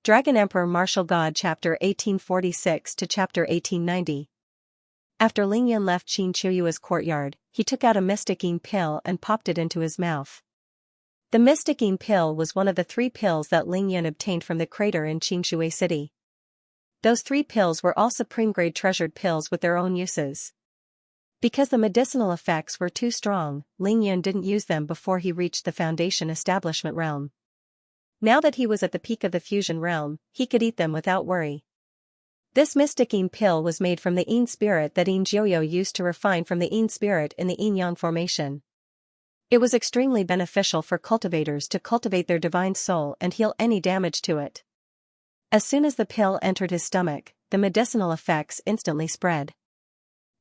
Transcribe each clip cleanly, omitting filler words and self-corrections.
Dragon Emperor Martial God Chapter 1846 to Chapter 1890. After Lingyan left Xianxia's courtyard, he took out a mysticine pill and popped it into his mouth. The mysticine pill was one of the 3 pills that Lingyan obtained from the crater in Xianxia city. Those 3 pills were all supreme-grade treasured pills with their own uses. Because the medicinal effects were too strong, Lingyan didn't use them before he reached the Foundation Establishment realm. Now that he was at the peak of the fusion realm, he could eat them without worry. This mysticine pill was made from the yin spirit that Yin Jiuyo used to refine from the yin spirit in the yin-yang formation. It was extremely beneficial for cultivators to cultivate their divine soul and heal any damage to it. As soon as the pill entered his stomach, the medicinal effects instantly spread.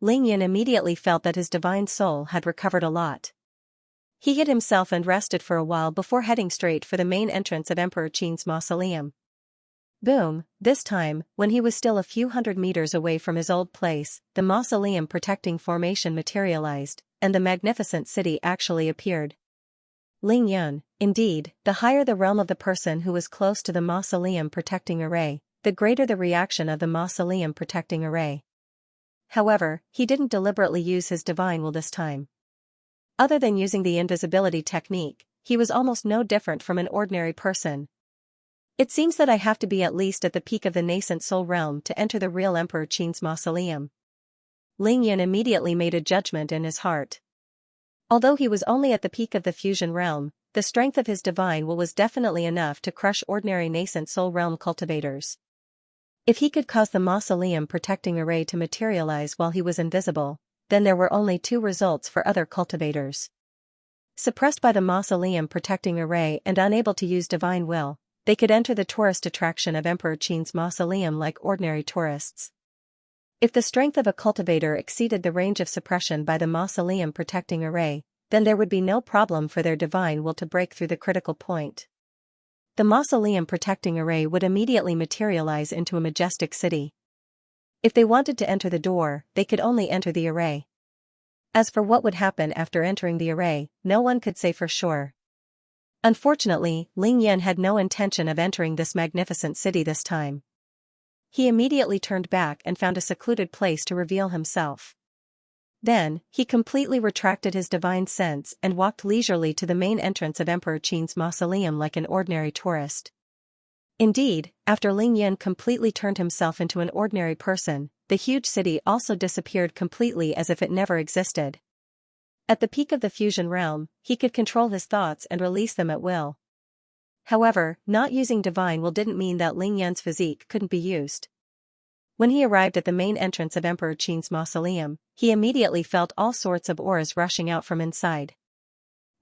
Lingyan immediately felt that his divine soul had recovered a lot. He hid himself and rested for a while before heading straight for the main entrance of Emperor Qin's mausoleum. Boom, this time, when he was still a few hundred meters away from his old place, the mausoleum protecting formation materialized, and the magnificent city actually appeared. Lingyan, indeed, the higher the realm of the person who was close to the mausoleum protecting array, the greater the reaction of the mausoleum protecting array. However, he didn't deliberately use his divine will this time. Other than using the invisibility technique, he was almost no different from an ordinary person. It seems that I have to be at least at the peak of the nascent soul realm to enter the real Emperor Qin's mausoleum. Lingyan immediately made a judgment in his heart. Although he was only at the peak of the fusion realm, the strength of his divine will was definitely enough to crush ordinary nascent soul realm cultivators. If he could cause the mausoleum protecting array to materialize while he was invisible, then there were only 2 results for other cultivators. Suppressed by the mausoleum protecting array and unable to use divine will, they could enter the tourist attraction of Emperor Qin's mausoleum like ordinary tourists. If the strength of a cultivator exceeded the range of suppression by the mausoleum protecting array, then there would be no problem for their divine will to break through the critical point. The mausoleum protecting array would immediately materialize into a majestic city. If they wanted to enter the door, they could only enter the array. As for what would happen after entering the array, no one could say for sure. Unfortunately, Lingyan had no intention of entering this magnificent city this time. He immediately turned back and found a secluded place to reveal himself. Then, he completely retracted his divine sense and walked leisurely to the main entrance of Emperor Qin's mausoleum like an ordinary tourist. Indeed, after Lingyan completely turned himself into an ordinary person, the huge city also disappeared completely as if it never existed. At the peak of the fusion realm, he could control his thoughts and release them at will. However, not using divine will didn't mean that Lingyan's physique couldn't be used. When he arrived at the main entrance of Emperor Qin's mausoleum, he immediately felt all sorts of auras rushing out from inside.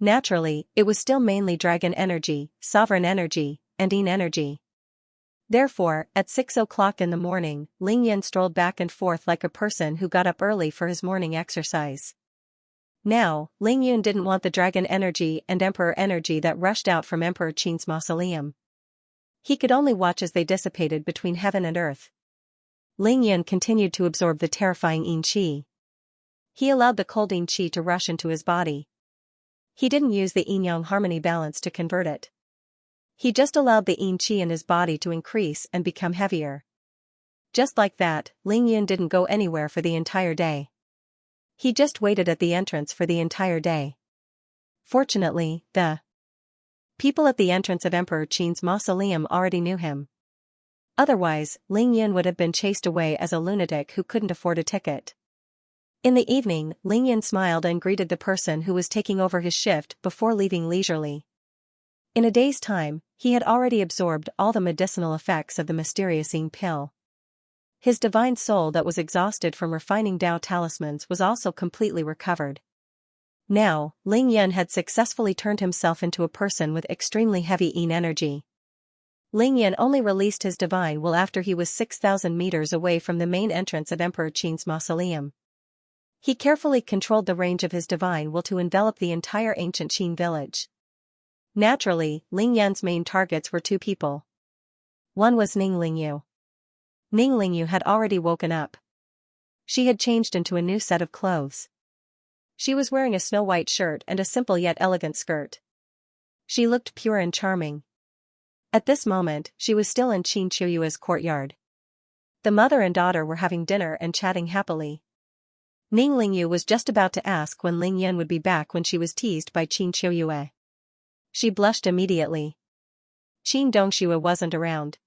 Naturally, it was still mainly dragon energy, sovereign energy, and yin energy. Therefore, at 6 o'clock in the morning, Lingyan strolled back and forth like a person who got up early for his morning exercise. Now, Lingyan didn't want the dragon energy and emperor energy that rushed out from Emperor Qin's mausoleum. He could only watch as they dissipated between heaven and earth. Lingyan continued to absorb the terrifying yin qi. He allowed the cold yin qi to rush into his body. He didn't use the yin-yang harmony balance to convert it. He just allowed the yin qi in his body to increase and become heavier. Just like that, Lingyan didn't go anywhere for the entire day. He just waited at the entrance for the entire day. Fortunately, the people at the entrance of Emperor Qin's mausoleum already knew him. Otherwise, Lingyan would have been chased away as a lunatic who couldn't afford a ticket. In the evening, Lingyan smiled and greeted the person who was taking over his shift before leaving leisurely. In a day's time, he had already absorbed all the medicinal effects of the mysterious yin pill. His divine soul that was exhausted from refining Tao talismans was also completely recovered. Now, Lingyan had successfully turned himself into a person with extremely heavy yin energy. Lingyan only released his divine will after he was 6,000 meters away from the main entrance of Emperor Qin's mausoleum. He carefully controlled the range of his divine will to envelop the entire ancient Qin village. Naturally, Lingyan's main targets were 2 people. One was Ning Lingyu. Ning Lingyu had already woken up. She had changed into a new set of clothes. She was wearing a snow-white shirt and a simple yet elegant skirt. She looked pure and charming. At this moment, she was still in Qin Qiuyue's courtyard. The mother and daughter were having dinner and chatting happily. Ning Lingyu was just about to ask when Ling Yan would be back when she was teased by Qin Qiuyue. She blushed immediately. Qin Dongxue wasn't around.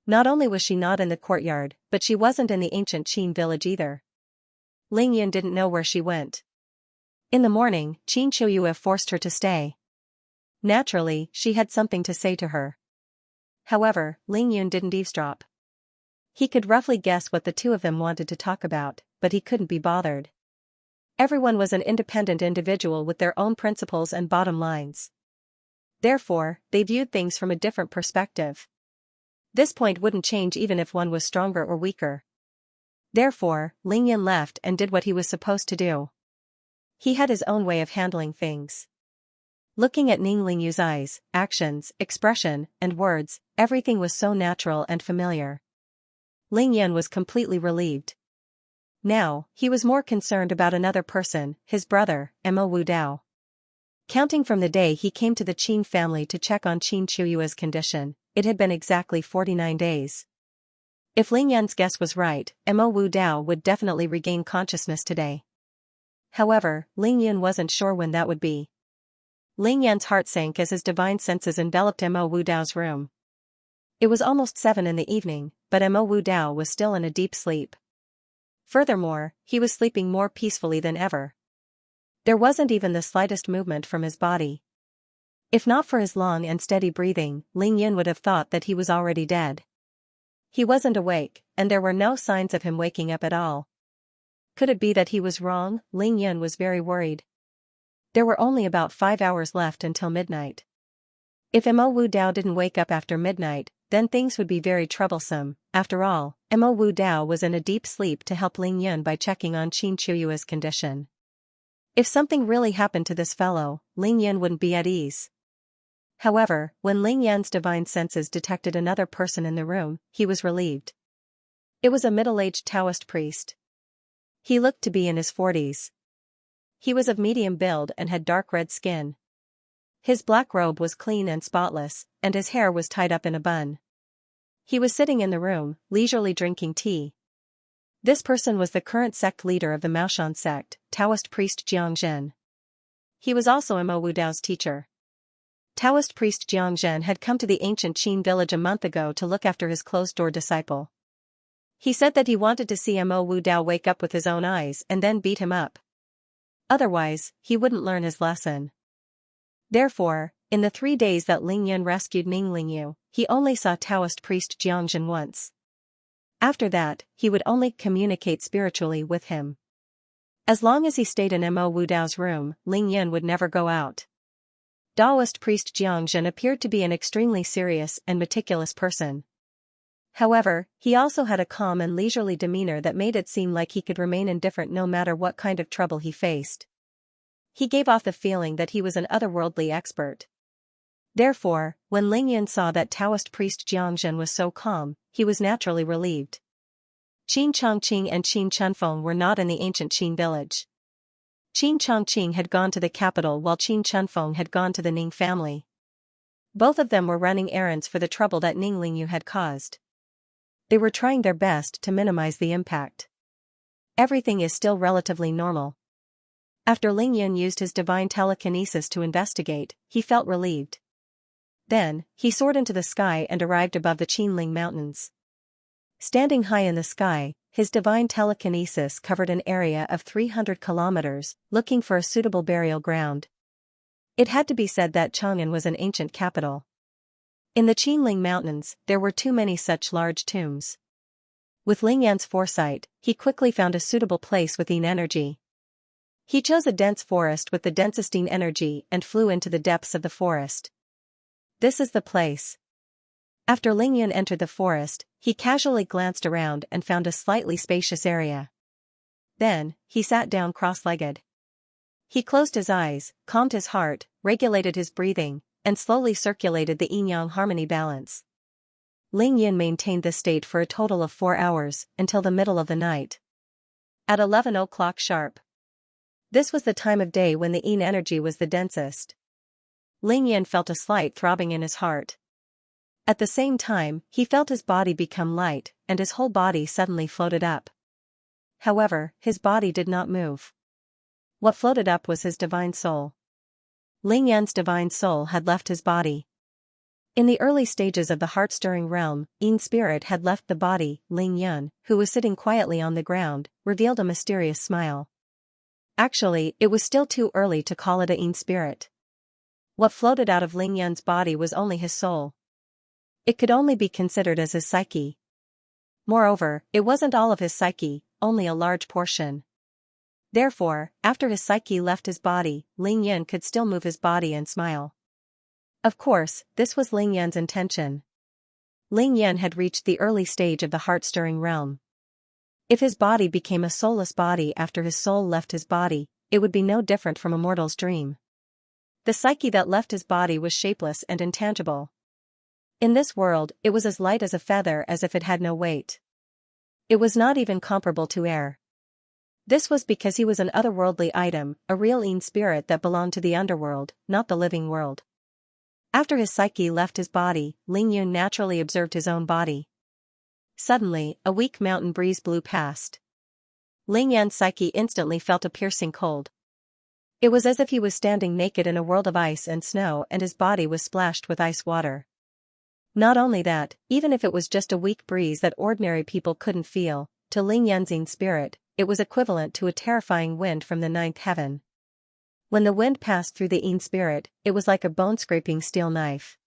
Not only was she not in the courtyard, but she wasn't in the ancient Qin village either. Ling Yan didn't know where she went. In the morning, Qin Qiuyue forced her to stay. Naturally, she had something to say to her. However, Ling Yun didn't eavesdrop. He could roughly guess what the two of them wanted to talk about, but he couldn't be bothered. Everyone was an independent individual with their own principles and bottom lines. Therefore, they viewed things from a different perspective. This point wouldn't change even if one was stronger or weaker. Therefore, Ling Yan left and did what he was supposed to do. He had his own way of handling things. Looking at Ning Lingyu's eyes, actions, expression, and words, everything was so natural and familiar. Ling Yan was completely relieved. Now, he was more concerned about another person, his brother, Mo Wu Dao. Counting from the day he came to the Qin family to check on Qin Qiuyue's condition, it had been exactly 49 days. If Ling Yan's guess was right, Mo Wu Dao would definitely regain consciousness today. However, Ling Yan wasn't sure when that would be. Ling Yan's heart sank as his divine senses enveloped Mo Wu Dao's room. It was almost 7 in the evening, but Mo Wu Dao was still in a deep sleep. Furthermore, he was sleeping more peacefully than ever. There wasn't even the slightest movement from his body. If not for his long and steady breathing, Ling Yan would have thought that he was already dead. He wasn't awake, and there were no signs of him waking up at all. Could it be that he was wrong? Ling Yan was very worried. There were only about 5 hours left until midnight. If Mo Wu Dao didn't wake up after midnight, then things would be very troublesome. After all, Mo Wu Dao was in a deep sleep to help Ling Yan by checking on Qin Qiuyue's condition. If something really happened to this fellow, Ling Yan wouldn't be at ease. However, when Ling Yan's divine senses detected another person in the room, he was relieved. It was a middle-aged Taoist priest. He looked to be in his 40s. He was of medium build and had dark red skin. His black robe was clean and spotless, and his hair was tied up in a bun. He was sitting in the room, leisurely drinking tea. This person was the current sect leader of the Maoshan sect, Taoist priest Xianxia. He was also Mo Wu Dao's teacher. Taoist priest Xianxia had come to the ancient Qin village a month ago to look after his closed-door disciple. He said that he wanted to see Mo Wu Dao wake up with his own eyes and then beat him up. Otherwise, he wouldn't learn his lesson. Therefore, in the 3 days that Ling Yan rescued Ning Lingyu, he only saw Taoist priest Xianxia once. After that, he would only communicate spiritually with him. As long as he stayed in Mo Wu Dao's room, Ling Yan would never go out. Taoist priest Xianxia appeared to be an extremely serious and meticulous person. However, he also had a calm and leisurely demeanor that made it seem like he could remain indifferent no matter what kind of trouble he faced. He gave off the feeling that he was an otherworldly expert. Therefore, when Ling Yan saw that Taoist priest Xianxia was so calm, he was naturally relieved. Qin Chongqing and Qin Chunfeng were not in the ancient Qin village. Qin Chongqing had gone to the capital while Qin Chunfeng had gone to the Ning family. Both of them were running errands for the trouble that Ning Lingyu had caused. They were trying their best to minimize the impact. Everything is still relatively normal. After Ling Yan used his divine telekinesis to investigate, he felt relieved. Then, he soared into the sky and arrived above the Qinling Mountains. Standing high in the sky, his divine telekinesis covered an area of 300 kilometers, looking for a suitable burial ground. It had to be said that Chang'an was an ancient capital. In the Qinling Mountains, there were too many such large tombs. With Ling Yan's foresight, he quickly found a suitable place with yin energy. He chose a dense forest with the densest yin energy and flew into the depths of the forest. This is the place. After Ling Yan entered the forest, he casually glanced around and found a slightly spacious area. Then, he sat down cross-legged. He closed his eyes, calmed his heart, regulated his breathing, and slowly circulated the yin-yang harmony balance. Ling Yan maintained this state for a total of 4 hours, until the middle of the night. At 11 o'clock sharp. This was the time of day when the yin energy was the densest. Ling Yan felt a slight throbbing in his heart. At the same time, he felt his body become light, and his whole body suddenly floated up. However, his body did not move. What floated up was his divine soul. Ling Yan's divine soul had left his body. In the early stages of the heart-stirring realm, Yin spirit had left the body. Ling Yan, who was sitting quietly on the ground, revealed a mysterious smile. Actually, it was still too early to call it a Yin spirit. What floated out of Ling Yan's body was only his soul. It could only be considered as his psyche. Moreover, it wasn't all of his psyche, only a large portion. Therefore, after his psyche left his body, Ling Yan could still move his body and smile. Of course, this was Ling Yan's intention. Ling Yan had reached the early stage of the heart-stirring realm. If his body became a soulless body after his soul left his body, it would be no different from a mortal's dream. The psyche that left his body was shapeless and intangible. In this world, it was as light as a feather, as if it had no weight. It was not even comparable to air. This was because he was an otherworldly item, a real Yin spirit that belonged to the underworld, not the living world. After his psyche left his body, Ling Yun naturally observed his own body. Suddenly, a weak mountain breeze blew past. Ling Yan's psyche instantly felt a piercing cold. It was as if he was standing naked in a world of ice and snow, and his body was splashed with ice water. Not only that, even if it was just a weak breeze that ordinary people couldn't feel, to Ling Yan's Yin spirit, it was equivalent to a terrifying wind from the ninth heaven. When the wind passed through the Yin spirit, it was like a bone-scraping steel knife.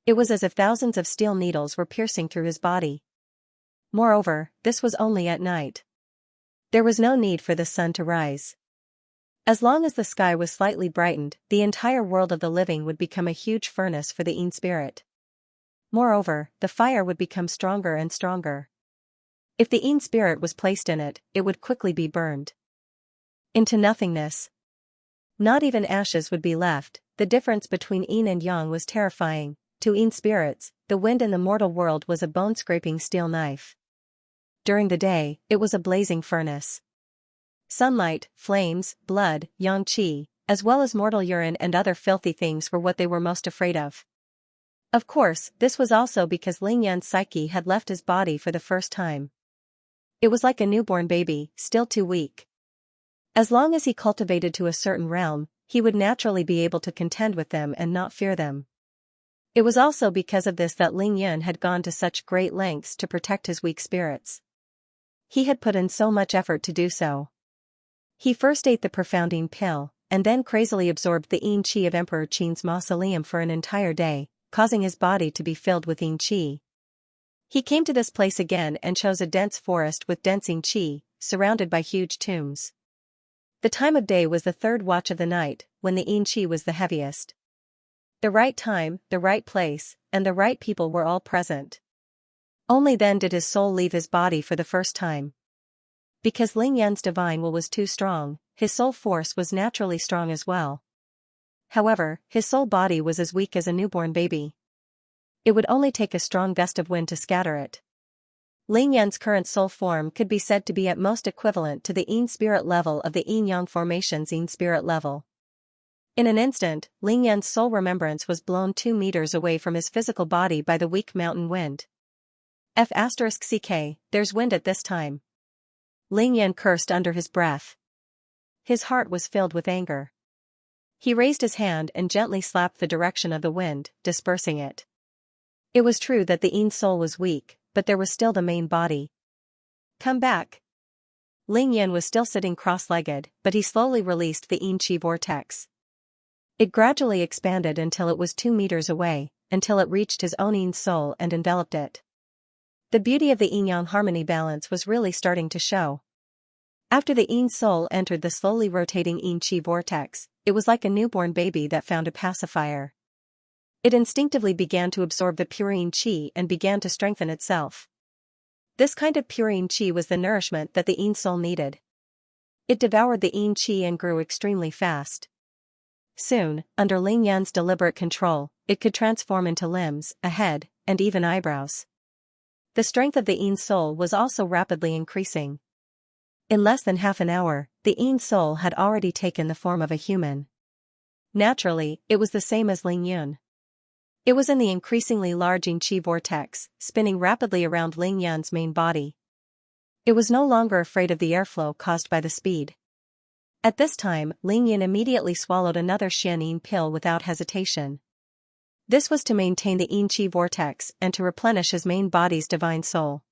It was as if thousands of steel needles were piercing through his body. Moreover, this was only at night. There was no need for the sun to rise. As long as the sky was slightly brightened, the entire world of the living would become a huge furnace for the Yin spirit. Moreover, the fire would become stronger and stronger. If the Yin spirit was placed in it, it would quickly be burned into nothingness. Not even ashes would be left. The difference between Yin and Yang was terrifying. To Yin spirits, the wind in the mortal world was a bone-scraping steel knife. During the day, it was a blazing furnace. Sunlight, flames, blood, yang qi, as well as mortal urine and other filthy things were what they were most afraid of. Of course, this was also because Ling Yan's psyche had left his body for the first time. It was like a newborn baby, still too weak. As long as he cultivated to a certain realm, he would naturally be able to contend with them and not fear them. It was also because of this that Ling Yan had gone to such great lengths to protect his weak spirits. He had put in so much effort to do so. He first ate the profound Yin pill, and then crazily absorbed the Yin qi of Emperor Qin's mausoleum for an entire day, causing his body to be filled with Yin qi. He came to this place again and chose a dense forest with dense Yin qi, surrounded by huge tombs. The time of day was the third watch of the night, when the Yin qi was the heaviest. The right time, the right place, and the right people were all present. Only then did his soul leave his body for the first time. Because Ling Yan's divine will was too strong, his soul force was naturally strong as well. However, his soul body was as weak as a newborn baby. It would only take a strong gust of wind to scatter it. Ling Yan's current soul form could be said to be at most equivalent to the Yin spirit level of the Yin-Yang formation's Yin spirit level. In an instant, Ling Yan's soul remembrance was blown 2 meters away from his physical body by the weak mountain wind. F***ck, there's wind at this time. Ling Yan cursed under his breath. His heart was filled with anger. He raised his hand and gently slapped the direction of the wind, dispersing it. It was true that the Yin soul was weak, but there was still the main body. Come back. Ling Yan was still sitting cross-legged, but he slowly released the Yin qi vortex. It gradually expanded until it was 2 meters away, until it reached his own Yin soul and enveloped it. The beauty of the Yin-Yang harmony balance was really starting to show. After the Yin soul entered the slowly rotating Yin qi vortex, it was like a newborn baby that found a pacifier. It instinctively began to absorb the pure Yin qi and began to strengthen itself. This kind of pure Yin qi was the nourishment that the Yin soul needed. It devoured the Yin qi and grew extremely fast. Soon, under Ling Yan's deliberate control, it could transform into limbs, a head, and even eyebrows. The strength of the Yin soul was also rapidly increasing. In less than half an hour, the Yin soul had already taken the form of a human. Naturally, it was the same as Ling Yun. It was in the increasingly large Yin-Qi vortex, spinning rapidly around Ling Yan's main body. It was no longer afraid of the airflow caused by the speed. At this time, Ling Yan immediately swallowed another Xianyin pill without hesitation. This was to maintain the Yin-Qi vortex and to replenish his main body's divine soul.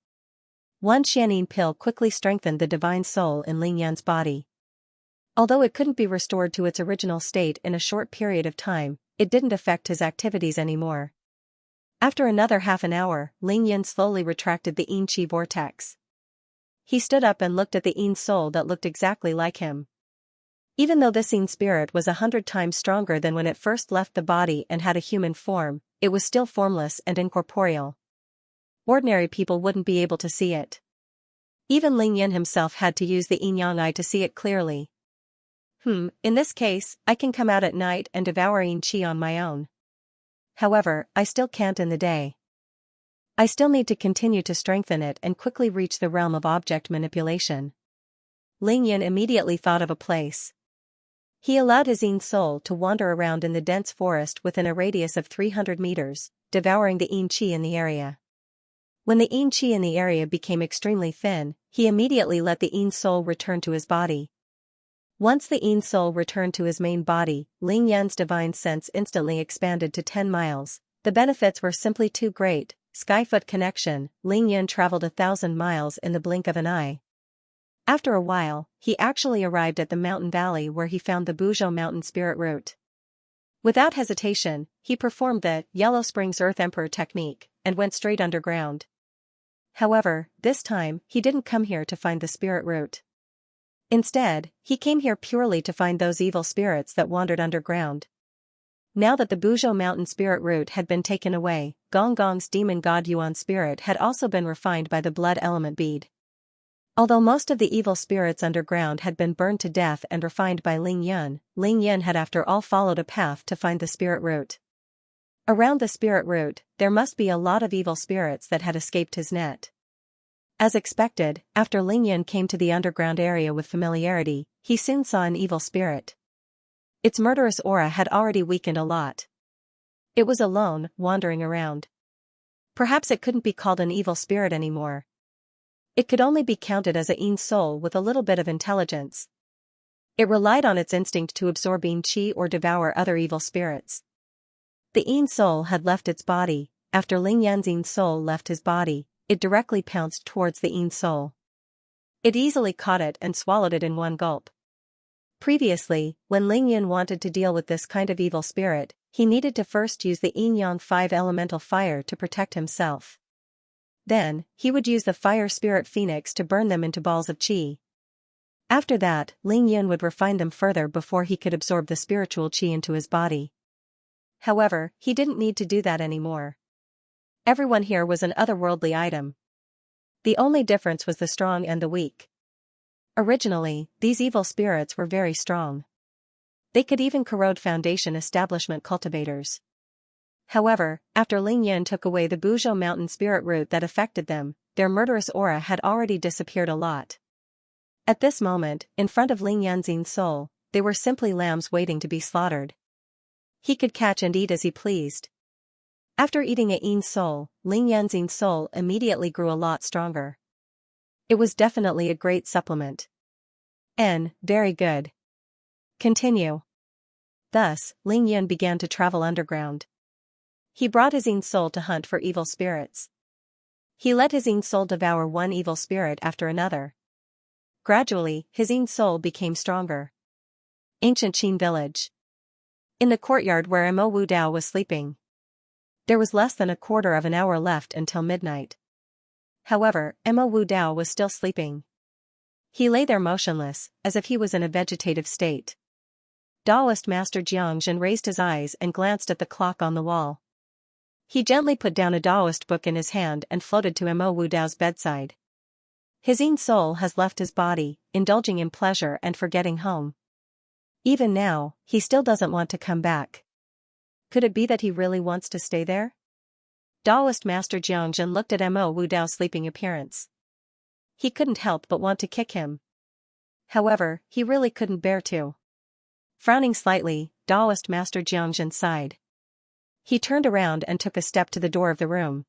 One Xianyin pill quickly strengthened the divine soul in Ling Yan's body. Although it couldn't be restored to its original state in a short period of time, it didn't affect his activities anymore. After another half an hour, Ling Yan slowly retracted the Yin-Qi vortex. He stood up and looked at the Yin soul that looked exactly like him. Even though this Yin spirit was 100 times stronger than when it first left the body and had a human form, it was still formless and incorporeal. Ordinary people wouldn't be able to see it. Even Ling Yan himself had to use the yin-yang eye to see it clearly. In this case, I can come out at night and devour Yin-Qi on my own. However, I still can't in the day. I still need to continue to strengthen it and quickly reach the realm of object manipulation. Ling Yan immediately thought of a place. He allowed his Yin soul to wander around in the dense forest within a radius of 300 meters, devouring the Yin-Qi in the area. When the Yin-Qi in the area became extremely thin, he immediately let the Yin soul return to his body. Once the Yin soul returned to his main body, Ling Yan's divine sense instantly expanded to 10 miles. The benefits were simply too great. Skyfoot connection, Ling Yan traveled 1,000 miles in the blink of an eye. After a while, he actually arrived at the mountain valley where he found the Buzhou mountain spirit root. Without hesitation, he performed the Yellow Springs Earth Emperor technique and went straight underground. However, this time, he didn't come here to find the spirit root. Instead, he came here purely to find those evil spirits that wandered underground. Now that the Buzhou mountain spirit root had been taken away, Gong Gong's demon god Yuan spirit had also been refined by the blood element bead. Although most of the evil spirits underground had been burned to death and refined by Ling Yan had after all followed a path to find the spirit root. Around the spirit root, there must be a lot of evil spirits that had escaped his net. As expected, after Ling Yan came to the underground area with familiarity, he soon saw an evil spirit. Its murderous aura had already weakened a lot. It was alone, wandering around. Perhaps it couldn't be called an evil spirit anymore. It could only be counted as a Yin soul with a little bit of intelligence. It relied on its instinct to absorb Yin-Qi or devour other evil spirits. The Yin soul had left its body. After Ling Yan's Yin soul left his body, it directly pounced towards the Yin soul. It easily caught it and swallowed it in one gulp. Previously, when Ling Yan wanted to deal with this kind of evil spirit, he needed to first use the Yin-Yang 5 elemental fire to protect himself. Then, he would use the fire spirit phoenix to burn them into balls of qi. After that, Ling Yan would refine them further before he could absorb the spiritual qi into his body. However, he didn't need to do that anymore. Everyone here was an otherworldly item. The only difference was the strong and the weak. Originally, these evil spirits were very strong. They could even corrode Foundation establishment cultivators. However, after Ling Yan took away the Buzhou mountain spirit root that affected them, their murderous aura had already disappeared a lot. At this moment, in front of Ling Yan's Yin soul, they were simply lambs waiting to be slaughtered. He could catch and eat as he pleased. After eating a Yin soul, Ling Yan's Yin soul immediately grew a lot stronger. It was definitely a great supplement. Very good. Continue. Thus, Ling Yan began to travel underground. He brought his Yin soul to hunt for evil spirits. He let his Yin soul devour one evil spirit after another. Gradually, his Yin soul became stronger. Ancient Qin village. In the courtyard where Mo Wu Dao was sleeping. There was less than a quarter of an hour left until midnight. However, Mo Wu Dao was still sleeping. He lay there motionless, as if he was in a vegetative state. Taoist Master Xianxia raised his eyes and glanced at the clock on the wall. He gently put down a Taoist book in his hand and floated to Mo Wu Dao's bedside. His Yin soul has left his body, indulging in pleasure and forgetting home. Even now, he still doesn't want to come back. Could it be that he really wants to stay there? Taoist Master Xianxia looked at Mo Wu Dao's sleeping appearance. He couldn't help but want to kick him. However, he really couldn't bear to. Frowning slightly, Taoist Master Xianxia sighed. He turned around and took a step to the door of the room.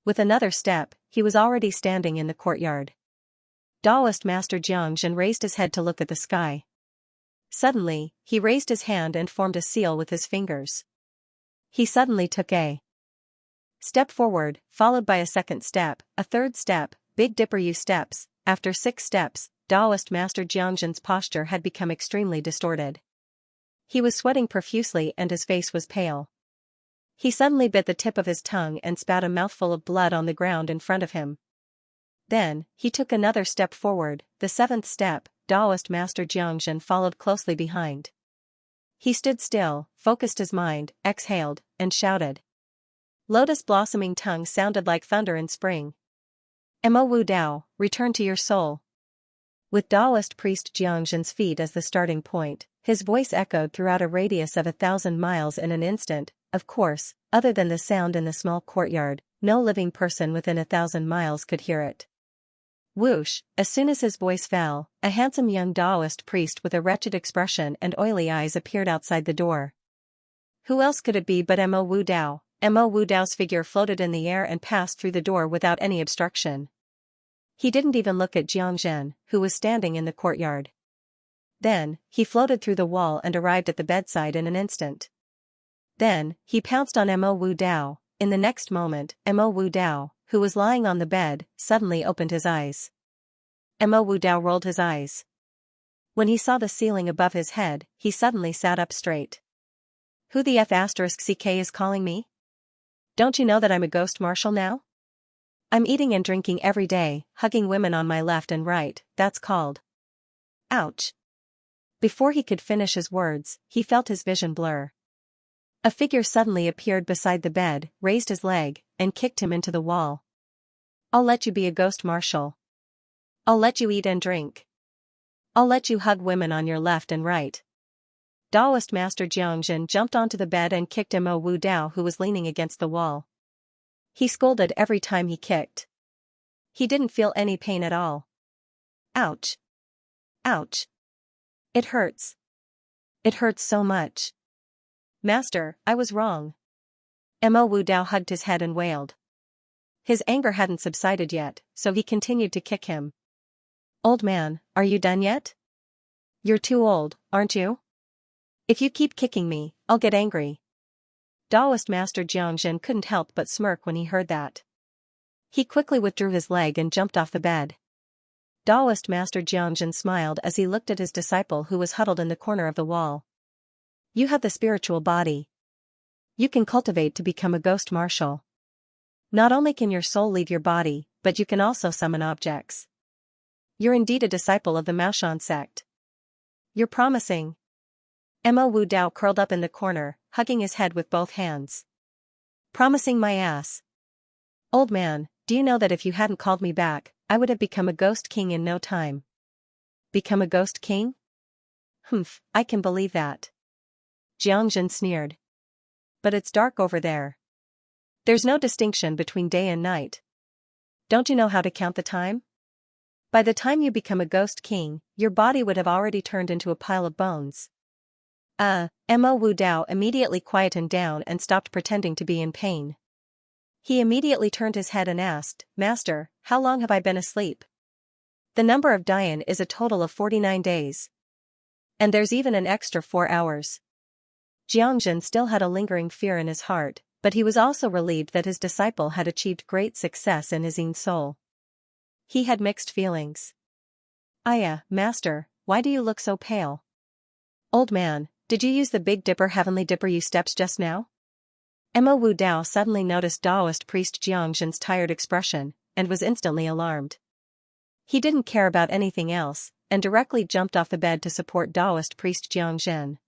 With another step, he was already standing in the courtyard. Taoist Master Xianxia raised his head to look at the sky. Suddenly, he raised his hand and formed a seal with his fingers. He suddenly took a step forward, followed by a second step, a third step, Big Dipper U steps. After 6 steps, Taoist Master Xianxia's posture had become extremely distorted. He was sweating profusely and his face was pale. He suddenly bit the tip of his tongue and spat a mouthful of blood on the ground in front of him. Then, he took another step forward, the 7th step. Taoist Master Xianxia followed closely behind. He stood still, focused his mind, exhaled, and shouted. Lotus blossoming tongue sounded like thunder in spring. Mo Wu Dao, return to your soul. With Taoist priest Xianxia's feet as the starting point, his voice echoed throughout a radius of 1,000 miles in an instant. Of course, other than the sound in the small courtyard, no living person within 1,000 miles could hear it. Whoosh, as soon as his voice fell, a handsome young Taoist priest with a wretched expression and oily eyes appeared outside the door. Who else could it be but Mo Wu Dao? Mo Wu Dao's figure floated in the air and passed through the door without any obstruction. He didn't even look at Xianxia, who was standing in the courtyard. Then, he floated through the wall and arrived at the bedside in an instant. Then, he pounced on Mo Wu Dao. In the next moment, Mo Wu Dao, who was lying on the bed, suddenly opened his eyes. Mo Wu Dao rolled his eyes. When he saw the ceiling above his head, he suddenly sat up straight. Who the F***ck is calling me? Don't you know that I'm a ghost marshal now? I'm eating and drinking every day, hugging women on my left and right, that's called. Ouch. Before he could finish his words, he felt his vision blur. A figure suddenly appeared beside the bed, raised his leg, and kicked him into the wall. I'll let you be a ghost marshal. I'll let you eat and drink. I'll let you hug women on your left and right. Taoist Master Xianxia jumped onto the bed and kicked Mo Wu Dao, who was leaning against the wall. He scolded every time he kicked. He didn't feel any pain at all. Ouch. Ouch. It hurts. It hurts so much. Master, I was wrong. Mo Wu Dao hugged his head and wailed. His anger hadn't subsided yet, so he continued to kick him. Old man, are you done yet? You're too old, aren't you? If you keep kicking me, I'll get angry. Taoist Master Xianxia couldn't help but smirk when he heard that. He quickly withdrew his leg and jumped off the bed. Taoist Master Xianxia smiled as he looked at his disciple who was huddled in the corner of the wall. You have the spiritual body. You can cultivate to become a ghost marshal. Not only can your soul leave your body, but you can also summon objects. You're indeed a disciple of the Maoshan sect. You're promising. Mo Wu Dao curled up in the corner, hugging his head with both hands. Promising my ass. Old man, do you know that if you hadn't called me back, I would have become a ghost king in no time? Become a ghost king? Humph, I can believe that. Xianxia sneered. But it's dark over there. There's no distinction between day and night. Don't you know how to count the time? By the time you become a ghost king, your body would have already turned into a pile of bones. Mo Wu Dao immediately quietened down and stopped pretending to be in pain. He immediately turned his head and asked, Master, how long have I been asleep? The number of Dian is a total of 49 days. And there's even an extra 4 hours. Xianxia still had a lingering fear in his heart, but he was also relieved that his disciple had achieved great success in his own soul. He had mixed feelings. Master, why do you look so pale? Old man, did you use the Big Dipper Heavenly Dipper U steps just now? Mo Wu Dao suddenly noticed Taoist priest Xianxia's tired expression, and was instantly alarmed. He didn't care about anything else, and directly jumped off the bed to support Taoist priest Xianxia.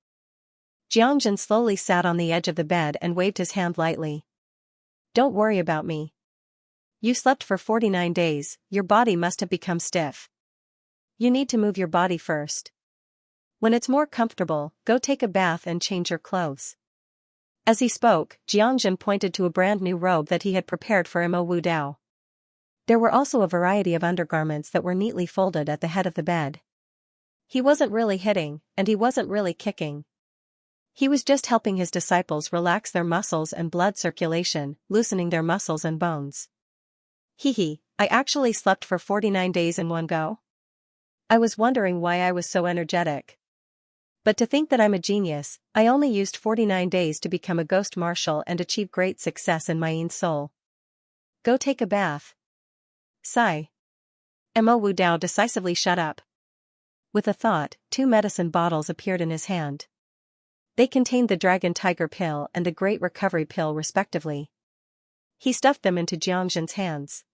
Xianxia slowly sat on the edge of the bed and waved his hand lightly. Don't worry about me. You slept for 49 days, your body must have become stiff. You need to move your body first. When it's more comfortable, go take a bath and change your clothes. As he spoke, Xianxia pointed to a brand new robe that he had prepared for Mo Wu Dao. There were also a variety of undergarments that were neatly folded at the head of the bed. He wasn't really hitting, and he wasn't really kicking. He was just helping his disciples relax their muscles and blood circulation, loosening their muscles and bones. Hee, I actually slept for 49 days in one go? I was wondering why I was so energetic. But to think that I'm a genius, I only used 49 days to become a ghost marshal and achieve great success in my own soul. Go take a bath. Sigh. Mo Wu Dao decisively shut up. With a thought, 2 medicine bottles appeared in his hand. They contained the Dragon Tiger Pill and the Great Recovery Pill respectively. He stuffed them into Xianxia's hands.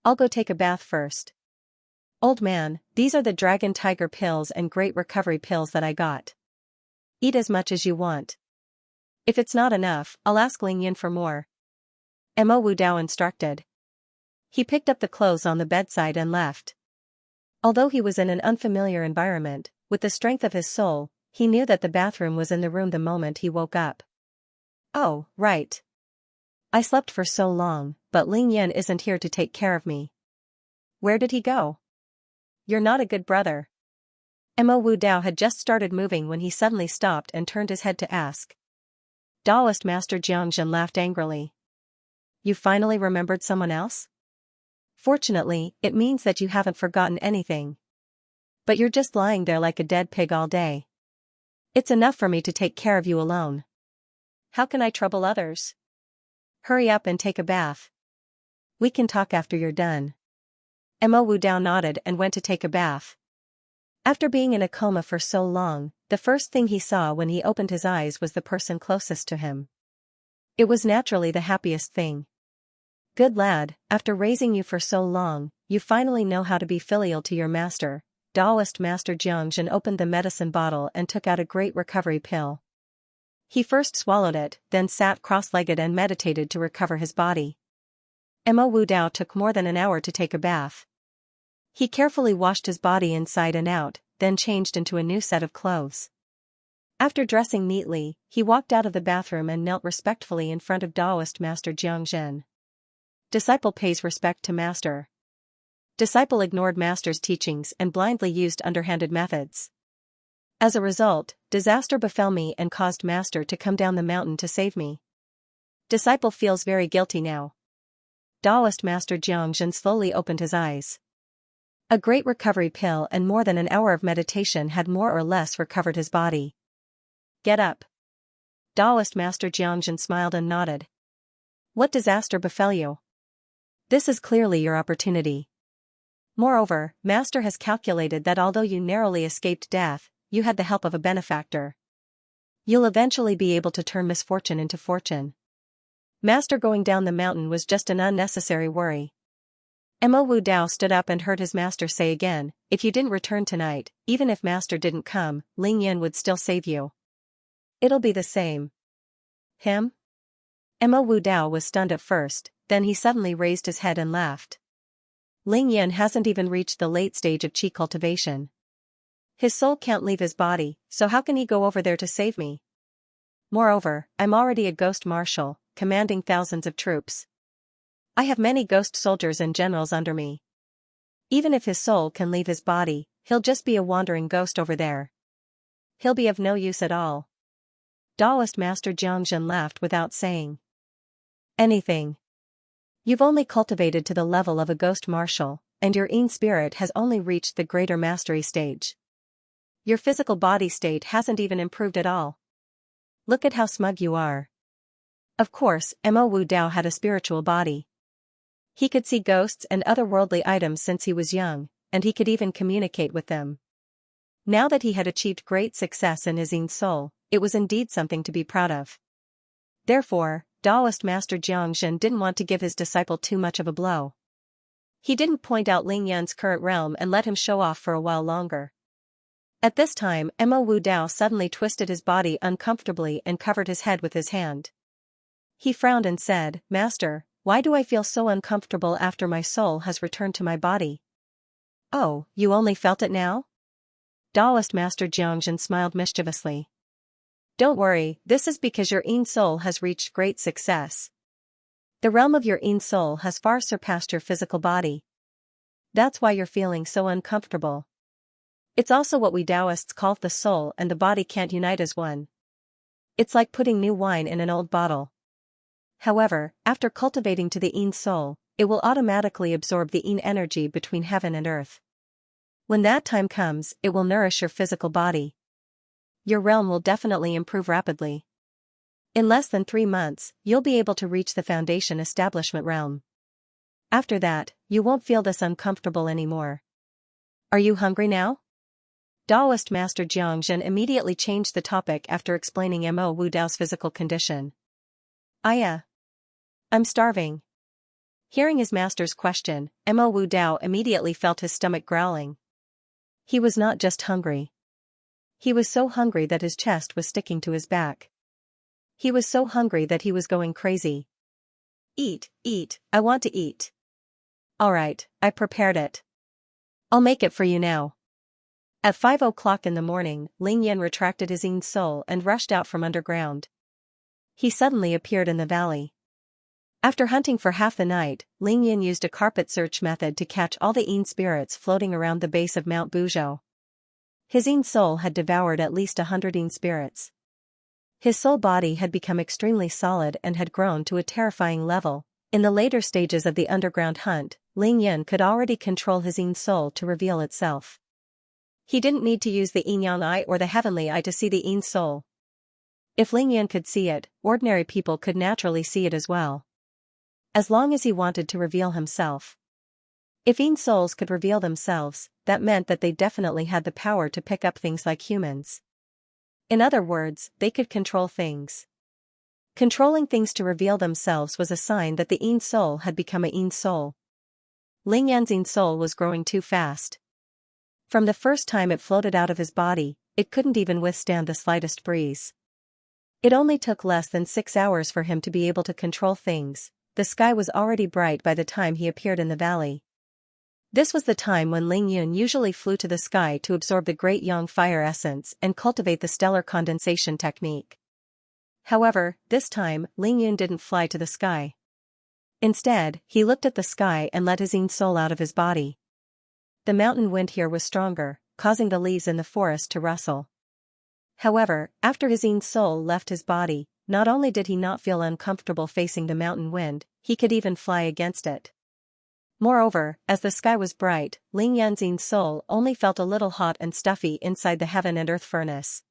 I'll go take a bath first. Old man, these are the Dragon Tiger Pills and Great Recovery Pills that I got. Eat as much as you want. If it's not enough, I'll ask Ling Yin for more. Mo Wu Dao instructed. He picked up the clothes on the bedside and left. Although he was in an unfamiliar environment, with the strength of his soul, he knew that the bathroom was in the room the moment he woke up. Oh, right. I slept for so long, but Ling Yin isn't here to take care of me. Where did he go? You're not a good brother. Mo Wu Dao had just started moving when he suddenly stopped and turned his head to ask. Taoist Master Xianxia laughed angrily. You finally remembered someone else? Fortunately, it means that you haven't forgotten anything. But you're just lying there like a dead pig all day. It's enough for me to take care of you alone. How can I trouble others? Hurry up and take a bath. We can talk after you're done. Mo Wu Dao nodded and went to take a bath. After being in a coma for so long, the first thing he saw when he opened his eyes was the person closest to him. It was naturally the happiest thing. Good lad, after raising you for so long, you finally know how to be filial to your master. Taoist Master Xianxia opened the medicine bottle and took out a Great Recovery Pill. He first swallowed it, then sat cross-legged and meditated to recover his body. Mo Wu Dao took more than an hour to take a bath. He carefully washed his body inside and out, then changed into a new set of clothes. After dressing neatly, he walked out of the bathroom and knelt respectfully in front of Taoist Master Xianxia. Disciple pays respect to master. Disciple ignored master's teachings and blindly used underhanded methods. As a result, disaster befell me and caused master to come down the mountain to save me. Disciple feels very guilty now. Taoist Master Xianxia slowly opened his eyes. A Great Recovery Pill and more than an hour of meditation had more or less recovered his body. Get up. Taoist Master Xianxia smiled and nodded. What disaster befell you? This is clearly your opportunity. Moreover, Master has calculated that although you narrowly escaped death, you had the help of a benefactor. You'll eventually be able to turn misfortune into fortune. Master going down the mountain was just an unnecessary worry. Mo Wu Dao stood up and heard his master say again, if you didn't return tonight, even if master didn't come, Ling Yin would still save you. It'll be the same. Him? Mo Wu Dao was stunned at first, then he suddenly raised his head and laughed. Ling Yin hasn't even reached the late stage of qi cultivation. His soul can't leave his body, so how can he go over there to save me? Moreover, I'm already a ghost marshal, commanding thousands of troops. I have many ghost soldiers and generals under me. Even if his soul can leave his body, he'll just be a wandering ghost over there. He'll be of no use at all. Taoist Master Xianxia laughed without saying anything. You've only cultivated to the level of a ghost marshal, and your Yin spirit has only reached the greater mastery stage. Your physical body state hasn't even improved at all. Look at how smug you are. Of course, Mo Wu Dao had a spiritual body. He could see ghosts and other worldly items since he was young, and he could even communicate with them. Now that he had achieved great success in his Yin soul, it was indeed something to be proud of. Therefore, Taoist Master Xianxia didn't want to give his disciple too much of a blow. He didn't point out Ling Yin's current realm and let him show off for a while longer. At this time, Mo Wu Dao suddenly twisted his body uncomfortably and covered his head with his hand. He frowned and said, Master, why do I feel so uncomfortable after my soul has returned to my body? Oh, you only felt it now? Taoist Master Xianxia smiled mischievously. Don't worry, this is because your Yin soul has reached great success. The realm of your Yin soul has far surpassed your physical body. That's why you're feeling so uncomfortable. It's also what we Taoists call the soul and the body can't unite as one. It's like putting new wine in an old bottle. However, after cultivating to the Yin soul, it will automatically absorb the Yin energy between heaven and earth. When that time comes, it will nourish your physical body. Your realm will definitely improve rapidly. In less than 3 months, you'll be able to reach the foundation establishment realm. After that, you won't feel this uncomfortable anymore. Are you hungry now? Taoist Master Xianxia immediately changed the topic after explaining Mo Wu Dao's physical condition. I'm starving. Hearing his master's question, Mo Wu Dao immediately felt his stomach growling. He was not just hungry. He was so hungry that his chest was sticking to his back. He was so hungry that he was going crazy. Eat, I want to eat. Alright, I prepared it. I'll make it for you now. At 5 o'clock in the morning, Ling Yan retracted his Yin soul and rushed out from underground. He suddenly appeared in the valley. After hunting for half the night, Ling Yan used a carpet search method to catch all the Yin spirits floating around the base of Mount Buzhou. His Yin soul had devoured at least 100 Yin spirits. His soul body had become extremely solid and had grown to a terrifying level. In the later stages of the underground hunt, Ling Yan could already control his Yin soul to reveal itself. He didn't need to use the Yin Yang eye or the heavenly eye to see the Yin soul. If Ling Yan could see it, ordinary people could naturally see it as well. As long as he wanted to reveal himself. If Yin souls could reveal themselves, that meant that they definitely had the power to pick up things like humans. In other words, they could control things. Controlling things to reveal themselves was a sign that the Yin soul had become a Yin soul. Ling Yan's Yin soul was growing too fast. From the first time it floated out of his body, it couldn't even withstand the slightest breeze. It only took less than 6 hours for him to be able to control things. The sky was already bright by the time he appeared in the valley. This was the time when Ling Yun usually flew to the sky to absorb the great Yang fire essence and cultivate the stellar condensation technique. However, this time, Ling Yun didn't fly to the sky. Instead, he looked at the sky and let his Yin soul out of his body. The mountain wind here was stronger, causing the leaves in the forest to rustle. However, after his Yin soul left his body, not only did he not feel uncomfortable facing the mountain wind, he could even fly against it. Moreover, as the sky was bright, Ling Yan's Yin soul only felt a little hot and stuffy inside the heaven and earth furnace.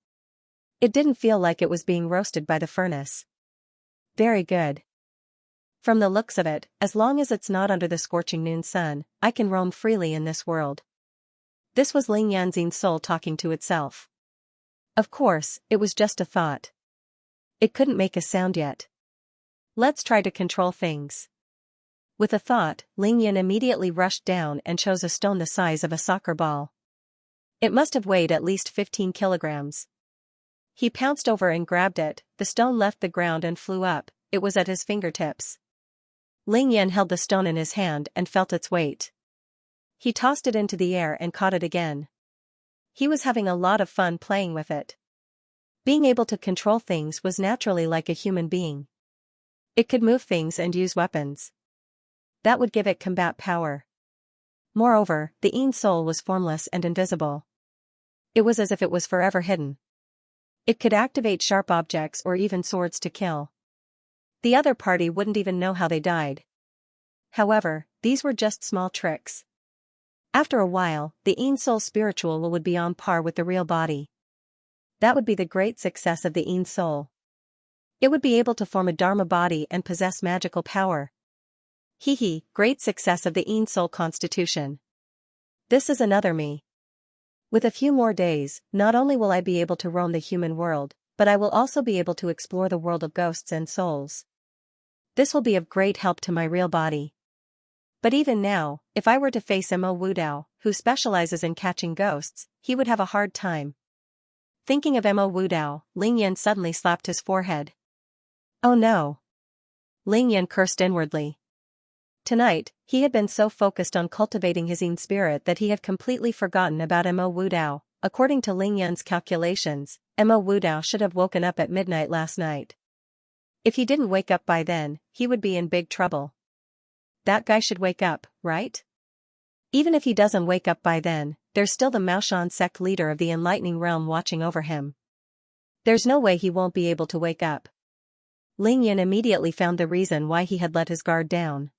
It didn't feel like it was being roasted by the furnace. Very good. From the looks of it, as long as it's not under the scorching noon sun, I can roam freely in this world. This was Ling Yan's Yin soul talking to itself. Of course, it was just a thought. It couldn't make a sound yet. Let's try to control things. With a thought, Ling Yan immediately rushed down and chose a stone the size of a soccer ball. It must have weighed at least 15 kilograms. He pounced over and grabbed it. The stone left the ground and flew up. It was at his fingertips. Ling Yan held the stone in his hand and felt its weight. He tossed it into the air and caught it again. He was having a lot of fun playing with it. Being able to control things was naturally like a human being. It could move things and use weapons. That would give it combat power. Moreover, the Yin soul was formless and invisible. It was as if it was forever hidden. It could activate sharp objects or even swords to kill. The other party wouldn't even know how they died. However, these were just small tricks. After a while, the Yin soul spiritual would be on par with the real body. That would be the great success of the Yin soul. It would be able to form a Dharma body and possess magical power. Great success of the Yin soul constitution. This is another me. With a few more days, not only will I be able to roam the human world, but I will also be able to explore the world of ghosts and souls. This will be of great help to my real body. But even now, if I were to face Mo Wu Dao, who specializes in catching ghosts, he would have a hard time. Thinking of Mo Wu Dao, Ling Yan suddenly slapped his forehead. Oh no! Ling Yan cursed inwardly. Tonight, he had been so focused on cultivating his Yin spirit that he had completely forgotten about Mo Wu Dao. According to Ling Yan's calculations, Mo Wu Dao should have woken up at midnight last night. If he didn't wake up by then, he would be in big trouble. That guy should wake up, right? Even if he doesn't wake up by then, there's still the Maoshan sect leader of the enlightening realm watching over him. There's no way he won't be able to wake up. Ling Yin immediately found the reason why he had let his guard down.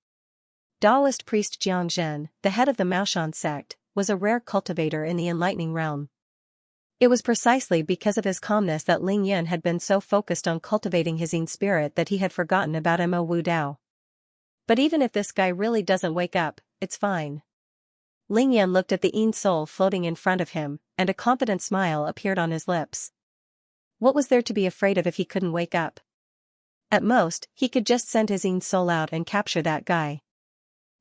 Taoist priest Xianxia, the head of the Maoshan sect, was a rare cultivator in the enlightening realm. It was precisely because of his calmness that Ling Yin had been so focused on cultivating his yin spirit that he had forgotten about Mo Wu Dao. But even if this guy really doesn't wake up, it's fine. Ling Yin looked at the yin soul floating in front of him, and a confident smile appeared on his lips. What was there to be afraid of if he couldn't wake up? At most, he could just send his yin soul out and capture that guy.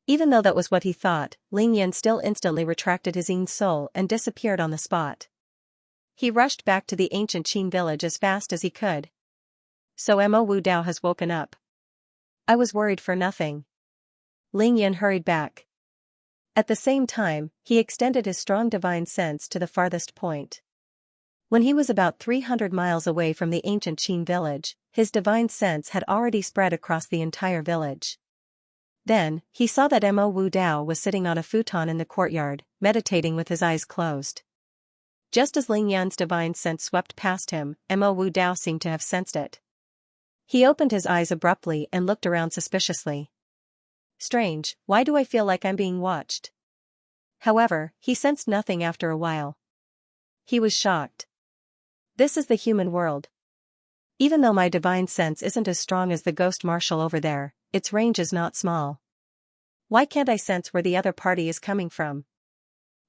Even though that was what he thought, Ling Yin still instantly retracted his yin soul and disappeared on the spot. He rushed back to the ancient Qin village as fast as he could. So Mo Wu Dao has woken up. I was worried for nothing. Ling Yin hurried back. At the same time, he extended his strong divine sense to the farthest point. When he was about 300 miles away from the ancient Qin village, his divine sense had already spread across the entire village. Then, he saw that Mo Wu Dao was sitting on a futon in the courtyard, meditating with his eyes closed. Just as Ling Yan's divine sense swept past him, Mo Wu Dao seemed to have sensed it. He opened his eyes abruptly and looked around suspiciously. Strange, why do I feel like I'm being watched? However, he sensed nothing after a while. He was shocked. This is the human world. Even though my divine sense isn't as strong as the ghost marshal over there, its range is not small. Why can't I sense where the other party is coming from?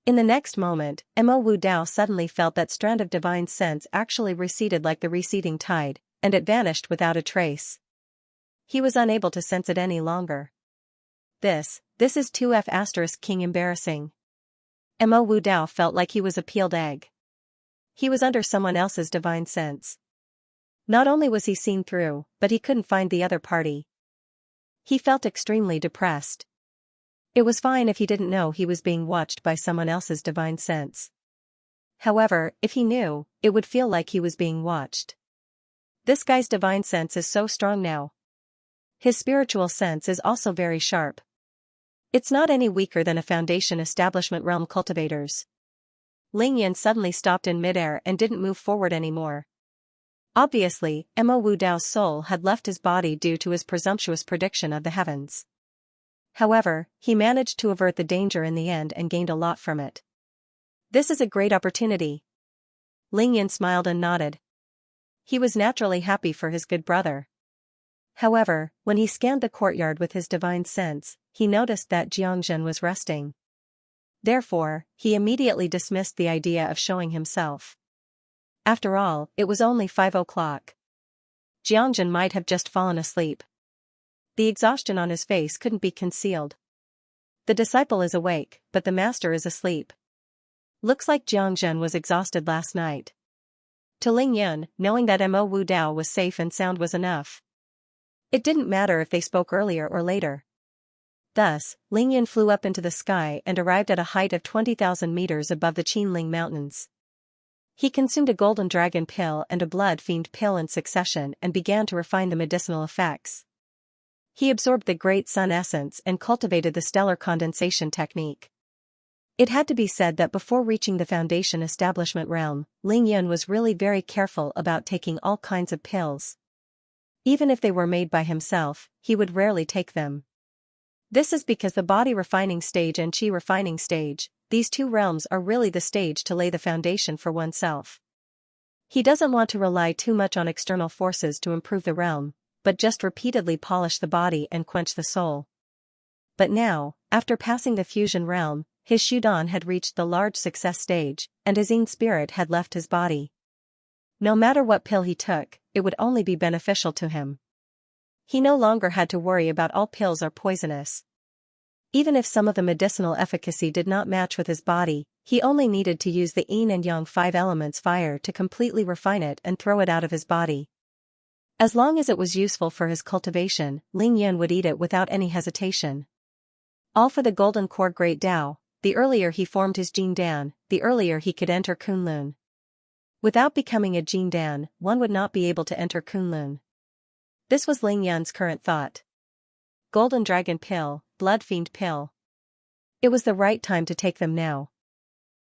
In the next moment, Mo Wu Dao suddenly felt that strand of divine sense actually receded like the receding tide, and it vanished without a trace. He was unable to sense it any longer. This is 2F** king embarrassing. Mo Wu Dao felt like he was a peeled egg. He was under someone else's divine sense. Not only was he seen through, but he couldn't find the other party. He felt extremely depressed. It was fine if he didn't know he was being watched by someone else's divine sense. However, if he knew, it would feel like he was being watched. This guy's divine sense is so strong now. His spiritual sense is also very sharp. It's not any weaker than a Foundation establishment realm cultivator's. Ling Yin suddenly stopped in midair and didn't move forward anymore. Obviously, Mo Wu Dao's soul had left his body due to his presumptuous prediction of the heavens. However, he managed to avert the danger in the end and gained a lot from it. This is a great opportunity. Ling Yin smiled and nodded. He was naturally happy for his good brother. However, when he scanned the courtyard with his divine sense, he noticed that Xianxia was resting. Therefore, he immediately dismissed the idea of showing himself. After all, it was only 5 o'clock. Xianxia might have just fallen asleep. The exhaustion on his face couldn't be concealed. The disciple is awake, but the master is asleep. Looks like Xianxia was exhausted last night. To Ling Yin, knowing that Mo Wu Dao was safe and sound was enough. It didn't matter if they spoke earlier or later. Thus, Ling Yin flew up into the sky and arrived at a height of 20,000 meters above the Qinling Mountains. He consumed a golden dragon pill and a blood fiend pill in succession and began to refine the medicinal effects. He absorbed the great sun essence and cultivated the stellar condensation technique. It had to be said that before reaching the Foundation establishment realm, Ling Yin was really very careful about taking all kinds of pills. Even if they were made by himself, he would rarely take them. This is because the body refining stage and qi refining stage, these two realms are really the stage to lay the foundation for oneself. He doesn't want to rely too much on external forces to improve the realm, but just repeatedly polish the body and quench the soul. But now, after passing the fusion realm, his Shudan had reached the large success stage, and his yin spirit had left his body. No matter what pill he took, it would only be beneficial to him. He no longer had to worry about all pills are poisonous. Even if some of the medicinal efficacy did not match with his body, he only needed to use the yin and yang 5 elements fire to completely refine it and throw it out of his body. As long as it was useful for his cultivation, Ling Yin would eat it without any hesitation. All for the golden core great Tao. The earlier he formed his Jin Dan, the earlier he could enter Kunlun. Without becoming a Jin Dan, one would not be able to enter Kunlun. This was Ling Yin's current thought. Golden Dragon Pill, Blood Fiend Pill. It was the right time to take them now.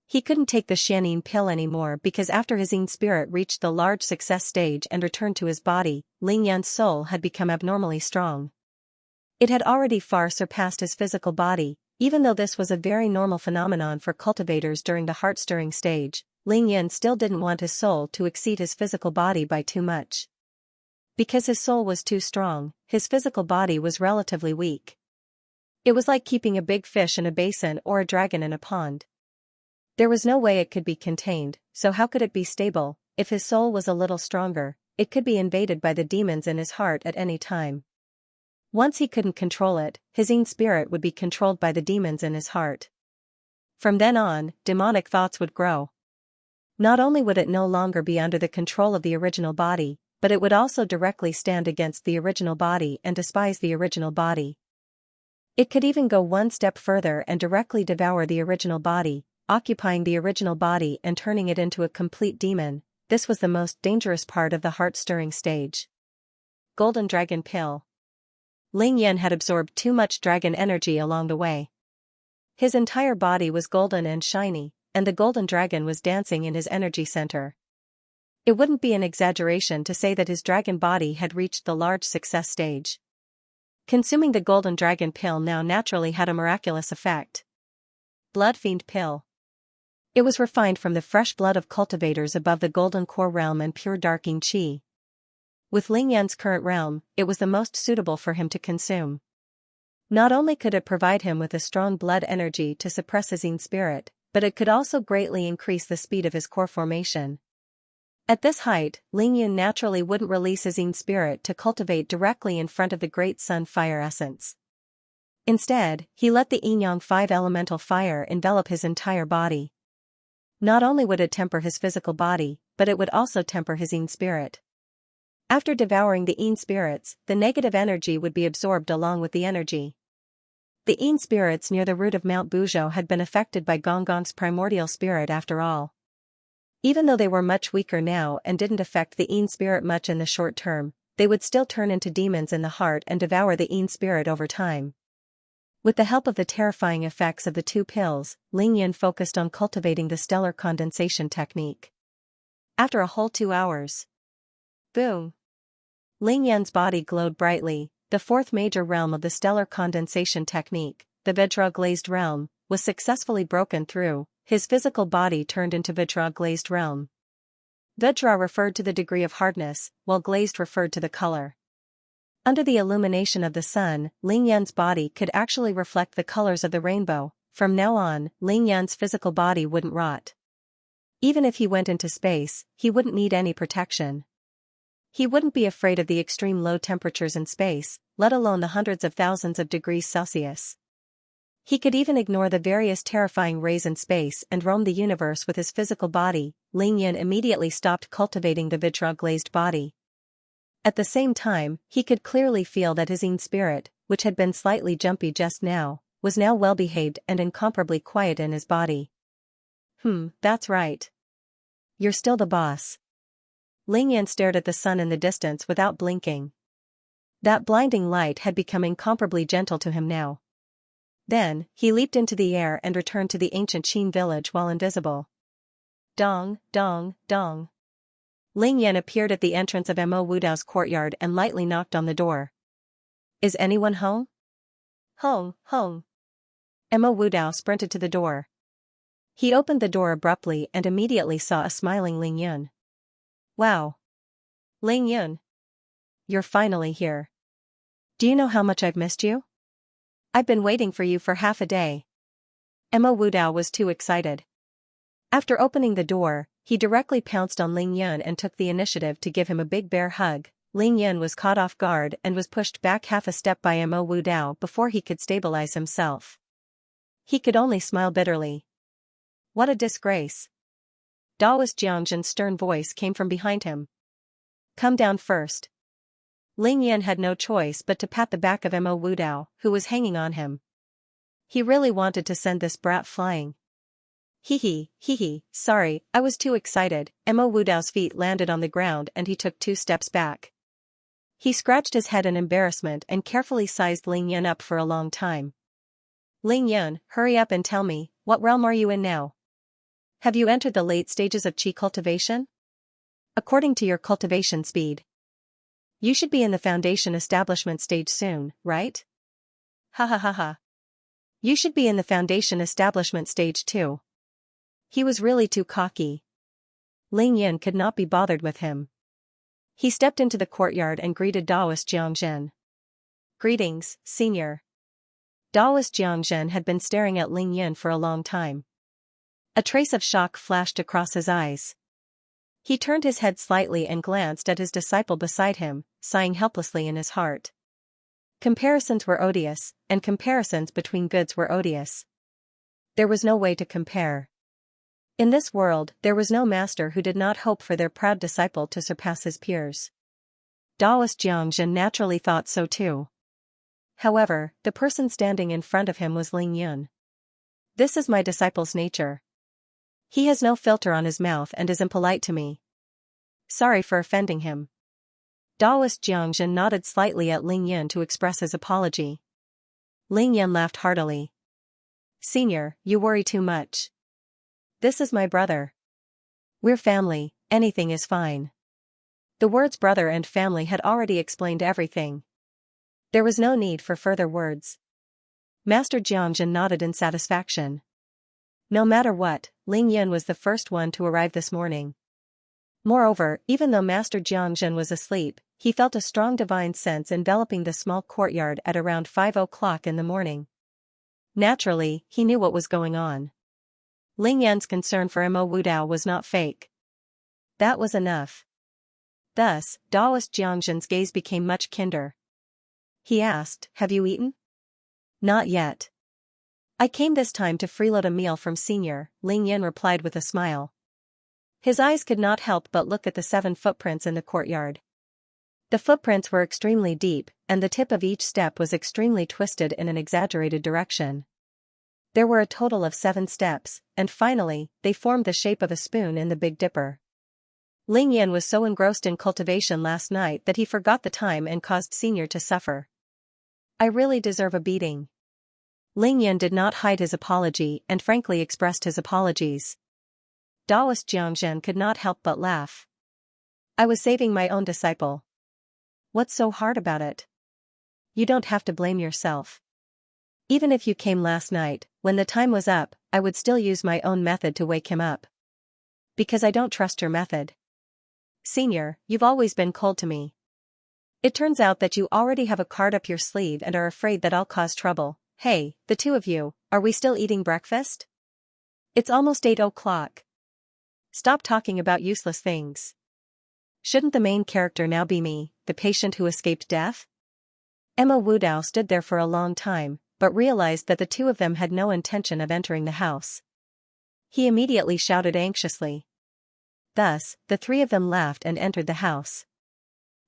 He couldn't take the Xianxia pill anymore because after his Yin spirit reached the large success stage and returned to his body, Ling Yan's soul had become abnormally strong. It had already far surpassed his physical body, even though this was a very normal phenomenon for cultivators during the heart-stirring stage. Ling Yan still didn't want his soul to exceed his physical body by too much. Because his soul was too strong, his physical body was relatively weak. It was like keeping a big fish in a basin or a dragon in a pond. There was no way it could be contained, so how could it be stable? If his soul was a little stronger, it could be invaded by the demons in his heart at any time. Once he couldn't control it, his Yin spirit would be controlled by the demons in his heart. From then on, demonic thoughts would grow. Not only would it no longer be under the control of the original body, but it would also directly stand against the original body and despise the original body. It could even go one step further and directly devour the original body, occupying the original body and turning it into a complete demon. This was the most dangerous part of the heart-stirring stage. Golden Dragon Pill. Ling Yan had absorbed too much dragon energy along the way. His entire body was golden and shiny, and the golden dragon was dancing in his energy center. It wouldn't be an exaggeration to say that his dragon body had reached the large success stage. Consuming the golden dragon pill now naturally had a miraculous effect. Blood Fiend Pill. It was refined from the fresh blood of cultivators above the golden core realm and pure dark Yin Qi. With Ling Yan's current realm, it was the most suitable for him to consume. Not only could it provide him with a strong blood energy to suppress his Yin spirit, but it could also greatly increase the speed of his core formation. At this height, Ling Yan naturally wouldn't release his Yin spirit to cultivate directly in front of the great sun fire essence. Instead, he let the Yin-Yang 5 elemental fire envelop his entire body. Not only would it temper his physical body, but it would also temper his Yin spirit. After devouring the Yin spirits, the negative energy would be absorbed along with the energy. The Yin spirits near the root of Mount Buzhou had been affected by Gongong's primordial spirit after all. Even though they were much weaker now and didn't affect the Yin spirit much in the short term, they would still turn into demons in the heart and devour the Yin spirit over time. With the help of the terrifying effects of the two pills, Ling Yan focused on cultivating the stellar condensation technique. After a whole 2 hours. Boom! Ling Yan's body glowed brightly. The fourth major realm of the stellar condensation technique, the Vajra-glazed realm, was successfully broken through. His physical body turned into Vajra-glazed realm. Vajra referred to the degree of hardness, while glazed referred to the color. Under the illumination of the sun, Ling Yan's body could actually reflect the colors of the rainbow. From now on, Ling Yan's physical body wouldn't rot. Even if he went into space, he wouldn't need any protection. He wouldn't be afraid of the extreme low temperatures in space, let alone the hundreds of thousands of degrees Celsius. He could even ignore the various terrifying rays in space and roam the universe with his physical body. Ling Yan immediately stopped cultivating the Vajra-glazed body. At the same time, he could clearly feel that his Yin spirit, which had been slightly jumpy just now, was now well-behaved and incomparably quiet in his body. That's right. You're still the boss. Ling Yan stared at the sun in the distance without blinking. That blinding light had become incomparably gentle to him now. Then, he leaped into the air and returned to the ancient Qin village while invisible. Dong, dong, dong. Ling Yan appeared at the entrance of Mo Wudao's courtyard and lightly knocked on the door. Is anyone home? Hong, hong. Mo Wudao sprinted to the door. He opened the door abruptly and immediately saw a smiling Ling Yun. Wow. Ling Yun. You're finally here. Do you know how much I've missed you? I've been waiting for you for half a day. Mo Wudao was too excited. After opening the door, he directly pounced on Ling Yun and took the initiative to give him a big bear hug. Ling Yun was caught off guard and was pushed back half a step by Mo Wudao before he could stabilize himself. He could only smile bitterly. What a disgrace. Daoist Jiangzhen's stern voice came from behind him. Come down first. Ling Yan had no choice but to pat the back of Mo Wudao, who was hanging on him. He really wanted to send this brat flying. Hee hee, sorry, I was too excited. Mo Wudao's feet landed on the ground and he took 2 steps back. He scratched his head in embarrassment and carefully sized Ling Yan up for a long time. Ling Yan, hurry up and tell me, what realm are you in now? Have you entered the late stages of qi cultivation? According to your cultivation speed, you should be in the foundation establishment stage soon, right? Ha ha ha ha. You should be in the foundation establishment stage too. He was really too cocky. Ling Yin could not be bothered with him. He stepped into the courtyard and greeted Daoist Jiangzhen. Greetings, senior. Daoist Jiangzhen had been staring at Ling Yin for a long time. A trace of shock flashed across his eyes. He turned his head slightly and glanced at his disciple beside him, sighing helplessly in his heart. Comparisons were odious, and comparisons between goods were odious. There was no way to compare. In this world, there was no master who did not hope for their proud disciple to surpass his peers. Daoist Jiangzhen naturally thought so too. However, the person standing in front of him was Ling Yun. This is my disciple's nature. He has no filter on his mouth and is impolite to me. Sorry for offending him. Daoist Jiangzhen nodded slightly at Ling Yun to express his apology. Ling Yun laughed heartily. Senior, you worry too much. This is my brother. We're family, anything is fine. The words brother and family had already explained everything. There was no need for further words. Master Jiangzhen nodded in satisfaction. No matter what, Ling Yun was the first one to arrive this morning. Moreover, even though Master Jiangzhen was asleep, he felt a strong divine sense enveloping the small courtyard at around 5 o'clock in the morning. Naturally, he knew what was going on. Ling Yun's concern for Mo Wudao was not fake. That was enough. Thus, Daoist Jiangzhen's gaze became much kinder. He asked, have you eaten? Not yet. I came this time to freeload a meal from senior, Ling Yun replied with a smile. His eyes could not help but look at the 7 footprints in the courtyard. The footprints were extremely deep, and the tip of each step was extremely twisted in an exaggerated direction. There were a total of 7 steps, and finally, they formed the shape of a spoon in the Big Dipper. Ling Yun was so engrossed in cultivation last night that he forgot the time and caused senior to suffer. I really deserve a beating. Ling Yun did not hide his apology and frankly expressed his apologies. Daoist Jiangzhen could not help but laugh. I was saving my own disciple. What's so hard about it? You don't have to blame yourself. Even if you came last night, when the time was up, I would still use my own method to wake him up. Because I don't trust your method. Senior, you've always been cold to me. It turns out that you already have a card up your sleeve and are afraid that I'll cause trouble. Hey, the two of you, are we still eating breakfast? It's almost 8 o'clock. Stop talking about useless things. Shouldn't the main character now be me, the patient who escaped death? Emma Wudao stood there for a long time, but realized that the two of them had no intention of entering the house. He immediately shouted anxiously. Thus, the 3 of them laughed and entered the house.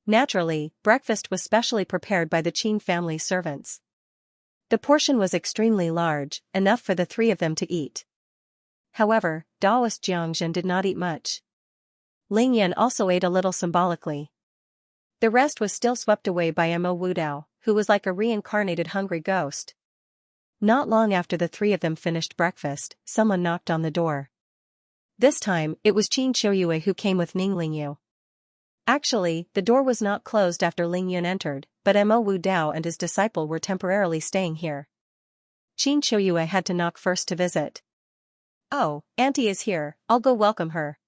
Naturally, breakfast was specially prepared by the Qin family servants. The portion was extremely large, enough for the 3 of them to eat. However, Daoist Jiangzhen did not eat much. Ling Yun also ate a little symbolically. The rest was still swept away by Mo Wudao, who was like a reincarnated hungry ghost. Not long after the 3 of them finished breakfast, someone knocked on the door. This time, it was Qin Qiuyue who came with Ning Lingyu. Actually, the door was not closed after Ling Yun entered, but Mo Wudao and his disciple were temporarily staying here. Qin Qiuyue had to knock first to visit. Oh, Auntie is here, I'll go welcome her.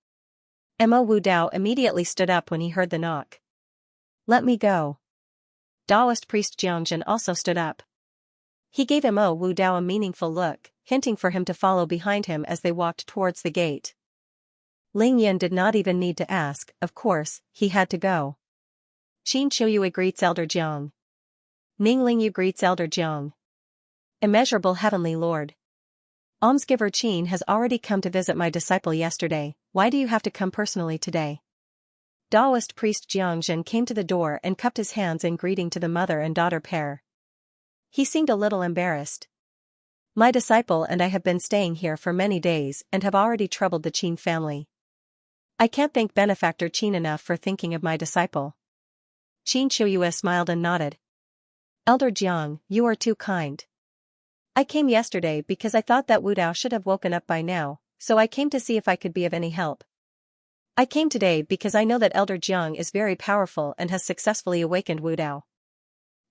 Mo Wudao immediately stood up when he heard the knock. Let me go. Daoist priest Jiangzhen also stood up. He gave Mo Wudao a meaningful look, hinting for him to follow behind him as they walked towards the gate. Ling Yun did not even need to ask, of course, he had to go. Qin Qiuyue greets Elder Jiang. Ning Lingyu greets Elder Jiang. Immeasurable Heavenly Lord. Almsgiver Qin has already come to visit my disciple yesterday, why do you have to come personally today? Daoist priest Jiangzhen came to the door and cupped his hands in greeting to the mother and daughter pair. He seemed a little embarrassed. My disciple and I have been staying here for many days and have already troubled the Qin family. I can't thank benefactor Qin enough for thinking of my disciple. Qin Qiuyue smiled and nodded. Elder Jiang, you are too kind. I came yesterday because I thought that Wudao should have woken up by now, so I came to see if I could be of any help. I came today because I know that Elder Jiang is very powerful and has successfully awakened Wu Dao.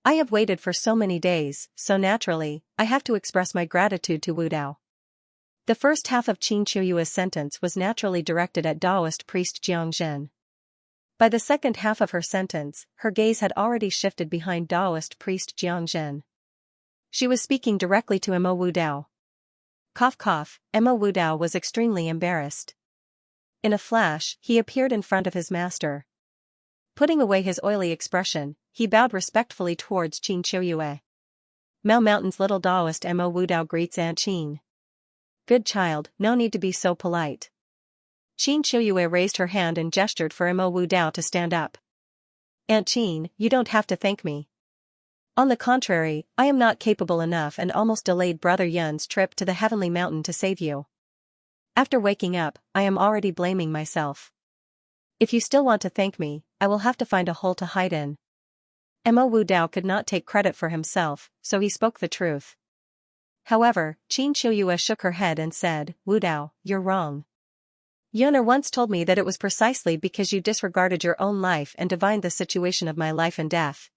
I have waited for so many days, so naturally, I have to express my gratitude to Wu Dao. The first half of Qin Qiuyue's sentence was naturally directed at Taoist priest Jiang Zhen. By the second half of her sentence, her gaze had already shifted behind Taoist priest Jiang Zhen. She was speaking directly to Mo Wu Dao. Cough cough, Mo Wu Dao was extremely embarrassed. In a flash, he appeared in front of his master. Putting away his oily expression, he bowed respectfully towards Qin Qiuyue. Mao Mountain's little Taoist Mo Wu Dao greets Aunt Qin. Good child, no need to be so polite. Qin Qiuyue raised her hand and gestured for Mo Wu Dao to stand up. Aunt Qin, you don't have to thank me. On the contrary, I am not capable enough and almost delayed Brother Yun's trip to the Heavenly Mountain to save you. After waking up, I am already blaming myself. If you still want to thank me, I will have to find a hole to hide in. Mo Wu Dao could not take credit for himself, so he spoke the truth. However, Qin Qiuyue shook her head and said, Wu Dao, you're wrong. Yuner once told me that it was precisely because you disregarded your own life and divined the situation of my life and death.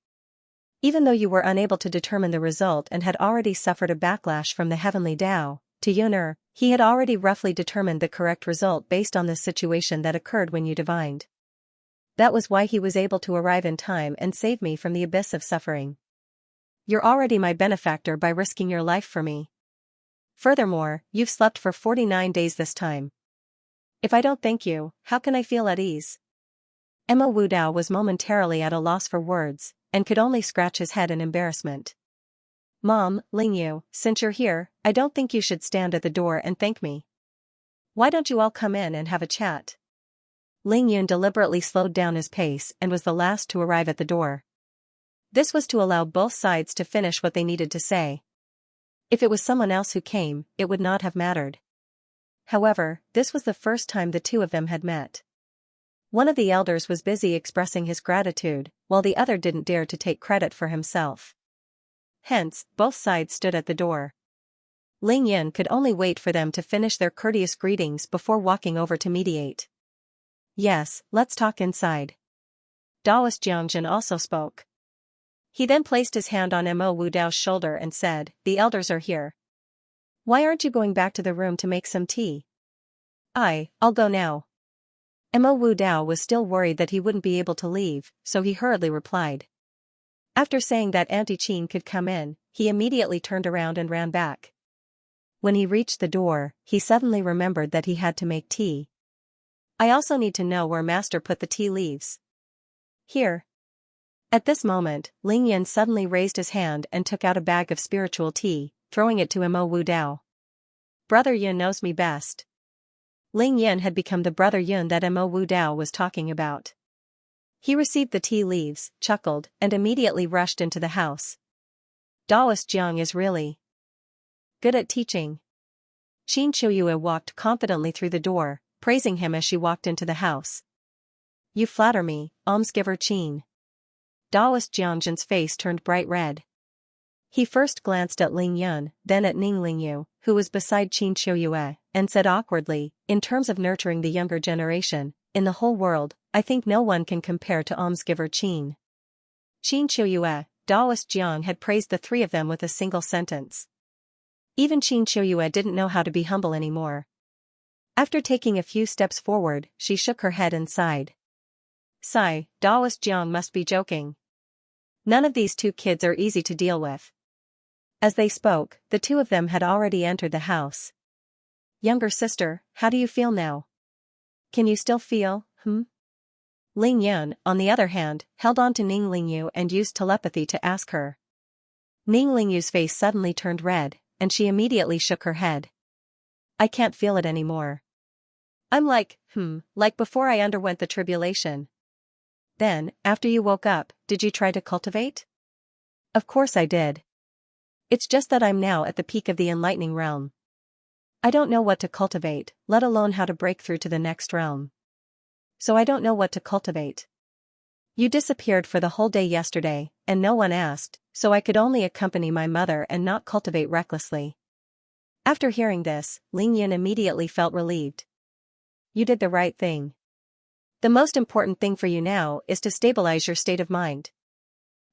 Even though you were unable to determine the result and had already suffered a backlash from the Heavenly Tao, to Yuner, he had already roughly determined the correct result based on the situation that occurred when you divined. That was why he was able to arrive in time and save me from the abyss of suffering. You're already my benefactor by risking your life for me. Furthermore, you've slept for 49 days this time. If I don't thank you, how can I feel at ease? Mo Wu Dao was momentarily at a loss for words, and could only scratch his head in embarrassment. Mom, Lingyu, since you're here, I don't think you should stand at the door and thank me. Why don't you all come in and have a chat? Lingyun deliberately slowed down his pace and was the last to arrive at the door. This was to allow both sides to finish what they needed to say. If it was someone else who came, it would not have mattered. However, this was the first time the two of them had met. One of the elders was busy expressing his gratitude, while the other didn't dare to take credit for himself. Hence, both sides stood at the door. Ling Yin could only wait for them to finish their courteous greetings before walking over to mediate. Yes, let's talk inside. Taoist Jiangjin also spoke. He then placed his hand on Mo Wu Dao's shoulder and said, the elders are here. Why aren't you going back to the room to make some tea? I'll go now. Mo Wu Dao was still worried that he wouldn't be able to leave, so he hurriedly replied. After saying that Auntie Qin could come in, he immediately turned around and ran back. When he reached the door, he suddenly remembered that he had to make tea. I also need to know where Master put the tea leaves. Here. At this moment, Ling Yin suddenly raised his hand and took out a bag of spiritual tea, throwing it to Mo Wu Dao. Brother Yun knows me best. Ling Yin had become the Brother Yun that Mo Wu Dao was talking about. He received the tea leaves, chuckled, and immediately rushed into the house. Taoist Jiang is really good at teaching. Qin Qiuyue walked confidently through the door, praising him as she walked into the house. You flatter me, almsgiver Qin. Taoist Jiangjin's face turned bright red. He first glanced at Ling Yun, then at Ning Lingyu, who was beside Qin Qiuyue, and said awkwardly, in terms of nurturing the younger generation, in the whole world, I think no one can compare to almsgiver Qin. Qin Qiuyue, Taoist Jiang had praised the three of them with a single sentence. Even Qin Qiuyue didn't know how to be humble anymore. After taking a few steps forward, she shook her head and sighed. Sigh, Taoist Jiang must be joking. None of these two kids are easy to deal with. As they spoke, the two of them had already entered the house. Younger sister, how do you feel now? Can you still feel, Ling Yun, on the other hand, held on to Ning Lingyu and used telepathy to ask her. Ning Lingyu's face suddenly turned red, and she immediately shook her head. I can't feel it anymore. I'm like before I underwent the tribulation. Then, after you woke up, did you try to cultivate? Of course I did. It's just that I'm now at the peak of the enlightening realm. I don't know what to cultivate, let alone how to break through to the next realm. So I don't know what to cultivate. You disappeared for the whole day yesterday, and no one asked, so I could only accompany my mother and not cultivate recklessly. After hearing this, Ling Yun immediately felt relieved. You did the right thing. The most important thing for you now is to stabilize your state of mind.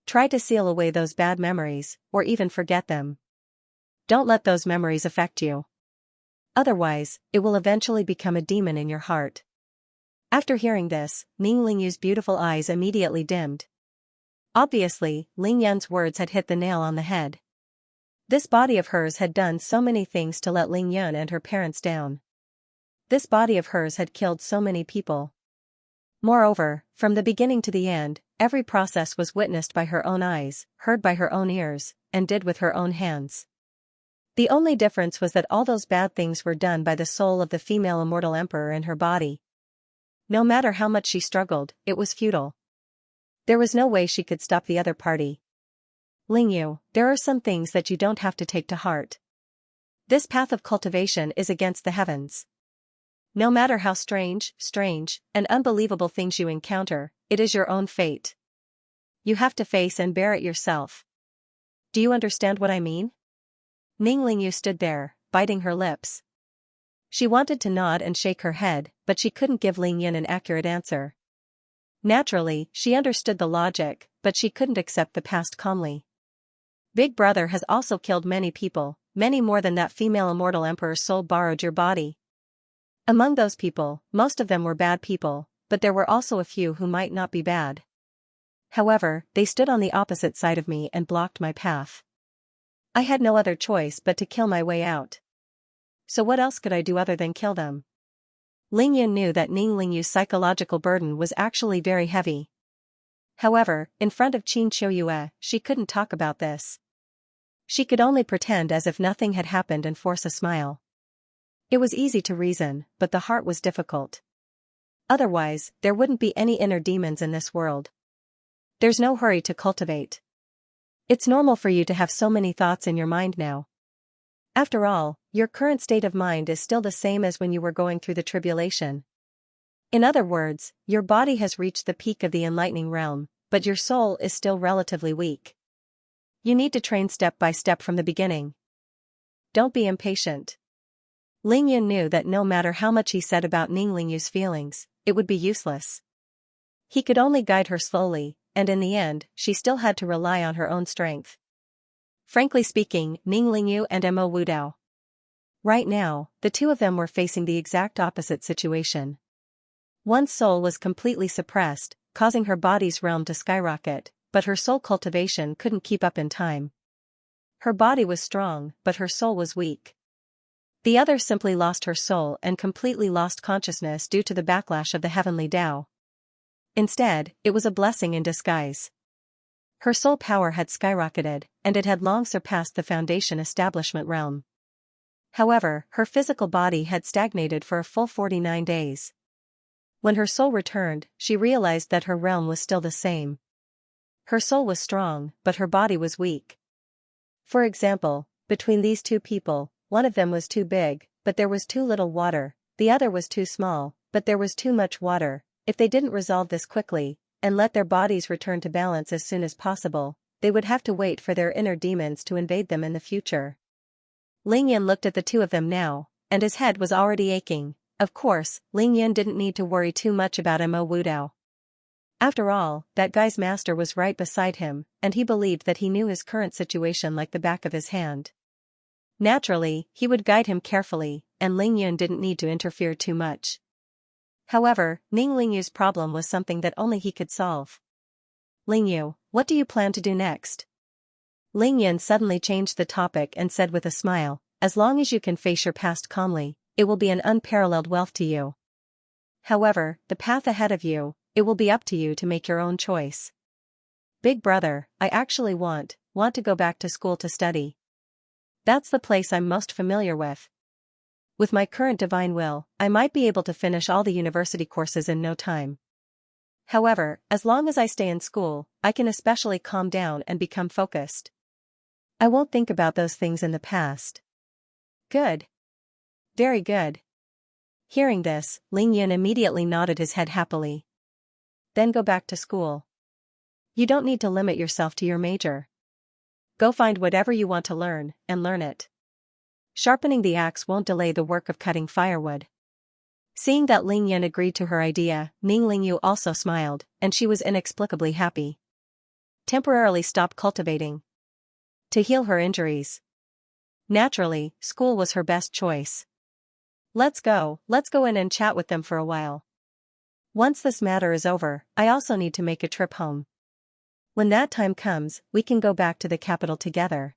Try to seal away those bad memories, or even forget them. Don't let those memories affect you. Otherwise, it will eventually become a demon in your heart. After hearing this, Ning Lingyu's beautiful eyes immediately dimmed. Obviously, Ling Yun's words had hit the nail on the head. This body of hers had done so many things to let Ling Yun and her parents down. This body of hers had killed so many people. Moreover, from the beginning to the end, every process was witnessed by her own eyes, heard by her own ears, and did with her own hands. The only difference was that all those bad things were done by the soul of the female immortal emperor in her body. No matter how much she struggled, it was futile. There was no way she could stop the other party. Lingyu, there are some things that you don't have to take to heart. This path of cultivation is against the heavens. No matter how strange, and unbelievable things you encounter, it is your own fate. You have to face and bear it yourself. Do you understand what I mean? Ning Lingyu stood there, biting her lips. She wanted to nod and shake her head, but she couldn't give Ling Yun an accurate answer. Naturally, she understood the logic, but she couldn't accept the past calmly. Big Brother has also killed many people, many more than that female immortal emperor's soul borrowed your body. Among those people, most of them were bad people, but there were also a few who might not be bad. However, they stood on the opposite side of me and blocked my path. I had no other choice but to kill my way out. So what else could I do other than kill them? Ling Yun knew that Ning Lingyu's psychological burden was actually very heavy. However, in front of Qin Qiuyue, she couldn't talk about this. She could only pretend as if nothing had happened and force a smile. It was easy to reason, but the heart was difficult. Otherwise, there wouldn't be any inner demons in this world. There's no hurry to cultivate. It's normal for you to have so many thoughts in your mind now. After all, your current state of mind is still the same as when you were going through the tribulation. In other words, your body has reached the peak of the enlightening realm, but your soul is still relatively weak. You need to train step by step from the beginning. Don't be impatient. Ling Yun knew that no matter how much he said about Ning Lingyu's feelings, it would be useless. He could only guide her slowly, and in the end, she still had to rely on her own strength. Frankly speaking, Ning Lingyu and Mo Wudao. Right now, the two of them were facing the exact opposite situation. One's soul was completely suppressed, causing her body's realm to skyrocket, but her soul cultivation couldn't keep up in time. Her body was strong, but her soul was weak. The other simply lost her soul and completely lost consciousness due to the backlash of the heavenly Tao. Instead, it was a blessing in disguise. Her soul power had skyrocketed, and it had long surpassed the foundation establishment realm. However, her physical body had stagnated for a full 49 days. When her soul returned, she realized that her realm was still the same. Her soul was strong, but her body was weak. For example, between these two people, one of them was too big, but there was too little water, the other was too small, but there was too much water. If they didn't resolve this quickly, and let their bodies return to balance as soon as possible, they would have to wait for their inner demons to invade them in the future. Ling Yun looked at the two of them now, and his head was already aching. Of course, Ling Yun didn't need to worry too much about Mo Wudao. After all, that guy's master was right beside him, and he believed that he knew his current situation like the back of his hand. Naturally, he would guide him carefully, and Ling Yun didn't need to interfere too much. However, Ning Lingyu's problem was something that only he could solve. Lingyu, what do you plan to do next? Ling Yun suddenly changed the topic and said with a smile, as long as you can face your past calmly, it will be an unparalleled wealth to you. However, the path ahead of you, it will be up to you to make your own choice. Big Brother, I actually want to go back to school to study. That's the place I'm most familiar with. With my current divine will, I might be able to finish all the university courses in no time. However, as long as I stay in school, I can especially calm down and become focused. I won't think about those things in the past. Good. Very good. Hearing this, Ling Yun immediately nodded his head happily. Then go back to school. You don't need to limit yourself to your major. Go find whatever you want to learn, and learn it. Sharpening the axe won't delay the work of cutting firewood. Seeing that Ling Yan agreed to her idea, Ming Lingyu also smiled, and she was inexplicably happy. Temporarily stopped cultivating. To heal her injuries. Naturally, school was her best choice. Let's go in and chat with them for a while. Once this matter is over, I also need to make a trip home. When that time comes, we can go back to the capital together.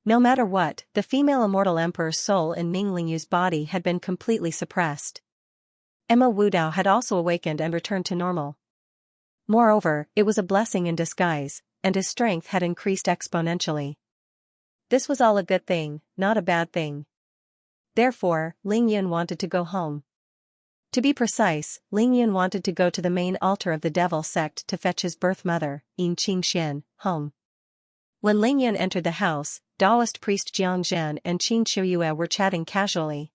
No matter what, the female immortal emperor's soul in Ming Lingyu's body had been completely suppressed. Emma Wudao had also awakened and returned to normal. Moreover, it was a blessing in disguise, and his strength had increased exponentially. This was all a good thing, not a bad thing. Therefore, Ling Yun wanted to go home. To be precise, Ling Yun wanted to go to the main altar of the devil sect to fetch his birth mother, Xianxia, home. When Ling Yun entered the house, Taoist priest Xianxia and Xianxia were chatting casually.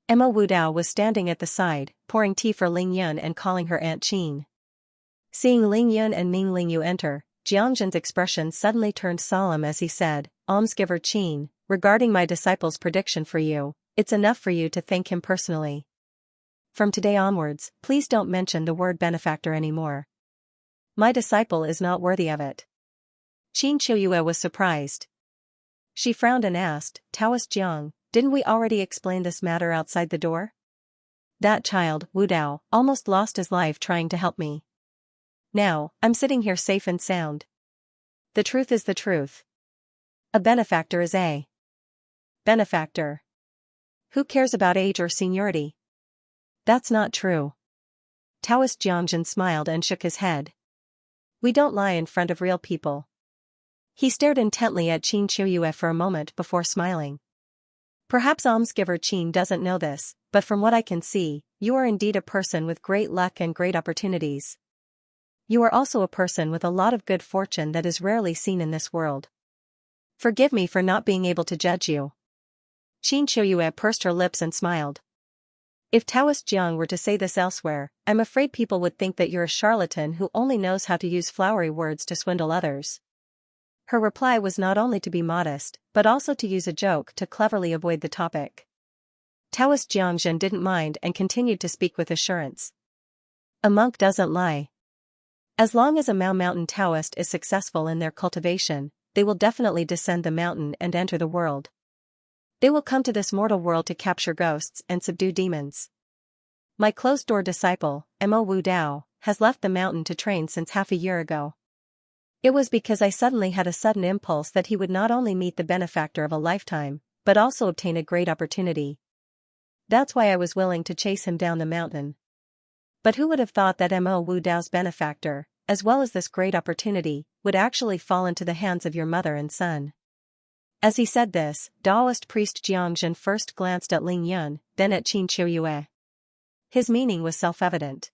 Emma Wudao was standing at the side, pouring tea for Ling Yun and calling her Aunt Qin. Seeing Ling Yun and Ming Lingyu enter, Jiangzhen's expression suddenly turned solemn as he said, "Almsgiver Qin, regarding my disciple's prediction for you, it's enough for you to thank him personally. From today onwards, please don't mention the word benefactor anymore. My disciple is not worthy of it." Qin Qiuyue was surprised. She frowned and asked, "Taoist Jiang, didn't we already explain this matter outside the door? That child, Wudao, almost lost his life trying to help me. Now, I'm sitting here safe and sound. The truth is the truth. A benefactor is a benefactor. Who cares about age or seniority? That's not true." Taoist Jiangzhen smiled and shook his head. "We don't lie in front of real people." He stared intently at Qin Qiuyue for a moment before smiling. "Perhaps almsgiver Qin doesn't know this, but from what I can see, you are indeed a person with great luck and great opportunities. You are also a person with a lot of good fortune that is rarely seen in this world. Forgive me for not being able to judge you." Qin Qiuyue pursed her lips and smiled. "If Taoist Jiang were to say this elsewhere, I'm afraid people would think that you're a charlatan who only knows how to use flowery words to swindle others." Her reply was not only to be modest, but also to use a joke to cleverly avoid the topic. Taoist Jiangzhen didn't mind and continued to speak with assurance. "A monk doesn't lie. As long as a Mountain Taoist is successful in their cultivation, they will definitely descend the mountain and enter the world. They will come to this mortal world to capture ghosts and subdue demons. My closed-door disciple, Mo Wu Dao, has left the mountain to train since half a year ago. It was because I suddenly had a sudden impulse that he would not only meet the benefactor of a lifetime, but also obtain a great opportunity. That's why I was willing to chase him down the mountain. But who would have thought that Mo Wu Dao's benefactor, as well as this great opportunity, would actually fall into the hands of your mother and son?" As he said this, Taoist priest Jiangzhen first glanced at Ling Yun, then at Qin Qiuyue. His meaning was self-evident.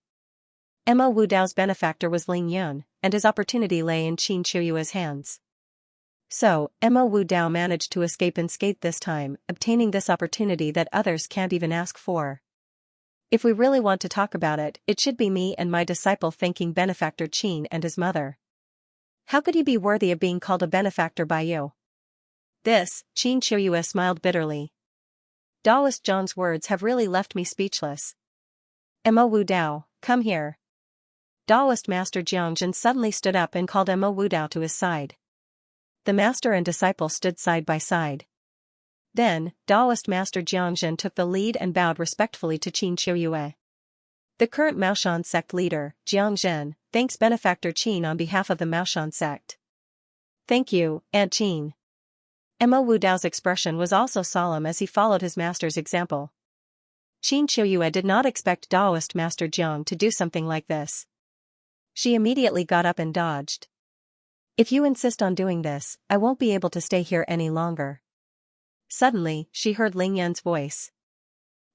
Mo Wu Dao's benefactor was Ling Yun, and his opportunity lay in Qin Qiuyue's hands. So, Mo Wu Dao managed to escape unscathed this time, obtaining this opportunity that others can't even ask for. If we really want to talk about it, it should be me and my disciple thanking benefactor Qin and his mother. How could he be worthy of being called a benefactor by you? This, Qin Qiuyue smiled bitterly. Taoist Zhang's words have really left me speechless. Mo Wu Dao, come here. Taoist Master Jiangzhen suddenly stood up and called Mo Wu Dao to his side. The master and disciple stood side by side. Then, Taoist Master Jiangzhen took the lead and bowed respectfully to Qin Qiuyue. The current Maoshan sect leader, Jiangzhen, thanks benefactor Qin on behalf of the Maoshan sect. Thank you, Aunt Qin. Mo Wu Dao's expression was also solemn as he followed his master's example. Qin Qiuyue did not expect Taoist Master Jiang to do something like this. She immediately got up and dodged. If you insist on doing this, I won't be able to stay here any longer. Suddenly, she heard Ling Yan's voice.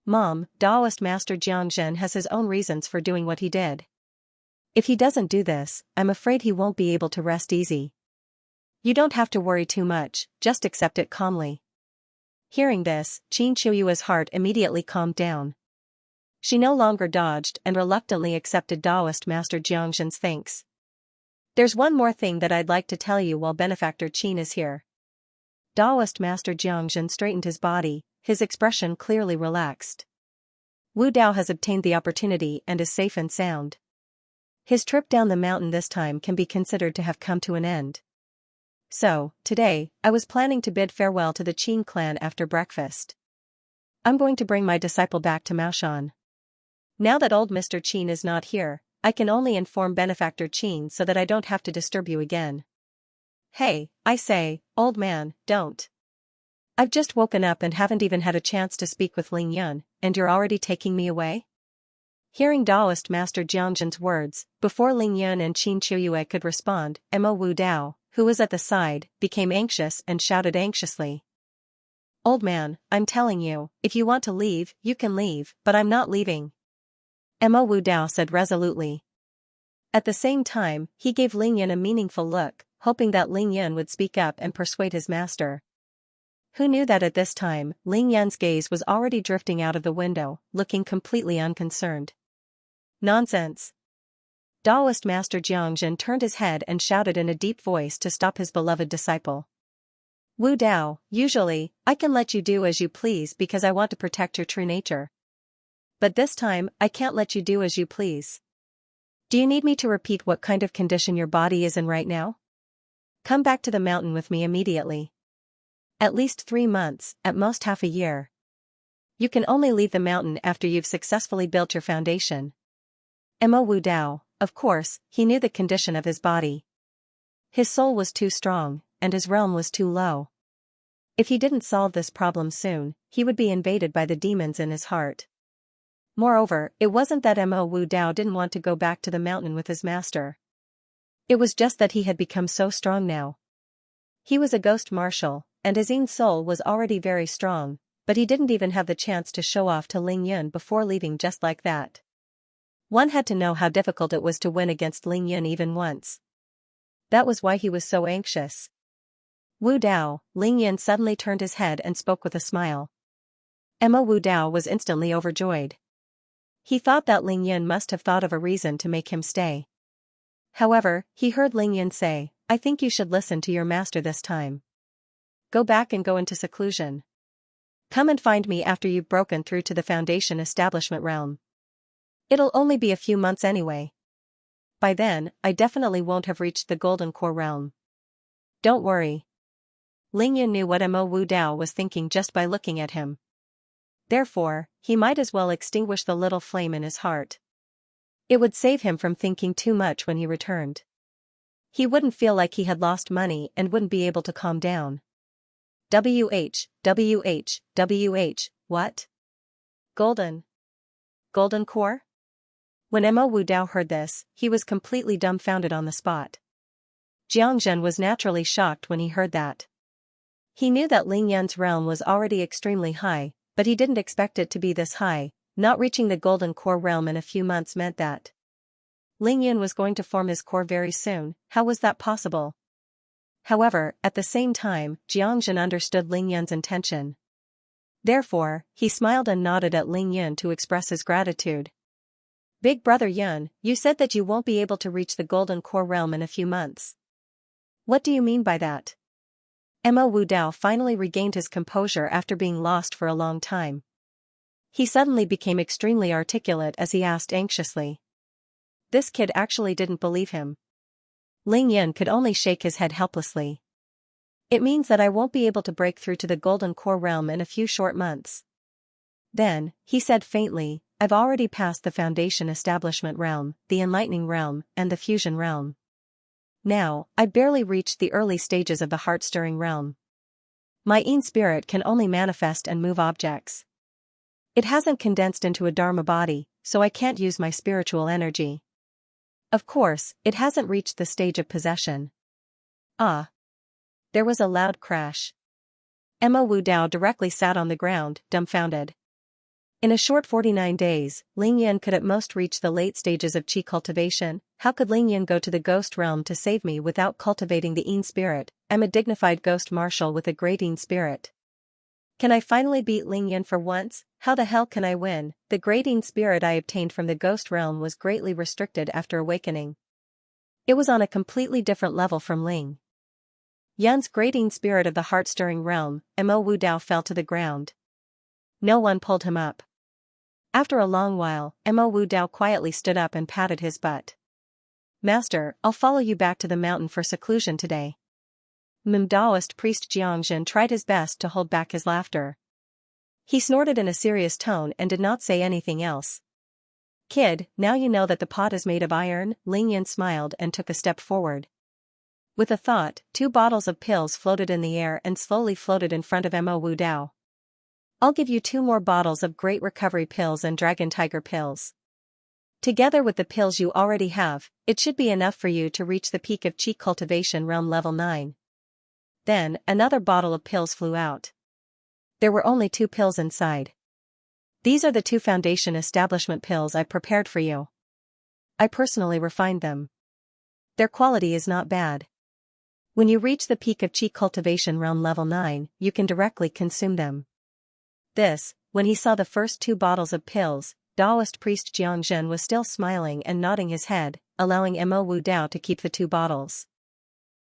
Mom, Taoist Master Jiangzhen has his own reasons for doing what he did. If he doesn't do this, I'm afraid he won't be able to rest easy. You don't have to worry too much, just accept it calmly. Hearing this, Qin Qiuyue's heart immediately calmed down. She no longer dodged and reluctantly accepted Taoist Master Jiangzhen's thanks. There's one more thing that I'd like to tell you while benefactor Qin is here. Daoist Master Xianxia straightened his body, his expression clearly relaxed. Wu Dao has obtained the opportunity and is safe and sound. His trip down the mountain this time can be considered to have come to an end. So, today, I was planning to bid farewell to the Qin clan after breakfast. I'm going to bring my disciple back to Maoshan. Now that old Mr. Qin is not here, I can only inform Benefactor Qin so that I don't have to disturb you again. Hey, I say, old man, don't. I've just woken up and haven't even had a chance to speak with Ling Yun, and you're already taking me away? Hearing Daoist Master Jiangxin's words, before Ling Yun and Qin Qiuyue could respond, Mo Wu Dao, who was at the side, became anxious and shouted anxiously. Old man, I'm telling you, if you want to leave, you can leave, but I'm not leaving. Mo Wu Dao said resolutely. At the same time, he gave Ling Yun a meaningful look, hoping that Ling Yun would speak up and persuade his master. Who knew that at this time, Ling Yun's gaze was already drifting out of the window, looking completely unconcerned. Nonsense. Daoist Master Jiangxin turned his head and shouted in a deep voice to stop his beloved disciple. Wu Dao, usually, I can let you do as you please because I want to protect your true nature. But this time, I can't let you do as you please. Do you need me to repeat what kind of condition your body is in right now? Come back to the mountain with me immediately. At least 3 months, at most half a year. You can only leave the mountain after you've successfully built your foundation. Mo Wu Dao, of course, he knew the condition of his body. His soul was too strong, and his realm was too low. If he didn't solve this problem soon, he would be invaded by the demons in his heart. Moreover, it wasn't that Mo Wu Dao didn't want to go back to the mountain with his master. It was just that he had become so strong now. He was a ghost marshal, and his own soul was already very strong, but he didn't even have the chance to show off to Ling Yun before leaving just like that. One had to know how difficult it was to win against Ling Yun even once. That was why he was so anxious. Wu Dao, Ling Yun suddenly turned his head and spoke with a smile. Mo Wu Dao was instantly overjoyed. He thought that Ling Yun must have thought of a reason to make him stay. However, he heard Ling Yun say, I think you should listen to your master this time. Go back and go into seclusion. Come and find me after you've broken through to the Foundation establishment realm. It'll only be a few months anyway. By then, I definitely won't have reached the Golden Core realm. Don't worry. Ling Yun knew what Mo Wu Dao was thinking just by looking at him. Therefore, he might as well extinguish the little flame in his heart. It would save him from thinking too much when he returned. He wouldn't feel like he had lost money and wouldn't be able to calm down. WH, what? Golden Core? When Mo Wu Dao heard this, he was completely dumbfounded on the spot. Jiangxin was naturally shocked when he heard that. He knew that Ling Yun's realm was already extremely high, but he didn't expect it to be this high. Not reaching the Golden Core realm in a few months meant that Ling Yun was going to form his core very soon. How was that possible? However, at the same time, Jiangxin understood Ling Yun's intention. Therefore, he smiled and nodded at Ling Yun to express his gratitude. Big brother Yun, you said that you won't be able to reach the Golden Core realm in a few months. What do you mean by that? Mo Wu Dao finally regained his composure after being lost for a long time. He suddenly became extremely articulate as he asked anxiously. This kid actually didn't believe him. Ling Yun could only shake his head helplessly. It means that I won't be able to break through to the Golden Core realm in a few short months. Then, he said faintly, I've already passed the Foundation establishment realm, the enlightening realm, and the fusion realm. Now, I barely reached the early stages of the heart-stirring realm. My own spirit can only manifest and move objects. It hasn't condensed into a Dharma body, so I can't use my spiritual energy. Of course, it hasn't reached the stage of possession. Ah. There was a loud crash. Mo Wu Dao directly sat on the ground, dumbfounded. In a short 49 days, Ling Yun could at most reach the late stages of Qi cultivation. How could Ling Yun go to the ghost realm to save me without cultivating the Yin spirit? I'm a dignified ghost marshal with a great Yin spirit. Can I finally beat Ling Yun for once? How the hell can I win? The great Yin spirit I obtained from the ghost realm was greatly restricted after awakening. It was on a completely different level from Ling Yun's grating spirit of the heart-stirring realm, Mo Wu Dao fell to the ground. No one pulled him up. After a long while, Mo Wu Dao quietly stood up and patted his butt. Master, I'll follow you back to the mountain for seclusion today. Taoist priest Xianxia tried his best to hold back his laughter. He snorted in a serious tone and did not say anything else. Kid, now you know that the pot is made of iron. Lingyan smiled and took a step forward. With a thought, 2 bottles of pills floated in the air and slowly floated in front of Mo Wu Dao. I'll give you 2 more bottles of Great Recovery pills and Dragon Tiger pills. Together with the pills you already have, it should be enough for you to reach the peak of Qi Cultivation Realm Level 9. Then, another bottle of pills flew out. There were only 2 pills inside. These are the 2 foundation establishment pills I prepared for you. I personally refined them. Their quality is not bad. When you reach the peak of Qi Cultivation Realm Level 9, you can directly consume them. This, when he saw the first 2 bottles of pills, Taoist priest Xianxia was still smiling and nodding his head, allowing Mo Wu Dao to keep the 2 bottles.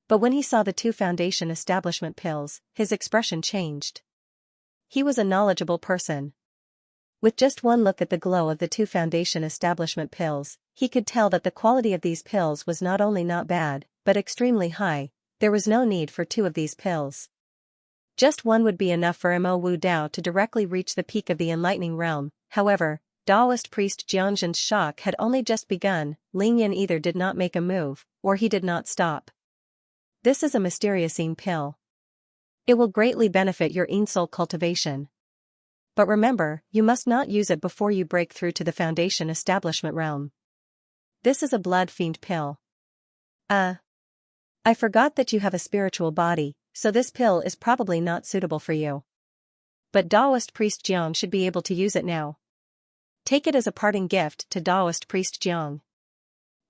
But when he saw the 2 foundation establishment pills, his expression changed. He was a knowledgeable person. With just one look at the glow of the 2 foundation establishment pills, he could tell that the quality of these pills was not only not bad, but extremely high. There was no need for 2 of these pills. Just one would be enough for Mo Wu Dao to directly reach the peak of the enlightening realm. However, Taoist priest Jiangxin's shock had only just begun. Lingyan either did not make a move, or he did not stop. This is a mysterious Yin pill. It will greatly benefit your Yin soul cultivation. But remember, you must not use it before you break through to the foundation establishment realm. This is a blood fiend pill. I forgot that you have a spiritual body, so this pill is probably not suitable for you. But Taoist priest Jiang should be able to use it now. Take it as a parting gift to Taoist priest Jiang.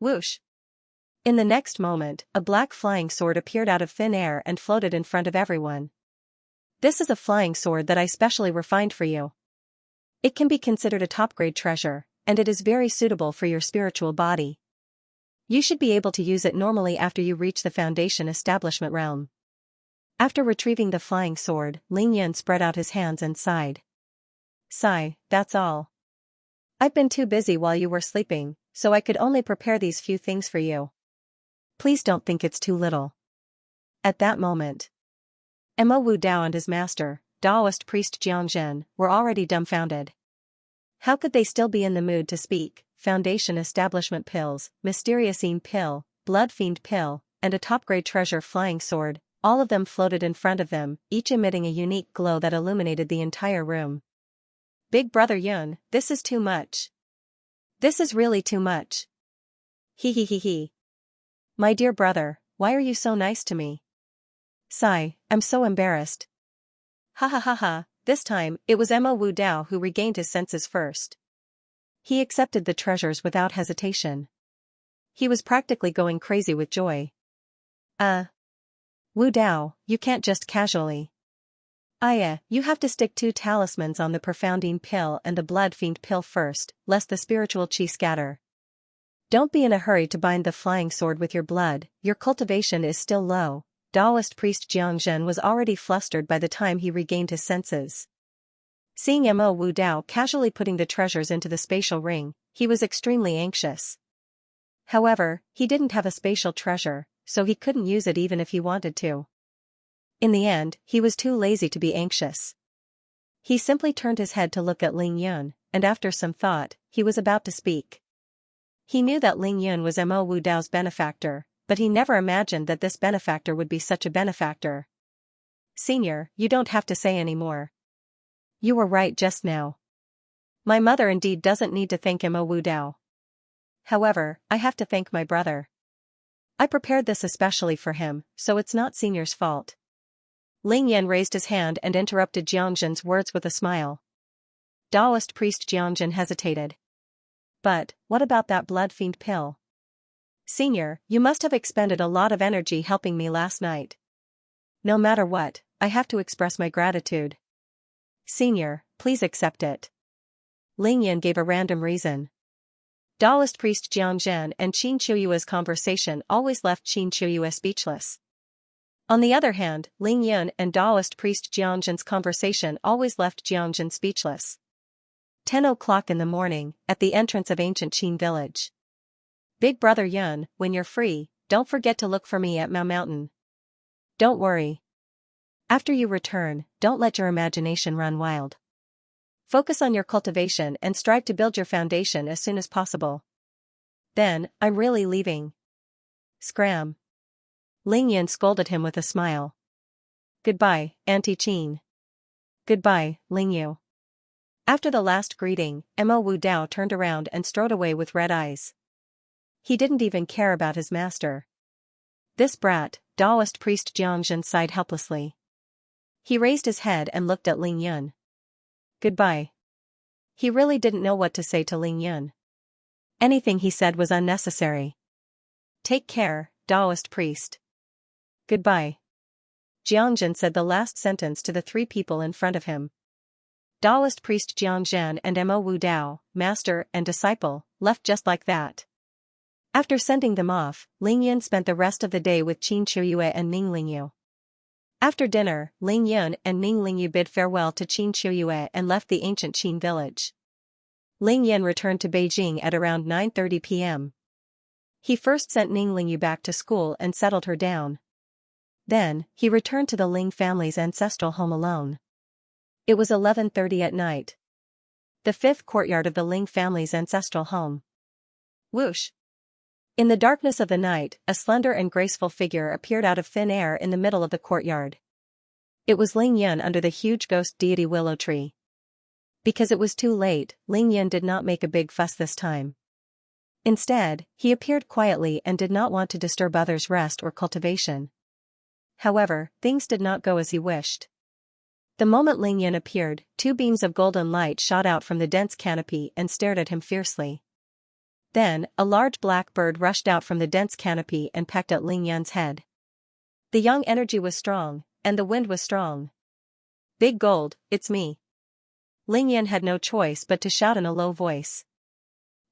Whoosh! In the next moment, a black flying sword appeared out of thin air and floated in front of everyone. This is a flying sword that I specially refined for you. It can be considered a top-grade treasure, and it is very suitable for your spiritual body. You should be able to use it normally after you reach the foundation establishment realm. After retrieving the flying sword, Lingyan spread out his hands and sighed. Sigh, that's all. I've been too busy while you were sleeping, so I could only prepare these few things for you. Please don't think it's too little. At that moment, Mo Wu Dao and his master, Taoist priest Jiangxia, were already dumbfounded. How could they still be in the mood to speak? Foundation establishment pills, mysterious Yin pill, blood fiend pill, and a top-grade treasure flying sword, all of them floated in front of them, each emitting a unique glow that illuminated the entire room. Big brother Yun, this is too much. This is really too much. He. My dear brother, why are you so nice to me? Sigh, I'm so embarrassed. Ha. This time, it was Mo Wu Dao who regained his senses first. He accepted the treasures without hesitation. He was practically going crazy with joy. Wu Dao, you can't just casually. You have to stick 2 talismans on the profounding pill and the blood fiend pill first, lest the spiritual chi scatter. Don't be in a hurry to bind the flying sword with your blood, your cultivation is still low. Taoist priest Jiangxia was already flustered by the time he regained his senses. Seeing Mo Wu Dao casually putting the treasures into the spatial ring, he was extremely anxious. However, he didn't have a spatial treasure, so he couldn't use it even if he wanted to. In the end, he was too lazy to be anxious. He simply turned his head to look at Ling Yun, and after some thought, he was about to speak. He knew that Ling Yun was Mo Wu Dao's benefactor, but he never imagined that this benefactor would be such a benefactor. Senior, you don't have to say any more. You were right just now. My mother indeed doesn't need to thank Mo Wu Dao. However, I have to thank my brother. I prepared this especially for him, so it's not Senior's fault. Ling Yan raised his hand and interrupted Jiangxin's words with a smile. Taoist priest Jiangxin hesitated. But, what about that blood fiend pill? Senior, you must have expended a lot of energy helping me last night. No matter what, I have to express my gratitude. Senior, please accept it. Ling Yan gave a random reason. Taoist priest Jiangxin and Qin Chuyue's conversation always left Qin Chuyue speechless. On the other hand, Ling Yun and Taoist priest Jiangjin's conversation always left Jiangjin speechless. 10 o'clock in the morning, at the entrance of ancient Qin village. Big brother Yun, when you're free, don't forget to look for me at Mao Mountain. Don't worry. After you return, don't let your imagination run wild. Focus on your cultivation and strive to build your foundation as soon as possible. Then, I'm really leaving. Scram. Ling Yin scolded him with a smile. Goodbye, Auntie Qin. Goodbye, Ling Yu. After the last greeting, Mo Wu Dao turned around and strode away with red eyes. He didn't even care about his master. This brat, Taoist priest Jiangjin sighed helplessly. He raised his head and looked at Ling Yun. Goodbye. He really didn't know what to say to Ling Yun. Anything he said was unnecessary. Take care, Taoist priest. Goodbye. Jiangjin said the last sentence to the three people in front of him. Taoist priest Jiangjin and Mo Wu Dao, master and disciple, left just like that. After sending them off, Ling Yun spent the rest of the day with Qin Qiuyue and Ming Lingyu. After dinner, Ling Yun and Ming Lingyu bid farewell to Qin Qiuyue and left the ancient Qin village. Ling Yun returned to Beijing at around 9:30 p.m. He first sent Ming Lingyu back to school and settled her down. Then, he returned to the Ling family's ancestral home alone. It was 11:30 at night. The fifth courtyard of the Ling family's ancestral home. Whoosh! In the darkness of the night, a slender and graceful figure appeared out of thin air in the middle of the courtyard. It was Ling Yun under the huge ghost deity willow tree. Because it was too late, Ling Yun did not make a big fuss this time. Instead, he appeared quietly and did not want to disturb others' rest or cultivation. However, things did not go as he wished. The moment Ling Yun appeared, two beams of golden light shot out from the dense canopy and stared at him fiercely. Then, a large black bird rushed out from the dense canopy and pecked at Ling Yun's head. The yang energy was strong, and the wind was strong. Big Gold, it's me. Ling Yun had no choice but to shout in a low voice.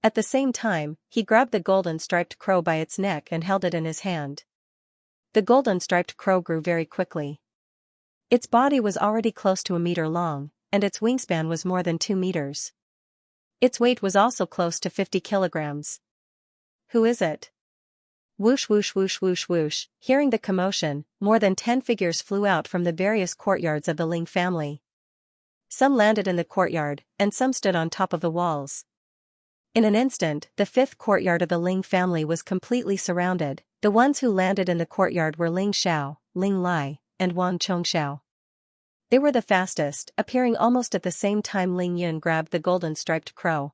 At the same time, he grabbed the golden striped crow by its neck and held it in his hand. The golden striped crow grew very quickly. Its body was already close to a meter long, and its wingspan was more than 2 meters. Its weight was also close to 50 kilograms. Who is it? Whoosh whoosh whoosh whoosh whoosh, hearing the commotion, more than 10 figures flew out from the various courtyards of the Ling family. Some landed in the courtyard, and some stood on top of the walls. In an instant, the fifth courtyard of the Ling family was completely surrounded. The ones who landed in the courtyard were Ling Xiao, Ling Lai, and Wang Chongxiao. They were the fastest, appearing almost at the same time Ling Yun grabbed the golden striped crow.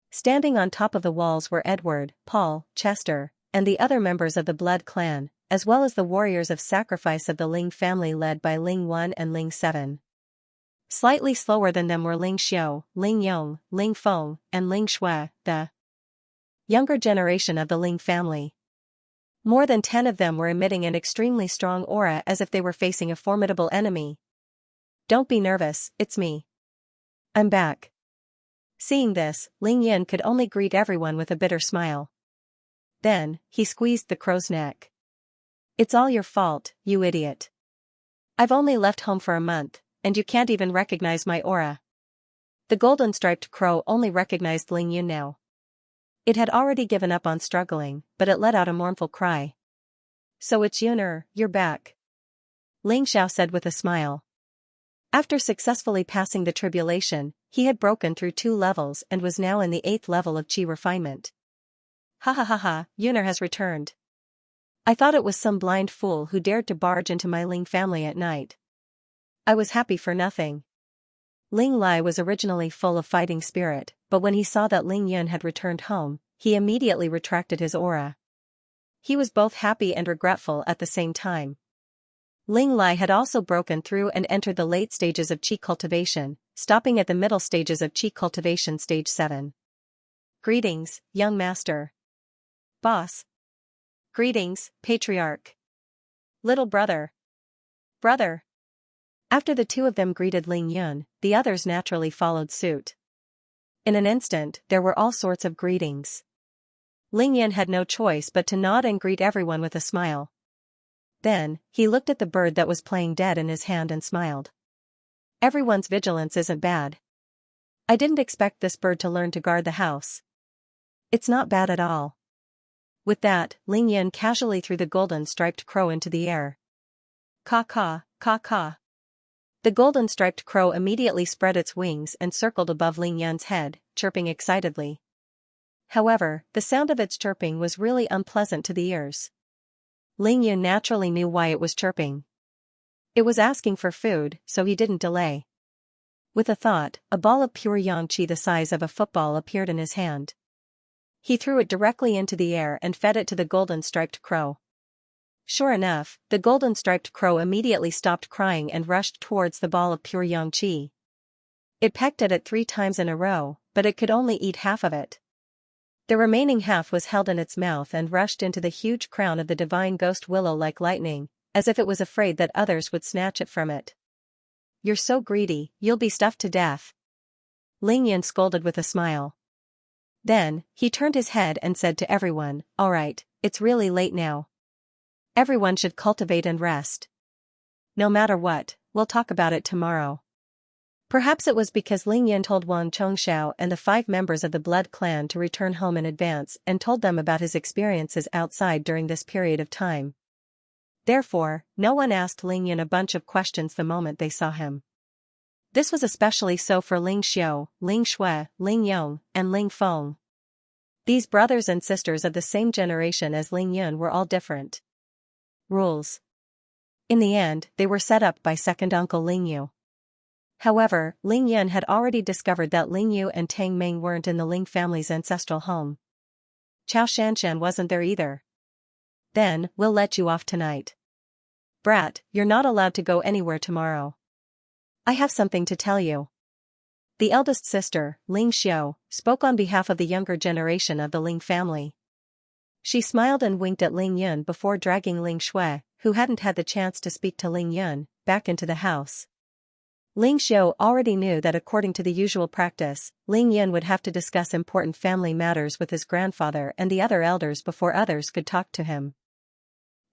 Standing on top of the walls were Edward, Paul, Chester, and the other members of the Blood clan, as well as the warriors of sacrifice of the Ling family led by Ling 1 and Ling 7. Slightly slower than them were Ling Xiu, Ling Yong, Ling Feng, and Ling Shui, the younger generation of the Ling family. More than 10 of them were emitting an extremely strong aura as if they were facing a formidable enemy. Don't be nervous, it's me. I'm back. Seeing this, Ling Yin could only greet everyone with a bitter smile. Then, he squeezed the crow's neck. It's all your fault, you idiot. I've only left home for a month, and you can't even recognize my aura. The golden striped crow only recognized Ling Yun now. It had already given up on struggling, but it let out a mournful cry. So it's Yuner, you're back. Ling Xiao said with a smile. After successfully passing the tribulation, he had broken through 2 levels and was now in the 8th level of Qi refinement. Ha ha ha ha, Yuner has returned. I thought it was some blind fool who dared to barge into my Ling family at night. I was happy for nothing. Ling Lai was originally full of fighting spirit, but when he saw that Ling Yun had returned home, he immediately retracted his aura. He was both happy and regretful at the same time. Ling Lai had also broken through and entered the late stages of Qi cultivation, stopping at the middle stages of Qi cultivation stage 7. Greetings, young master. Boss. Greetings, patriarch. Little brother. Brother. After the 2 of them greeted Ling Yun, the others naturally followed suit. In an instant, there were all sorts of greetings. Ling Yun had no choice but to nod and greet everyone with a smile. Then, he looked at the bird that was playing dead in his hand and smiled. Everyone's vigilance isn't bad. I didn't expect this bird to learn to guard the house. It's not bad at all. With that, Ling Yan casually threw the golden striped crow into the air. Caw, caw, caw. The golden striped crow immediately spread its wings and circled above Ling Yan's head, chirping excitedly. However, the sound of its chirping was really unpleasant to the ears. Ling Yan naturally knew why it was chirping. It was asking for food, so he didn't delay. With a thought, a ball of pure Xianxia the size of a football appeared in his hand. He threw it directly into the air and fed it to the golden striped crow. Sure enough, the golden striped crow immediately stopped crying and rushed towards the ball of pure Xianxia. It pecked at it 3 times in a row, but it could only eat half of it. The remaining half was held in its mouth and rushed into the huge crown of the divine ghost willow like lightning, as if it was afraid that others would snatch it from it. You're so greedy, you'll be stuffed to death. Ling Yan scolded with a smile. Then, he turned his head and said to everyone, all right, it's really late now. Everyone should cultivate and rest. No matter what, we'll talk about it tomorrow. Perhaps it was because Ling Yan told Wang Chongxiao and the 5 members of the blood clan to return home in advance and told them about his experiences outside during this period of time. Therefore, no one asked Ling Yan a bunch of questions the moment they saw him. This was especially so for Ling Xiu, Ling Shui, Ling Yong, and Ling Feng. These brothers and sisters of the same generation as Ling Yun were all different. Rules. In the end, they were set up by second uncle Ling Yu. However, Ling Yun had already discovered that Ling Yu and Tang Ming weren't in the Ling family's ancestral home. Chao Shanshan wasn't there either. Then, we'll let you off tonight. Brat, you're not allowed to go anywhere tomorrow. I have something to tell you. The eldest sister, Ling Xiu, spoke on behalf of the younger generation of the Ling family. She smiled and winked at Ling Yun before dragging Ling Shui, who hadn't had the chance to speak to Ling Yun, back into the house. Ling Xiu already knew that according to the usual practice, Ling Yun would have to discuss important family matters with his grandfather and the other elders before others could talk to him.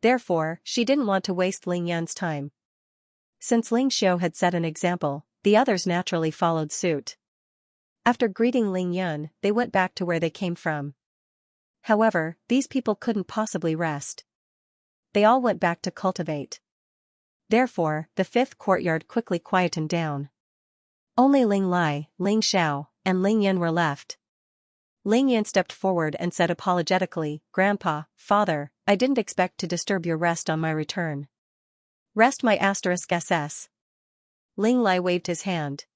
Therefore, she didn't want to waste Ling Yun's time. Since Ling Xiu had set an example, the others naturally followed suit. After greeting Ling Yun, they went back to where they came from. However, these people couldn't possibly rest. They all went back to cultivate. Therefore, the 5th courtyard quickly quietened down. Only Ling Lai, Ling Xiao, and Ling Yun were left. Ling Yun stepped forward and said apologetically, Grandpa, Father, I didn't expect to disturb your rest on my return. Rest my *SS. Ling Lai waved his hand.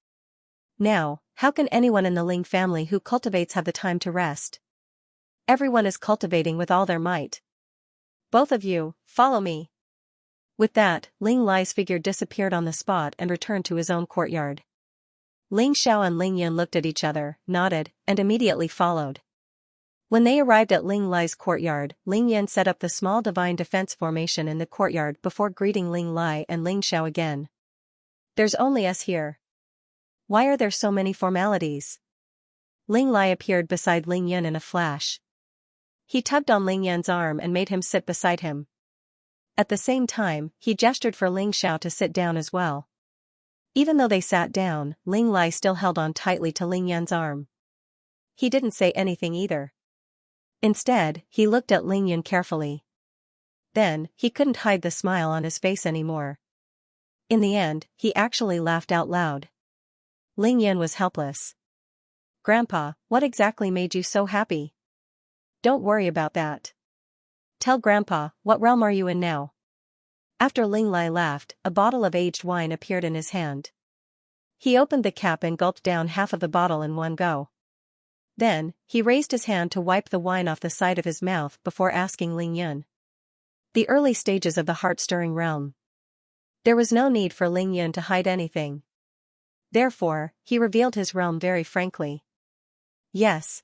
Now, how can anyone in the Ling family who cultivates have the time to rest? Everyone is cultivating with all their might. Both of you, follow me. With that, Ling Lai's figure disappeared on the spot and returned to his own courtyard. Ling Xiao and Ling Yun looked at each other, nodded, and immediately followed. When they arrived at Ling Lai's courtyard, Ling Yun set up the small divine defense formation in the courtyard before greeting Ling Lai and Ling Xiao again. There's only us here. Why are there so many formalities? Ling Lai appeared beside Ling Yun in a flash. He tugged on Ling Yun's arm and made him sit beside him. At the same time, he gestured for Ling Xiao to sit down as well. Even though they sat down, Ling Lai still held on tightly to Ling Yun's arm. He didn't say anything either. Instead, he looked at Ling Yun carefully. Then, he couldn't hide the smile on his face anymore. In the end, he actually laughed out loud. Ling Yun was helpless. Grandpa, what exactly made you so happy? Don't worry about that. Tell Grandpa, what realm are you in now? After Ling Lai laughed, a bottle of aged wine appeared in his hand. He opened the cap and gulped down half of the bottle in one go. Then, he raised his hand to wipe the wine off the side of his mouth before asking Ling Yun. The early stages of the heart-stirring realm. There was no need for Ling Yun to hide anything. Therefore, he revealed his realm very frankly. Yes.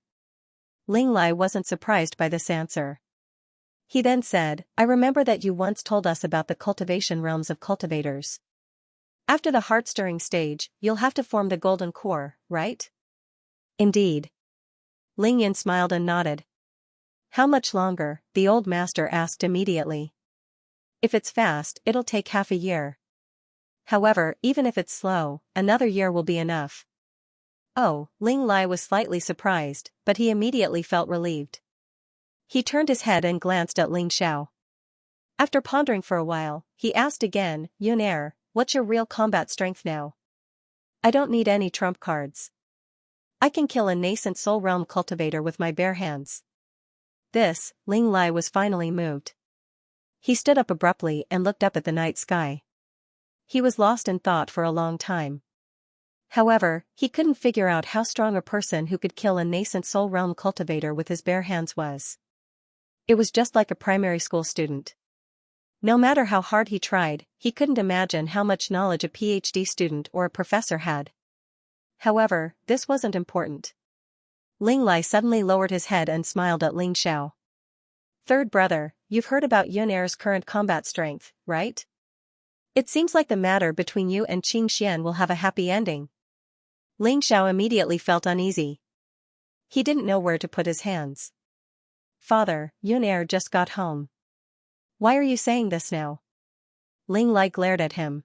Ling Lai wasn't surprised by this answer. He then said, I remember that you once told us about the cultivation realms of cultivators. After the heart-stirring stage, you'll have to form the golden core, right? Indeed. Ling Yun smiled and nodded. How much longer? The old master asked immediately. If it's fast, it'll take half a year. However, even if it's slow, another year will be enough. Oh, Ling Lai was slightly surprised, but he immediately felt relieved. He turned his head and glanced at Ling Xiao. After pondering for a while, he asked again, Yun Er, what's your real combat strength now? I don't need any trump cards. I can kill a nascent soul realm cultivator with my bare hands. This, Ling Lai was finally moved. He stood up abruptly and looked up at the night sky. He was lost in thought for a long time. However, he couldn't figure out how strong a person who could kill a nascent soul realm cultivator with his bare hands was. It was just like a primary school student. No matter how hard he tried, he couldn't imagine how much knowledge a PhD student or a professor had. However, this wasn't important. Ling Lai suddenly lowered his head and smiled at Ling Xiao. Third brother, you've heard about Yun Er's current combat strength, right? It seems like the matter between you and Xianxia will have a happy ending. Ling Xiao immediately felt uneasy. He didn't know where to put his hands. Father, Yun Er just got home. Why are you saying this now? Ling Lai glared at him.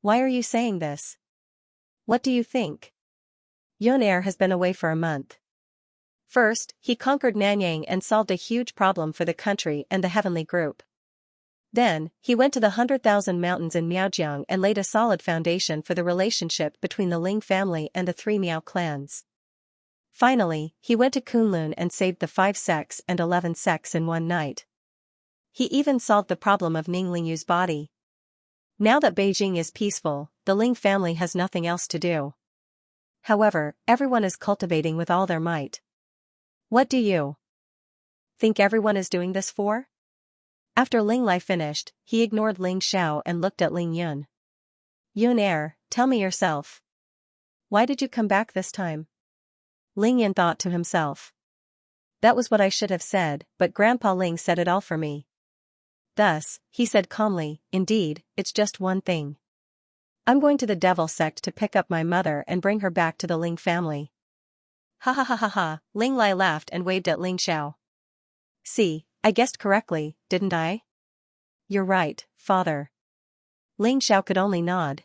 Why are you saying this? What do you think? Yun Er has been away for a month. First, he conquered Nanyang and solved a huge problem for the country and the Heavenly Group. Then, he went to the 100,000 Mountains in Miaojiang and laid a solid foundation for the relationship between the Ling family and the 3 Miao clans. Finally, he went to Kunlun and saved the 5 sects and 11 sects in one night. He even solved the problem of Ning Lingyu's body. Now that Beijing is peaceful, the Ling family has nothing else to do. However, everyone is cultivating with all their might. What do you think everyone is doing this for? After Ling Lai finished, he ignored Ling Xiao and looked at Ling Yun. Yun Er, tell me yourself. Why did you come back this time? Ling Yun thought to himself. That was what I should have said, but Grandpa Ling said it all for me. Thus, he said calmly, indeed, it's just one thing. I'm going to the devil sect to pick up my mother and bring her back to the Ling family. Ha ha ha ha ha, Ling Lai laughed and waved at Ling Xiao. See, I guessed correctly, didn't I? You're right, father. Ling Xiao could only nod.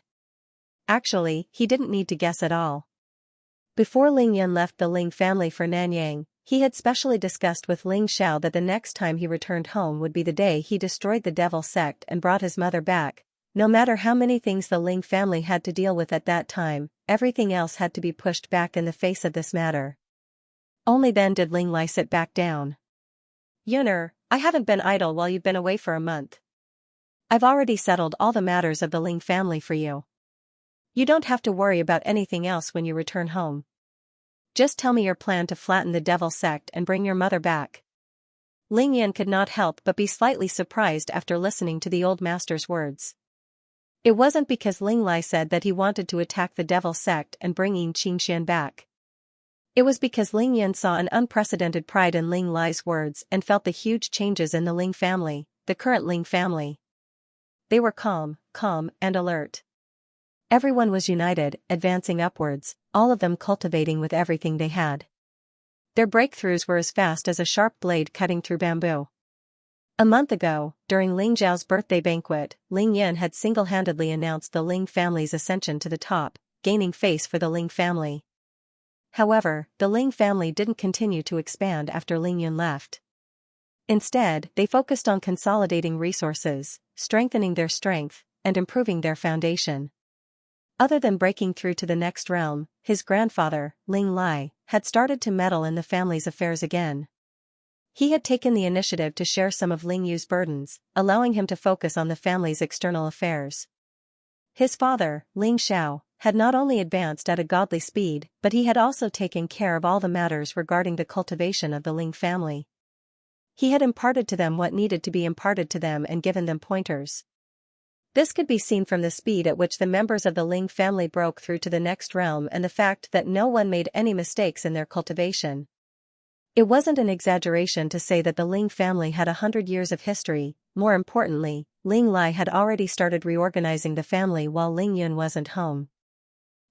Actually, he didn't need to guess at all. Before Ling Yun left the Ling family for Nanyang, he had specially discussed with Ling Xiao that the next time he returned home would be the day he destroyed the devil sect and brought his mother back. No matter how many things the Ling family had to deal with at that time, everything else had to be pushed back in the face of this matter. Only then did Ling Lai sit back down. Yun Er, I haven't been idle while you've been away for a month. I've already settled all the matters of the Ling family for you. You don't have to worry about anything else when you return home. Just tell me your plan to flatten the devil sect and bring your mother back. Ling Yun could not help but be slightly surprised after listening to the old master's words. It wasn't because Ling Lai said that he wanted to attack the devil sect and bring Xianxia back. It was because Ling Yun saw an unprecedented pride in Ling Lai's words and felt the huge changes in the Ling family, the current Ling family. They were calm, and alert. Everyone was united, advancing upwards, all of them cultivating with everything they had. Their breakthroughs were as fast as a sharp blade cutting through bamboo. A month ago, during Ling Zhao's birthday banquet, Ling Yun had single-handedly announced the Ling family's ascension to the top, gaining face for the Ling family. However, the Ling family didn't continue to expand after Ling Yun left. Instead, they focused on consolidating resources, strengthening their strength, and improving their foundation. Other than breaking through to the next realm, his grandfather, Ling Lai, had started to meddle in the family's affairs again. He had taken the initiative to share some of Ling Yu's burdens, allowing him to focus on the family's external affairs. His father, Ling Xiao, had not only advanced at a godly speed, but he had also taken care of all the matters regarding the cultivation of the Ling family. He had imparted to them what needed to be imparted to them and given them pointers. This could be seen from the speed at which the members of the Ling family broke through to the next realm and the fact that no one made any mistakes in their cultivation. It wasn't an exaggeration to say that the Ling family had 100 years of history. More importantly, Ling Lai had already started reorganizing the family while Ling Yun wasn't home.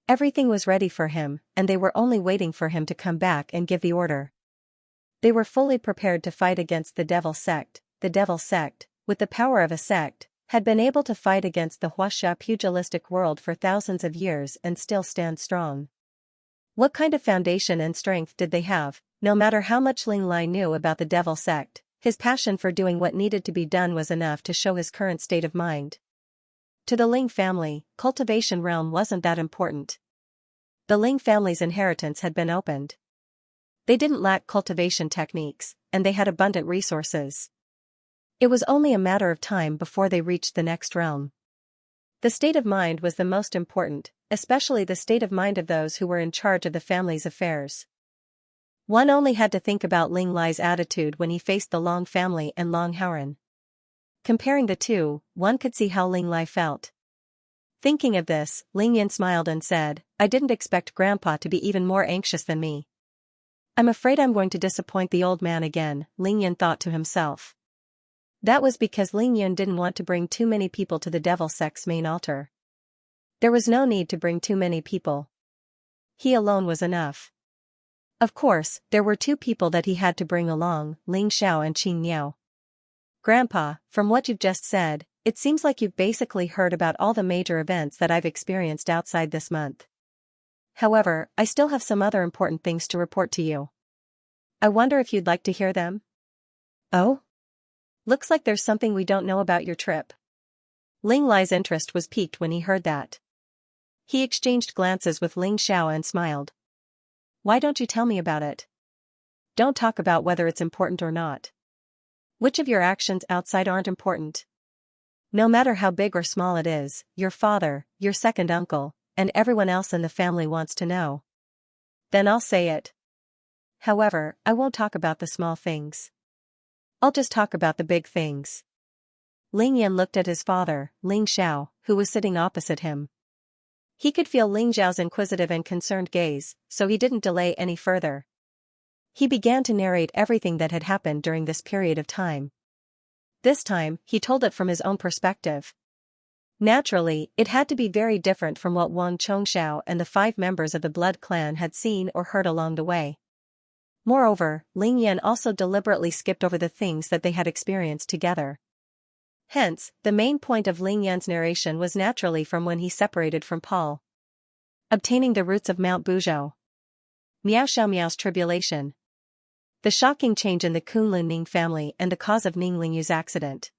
Everything was ready for him, and they were only waiting for him to come back and give the order. They were fully prepared to fight against the devil sect, with the power of a sect, had been able to fight against the Huaxia pugilistic world for thousands of years and still stand strong. What kind of foundation and strength did they have? No matter how much Ling Lai knew about the devil sect, his passion for doing what needed to be done was enough to show his current state of mind. To the Ling family, cultivation realm wasn't that important. The Ling family's inheritance had been opened. They didn't lack cultivation techniques, and they had abundant resources. It was only a matter of time before they reached the next realm. The state of mind was the most important, especially the state of mind of those who were in charge of the family's affairs. One only had to think about Ling Lai's attitude when he faced the Long family and Long Hauran. Comparing the two, one could see how Ling Lai felt. Thinking of this, Ling Yan smiled and said, "I didn't expect Grandpa to be even more anxious than me. I'm afraid I'm going to disappoint the old man again," Ling Yan thought to himself. That was because Ling Yan didn't want to bring too many people to the devil sect's main altar. There was no need to bring too many people. He alone was enough. Of course, there were two people that he had to bring along, Ling Xiao and Qin Niao. "Grandpa, from what you've just said, it seems like you've basically heard about all the major events that I've experienced outside this month. However, I still have some other important things to report to you. I wonder if you'd like to hear them?" "Oh? Looks like there's something we don't know about your trip." Ling Lai's interest was piqued when he heard that. He exchanged glances with Ling Xiao and smiled. "Why don't you tell me about it? Don't talk about whether it's important or not. Which of your actions outside aren't important? No matter how big or small it is, your father, your second uncle, and everyone else in the family wants to know. Then I'll say it. However, I won't talk about the small things. I'll just talk about the big things." Ling Yan looked at his father, Ling Xiao, who was sitting opposite him. He could feel Ling Xiao's inquisitive and concerned gaze, so he didn't delay any further. He began to narrate everything that had happened during this period of time. This time, he told it from his own perspective. Naturally, it had to be very different from what Wang Chongxiao and the 5 members of the blood clan had seen or heard along the way. Moreover, Ling Yan also deliberately skipped over the things that they had experienced together. Hence, the main point of Ling Yan's narration was naturally from when he separated from Paul. Obtaining the roots of Mount Buzhou. Miao Xiaomiao's tribulation. The shocking change in the Kunlun Ning family and the cause of Ning Lingyu's accident.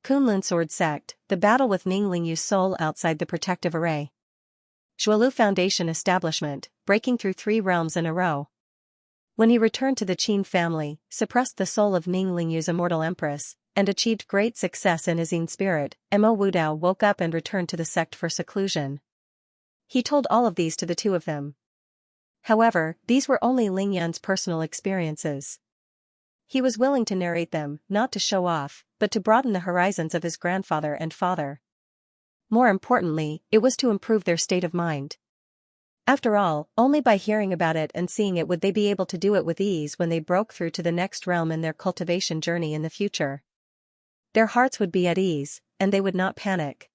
Kunlun Sword Sect, the battle with Ning Lingyu's soul outside the protective array. Zhuolu Foundation establishment, breaking through 3 realms in a row. When he returned to the Qin family, suppressed the soul of Ning Lingyu's immortal empress, and achieved great success in his Yin spirit, Mo Wudao woke up and returned to the sect for seclusion. He told all of these to the 2 of them. However, these were only Ling Yan's personal experiences. He was willing to narrate them, not to show off, but to broaden the horizons of his grandfather and father. More importantly, it was to improve their state of mind. After all, only by hearing about it and seeing it would they be able to do it with ease when they broke through to the next realm in their cultivation journey in the future. Their hearts would be at ease, and they would not panic.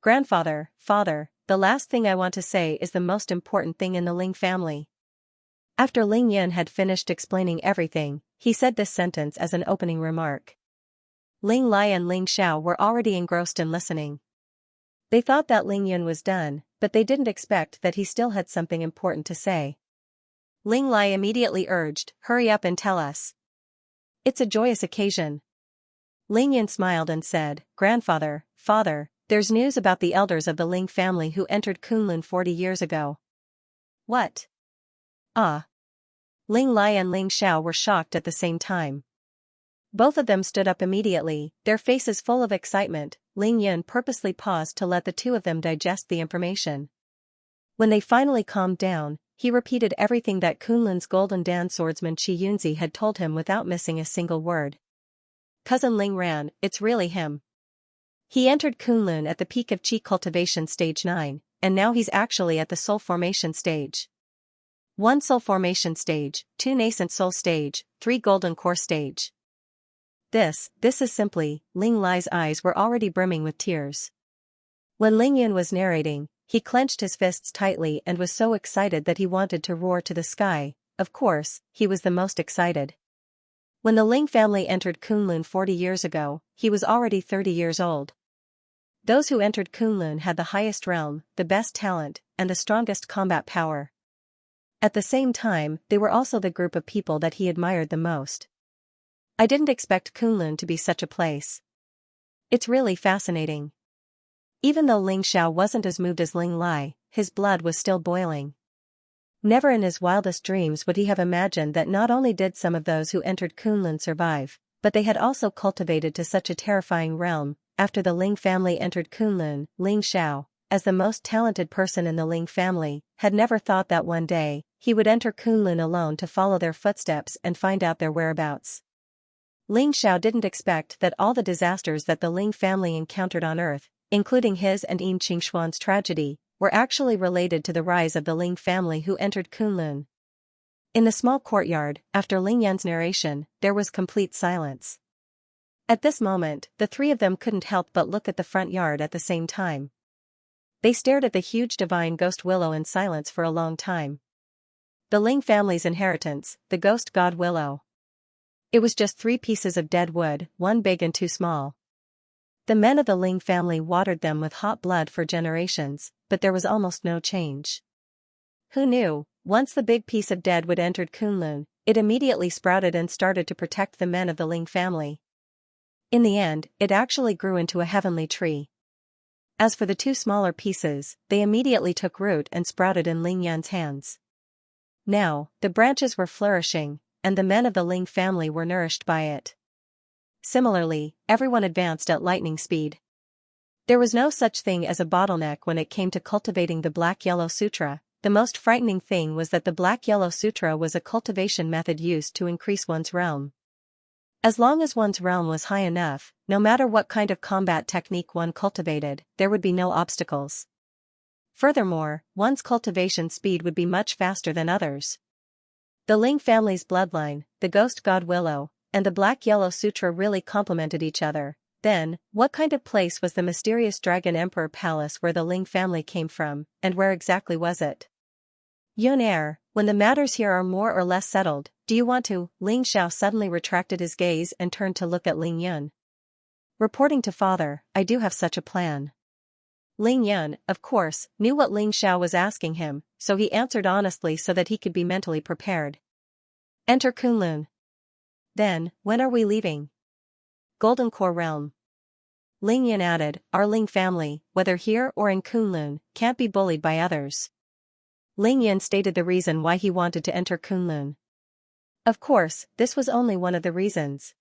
"Grandfather, father, the last thing I want to say is the most important thing in the Ling family." After Ling Yan had finished explaining everything, he said this sentence as an opening remark. Ling Lai and Ling Xiao were already engrossed in listening. They thought that Ling Yan was done, but they didn't expect that he still had something important to say. Ling Lai immediately urged, "Hurry up and tell us. It's a joyous occasion." Ling Yan smiled and said, "Grandfather, father, there's news about the elders of the Ling family who entered Kunlun 40 years ago." "What? Ah." Ling Lai and Ling Xiao were shocked at the same time. Both of them stood up immediately, their faces full of excitement. Ling Yan purposely paused to let the 2 of them digest the information. When they finally calmed down, he repeated everything that Kunlun's Golden Dan swordsman Qi Yunzi had told him without missing a single word. "Cousin Ling Ran, it's really him. He entered Kunlun at the peak of Qi cultivation stage 9, and now he's actually at the soul formation stage. 1 soul formation stage, 2 nascent soul stage, 3 golden core stage. This is simply," Ling Lai's eyes were already brimming with tears. When Ling Yan was narrating, he clenched his fists tightly and was so excited that he wanted to roar to the sky. Of course, he was the most excited. When the Ling family entered Kunlun 40 years ago, he was already 30 years old. Those who entered Kunlun had the highest realm, the best talent, and the strongest combat power. At the same time, they were also the group of people that he admired the most. I didn't expect Kunlun to be such a place. It's really fascinating. Even though Ling Xiao wasn't as moved as Ling Lai, his blood was still boiling. Never in his wildest dreams would he have imagined that not only did some of those who entered Kunlun survive, but they had also cultivated to such a terrifying realm. After the Ling family entered Kunlun, Ling Xiao, as the most talented person in the Ling family, had never thought that one day, he would enter Kunlun alone to follow their footsteps and find out their whereabouts. Ling Xiao didn't expect that all the disasters that the Ling family encountered on Earth, including his and Yin Qingxuan's tragedy, were actually related to the rise of the Ling family who entered Kunlun. In the small courtyard, after Ling Yan's narration, there was complete silence. At this moment, the three of them couldn't help but look at the front yard at the same time. They stared at the huge divine ghost willow in silence for a long time. The Ling family's inheritance, the ghost god willow. It was just 3 pieces of dead wood, 1 big and 2 small. The men of the Ling family watered them with hot blood for generations, but there was almost no change. Who knew, once the big piece of dead wood entered Kunlun, it immediately sprouted and started to protect the men of the Ling family. In the end, it actually grew into a heavenly tree. As for the 2 smaller pieces, they immediately took root and sprouted in Ling Yan's hands. Now, the branches were flourishing, and the men of the Ling family were nourished by it. Similarly, everyone advanced at lightning speed. There was no such thing as a bottleneck when it came to cultivating the Black-Yellow Sutra. The most frightening thing was that the Black-Yellow Sutra was a cultivation method used to increase one's realm. As long as one's realm was high enough, no matter what kind of combat technique one cultivated, there would be no obstacles. Furthermore, one's cultivation speed would be much faster than others. The Ling family's bloodline, the ghost god Willow, and the Black-Yellow Sutra really complemented each other. Then, what kind of place was the mysterious Dragon Emperor Palace where the Ling family came from, and where exactly was it? Yun, when the matters here are more or less settled, do you want to? Ling Xiao suddenly retracted his gaze and turned to look at Ling Yun. Reporting to father, I do have such a plan. Ling Yun, of course, knew what Ling Xiao was asking him, so he answered honestly so that he could be mentally prepared. Enter Kunlun. Then, when are we leaving? Golden Core Realm. Ling Yun added, our Ling family, whether here or in Kunlun, can't be bullied by others. Ling Yun stated the reason why he wanted to enter Kunlun. Of course, this was only one of the reasons.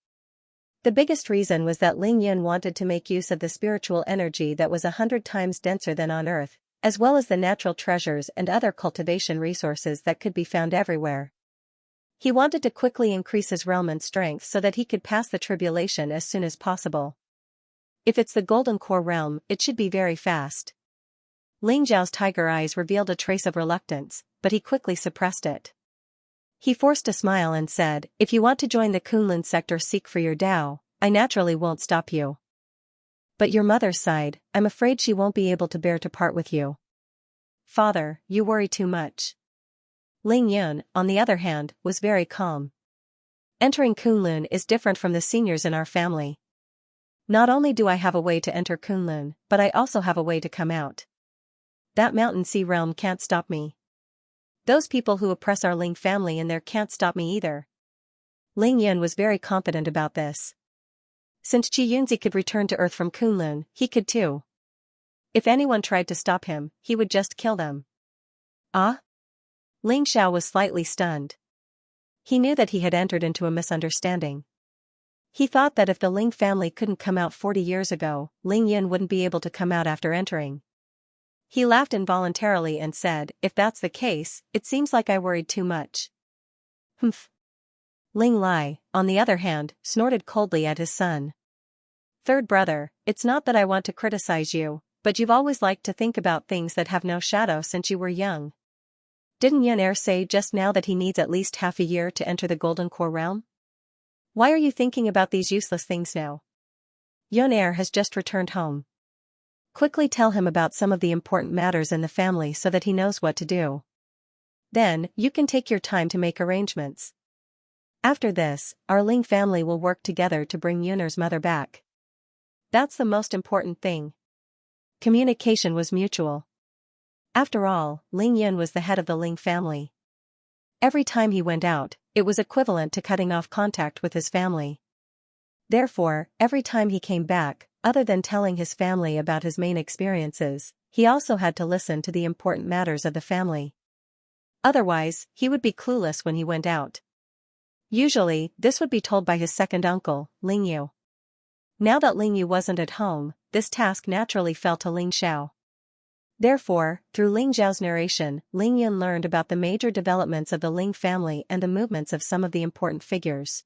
The biggest reason was that Ling Yun wanted to make use of the spiritual energy that was 100 times denser than on Earth, as well as the natural treasures and other cultivation resources that could be found everywhere. He wanted to quickly increase his realm and strength so that he could pass the tribulation as soon as possible. If it's the Golden Core Realm, it should be very fast. Ling Zhao's tiger eyes revealed a trace of reluctance, but he quickly suppressed it. He forced a smile and said, if you want to join the Kunlun sect or seek for your Tao, I naturally won't stop you. But your mother's side, I'm afraid she won't be able to bear to part with you. Father, you worry too much. Ling Yun, on the other hand, was very calm. Entering Kunlun is different from the seniors in our family. Not only do I have a way to enter Kunlun, but I also have a way to come out. That mountain sea realm can't stop me. Those people who oppress our Ling family in there can't stop me either. Ling Yun was very confident about this. Since Qi Yunzi could return to Earth from Kunlun, he could too. If anyone tried to stop him, he would just kill them. Ah? Ling Xiao was slightly stunned. He knew that he had entered into a misunderstanding. He thought that if the Ling family couldn't come out 40 years ago, Ling Yun wouldn't be able to come out after entering. He laughed involuntarily and said, if that's the case, it seems like I worried too much. Humph. Ling Lai, on the other hand, snorted coldly at his son. Third brother, it's not that I want to criticize you, but you've always liked to think about things that have no shadow since you were young. Didn't Yun say just now that he needs at least half a year to enter the Golden Core Realm? Why are you thinking about these useless things now? Yun has just returned home. Quickly tell him about some of the important matters in the family so that he knows what to do. Then, you can take your time to make arrangements. After this, our Ling family will work together to bring Yun'er's mother back. That's the most important thing. Communication was mutual. After all, Ling Yun was the head of the Ling family. Every time he went out, it was equivalent to cutting off contact with his family. Therefore, every time he came back, other than telling his family about his main experiences, he also had to listen to the important matters of the family. Otherwise, he would be clueless when he went out. Usually, this would be told by his second uncle, Ling Yu. Now that Ling Yu wasn't at home, this task naturally fell to Ling Xiao. Therefore, through Ling Xiao's narration, Ling Yun learned about the major developments of the Ling family and the movements of some of the important figures.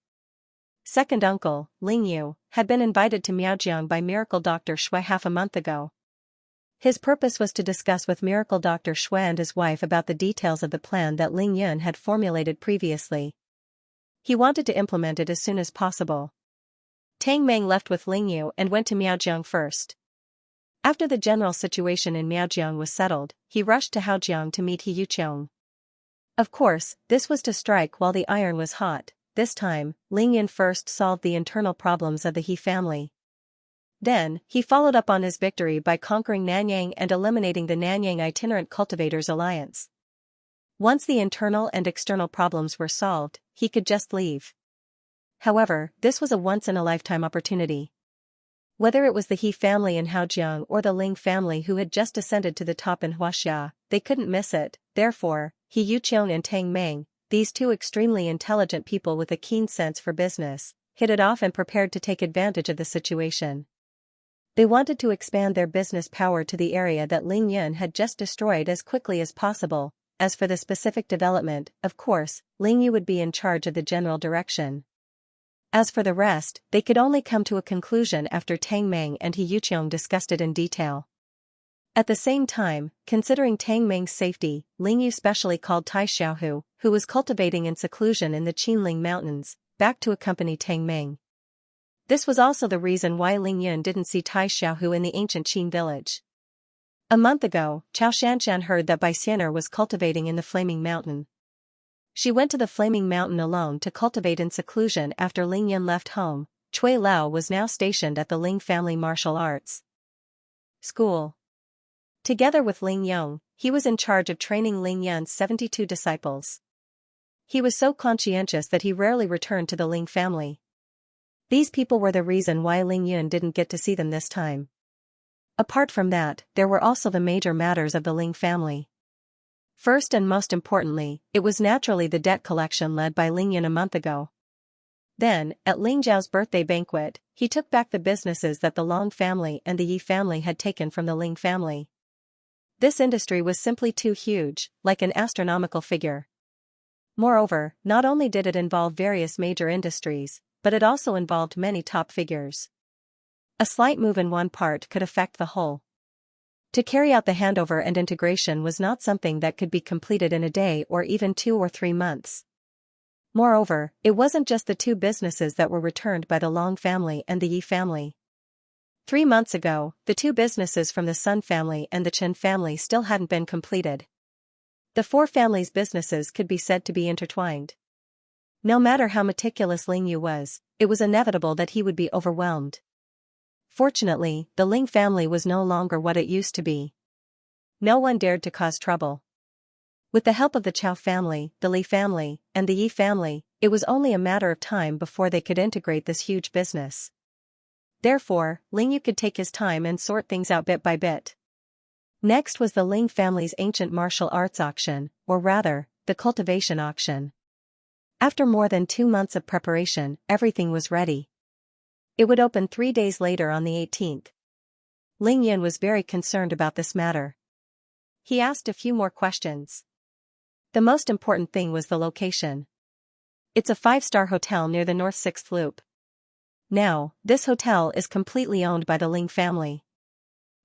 Second uncle, Ling Yu, had been invited to Miaojiang by Miracle Dr. Shui half a month ago. His purpose was to discuss with Miracle Dr. Shui and his wife about the details of the plan that Ling Yun had formulated previously. He wanted to implement it as soon as possible. Tang Meng left with Ling Yu and went to Miaojiang first. After the general situation in Miaojiang was settled, he rushed to Haojiang to meet He Yuqiong. Of course, this was to strike while the iron was hot. This time, Ling Yun first solved the internal problems of the He family. Then, he followed up on his victory by conquering Nanyang and eliminating the Nanyang Itinerant Cultivators Alliance. Once the internal and external problems were solved, he could just leave. However, this was a once-in-a-lifetime opportunity. Whether it was the He family in Haojiang or the Ling family who had just ascended to the top in Huaxia, they couldn't miss it. Therefore, He Yuqiong and Tang Meng, these two extremely intelligent people with a keen sense for business, hit it off and prepared to take advantage of the situation. They wanted to expand their business power to the area that Ling Yun had just destroyed as quickly as possible. As for the specific development, of course, Ling Yu would be in charge of the general direction. As for the rest, they could only come to a conclusion after Tang Meng and He Yuqiong discussed it in detail. At the same time, considering Tang Meng's safety, Ling Yu specially called Tai Xiaohu, who was cultivating in seclusion in the Qinling Mountains, back to accompany Tang Meng. This was also the reason why Ling Yun didn't see Tai Xiaohu in the ancient Qin village. A month ago, Chao Shanshan heard that Bai Xianer was cultivating in the Flaming Mountain. She went to the Flaming Mountain alone to cultivate in seclusion after Ling Yun left home. Cui Lao was now stationed at the Ling family martial arts school. Together with Ling Yong, he was in charge of training Ling Yun's 72 disciples. He was so conscientious that he rarely returned to the Ling family. These people were the reason why Ling Yun didn't get to see them this time. Apart from that, there were also the major matters of the Ling family. First and most importantly, it was naturally the debt collection led by Ling Yun a month ago. Then, at Ling Zhao's birthday banquet, he took back the businesses that the Long family and the Yi family had taken from the Ling family. This industry was simply too huge, like an astronomical figure. Moreover, not only did it involve various major industries, but it also involved many top figures. A slight move in one part could affect the whole. To carry out the handover and integration was not something that could be completed in a day or even 2 or 3 months. Moreover, it wasn't just the two businesses that were returned by the Long family and the Yi family. 3 months ago, the two businesses from the Sun family and the Chen family still hadn't been completed. The 4 families' businesses could be said to be intertwined. No matter how meticulous Ling Yu was, it was inevitable that he would be overwhelmed. Fortunately, the Ling family was no longer what it used to be. No one dared to cause trouble. With the help of the Chao family, the Li family, and the Yi family, it was only a matter of time before they could integrate this huge business. Therefore, Ling Yu could take his time and sort things out bit by bit. Next was the Ling family's ancient martial arts auction, or rather, the cultivation auction. After more than 2 months of preparation, everything was ready. It would open 3 days later on the 18th. Ling Yun was very concerned about this matter. He asked a few more questions. The most important thing was the location. It's a 5-star hotel near the North 6th Loop. Now, this hotel is completely owned by the Ling family.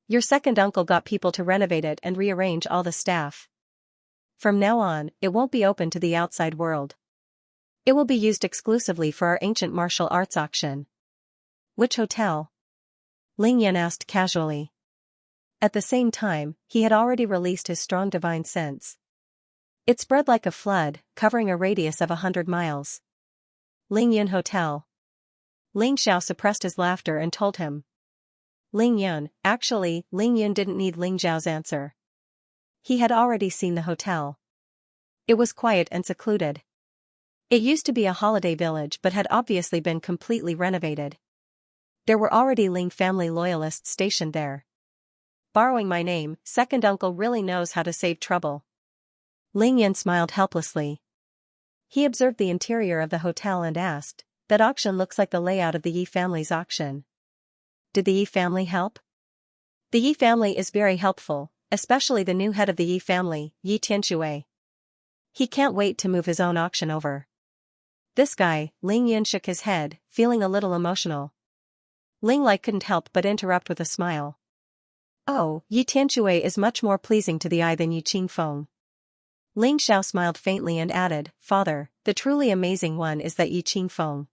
Your second uncle got people to renovate it and rearrange all the staff. From now on, it won't be open to the outside world. It will be used exclusively for our ancient martial arts auction. Which hotel? Ling Yun asked casually. At the same time, he had already released his strong divine sense. It spread like a flood, covering a radius of 100 miles. Ling Yun Hotel. Ling Xiao suppressed his laughter and told him. Ling Yun, actually, Ling Yun didn't need Ling Zhao's answer. He had already seen the hotel. It was quiet and secluded. It used to be a holiday village but had obviously been completely renovated. There were already Ling family loyalists stationed there. Borrowing my name, second uncle really knows how to save trouble. Ling Yun smiled helplessly. He observed the interior of the hotel and asked, that auction looks like the layout of the Yi family's auction. Did the Yi family help? The Yi family is very helpful, especially the new head of the Yi family, Yi Tianxue. He can't wait to move his own auction over. This guy, Ling Yun shook his head, feeling a little emotional. Ling Lai couldn't help but interrupt with a smile. Oh, Yi Tianxue is much more pleasing to the eye than Yi Qingfeng. Ling Xiao smiled faintly and added, Father, the truly amazing one is that Yi Qingfeng.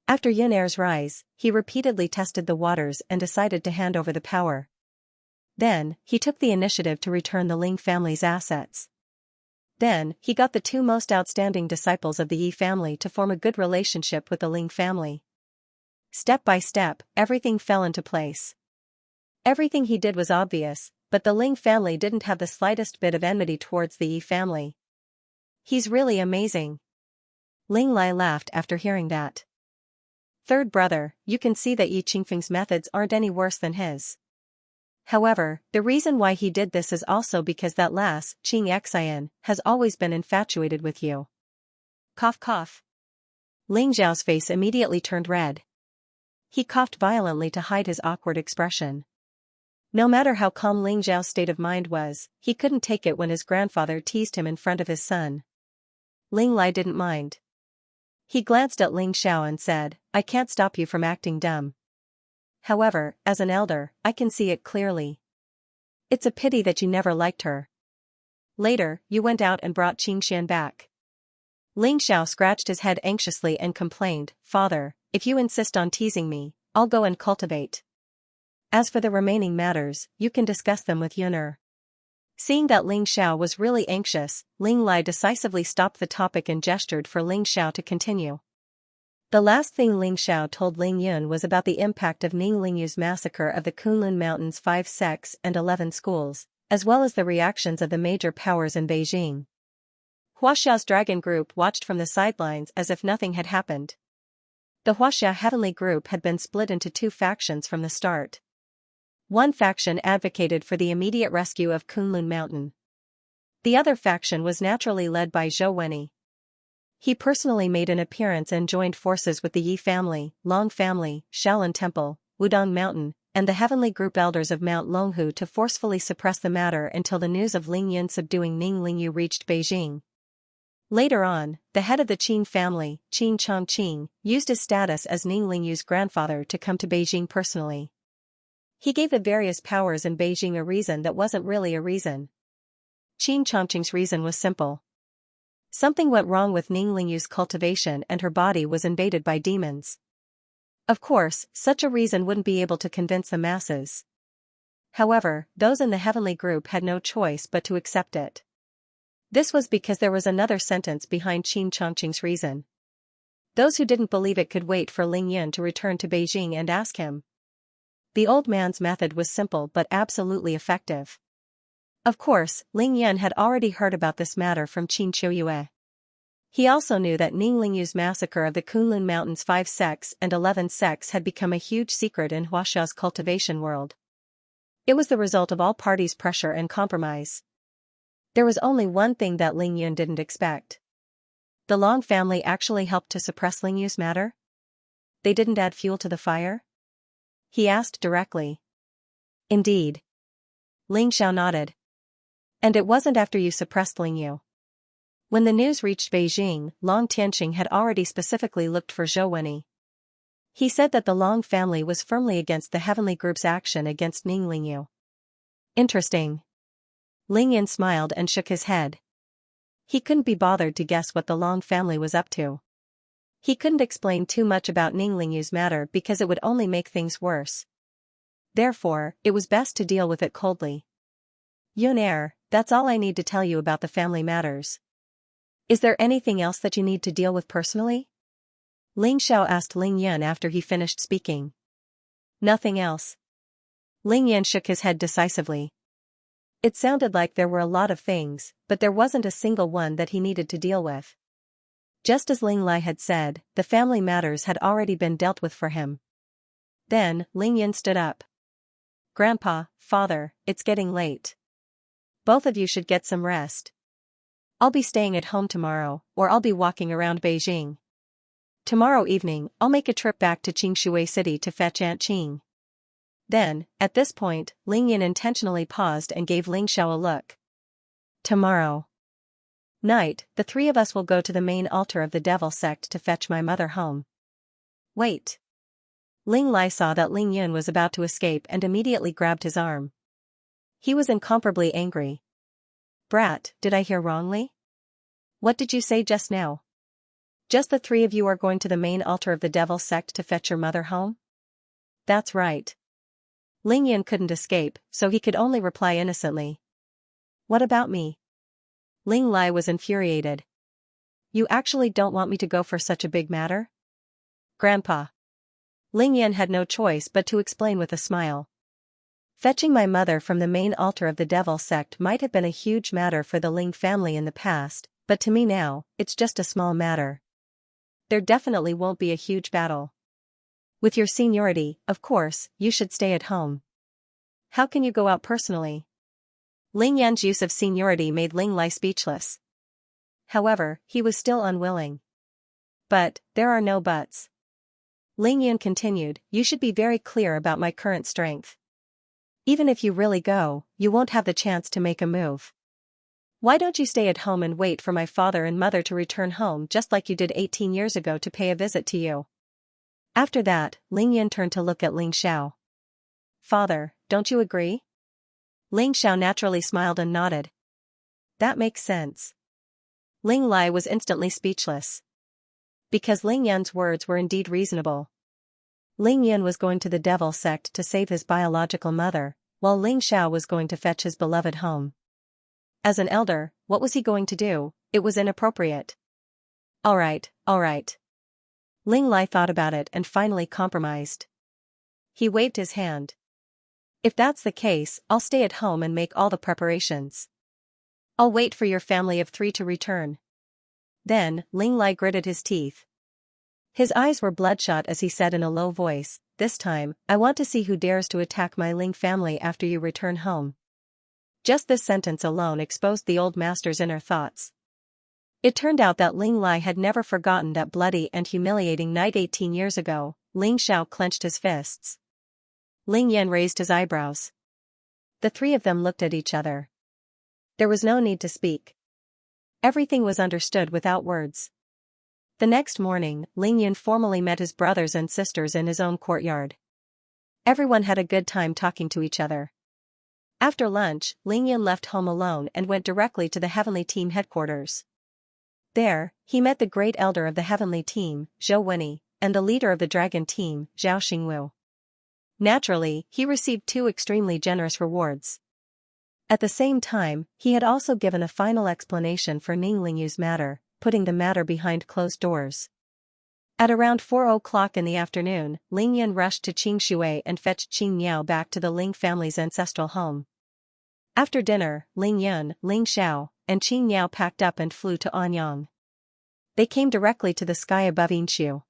After Yun Er's rise, he repeatedly tested the waters and decided to hand over the power. Then, he took the initiative to return the Ling family's assets. Then, he got the two most outstanding disciples of the Yi family to form a good relationship with the Ling family. Step by step, everything fell into place. Everything he did was obvious, but the Ling family didn't have the slightest bit of enmity towards the Yi family. He's really amazing. Ling Lai laughed after hearing that. Third brother, you can see that Yi Qingfeng's methods aren't any worse than his. However, the reason why he did this is also because that lass, Xianxia, has always been infatuated with you. Cough cough. Ling Zhao's face immediately turned red. He coughed violently to hide his awkward expression. No matter how calm Ling Zhao's state of mind was, he couldn't take it when his grandfather teased him in front of his son. Ling Lai didn't mind. He glanced at Ling Xiao and said, I can't stop you from acting dumb. However, as an elder, I can see it clearly. It's a pity that you never liked her. Later, you went out and brought Xianxia back. Ling Xiao scratched his head anxiously and complained, Father, if you insist on teasing me, I'll go and cultivate. As for the remaining matters, you can discuss them with Yun Er. Seeing that Ling Xiao was really anxious, Ling Lai decisively stopped the topic and gestured for Ling Xiao to continue. The last thing Ling Xiao told Ling Yun was about the impact of Ning Lingyu's massacre of the Kunlun Mountain's 5 sects and 11 schools, as well as the reactions of the major powers in Beijing. Huaxia's dragon group watched from the sidelines as if nothing had happened. The Huaxia heavenly group had been split into two factions from the start. One faction advocated for the immediate rescue of Kunlun Mountain. The other faction was naturally led by Zhou Wenyi. He personally made an appearance and joined forces with the Yi family, Long family, Shaolin Temple, Wudong Mountain, and the heavenly group elders of Mount Longhu to forcefully suppress the matter until the news of Ling Yun subduing Ning Lingyu reached Beijing. Later on, the head of the Qin family, Qin Chongqing, used his status as Ning Lingyu's grandfather to come to Beijing personally. He gave the various powers in Beijing a reason that wasn't really a reason. Qin Chongqing's reason was simple. Something went wrong with Ning Lingyu's cultivation and her body was invaded by demons. Of course, such a reason wouldn't be able to convince the masses. However, those in the heavenly group had no choice but to accept it. This was because there was another sentence behind Qin Chongqing's reason. Those who didn't believe it could wait for Ling Yun to return to Beijing and ask him. The old man's method was simple but absolutely effective. Of course, Ling Yun had already heard about this matter from Qin Qiuyue. He also knew that Ning Lingyu's massacre of the Kunlun Mountain's 5 sects and 11 sects had become a huge secret in Huaxia's cultivation world. It was the result of all parties' pressure and compromise. There was only one thing that Ling Yun didn't expect. The Long family actually helped to suppress Ling Yu's matter? They didn't add fuel to the fire? He asked directly. Indeed. Ling Xiao nodded. And it wasn't after you suppressed Ling Yu. When the news reached Beijing, Long Tianqing had already specifically looked for Zhou Wenyi. He said that the Long family was firmly against the heavenly group's action against Ning Lingyu. Interesting. Ling Yin smiled and shook his head. He couldn't be bothered to guess what the Long family was up to. He couldn't explain too much about Ning Lingyu's matter because it would only make things worse. Therefore, it was best to deal with it coldly. Yun Er, that's all I need to tell you about the family matters. Is there anything else that you need to deal with personally? Ling Xiao asked Ling Yan after he finished speaking. Nothing else. Ling Yan shook his head decisively. It sounded like there were a lot of things, but there wasn't a single one that he needed to deal with. Just as Ling Lai had said, the family matters had already been dealt with for him. Then, Ling Yan stood up. Grandpa, father, it's getting late. Both of you should get some rest. I'll be staying at home tomorrow, or I'll be walking around Beijing. Tomorrow evening, I'll make a trip back to Qingshui City to fetch Aunt Qing. Then, at this point, Ling Yan intentionally paused and gave Ling Xiao a look. Tomorrow night, the three of us will go to the main altar of the devil sect to fetch my mother home. Wait. Ling Lai saw that Ling Yan was about to escape and immediately grabbed his arm. He was incomparably angry. Brat, did I hear wrongly? What did you say just now? Just the three of you are going to the main altar of the devil sect to fetch your mother home? That's right. Ling Yan couldn't escape, so he could only reply innocently. What about me? Ling Lai was infuriated. You actually don't want me to go for such a big matter? Grandpa. Ling Yan had no choice but to explain with a smile. Fetching my mother from the main altar of the devil sect might have been a huge matter for the Ling family in the past, but to me now, it's just a small matter. There definitely won't be a huge battle. With your seniority, of course, you should stay at home. How can you go out personally? Ling Yan's use of seniority made Ling Lai speechless. However, he was still unwilling. But, there are no buts. Ling Yan continued, you should be very clear about my current strength. Even if you really go, you won't have the chance to make a move. Why don't you stay at home and wait for my father and mother to return home just like you did 18 years ago to pay a visit to you? After that, Ling Yan turned to look at Ling Xiao. Father, don't you agree? Ling Xiao naturally smiled and nodded. That makes sense. Ling Lai was instantly speechless. Because Ling Yan's words were indeed reasonable. Ling Yan was going to the devil sect to save his biological mother, while Ling Xiao was going to fetch his beloved home. As an elder, what was he going to do? It was inappropriate. All right. Ling Lai thought about it and finally compromised. He waved his hand. If that's the case, I'll stay at home and make all the preparations. I'll wait for your family of three to return. Then, Ling Lai gritted his teeth. His eyes were bloodshot as he said in a low voice, this time, I want to see who dares to attack my Ling family after you return home. Just this sentence alone exposed the old master's inner thoughts. It turned out that Ling Lai had never forgotten that bloody and humiliating night 18 years ago. Ling Xiao clenched his fists. Ling Yan raised his eyebrows. The three of them looked at each other. There was no need to speak. Everything was understood without words. The next morning, Ling Yan formally met his brothers and sisters in his own courtyard. Everyone had a good time talking to each other. After lunch, Ling Yan left home alone and went directly to the Heavenly Team headquarters. There, he met the great elder of the Heavenly Team, Zhou Wenyi, and the leader of the Dragon Team, Zhao Xingwu. Naturally, he received two extremely generous rewards. At the same time, he had also given a final explanation for Ning Lingyu's matter, putting the matter behind closed doors. At around 4 o'clock in the afternoon, Ling Yan rushed to Qingshui and fetched Qing Miao back to the Ling family's ancestral home. After dinner, Ling Yan, Ling Xiao, and Qing Miao packed up and flew to Anyang. They came directly to the sky above Yinshu.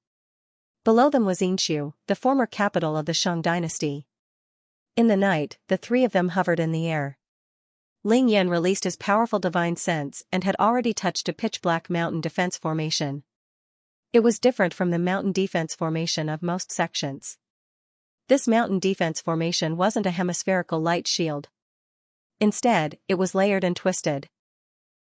Below them was Yinshu, the former capital of the Shang dynasty. In the night, the three of them hovered in the air. Ling Yan released his powerful divine sense and had already touched a pitch-black mountain defense formation. It was different from the mountain defense formation of most sections. This mountain defense formation wasn't a hemispherical light shield. Instead, it was layered and twisted.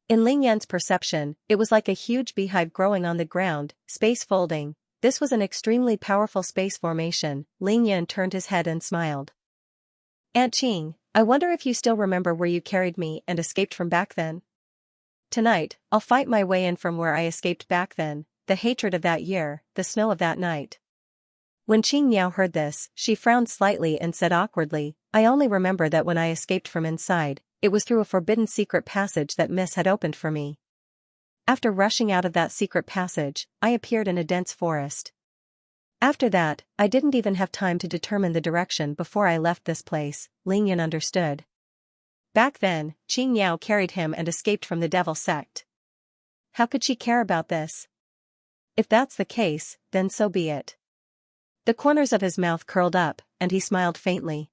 In Ling Yan's perception, it was like a huge beehive growing on the ground, space folding. This was an extremely powerful space formation. Ling Yan turned his head and smiled. Aunt Qing, I wonder if you still remember where you carried me and escaped from back then? Tonight, I'll fight my way in from where I escaped back then, the hatred of that year, the snow of that night. When Qing Miao heard this, she frowned slightly and said awkwardly, I only remember that when I escaped from inside, it was through a forbidden secret passage that Miss had opened for me. After rushing out of that secret passage, I appeared in a dense forest. After that, I didn't even have time to determine the direction before I left this place, Ling Yan understood. Back then, Qing Niao carried him and escaped from the devil sect. How could she care about this? If that's the case, then so be it. The corners of his mouth curled up, and he smiled faintly.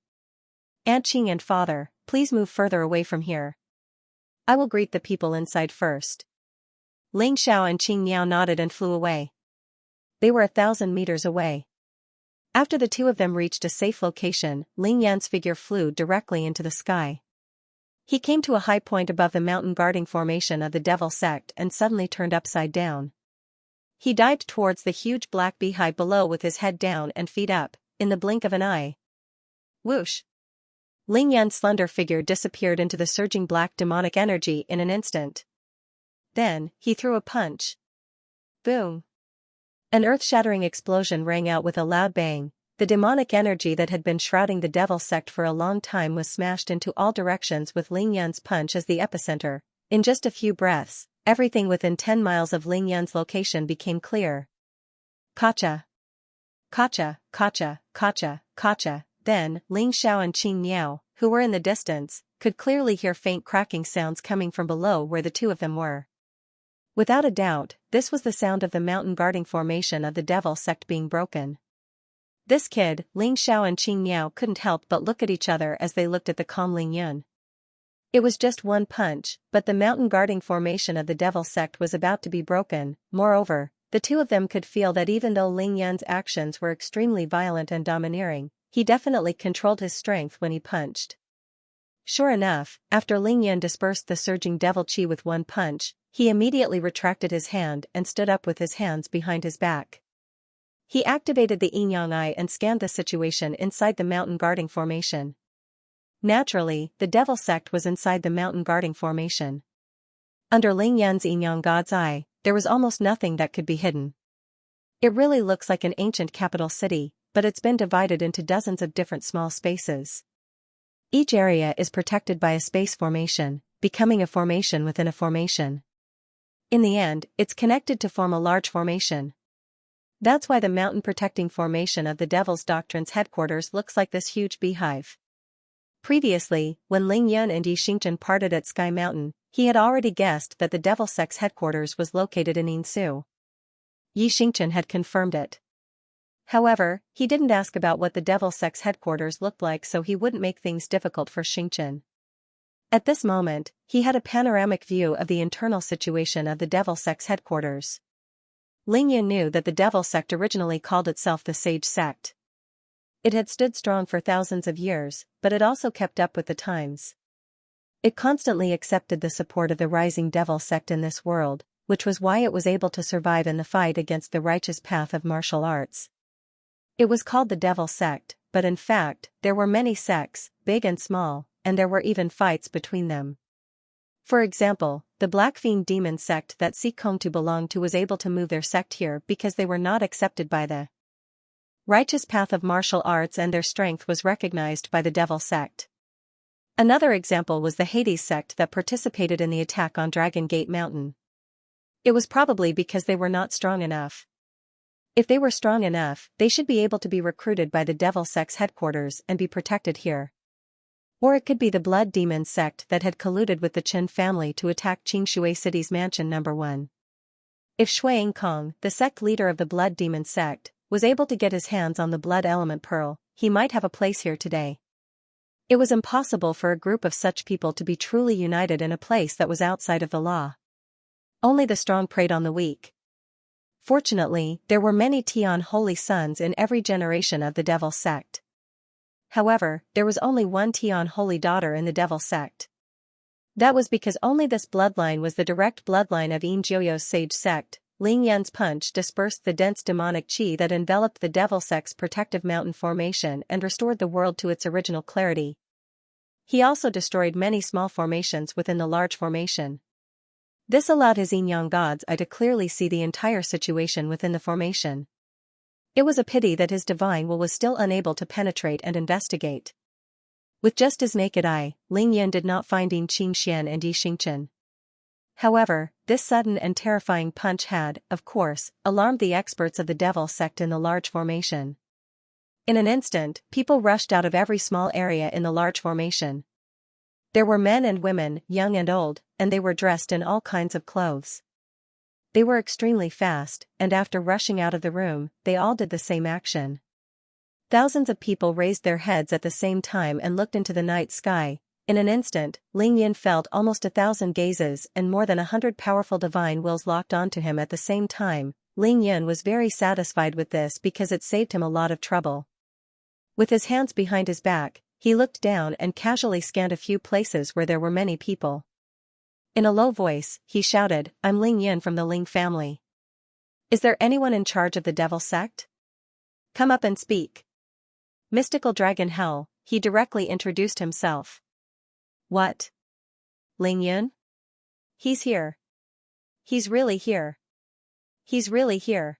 Aunt Qing and father, please move further away from here. I will greet the people inside first. Ling Xiao and Qing Niao nodded and flew away. They were 1,000 meters away. After the two of them reached a safe location, Ling Yan's figure flew directly into the sky. He came to a high point above the mountain guarding formation of the devil sect and suddenly turned upside down. He dived towards the huge black beehive below with his head down and feet up, in the blink of an eye. Whoosh! Ling Yan's slender figure disappeared into the surging black demonic energy in an instant. Then, he threw a punch. Boom! An earth-shattering explosion rang out with a loud bang. The demonic energy that had been shrouding the devil sect for a long time was smashed into all directions with Ling Yan's punch as the epicenter. In just a few breaths, everything within 10 miles of Ling Yan's location became clear. Kacha! Kacha, kacha, kacha, kacha. Then, Ling Xiao and Qing Niao, who were in the distance, could clearly hear faint cracking sounds coming from below where the two of them were. Without a doubt, this was the sound of the mountain guarding formation of the devil sect being broken. This kid, Ling Xiao and Qing Niao couldn't help but look at each other as they looked at the calm Ling Yun. It was just one punch, but the mountain guarding formation of the devil sect was about to be broken. Moreover, the two of them could feel that even though Ling Yun's actions were extremely violent and domineering, he definitely controlled his strength when he punched. Sure enough, after Ling Yun dispersed the surging devil chi with one punch, he immediately retracted his hand and stood up with his hands behind his back. He activated the Yin-Yang Eye and scanned the situation inside the mountain guarding formation. Naturally, the devil sect was inside the mountain guarding formation. Under Ling Yan's Yin-Yang God's Eye, there was almost nothing that could be hidden. It really looks like an ancient capital city, but it's been divided into dozens of different small spaces. Each area is protected by a space formation, becoming a formation within a formation. In the end, it's connected to form a large formation. That's why the mountain protecting formation of the Devil's Doctrine's headquarters looks like this huge beehive. Previously, when Ling Yun and Yi Xingchen parted at Sky Mountain, he had already guessed that the Devil Sect's headquarters was located in Yinsu. Yi Xingchen had confirmed it. However, he didn't ask about what the Devil Sect's headquarters looked like so he wouldn't make things difficult for Xingchen. At this moment, he had a panoramic view of the internal situation of the Devil Sect's headquarters. Ling Yun knew that the Devil Sect originally called itself the Sage Sect. It had stood strong for thousands of years, but it also kept up with the times. It constantly accepted the support of the rising Devil Sect in this world, which was why it was able to survive in the fight against the righteous path of martial arts. It was called the Devil Sect, but in fact, there were many sects, big and small, and there were even fights between them. For example, the Black Fiend demon sect that Si Kongtu belonged to was able to move their sect here because they were not accepted by the righteous path of martial arts and their strength was recognized by the Devil Sect. Another example was the Hades sect that participated in the attack on Dragon Gate Mountain. It was probably because they were not strong enough. If they were strong enough, they should be able to be recruited by the Devil Sect's headquarters and be protected here. Or it could be the Blood Demon sect that had colluded with the Chen family to attack Qingshui City's Mansion No. 1. If Shui Yingkong, the sect leader of the Blood Demon sect, was able to get his hands on the Blood Element Pearl, he might have a place here today. It was impossible for a group of such people to be truly united in a place that was outside of the law. Only the strong preyed on the weak. Fortunately, there were many Tian holy sons in every generation of the Devil Sect. However, there was only one Tian holy daughter in the Devil Sect. That was because only this bloodline was the direct bloodline of Yin Jiuyo's Sage Sect. Ling Yan's punch dispersed the dense demonic qi that enveloped the Devil Sect's protective mountain formation and restored the world to its original clarity. He also destroyed many small formations within the large formation. This allowed his Yin-Yang God's eye to clearly see the entire situation within the formation. It was a pity that his divine will was still unable to penetrate and investigate. With just his naked eye, Ling Yan did not find Yin Qingxian and Yi Xingchen. However, this sudden and terrifying punch had, of course, alarmed the experts of the devil sect in the large formation. In an instant, people rushed out of every small area in the large formation. There were men and women, young and old, and they were dressed in all kinds of clothes. They were extremely fast, and after rushing out of the room, they all did the same action. Thousands of people raised their heads at the same time and looked into the night sky. In an instant, Ling Yin felt almost 1,000 gazes and more than 100 powerful divine wills locked onto him at the same time. Ling Yin was very satisfied with this because it saved him a lot of trouble. With his hands behind his back, he looked down and casually scanned a few places where there were many people. In a low voice, he shouted, "I'm Ling Yin from the Ling family. Is there anyone in charge of the devil sect? Come up and speak." Mystical Dragon Hell, he directly introduced himself. "What? Ling Yin? He's here. He's really here. He's really here."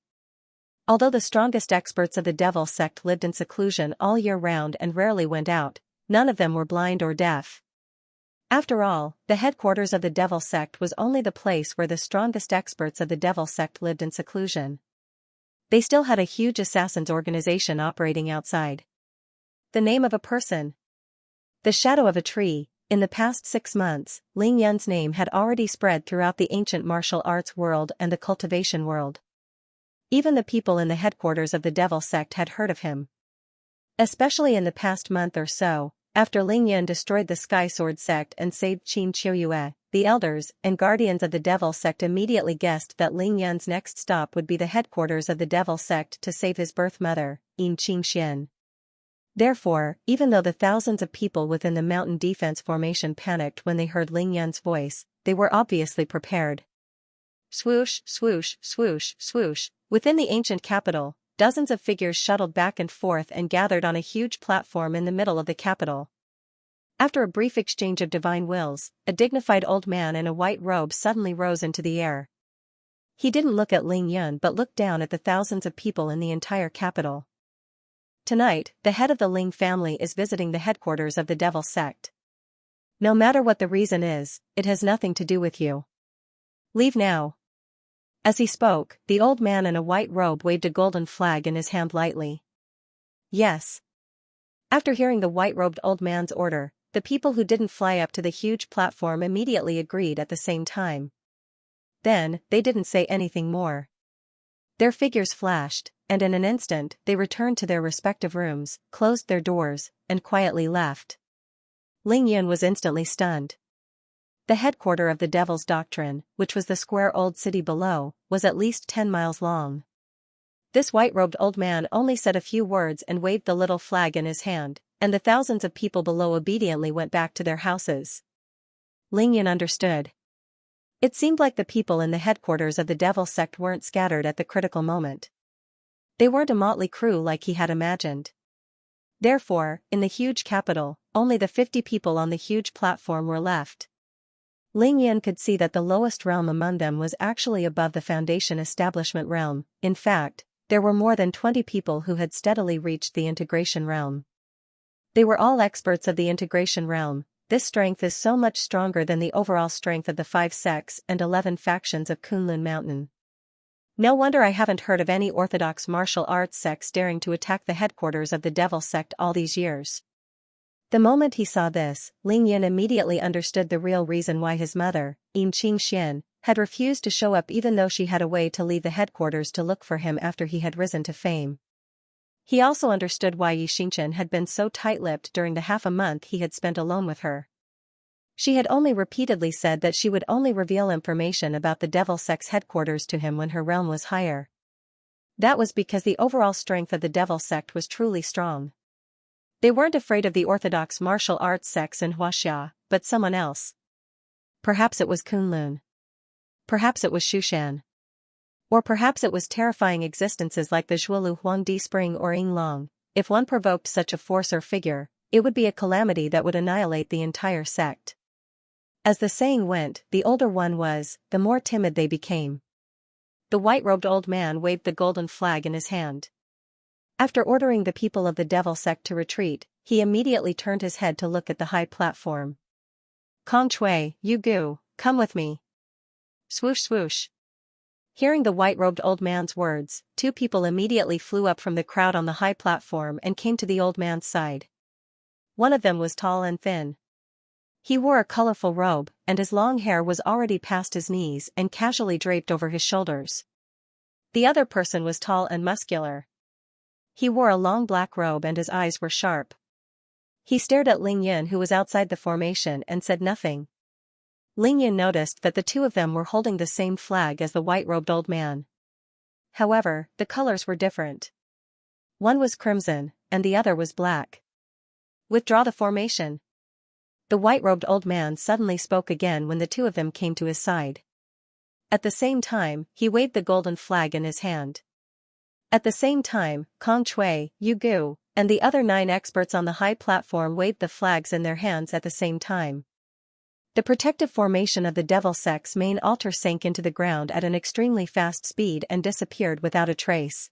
Although the strongest experts of the devil sect lived in seclusion all year round and rarely went out, none of them were blind or deaf. After all, the headquarters of the devil sect was only the place where the strongest experts of the devil sect lived in seclusion. They still had a huge assassins organization operating outside. The name of a person. The shadow of a tree. In the past 6 months, Ling Yin's name had already spread throughout the ancient martial arts world and the cultivation world. Even the people in the headquarters of the devil sect had heard of him. Especially in the past month or so, after Ling Yin destroyed the Sky Sword sect and saved Xianxia, the elders and guardians of the devil sect immediately guessed that Ling Yin's next stop would be the headquarters of the devil sect to save his birth mother, Xianxia. Therefore, even though the thousands of people within the mountain defense formation panicked when they heard Ling Yin's voice, they were obviously prepared. Swoosh, swoosh, swoosh, swoosh. Within the ancient capital, dozens of figures shuttled back and forth and gathered on a huge platform in the middle of the capital. After a brief exchange of divine wills, a dignified old man in a white robe suddenly rose into the air. He didn't look at Ling Yin but looked down at the thousands of people in the entire capital. Tonight, the head of the Ling family is visiting the headquarters of the devil sect. No matter what the reason is, it has nothing to do with you. Leave now. As he spoke, the old man in a white robe waved a golden flag in his hand lightly. Yes. After hearing the white-robed old man's order, the people who didn't fly up to the huge platform immediately agreed at the same time. Then, they didn't say anything more. Their figures flashed, and in an instant they returned to their respective rooms, closed their doors, and quietly left. Ling Yin was instantly stunned. The headquarters of the Devil's Doctrine, which was the square old city below, was at least 10 miles long. This white-robed old man only said a few words and waved the little flag in his hand, and the thousands of people below obediently went back to their houses. Ling Yin understood. It seemed like the people in the headquarters of the devil sect weren't scattered at the critical moment. They weren't a motley crew like he had imagined. Therefore, in the huge capital, only the 50 people on the huge platform were left. Ling Yin could see that the lowest realm among them was actually above the Foundation Establishment realm. In fact, there were more than 20 people who had steadily reached the Integration realm. They were all experts of the Integration realm. This strength is so much stronger than the overall strength of the 5 sects and 11 factions of Kunlun Mountain. No wonder I haven't heard of any orthodox martial arts sects daring to attack the headquarters of the devil sect all these years. The moment he saw this, Ling Yin immediately understood the real reason why his mother, Xianxia, had refused to show up even though she had a way to leave the headquarters to look for him after he had risen to fame. He also understood why Xianxia had been so tight-lipped during the half a month he had spent alone with her. She had only repeatedly said that she would only reveal information about the devil sect's headquarters to him when her realm was higher. That was because the overall strength of the devil sect was truly strong. They weren't afraid of the orthodox martial arts sects in Xianxia, but someone else. Perhaps it was Kunlun. Perhaps it was Shushan. Or perhaps it was terrifying existences like the Zhuolu Huangdi Spring or Yinglong. If one provoked such a force or figure, it would be a calamity that would annihilate the entire sect. As the saying went, the older one was, the more timid they became. The white-robed old man waved the golden flag in his hand. After ordering the people of the devil sect to retreat, he immediately turned his head to look at the high platform. Kong Chui, Yu Gu, come with me. Swoosh swoosh. Hearing the white-robed old man's words, two people immediately flew up from the crowd on the high platform and came to the old man's side. One of them was tall and thin. He wore a colorful robe, and his long hair was already past his knees and casually draped over his shoulders. The other person was tall and muscular. He wore a long black robe and his eyes were sharp. He stared at Ling Yun, who was outside the formation, and said nothing. Ling Yun noticed that the two of them were holding the same flag as the white-robed old man. However, the colors were different. One was crimson, and the other was black. Withdraw the formation. The white-robed old man suddenly spoke again when the two of them came to his side. At the same time, he waved the golden flag in his hand. At the same time, Kong Chui, Yu Gu, and the other 9 experts on the high platform waved the flags in their hands at the same time. The protective formation of the Devil Sect's main altar sank into the ground at an extremely fast speed and disappeared without a trace.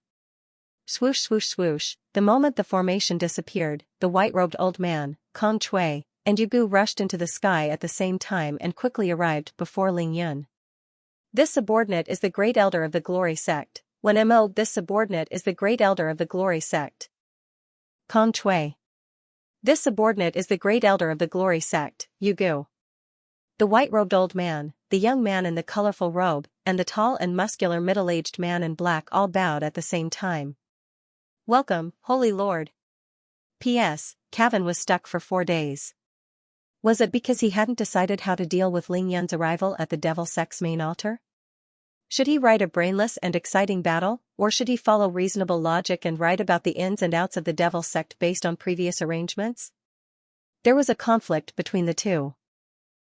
Swoosh swoosh swoosh, the moment the formation disappeared, the white-robed old man, Kong Chui, and Yu Gu rushed into the sky at the same time and quickly arrived before Ling Yun. This subordinate is the great elder of the Glory Sect. This subordinate is the great elder of the Glory Sect. Kong Chui. This subordinate is the great elder of the Glory Sect, Yu Gu. The white-robed old man, the young man in the colorful robe, and the tall and muscular middle-aged man in black all bowed at the same time. Welcome, Holy Lord. P.S. Cavan was stuck for 4 days. Was it because he hadn't decided how to deal with Ling Yun's arrival at the Devil Sect's main altar? Should he write a brainless and exciting battle, or should he follow reasonable logic and write about the ins and outs of the Devil Sect based on previous arrangements? There was a conflict between the two.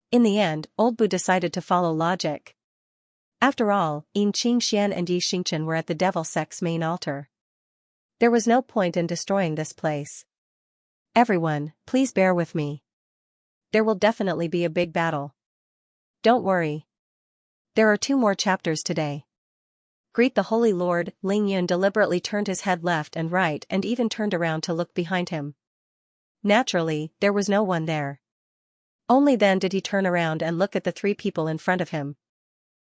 In the end, Old Bu decided to follow logic. After all, Yin Qingxian and Yi Xingchen were at the Devil Sect's main altar. There was no point in destroying this place. Everyone, please bear with me. There will definitely be a big battle. Don't worry. There are 2 more chapters today. Greet the Holy Lord. Ling Yun deliberately turned his head left and right and even turned around to look behind him. Naturally, there was no one there. Only then did he turn around and look at the 3 people in front of him.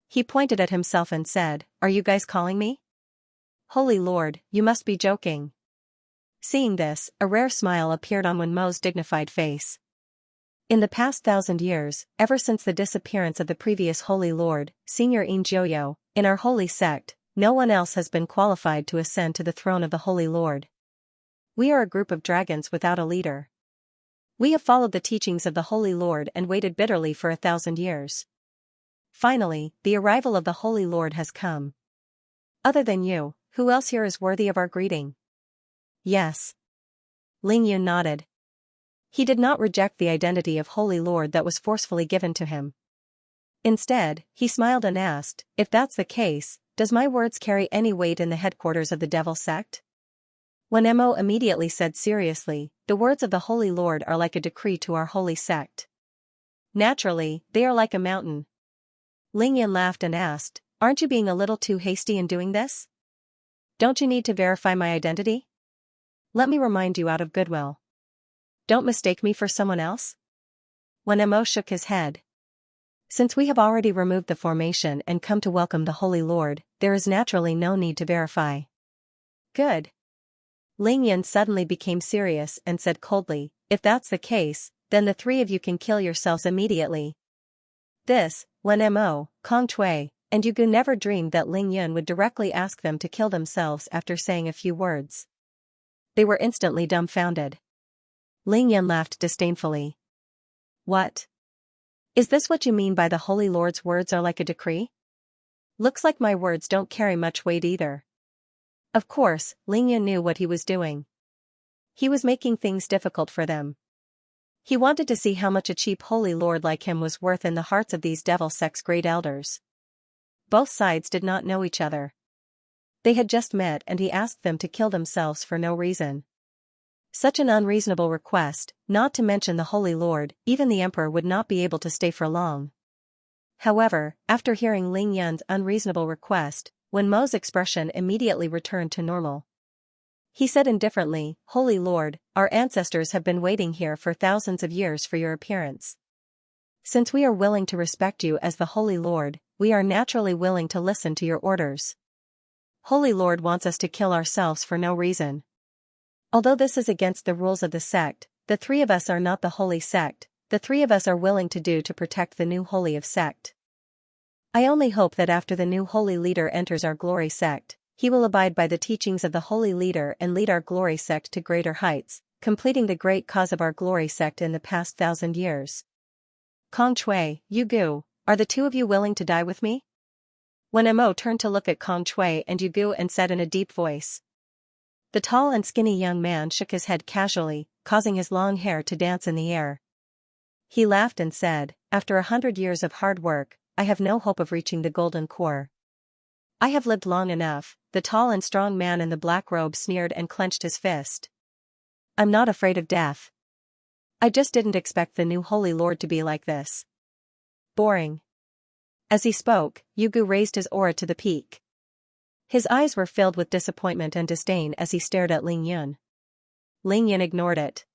He pointed at himself and said, "Are you guys calling me? Holy Lord, you must be joking." Seeing this, a rare smile appeared on Wen Mo's dignified face. In the past 1,000 years, ever since the disappearance of the previous Holy Lord, Senior Yin Jiuyo, in our holy sect, no one else has been qualified to ascend to the throne of the Holy Lord. We are a group of dragons without a leader. We have followed the teachings of the Holy Lord and waited bitterly for 1,000 years. Finally, the arrival of the Holy Lord has come. Other than you, who else here is worthy of our greeting? Yes. Ling Yun nodded. He did not reject the identity of Holy Lord that was forcefully given to him. Instead, he smiled and asked, "If that's the case, does my words carry any weight in the headquarters of the Devil Sect?" Wen Mo immediately said seriously, "The words of the Holy Lord are like a decree to our holy sect. Naturally, they are like a mountain." Ling Yun laughed and asked, "Aren't you being a little too hasty in doing this? Don't you need to verify my identity? Let me remind you out of goodwill. Don't mistake me for someone else?" Wen Mo shook his head. "Since we have already removed the formation and come to welcome the Holy Lord, there is naturally no need to verify." Good. Ling Yun suddenly became serious and said coldly, "If that's the case, then the 3 of you can kill yourselves immediately." This, Wen Mo, Kong Chui, and Yu Gu never dreamed that Ling Yun would directly ask them to kill themselves after saying a few words. They were instantly dumbfounded. Ling Yun laughed disdainfully. "What? Is this what you mean by the Holy Lord's words are like a decree? Looks like my words don't carry much weight either." Of course, Ling Yun knew what he was doing. He was making things difficult for them. He wanted to see how much a cheap Holy Lord like him was worth in the hearts of these Devil Sect's great elders. Both sides did not know each other. They had just met and he asked them to kill themselves for no reason. Such an unreasonable request, not to mention the Holy Lord, even the Emperor would not be able to stay for long. However, after hearing Ling Yun's unreasonable request, Wen Mo's expression immediately returned to normal. He said indifferently, "Holy Lord, our ancestors have been waiting here for thousands of years for your appearance. Since we are willing to respect you as the Holy Lord, we are naturally willing to listen to your orders. Holy Lord wants us to kill ourselves for no reason. Although this is against the rules of the sect, the three of us are not the holy sect, the three of us are willing to do to protect the new holy of sect. I only hope that after the new holy leader enters our glory sect, he will abide by the teachings of the holy leader and lead our glory sect to greater heights, completing the great cause of our glory sect in the past 1,000 years. Kong Shui, Yu Gu, are the two of you willing to die with me? When Mo turned to look at Kong Shui and Yu Gu and said in a deep voice. The tall and skinny young man shook his head casually, causing his long hair to dance in the air. He laughed and said, after 100 years of hard work, I have no hope of reaching the golden core. I have lived long enough, the tall and strong man in the black robe sneered and clenched his fist. I'm not afraid of death. I just didn't expect the new Holy Lord to be like this. Boring. As he spoke, Yu Gu raised his aura to the peak. His eyes were filled with disappointment and disdain as he stared at Ling Yun. Ling Yun ignored it.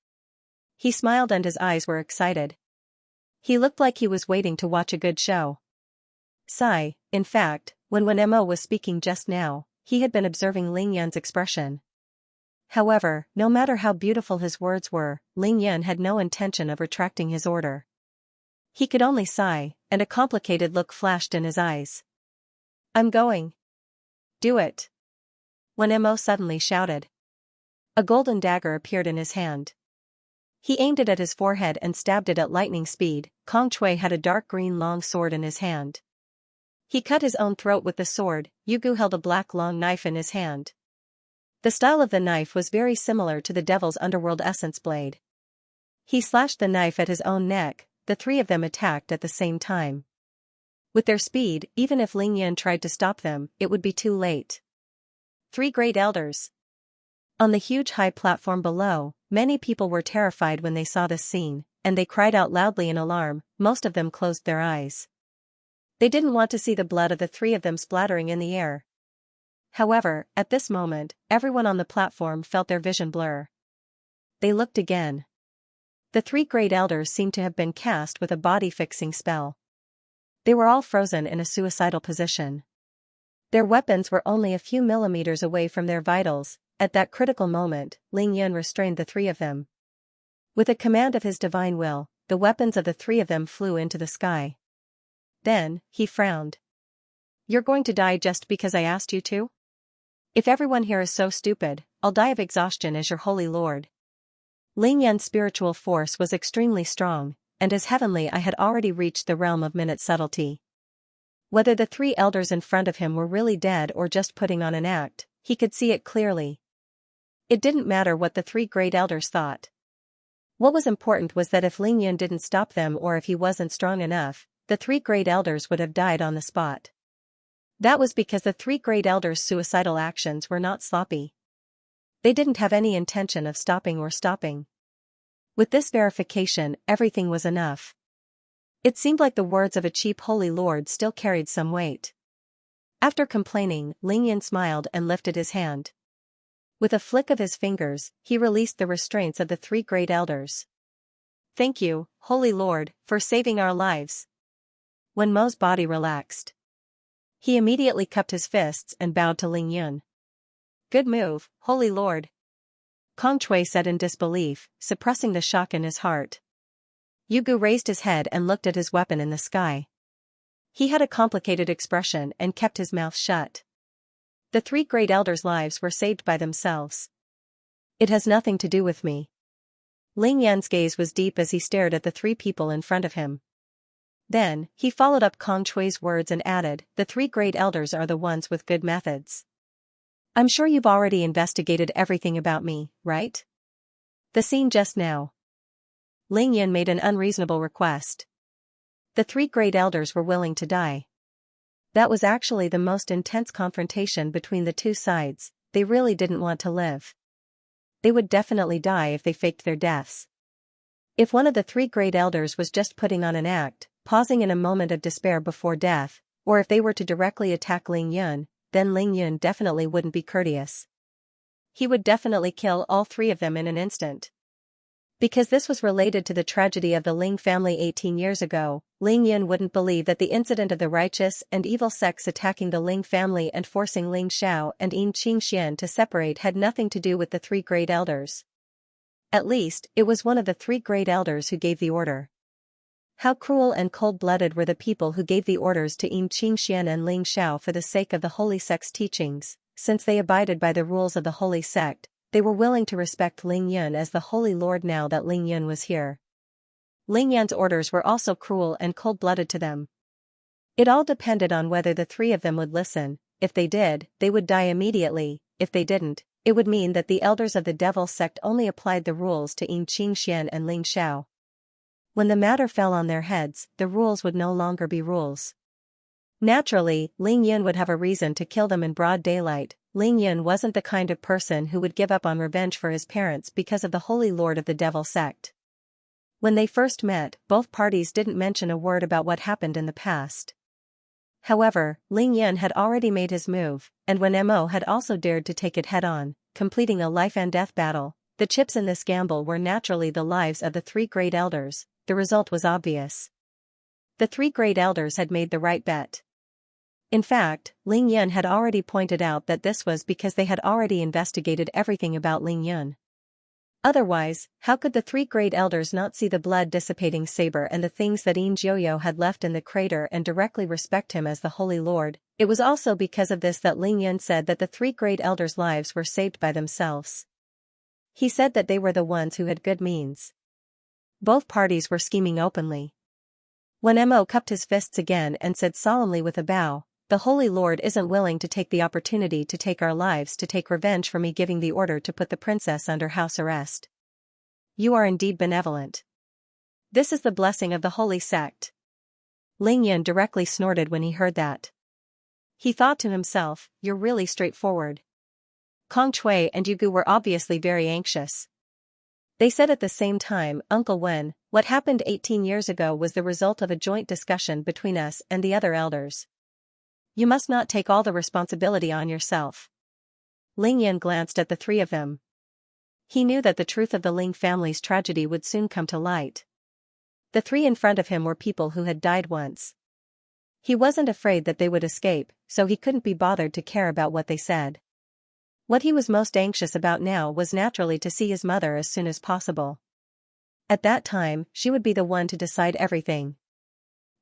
He smiled and his eyes were excited. He looked like he was waiting to watch a good show. In fact, when Mo was speaking just now, he had been observing Ling Yun's expression. However, no matter how beautiful his words were, Ling Yun had no intention of retracting his order. He could only sigh, and a complicated look flashed in his eyes. I'm going. Do it. When Mo suddenly shouted. A golden dagger appeared in his hand. He aimed it at his forehead and stabbed it at lightning speed. Kong Shui had a dark green long sword in his hand. He cut his own throat with the sword. Yu Gu held a black long knife in his hand. The style of the knife was very similar to the Devil's Underworld essence blade. He slashed the knife at his own neck. The three of them attacked at the same time. With their speed, even if Ling Yun tried to stop them, it would be too late. Three great elders. On the huge high platform below, many people were terrified when they saw this scene, and they cried out loudly in alarm. Most of them closed their eyes. They didn't want to see the blood of the three of them splattering in the air. However, at this moment, everyone on the platform felt their vision blur. They looked again. The three great elders seemed to have been cast with a body-fixing spell. They were all frozen in a suicidal position. Their weapons were only a few millimeters away from their vitals. At that critical moment, Ling Yun restrained the three of them. With a command of his divine will, the weapons of the three of them flew into the sky. Then, he frowned. You're going to die just because I asked you to? If everyone here is so stupid, I'll die of exhaustion as your holy lord. Ling Yun's spiritual force was extremely strong, and as heavenly I had already reached the realm of minute subtlety. Whether the three elders in front of him were really dead or just putting on an act, he could see it clearly. It didn't matter what the three great elders thought. What was important was that if Ling Yun didn't stop them or if he wasn't strong enough, the three great elders would have died on the spot. That was because the three great elders' suicidal actions were not sloppy. They didn't have any intention of stopping. With this verification, everything was enough. It seemed like the words of a cheap holy lord still carried some weight. After complaining, Ling Yun smiled and lifted his hand. With a flick of his fingers, he released the restraints of the three great elders. Thank you, Holy Lord, for saving our lives. When Mo's body relaxed, he immediately cupped his fists and bowed to Ling Yun. Good move, Holy Lord. Kong Shui said in disbelief, suppressing the shock in his heart. Yu Gu raised his head and looked at his weapon in the sky. He had a complicated expression and kept his mouth shut. The three great elders' lives were saved by themselves. It has nothing to do with me. Ling Yun's gaze was deep as he stared at the three people in front of him. Then, he followed up Kong Shui's words and added, the three great elders are the ones with good methods. I'm sure you've already investigated everything about me, right? The scene just now. Ling Yun made an unreasonable request. The three great elders were willing to die. That was actually the most intense confrontation between the two sides. They really didn't want to live. They would definitely die if they faked their deaths. If one of the three great elders was just putting on an act, pausing in a moment of despair before death, or if they were to directly attack Ling Yun, then Ling Yun definitely wouldn't be courteous. He would definitely kill all three of them in an instant. Because this was related to the tragedy of the Ling family 18 years ago, Ling Yun wouldn't believe that the incident of the righteous and evil sects attacking the Ling family and forcing Ling Xiao and Yin Qingxian to separate had nothing to do with the three great elders. At least, it was one of the three great elders who gave the order. How cruel and cold-blooded were the people who gave the orders to Yin Qingxian and Ling Xiao for the sake of the holy sect's teachings. Since they abided by the rules of the holy sect, they were willing to respect Ling Yun as the holy lord now that Ling Yun was here. Ling Yun's orders were also cruel and cold-blooded to them. It all depended on whether the three of them would listen. If they did, they would die immediately. If they didn't, it would mean that the elders of the devil sect only applied the rules to Yin Qingxian and Ling Xiao. When the matter fell on their heads, the rules would no longer be rules. Naturally, Ling Yun would have a reason to kill them in broad daylight. Ling Yun wasn't the kind of person who would give up on revenge for his parents because of the holy lord of the devil sect. When they first met, both parties didn't mention a word about what happened in the past. However, Ling Yun had already made his move, and when Mo had also dared to take it head-on, completing a life-and-death battle, the chips in this gamble were naturally the lives of the three great elders. The result was obvious. The three great elders had made the right bet. In fact, Ling Yun had already pointed out that this was because they had already investigated everything about Ling Yun. Otherwise, how could the three great elders not see the blood-dissipating saber and the things that Yin Jiuyo had left in the crater and directly respect him as the Holy Lord? It was also because of this that Ling Yun said that the three great elders' lives were saved by themselves. He said that they were the ones who had good means. Both parties were scheming openly. When Mo cupped his fists again and said solemnly with a bow, "The Holy Lord isn't willing to take the opportunity to take our lives to take revenge for me giving the order to put the princess under house arrest. You are indeed benevolent. This is the blessing of the holy sect." Ling Yun directly snorted when he heard that. He thought to himself, "You're really straightforward." Kong Chui and Yugu were obviously very anxious. They said at the same time, "Uncle Wen, what happened 18 years ago was the result of a joint discussion between us and the other elders. You must not take all the responsibility on yourself." Ling Yun glanced at the three of them. He knew that the truth of the Ling family's tragedy would soon come to light. The three in front of him were people who had died once. He wasn't afraid that they would escape, so he couldn't be bothered to care about what they said. What he was most anxious about now was naturally to see his mother as soon as possible. At that time, she would be the one to decide everything.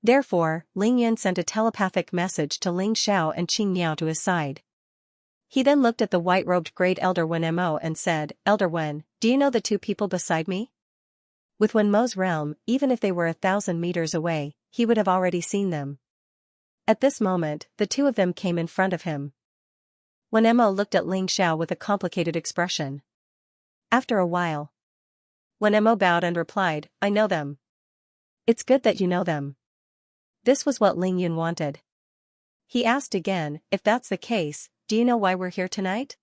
Therefore, Ling Yun sent a telepathic message to Ling Xiao and Qing Miao to his side. He then looked at the white-robed great elder Wen Mo and said, "Elder Wen, do you know the two people beside me?" With Wen Mo's realm, even if they were 1,000 meters away, he would have already seen them. At this moment, the two of them came in front of him. Wen Mo looked at Ling Xiao with a complicated expression. After a while, Wen Mo bowed and replied, "I know them." "It's good that you know them." This was what Ling Yun wanted. He asked again, "If that's the case, do you know why we're here tonight?"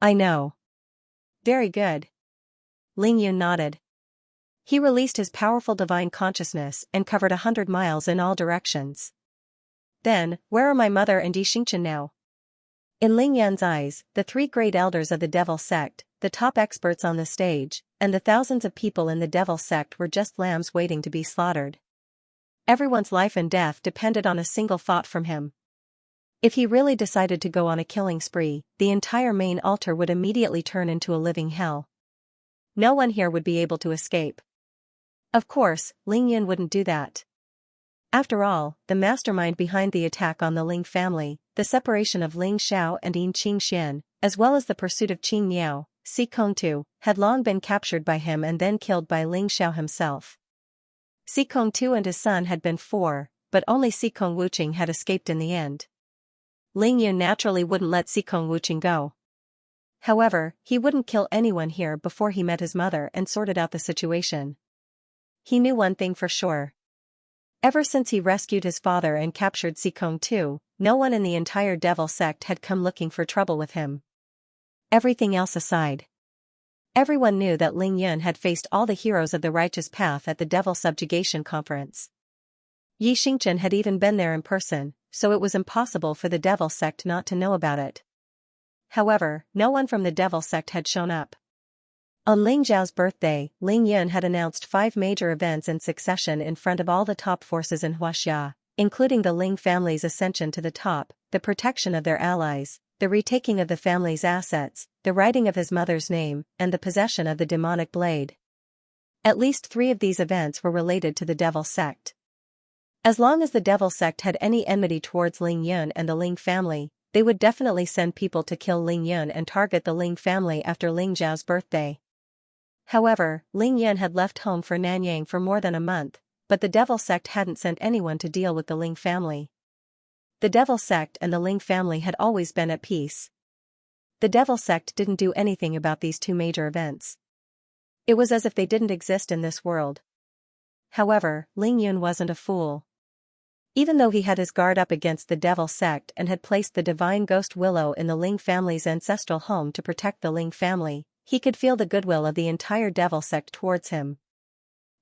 "I know." "Very good." Ling Yun nodded. He released his powerful divine consciousness and covered 100 miles in all directions. "Then, where are my mother and Yi Xingchen now?" In Ling Yun's eyes, the three great elders of the devil sect, the top experts on the stage, and the thousands of people in the devil sect were just lambs waiting to be slaughtered. Everyone's life and death depended on a single thought from him. If he really decided to go on a killing spree, the entire main altar would immediately turn into a living hell. No one here would be able to escape. Of course, Ling Yun wouldn't do that. After all, the mastermind behind the attack on the Ling family, the separation of Ling Xiao and Yin Qingxian, as well as the pursuit of Qing Miao, Si Kongtu, had long been captured by him and then killed by Ling Xiao himself. Si Kongtu and his son had been 4, but only Si Kong Wuqing had escaped in the end. Ling Yun naturally wouldn't let Si Kong Wuqing go. However, he wouldn't kill anyone here before he met his mother and sorted out the situation. He knew one thing for sure. Ever since he rescued his father and captured Si Kongtu, no one in the entire devil sect had come looking for trouble with him. Everything else aside, everyone knew that Ling Yun had faced all the heroes of the righteous path at the Devil Subjugation Conference. Yi Xingchen had even been there in person, so it was impossible for the Devil sect not to know about it. However, no one from the Devil sect had shown up. On Ling Zhao's birthday, Ling Yun had announced 5 major events in succession in front of all the top forces in Huaxia, including the Ling family's ascension to the top, the protection of their allies, the retaking of the family's assets, the writing of his mother's name, and the possession of the demonic blade. At least 3 of these events were related to the Devil sect. As long as the Devil sect had any enmity towards Ling Yun and the Ling family, they would definitely send people to kill Ling Yun and target the Ling family after Ling Zhao's birthday. However, Ling Yun had left home for Nanyang for more than a month, but the Devil sect hadn't sent anyone to deal with the Ling family. The Devil sect and the Ling family had always been at peace. The Devil sect didn't do anything about these 2 major events. It was as if they didn't exist in this world. However, Ling Yun wasn't a fool. Even though he had his guard up against the Devil sect and had placed the divine ghost Willow in the Ling family's ancestral home to protect the Ling family, he could feel the goodwill of the entire Devil sect towards him.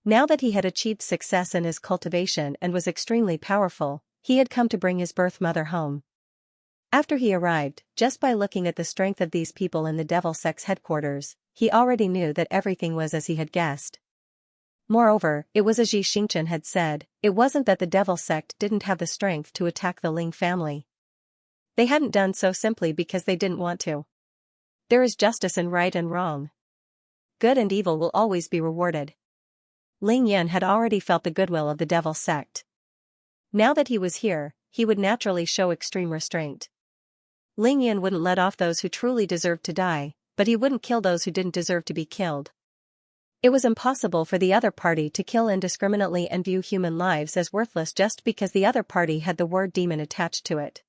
Now that he had achieved success in his cultivation and was extremely powerful, he had come to bring his birth mother home. After he arrived, just by looking at the strength of these people in the Devil sect's headquarters, he already knew that everything was as he had guessed. Moreover, it was as Xianxia had said, it wasn't that the Devil sect didn't have the strength to attack the Ling family. They hadn't done so simply because they didn't want to. There is justice in right and wrong. Good and evil will always be rewarded. Ling Yun had already felt the goodwill of the Devil sect. Now that he was here, he would naturally show extreme restraint. Ling Yun wouldn't let off those who truly deserved to die, but he wouldn't kill those who didn't deserve to be killed. It was impossible for the other party to kill indiscriminately and view human lives as worthless just because the other party had the word demon attached to it.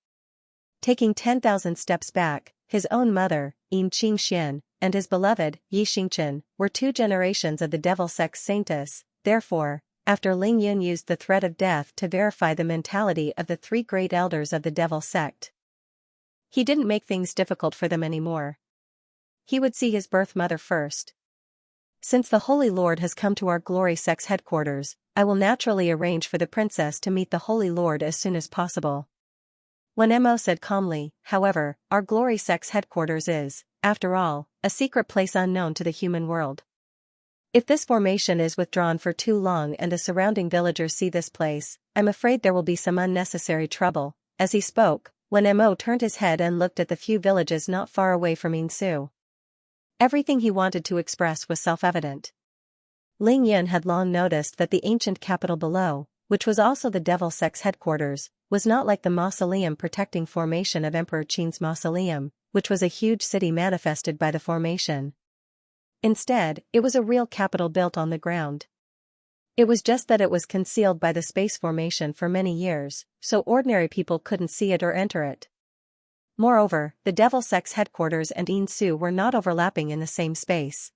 Taking 10,000 steps back, his own mother, Xianxia, and his beloved, Xianxia, were 2 generations of the Devil sect's saintess. Therefore, after Ling Yun used the threat of death to verify the mentality of the 3 great elders of the Devil sect, he didn't make things difficult for them anymore. He would see his birth mother first. Since the Holy Lord has come to our Glory sect's headquarters, I will naturally arrange for the princess to meet the Holy Lord as soon as possible. When Mo said calmly, however, our Glory sect's headquarters is, after all, a secret place unknown to the human world. If this formation is withdrawn for too long and the surrounding villagers see this place, I'm afraid there will be some unnecessary trouble. As he spoke, when Mo turned his head and looked at the few villages not far away from Yinsu, everything he wanted to express was self-evident. Ling Yun had long noticed that the ancient capital below, which was also the Devil sect's headquarters, was not like the mausoleum protecting formation of Emperor Qin's mausoleum, which was a huge city manifested by the formation. Instead, it was a real capital built on the ground. It was just that it was concealed by the space formation for many years, so ordinary people couldn't see it or enter it. Moreover, the Devil sect's headquarters and Yinsu were not overlapping in the same space.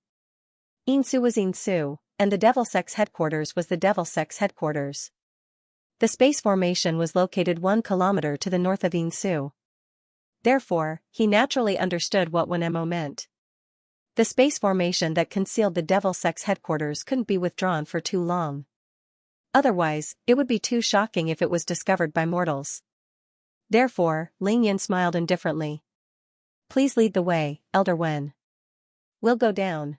Yinsu was Yinsu, and the Devil sect's headquarters was the Devil sect's headquarters. The space formation was located 1 kilometer to the north of Yinsu. Therefore, he naturally understood what Mo meant. The space formation that concealed the Devil sect's headquarters couldn't be withdrawn for too long. Otherwise, it would be too shocking if it was discovered by mortals. Therefore, Ling Yun smiled indifferently. Please lead the way, Elder Wen. We'll go down.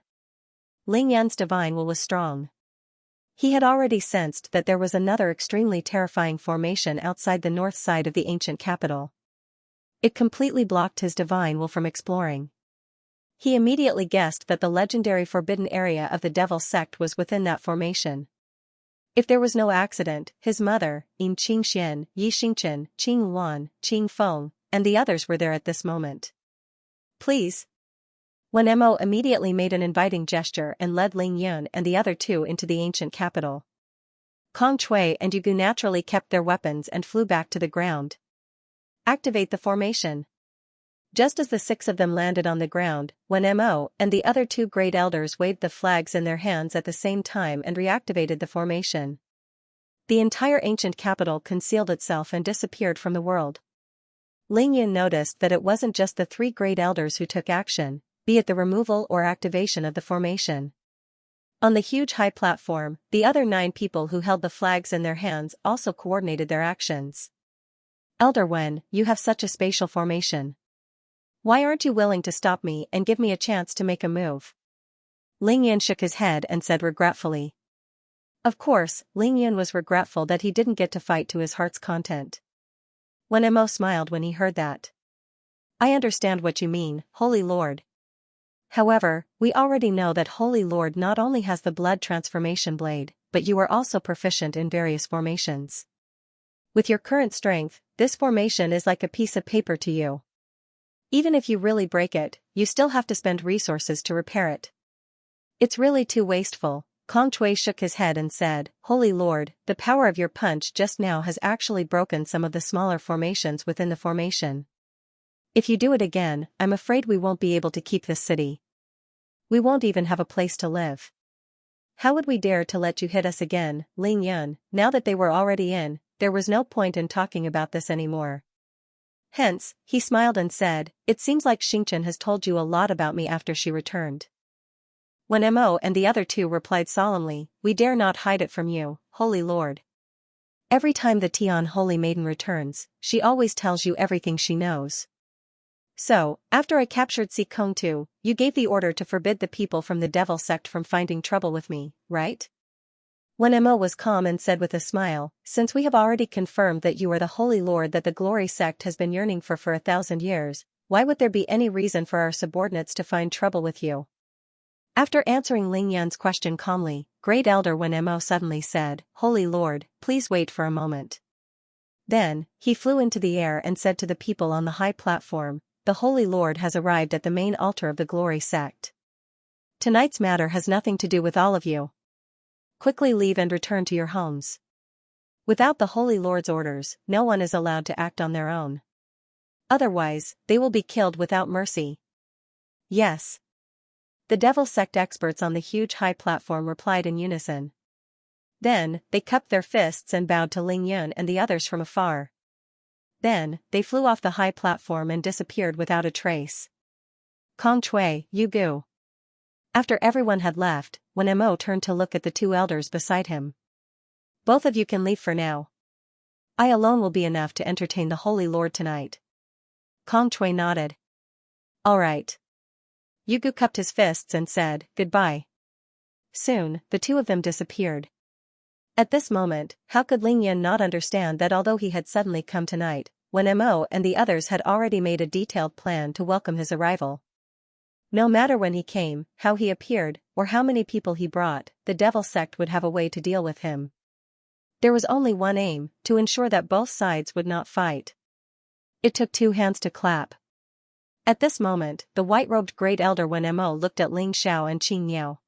Ling Yun's divine will was strong. He had already sensed that there was another extremely terrifying formation outside the north side of the ancient capital. It completely blocked his divine will from exploring. He immediately guessed that the legendary forbidden area of the Devil sect was within that formation. If there was no accident, his mother, Xianxia, Xianxia, Qing Wan, Qing Feng, and the others were there at this moment. Please. When Mo immediately made an inviting gesture and led Ling Yun and the other 2 into the ancient capital. Kong Chui and Yugu naturally kept their weapons and flew back to the ground. Activate the formation. Just as the 6 of them landed on the ground, when Mo and the other 2 great elders waved the flags in their hands at the same time and reactivated the formation, the entire ancient capital concealed itself and disappeared from the world. Ling Yun noticed that it wasn't just the 3 great elders who took action, be it the removal or activation of the formation. On the huge high platform, the other 9 people who held the flags in their hands also coordinated their actions. Elder Wen, you have such a spatial formation. Why aren't you willing to stop me and give me a chance to make a move? Ling Yan shook his head and said regretfully. Of course, Ling Yan was regretful that he didn't get to fight to his heart's content. Wen Mo smiled when he heard that. I understand what you mean, Holy Lord. However, we already know that Holy Lord not only has the blood transformation blade, but you are also proficient in various formations. With your current strength, this formation is like a piece of paper to you. Even if you really break it, you still have to spend resources to repair it. It's really too wasteful. Kong Chui shook his head and said, Holy Lord, the power of your punch just now has actually broken some of the smaller formations within the formation. If you do it again, I'm afraid we won't be able to keep this city. We won't even have a place to live. How would we dare to let you hit us again, Ling Yun? Now that they were already in, there was no point in talking about this anymore. Hence, he smiled and said, it seems like Xianxia has told you a lot about me after she returned. Wen Mo and the other two replied solemnly, we dare not hide it from you, Holy Lord. Every time the Tian Holy Maiden returns, she always tells you everything she knows. So, after I captured Si Kong Tu, you gave the order to forbid the people from the devil sect from finding trouble with me, right? Wen Mo was calm and said with a smile, since we have already confirmed that you are the Holy Lord that the Glory sect has been yearning for 1,000 years, why would there be any reason for our subordinates to find trouble with you? After answering Ling Yan's question calmly, Great Elder Wen Mo suddenly said, Holy Lord, please wait for a moment. Then, he flew into the air and said to the people on the high platform, the Holy Lord has arrived at the main altar of the Glory sect. Tonight's matter has nothing to do with all of you. Quickly leave and return to your homes. Without the Holy Lord's orders, no one is allowed to act on their own. Otherwise, they will be killed without mercy. Yes. The devil sect experts on the huge high platform replied in unison. Then, they cupped their fists and bowed to Ling Yun and the others from afar. Then, they flew off the high platform and disappeared without a trace. Kong Chui, Yu Gu. After everyone had left, Wen Mo turned to look at the two elders beside him. Both of you can leave for now. I alone will be enough to entertain the Holy Lord tonight. Kong Chui nodded. All right. Yu Gu cupped his fists and said, goodbye. Soon, the two of them disappeared. At this moment, how could Ling Yan not understand that although he had suddenly come tonight, Wen Mo and the others had already made a detailed plan to welcome his arrival? No matter when he came, how he appeared, or how many people he brought, the devil sect would have a way to deal with him. There was only one aim, to ensure that both sides would not fight. It took two hands to clap. At this moment, the white-robed Great Elder Wen Mo looked at Ling Xiao and Qing Niao.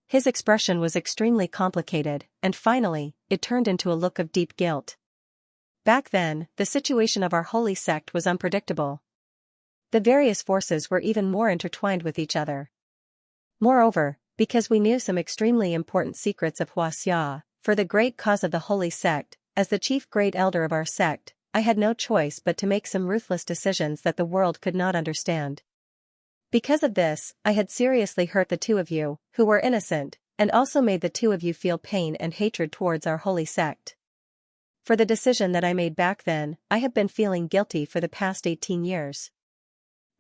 His expression was extremely complicated, and finally, it turned into a look of deep guilt. Back then, the situation of our holy sect was unpredictable. The various forces were even more intertwined with each other. Moreover, because we knew some extremely important secrets of Xianxia, for the great cause of the holy sect, as the chief Great Elder of our sect, I had no choice but to make some ruthless decisions that the world could not understand. Because of this, I had seriously hurt the two of you, who were innocent, and also made the two of you feel pain and hatred towards our holy sect. For the decision that I made back then, I have been feeling guilty for the past 18 years.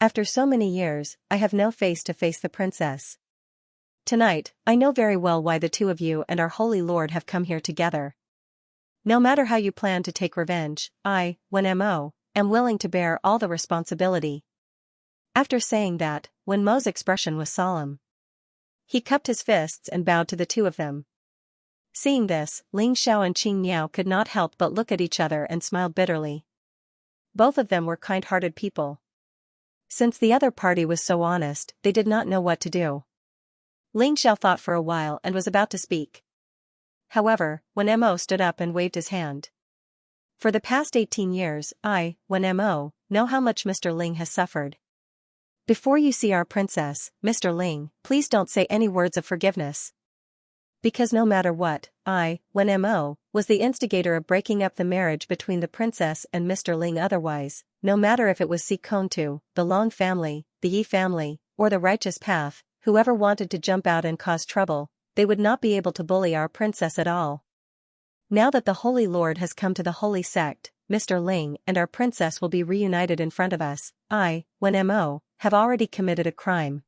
After so many years, I have no face to face the princess. Tonight, I know very well why the two of you and our Holy Lord have come here together. No matter how you plan to take revenge, I, Wen Mo, am willing to bear all the responsibility. After saying that, Wen Mo's expression was solemn. He cupped his fists and bowed to the two of them. Seeing this, Ling Xiao and Qing Niao could not help but look at each other and smiled bitterly. Both of them were kind-hearted people. Since the other party was so honest, they did not know what to do. Ling Xiao thought for a while and was about to speak. However, Wen Mo stood up and waved his hand. For the past 18 years, I, Wen Mo, know how much Mr. Ling has suffered. Before you see our princess, Mr. Ling, please don't say any words of forgiveness. Because no matter what, I, Wen Mo, was the instigator of breaking up the marriage between the princess and Mr. Ling. Otherwise, no matter if it was Si Kong Tu, the Long family, the Yi family, or the Righteous Path, whoever wanted to jump out and cause trouble, they would not be able to bully our princess at all. Now that the Holy Lord has come to the holy sect, Mr. Ling and our princess will be reunited in front of us. I, Wen Mo, have already committed a crime.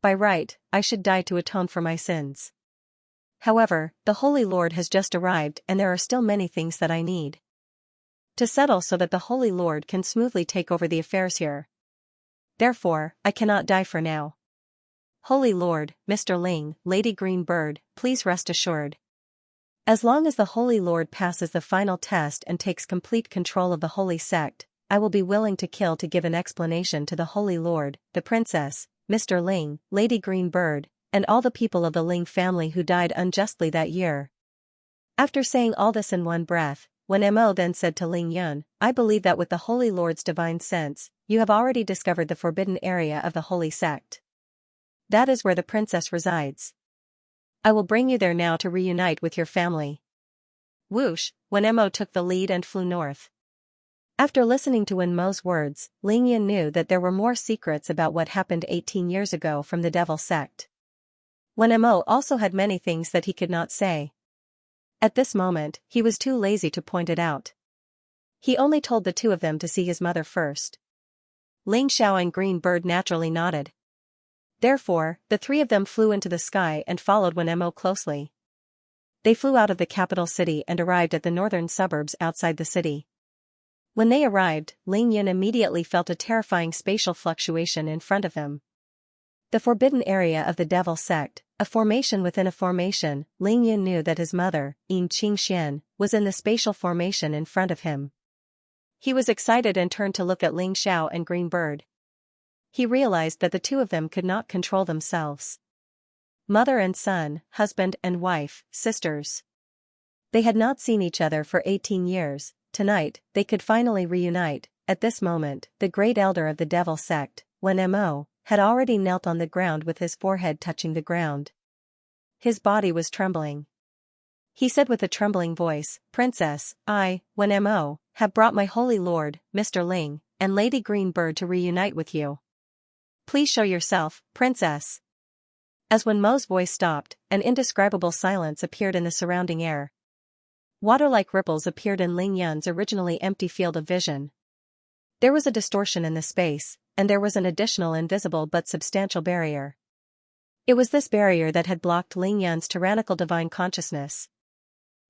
By right, I should die to atone for my sins. However, the Holy Lord has just arrived and there are still many things that I need to settle so that the Holy Lord can smoothly take over the affairs here. Therefore, I cannot die for now. Holy Lord, Mr. Ling, Lady Green Bird, please rest assured. As long as the Holy Lord passes the final test and takes complete control of the holy sect, I will be willing to kill to give an explanation to the Holy Lord, the Princess, Mr. Ling, Lady Green Bird, and all the people of the Ling family who died unjustly that year. After saying all this in one breath, Wen Mo then said to Ling Yun, I believe that with the Holy Lord's divine sense, you have already discovered the forbidden area of the holy sect. That is where the princess resides. I will bring you there now to reunite with your family. Whoosh, Wen Mo took the lead and flew north. After listening to Wen Mo's words, Ling Yun knew that there were more secrets about what happened 18 years ago from the devil sect. Wen Mo also had many things that he could not say. At this moment, he was too lazy to point it out. He only told the two of them to see his mother first. Ling Xiao and Green Bird naturally nodded. Therefore, the three of them flew into the sky and followed Wen Mo closely. They flew out of the capital city and arrived at the northern suburbs outside the city. When they arrived, Ling Yun immediately felt a terrifying spatial fluctuation in front of him. The forbidden area of the devil sect, a formation within a formation, Ling Yun knew that his mother, Xianxia, was in the spatial formation in front of him. He was excited and turned to look at Ling Xiao and Green Bird. He realized that the two of them could not control themselves. Mother and son, husband and wife, sisters. They had not seen each other for 18 years, tonight, they could finally reunite. At this moment, the great elder of the devil sect, Wen Mo, had already knelt on the ground with his forehead touching the ground. His body was trembling. He said with a trembling voice, Princess, I, Wen Mo, have brought my holy lord, Mr. Ling, and Lady Green Bird to reunite with you. Please show yourself, Princess. As Wen Mo's voice stopped, an indescribable silence appeared in the surrounding air. Water-like ripples appeared in Ling Yun's originally empty field of vision. There was a distortion in the space, and there was an additional invisible but substantial barrier. It was this barrier that had blocked Ling Yun's tyrannical divine consciousness.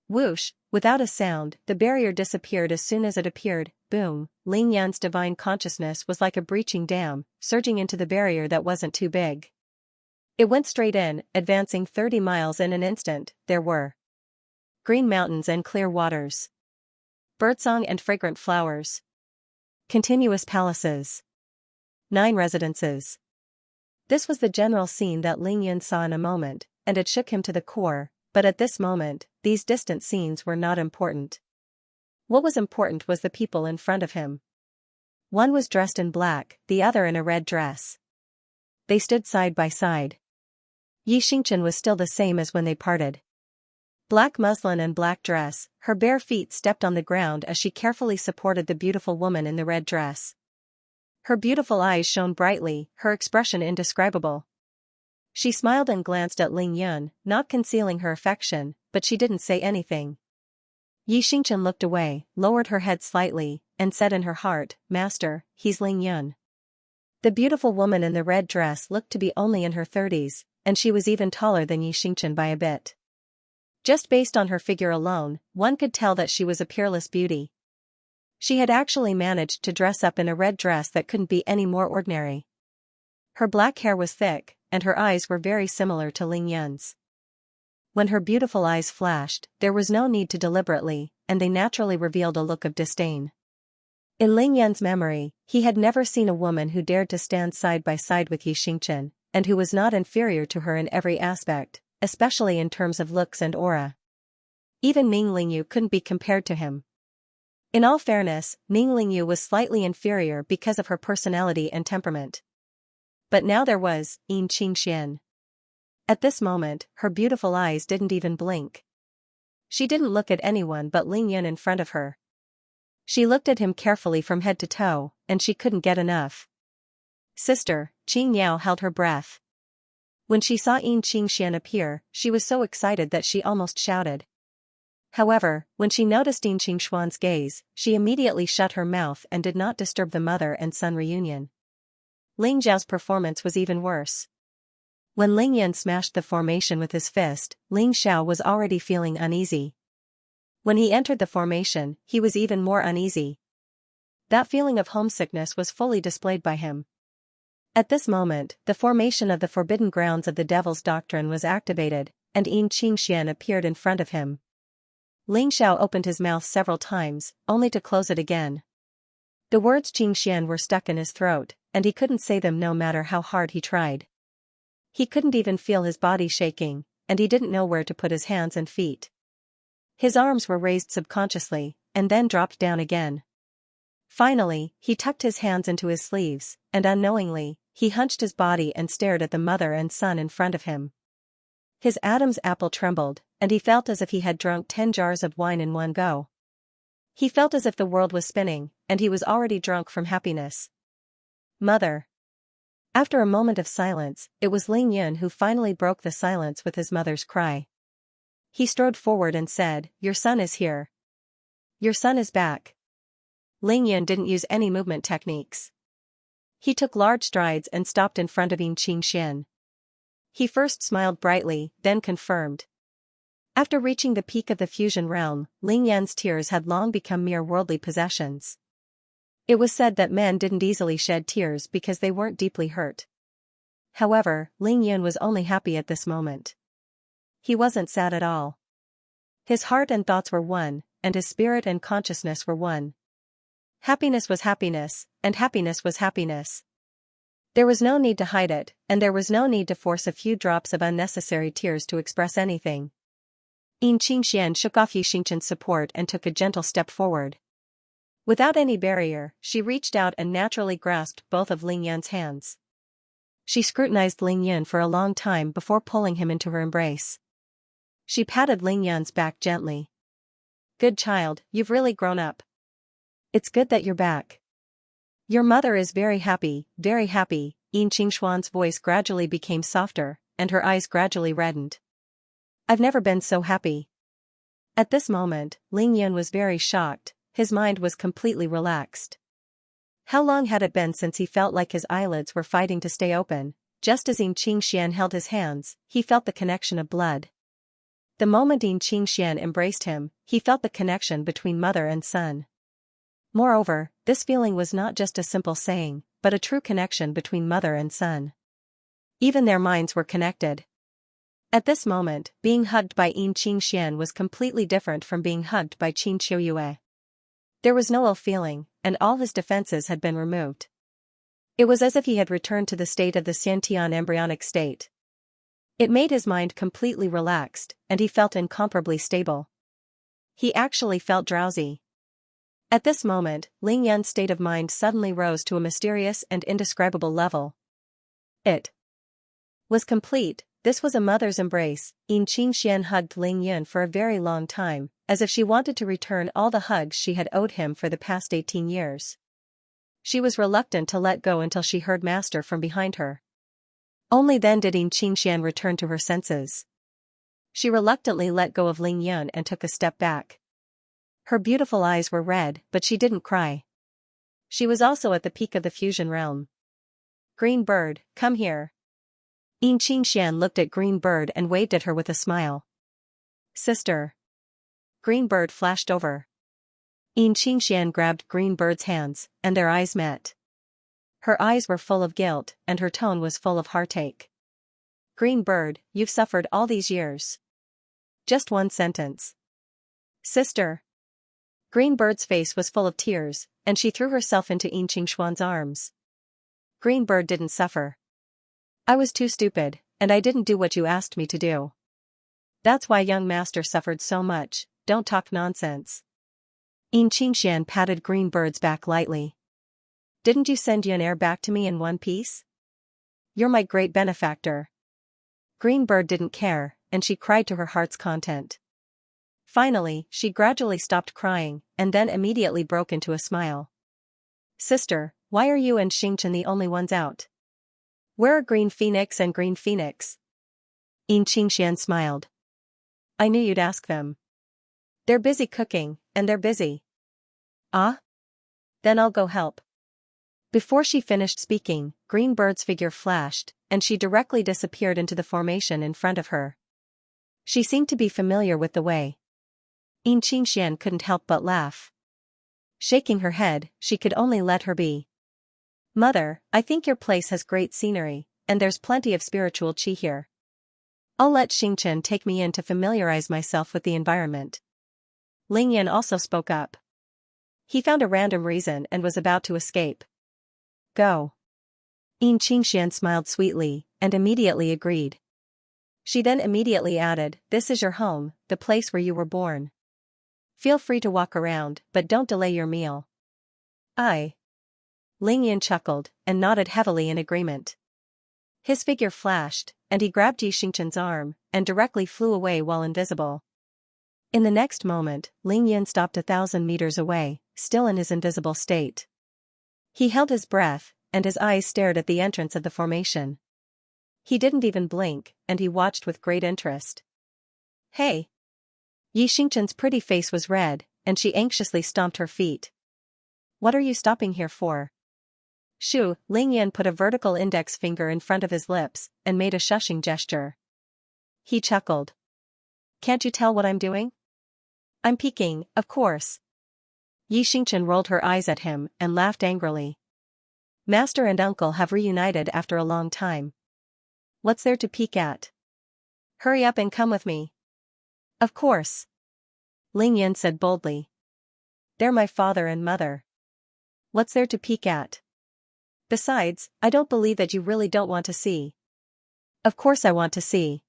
Whoosh, without a sound, the barrier disappeared as soon as it appeared. Boom, Ling Yun's divine consciousness was like a breaching dam, surging into the barrier that wasn't too big. It went straight in, advancing 30 miles in an instant. There were green mountains and clear waters, birdsong and fragrant flowers, continuous palaces, 9 residences. This was the general scene that Ling Yun saw in a moment, and it shook him to the core, but at this moment, these distant scenes were not important. What was important was the people in front of him. One was dressed in black, the other in a red dress. They stood side by side. Xianxia was still the same as when they parted. Black muslin and black dress, her bare feet stepped on the ground as she carefully supported the beautiful woman in the red dress. Her beautiful eyes shone brightly, her expression indescribable. She smiled and glanced at Ling Yun, not concealing her affection, but she didn't say anything. Xianxia looked away, lowered her head slightly, and said in her heart, Master, he's Ling Yun. The beautiful woman in the red dress looked to be only in her 30s, and she was even taller than Xianxia by a bit. Just based on her figure alone, one could tell that she was a peerless beauty. She had actually managed to dress up in a red dress that couldn't be any more ordinary. Her black hair was thick, and her eyes were very similar to Ling Yun's. When her beautiful eyes flashed, there was no need to deliberately, and they naturally revealed a look of disdain. In Ling Yun's memory, he had never seen a woman who dared to stand side by side with Xianxia, and who was not inferior to her in every aspect, especially in terms of looks and aura. Even Ning Lingyu couldn't be compared to him. In all fairness, Ning Lingyu was slightly inferior because of her personality and temperament. But now there was Xianxia. At this moment, her beautiful eyes didn't even blink. She didn't look at anyone but Ling Yun in front of her. She looked at him carefully from head to toe, and she couldn't get enough. Sister, Qing Yao held her breath. When she saw Xianxia appear, she was so excited that she almost shouted. However, when she noticed Xianxuan's gaze, she immediately shut her mouth and did not disturb the mother and son reunion. Ling Zhao's performance was even worse. When Ling Yan smashed the formation with his fist, Ling Xiao was already feeling uneasy. When he entered the formation, he was even more uneasy. That feeling of homesickness was fully displayed by him. At this moment, the formation of the forbidden grounds of the Devil's Doctrine was activated, and Xianxia appeared in front of him. Ling Xiao opened his mouth several times, only to close it again. The words Xianxia were stuck in his throat, and he couldn't say them no matter how hard he tried. He couldn't even feel his body shaking, and he didn't know where to put his hands and feet. His arms were raised subconsciously, and then dropped down again. Finally, he tucked his hands into his sleeves, and unknowingly, he hunched his body and stared at the mother and son in front of him. His Adam's apple trembled, and he felt as if he had drunk 10 jars of wine in one go. He felt as if the world was spinning, and he was already drunk from happiness. Mother. After a moment of silence, it was Ling Yun who finally broke the silence with his mother's cry. He strode forward and said, "Your son is here. Your son is back." Ling Yun didn't use any movement techniques. He took large strides and stopped in front of Xianxia. He first smiled brightly, then confirmed. After reaching the peak of the fusion realm, Ling Yan's tears had long become mere worldly possessions. It was said that men didn't easily shed tears because they weren't deeply hurt. However, Ling Yun was only happy at this moment. He wasn't sad at all. His heart and thoughts were one, and his spirit and consciousness were one. Happiness was happiness, and happiness was happiness. There was no need to hide it, and there was no need to force a few drops of unnecessary tears to express anything. Xianxia shook off Xianxia's support and took a gentle step forward. Without any barrier, she reached out and naturally grasped both of Ling Yan's hands. She scrutinized Ling Yan for a long time before pulling him into her embrace. She patted Ling Yan's back gently. "Good child, you've really grown up. It's good that you're back. Your mother is very happy, very happy." Xianxuan's voice gradually became softer, and her eyes gradually reddened. "I've never been so happy." At this moment, Ling Yan was very shocked. His mind was completely relaxed. How long had it been since he felt like his eyelids were fighting to stay open? Just as Xianxia held his hands, he felt the connection of blood. The moment Xianxia embraced him, he felt the connection between mother and son. Moreover, this feeling was not just a simple saying, but a true connection between mother and son. Even their minds were connected. At this moment, being hugged by Xianxia was completely different from being hugged by Xianxia. There was no ill feeling, and all his defenses had been removed. It was as if he had returned to the state of the Xiantian embryonic state. It made his mind completely relaxed, and he felt incomparably stable. He actually felt drowsy. At this moment, Ling Yan's state of mind suddenly rose to a mysterious and indescribable level. It was complete. This was a mother's embrace. Xianxia hugged Ling Yan for a very long time, as if she wanted to return all the hugs she had owed him for the past 18 years. She was reluctant to let go until she heard Master from behind her. Only then did Xianxia return to her senses. She reluctantly let go of Ling Yan and took a step back. Her beautiful eyes were red, but she didn't cry. She was also at the peak of the fusion realm. "Green Bird, come here." Xianxia looked at Green Bird and waved at her with a smile. "Sister." Green Bird flashed over. Xianxia grabbed Green Bird's hands, and their eyes met. Her eyes were full of guilt, and her tone was full of heartache. "Green Bird, you've suffered all these years. Just one sentence." "Sister." Green Bird's face was full of tears, and she threw herself into Xianxuan's arms. "Green Bird didn't suffer. I was too stupid, and I didn't do what you asked me to do. That's why young Master suffered so much. Don't talk nonsense." Xianxia patted Green Bird's back lightly. "Didn't you send Yunair back to me in one piece? You're my great benefactor." Green Bird didn't care, and she cried to her heart's content. Finally, she gradually stopped crying, and then immediately broke into a smile. "Sister, why are you and Xingchen the only ones out? Where are Green Phoenix and Green Phoenix?" Xianxia smiled. "I knew you'd ask them. They're busy cooking, and they're busy." "Ah? Then I'll go help." Before she finished speaking, Green Bird's figure flashed, and she directly disappeared into the formation in front of her. She seemed to be familiar with the way. Xianxia couldn't help but laugh. Shaking her head, she could only let her be. Mother, I think your place has great scenery, and there's plenty of spiritual qi here. I'll let Xingchen take me in to familiarize myself with the environment. Lingyan also spoke up. He found a random reason and was about to escape. Go. Xianxia smiled sweetly, and immediately agreed. She then immediately added, this is your home, the place where you were born. Feel free to walk around, but don't delay your meal. Lingyan chuckled, and nodded heavily in agreement. His figure flashed, and he grabbed Xingchen's arm, and directly flew away while invisible. In the next moment, Lingyan stopped 1,000 meters away, still in his invisible state. He held his breath, and his eyes stared at the entrance of the formation. He didn't even blink, and he watched with great interest. Hey! Xingchen's pretty face was red, and she anxiously stomped her feet. What are you stopping here for? Shoo, Lingyan put a vertical index finger in front of his lips, and made a shushing gesture. He chuckled. Can't you tell what I'm doing? I'm peeking, of course. Xingchen rolled her eyes at him, and laughed angrily. Master and uncle have reunited after a long time. What's there to peek at? Hurry up and come with me. Of course. Lingyan said boldly. They're my father and mother. What's there to peek at? Besides, I don't believe that you really don't want to see. Of course I want to see.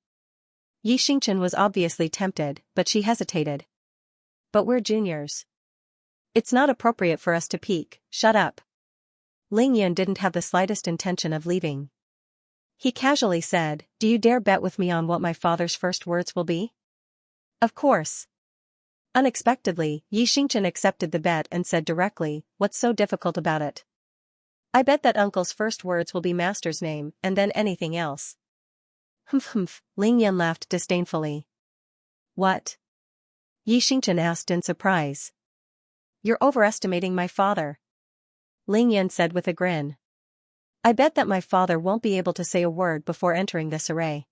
Xingchen was obviously tempted, but she hesitated. But we're juniors. It's not appropriate for us to peek, shut up. Lingyan didn't have the slightest intention of leaving. He casually said, do you dare bet with me on what my father's first words will be? Of course. Unexpectedly, Xingchen accepted the bet and said directly, what's so difficult about it? I bet that uncle's first words will be master's name, and then anything else. Humph, Lingyan laughed disdainfully. What? Xingchen asked in surprise. You're overestimating my father. Lingyan said with a grin. I bet that my father won't be able to say a word before entering this array.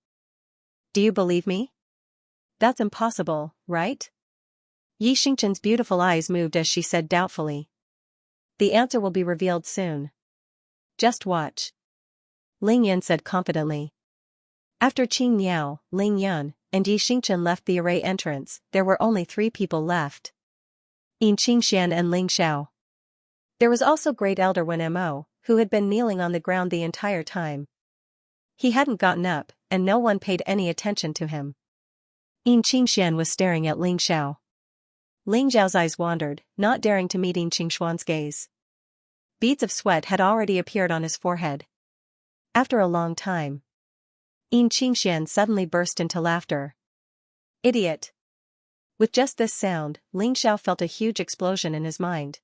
Do you believe me? That's impossible, right? Xingchen's beautiful eyes moved as she said doubtfully. The answer will be revealed soon. Just watch. Lingyan said confidently. After Qing Niao, Ling Yun, and Xingchen left the array entrance, there were only 3 people left. Xianxian and Ling Xiao. There was also Great Elder Wen Mo, who had been kneeling on the ground the entire time. He hadn't gotten up, and no one paid any attention to him. Xianxian was staring at Ling Xiao. Ling Xiao's eyes wandered, not daring to meet Xingshuan's gaze. Beads of sweat had already appeared on his forehead. After a long time, Xingshuan suddenly burst into laughter. Idiot! With just this sound, Ling Xiao felt a huge explosion in his mind.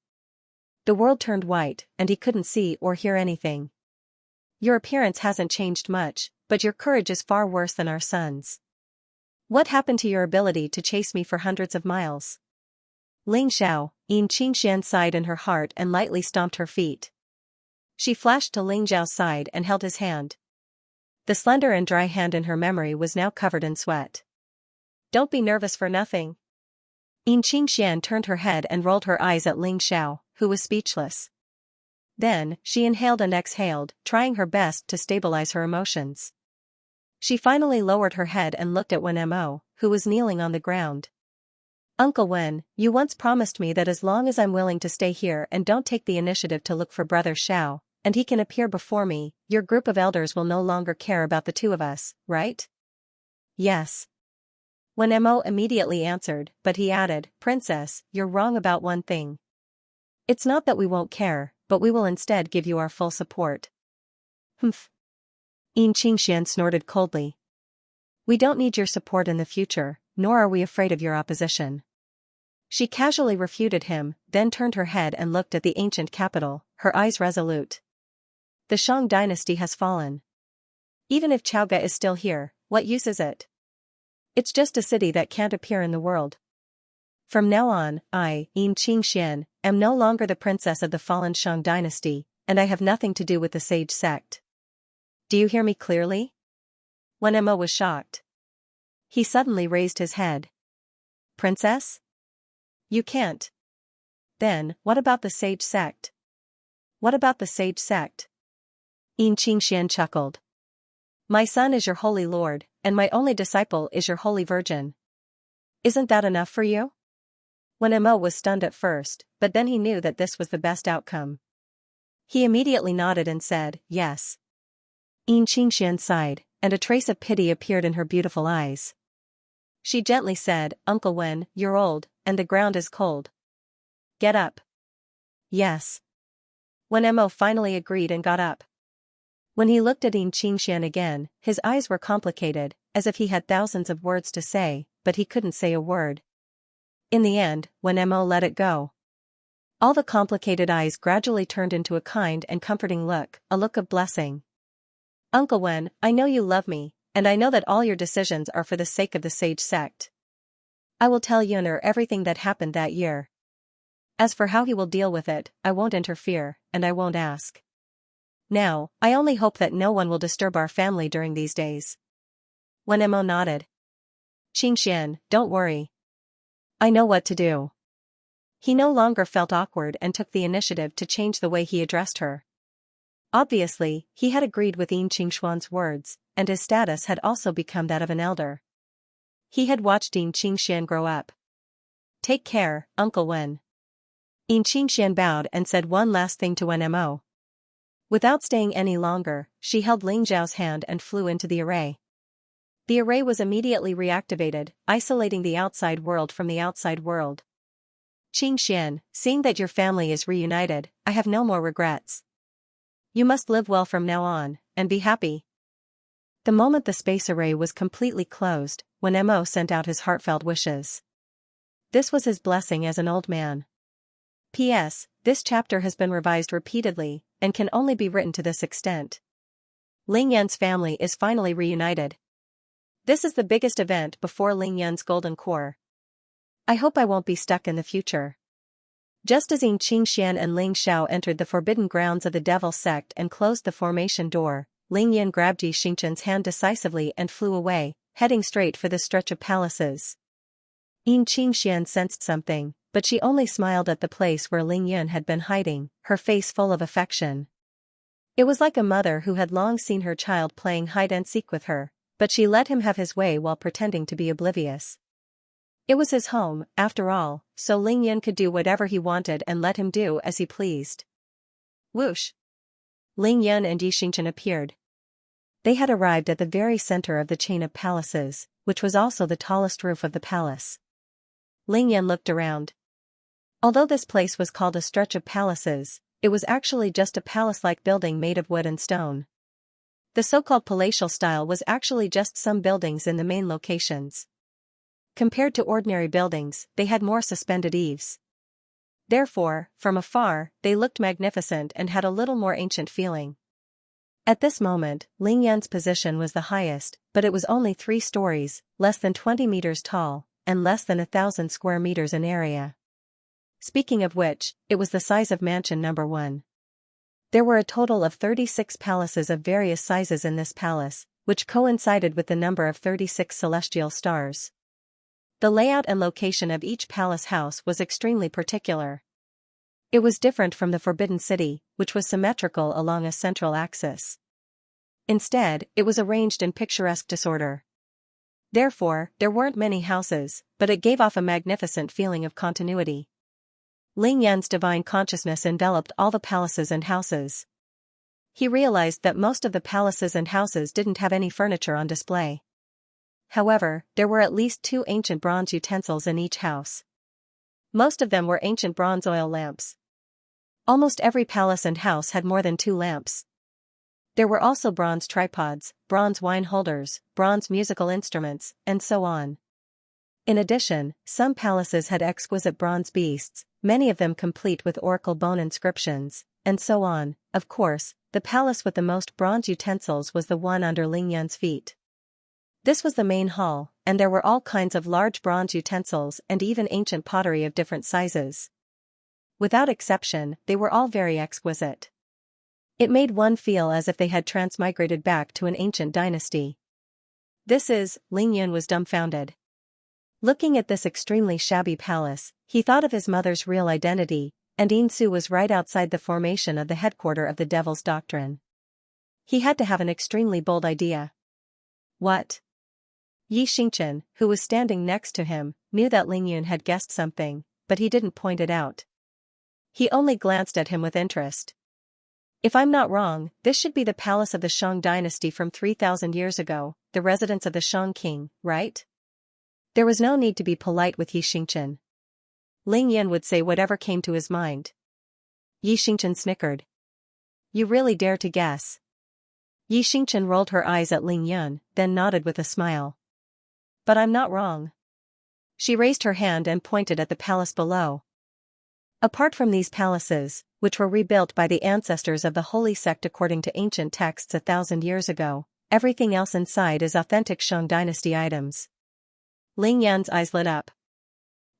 The world turned white, and he couldn't see or hear anything. Your appearance hasn't changed much, but your courage is far worse than our son's. What happened to your ability to chase me for hundreds of miles? Ling Xiao, Xingshuan sighed in her heart and lightly stomped her feet. She flashed to Ling Xiao's side and held his hand. The slender and dry hand in her memory was now covered in sweat. Don't be nervous for nothing. Xingshuan turned her head and rolled her eyes at Ling Xiao, who was speechless. Then, she inhaled and exhaled, trying her best to stabilize her emotions. She finally lowered her head and looked at Wen Mo, who was kneeling on the ground. Uncle Wen, you once promised me that as long as I'm willing to stay here and don't take the initiative to look for Brother Xiao, and he can appear before me, your group of elders will no longer care about the 2 of us, right? Yes. Wen Mo immediately answered, but he added, Princess, you're wrong about one thing. It's not that we won't care, but we will instead give you our full support. Humph. Xingshuan snorted coldly. We don't need your support in the future, nor are we afraid of your opposition. She casually refuted him, then turned her head and looked at the ancient capital, her eyes resolute. The Shang dynasty has fallen. Even if Chaoga is still here, what use is it? It's just a city that can't appear in the world. From now on, I, Xingshuan, am no longer the princess of the fallen Shang dynasty, and I have nothing to do with the sage sect. Do you hear me clearly? When Mo was shocked. He suddenly raised his head. Princess? You can't. Then, what about the sage sect? What about the sage sect? Xianxia chuckled. My son is your holy lord, and my only disciple is your holy virgin. Isn't that enough for you? When Mo was stunned at first, but then he knew that this was the best outcome. He immediately nodded and said, yes. Xianxia sighed, and a trace of pity appeared in her beautiful eyes. She gently said, Uncle Wen, you're old, and the ground is cold. Get up. Yes. When Mo finally agreed and got up. When he looked at Xianxia again, his eyes were complicated, as if he had thousands of words to say, but he couldn't say a word. In the end, when Mo let it go, all the complicated eyes gradually turned into a kind and comforting look, a look of blessing. Uncle Wen, I know you love me, and I know that all your decisions are for the sake of the sage sect. I will tell Yuner everything that happened that year. As for how he will deal with it, I won't interfere, and I won't ask. Now, I only hope that no one will disturb our family during these days. When Mo nodded. Xianxia, don't worry. I know what to do. He no longer felt awkward and took the initiative to change the way he addressed her. Obviously, he had agreed with Xianxia's words, and his status had also become that of an elder. He had watched Xianxia grow up. Take care, Uncle Wen. Xianxia bowed and said one last thing to Wen Mo. Without staying any longer, she held Ling Zhao's hand and flew into the array. The array was immediately reactivated, isolating the outside world from the outside world. Xianxia, seeing that your family is reunited, I have no more regrets. You must live well from now on, and be happy. The moment the space array was completely closed, when Mo sent out his heartfelt wishes. This was his blessing as an old man. P.S. This chapter has been revised repeatedly, and can only be written to this extent. Ling Yan's family is finally reunited. This is the biggest event before Ling Yan's golden core. I hope I won't be stuck in the future. Just as Xianxian and Ling Xiao entered the forbidden grounds of the devil sect and closed the formation door, Ling Yan grabbed Xianxian's hand decisively and flew away, heading straight for the stretch of palaces. Xianxian sensed something, but she only smiled at the place where Ling Yan had been hiding, her face full of affection. It was like a mother who had long seen her child playing hide-and-seek with her, but she let him have his way while pretending to be oblivious. It was his home, after all, so Ling Yan could do whatever he wanted and let him do as he pleased. Whoosh! Ling Yan and Xianxian appeared. They had arrived at the very center of the chain of palaces, which was also the tallest roof of the palace. Ling Yan looked around. Although this place was called a stretch of palaces, it was actually just a palace-like building made of wood and stone. The so-called palatial style was actually just some buildings in the main locations. Compared to ordinary buildings, they had more suspended eaves. Therefore, from afar, they looked magnificent and had a little more ancient feeling. At this moment, Ling Yan's position was the highest, but it was only 3 stories, less than 20 meters tall, and less than 1,000 square meters in area. Speaking of which, it was the size of mansion number 1. There were a total of 36 palaces of various sizes in this palace, which coincided with the number of 36 celestial stars. The layout and location of each palace house was extremely particular. It was different from the Forbidden City, which was symmetrical along a central axis. Instead, it was arranged in picturesque disorder. Therefore, there weren't many houses, but it gave off a magnificent feeling of continuity. Ling Yan's divine consciousness enveloped all the palaces and houses. He realized that most of the palaces and houses didn't have any furniture on display. However, there were at least 2 ancient bronze utensils in each house. Most of them were ancient bronze oil lamps. Almost every palace and house had more than 2 lamps. There were also bronze tripods, bronze wine holders, bronze musical instruments, and so on. In addition, some palaces had exquisite bronze beasts, many of them complete with oracle bone inscriptions, and so on. Of course, the palace with the most bronze utensils was the one under Ling Yan's feet. This was the main hall, and there were all kinds of large bronze utensils and even ancient pottery of different sizes. Without exception, they were all very exquisite. It made one feel as if they had transmigrated back to an ancient dynasty. Ling Yun was dumbfounded. Looking at this extremely shabby palace, he thought of his mother's real identity, and Yinsu was right outside the formation of the headquarter of the Devil's Doctrine. He had to have an extremely bold idea. What? Yi Xingchen, who was standing next to him, knew that Ling Yun had guessed something, but he didn't point it out. He only glanced at him with interest. If I'm not wrong, this should be the palace of the Shang dynasty from 3,000 years ago, the residence of the Shang king, right? There was no need to be polite with Yi Xingchen. Ling Yun would say whatever came to his mind. Yi Xingchen snickered. You really dare to guess? Yi Xingchen rolled her eyes at Ling Yun, then nodded with a smile. But I'm not wrong. She raised her hand and pointed at the palace below. Apart from these palaces, which were rebuilt by the ancestors of the holy sect according to ancient texts 1,000 years ago, everything else inside is authentic Shang dynasty items. Ling Yan's eyes lit up.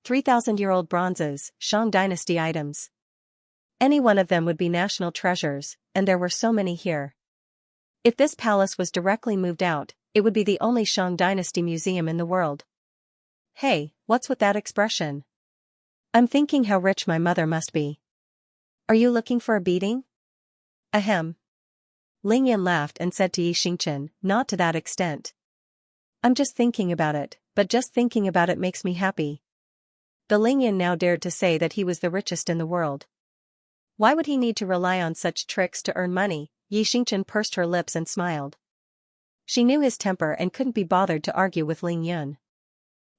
3,000-year-old bronzes, Shang dynasty items. Any one of them would be national treasures, and there were so many here. If this palace was directly moved out, it would be the only Shang dynasty museum in the world. Hey, what's with that expression? I'm thinking how rich my mother must be. Are you looking for a beating? Ahem. Ling Yan laughed and said to Yi Xingchen, not to that extent. I'm just thinking about it, but just thinking about it makes me happy. The Ling Yan now dared to say that he was the richest in the world. Why would he need to rely on such tricks to earn money? Yi Xingchen pursed her lips and smiled. She knew his temper and couldn't be bothered to argue with Ling Yun.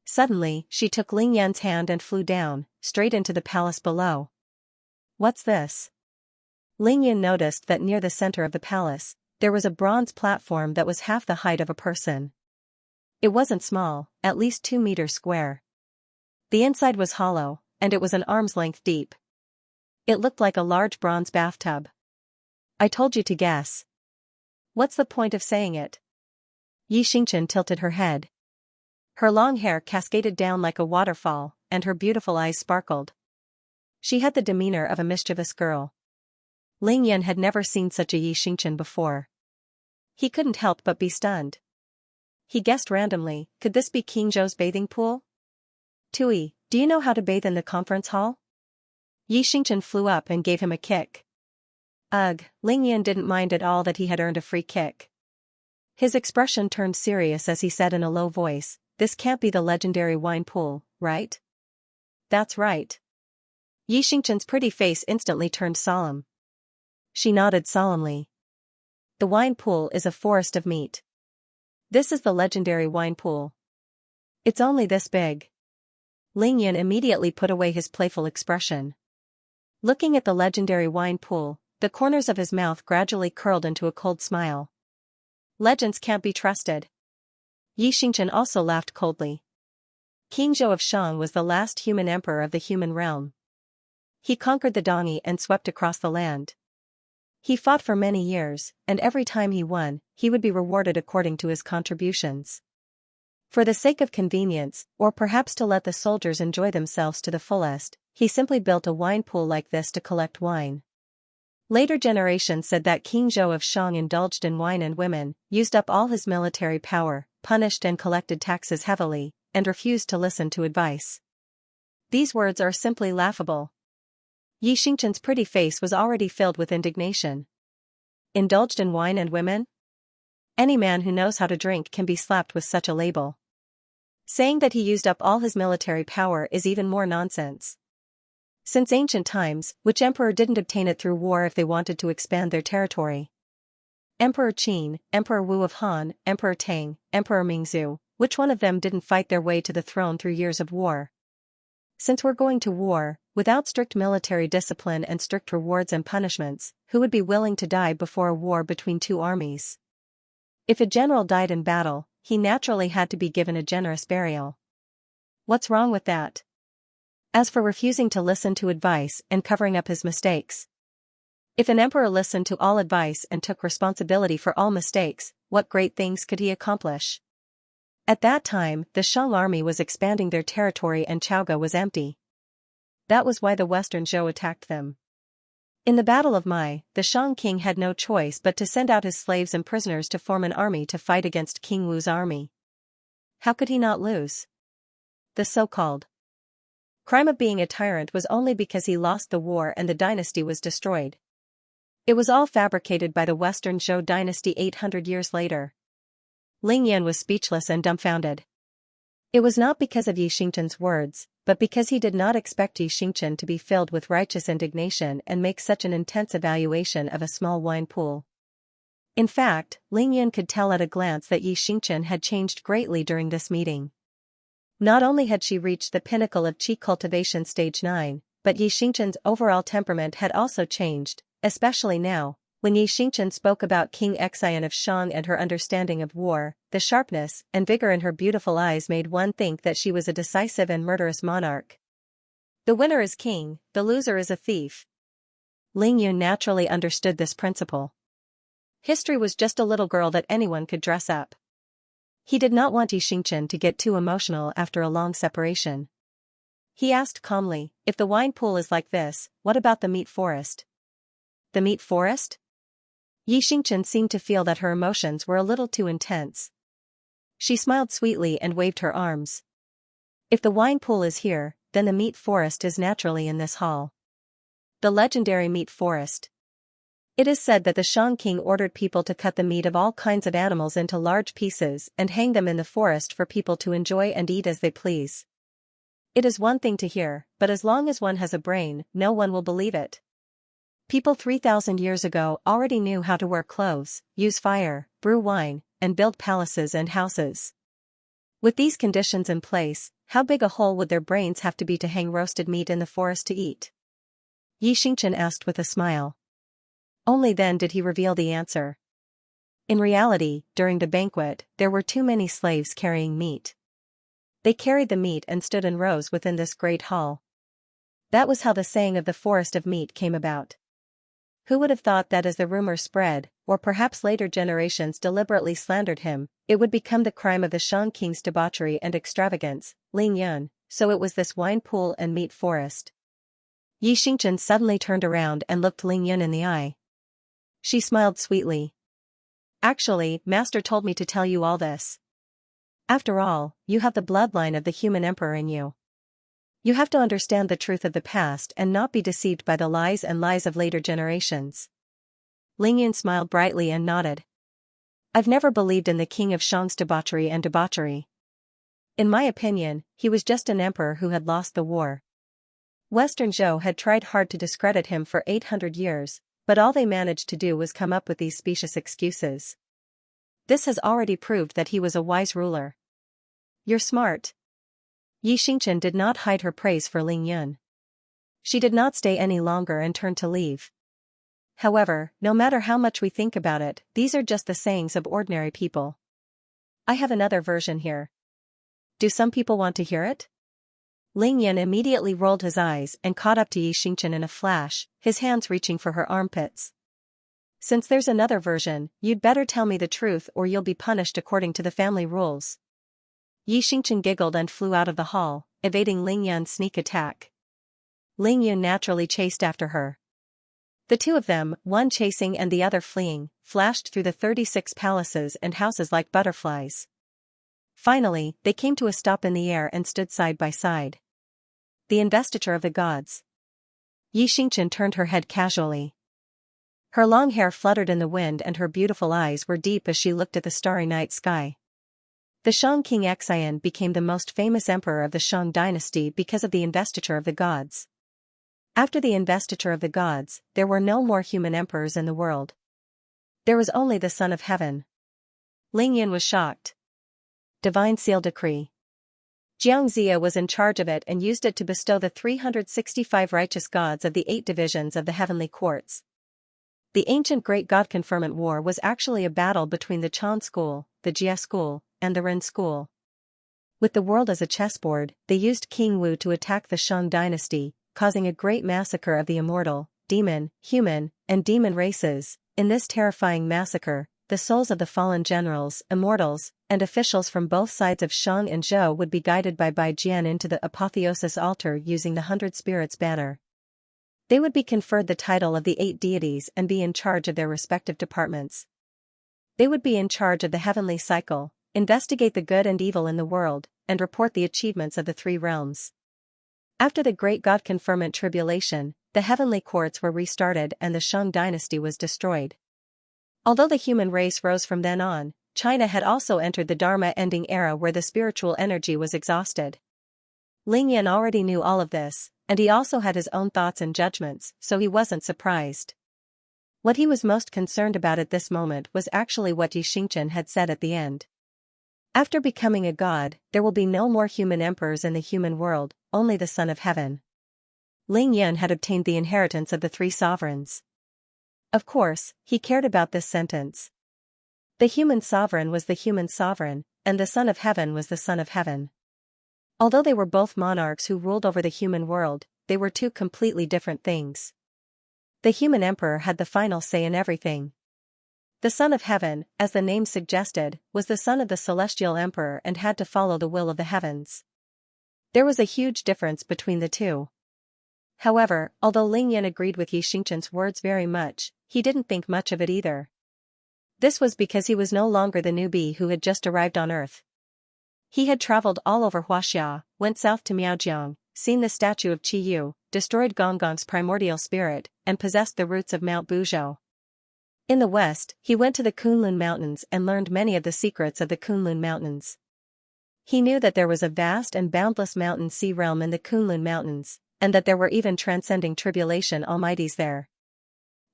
Suddenly, she took Ling Yan's hand and flew down, straight into the palace below. What's this? Ling Yun noticed that near the center of the palace, there was a bronze platform that was half the height of a person. It wasn't small, at least 2 meters square. The inside was hollow, and it was an arm's length deep. It looked like a large bronze bathtub. I told you to guess. What's the point of saying it? Yi Xingchen tilted her head. Her long hair cascaded down like a waterfall, and her beautiful eyes sparkled. She had the demeanor of a mischievous girl. Ling Yun had never seen such a Yi Xingchen before. He couldn't help but be stunned. He guessed randomly, could this be King Zhou's bathing pool? Tui, do you know how to bathe in the conference hall? Yi Xingchen flew up and gave him a kick. Ugh, Ling Yun didn't mind at all that he had earned a free kick. His expression turned serious as he said in a low voice, this can't be the legendary wine pool, right? That's right. Yi Xingchen's pretty face instantly turned solemn. She nodded solemnly. The wine pool is a forest of meat. This is the legendary wine pool. It's only this big. Ling Yun immediately put away his playful expression. Looking at the legendary wine pool, the corners of his mouth gradually curled into a cold smile. Legends can't be trusted. Yi Xingchen also laughed coldly. King Zhou of Shang was the last human emperor of the human realm. He conquered the Dongi and swept across the land. He fought for many years, and every time he won, he would be rewarded according to his contributions. For the sake of convenience, or perhaps to let the soldiers enjoy themselves to the fullest, he simply built a wine pool like this to collect wine. Later generations said that King Zhou of Shang indulged in wine and women, used up all his military power, punished and collected taxes heavily, and refused to listen to advice. These words are simply laughable. Yi Xingchen's pretty face was already filled with indignation. Indulged in wine and women? Any man who knows how to drink can be slapped with such a label. Saying that he used up all his military power is even more nonsense. Since ancient times, which emperor didn't obtain it through war if they wanted to expand their territory? Emperor Qin, Emperor Wu of Han, Emperor Tang, Emperor Mingzhu, which one of them didn't fight their way to the throne through years of war? Since we're going to war, without strict military discipline and strict rewards and punishments, who would be willing to die before a war between two armies? If a general died in battle, he naturally had to be given a generous burial. What's wrong with that? As for refusing to listen to advice and covering up his mistakes, if an emperor listened to all advice and took responsibility for all mistakes, what great things could he accomplish? At that time, the Shang army was expanding their territory and Chaoga was empty. That was why the Western Zhou attacked them. In the Battle of Mai, the Shang king had no choice but to send out his slaves and prisoners to form an army to fight against King Wu's army. How could he not lose? The so-called crime of being a tyrant was only because he lost the war and the dynasty was destroyed. It was all fabricated by the Western Zhou dynasty 800 years later. Ling Yan was speechless and dumbfounded. It was not because of Yi Xingqian's words, but because he did not expect Yi Xingqian to be filled with righteous indignation and make such an intense evaluation of a small wine pool. In fact, Ling Yan could tell at a glance that Yi Xingqian had changed greatly during this meeting. Not only had she reached the pinnacle of qi cultivation stage 9, but Yi Xingqian's overall temperament had also changed, especially now, when Yi Xingqian spoke about King Xian of Shang and her understanding of war. The sharpness and vigor in her beautiful eyes made one think that she was a decisive and murderous monarch. The winner is king, the loser is a thief. Ling Yun naturally understood this principle. History was just a little girl that anyone could dress up. He did not want Yi Xingqian to get too emotional after a long separation. He asked calmly, if the wine pool is like this, what about the meat forest? The meat forest? Yi Xingqian seemed to feel that her emotions were a little too intense. She smiled sweetly and waved her arms. If the wine pool is here, then the meat forest is naturally in this hall. The legendary meat forest. It is said that the Shang king ordered people to cut the meat of all kinds of animals into large pieces and hang them in the forest for people to enjoy and eat as they please. It is one thing to hear, but as long as one has a brain, no one will believe it. People 3,000 years ago already knew how to wear clothes, use fire, brew wine, and build palaces and houses. With these conditions in place, how big a hole would their brains have to be to hang roasted meat in the forest to eat? Yi Xingqian asked with a smile. Only then did he reveal the answer. In reality, during the banquet, there were too many slaves carrying meat. They carried the meat and stood in rows within this great hall. That was how the saying of the forest of meat came about. Who would have thought that as the rumor spread, or perhaps later generations deliberately slandered him, it would become the crime of the Shang king's debauchery and extravagance, Ling Yun, so it was this wine pool and meat forest. Yi Xingqian suddenly turned around and looked Ling Yun in the eye. She smiled sweetly. Actually, Master told me to tell you all this. After all, you have the bloodline of the human emperor in you. You have to understand the truth of the past and not be deceived by the lies and lies of later generations. Ling Yun smiled brightly and nodded. I've never believed in the king of Shang's debauchery and debauchery. In my opinion, he was just an emperor who had lost the war. Western Zhou had tried hard to discredit him for 800 years, but all they managed to do was come up with these specious excuses. This has already proved that he was a wise ruler. You're smart. Yi Xingqian did not hide her praise for Ling Yun. She did not stay any longer and turned to leave. However, no matter how much we think about it, these are just the sayings of ordinary people. I have another version here. Do some people want to hear it? Ling Yun immediately rolled his eyes and caught up to Yi Xingqian in a flash, his hands reaching for her armpits. Since there's another version, you'd better tell me the truth or you'll be punished according to the family rules. Yi Xingqian giggled and flew out of the hall, evading Ling Yun's sneak attack. Ling Yun naturally chased after her. The two of them, one chasing and the other fleeing, flashed through the 36 palaces and houses like butterflies. Finally, they came to a stop in the air and stood side by side. The investiture of the gods. Yi Xingqian turned her head casually. Her long hair fluttered in the wind and her beautiful eyes were deep as she looked at the starry night sky. The Shang king Xian became the most famous emperor of the Shang dynasty because of the investiture of the gods. After the investiture of the gods, there were no more human emperors in the world. There was only the Son of Heaven. Ling Yun was shocked. Divine seal decree. Xianxia was in charge of it and used it to bestow the 365 righteous gods of the 8 divisions of the heavenly courts. The ancient Great God Conferment War was actually a battle between the Chan school, the Jia school, and the Ren school. With the world as a chessboard, they used King Wu to attack the Shang dynasty, causing a great massacre of the immortal, demon, human, and demon races. In this terrifying massacre, the souls of the fallen generals, immortals, and officials from both sides of Shang and Zhou would be guided by Bai Jian into the apotheosis altar using the 100 spirits banner. They would be conferred the title of the 8 deities and be in charge of their respective departments. They would be in charge of the heavenly cycle, investigate the good and evil in the world, and report the achievements of the 3 realms. After the Great God Conferment Tribulation, the heavenly courts were restarted and the Shang dynasty was destroyed. Although the human race rose from then on, China had also entered the Dharma-ending era where the spiritual energy was exhausted. Ling Yan already knew all of this, and he also had his own thoughts and judgments, so he wasn't surprised. What he was most concerned about at this moment was actually what Xianxia had said at the end. After becoming a god, there will be no more human emperors in the human world, only the Son of Heaven. Ling Yan had obtained the inheritance of the 3 sovereigns. Of course, he cared about this sentence. The human sovereign was the human sovereign, and the Son of Heaven was the Son of Heaven. Although they were both monarchs who ruled over the human world, they were 2 completely different things. The human emperor had the final say in everything. The Son of Heaven, as the name suggested, was the son of the celestial emperor and had to follow the will of the heavens. There was a huge difference between the 2. However, although Ling Yan agreed with Xianxia's words very much, he didn't think much of it either. This was because he was no longer the newbie who had just arrived on Earth. He had traveled all over Huaxia, went south to Miaojiang, seen the statue of Qi Yu, destroyed Gonggong's primordial spirit, and possessed the roots of Mount Buzhou. In the west, he went to the Kunlun Mountains and learned many of the secrets of the Kunlun Mountains. He knew that there was a vast and boundless mountain sea realm in the Kunlun Mountains, and that there were even transcending tribulation almighties there.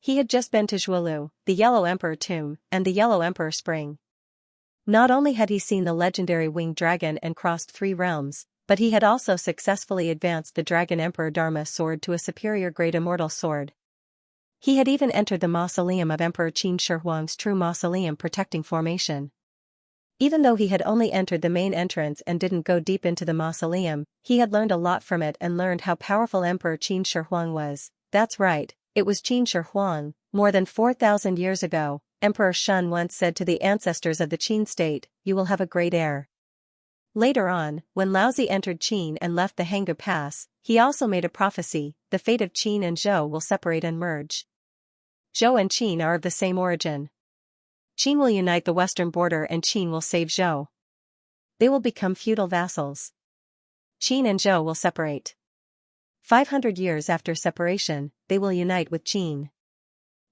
He had just been to Zhuolu, the Yellow Emperor tomb, and the Yellow Emperor Spring. Not only had he seen the legendary winged dragon and crossed 3 realms, but he had also successfully advanced the Dragon Emperor Dharma sword to a superior grade immortal sword. He had even entered the mausoleum of Emperor Qin Shi Huang's true mausoleum protecting formation. Even though he had only entered the main entrance and didn't go deep into the mausoleum, he had learned a lot from it and learned how powerful Emperor Qin Shi Huang was. That's right, it was Qin Shi Huang. More than 4,000 years ago, Emperor Shun once said to the ancestors of the Qin state, "You will have a great heir." Later on, when Laozi entered Qin and left the Hanggu Pass, he also made a prophecy: the fate of Qin and Zhou will separate and merge. Zhou and Qin are of the same origin. Qin will unite the western border and Qin will save Zhou. They will become feudal vassals. Qin and Zhou will separate. 500 years after separation, they will unite with Qin.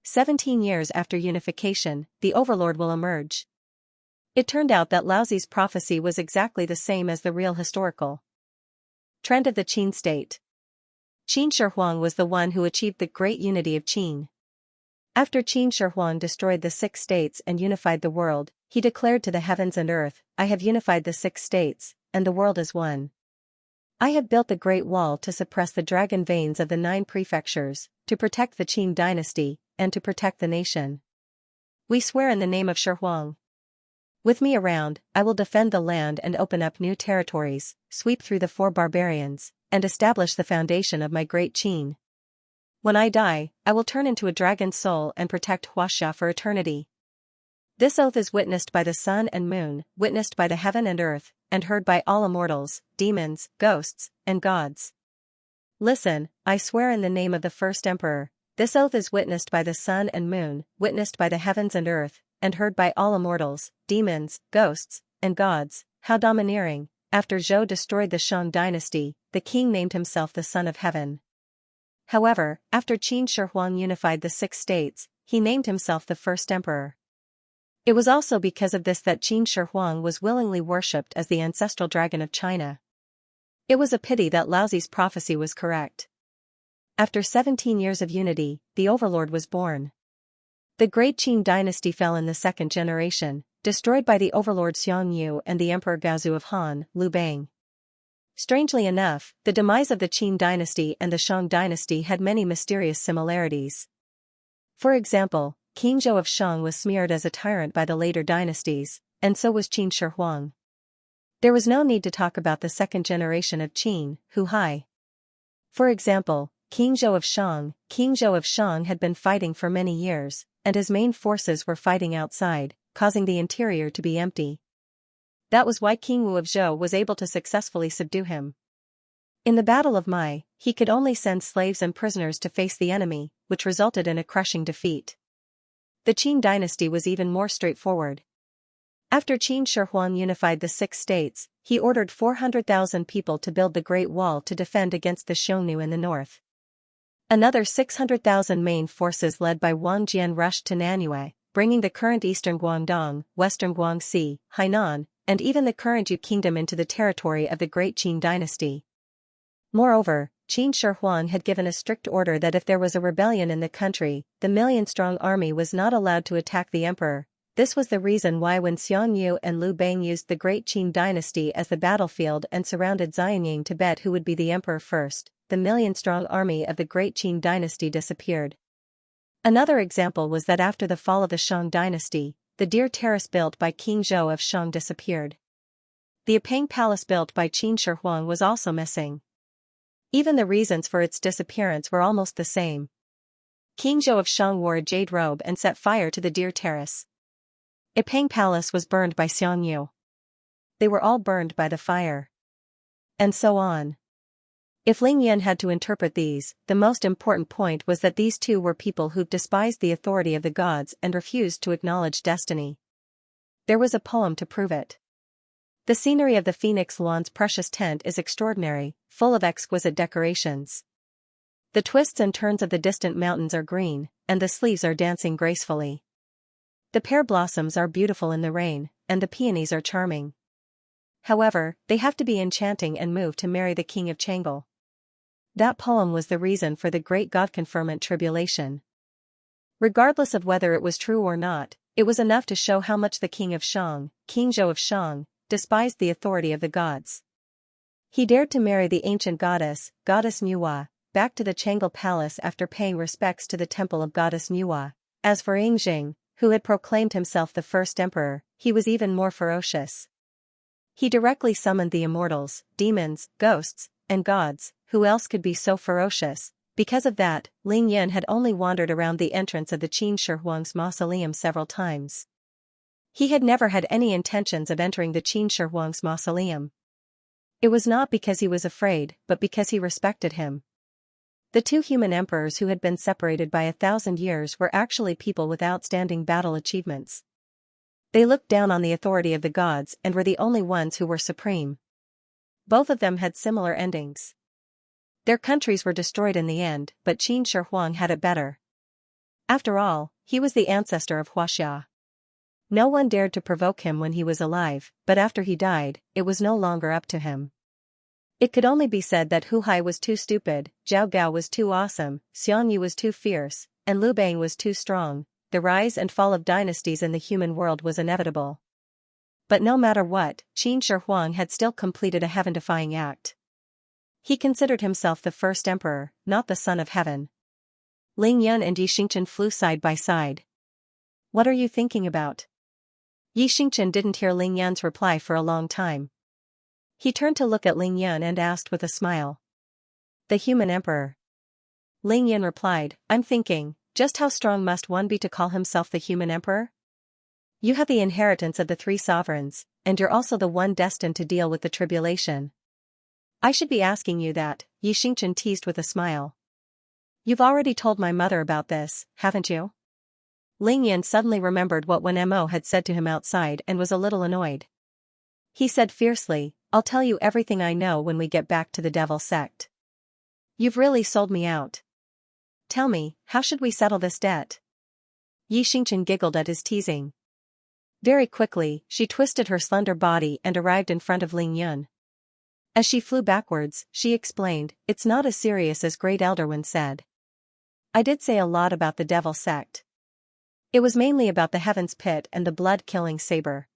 17 years after unification, the overlord will emerge. It turned out that Laozi's prophecy was exactly the same as the real historical trend of the Qin state. Qin Shi Huang was the one who achieved the great unity of Qin. After Qin Shi Huang destroyed the 6 states and unified the world, he declared to the heavens and earth, "I have unified the 6 states, and the world is one. I have built the Great Wall to suppress the dragon veins of the 9 prefectures, to protect the Qin dynasty, and to protect the nation. We swear in the name of Shi Huang. With me around, I will defend the land and open up new territories, sweep through the 4 barbarians, and establish the foundation of my great Qin. When I die, I will turn into a dragon soul and protect Huaxia for eternity." This oath is witnessed by the sun and moon, witnessed by the heaven and earth, and heard by all immortals, demons, ghosts, and gods. Listen, I swear in the name of the first emperor. This oath is witnessed by the sun and moon, witnessed by the heavens and earth, and heard by all immortals, demons, ghosts, and gods. How domineering! After Zhou destroyed the Shang dynasty, the king named himself the Son of Heaven. However, after Qin Shi Huang unified the 6 states, he named himself the first emperor. It was also because of this that Qin Shi Huang was willingly worshipped as the ancestral dragon of China. It was a pity that Laozi's prophecy was correct. After 17 years of unity, the overlord was born. The great Qin dynasty fell in the 2nd generation, destroyed by the overlord Xianxia and the emperor Gaozu of Han, Liu Bang. Strangely enough, the demise of the Qin dynasty and the Shang dynasty had many mysterious similarities. For example, King Zhou of Shang was smeared as a tyrant by the later dynasties, and so was Qin Shi Huang. There was no need to talk about the 2nd generation of Qin, Hu Hai. For example, King Zhou of Shang had been fighting for many years, and his main forces were fighting outside, causing the interior to be empty. That was why King Wu of Zhou was able to successfully subdue him. In the Battle of Mai, he could only send slaves and prisoners to face the enemy, which resulted in a crushing defeat. The Qin dynasty was even more straightforward. After Qin Shi Huang unified the 6 states, he ordered 400,000 people to build the Great Wall to defend against the Xiongnu in the north. Another 600,000 main forces led by Wang Jian rushed to Nanyue, bringing the current eastern Guangdong, western Guangxi, Hainan, and even the current Yu kingdom into the territory of the Great Qin dynasty. Moreover, Qin Shi Huang had given a strict order that if there was a rebellion in the country, the million-strong army was not allowed to attack the emperor. This was the reason why when Xianxia and Liu Bang used the Great Qin dynasty as the battlefield and surrounded Xianying to bet who would be the emperor first, the million-strong army of the Great Qin dynasty disappeared. Another example was that after the fall of the Shang dynasty, the Deer Terrace built by King Zhou of Shang disappeared. The Apang Palace built by Qin Shi Huang was also missing. Even the reasons for its disappearance were almost the same. King Zhou of Shang wore a jade robe and set fire to the Deer Terrace. Apang Palace was burned by Xianxia. They were all burned by the fire. And so on. If Ling Yan had to interpret these, the most important point was that these two were people who despised the authority of the gods and refused to acknowledge destiny. There was a poem to prove it. The scenery of the Phoenix Lawn's precious tent is extraordinary, full of exquisite decorations. The twists and turns of the distant mountains are green, and the sleeves are dancing gracefully. The pear blossoms are beautiful in the rain, and the peonies are charming. However, they have to be enchanting and move to marry the king of Chang'e. That poem was the reason for the great God-confirmant tribulation. Regardless of whether it was true or not, it was enough to show how much the king of Shang, King Zhou of Shang, despised the authority of the gods. He dared to marry the ancient goddess, Goddess Muwa, back to the Chang'e palace after paying respects to the temple of Goddess Muwa. As for Yingjing, who had proclaimed himself the first emperor, he was even more ferocious. He directly summoned the immortals, demons, ghosts, and gods. Who else could be so ferocious? Because of that, Ling Yan had only wandered around the entrance of the Qin Shi Huang's mausoleum several times. He had never had any intentions of entering the Qin Shi Huang's mausoleum. It was not because he was afraid, but because he respected him. The 2 human emperors who had been separated by 1,000 years were actually people with outstanding battle achievements. They looked down on the authority of the gods and were the only ones who were supreme. Both of them had similar endings. Their countries were destroyed in the end, but Qin Shi Huang had it better. After all, he was the ancestor of Huaxia. No one dared to provoke him when he was alive, but after he died, it was no longer up to him. It could only be said that Hu Hai was too stupid, Zhao Gao was too awesome, Xianyu was too fierce, and Liu Bang was too strong. The rise and fall of dynasties in the human world was inevitable. But no matter what, Qin Shi Huang had still completed a heaven-defying act. He considered himself the first emperor, not the son of heaven. Ling Yan and Yi Xingchen flew side by side. What are you thinking about? Yi Xingchen didn't hear Ling Yan's reply for a long time. He turned to look at Ling Yan and asked with a smile. The human emperor. Ling Yan replied, I'm thinking, just how strong must one be to call himself the human emperor? You have the inheritance of the 3 sovereigns, and you're also the one destined to deal with the tribulation. I should be asking you that, Yi Xingchen teased with a smile. You've already told my mother about this, haven't you? Ling Yan suddenly remembered what Wen Mo had said to him outside and was a little annoyed. He said fiercely, I'll tell you everything I know when we get back to the devil sect. You've really sold me out. Tell me, how should we settle this debt? Yi Xingchen giggled at his teasing. Very quickly, she twisted her slender body and arrived in front of Ling Yan. As she flew backwards, she explained, it's not as serious as Great Elder Wen said. I did say a lot about the devil sect. It was mainly about the Heaven's Pit and the blood-killing saber.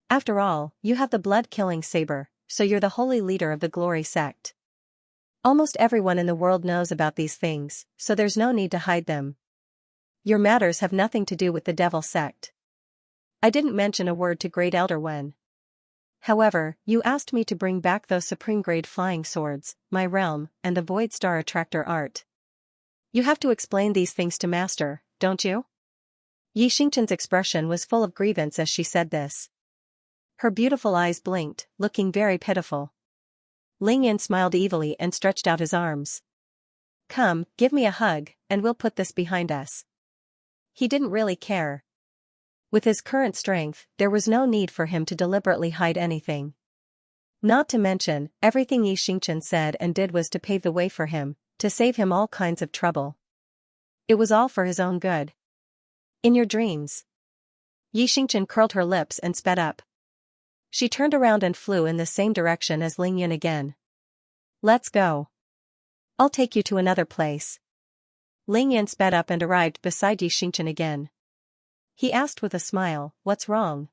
After all, you have the blood-killing saber, so you're the holy leader of the glory sect. Almost everyone in the world knows about these things, so there's no need to hide them. Your matters have nothing to do with the devil sect. I didn't mention a word to Great Elder Wen. However, you asked me to bring back those supreme-grade flying swords, my realm, and the Void Star Attractor art. You have to explain these things to Master, don't you? Yi Xingchen's expression was full of grievance as she said this. Her beautiful eyes blinked, looking very pitiful. Ling Yan smiled evilly and stretched out his arms. Come, give me a hug, and we'll put this behind us. He didn't really care. With his current strength, there was no need for him to deliberately hide anything. Not to mention, everything Xianxia said and did was to pave the way for him, to save him all kinds of trouble. It was all for his own good. In your dreams. Xianxia curled her lips and sped up. She turned around and flew in the same direction as Ling Yan again. Let's go. I'll take you to another place. Ling Yan sped up and arrived beside Xianxia again. He asked with a smile, what's wrong?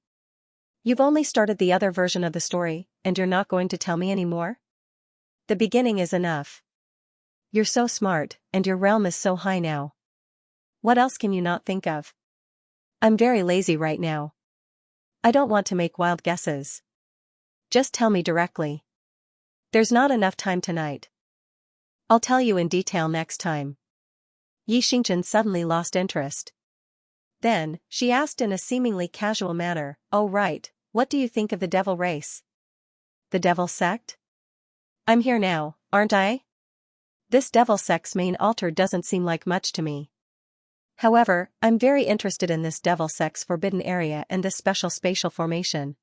You've only started the other version of the story, and you're not going to tell me any more? The beginning is enough. You're so smart, and your realm is so high now. What else can you not think of? I'm very lazy right now. I don't want to make wild guesses. Just tell me directly. There's not enough time tonight. I'll tell you in detail next time. Xianxia suddenly lost interest. Then, she asked in a seemingly casual manner, oh right, what do you think of the devil race? The devil sect? I'm here now, aren't I? This devil sect's main altar doesn't seem like much to me. However, I'm very interested in this devil sect's forbidden area and this special spatial formation.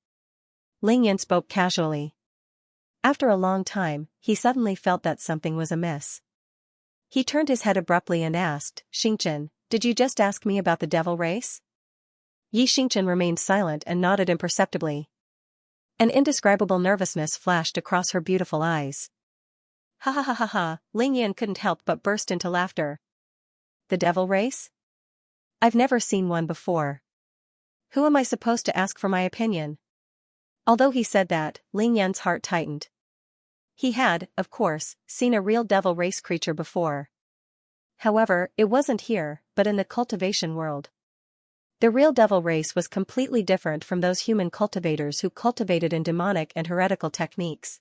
Ling Yan spoke casually. After a long time, he suddenly felt that something was amiss. He turned his head abruptly and asked, Xianxia, did you just ask me about the devil race? Xianxia remained silent and nodded imperceptibly. An indescribable nervousness flashed across her beautiful eyes. Ha ha ha ha ha, Ling Yan couldn't help but burst into laughter. The devil race? I've never seen one before. Who am I supposed to ask for my opinion? Although he said that, Ling Yan's heart tightened. He had, of course, seen a real devil race creature before. However, it wasn't here, but in the cultivation world. The real devil race was completely different from those human cultivators who cultivated in demonic and heretical techniques.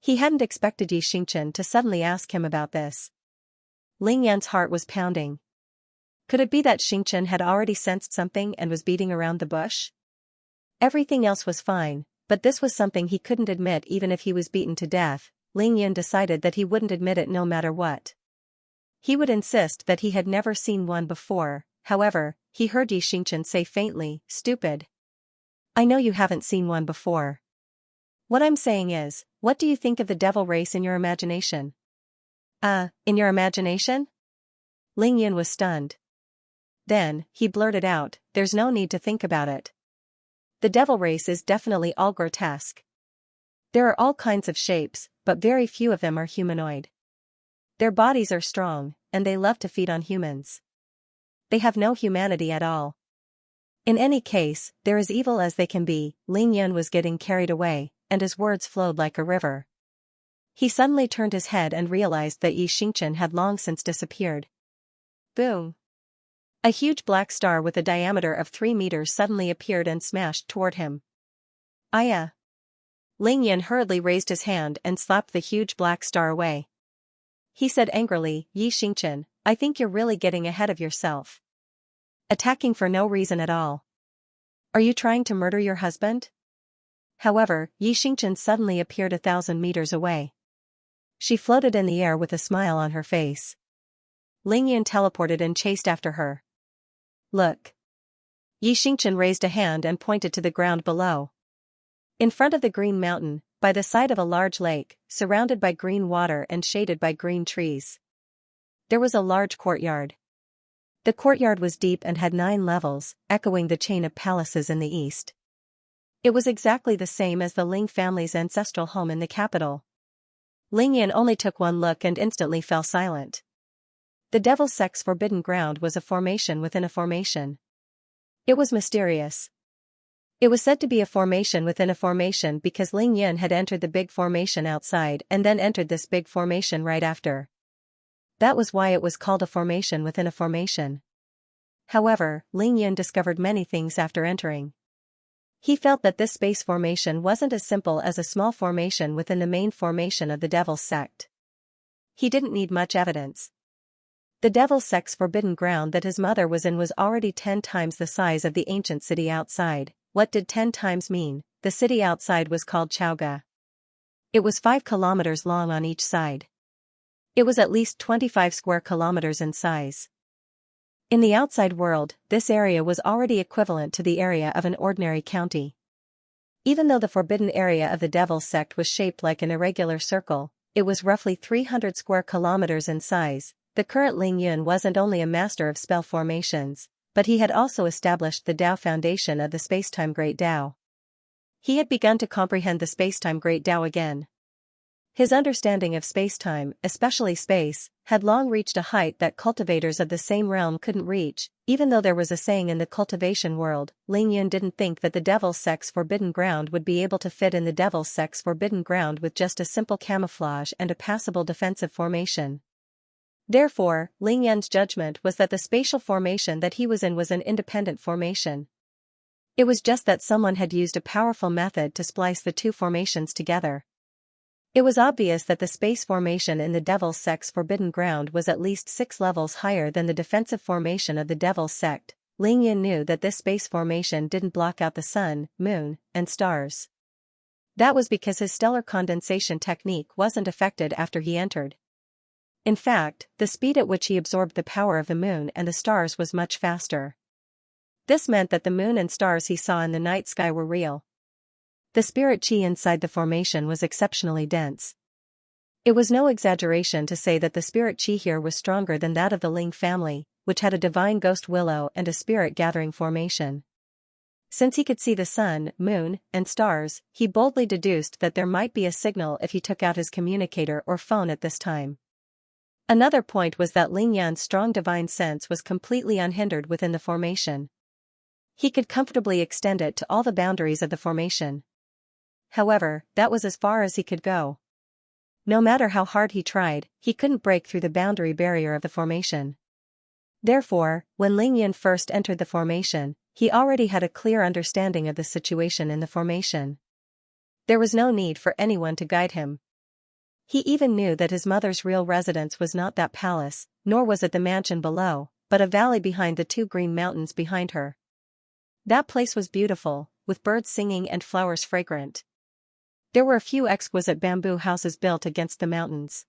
He hadn't expected Xianxia to suddenly ask him about this. Ling Yan's heart was pounding. Could it be that Xianxia had already sensed something and was beating around the bush? Everything else was fine, but this was something he couldn't admit even if he was beaten to death. Ling Yan decided that he wouldn't admit it no matter what. He would insist that he had never seen one before. However, he heard Xianxia say faintly, stupid. I know you haven't seen one before. What I'm saying is, what do you think of the devil race in your imagination? In your imagination? Ling Yan was stunned. Then, he blurted out, there's no need to think about it. The devil race is definitely all grotesque. There are all kinds of shapes, but very few of them are humanoid. Their bodies are strong, and they love to feed on humans. They have no humanity at all. In any case, they're as evil as they can be. Ling Yan was getting carried away, and his words flowed like a river. He suddenly turned his head and realized that Xianxia had long since disappeared. Boom! A huge black star with a diameter of 3 meters suddenly appeared and smashed toward him. Aya! Ling Yan hurriedly raised his hand and slapped the huge black star away. He said angrily, Xianxia, I think you're really getting ahead of yourself. Attacking for no reason at all. Are you trying to murder your husband? However, Xianxia suddenly appeared 1,000 meters away. She floated in the air with a smile on her face. Ling Yan teleported and chased after her. Look. Xianxia raised a hand and pointed to the ground below. In front of the green mountain, by the side of a large lake, surrounded by green water and shaded by green trees. There was a large courtyard. The courtyard was deep and had 9 levels, echoing the chain of palaces in the east. It was exactly the same as the Ling family's ancestral home in the capital. Ling Yan only took one look and instantly fell silent. The Devil Sect's forbidden ground was a formation within a formation. It was mysterious. It was said to be a formation within a formation because Ling Yan had entered the big formation outside and then entered this big formation right after. That was why it was called a formation within a formation. However, Ling Yan discovered many things after entering. He felt that this space formation wasn't as simple as a small formation within the main formation of the Devil's Sect. He didn't need much evidence. The Devil's Sect's forbidden ground that his mother was in was already 10 times the size of the ancient city outside. What did 10 times mean? The city outside was called Chaoga. It was 5 kilometers long on each side. It was at least 25 square kilometers in size. In the outside world, this area was already equivalent to the area of an ordinary county. Even though the forbidden area of the Devil's Sect was shaped like an irregular circle, it was roughly 300 square kilometers in size. The current Ling Yun wasn't only a master of spell formations, but he had also established the Tao foundation of the Spacetime Great Tao. He had begun to comprehend the Spacetime Great Tao again. His understanding of spacetime, especially space, had long reached a height that cultivators of the same realm couldn't reach. Even though there was a saying in the cultivation world, Ling Yun didn't think that the Devil's Sect's forbidden ground would be able to fit in the Devil's Sect's forbidden ground with just a simple camouflage and a passable defensive formation. Therefore, Ling Yun's judgment was that the spatial formation that he was in was an independent formation. It was just that someone had used a powerful method to splice the two formations together. It was obvious that the space formation in the Devil's Sect's forbidden ground was at least 6 levels higher than the defensive formation of the Devil's Sect. Ling Yun knew that this space formation didn't block out the sun, moon, and stars. That was because his stellar condensation technique wasn't affected after he entered. In fact, the speed at which he absorbed the power of the moon and the stars was much faster. This meant that the moon and stars he saw in the night sky were real. The spirit chi inside the formation was exceptionally dense. It was no exaggeration to say that the spirit chi here was stronger than that of the Ling family, which had a divine ghost willow and a spirit gathering formation. Since he could see the sun, moon, and stars, he boldly deduced that there might be a signal if he took out his communicator or phone at this time. Another point was that Ling Yan's strong divine sense was completely unhindered within the formation. He could comfortably extend it to all the boundaries of the formation. However, that was as far as he could go. No matter how hard he tried, he couldn't break through the boundary barrier of the formation. Therefore, when Ling Yun first entered the formation, he already had a clear understanding of the situation in the formation. There was no need for anyone to guide him. He even knew that his mother's real residence was not that palace, nor was it the mansion below, but a valley behind the 2 green mountains behind her. That place was beautiful, with birds singing and flowers fragrant. There were a few exquisite bamboo houses built against the mountains.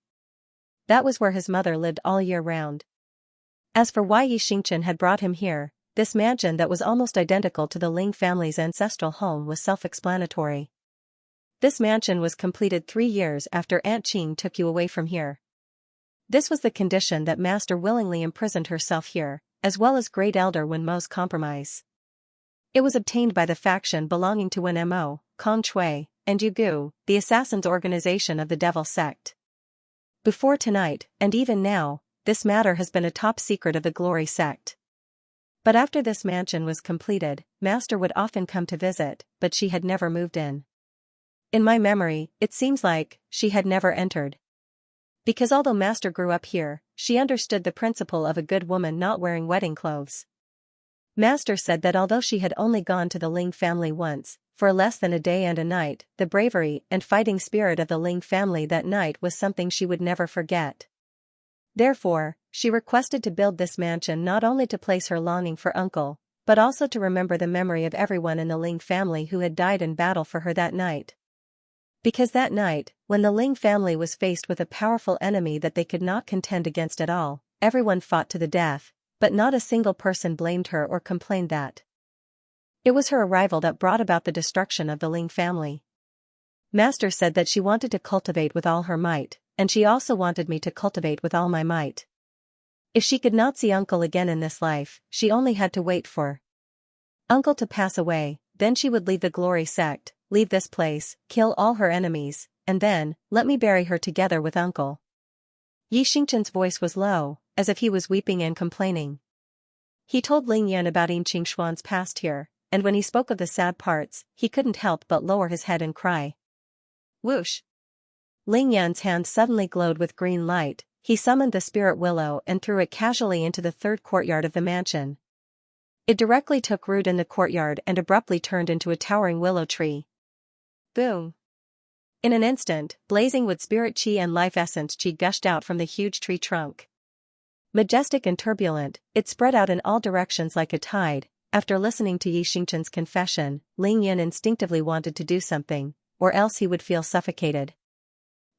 That was where his mother lived all year round. As for why Xianxia had brought him here, this mansion that was almost identical to the Ling family's ancestral home was self-explanatory. This mansion was completed 3 years after Aunt Qing took you away from here. This was the condition that Master willingly imprisoned herself here, as well as Great Elder Wen Mo's compromise. It was obtained by the faction belonging to Wen Mo, Kong Shui, and Yu Gu, the assassins' organization of the Devil Sect. Before tonight, and even now, this matter has been a top secret of the Glory Sect. But after this mansion was completed, Master would often come to visit, but she had never moved in. In my memory, it seems like she had never entered. Because although Master grew up here, she understood the principle of a good woman not wearing wedding clothes. Master said that although she had only gone to the Ling family once, for less than a day and a night, the bravery and fighting spirit of the Ling family that night was something she would never forget. Therefore, she requested to build this mansion not only to place her longing for uncle, but also to remember the memory of everyone in the Ling family who had died in battle for her that night. Because that night, when the Ling family was faced with a powerful enemy that they could not contend against at all, everyone fought to the death, but not a single person blamed her or complained that it was her arrival that brought about the destruction of the Ling family. Master said that she wanted to cultivate with all her might, and she also wanted me to cultivate with all my might. If she could not see Uncle again in this life, she only had to wait for Uncle to pass away, then she would leave the Glory Sect, leave this place, kill all her enemies, and then, let me bury her together with Uncle. Xianxia's voice was low, as if he was weeping and complaining. He told Ling Yan about Yin Qingxuan's past here, and when he spoke of the sad parts, he couldn't help but lower his head and cry. Whoosh! Ling Yan's hand suddenly glowed with green light. He summoned the spirit willow and threw it casually into the 3rd courtyard of the mansion. It directly took root in the courtyard and abruptly turned into a towering willow tree. Boom! In an instant, blazing with spirit chi and life essence chi gushed out from the huge tree trunk. Majestic and turbulent, it spread out in all directions like a tide. After listening to Xianxia's confession, Ling Yan instinctively wanted to do something, or else he would feel suffocated.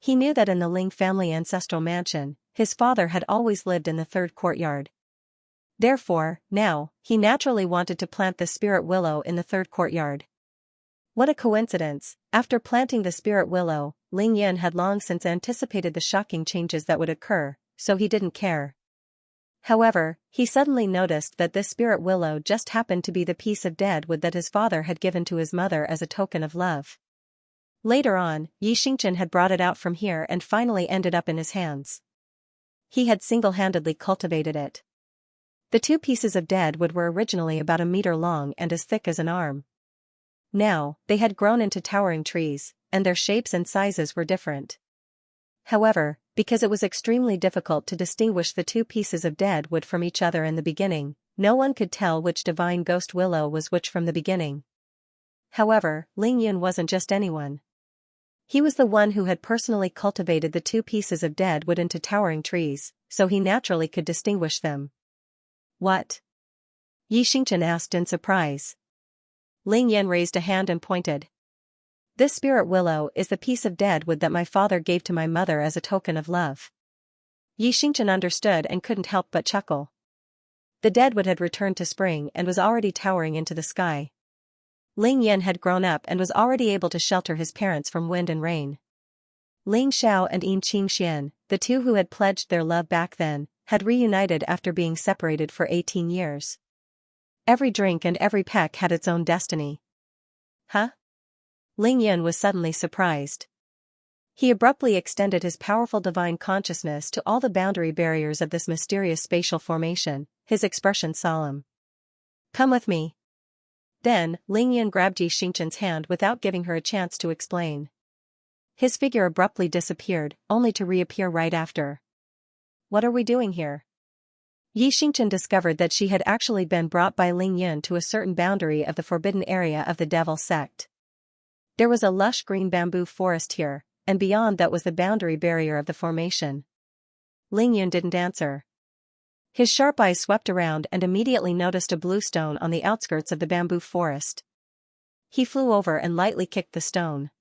He knew that in the Ling family ancestral mansion, his father had always lived in the third courtyard. Therefore, now, he naturally wanted to plant the spirit willow in the third courtyard. What a coincidence! After planting the spirit willow, Ling Yan had long since anticipated the shocking changes that would occur, so he didn't care. However, he suddenly noticed that this spirit willow just happened to be the piece of dead wood that his father had given to his mother as a token of love. Later on, Xianxia had brought it out from here and finally ended up in his hands. He had single-handedly cultivated it. The 2 pieces of dead wood were originally about a meter long and as thick as an arm. Now, they had grown into towering trees, and their shapes and sizes were different. However, because it was extremely difficult to distinguish the 2 pieces of dead wood from each other in the beginning, no one could tell which divine ghost willow was which from the beginning. However, Ling Yan wasn't just anyone. He was the one who had personally cultivated the 2 pieces of dead wood into towering trees, so he naturally could distinguish them. What? Xianxia asked in surprise. Ling Yan raised a hand and pointed. This spirit willow is the piece of dead wood that my father gave to my mother as a token of love. Xianxia understood and couldn't help but chuckle. The dead wood had returned to spring and was already towering into the sky. Ling Yan had grown up and was already able to shelter his parents from wind and rain. Ling Xiao and Yin Qingxian, the 2 who had pledged their love back then, had reunited after being separated for 18 years. Every drink and every peck had its own destiny. Huh? Ling Yan was suddenly surprised. He abruptly extended his powerful divine consciousness to all the boundary barriers of this mysterious spatial formation, his expression solemn. Come with me. Then, Ling Yan grabbed Xianxia's hand without giving her a chance to explain. His figure abruptly disappeared, only to reappear right after. What are we doing here? Xianxia discovered that she had actually been brought by Ling Yan to a certain boundary of the forbidden area of the devil sect. There was a lush green bamboo forest here, and beyond that was the boundary barrier of the formation. Ling Yan didn't answer. His sharp eyes swept around and immediately noticed a blue stone on the outskirts of the bamboo forest. He flew over and lightly kicked the stone.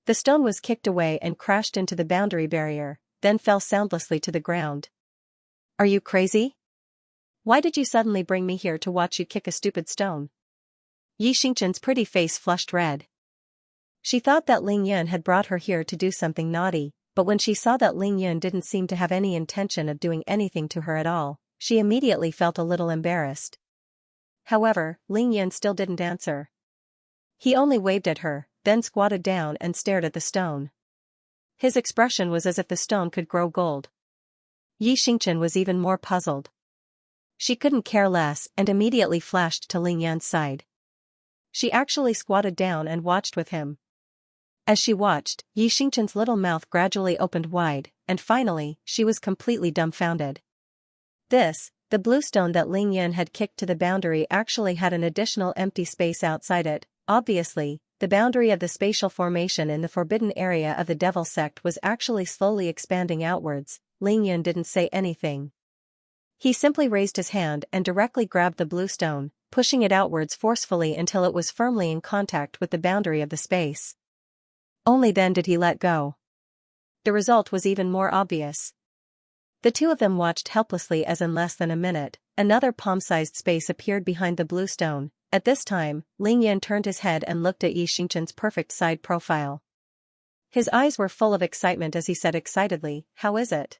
The stone was kicked away and crashed into the boundary barrier, then fell soundlessly to the ground. Are you crazy? Why did you suddenly bring me here to watch you kick a stupid stone? Xianxia's pretty face flushed red. She thought that Ling Yan had brought her here to do something naughty, but when she saw that Ling Yan didn't seem to have any intention of doing anything to her at all, she immediately felt a little embarrassed. However, Ling Yan still didn't answer. He only waved at her, then squatted down and stared at the stone. His expression was as if the stone could grow gold. Xianxia was even more puzzled. She couldn't care less and immediately flashed to Ling Yan's side. She actually squatted down and watched with him. As she watched, Xianxia's little mouth gradually opened wide, and finally, she was completely dumbfounded. The blue stone that Ling Yan had kicked to the boundary actually had an additional empty space outside it. Obviously, the boundary of the spatial formation in the forbidden area of the devil sect was actually slowly expanding outwards. Ling Yan didn't say anything. He simply raised his hand and directly grabbed the blue stone, pushing it outwards forcefully until it was firmly in contact with the boundary of the space. Only then did he let go. The result was even more obvious. The 2 of them watched helplessly as in less than a minute, another palm-sized space appeared behind the blue stone. At this time, Ling Yan turned his head and looked at Xianxia's perfect side profile. His eyes were full of excitement as he said excitedly, "How is it?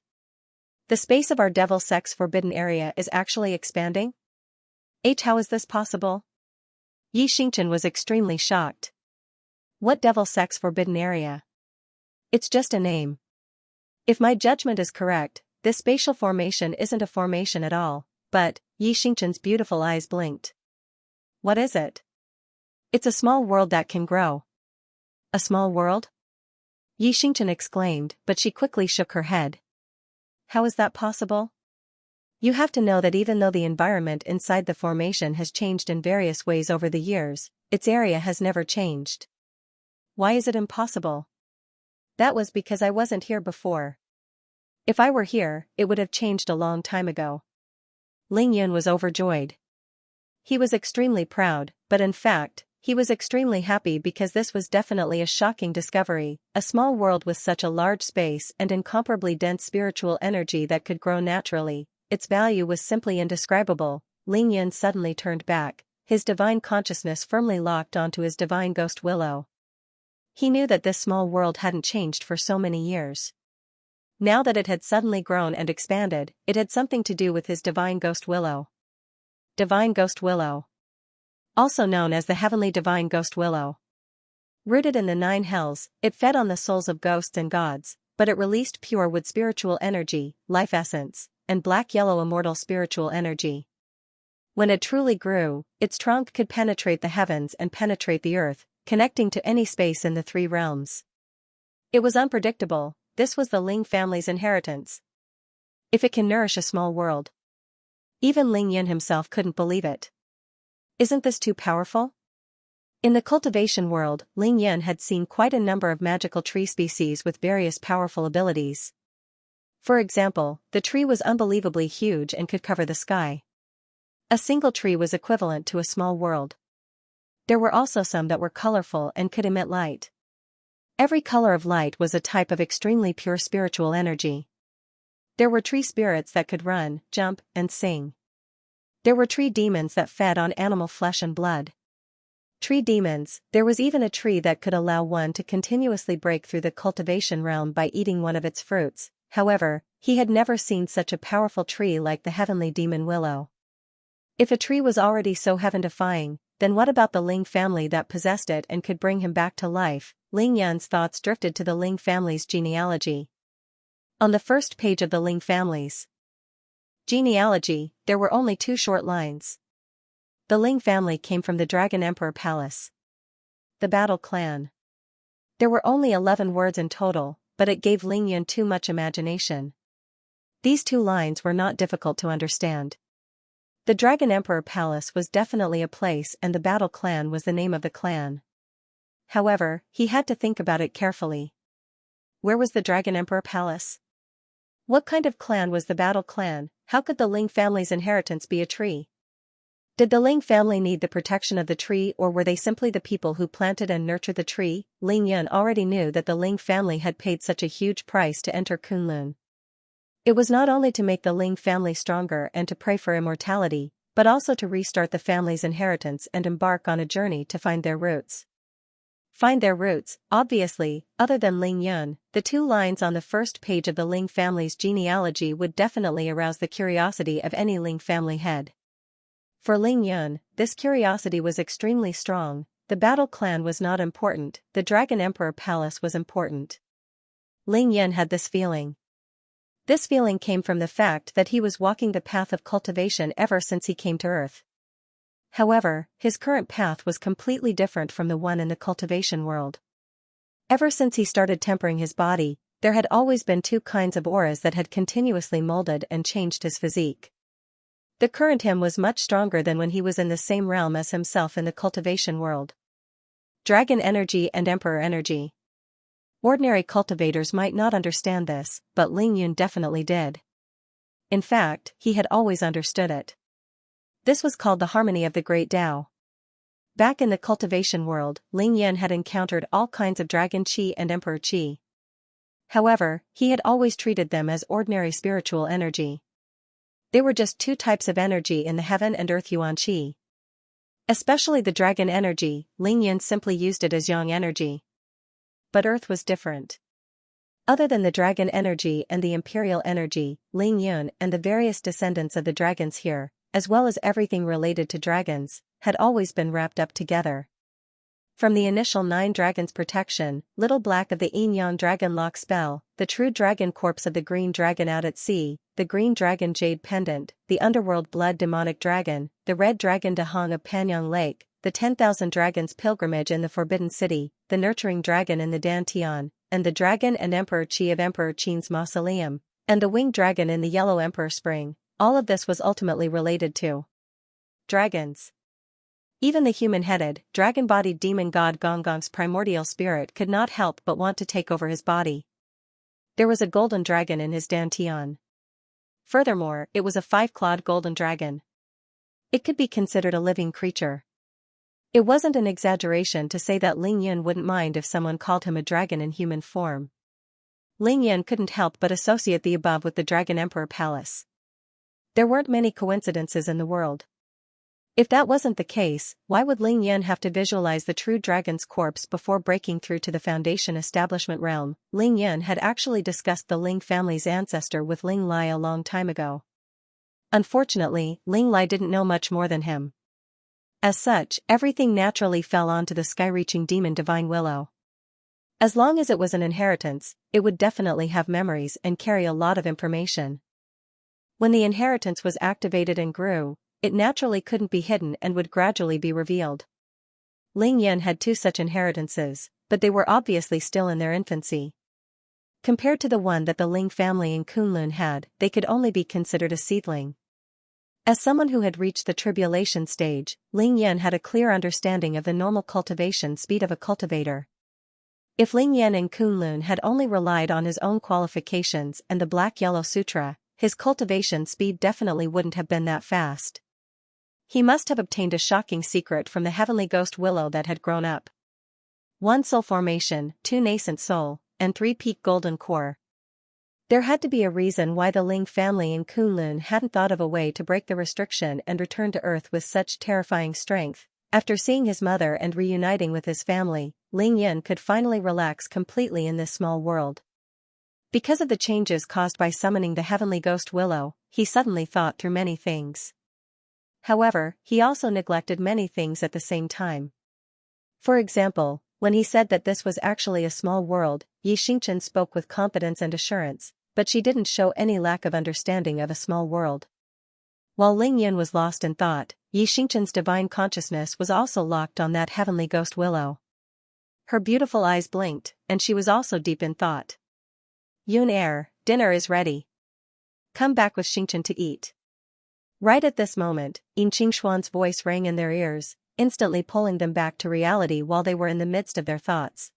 The space of our devil sect's forbidden area is actually expanding? How is this possible?" Xianxia was extremely shocked. What devil sect's forbidden area? It's just a name. If my judgment is correct, this spatial formation isn't a formation at all, but, Xianxia's beautiful eyes blinked. What is it? It's a small world that can grow. A small world? Xianxia exclaimed, but she quickly shook her head. How is that possible? You have to know that even though the environment inside the formation has changed in various ways over the years, its area has never changed. Why is it impossible? That was because I wasn't here before. If I were here, it would have changed a long time ago. Ling Yan was overjoyed. He was extremely proud, but in fact, He was extremely happy because this was definitely a shocking discovery, a small world with such a large space and incomparably dense spiritual energy that could grow naturally. Its value was simply indescribable. Ling Yan suddenly turned back, his divine consciousness firmly locked onto his divine ghost willow. He knew that this small world hadn't changed for so many years. Now that it had suddenly grown and expanded, it had something to do with his divine ghost willow. Divine ghost willow. Also known as the heavenly divine ghost willow. Rooted in the 9 hells, it fed on the souls of ghosts and gods, but it released pure wood spiritual energy, life essence, and black-yellow immortal spiritual energy. When it truly grew, its trunk could penetrate the heavens and penetrate the earth, connecting to any space in the 3 realms. It was unpredictable. This was the Ling family's inheritance. If it can nourish a small world. Even Ling Yan himself couldn't believe it. Isn't this too powerful? In the cultivation world, Ling Yan had seen quite a number of magical tree species with various powerful abilities. For example, the tree was unbelievably huge and could cover the sky. A single tree was equivalent to a small world. There were also some that were colorful and could emit light. Every color of light was a type of extremely pure spiritual energy. There were tree spirits that could run, jump, and sing. There were tree demons that fed on animal flesh and blood. Tree demons. There was even a tree that could allow one to continuously break through the cultivation realm by eating one of its fruits. However, he had never seen such a powerful tree like the heavenly demon willow. If a tree was already so heaven-defying, then what about the Ling family that possessed it and could bring him back to life? Ling Yan's thoughts drifted to the Ling family's genealogy. On the first page of the Ling family's genealogy, there were only 2 short lines. The Ling family came from the Dragon Emperor Palace. The Battle Clan. There were only 11 words in total, but it gave Ling Yan too much imagination. These 2 lines were not difficult to understand. The Dragon Emperor Palace was definitely a place and the Battle Clan was the name of the clan. However, he had to think about it carefully. Where was the Dragon Emperor Palace? What kind of clan was the Battle Clan? How could the Ling family's inheritance be a tree? Did the Ling family need the protection of the tree or were they simply the people who planted and nurtured the tree? Ling Yan already knew that the Ling family had paid such a huge price to enter Kunlun. It was not only to make the Ling family stronger and to pray for immortality, but also to restart the family's inheritance and embark on a journey to find their roots. Find their roots. Obviously, other than Ling Yan, the 2 lines on the first page of the Ling family's genealogy would definitely arouse the curiosity of any Ling family head. For Ling Yan, this curiosity was extremely strong. The Battle Clan was not important, the Dragon Emperor Palace was important. Ling Yan had this feeling. This feeling came from the fact that he was walking the path of cultivation ever since he came to Earth. However, his current path was completely different from the one in the cultivation world. Ever since he started tempering his body, there had always been 2 kinds of auras that had continuously molded and changed his physique. The current him was much stronger than when he was in the same realm as himself in the cultivation world. Dragon energy and Emperor energy. Ordinary cultivators might not understand this, but Ling Yun definitely did. In fact, he had always understood it. This was called the harmony of the Great Tao. Back in the cultivation world, Ling Yan had encountered all kinds of dragon qi and emperor qi. However, he had always treated them as ordinary spiritual energy. They were just 2 types of energy in the heaven and earth yuan qi. Especially the dragon energy, Ling Yan simply used it as yang energy. But earth was different. Other than the dragon energy and the imperial energy, Ling Yun and the various descendants of the dragons here, as well as everything related to dragons, had always been wrapped up together. From the initial 9 dragons protection, Little Black of the Yin-Yang Dragon Lock spell, the True Dragon Corpse of the Green Dragon Out at Sea, the Green Dragon Jade Pendant, the Underworld Blood Demonic Dragon, the Red Dragon Dahong of Panyang Lake, the 10,000 Dragons Pilgrimage in the Forbidden City, the Nurturing Dragon in the Dantian, and the Dragon and Emperor Qi of Emperor Qin's Mausoleum, and the Winged Dragon in the Yellow Emperor Spring. All of this was ultimately related to dragons. Even the human-headed, dragon-bodied demon god Gongong's primordial spirit could not help but want to take over his body. There was a golden dragon in his dantian. Furthermore, it was a 5-clawed golden dragon. It could be considered a living creature. It wasn't an exaggeration to say that Ling Yun wouldn't mind if someone called him a dragon in human form. Ling Yun couldn't help but associate the above with the Dragon Emperor Palace. There weren't many coincidences in the world. If that wasn't the case, why would Ling Yun have to visualize the true dragon's corpse before breaking through to the Foundation establishment realm? Ling Yun had actually discussed the Ling family's ancestor with Ling Lai a long time ago. Unfortunately, Ling Lai didn't know much more than him. As such, everything naturally fell onto the sky-reaching demon Divine Willow. As long as it was an inheritance, it would definitely have memories and carry a lot of information. When the inheritance was activated and grew, it naturally couldn't be hidden and would gradually be revealed. Ling Yun had 2 such inheritances, but they were obviously still in their infancy. Compared to the one that the Ling family in Kunlun had, they could only be considered a seedling. As someone who had reached the tribulation stage, Ling Yun had a clear understanding of the normal cultivation speed of a cultivator. If Ling Yun in Kunlun had only relied on his own qualifications and the Black-Yellow Sutra, his cultivation speed definitely wouldn't have been that fast. He must have obtained a shocking secret from the heavenly ghost willow that had grown up. 1 soul formation, 2 nascent soul, and 3 peak golden core. There had to be a reason why the Ling family in Kunlun hadn't thought of a way to break the restriction and return to Earth with such terrifying strength. After seeing his mother and reuniting with his family, Ling Yun could finally relax completely in this small world. Because of the changes caused by summoning the heavenly ghost willow, he suddenly thought through many things. However, he also neglected many things at the same time. For example, when he said that this was actually a small world, Xianxia spoke with confidence and assurance, but she didn't show any lack of understanding of a small world. While Ling Yun was lost in thought, Xianxia's divine consciousness was also locked on that heavenly ghost willow. Her beautiful eyes blinked, and she was also deep in thought. Yun dinner is ready. Come back with Xianxia to eat. Right at this moment, Yin Qingxuan's voice rang in their ears, instantly pulling them back to reality while they were in the midst of their thoughts.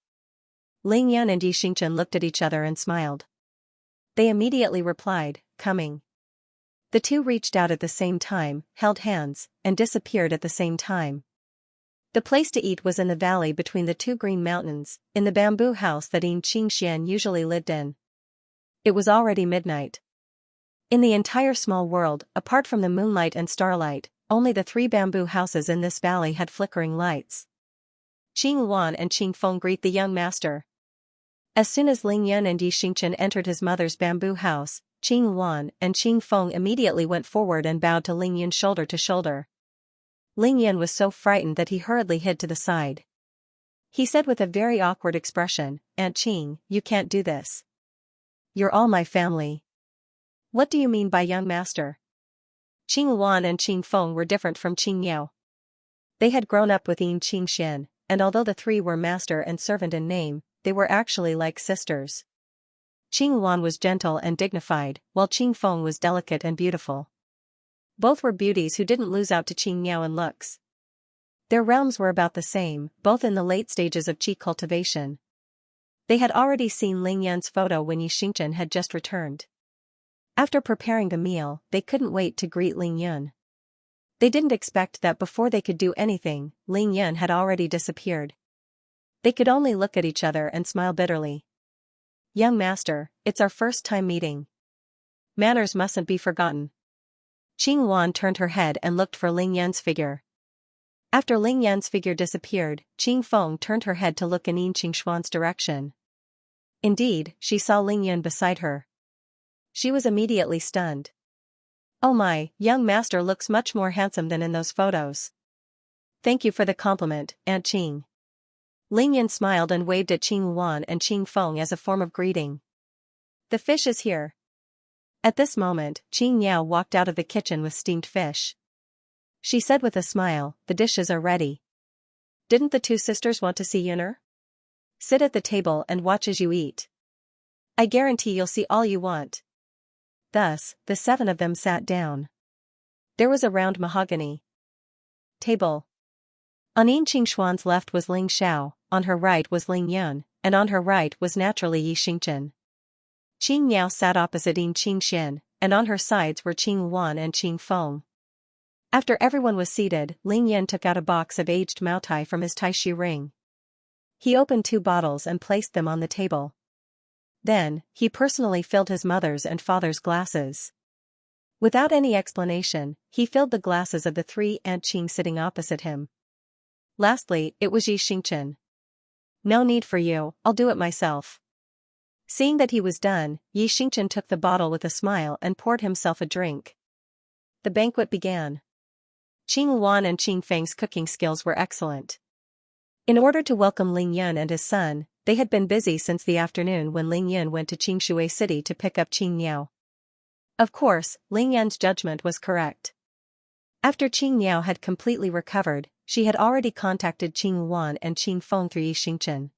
Ling Yun and Xianxia looked at each other and smiled. They immediately replied, coming. The 2 reached out at the same time, held hands, and disappeared at the same time. The place to eat was in the valley between the 2 green mountains, in the bamboo house that Yin Qingxian usually lived in. It was already midnight. In the entire small world, apart from the moonlight and starlight, only the 3 bamboo houses in this valley had flickering lights. Qing Luan and Qing Feng greet the young master. As soon as Ling Yun and Xianxia entered his mother's bamboo house, Qing Luan and Qing Feng immediately went forward and bowed to Ling Yun shoulder to shoulder. Ling Yun was so frightened that he hurriedly hid to the side. He said with a very awkward expression, "Aunt Qing, you can't do this. You're all my family." "What do you mean by young master?" Qing Luan and Qing Feng were different from Qing Yao. They had grown up with Yin Qingxian, and although the 3 were master and servant in name, they were actually like sisters. Qing Luan was gentle and dignified, while Qing Feng was delicate and beautiful. Both were beauties who didn't lose out to Qing Yao in looks. Their realms were about the same, both in the late stages of qi cultivation. They had already seen Ling Yun's photo when Xianxia had just returned. After preparing the meal, they couldn't wait to greet Ling Yun. They didn't expect that before they could do anything, Ling Yun had already disappeared. They could only look at each other and smile bitterly. "Young master, it's our first time meeting. Manners mustn't be forgotten." Qing Luan turned her head and looked for Ling Yun's figure. After Ling Yun's figure disappeared, Qing Feng turned her head to look in Yin Qingxuan's direction. Indeed, she saw Ling Yun beside her. She was immediately stunned. "Oh my, young master looks much more handsome than in those photos." "Thank you for the compliment, Aunt Qing." Ling Yun smiled and waved at Qing Luan and Qing Feng as a form of greeting. "The fish is here." At this moment, Qing Yao walked out of the kitchen with steamed fish. She said with a smile, "The dishes are ready. Didn't the 2 sisters want to see Yuner? Sit at the table and watch as you eat. I guarantee you'll see all you want." Thus, the 7 of them sat down. There was a round mahogany table. On Yin Qingxuan's left was Ling Xiao, on her right was Ling Yun, and on her right was naturally Xianxia. Qing Yao sat opposite Yin Qingxian, and on her sides were Qing Luan and Qing Feng. After everyone was seated, Ling Yan took out a box of aged Maotai from his Taixi ring. He opened 2 bottles and placed them on the table. Then, he personally filled his mother's and father's glasses. Without any explanation, he filled the glasses of the 3 Aunt Qing sitting opposite him. Lastly, it was Yi Xingchen. "No need for you, I'll do it myself." Seeing that he was done, Yi Xingchen took the bottle with a smile and poured himself a drink. The banquet began. Qing Luan and Qing Feng's cooking skills were excellent. In order to welcome Ling Yan and his son, they had been busy since the afternoon when Ling Yan went to Qingshui City to pick up Qing Niao. Of course, Ling Yan's judgment was correct. After Qing Niao had completely recovered, she had already contacted Qing Luan and Qing Feng through Yi Xingchen.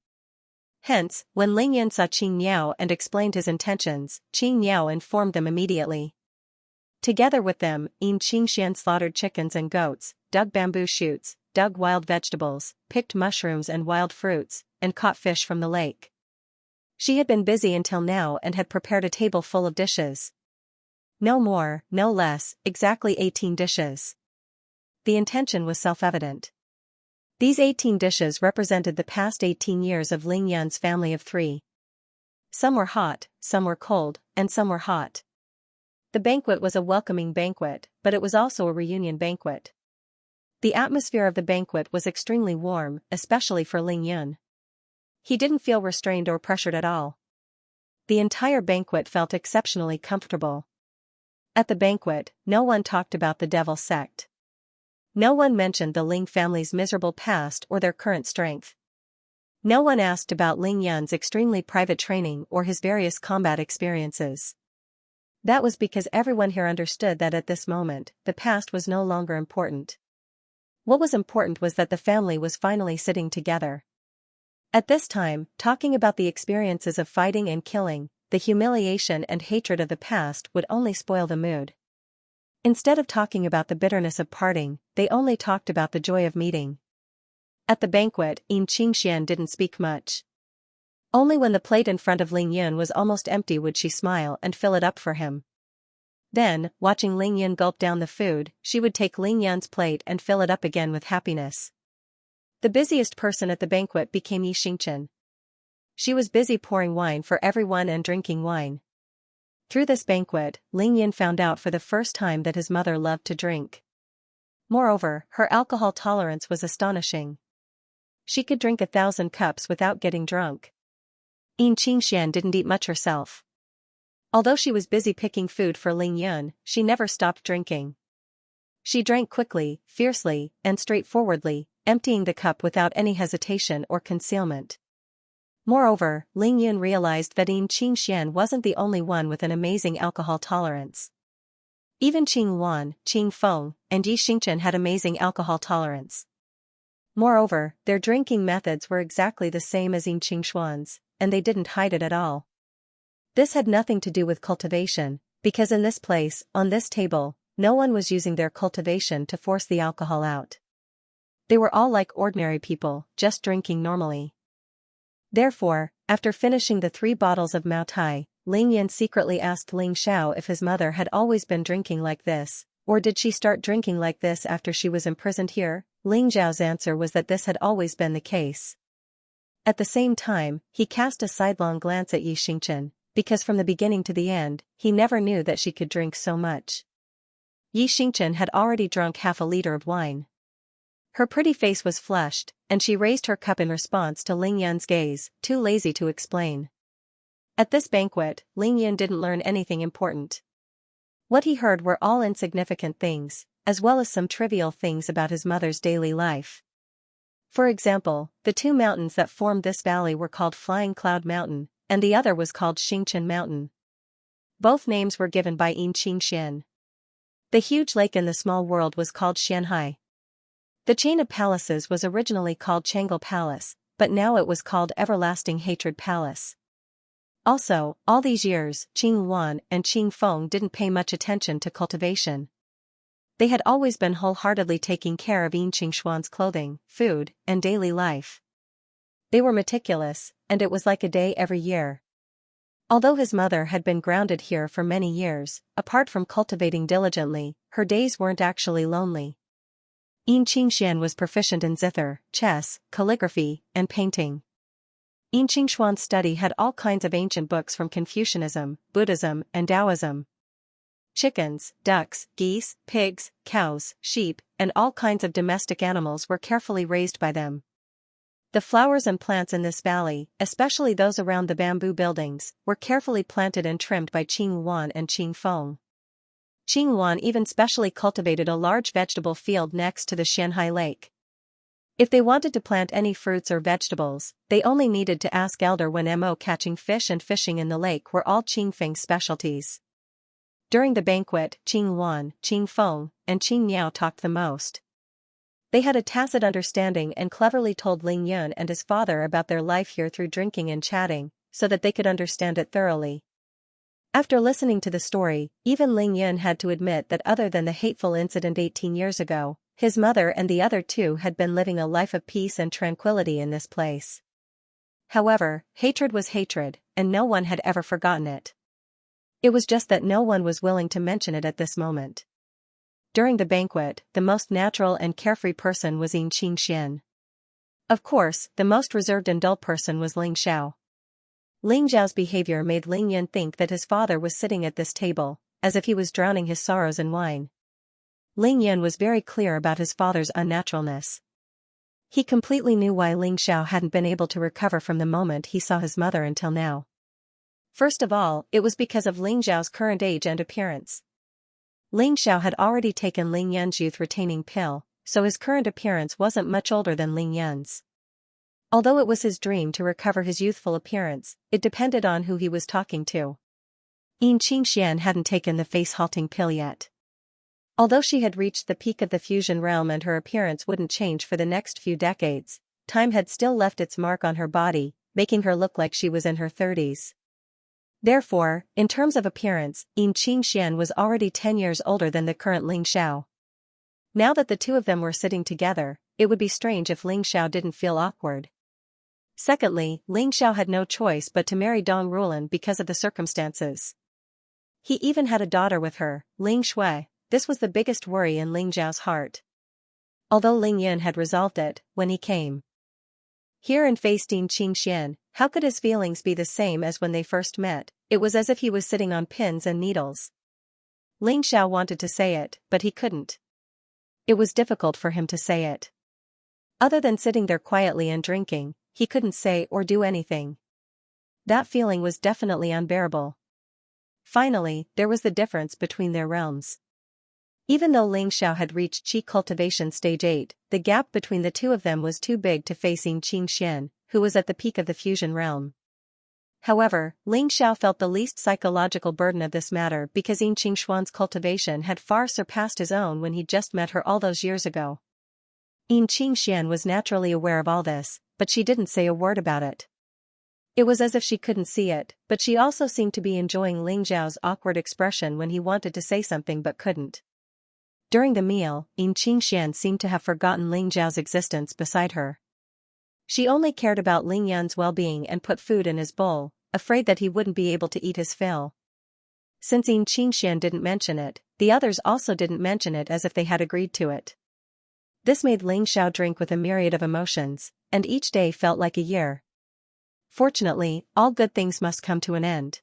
Hence, when Ling Yan saw Qing Niao and explained his intentions, Qing Niao informed them immediately. Together with them, Yin Qingxian slaughtered chickens and goats, dug bamboo shoots, dug wild vegetables, picked mushrooms and wild fruits, and caught fish from the lake. She had been busy until now and had prepared a table full of dishes. No more, no less, exactly 18 dishes. The intention was self-evident. These 18 dishes represented the past 18 years of Ling Yan's family of 3. Some were hot, some were cold, and some were hot. The banquet was a welcoming banquet, but it was also a reunion banquet. The atmosphere of the banquet was extremely warm, especially for Ling Yan. He didn't feel restrained or pressured at all. The entire banquet felt exceptionally comfortable. At the banquet, no one talked about the devil sect. No one mentioned the Ling family's miserable past or their current strength. No one asked about Ling Yan's extremely private training or his various combat experiences. That was because everyone here understood that at this moment, the past was no longer important. What was important was that the family was finally sitting together. At this time, talking about the experiences of fighting and killing, the humiliation and hatred of the past would only spoil the mood. Instead of talking about the bitterness of parting, they only talked about the joy of meeting. At the banquet, Yin Qingxian didn't speak much. Only when the plate in front of Ling Yan was almost empty would she smile and fill it up for him. Then, watching Ling Yan gulp down the food, she would take Ling Yan's plate and fill it up again with happiness. The busiest person at the banquet became Yi Xingchen. She was busy pouring wine for everyone and drinking wine. Through this banquet, Ling Yan found out for the first time that his mother loved to drink. Moreover, her alcohol tolerance was astonishing. She could drink 1,000 cups without getting drunk. Yin Qingxian didn't eat much herself. Although she was busy picking food for Ling Yan, she never stopped drinking. She drank quickly, fiercely, and straightforwardly, emptying the cup without any hesitation or concealment. Moreover, Ling Yan realized that Yin Qingxian wasn't the only one with an amazing alcohol tolerance. Even Qing Luan, Qing Feng, and Yi Xingchen had amazing alcohol tolerance. Moreover, their drinking methods were exactly the same as Yin Qingxuan's, and they didn't hide it at all. This had nothing to do with cultivation, because in this place, on this table, no one was using their cultivation to force the alcohol out. They were all like ordinary people, just drinking normally. Therefore, after finishing the 3 bottles of Maotai, Ling Yan secretly asked Ling Xiao if his mother had always been drinking like this, or did she start drinking like this after she was imprisoned here? Ling Xiao's answer was that this had always been the case. At the same time, he cast a sidelong glance at Yi Xingchen, because from the beginning to the end, he never knew that she could drink so much. Yi Xingchen had already drunk half a liter of wine. Her pretty face was flushed, and she raised her cup in response to Ling Yan's gaze, too lazy to explain. At this banquet, Ling Yan didn't learn anything important. What he heard were all insignificant things, as well as some trivial things about his mother's daily life. For example, the 2 mountains that formed this valley were called Flying Cloud Mountain, and the other was called Xingchen Mountain. Both names were given by Yin Qingxian. The huge lake in the small world was called Xianxia. The chain of palaces was originally called Chang'e Palace, but now it was called Everlasting Hatred Palace. Also, all these years, Qing Luan and Qing Feng didn't pay much attention to cultivation. They had always been wholeheartedly taking care of Yin Qingxuan's clothing, food, and daily life. They were meticulous, and it was like a day every year. Although his mother had been grounded here for many years, apart from cultivating diligently, her days weren't actually lonely. Xianxia was proficient in zither, chess, calligraphy, and painting. Xianxia's study had all kinds of ancient books from Confucianism, Buddhism, and Taoism. Chickens, ducks, geese, pigs, cows, sheep, and all kinds of domestic animals were carefully raised by them. The flowers and plants in this valley, especially those around the bamboo buildings, were carefully planted and trimmed by Qing and Qing. Qing even specially cultivated a large vegetable field next to the Xianxia Lake. If they wanted to plant any fruits or vegetables, they only needed to ask Elder when Mo. Catching fish and fishing in the lake were all Qing's specialties. During the banquet, Qing, and Qing talked the most. They had a tacit understanding and cleverly told Ling Yun and his father about their life here through drinking and chatting, so that they could understand it thoroughly. After listening to the story, even Ling Yun had to admit that other than the hateful incident 18 years ago, his mother and the other two had been living a life of peace and tranquility in this place. However, hatred was hatred, and no one had ever forgotten it. It was just that no one was willing to mention it at this moment. During the banquet, the most natural and carefree person was Xianxia. Of course, the most reserved and dull person was Ling Xiao. Ling Xiao's behavior made Ling Yun think that his father was sitting at this table, as if he was drowning his sorrows in wine. Ling Yun was very clear about his father's unnaturalness. He completely knew why Ling Xiao hadn't been able to recover from the moment he saw his mother until now. First of all, it was because of Ling Xiao's current age and appearance. Ling Xiao had already taken Ling Yun's youth-retaining pill, so his current appearance wasn't much older than Ling Yun's. Although it was his dream to recover his youthful appearance, it depended on who he was talking to. Xianxia hadn't taken the face-halting pill yet. Although she had reached the peak of the fusion realm and her appearance wouldn't change for the next few decades, time had still left its mark on her body, making her look like she was in her 30s. Therefore, in terms of appearance, Xianxia was already 10 years older than the current Ling Xiao. Now that the two of them were sitting together, it would be strange if Ling Xiao didn't feel awkward. Secondly, Ling Xiao had no choice but to marry Dong Rulan because of the circumstances. He even had a daughter with her, Ling Shui. This was the biggest worry in Ling Xiao's heart. Although Ling Yun had resolved it, when he came here and faced Xianxia, how could his feelings be the same as when they first met? It was as if he was sitting on pins and needles. Ling Xiao wanted to say it, but he couldn't. It was difficult for him to say it. Other than sitting there quietly and drinking, he couldn't say or do anything. That feeling was definitely unbearable. Finally, there was the difference between their realms. Even though Ling Xiao had reached Qi Cultivation Stage 8, the gap between the two of them was too big to face Xianxia, who was at the peak of the fusion realm. However, Ling Xiao felt the least psychological burden of this matter because Xianxia's cultivation had far surpassed his own when he'd just met her all those years ago. Xianxia was naturally aware of all this, but she didn't say a word about it. It was as if she couldn't see it, but she also seemed to be enjoying Ling Xiao's awkward expression when he wanted to say something but couldn't. During the meal, Xianxia seemed to have forgotten Ling Xiao's existence beside her. She only cared about Ling Yun's well-being and put food in his bowl, afraid that he wouldn't be able to eat his fill. Since Xianxia didn't mention it, the others also didn't mention it as if they had agreed to it. This made Ling Xiao drink with a myriad of emotions, and each day felt like a year. Fortunately, all good things must come to an end.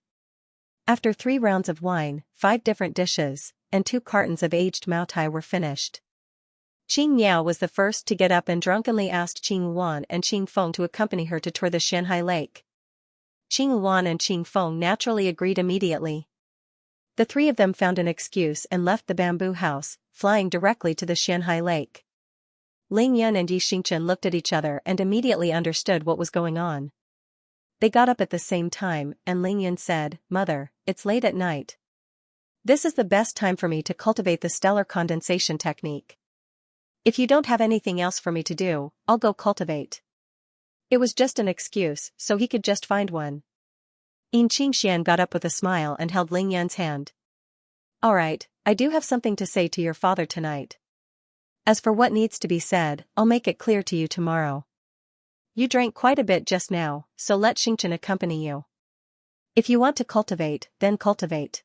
After 3 rounds of wine, 5 different dishes, and 2 cartons of aged Maotai were finished. Qing was the first to get up and drunkenly asked Qing and Qing to accompany her to tour the Xianxia Lake. Qing and Qing naturally agreed immediately. The 3 of them found an excuse and left the bamboo house, flying directly to the Xianxia Lake. Ling Yun and Xianxia looked at each other and immediately understood what was going on. They got up at the same time, and Ling Yun said, "Mother, it's late at night. This is the best time for me to cultivate the stellar condensation technique. If you don't have anything else for me to do, I'll go cultivate." It was just an excuse, so he could just find one. Xianxia got up with a smile and held Ling Yun's hand. "All right, I do have something to say to your father tonight. As for what needs to be said, I'll make it clear to you tomorrow. You drank quite a bit just now, so let Xingchen accompany you." If you want to cultivate, then cultivate.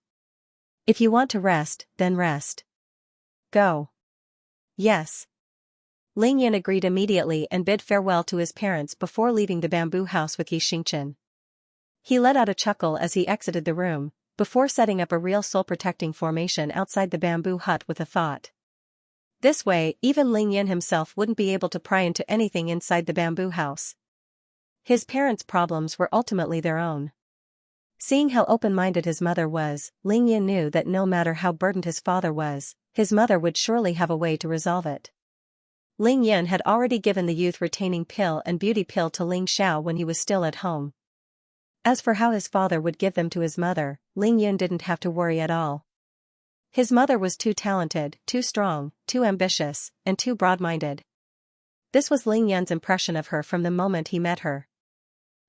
If you want to rest, then rest. Go. Yes. Ling Yan agreed immediately and bid farewell to his parents before leaving the bamboo house with Xianxia. He let out a chuckle as he exited the room, before setting up a real soul-protecting formation outside the bamboo hut with a thought. This way, even Ling Yan himself wouldn't be able to pry into anything inside the bamboo house. His parents' problems were ultimately their own. Seeing how open-minded his mother was, Ling Yan knew that no matter how burdened his father was, his mother would surely have a way to resolve it. Ling Yan had already given the youth-retaining pill and beauty pill to Ling Xiao when he was still at home. As for how his father would give them to his mother, Ling Yan didn't have to worry at all. His mother was too talented, too strong, too ambitious, and too broad-minded. This was Ling Yan's impression of her from the moment he met her.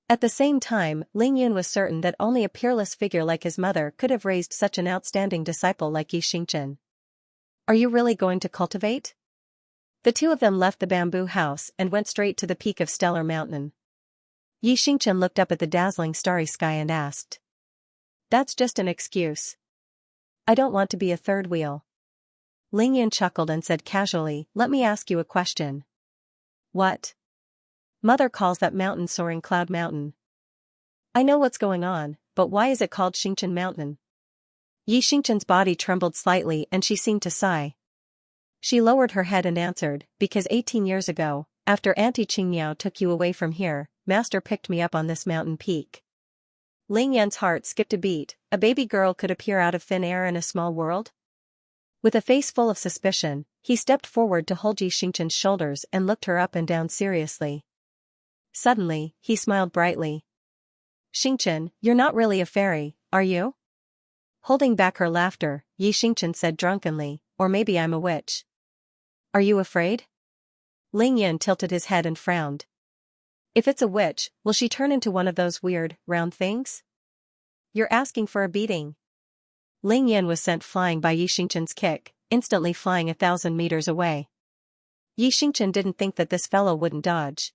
At the same time, Ling Yan was certain that only a peerless figure like his mother could have raised such an outstanding disciple like Xianxia. Are you really going to cultivate? The two of them left the bamboo house and went straight to the peak of Stellar Mountain. Xianxia looked up at the dazzling starry sky and asked. That's just an excuse. I don't want to be a third wheel. Ling Yan chuckled and said casually, let me ask you a question. What? Mother calls that mountain Soaring Cloud Mountain. I know what's going on, but why is it called Xianxia Mountain? Xianxia's body trembled slightly and she seemed to sigh. She lowered her head and answered, because 18 years ago, after Auntie Qingmiao took you away from here, Master picked me up on this mountain peak. Ling Yan's heart skipped a beat. A baby girl could appear out of thin air in a small world? With a face full of suspicion, he stepped forward to hold Xianxia's shoulders and looked her up and down seriously. Suddenly, he smiled brightly. Xianxia, you're not really a fairy, are you? Holding back her laughter, Xianxia said drunkenly, or maybe I'm a witch. Are you afraid? Ling Yan tilted his head and frowned. If it's a witch, will she turn into one of those weird, round things? You're asking for a beating. Ling Yan was sent flying by Xianxia's kick, instantly flying 1,000 meters away. Xianxia didn't think that this fellow wouldn't dodge.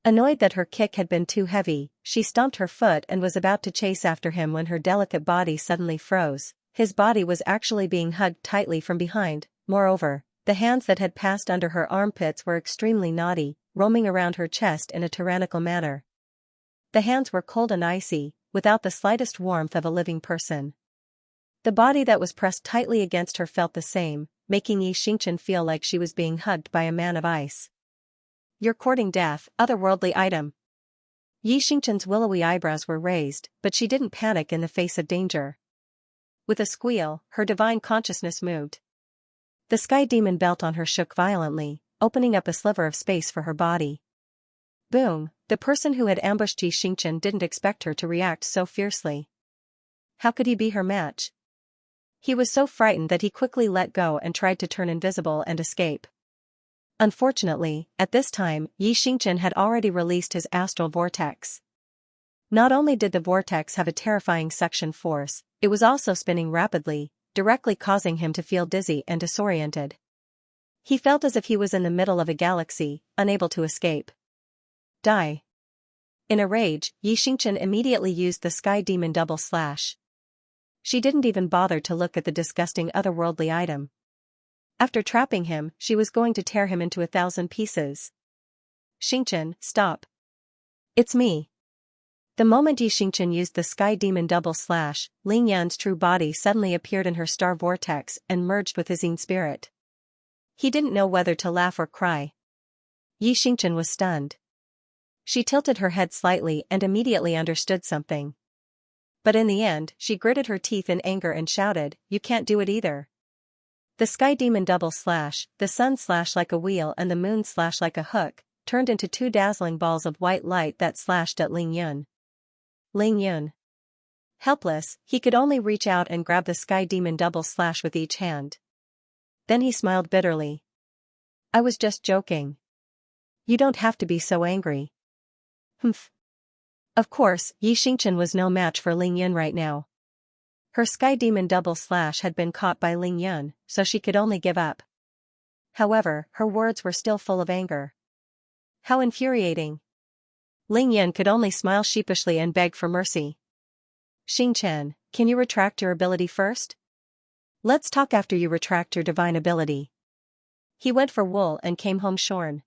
Annoyed that her kick had been too heavy, she stomped her foot and was about to chase after him when her delicate body suddenly froze. His body was actually being hugged tightly from behind. Moreover, the hands that had passed under her armpits were extremely naughty, roaming around her chest in a tyrannical manner. The hands were cold and icy, without the slightest warmth of a living person. The body that was pressed tightly against her felt the same, making Xianxia feel like she was being hugged by a man of ice. You're courting death, otherworldly item. Xianxia's willowy eyebrows were raised, but she didn't panic in the face of danger. With a squeal, her divine consciousness moved. The sky demon belt on her shook violently, opening up a sliver of space for her body. Boom, the person who had ambushed Xianxia didn't expect her to react so fiercely. How could he be her match? He was so frightened that he quickly let go and tried to turn invisible and escape. Unfortunately, at this time, Xianxia had already released his astral vortex. Not only did the vortex have a terrifying suction force, it was also spinning rapidly, directly causing him to feel dizzy and disoriented. He felt as if he was in the middle of a galaxy, unable to escape. Die. In a rage, Xianxia immediately used the sky demon double slash. She didn't even bother to look at the disgusting otherworldly item. After trapping him, she was going to tear him into 1,000 pieces. Xianxia, stop. It's me. The moment Xianxia used the sky demon double slash, Ling Yan's true body suddenly appeared in her star vortex and merged with his spirit. He didn't know whether to laugh or cry. Xianxia was stunned. She tilted her head slightly and immediately understood something. But in the end, she gritted her teeth in anger and shouted, "You can't do it either." The sky demon double slash, the sun slash like a wheel and the moon slash like a hook, turned into two dazzling balls of white light that slashed at Ling Yan. Ling Yan. Helpless, he could only reach out and grab the sky demon double slash with each hand. Then he smiled bitterly. I was just joking. You don't have to be so angry. Humph. Of course, Xianxia was no match for Ling Yan right now. Her sky demon double slash had been caught by Ling Yan, so she could only give up. However, her words were still full of anger. How infuriating. Ling Yan could only smile sheepishly and beg for mercy. Xingchen, can you retract your ability first? Let's talk after you retract your divine ability. He went for wool and came home shorn.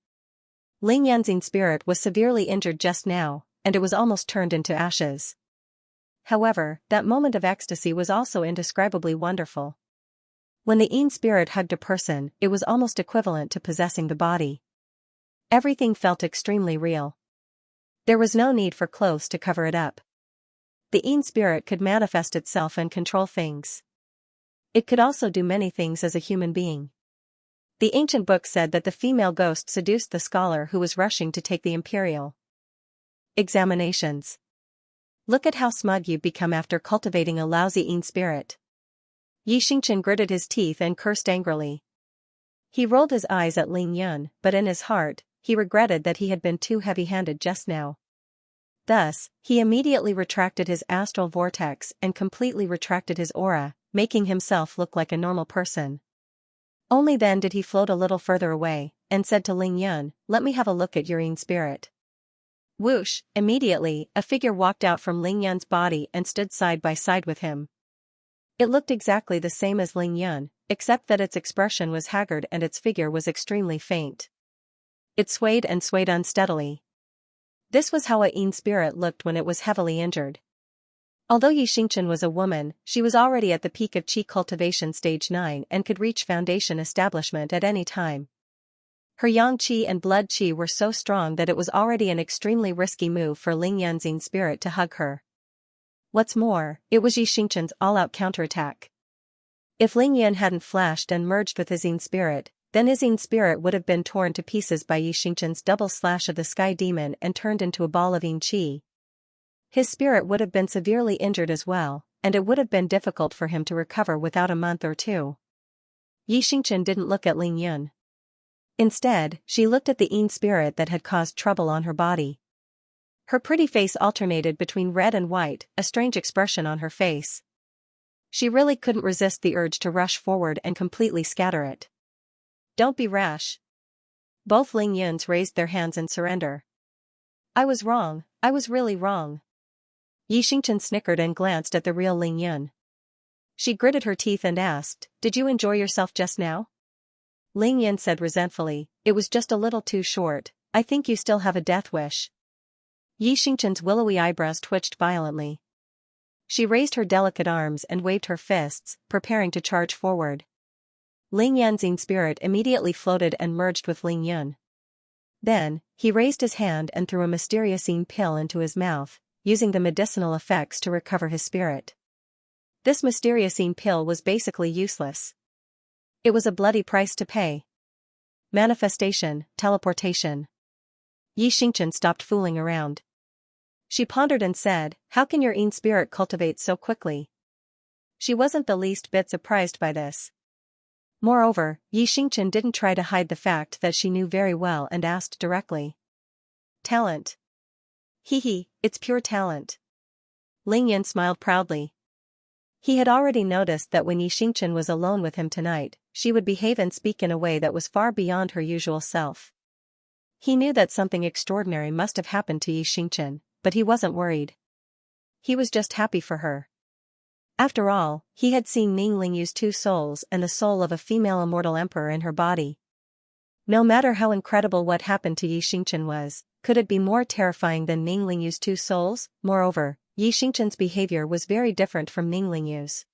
Ling Yanxing's spirit was severely injured just now, and it was almost turned into ashes. However, that moment of ecstasy was also indescribably wonderful. When the Yin spirit hugged a person, it was almost equivalent to possessing the body. Everything felt extremely real. There was no need for clothes to cover it up. The Yin spirit could manifest itself and control things. It could also do many things as a human being. The ancient book said that the female ghost seduced the scholar who was rushing to take the imperial examinations. Look at how smug you've become after cultivating a lousy Yin spirit. Yi Xingchen gritted his teeth and cursed angrily. He rolled his eyes at Ling Yun, but in his heart, he regretted that he had been too heavy-handed just now. Thus, he immediately retracted his astral vortex and completely retracted his aura, making himself look like a normal person. Only then did he float a little further away, and said to Ling Yun, "Let me have a look at your Yin spirit." Whoosh! Immediately, a figure walked out from Ling Yun's body and stood side by side with him. It looked exactly the same as Ling Yun, except that its expression was haggard and its figure was extremely faint. It swayed and swayed unsteadily. This was how a Yin spirit looked when it was heavily injured. Although Yi Xingchen was a woman, she was already at the peak of Qi cultivation stage 9 and could reach foundation establishment at any time. Her yang qi and blood qi were so strong that it was already an extremely risky move for Ling Yan's Yin spirit to hug her. What's more, it was Yi Xingchen's all-out counterattack. If Ling Yan hadn't flashed and merged with his Yin spirit, then his Yin spirit would have been torn to pieces by Yi Xingchen's double slash of the sky demon and turned into a ball of Yin qi. His spirit would have been severely injured as well, and it would have been difficult for him to recover without a month or two. Yi Xingchen didn't look at Ling Yun. Instead, she looked at the Yin spirit that had caused trouble on her body. Her pretty face alternated between red and white, a strange expression on her face. She really couldn't resist the urge to rush forward and completely scatter it. Don't be rash. Both Ling Yuns raised their hands in surrender. I was wrong, I was really wrong. Yi Xingchen snickered and glanced at the real Ling Yun. She gritted her teeth and asked, "Did you enjoy yourself just now?" Ling Yun said resentfully, "It was just a little too short. I think you still have a death wish." Yi Xingchen's willowy eyebrows twitched violently. She raised her delicate arms and waved her fists, preparing to charge forward. Ling Yan's Yin spirit immediately floated and merged with Ling Yun. Then, he raised his hand and threw a mysterious Yin pill into his mouth, using the medicinal effects to recover his spirit. This mysterious Yin pill was basically useless. It was a bloody price to pay. Manifestation, teleportation. Yi Xingchen stopped fooling around. She pondered and said, "How can your Yin spirit cultivate so quickly?" She wasn't the least bit surprised by this. Moreover, Yi Xingchen didn't try to hide the fact that she knew very well and asked directly. Talent. Hee, it's pure talent. Ling Yan smiled proudly. He had already noticed that when Yi Xingchen was alone with him tonight, she would behave and speak in a way that was far beyond her usual self. He knew that something extraordinary must have happened to Yi Xingchen, but he wasn't worried. He was just happy for her. After all, he had seen Ning Lingyu's 2 souls and the soul of a female immortal emperor in her body. No matter how incredible what happened to Yi Xingchen was, could it be more terrifying than Ning Lingyu's 2 souls? Moreover, Yi Xingchen's behavior was very different from Ning Lingyu's.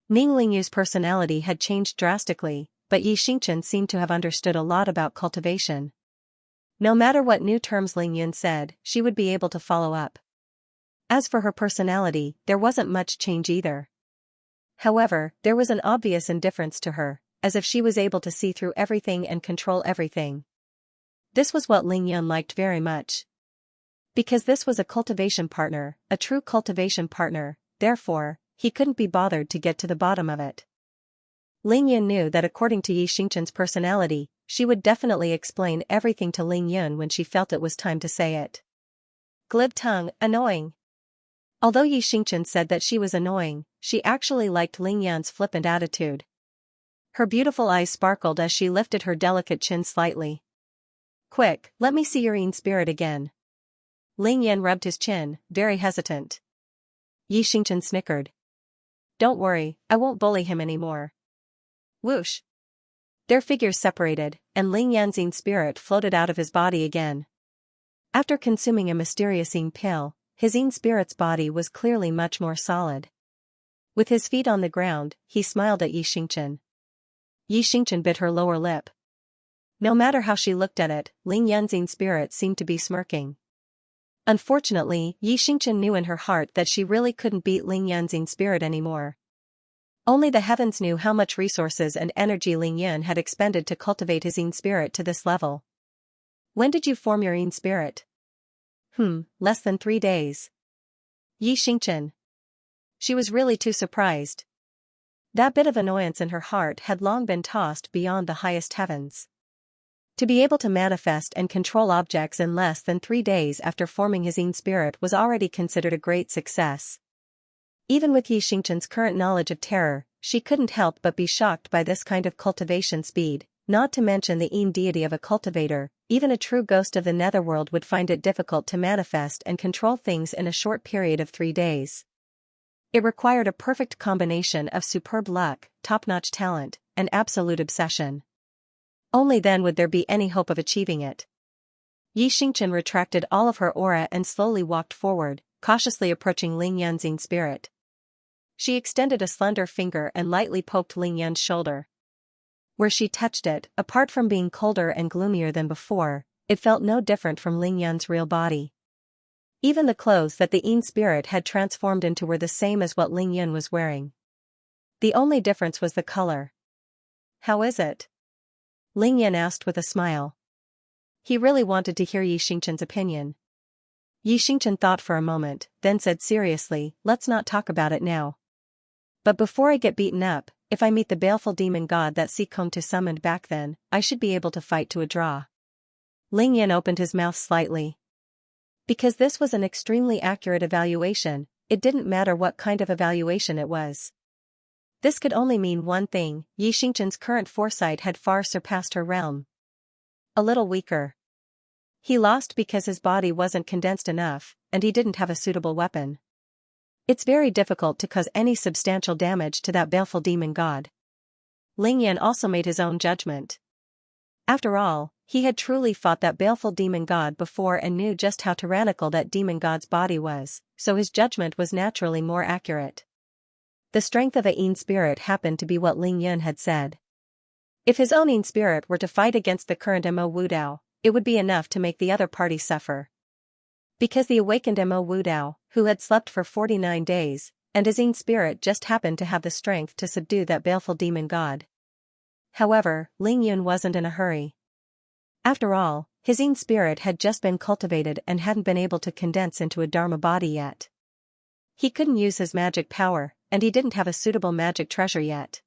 Ning Lingyu's personality had changed drastically, but Yi Xingchen seemed to have understood a lot about cultivation. No matter what new terms Ling Yun said, she would be able to follow up. As for her personality, there wasn't much change either. However, there was an obvious indifference to her, as if she was able to see through everything and control everything. This was what Ling Yun liked very much. Because this was a cultivation partner, a true cultivation partner, therefore, he couldn't be bothered to get to the bottom of it. Ling Yun knew that according to Yi Xingchen's personality, she would definitely explain everything to Ling Yun when she felt it was time to say it. Glib tongue, annoying. Although Yi Xingchen said that she was annoying, she actually liked Ling Yan's flippant attitude. Her beautiful eyes sparkled as she lifted her delicate chin slightly. Quick, let me see your Yin spirit again. Ling Yan rubbed his chin, very hesitant. Yi Xingchen snickered. Don't worry, I won't bully him anymore. Whoosh. Their figures separated, and Ling Yanxing's spirit floated out of his body again. After consuming a mysterious yin pill, his yin spirit's body was clearly much more solid. With his feet on the ground, he smiled at Yi Xingchen. Yi Xingchen bit her lower lip. No matter how she looked at it, Ling Yanxing's spirit seemed to be smirking. Unfortunately, Yi Xingchen knew in her heart that she really couldn't beat Ling Yanxing's spirit anymore. Only the heavens knew how much resources and energy Ling Yan had expended to cultivate his yin spirit to this level. When did you form your yin spirit? Less than 3 days. Yi Xingchen. She was really too surprised. That bit of annoyance in her heart had long been tossed beyond the highest heavens. To be able to manifest and control objects in less than 3 days after forming his yin spirit was already considered a great success. Even with Yi Xingchen's current knowledge of terror, she couldn't help but be shocked by this kind of cultivation speed, not to mention the yin deity of a cultivator. Even a true ghost of the netherworld would find it difficult to manifest and control things in a short period of 3 days. It required a perfect combination of superb luck, top-notch talent, and absolute obsession. Only then would there be any hope of achieving it. Yi Xingchen retracted all of her aura and slowly walked forward, cautiously approaching Ling Yanxing's spirit. She extended a slender finger and lightly poked Ling Yan's shoulder. Where she touched it, apart from being colder and gloomier than before, it felt no different from Ling Yan's real body. Even the clothes that the yin spirit had transformed into were the same as what Ling Yan was wearing. The only difference was the color. How is it? Ling Yan asked with a smile. He really wanted to hear Yi Xingchen's opinion. Yi Xingchen thought for a moment, then said seriously, let's not talk about it now. But before I get beaten up, if I meet the baleful demon god that Xianxia summoned back then, I should be able to fight to a draw. Ling Yan opened his mouth slightly. Because this was an extremely accurate evaluation, it didn't matter what kind of evaluation it was. This could only mean one thing: Yi Xingchen's current foresight had far surpassed her realm. A little weaker. He lost because his body wasn't condensed enough, and he didn't have a suitable weapon. It's very difficult to cause any substantial damage to that baleful demon god. Ling Yan also made his own judgment. After all, he had truly fought that baleful demon god before and knew just how tyrannical that demon god's body was, so his judgment was naturally more accurate. The strength of a yin spirit happened to be what Ling Yan had said. If his own yin spirit were to fight against the current Mo Wudao, it would be enough to make the other party suffer. Because the awakened Mo Wudao, who had slept for 49 days, and his yin spirit just happened to have the strength to subdue that baleful demon god. However, Ling Yan wasn't in a hurry. After all, his yin spirit had just been cultivated and hadn't been able to condense into a dharma body yet. He couldn't use his magic power, and he didn't have a suitable magic treasure yet.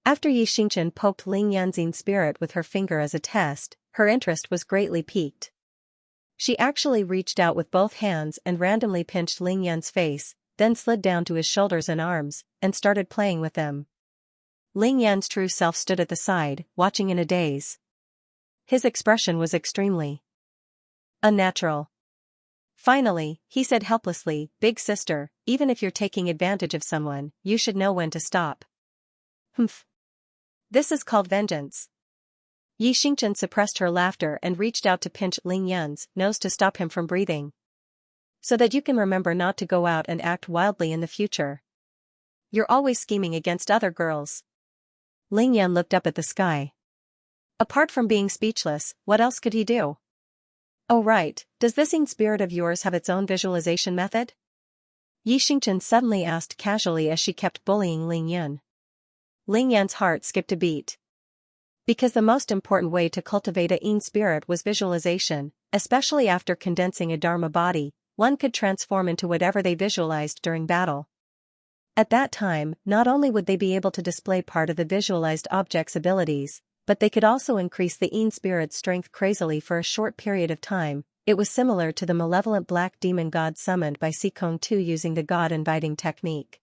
After Yi Xingchen poked Ling Yanxing's spirit with her finger as a test, her interest was greatly piqued. She actually reached out with both hands and randomly pinched Ling Yan's face, then slid down to his shoulders and arms, and started playing with them. Ling Yan's true self stood at the side, watching in a daze. His expression was extremely unnatural. Finally, he said helplessly, "Big sister, even if you're taking advantage of someone, you should know when to stop." Humph. This is called vengeance. Yi Xingchen suppressed her laughter and reached out to pinch Ling Yan's nose to stop him from breathing. So that you can remember not to go out and act wildly in the future. You're always scheming against other girls. Ling Yan looked up at the sky. Apart from being speechless, what else could he do? Oh right, does this yin spirit of yours have its own visualization method? Yi Xingchen suddenly asked casually as she kept bullying Ling Yan. Ling Yan's heart skipped a beat. Because the most important way to cultivate a yin spirit was visualization, especially after condensing a dharma body, one could transform into whatever they visualized during battle. At that time, not only would they be able to display part of the visualized object's abilities, but they could also increase the yin spirit's strength crazily for a short period of time. It was similar to the malevolent black demon god summoned by Xianxia using the god-inviting technique.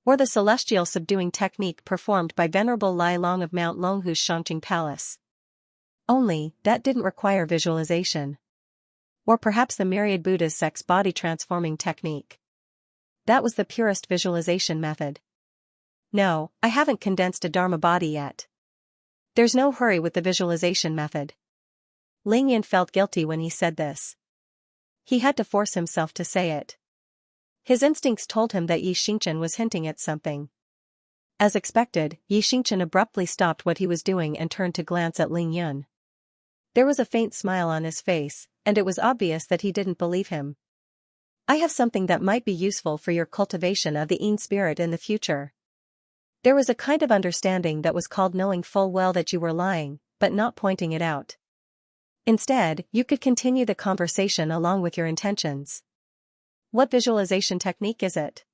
Or the celestial subduing technique performed by Venerable Lai Long of Mount Longhu's Shangqing Palace. Only, that didn't require visualization. Or perhaps the myriad Buddha's sex body transforming technique. That was the purest visualization method. No, I haven't condensed a Dharma body yet. There's no hurry with the visualization method. Lingyan felt guilty when he said this. He had to force himself to say it. His instincts told him that Xianxia was hinting at something. As expected, Xianxia abruptly stopped what he was doing and turned to glance at Lingyan. There was a faint smile on his face, and it was obvious that he didn't believe him. I have something that might be useful for your cultivation of the Yin spirit in the future. There was a kind of understanding that was called knowing full well that you were lying, but not pointing it out. Instead, you could continue the conversation along with your intentions. What visualization technique is it?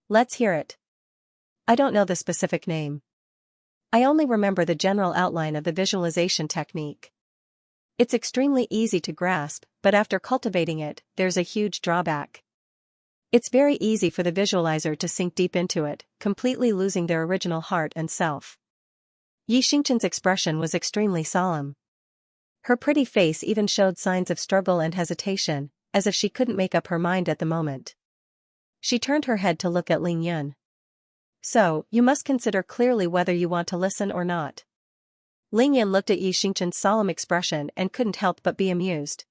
Let's hear it. I don't know the specific name. I only remember the general outline of the visualization technique. It's extremely easy to grasp, but after cultivating it, there's a huge drawback. It's very easy for the visualizer to sink deep into it, completely losing their original heart and self. Xianxia's expression was extremely solemn. Her pretty face even showed signs of struggle and hesitation, as if she couldn't make up her mind at the moment. She turned her head to look at Lingyan. So, you must consider clearly whether you want to listen or not. Lingyan looked at Xianxia's solemn expression and couldn't help but be amused.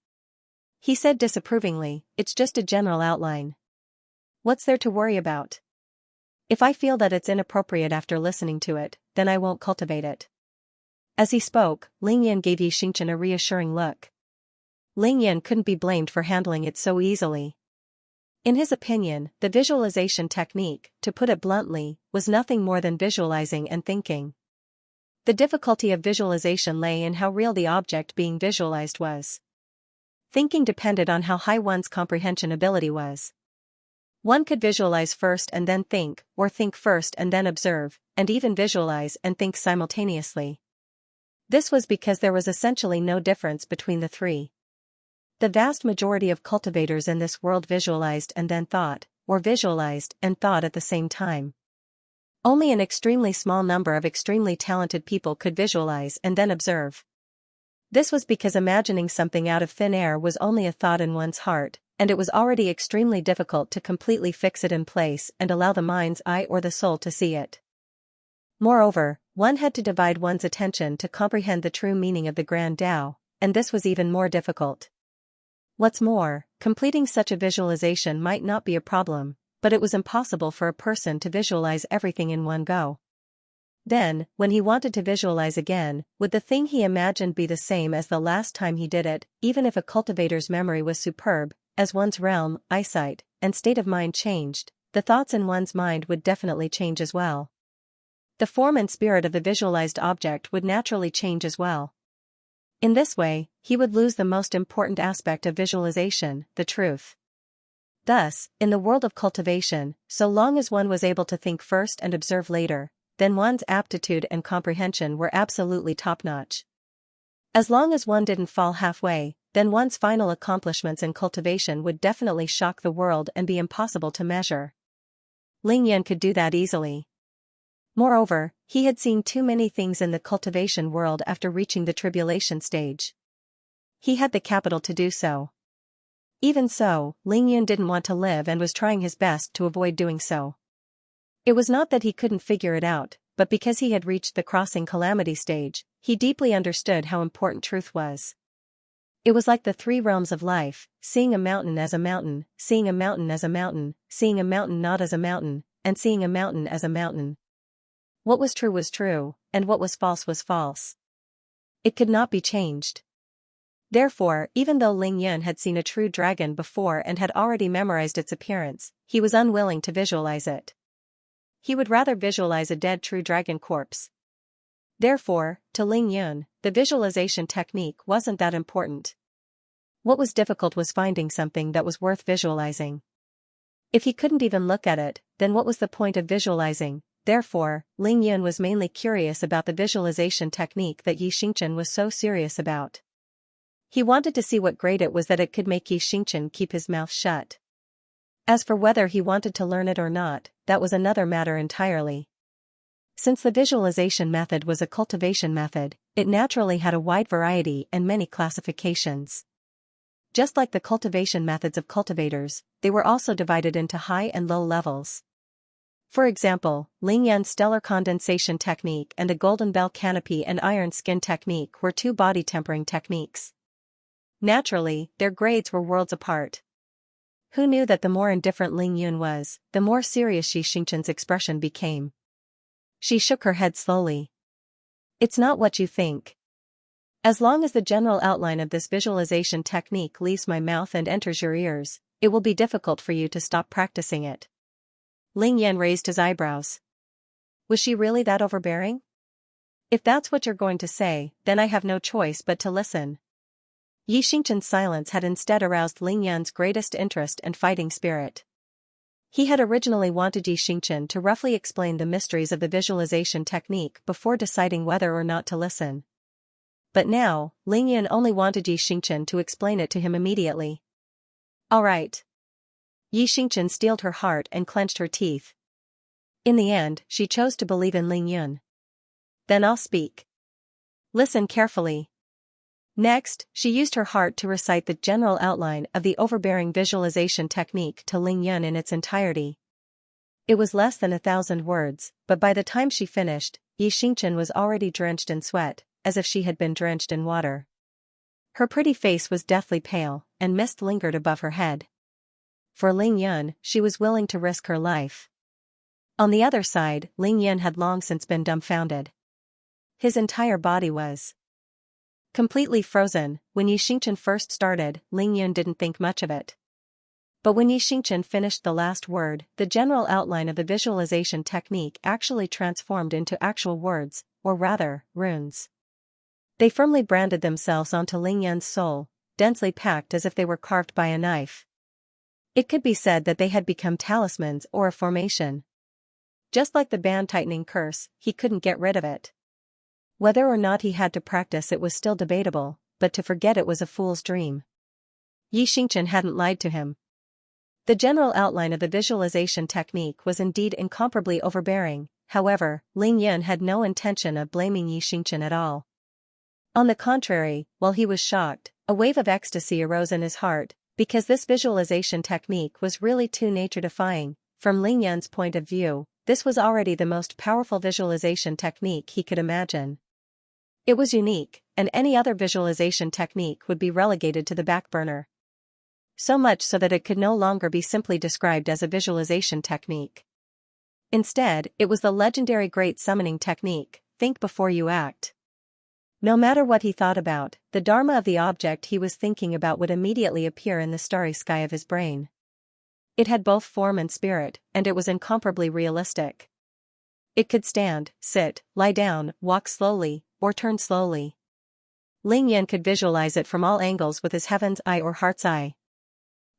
He said disapprovingly, "It's just a general outline. What's there to worry about? If I feel that it's inappropriate after listening to it, then I won't cultivate it." As he spoke, Lingyan gave Xianxia a reassuring look. Lingyan couldn't be blamed for handling it so easily. In his opinion, the visualization technique, to put it bluntly, was nothing more than visualizing and thinking. The difficulty of visualization lay in how real the object being visualized was. Thinking depended on how high one's comprehension ability was. One could visualize first and then think, or think first and then observe, and even visualize and think simultaneously. This was because there was essentially no difference between the three. The vast majority of cultivators in this world visualized and then thought, or visualized and thought at the same time. Only an extremely small number of extremely talented people could visualize and then observe. This was because imagining something out of thin air was only a thought in one's heart, and it was already extremely difficult to completely fix it in place and allow the mind's eye or the soul to see it. Moreover, one had to divide one's attention to comprehend the true meaning of the Grand Tao, and this was even more difficult. What's more, completing such a visualization might not be a problem, but it was impossible for a person to visualize everything in one go. Then, when he wanted to visualize again, would the thing he imagined be the same as the last time he did it, even if a cultivator's memory was superb, as one's realm, eyesight, and state of mind changed, the thoughts in one's mind would definitely change as well. The form and spirit of the visualized object would naturally change as well. In this way, he would lose the most important aspect of visualization, the truth. Thus, in the world of cultivation, so long as one was able to think first and observe later, then one's aptitude and comprehension were absolutely top-notch. As long as one didn't fall halfway, then one's final accomplishments in cultivation would definitely shock the world and be impossible to measure. Lingyan could do that easily. Moreover, he had seen too many things in the cultivation world after reaching the tribulation stage. He had the capital to do so. Even so, Lingyan didn't want to live and was trying his best to avoid doing so. It was not that he couldn't figure it out, but because he had reached the crossing calamity stage, he deeply understood how important truth was. It was like the three realms of life, seeing a mountain as a mountain, seeing a mountain as a mountain, seeing a mountain not as a mountain, and seeing a mountain as a mountain. What was true, and what was false. It could not be changed. Therefore, even though Lingyan had seen a true dragon before and had already memorized its appearance, he was unwilling to visualize it. He would rather visualize a dead true dragon corpse. Therefore, to Lingyan, the visualization technique wasn't that important. What was difficult was finding something that was worth visualizing. If he couldn't even look at it, then what was the point of visualizing? Therefore, Lingyan was mainly curious about the visualization technique that Xianxia was so serious about. He wanted to see what great it was that it could make Xianxia keep his mouth shut. As for whether he wanted to learn it or not, that was another matter entirely. Since the visualization method was a cultivation method, it naturally had a wide variety and many classifications. Just like the cultivation methods of cultivators, they were also divided into high and low levels. For example, Lingyan's stellar condensation technique and a golden bell canopy and iron skin technique were two body tempering techniques. Naturally, their grades were worlds apart. Who knew that the more indifferent Ling Yun was, the more serious Xianxia's expression became. She shook her head slowly. It's not what you think. As long as the general outline of this visualization technique leaves my mouth and enters your ears, it will be difficult for you to stop practicing it. Ling Yan raised his eyebrows. Was she really that overbearing? If that's what you're going to say, then I have no choice but to listen. Xianxia's silence had instead aroused Ling Yan's greatest interest and fighting spirit. He had originally wanted Xianxia to roughly explain the mysteries of the visualization technique before deciding whether or not to listen. But now, Ling Yan only wanted Xianxia to explain it to him immediately. All right. Xianxia steeled her heart and clenched her teeth. In the end, she chose to believe in Ling Yan. Then I'll speak. Listen carefully. Next, she used her heart to recite the general outline of the overbearing visualization technique to Ling Yan in its entirety. It was less than 1,000 words, but by the time she finished, Xianxia was already drenched in sweat, as if she had been drenched in water. Her pretty face was deathly pale, and mist lingered above her head. For Ling Yan, she was willing to risk her life. On the other side, Ling Yan had long since been dumbfounded. His entire body was completely frozen. When Xianxia first started, Ling Yan didn't think much of it. But when Xianxia finished the last word, the general outline of the visualization technique actually transformed into actual words, or rather, runes. They firmly branded themselves onto Ling Yan's soul, densely packed as if they were carved by a knife. It could be said that they had become talismans or a formation. Just like the band-tightening curse, he couldn't get rid of it. Whether or not he had to practice it was still debatable, but to forget it was a fool's dream. Xianxia hadn't lied to him. The general outline of the visualization technique was indeed incomparably overbearing. However, Ling Yan had no intention of blaming Xianxia at all. On the contrary, while he was shocked, a wave of ecstasy arose in his heart, because this visualization technique was really too nature-defying. From Ling Yan's point of view, this was already the most powerful visualization technique he could imagine. It was unique, and any other visualization technique would be relegated to the back burner. So much so that it could no longer be simply described as a visualization technique. Instead, it was the legendary great summoning technique, think before you act. No matter what he thought about, the dharma of the object he was thinking about would immediately appear in the starry sky of his brain. It had both form and spirit, and it was incomparably realistic. It could stand, sit, lie down, walk slowly, or turn slowly. Ling Yan could visualize it from all angles with his heaven's eye or heart's eye.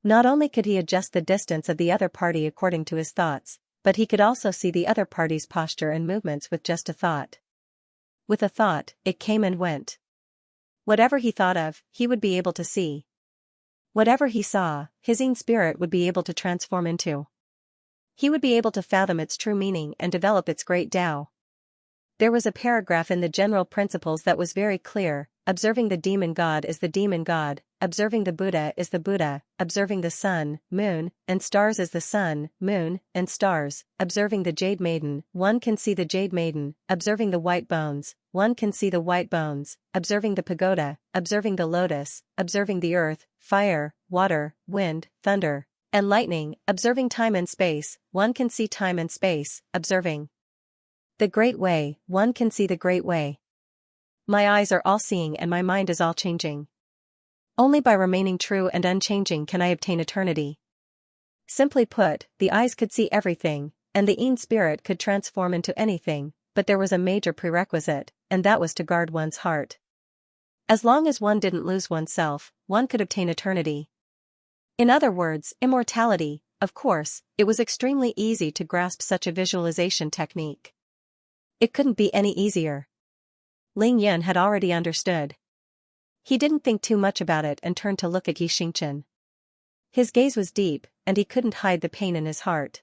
Not only could he adjust the distance of the other party according to his thoughts, but he could also see the other party's posture and movements with just a thought. With a thought, it came and went. Whatever he thought of, he would be able to see. Whatever he saw, his own spirit would be able to transform into. He would be able to fathom its true meaning and develop its great Tao. There was a paragraph in the general principles that was very clear: observing the demon god is the demon god, observing the Buddha is the Buddha, observing the sun, moon, and stars is the sun, moon, and stars, observing the jade maiden, one can see the jade maiden, observing the white bones, one can see the white bones, observing the pagoda, observing the lotus, observing the earth, fire, water, wind, thunder, and lightning, observing time and space, one can see time and space, observing the great way, one can see the great way. My eyes are all seeing and my mind is all changing. Only by remaining true and unchanging can I obtain eternity. Simply put, the eyes could see everything, and the Ein spirit could transform into anything, but there was a major prerequisite, and that was to guard one's heart. As long as one didn't lose oneself, one could obtain eternity. In other words, immortality. Of course, it was extremely easy to grasp such a visualization technique. It couldn't be any easier. Ling Yan had already understood. He didn't think too much about it and turned to look at Xianxia. His gaze was deep, and he couldn't hide the pain in his heart.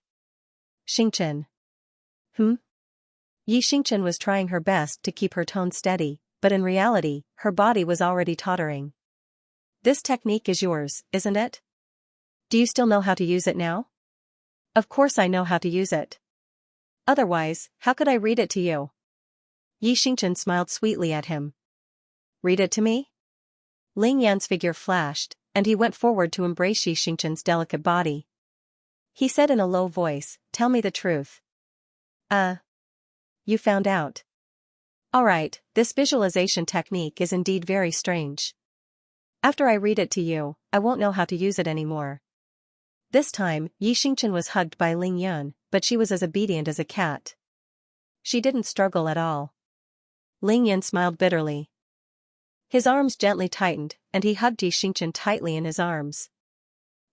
Xianxia. Xianxia was trying her best to keep her tone steady, but in reality, her body was already tottering. This technique is yours, isn't it? Do you still know how to use it now? Of course I know how to use it. Otherwise, how could I read it to you? Xianxia smiled sweetly at him. Read it to me? Ling Yan's figure flashed, and he went forward to embrace Xianxia's delicate body. He said in a low voice, "Tell me the truth." You found out. Alright, this visualization technique is indeed very strange. After I read it to you, I won't know how to use it anymore. This time, Xianxia was hugged by Ling Yan, but she was as obedient as a cat. She didn't struggle at all. Ling Yan smiled bitterly. His arms gently tightened, and he hugged Xianxia tightly in his arms.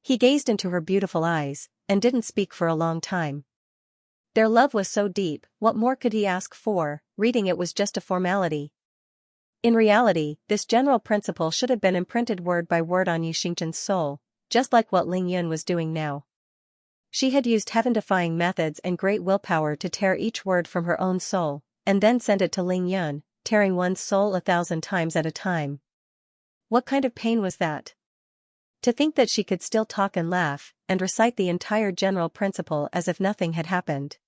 He gazed into her beautiful eyes, and didn't speak for a long time. Their love was so deep, what more could he ask for? Reading it was just a formality. In reality, this general principle should have been imprinted word by word on Xianxia's soul, just like what Ling Yan was doing now. She had used heaven-defying methods and great willpower to tear each word from her own soul, and then send it to Ling Yan, tearing one's soul 1,000 times at a time. What kind of pain was that? To think that she could still talk and laugh, and recite the entire general principle as if nothing had happened.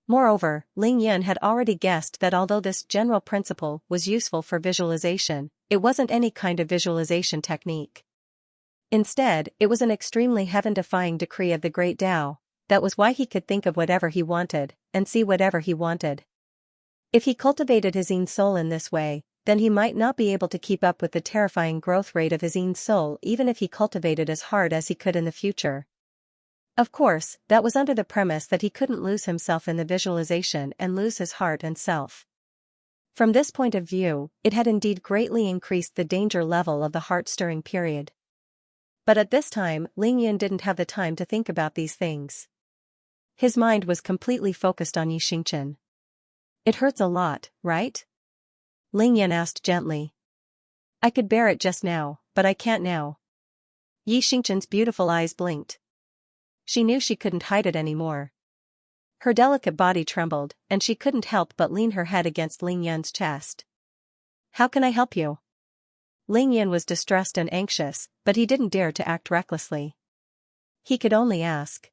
Moreover, Ling Yan had already guessed that although this general principle was useful for visualization, it wasn't any kind of visualization technique. Instead, it was an extremely heaven-defying decree of the Great Tao. That was why he could think of whatever he wanted, and see whatever he wanted. If he cultivated his own soul in this way, then he might not be able to keep up with the terrifying growth rate of his own soul even if he cultivated as hard as he could in the future. Of course, that was under the premise that he couldn't lose himself in the visualization and lose his heart and self. From this point of view, it had indeed greatly increased the danger level of the heart-stirring period. But at this time, Ling Yan didn't have the time to think about these things. His mind was completely focused on Xianxia. It hurts a lot, right? Ling Yan asked gently. I could bear it just now, but I can't now. Xianxia's beautiful eyes blinked. She knew she couldn't hide it anymore. Her delicate body trembled, and she couldn't help but lean her head against Ling Yan's chest. How can I help you? Ling Yan was distressed and anxious, but he didn't dare to act recklessly. He could only ask.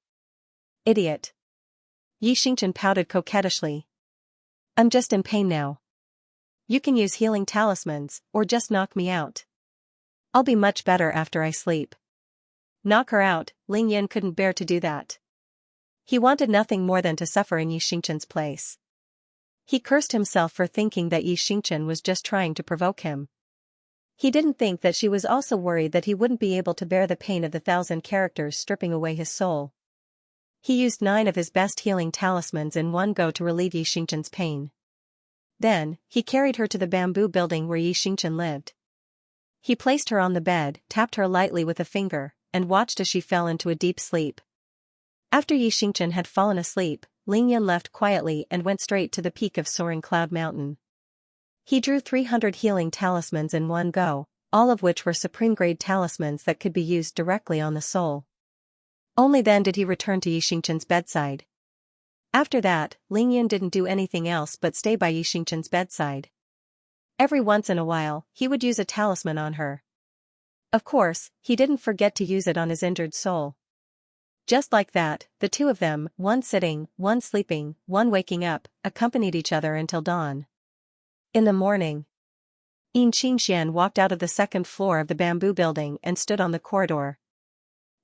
Idiot. Xianxia pouted coquettishly. I'm just in pain now. You can use healing talismans, or just knock me out. I'll be much better after I sleep. Knock her out. Ling Yan couldn't bear to do that. He wanted nothing more than to suffer in Xianxia's place. He cursed himself for thinking that Xianxia was just trying to provoke him. He didn't think that she was also worried that he wouldn't be able to bear the pain of the 1,000 characters stripping away his soul. He used 9 of his best healing talismans in one go to relieve Xianxia's pain. Then, he carried her to the bamboo building where Xianxia lived. He placed her on the bed, tapped her lightly with a finger, and watched as she fell into a deep sleep. After Xianxia had fallen asleep, Ling Yan left quietly and went straight to the peak of Soaring Cloud Mountain. He drew 300 healing talismans in one go, all of which were supreme-grade talismans that could be used directly on the soul. Only then did he return to Xianxia's bedside. After that, Ling Yan didn't do anything else but stay by Xianxia's bedside. Every once in a while, he would use a talisman on her. Of course, he didn't forget to use it on his injured soul. Just like that, the two of them, one sitting, one sleeping, one waking up, accompanied each other until dawn. In the morning, Xianxia walked out of the second floor of the bamboo building and stood on the corridor.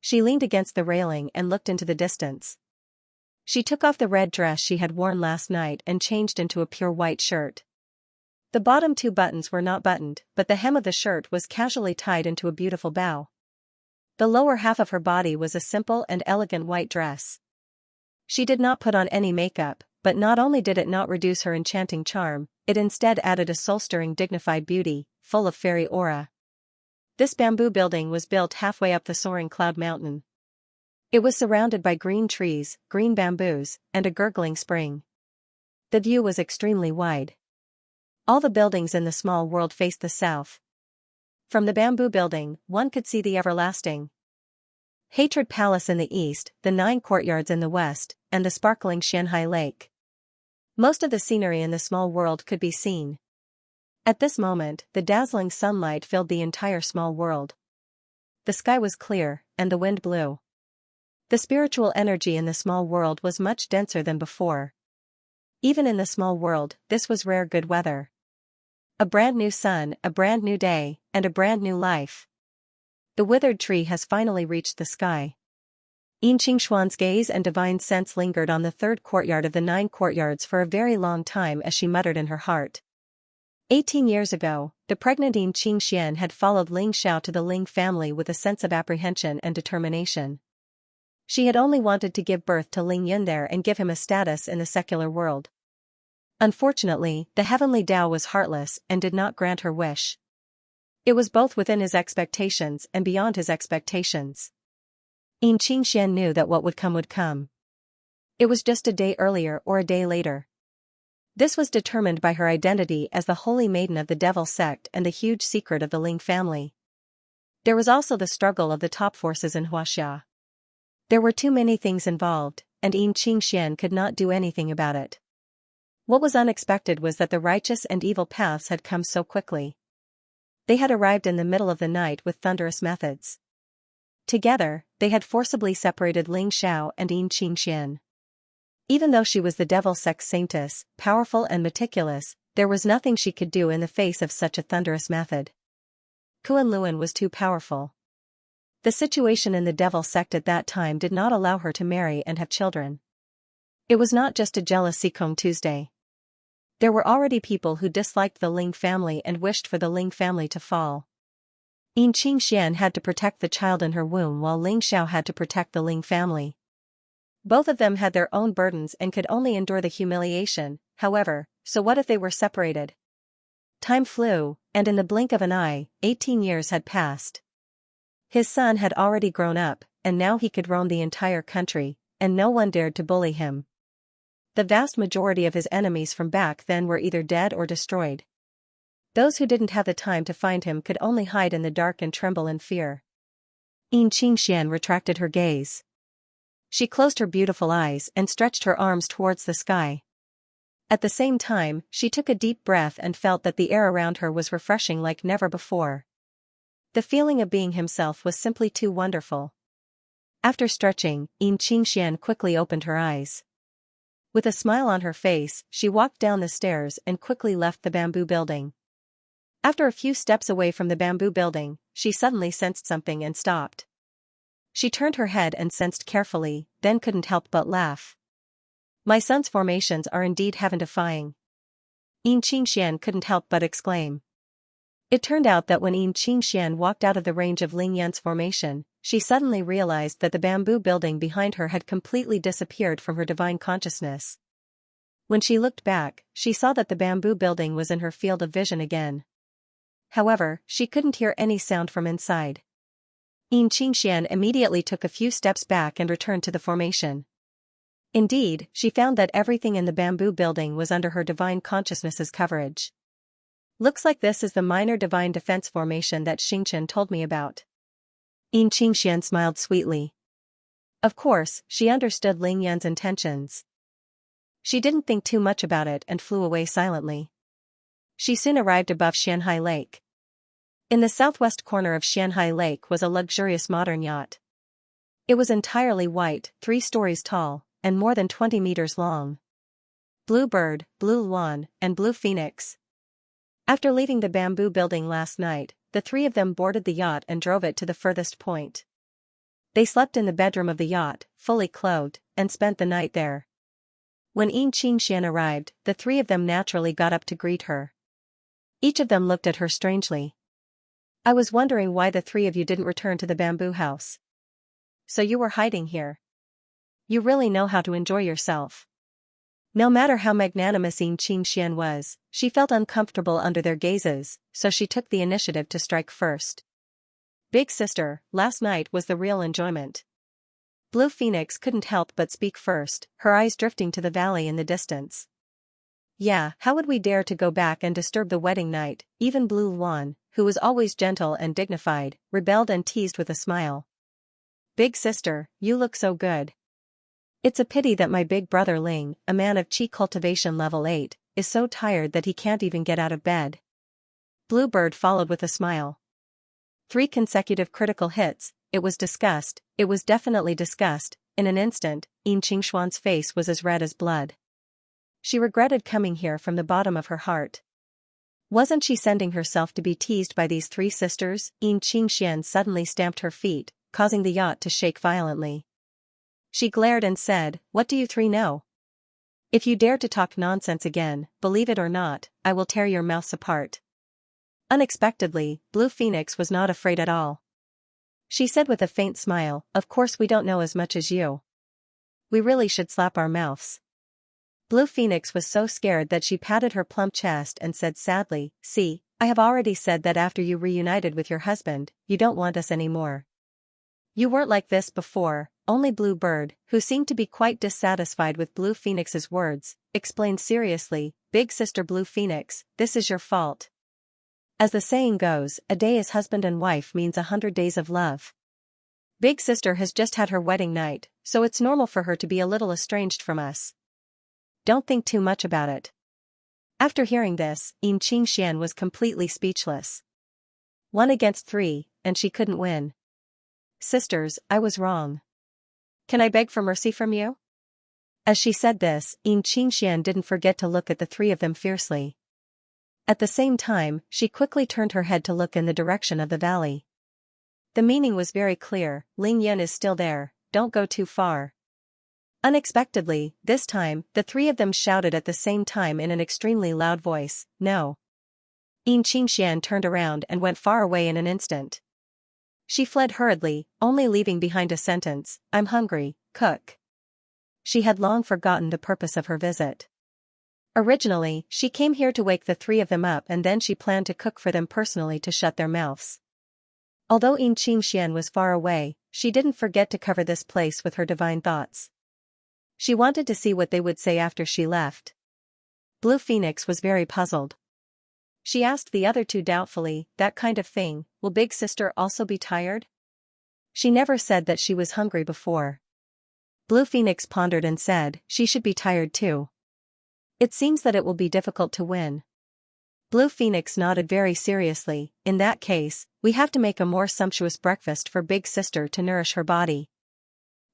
She leaned against the railing and looked into the distance. She took off the red dress she had worn last night and changed into a pure white shirt. The bottom 2 buttons were not buttoned, but the hem of the shirt was casually tied into a beautiful bow. The lower half of her body was a simple and elegant white dress. She did not put on any makeup, but not only did it not reduce her enchanting charm, it instead added a soul-stirring dignified beauty, full of fairy aura. This bamboo building was built halfway up the Soaring Cloud Mountain. It was surrounded by green trees, green bamboos, and a gurgling spring. The view was extremely wide. All the buildings in the small world faced the south. From the bamboo building, one could see the everlasting Hatred Palace in the east, the 9 courtyards in the west, and the sparkling Xianxia Lake. Most of the scenery in the small world could be seen. At this moment, the dazzling sunlight filled the entire small world. the sky was clear, and the wind blew. The spiritual energy in the small world was much denser than before. Even in the small world, this was rare good weather. A brand new sun, a brand new day, and a brand new life. The withered tree has finally reached the sky. Yin Qingshuan's gaze and divine sense lingered on the third courtyard of the 9 courtyards for a very long time as she muttered in her heart. 18 years ago, the pregnant Yin Qingxian had followed Ling Xiao to the Ling family with a sense of apprehension and determination. She had only wanted to give birth to Ling Yun there and give him a status in the secular world. Unfortunately, the heavenly Tao was heartless and did not grant her wish. It was both within his expectations and beyond his expectations. Yin Qingxian knew that what would come would come. It was just a day earlier or a day later. This was determined by her identity as the holy maiden of the devil sect and the huge secret of the Ling family. There was also the struggle of the top forces in Huaxia. There were too many things involved, and Yin Qingxian could not do anything about it. What was unexpected was that the righteous and evil paths had come so quickly. They had arrived in the middle of the night with thunderous methods. Together, they had forcibly separated Ling Xiao and Yin Qingxian. Even though she was the devil sect saintess, powerful and meticulous, there was nothing she could do in the face of such a thunderous method. Kuan-Luan was too powerful. The situation in the devil sect at that time did not allow her to marry and have children. It was not just a jealous Sikong Tuesday. There were already people who disliked the Ling family and wished for the Ling family to fall. Yin Qingxian had to protect the child in her womb while Ling Xiao had to protect the Ling family. Both of them had their own burdens and could only endure the humiliation, however, so what if they were separated? Time flew, and in the blink of an eye, 18 years had passed. His son had already grown up, and now he could roam the entire country, and no one dared to bully him. The vast majority of his enemies from back then were either dead or destroyed. Those who didn't have the time to find him could only hide in the dark and tremble in fear. Yin Qingxian retracted her gaze. She closed her beautiful eyes and stretched her arms towards the sky. At the same time, she took a deep breath and felt that the air around her was refreshing like never before. The feeling of being himself was simply too wonderful. After stretching, Yin Qingxian quickly opened her eyes. With a smile on her face, she walked down the stairs and quickly left the bamboo building. After a few steps away from the bamboo building, she suddenly sensed something and stopped. She turned her head and sensed carefully, then couldn't help but laugh. My son's formations are indeed heaven-defying. Yin Qingxian couldn't help but exclaim. It turned out that when Yin Qingxian walked out of the range of Ling Yun's formation, she suddenly realized that the bamboo building behind her had completely disappeared from her divine consciousness. When she looked back, she saw that the bamboo building was in her field of vision again. However, she couldn't hear any sound from inside. Yin Qingxian immediately took a few steps back and returned to the formation. Indeed, she found that everything in the bamboo building was under her divine consciousness's coverage. Looks like this is the minor divine defense formation that Xingchen told me about. Yin Qingxian smiled sweetly. Of course, she understood Ling Yun's intentions. She didn't think too much about it and flew away silently. She soon arrived above Xianhai Lake. In the southwest corner of Xianhai Lake was a luxurious modern yacht. It was entirely white, 3 stories tall, and more than 20 meters long. Blue Bird, Blue Luan, and Blue Phoenix. After leaving the bamboo building last night, the 3 of them boarded the yacht and drove it to the furthest point. They slept in the bedroom of the yacht, fully clothed, and spent the night there. When Yin Qingxian arrived, the 3 of them naturally got up to greet her. Each of them looked at her strangely. I was wondering why the 3 of you didn't return to the bamboo house. So you were hiding here. You really know how to enjoy yourself. No matter how magnanimous Yin Qingxian was, she felt uncomfortable under their gazes, so she took the initiative to strike first. Big sister, last night was the real enjoyment. Blue Phoenix couldn't help but speak first, her eyes drifting to the valley in the distance. Yeah, how would we dare to go back and disturb the wedding night? Even Blue Luan, who was always gentle and dignified, rebelled and teased with a smile. Big sister, you look so good. It's a pity that my big brother Ling, a man of Qi Cultivation level 8, is so tired that he can't even get out of bed. Bluebird followed with a smile. 3 consecutive critical hits. It was disgust, it was definitely disgust. In an instant, Xianxia's face was as red as blood. She regretted coming here from the bottom of her heart. Wasn't she sending herself to be teased by these 3 sisters? Xianxia suddenly stamped her feet, causing the yacht to shake violently. She glared and said, "What do you 3 know? If you dare to talk nonsense again, believe it or not, I will tear your mouths apart." Unexpectedly, Blue Phoenix was not afraid at all. She said with a faint smile, "Of course we don't know as much as you. We really should slap our mouths." Blue Phoenix was so scared that she patted her plump chest and said sadly, "See, I have already said that after you reunited with your husband, you don't want us anymore. You weren't like this before." Only Blue Bird, who seemed to be quite dissatisfied with Blue Phoenix's words, explained seriously, "Big sister Blue Phoenix, this is your fault. As the saying goes, a day as husband and wife means 100 days of love. Big sister has just had her wedding night, so it's normal for her to be a little estranged from us. Don't think too much about it." After hearing this, Xianxia was completely speechless. 1 against 3, and she couldn't win. "Sisters, I was wrong. Can I beg for mercy from you?" As she said this, Xianxia didn't forget to look at the 3 of them fiercely. At the same time, she quickly turned her head to look in the direction of the valley. The meaning was very clear, "Ling Yan is still there, don't go too far." Unexpectedly, this time, the 3 of them shouted at the same time in an extremely loud voice, "No." Xianxia turned around and went far away in an instant. She fled hurriedly, only leaving behind a sentence, "I'm hungry, cook." She had long forgotten the purpose of her visit. Originally, she came here to wake the 3 of them up and then she planned to cook for them personally to shut their mouths. Although Xianxia was far away, she didn't forget to cover this place with her divine thoughts. She wanted to see what they would say after she left. Blue Phoenix was very puzzled. She asked the other 2 doubtfully, "That kind of thing, will Big Sister also be tired? She never said that she was hungry before." Blue Phoenix pondered and said, "She should be tired too. It seems that it will be difficult to win." Blue Phoenix nodded very seriously, "In that case, we have to make a more sumptuous breakfast for Big Sister to nourish her body.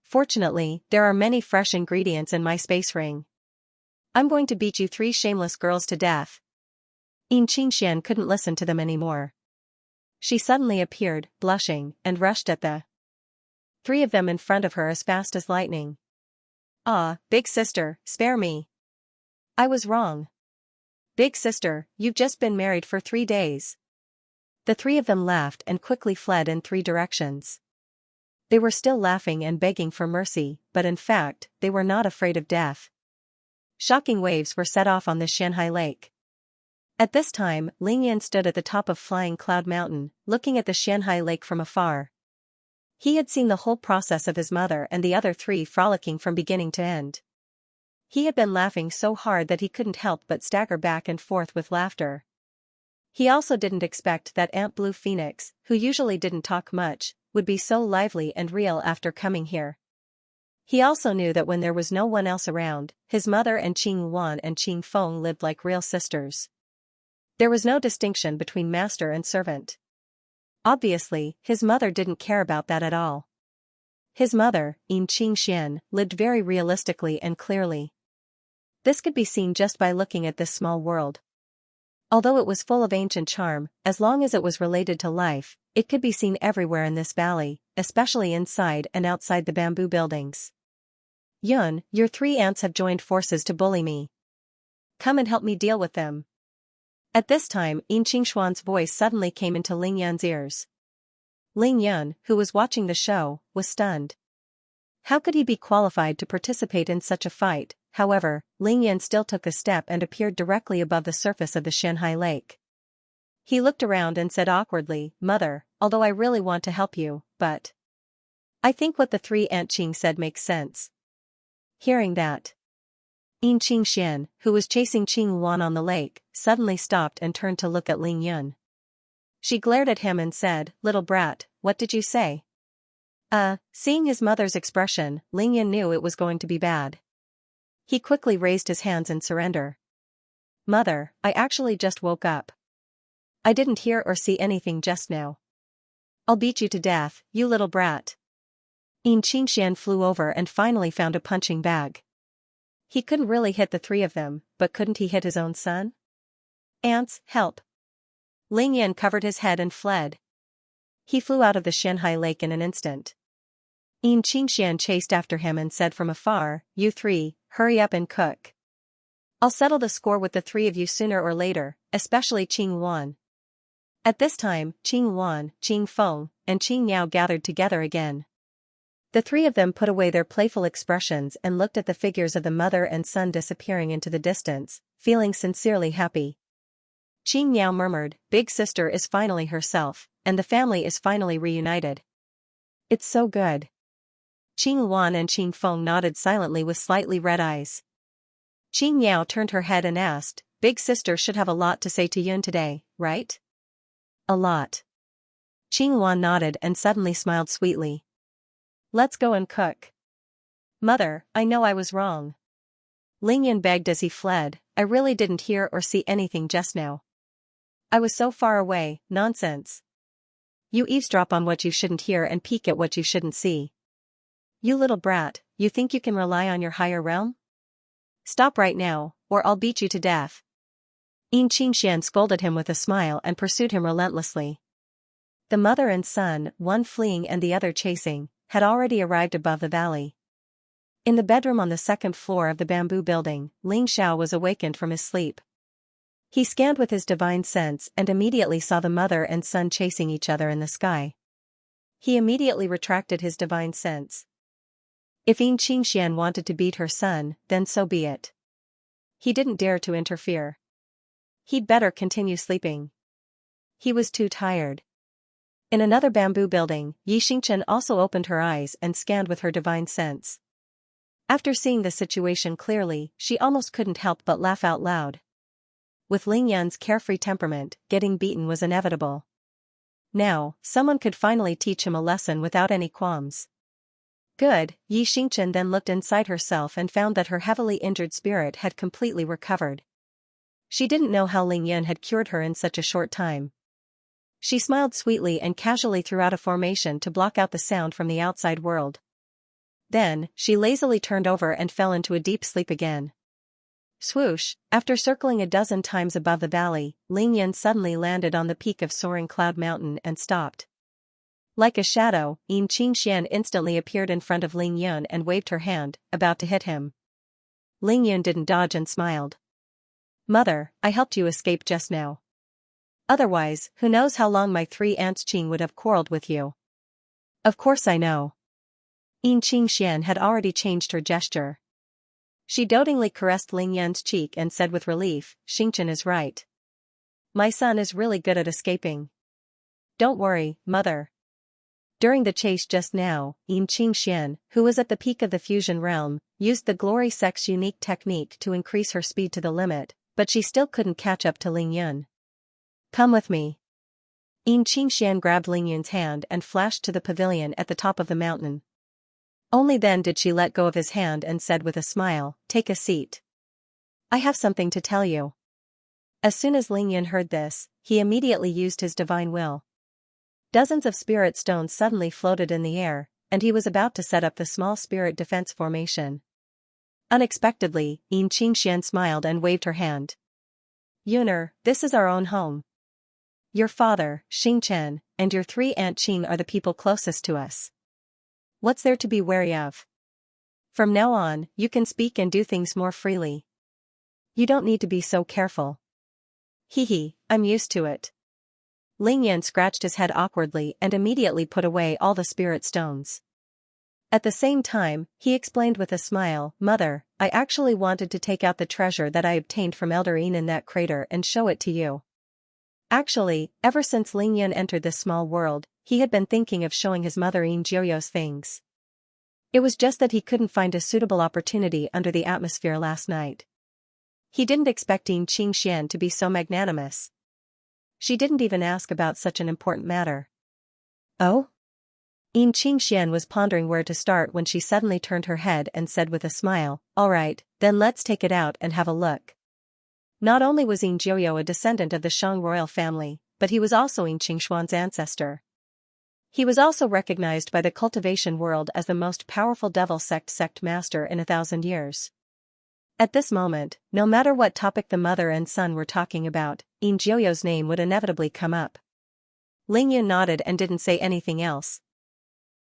Fortunately, there are many fresh ingredients in my space ring. I'm going to beat you 3 shameless girls to death." Xianxia couldn't listen to them anymore. She suddenly appeared, blushing, and rushed at the 3 of them in front of her as fast as lightning. "Ah, Big Sister, spare me. I was wrong. Big Sister, you've just been married for 3 days." The 3 of them laughed and quickly fled in 3 directions. They were still laughing and begging for mercy, but in fact, they were not afraid of death. Shocking waves were set off on the Xianxia Lake. At this time, Ling Yan stood at the top of Flying Cloud Mountain, looking at the Xianxia Lake from afar. He had seen the whole process of his mother and the other 3 frolicking from beginning to end. He had been laughing so hard that he couldn't help but stagger back and forth with laughter. He also didn't expect that Aunt Blue Phoenix, who usually didn't talk much, would be so lively and real after coming here. He also knew that when there was no one else around, his mother and Qing Wan and Qing Feng lived like real sisters. There was no distinction between master and servant. Obviously, his mother didn't care about that at all. His mother, Xianxia, lived very realistically and clearly. This could be seen just by looking at this small world. Although it was full of ancient charm, as long as it was related to life, it could be seen everywhere in this valley, especially inside and outside the bamboo buildings. "Yun, your 3 aunts have joined forces to bully me. Come and help me deal with them." At this time, Xianxia's voice suddenly came into Ling Yan's ears. Ling Yan, who was watching the show, was stunned. How could he be qualified to participate in such a fight? However, Ling Yan still took a step and appeared directly above the surface of the Xianxia Lake. He looked around and said awkwardly, "Mother, although I really want to help you, but I think what the 3 Aunt Qing said makes sense." Hearing that, Xianxia, who was chasing Qing Wan on the lake, suddenly stopped and turned to look at Ling Yan. She glared at him and said, "Little brat, what did you say?" Seeing his mother's expression, Ling Yan knew it was going to be bad. He quickly raised his hands in surrender. "Mother, I actually just woke up. I didn't hear or see anything just now." I'll beat you to death, you little brat. Xianxia flew over and finally found a punching bag. He couldn't really hit the three of them, but couldn't he hit his own son? Ants, help. Lingyan covered his head and fled. He flew out of the Shanghai lake in an instant. Xianxia chased after him and said from afar, "You three, hurry up and cook. I'll settle the score with the three of you sooner or later, especially Qing Wan." At this time, Qing Wan, Qing Feng, and Qing Yao gathered together again. The three of them put away their playful expressions and looked at the figures of the mother and son disappearing into the distance, feeling sincerely happy. Qing Yao murmured, "Big sister is finally herself, and the family is finally reunited. It's so good." Qing Wan and Qing Feng nodded silently with slightly red eyes. Qing Yao turned her head and asked, "Big sister should have a lot to say to Yun today, right?" "A lot." Qing Wan nodded and suddenly smiled sweetly. "Let's go and cook." "Mother, I know I was wrong." Lingyan begged as he fled, "I really didn't hear or see anything just now. I was so far away, nonsense. You eavesdrop on what you shouldn't hear and peek at what you shouldn't see. You little brat, you think you can rely on your higher realm? Stop right now, or I'll beat you to death." Xianxia scolded him with a smile and pursued him relentlessly. The mother and son, one fleeing and the other chasing, had already arrived above the valley. In the bedroom on the second floor of the bamboo building, Ling Xiao was awakened from his sleep. He scanned with his divine sense and immediately saw the mother and son chasing each other in the sky. He immediately retracted his divine sense. If Xianxia wanted to beat her son, then so be it. He didn't dare to interfere. He'd better continue sleeping. He was too tired. In another bamboo building, Xianxia also opened her eyes and scanned with her divine sense. After seeing the situation clearly, she almost couldn't help but laugh out loud. With Lingyan's carefree temperament, getting beaten was inevitable. Now, someone could finally teach him a lesson without any qualms. Good, Xianxia then looked inside herself and found that her heavily injured spirit had completely recovered. She didn't know how Lingyan had cured her in such a short time. She smiled sweetly and casually threw out a formation to block out the sound from the outside world. Then, she lazily turned over and fell into a deep sleep again. Swoosh, after circling a dozen times above the valley, Lingyan suddenly landed on the peak of soaring Cloud Mountain and stopped. Like a shadow, Xianxia instantly appeared in front of Lingyan and waved her hand, about to hit him. Lingyan didn't dodge and smiled. "Mother, I helped you escape just now. Otherwise, who knows how long my three aunts Qing would have quarreled with you." "Of course I know." Xianxia had already changed her gesture. She dotingly caressed Lingyan's cheek and said with relief, "Xingchen is right. My son is really good at escaping. Don't worry, mother." During the chase just now, Xianxia, who was at the peak of the fusion realm, used the Glory Sect's unique technique to increase her speed to the limit, but she still couldn't catch up to Lingyan. "Come with me." Xianxia grabbed Lingyan's hand and flashed to the pavilion at the top of the mountain. Only then did she let go of his hand and said with a smile, "Take a seat. I have something to tell you." As soon as Lingyan heard this, he immediately used his divine will. Dozens of spirit stones suddenly floated in the air, and he was about to set up the small spirit defense formation. Unexpectedly, Xianxia smiled and waved her hand. "Yuner, this is our own home. Your father, Xingchen, and your three Aunt Qing are the people closest to us. What's there to be wary of? From now on, you can speak and do things more freely. You don't need to be so careful." "Hee, I'm used to it." Lingyan scratched his head awkwardly and immediately put away all the spirit stones. At the same time, he explained with a smile, "Mother, I actually wanted to take out the treasure that I obtained from Elder Yin in that crater and show it to you." Actually, ever since Lingyan entered this small world, he had been thinking of showing his mother Yin Jiuyo's things. It was just that he couldn't find a suitable opportunity under the atmosphere last night. He didn't expect Xianxia to be so magnanimous. She didn't even ask about such an important matter. "Oh?" Xianxia was pondering where to start when she suddenly turned her head and said with a smile, "All right, then let's take it out and have a look." Not only was Yin Jiuyo a descendant of the Shang royal family, but he was also Yin Qingshuan's ancestor. He was also recognized by the cultivation world as the most powerful devil sect master in 1,000 years. At this moment, no matter what topic the mother and son were talking about, Yin Jiuyo's name would inevitably come up. Ling Yun nodded and didn't say anything else.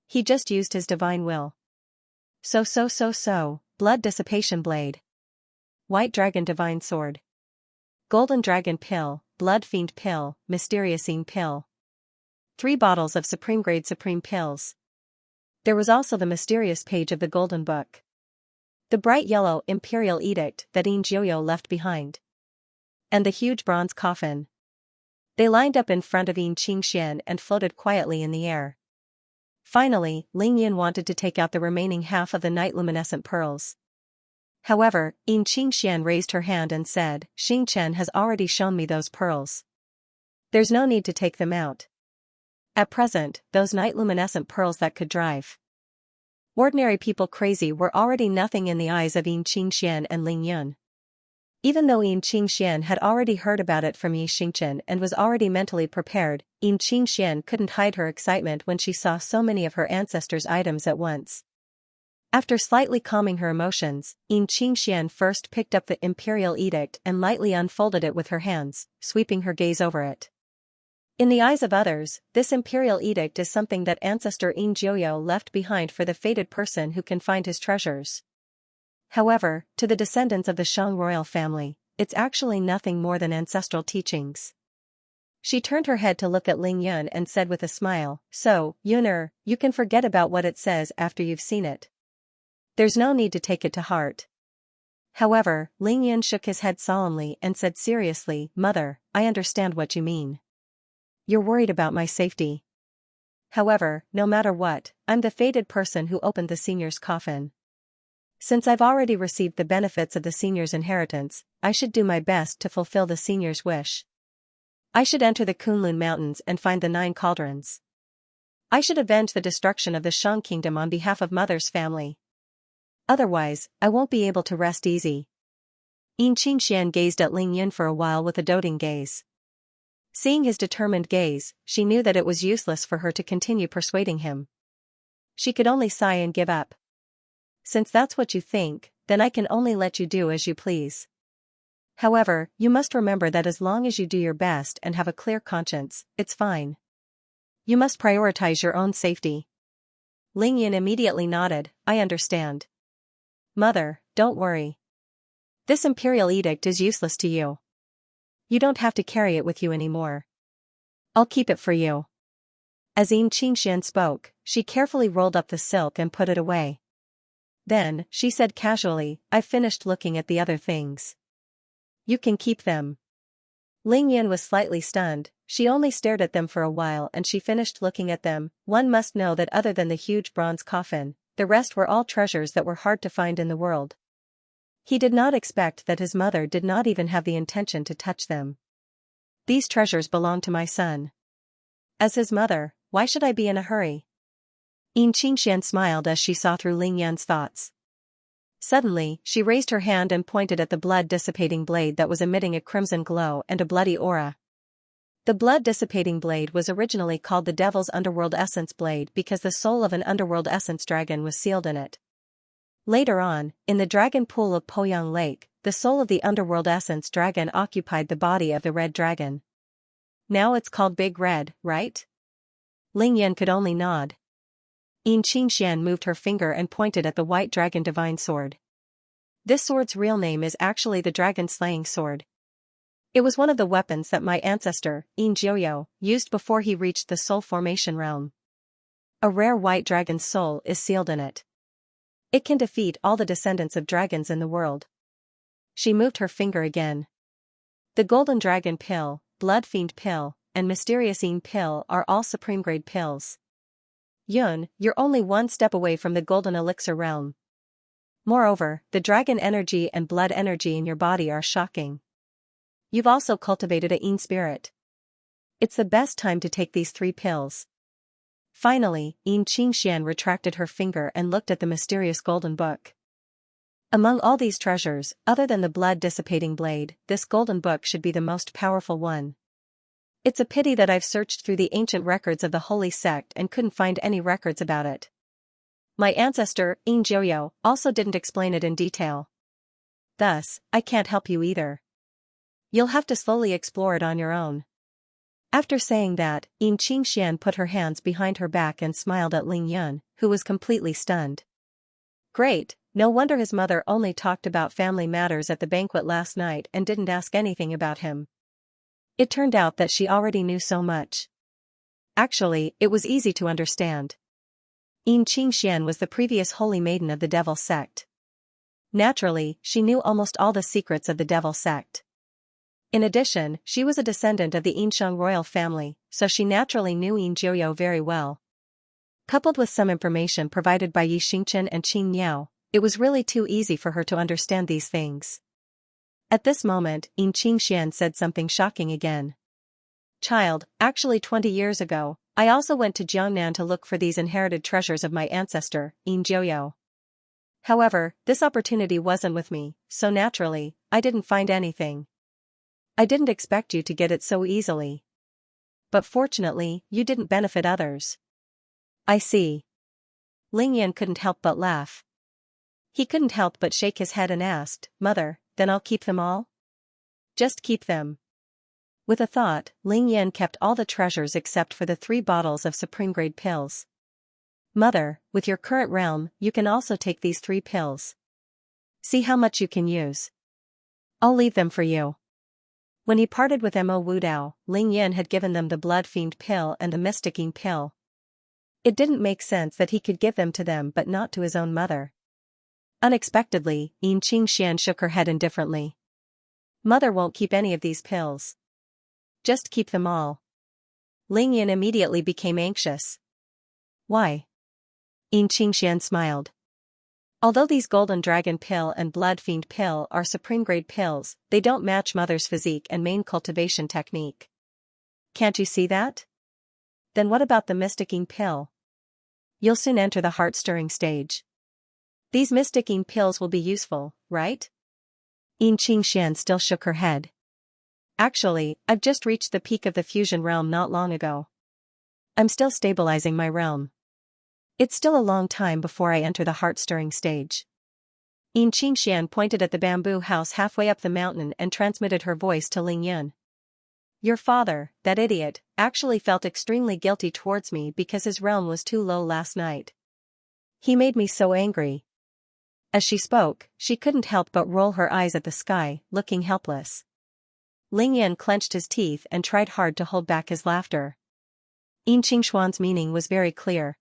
He just used his divine will. So, blood dissipation blade. White dragon divine sword. Golden dragon pill, blood fiend pill, mysterious Yin pill. 3 bottles of supreme grade supreme pills. There was also the mysterious page of the golden book. The bright yellow imperial edict that Yin Jiuyo left behind. And the huge bronze coffin. They lined up in front of Yin Xianxia and floated quietly in the air. Finally, Ling Yin wanted to take out the remaining half of the night luminescent pearls. However, Yin Xianxia raised her hand and said, Xingchen has already shown me those pearls. There's no need to take them out. At present, those night luminescent pearls that could drive ordinary people crazy were already nothing in the eyes of Yin Xianxia and Ling Yun. Even though Yin Xianxia had already heard about it from Yi Xingchen and was already mentally prepared, Yin Xianxia couldn't hide her excitement when she saw so many of her ancestors' items at once. After slightly calming her emotions, Yin Xianxia first picked up the imperial edict and lightly unfolded it with her hands, sweeping her gaze over it. In the eyes of others, this imperial edict is something that ancestor Yin Jiuyo left behind for the fated person who can find his treasures. However, to the descendants of the Shang royal family, it's actually nothing more than ancestral teachings. She turned her head to look at Ling Yun and said with a smile, So, Yuner, you can forget about what it says after you've seen it. There's no need to take it to heart. However, Ling Yun shook his head solemnly and said seriously, Mother, I understand what you mean. You're worried about my safety. However, no matter what, I'm the fated person who opened the senior's coffin. Since I've already received the benefits of the senior's inheritance, I should do my best to fulfill the senior's wish. I should enter the Kunlun Mountains and find the 9 cauldrons. I should avenge the destruction of the Shang kingdom on behalf of Mother's family. Otherwise, I won't be able to rest easy. Yin Xianxia gazed at Ling Yun for a while with a doting gaze. Seeing his determined gaze, she knew that it was useless for her to continue persuading him. She could only sigh and give up. Since that's what you think, then I can only let you do as you please. However, you must remember that as long as you do your best and have a clear conscience, it's fine. You must prioritize your own safety. Ling Yun immediately nodded, I understand. Mother, don't worry. This imperial edict is useless to you. You don't have to carry it with you anymore. I'll keep it for you. As Yin Xianxia spoke, she carefully rolled up the silk and put it away. Then, she said casually, I've finished looking at the other things. You can keep them. Ling Yun was slightly stunned, she only stared at them for a while and she finished looking at them. One must know that other than the huge bronze coffin, the rest were all treasures that were hard to find in the world. He did not expect that his mother did not even have the intention to touch them. These treasures belong to my son. As his mother, why should I be in a hurry? Yin Xianxia smiled as she saw through Ling Yun's thoughts. Suddenly, she raised her hand and pointed at the blood-dissipating blade that was emitting a crimson glow and a bloody aura. The blood-dissipating blade was originally called the Devil's Underworld Essence Blade because the soul of an underworld essence dragon was sealed in it. Later on, in the dragon pool of Poyang Lake, the soul of the underworld essence dragon occupied the body of the red dragon. Now it's called Big Red, right? Ling Yun could only nod. Yin Xianxia moved her finger and pointed at the white dragon divine sword. This sword's real name is actually the dragon slaying sword. It was one of the weapons that my ancestor, Yin Jiuyo, used before he reached the soul formation realm. A rare white dragon's soul is sealed in it. It can defeat all the descendants of dragons in the world. She moved her finger again. The golden dragon pill, blood fiend pill, and mysterious Yin pill are all supreme grade pills. Yun, you're only one step away from the golden elixir realm. Moreover, the dragon energy and blood energy in your body are shocking. You've also cultivated a Yin spirit. It's the best time to take these 3 pills. Finally, Yin Xianxia retracted her finger and looked at the mysterious golden book. Among all these treasures, other than the blood-dissipating blade, this golden book should be the most powerful one. It's a pity that I've searched through the ancient records of the holy sect and couldn't find any records about it. My ancestor, Xianxia, also didn't explain it in detail. Thus, I can't help you either. You'll have to slowly explore it on your own. After saying that, Xianxia put her hands behind her back and smiled at Ling Yun, who was completely stunned. Great, no wonder his mother only talked about family matters at the banquet last night and didn't ask anything about him. It turned out that she already knew so much. Actually, it was easy to understand. Xianxia was the previous holy maiden of the devil sect. Naturally, she knew almost all the secrets of the devil sect. In addition, she was a descendant of the Yinsheng royal family, so she naturally knew Xianxia very well. Coupled with some information provided by Yi Xingchen and Qin Miao, it was really too easy for her to understand these things. At this moment, Xianxia said something shocking again. Child, actually 20 years ago, I also went to Jiangnan to look for these inherited treasures of my ancestor, Xianxia. However, this opportunity wasn't with me, so naturally, I didn't find anything. I didn't expect you to get it so easily. But fortunately, you didn't benefit others. I see. Ling Yan couldn't help but laugh. He couldn't help but shake his head and asked, Mother, then I'll keep them all? Just keep them. With a thought, Ling Yan kept all the treasures except for the 3 bottles of supreme-grade pills. Mother, with your current realm, you can also take these 3 pills. See how much you can use. I'll leave them for you. When he parted with Mo Wudao, Ling Yan had given them the Blood Fiend pill and the Mystic pill. It didn't make sense that he could give them to them but not to his own mother. Unexpectedly, Xianxia shook her head indifferently. Mother won't keep any of these pills. Just keep them all. Ling Yan immediately became anxious. Why? Xianxia smiled. Although these Golden Dragon pill and Blood Fiend pill are supreme-grade pills, they don't match Mother's physique and main cultivation technique. Can't you see that? Then what about the Mystic pill? You'll soon enter the heart-stirring stage. These Mystic pills will be useful, right? Xianxia still shook her head. Actually, I've just reached the peak of the fusion realm not long ago. I'm still stabilizing my realm. It's still a long time before I enter the heart-stirring stage. Xianxia pointed at the bamboo house halfway up the mountain and transmitted her voice to Ling Yun. Your father, that idiot, actually felt extremely guilty towards me because his realm was too low last night. He made me so angry. As she spoke, she couldn't help but roll her eyes at the sky, looking helpless. Ling Yan clenched his teeth and tried hard to hold back his laughter. Xingshuan's meaning was very clear.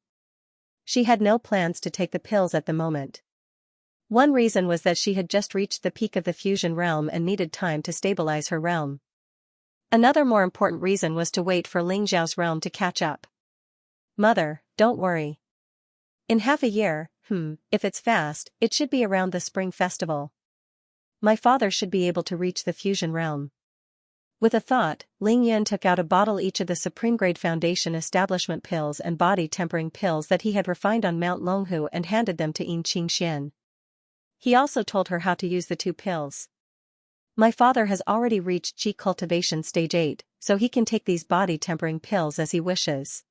She had no plans to take the pills at the moment. One reason was that she had just reached the peak of the fusion realm and needed time to stabilize her realm. Another more important reason was to wait for Ling Zhao's realm to catch up. Mother, don't worry. In half a year, if it's fast, it should be around the spring festival. My father should be able to reach the fusion realm. With a thought, Ling Yan took out a bottle each of the supreme-grade foundation establishment pills and body-tempering pills that he had refined on Mount Longhu and handed them to Xianxia. He also told her how to use the 2 pills. My father has already reached Qi Cultivation Stage 8, so he can take these body-tempering pills as he wishes.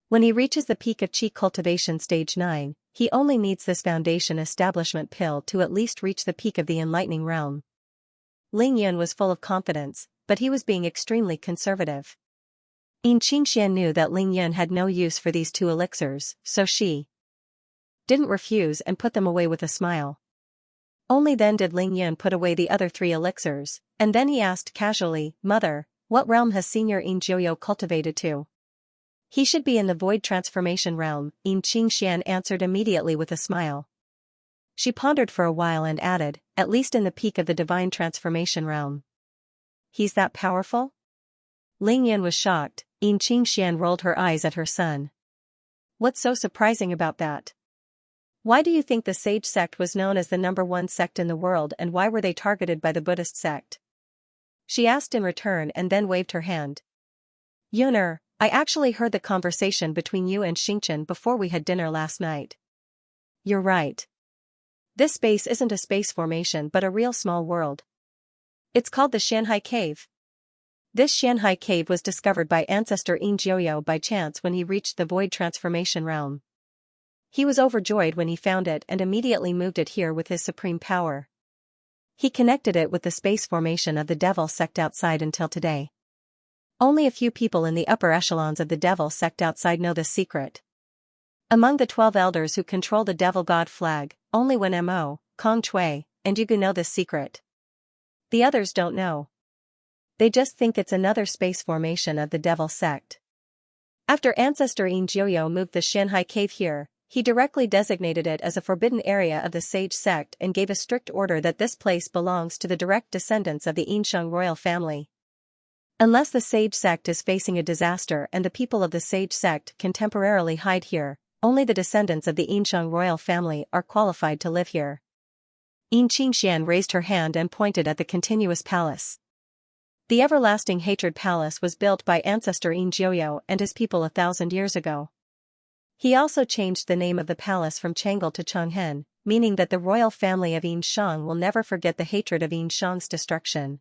When he reaches the peak of Qi Cultivation Stage 9, he only needs this foundation establishment pill to at least reach the peak of the enlightening realm. Ling Yan was full of confidence, but he was being extremely conservative. Xianxia knew that Ling Yan had no use for these 2 elixirs, so she didn't refuse and put them away with a smile. Only then did Ling Yan put away the other 3 elixirs, and then he asked casually, Mother, what realm has Senior Xianxia cultivated to? He should be in the void transformation realm, Xianxia answered immediately with a smile. She pondered for a while and added, at least in the peak of the divine transformation realm. He's that powerful? Ling Yan was shocked. Xianxia rolled her eyes at her son. What's so surprising about that? Why do you think the sage sect was known as the #1 sect in the world, and why were they targeted by the Buddhist sect? She asked in return and then waved her hand. Yuner, I actually heard the conversation between you and Xingchen before we had dinner last night. You're right. This space isn't a space formation but a real small world. It's called the Shanghai Cave. This Xianxia cave was discovered by ancestor Xianxia by chance when he reached the void transformation realm. He was overjoyed when he found it and immediately moved it here with his supreme power. He connected it with the space formation of the devil sect outside until today. Only a few people in the upper echelons of the devil sect outside know this secret. Among the 12 elders who control the devil god flag, only Wen Mo, Kong Chui, and Yugu know this secret. The others don't know. They just think it's another space formation of the devil sect. After ancestor Xianxia moved the Xianxia cave here, he directly designated it as a forbidden area of the sage sect and gave a strict order that this place belongs to the direct descendants of the Yinsheng royal family. Unless the sage sect is facing a disaster and the people of the sage sect can temporarily hide here, only the descendants of the Yinsheng royal family are qualified to live here. Xianxia raised her hand and pointed at the continuous palace. The everlasting hatred palace was built by ancestor Xianxia and his people 1,000 years ago. He also changed the name of the palace from Chang'e to Changhen, meaning that the royal family of Yinsheng will never forget the hatred of Yinsheng's destruction.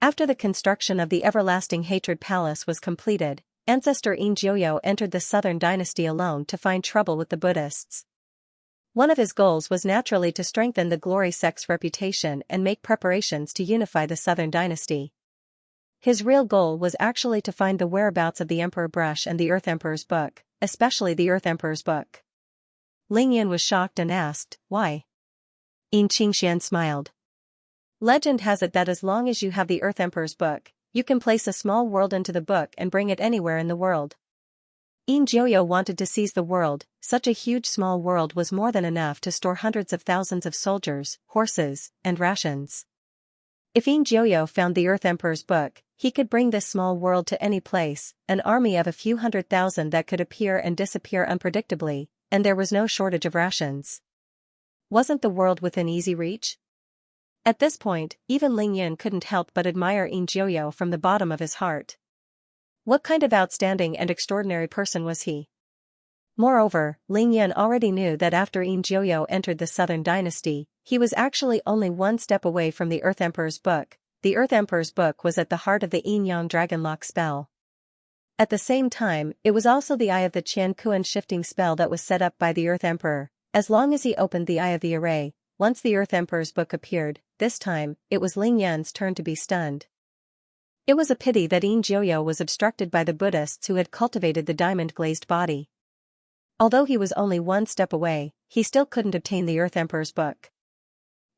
After the construction of the everlasting hatred palace was completed, ancestor Xianxia entered the southern dynasty alone to find trouble with the Buddhists. One of his goals was naturally to strengthen the glory sect's reputation and make preparations to unify the southern dynasty. His real goal was actually to find the whereabouts of the Emperor Brush and the Earth Emperor's book, especially the Earth Emperor's book. Lingyan was shocked and asked, "Why?" Xianxia smiled. "Legend has it that as long as you have the Earth Emperor's book, you can place a small world into the book and bring it anywhere in the world." Xianxia wanted to seize the world. Such a huge small world was more than enough to store hundreds of thousands of soldiers, horses, and rations. If Xianxia found the Earth Emperor's book, he could bring this small world to any place, an army of a few 100,000 that could appear and disappear unpredictably, and there was no shortage of rations. Wasn't the world within easy reach? At this point, even Lingyan couldn't help but admire Xianxia from the bottom of his heart. What kind of outstanding and extraordinary person was he? Moreover, Lingyan already knew that after Xianxia entered the southern dynasty, he was actually only one step away from the Earth Emperor's book. The Earth Emperor's book was at the heart of the Yin-Yang Dragon Lock spell. At the same time, it was also the Eye of the Qian Kuan shifting spell that was set up by the Earth Emperor. As long as he opened the Eye of the Array, once the Earth Emperor's book appeared, this time, it was Lingyan's turn to be stunned. It was a pity that Xianxia was obstructed by the Buddhists who had cultivated the diamond-glazed body. Although he was only one step away, he still couldn't obtain the Earth Emperor's book.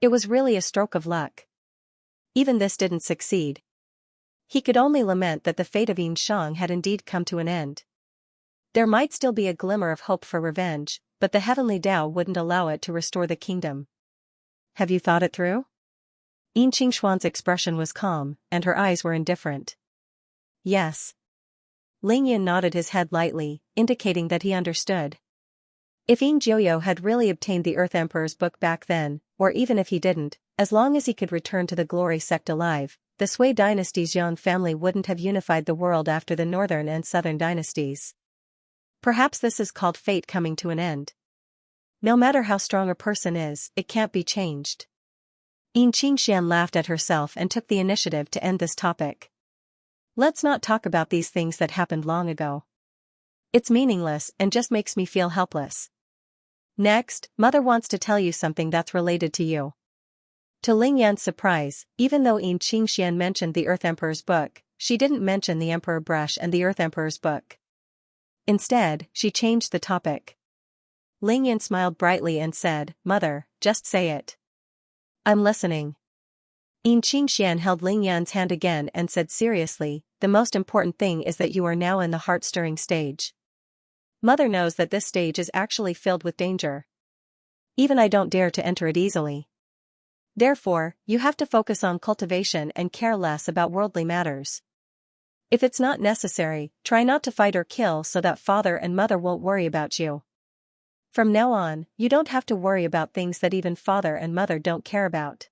It was really a stroke of luck. Even this didn't succeed. He could only lament that the fate of Yinsheng had indeed come to an end. There might still be a glimmer of hope for revenge, but the heavenly Tao wouldn't allow it to restore the kingdom. "Have you thought it through?" Xianxuan's expression was calm, and her eyes were indifferent. "Yes." Lingyan nodded his head lightly, indicating that he understood. If Xianxia had really obtained the Earth Emperor's book back then, or even if he didn't, as long as he could return to the glory sect alive, the Sui dynasty's Yang family wouldn't have unified the world after the northern and southern dynasties. Perhaps this is called fate coming to an end. No matter how strong a person is, it can't be changed. Xianxia laughed at herself and took the initiative to end this topic. "Let's not talk about these things that happened long ago. It's meaningless and just makes me feel helpless. Next, Mother wants to tell you something that's related to you." To Lingyan's surprise, even though Xianxia mentioned the Earth Emperor's book, she didn't mention the Emperor Brush and the Earth Emperor's book. Instead, she changed the topic. Lingyan smiled brightly and said, "Mother, just say it." "I'm listening." Xianxia held Lingyan's hand again and said seriously, "The most important thing is that you are now in the heart-stirring stage. Mother knows that this stage is actually filled with danger. Even I don't dare to enter it easily. Therefore, you have to focus on cultivation and care less about worldly matters. If it's not necessary, try not to fight or kill so that father and mother won't worry about you. From now on, you don't have to worry about things that even father and mother don't care about."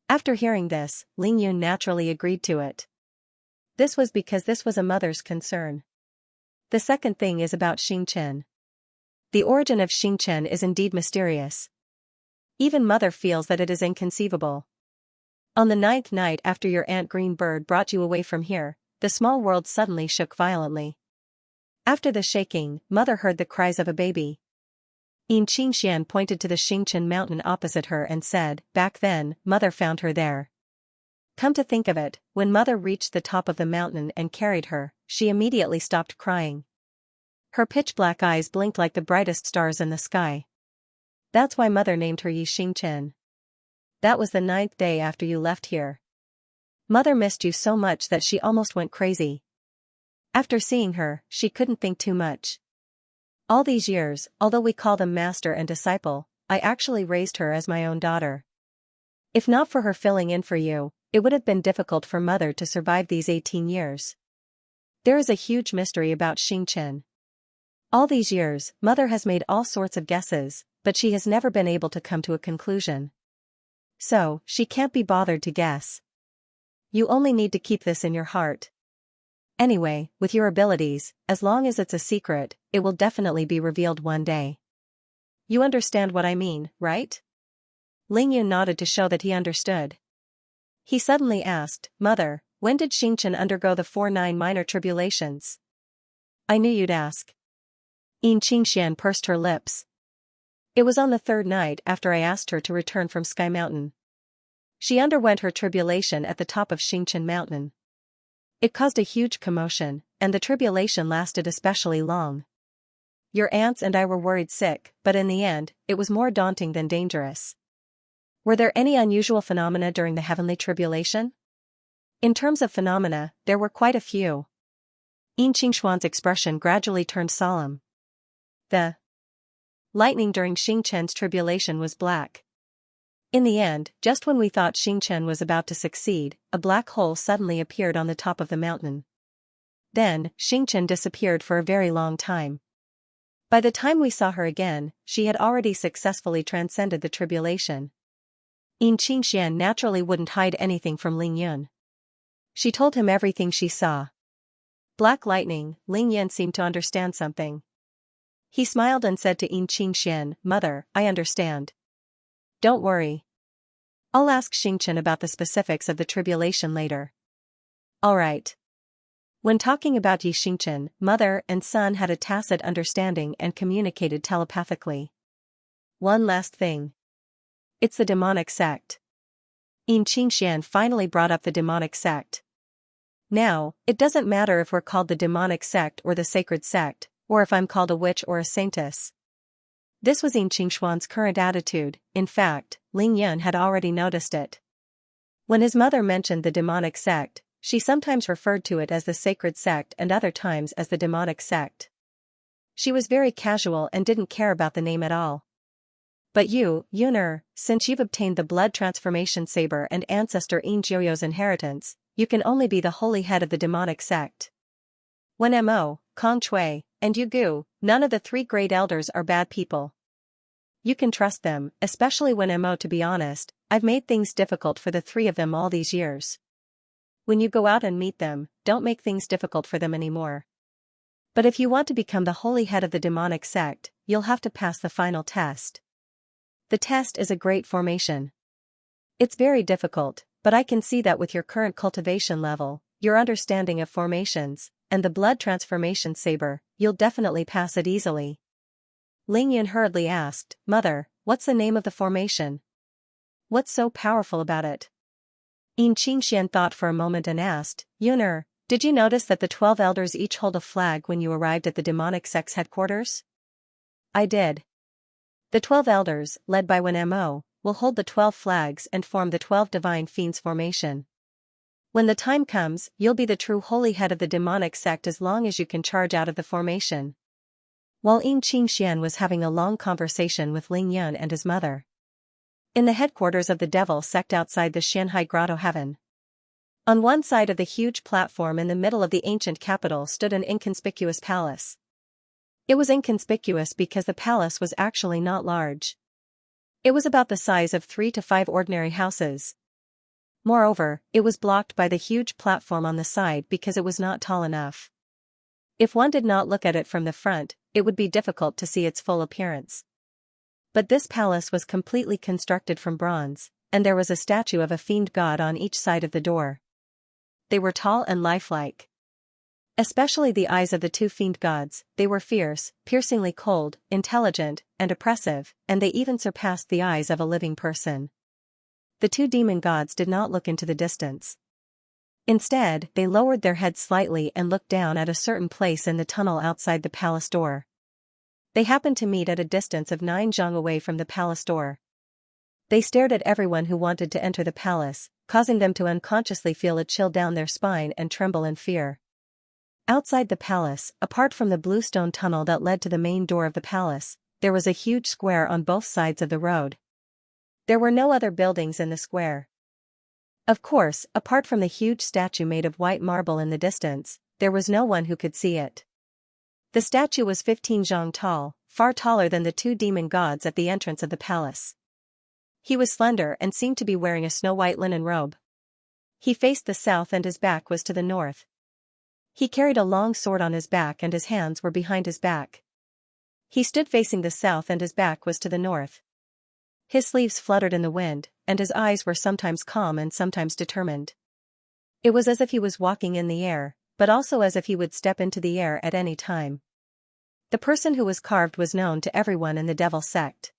After hearing this, Lingyun naturally agreed to it. This was because this was a mother's concern. The second thing is about Xingchen. The origin of Xingchen is indeed mysterious. Even mother feels that it is inconceivable. On the ninth night after your Aunt Green Bird brought you away from here, the small world suddenly shook violently. After the shaking, Mother heard the cries of a baby. Xianxia pointed to the Xingchen mountain opposite her and said, "Back then, Mother found her there." Come to think of it, when Mother reached the top of the mountain and carried her, she immediately stopped crying. Her pitch-black eyes blinked like the brightest stars in the sky. That's why Mother named her Xingchen. That was the 9th day after you left here. Mother missed you so much that she almost went crazy. After seeing her, she couldn't think too much. All these years, although we call them master and disciple, I actually raised her as my own daughter. If not for her filling in for you, it would have been difficult for Mother to survive these 18 years. There is a huge mystery about Xingchen. All these years, Mother has made all sorts of guesses, but she has never been able to come to a conclusion. So, she can't be bothered to guess. You only need to keep this in your heart. Anyway, with your abilities, as long as it's a secret, it will definitely be revealed one day. You understand what I mean, right? Lingyun nodded to show that he understood. He suddenly asked, "Mother, when did Xingchen undergo the 4-9 minor tribulations?" I knew you'd ask. Xianxia pursed her lips. It was on the 3rd night after I asked her to return from Sky Mountain. She underwent her tribulation at the top of Xingchen Mountain. It caused a huge commotion, and the tribulation lasted especially long. Your aunts and I were worried sick, but in the end, it was more daunting than dangerous. Were there any unusual phenomena during the heavenly tribulation? In terms of phenomena, there were quite a few. Xingshuan's expression gradually turned solemn. The lightning during Xingchen's tribulation was black. In the end, just when we thought Xingchen was about to succeed, a black hole suddenly appeared on the top of the mountain. Then, Xingchen disappeared for a very long time. By the time we saw her again, she had already successfully transcended the tribulation. Xianxia naturally wouldn't hide anything from Lingyun. She told him everything she saw. Black lightning, Lingyun seemed to understand something. He smiled and said to Xianxia, "Mother, I understand. Don't worry. I'll ask Xingchen about the specifics of the tribulation later." Alright. When talking about Yi Xingchen, mother and son had a tacit understanding and communicated telepathically. One last thing. It's the demonic sect. Xianxian finally brought up the demonic sect. Now, it doesn't matter if we're called the demonic sect or the sacred sect, or if I'm called a witch or a saintess. This was Xingshuan's current attitude. In fact, Ling Yun had already noticed it. When his mother mentioned the demonic sect, she sometimes referred to it as the sacred sect and other times as the demonic sect. She was very casual and didn't care about the name at all. But you, Yuner, since you've obtained the blood transformation saber and ancestor Yin Jiuyo's inheritance, you can only be the holy head of the demonic sect. When Mo, Kong Chui, and Yu Gu, none of the three great elders are bad people. You can trust them, especially when Mo. To be honest, I've made things difficult for the three of them all these years. When you go out and meet them, don't make things difficult for them anymore. But if you want to become the holy head of the demonic sect, you'll have to pass the final test. The test is a great formation. It's very difficult, but I can see that with your current cultivation level, your understanding of formations, and the blood transformation saber, you'll definitely pass it easily. Ling Yun hurriedly asked, "Mother, what's the name of the formation? What's so powerful about it?" Xianxian thought for a moment and asked, "Yuner, did you notice that the 12 elders each hold a flag when you arrived at the demonic sect's headquarters?" I did. The 12 elders, led by Wen Mo, will hold the 12 flags and form the 12 divine fiends formation. When the time comes, you'll be the true holy head of the demonic sect as long as you can charge out of the formation. While Xianxian was having a long conversation with Ling Yun and his mother. In the headquarters of the devil sect outside the Xianhai Grotto Heaven. On one side of the huge platform in the middle of the ancient capital stood an inconspicuous palace. It was inconspicuous because the palace was actually not large. It was about the size of 3 to 5 ordinary houses. Moreover, it was blocked by the huge platform on the side because it was not tall enough. If one did not look at it from the front, it would be difficult to see its full appearance. But this palace was completely constructed from bronze, and there was a statue of a fiend god on each side of the door. They were tall and lifelike. Especially the eyes of the two fiend gods, they were fierce, piercingly cold, intelligent, and oppressive, and they even surpassed the eyes of a living person. The two demon gods did not look into the distance. Instead, they lowered their heads slightly and looked down at a certain place in the tunnel outside the palace door. They happened to meet at a distance of 9 zhang away from the palace door. They stared at everyone who wanted to enter the palace, causing them to unconsciously feel a chill down their spine and tremble in fear. Outside the palace, apart from the blue stone tunnel that led to the main door of the palace, there was a huge square on both sides of the road. There were no other buildings in the square. Of course, apart from the huge statue made of white marble in the distance, there was no one who could see it. The statue was 15 zhang tall, far taller than the two demon gods at the entrance of the palace. He was slender and seemed to be wearing a snow-white linen robe. He faced the south and his back was to the north. He carried a long sword on his back and his hands were behind his back. He stood facing the south and his back was to the north. His sleeves fluttered in the wind, and his eyes were sometimes calm and sometimes determined. It was as if he was walking in the air, but also as if he would step into the air at any time. The person who was carved was known to everyone in the devil sect.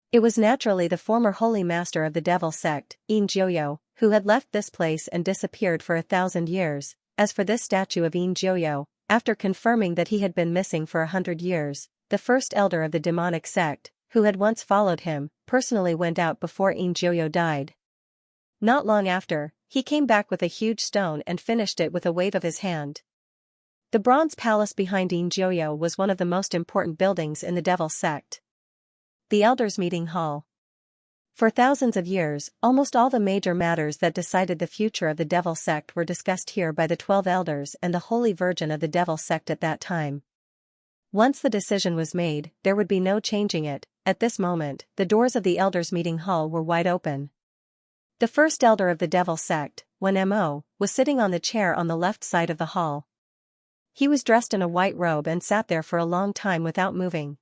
It was naturally the former holy master of the devil sect, Xianxia, who had left this place and disappeared for 1,000 years. As for this statue of Xianxia, after confirming that he had been missing for 100 years, the first elder of the demonic sect, who had once followed him, personally went out before Xianxia died. Not long after, he came back with a huge stone and finished it with a wave of his hand. The bronze palace behind Xianxia was one of the most important buildings in the devil sect. The Elders' Meeting Hall. For thousands of years, almost all the major matters that decided the future of the devil sect were discussed here by the 12 elders and the Holy Virgin of the devil sect at that time. Once the decision was made, there would be no changing it. At this moment, the doors of the Elders' Meeting Hall were wide open. The first elder of the devil sect, Wen Mo, was sitting on the chair on the left side of the hall. He was dressed in a white robe and sat there for a long time without moving.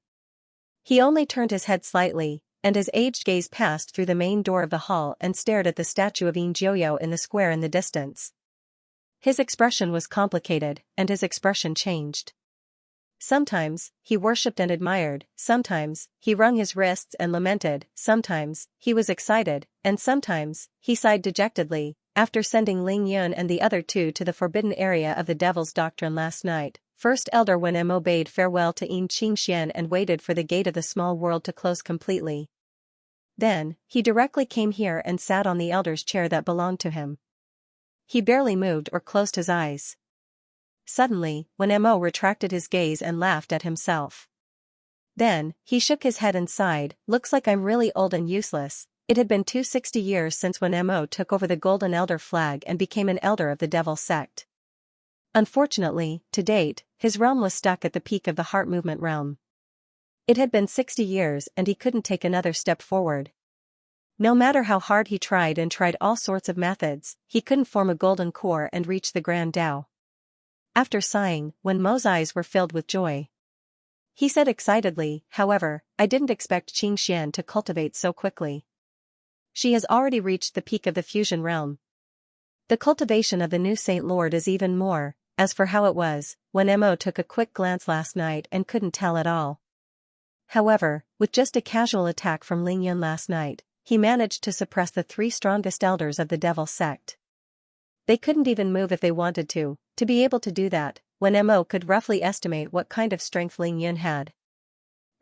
He only turned his head slightly, and his aged gaze passed through the main door of the hall and stared at the statue of Xianxia in the square in the distance. His expression was complicated, and his expression changed. Sometimes, he worshipped and admired, sometimes, he wrung his wrists and lamented, sometimes, he was excited, and sometimes, he sighed dejectedly. After sending Ling Yun and the other two to the forbidden area of the devil's doctrine last night, First Elder Wen Mo bade farewell to Xianxia and waited for the gate of the small world to close completely. Then, he directly came here and sat on the elder's chair that belonged to him. He barely moved or closed his eyes. Suddenly, Wen Mo retracted his gaze and laughed at himself. Then, he shook his head and sighed, "Looks like I'm really old and useless." It had been 260 years since Wen Mo took over the Golden Elder flag and became an elder of the devil sect. Unfortunately, to date, his realm was stuck at the peak of the heart movement realm. It had been 60 years and he couldn't take another step forward. No matter how hard he tried and tried all sorts of methods, he couldn't form a golden core and reach the Grand Tao. After sighing, Wen Mo's eyes were filled with joy. He said excitedly, "However, I didn't expect Xianxia to cultivate so quickly. She has already reached the peak of the fusion realm. The cultivation of the new Saint Lord is even more." As for how it was, Wen Mo took a quick glance last night and couldn't tell at all. However, with just a casual attack from Ling Yun last night, he managed to suppress the 3 strongest elders of the devil sect. They couldn't even move if they wanted to. To be able to do that, Wen Mo could roughly estimate what kind of strength Ling Yun had.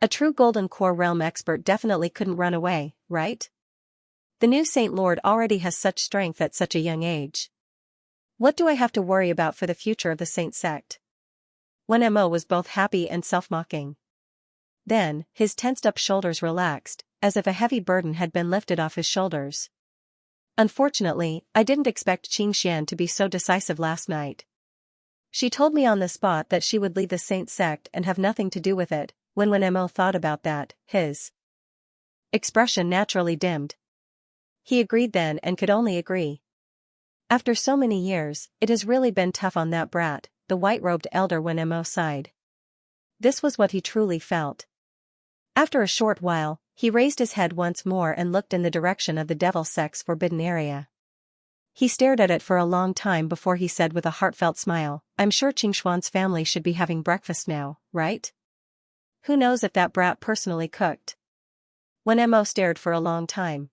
A true Golden Core realm expert definitely couldn't run away, right? The new Saint Lord already has such strength at such a young age. What do I have to worry about for the future of the Saint sect? Wen Mo was both happy and self-mocking. Then, his tensed-up shoulders relaxed, as if a heavy burden had been lifted off his shoulders. Unfortunately, I didn't expect Xianxia to be so decisive last night. She told me on the spot that she would leave the Saint sect and have nothing to do with it. When Wen Mo thought about that, his expression naturally dimmed. He agreed then and could only agree. After so many years, it has really been tough on that brat, the white-robed elder Wen Mo sighed. This was what he truly felt. After a short while, He raised his head once more and looked in the direction of the devil sect's forbidden area. He stared at it for a long time before he said with a heartfelt smile, "I'm sure Qingxuan's family should be having breakfast now, right? Who knows if that brat personally cooked?" Wen Mo stared for a long time.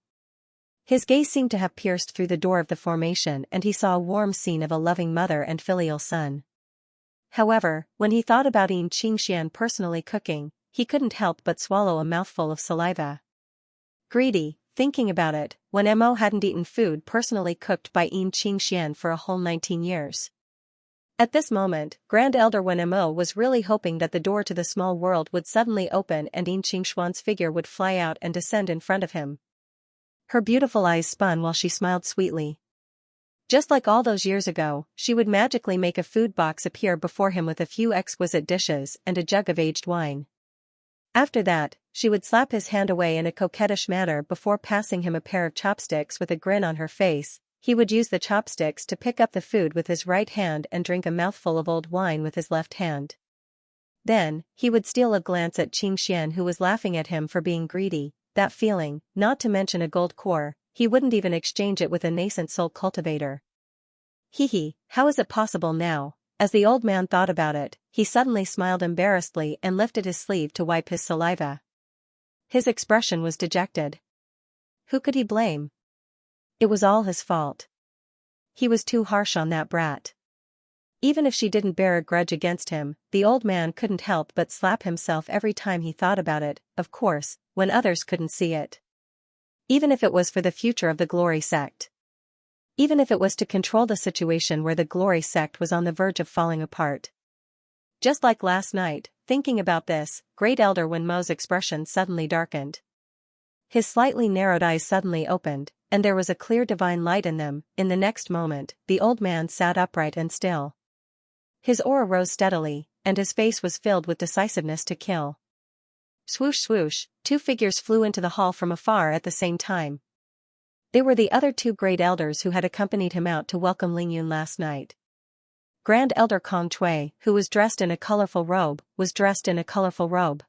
His gaze seemed to have pierced through the door of the formation and he saw a warm scene of a loving mother and filial son. However, when he thought about Xianxia personally cooking, he couldn't help but swallow a mouthful of saliva. Greedy, thinking about it, Wen Mo hadn't eaten food personally cooked by Xianxia for a whole 19 years. At this moment, Grand Elder Wen Mo was really hoping that the door to the small world would suddenly open and Qingxuan's figure would fly out and descend in front of him. Her beautiful eyes spun while she smiled sweetly. Just like all those years ago, she would magically make a food box appear before him with a few exquisite dishes and a jug of aged wine. After that, she would slap his hand away in a coquettish manner before passing him a pair of chopsticks with a grin on her face. He would use the chopsticks to pick up the food with his right hand and drink a mouthful of old wine with his left hand. Then, he would steal a glance at Qingxian who was laughing at him for being greedy, that feeling, not to mention a gold core, he wouldn't even exchange it with a nascent soul cultivator. Hee, how is it possible now? As the old man thought about it, he suddenly smiled embarrassedly and lifted his sleeve to wipe his saliva. His expression was dejected. Who could he blame? It was all his fault. He was too harsh on that brat. Even if she didn't bear a grudge against him, the old man couldn't help but slap himself every time he thought about it, of course, when others couldn't see it. Even if it was for the future of the Glory sect. Even if it was to control the situation where the Glory sect was on the verge of falling apart. Just like last night, thinking about this, Great Elder Wen Mo's expression suddenly darkened. His slightly narrowed eyes suddenly opened, and there was a clear divine light in them. In the next moment, the old man sat upright and still. His aura rose steadily, and his face was filled with decisiveness to kill. Swoosh swoosh, two figures flew into the hall from afar at the same time. They were the other two great elders who had accompanied him out to welcome Lingyun last night. Grand Elder Kong Chui, who was dressed in a colorful robe, was dressed in a colorful robe.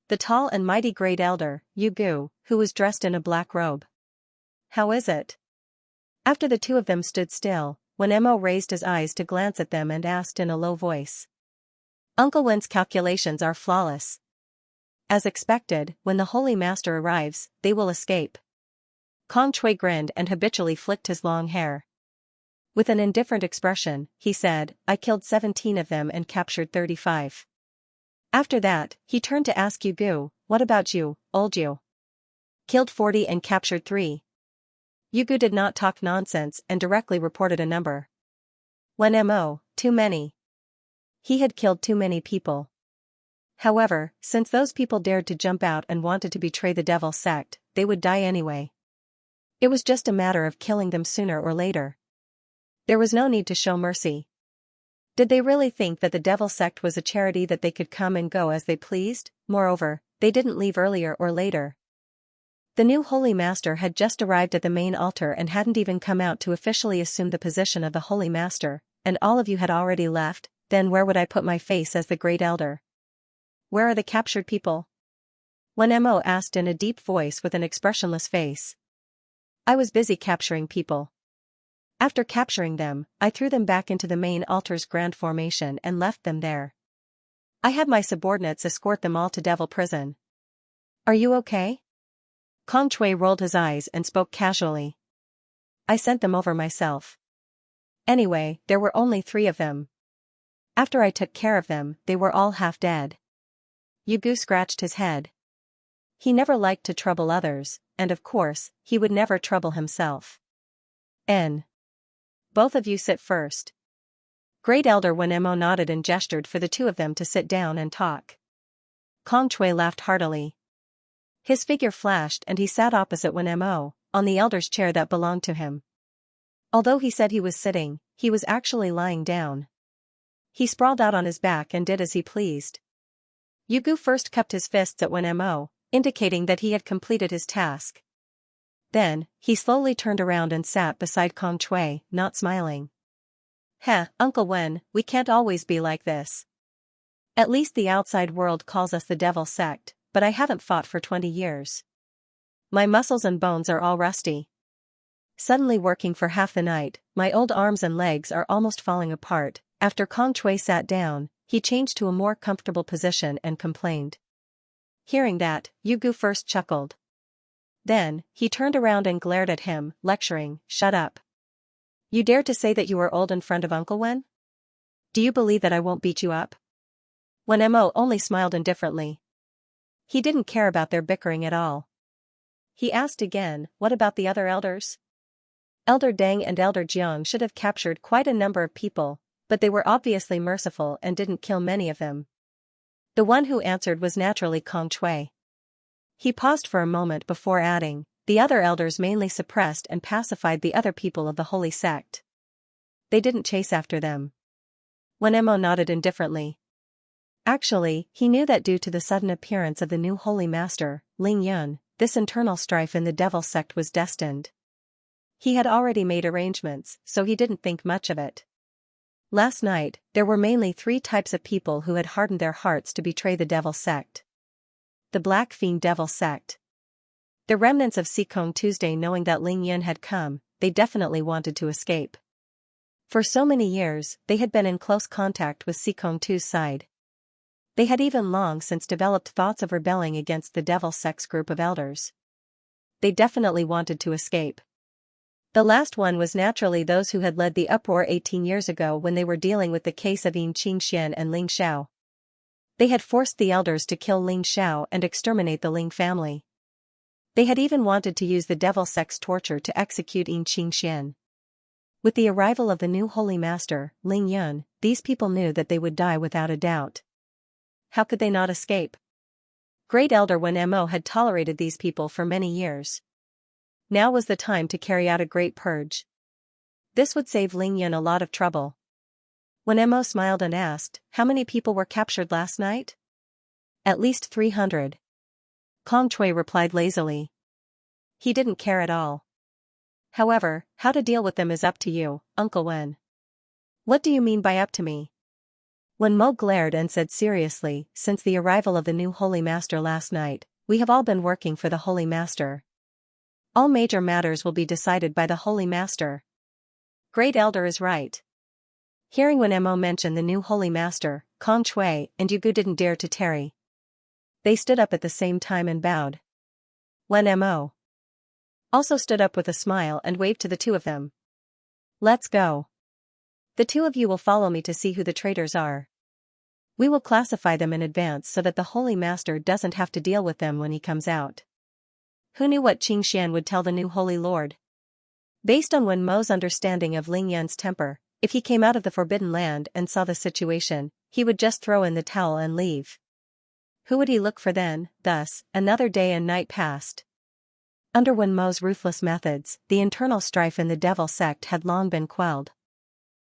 The tall and mighty great elder, Yu Gu, who was dressed in a black robe. How is it? After the two of them stood still, Wen Mo raised his eyes to glance at them and asked in a low voice. Uncle Wen's calculations are flawless. As expected, when the Holy Master arrives, they will escape. Kong Chui grinned and habitually flicked his long hair. With an indifferent expression, he said, I killed 17 of them and captured 35. After that, he turned to ask Yu Gu, what about you, old Yu? Killed 40 and captured 3. Yu Gu did not talk nonsense and directly reported a number. Wen Mo, too many. He had killed too many people. However, since those people dared to jump out and wanted to betray the devil sect, they would die anyway. It was just a matter of killing them sooner or later. There was no need to show mercy. Did they really think that the devil sect was a charity that they could come and go as they pleased? Moreover, they didn't leave earlier or later. The new Holy Master had just arrived at the main altar and hadn't even come out to officially assume the position of the Holy Master, and all of you had already left. Then where would I put my face as the Great Elder? Where are the captured people? Wen Mo asked in a deep voice with an expressionless face. I was busy capturing people. After capturing them, I threw them back into the main altar's grand formation and left them there. I had my subordinates escort them all to Devil Prison. Are you okay? Kong Chui rolled his eyes and spoke casually. I sent them over myself. Anyway, there were only 3 of them. After I took care of them, they were all half dead. Yu Gu scratched his head. He never liked to trouble others, and of course, he would never trouble himself. Both of you sit first. Great Elder Wen Mo nodded and gestured for the 2 of them to sit down and talk. Kong Chui laughed heartily. His figure flashed and he sat opposite Wen Mo, on the elder's chair that belonged to him. Although he said he was sitting, he was actually lying down. He sprawled out on his back and did as he pleased. Yu Gu first cupped his fists at Wen Mo, indicating that he had completed his task. Then, he slowly turned around and sat beside Kong Chui, not smiling. Heh, Uncle Wen, we can't always be like this. At least the outside world calls us the devil sect, but I haven't fought for 20 years. My muscles and bones are all rusty. Suddenly working for half the night, my old arms and legs are almost falling apart. After Kong Shui sat down, he changed to a more comfortable position and complained. Hearing that, Yu Gu first chuckled. Then, he turned around and glared at him, lecturing, "Shut up. You dare to say that you are old in front of Uncle Wen? Do you believe that I won't beat you up?" Wen Mo only smiled indifferently. He didn't care about their bickering at all. He asked again, "What about the other elders?" Elder Deng and Elder Jiang should have captured quite a number of people, but they were obviously merciful and didn't kill many of them. The one who answered was naturally Kong Shui. He paused for a moment before adding, "The other elders mainly suppressed and pacified the other people of the holy sect. They didn't chase after them." Wen Mo nodded indifferently. Actually, he knew that due to the sudden appearance of the new holy master, Ling Yun, this internal strife in the devil sect was destined. He had already made arrangements, so he didn't think much of it. Last night, there were mainly 3 types of people who had hardened their hearts to betray the devil sect. The Black Fiend Devil Sect. The remnants of Sikong Tuesday, knowing that Ling Yun had come, they definitely wanted to escape. For so many years, they had been in close contact with Sikong Tu's side. They had even long since developed thoughts of rebelling against the devil sect's group of elders. They definitely wanted to escape. The last one was naturally those who had led the uproar 18 years ago when they were dealing with the case of Xianxia and Ling Xiao. They had forced the elders to kill Ling Xiao and exterminate the Ling family. They had even wanted to use the devil sect's torture to execute Xianxia. With the arrival of the new holy master, Ling Yun, these people knew that they would die without a doubt. How could they not escape? Great Elder Wen Mo had tolerated these people for many years. Now was the time to carry out a great purge. This would save Ling Yun a lot of trouble. Wen Mo smiled and asked, "How many people were captured last night?" "At least 300. Kong Shui replied lazily. He didn't care at all. "However, how to deal with them is up to you, Uncle Wen." "What do you mean by up to me?" Wen Mo glared and said seriously, "Since the arrival of the new holy master last night, we have all been working for the holy master. All major matters will be decided by the holy master." Great Elder is right. Hearing Wen Mo mention the new holy master, Kong Shui and Yu Gu didn't dare to tarry. They stood up at the same time and bowed. Wen Mo also stood up with a smile and waved to the 2 of them. "Let's go. The 2 of you will follow me to see who the traitors are. We will classify them in advance so that the holy master doesn't have to deal with them when he comes out." Who knew what Qing Xian would tell the new holy lord? Based on Wen Mo's understanding of Ling Yun's temper, if he came out of the Forbidden Land and saw the situation, he would just throw in the towel and leave. Who would he look for then? Thus, another day and night passed. Under Wen Mo's ruthless methods, the internal strife in the devil sect had long been quelled.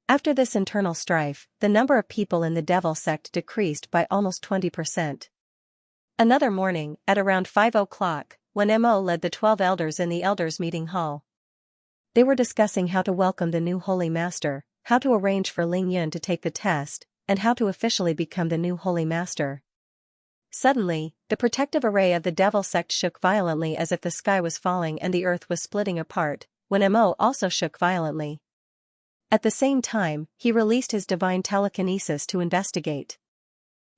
After this internal strife, the number of people in the devil sect decreased by almost 20%. Another morning, at around 5 o'clock, Wen Mo led the 12 elders in the elders' meeting hall. They were discussing how to welcome the new holy master, how to arrange for Ling Yun to take the test, and how to officially become the new holy master. Suddenly, the protective array of the devil sect shook violently as if the sky was falling and the earth was splitting apart. Wen Mo also shook violently. At the same time, he released his divine telekinesis to investigate.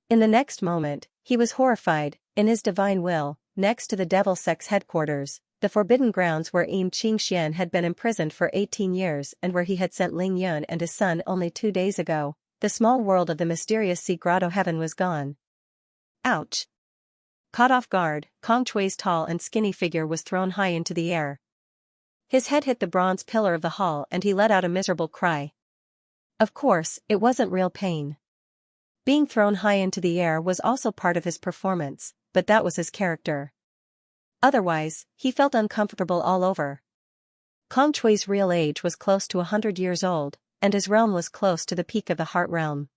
In the next moment, he was horrified. In his divine will, next to the devil sect's headquarters, the forbidden grounds where Xianxia had been imprisoned for 18 years and where he had sent Ling Yun and his son only 2 days ago, the small world of the mysterious sea grotto heaven was gone. Ouch! Caught off guard, Kong Shui's tall and skinny figure was thrown high into the air. His head hit the bronze pillar of the hall and he let out a miserable cry. Of course, it wasn't real pain. Being thrown high into the air was also part of his performance, but that was his character. Otherwise, he felt uncomfortable all over. Kong Shui's real age was close to 100 years old, and his realm was close to the peak of the heart realm.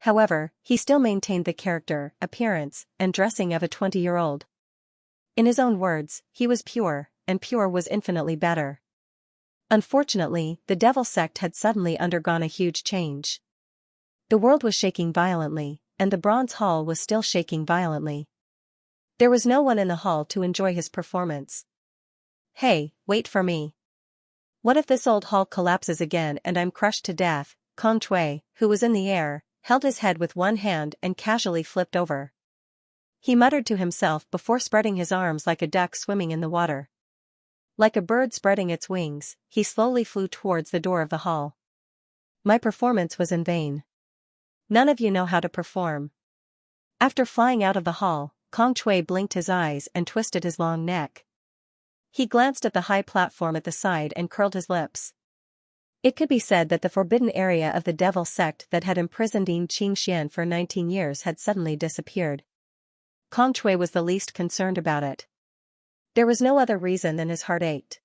However, he still maintained the character, appearance, and dressing of a 20-year-old. In his own words, he was pure, and pure was infinitely better. Unfortunately, the devil sect had suddenly undergone a huge change. The world was shaking violently, and the bronze hall was still shaking violently. There was no one in the hall to enjoy his performance. Hey, wait for me. What if this old hall collapses again and I'm crushed to death? Kong Shui, who was in the air, held his head with one hand and casually flipped over. He muttered to himself before spreading his arms like a duck swimming in the water. Like a bird spreading its wings, he slowly flew towards the door of the hall. My performance was in vain. None of you know how to perform. After flying out of the hall, Kong Shui blinked his eyes and twisted his long neck. He glanced at the high platform at the side and curled his lips. It could be said that the forbidden area of the devil sect that had imprisoned Xianxia for 19 years had suddenly disappeared. Kong Shui was the least concerned about it. There was no other reason than his heart ached.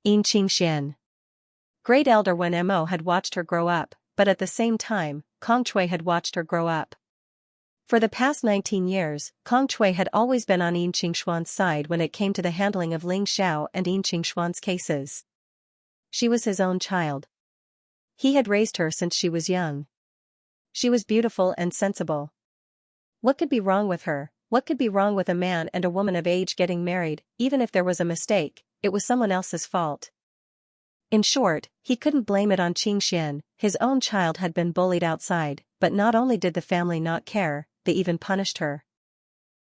Xianxia. Great Elder Wen Mo had watched her grow up, but at the same time, Kong Shui had watched her grow up. For the past 19 years, Kong Shui had always been on Yin Qingshuan's side when it came to the handling of Ling Xiao and Yin Qingshuan's cases. She was his own child. He had raised her since she was young. She was beautiful and sensible. What could be wrong with her? What could be wrong with a man and a woman of age getting married? Even if there was a mistake, it was someone else's fault. In short, he couldn't blame it on Xianxia. His own child had been bullied outside, but not only did the family not care, they even punished her.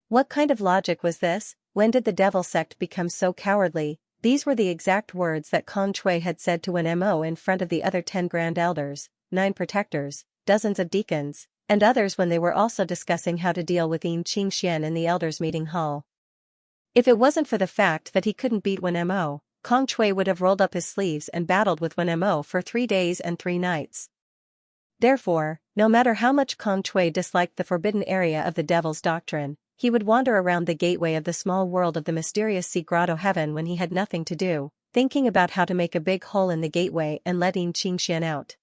What kind of logic was this? When did the devil sect become so cowardly? These were the exact words that Kong Shui had said to Wen Mo in front of the other 10 grand elders, 9 protectors, dozens of deacons, and others when they were also discussing how to deal with Yin Qingshian in the elders' meeting hall. If it wasn't for the fact that he couldn't beat Wen Mo, Kong Shui would have rolled up his sleeves and battled with Wen Mo for 3 days and 3 nights. Therefore, no matter how much Kong Shui disliked the forbidden area of the devil's doctrine, he would wander around the gateway of the small world of the mysterious sea grotto heaven when he had nothing to do, thinking about how to make a big hole in the gateway and let Yin Qingshian out.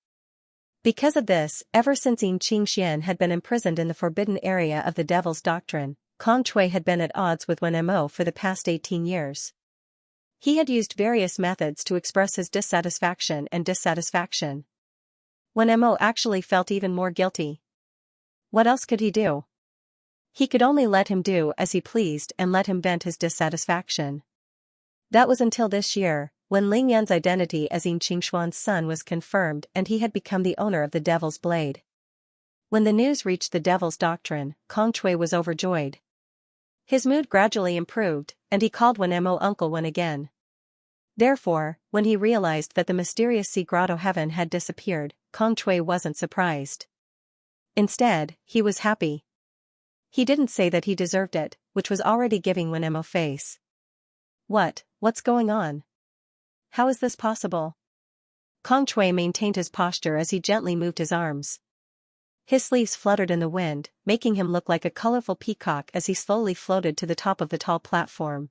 Because of this, ever since Yin Qingshian had been imprisoned in the forbidden area of the devil's doctrine, Kong Shui had been at odds with Wen Mo for the past 18 years. He had used various methods to express his dissatisfaction. Wen Mo actually felt even more guilty. What else could he do? He could only let him do as he pleased and let him vent his dissatisfaction. That was until this year, when Ling Yan's identity as Yin Qingshuan's son was confirmed and he had become the owner of the Devil's Blade. When the news reached the Devil's Doctrine, Kong Shui was overjoyed. His mood gradually improved, and he called Wen Mo Uncle Wen again. Therefore, when he realized that the mysterious sea grotto heaven had disappeared, Kong Shui wasn't surprised. Instead, he was happy. He didn't say that he deserved it, which was already giving Wen Mo face. What's going on? How is this possible? Kong Shui maintained his posture as he gently moved his arms. His sleeves fluttered in the wind, making him look like a colorful peacock as he slowly floated to the top of the tall platform.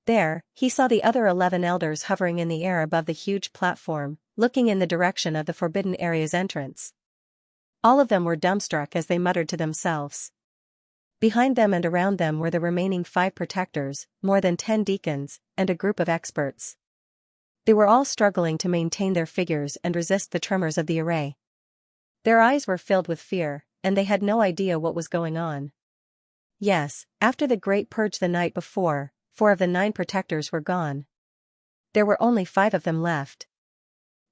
There, he saw the other 11 elders hovering in the air above the huge platform, looking in the direction of the forbidden area's entrance. All of them were dumbstruck as they muttered to themselves. Behind them and around them were the remaining 5 protectors, more than 10 deacons, and a group of experts. They were all struggling to maintain their figures and resist the tremors of the array. Their eyes were filled with fear, and they had no idea what was going on. Yes, after the great purge the night before, 4 of the 9 protectors were gone. There were only 5 of them left.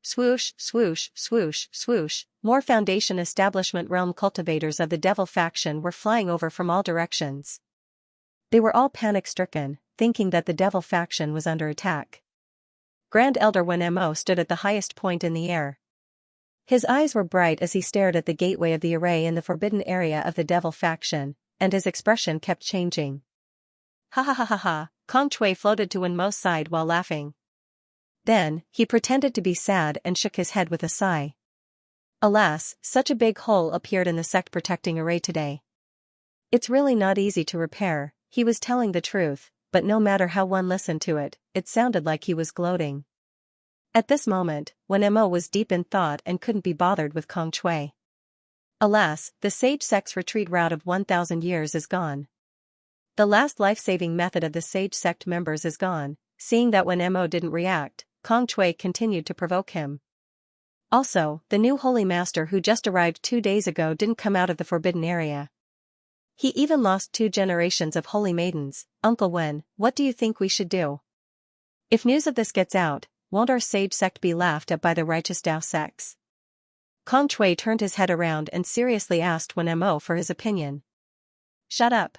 Swoosh, swoosh, swoosh, swoosh, more Foundation Establishment realm cultivators of the Devil faction were flying over from all directions. They were all panic-stricken, thinking that the Devil faction was under attack. Grand Elder Wen Mo stood at the highest point in the air. His eyes were bright as he stared at the gateway of the array in the forbidden area of the Devil faction, and his expression kept changing. Ha ha ha ha ha, Kong Shui floated to Wen Mo's side while laughing. Then, he pretended to be sad and shook his head with a sigh. Alas, such a big hole appeared in the sect-protecting array today. It's really not easy to repair, he was telling the truth, but no matter how one listened to it, it sounded like he was gloating. At this moment, Wen Mo was deep in thought and couldn't be bothered with Kong Shui. Alas, the sage sect's retreat route of 1,000 years is gone. The last life-saving method of the sage sect members is gone. Seeing that Wen Mo didn't react, Kong Shui continued to provoke him. Also, the new holy master who just arrived 2 days ago didn't come out of the forbidden area. He even lost 2 generations of holy maidens. Uncle Wen, what do you think we should do? If news of this gets out, won't our sage sect be laughed at by the righteous Dao sects? Kong Shui turned his head around and seriously asked Wen Mo for his opinion. Shut up.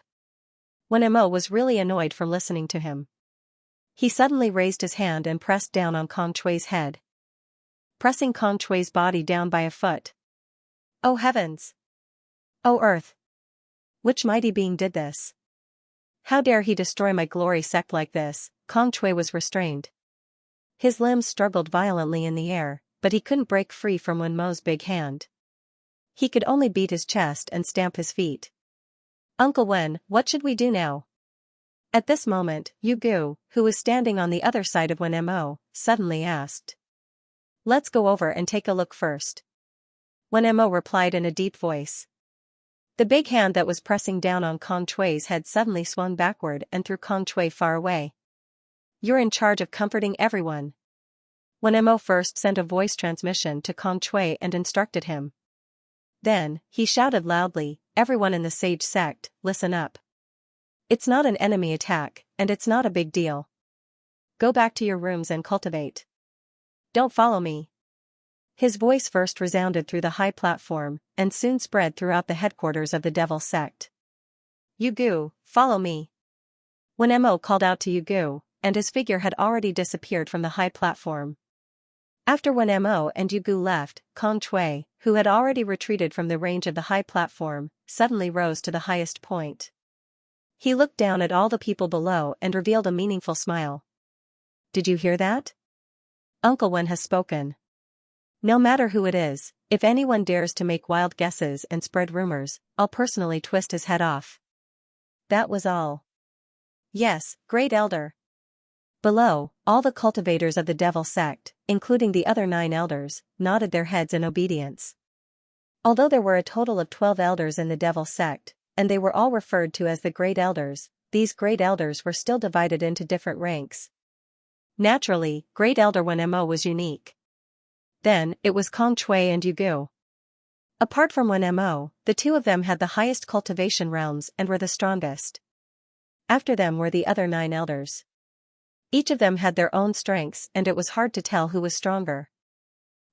Wen Mo was really annoyed from listening to him. He suddenly raised his hand and pressed down on Kong Shui's head, pressing Kong Shui's body down by a foot. Oh heavens! Oh earth! Which mighty being did this? How dare he destroy my glory sect like this? Kong Shui was restrained. His limbs struggled violently in the air, but he couldn't break free from Wen Mo's big hand. He could only beat his chest and stamp his feet. Uncle Wen, what should we do now? At this moment, Yu Gu, who was standing on the other side of Wen Mo, suddenly asked. Let's go over and take a look first. Wen Mo replied in a deep voice. The big hand that was pressing down on Kong Shui's head suddenly swung backward and threw Kong Shui far away. You're in charge of comforting everyone. Wen Mo first sent a voice transmission to Kong Shui and instructed him. Then, he shouted loudly, everyone in the sage sect, listen up. It's not an enemy attack, and it's not a big deal. Go back to your rooms and cultivate. Don't follow me. His voice first resounded through the high platform, and soon spread throughout the headquarters of the devil sect. Yu Gu, follow me. Wen Mo called out to Yu Gu, and his figure had already disappeared from the high platform. After Wen Mo and Yu Gu left, Kong Shui, who had already retreated from the range of the high platform, suddenly rose to the highest point. He looked down at all the people below and revealed a meaningful smile. Did you hear that? Uncle Wen has spoken. No matter who it is, if anyone dares to make wild guesses and spread rumors, I'll personally twist his head off. That was all. Yes, Great Elder. Below, all the cultivators of the devil sect, including the other 9 elders, nodded their heads in obedience. Although there were a total of 12 elders in the devil sect, and they were all referred to as the Great Elders, these Great Elders were still divided into different ranks. Naturally, Great Elder Wen Mo was unique. Then, it was Kong Shui and Yu Gu. Apart from Wen Mo, the 2 of them had the highest cultivation realms and were the strongest. After them were the other 9 elders. Each of them had their own strengths and it was hard to tell who was stronger.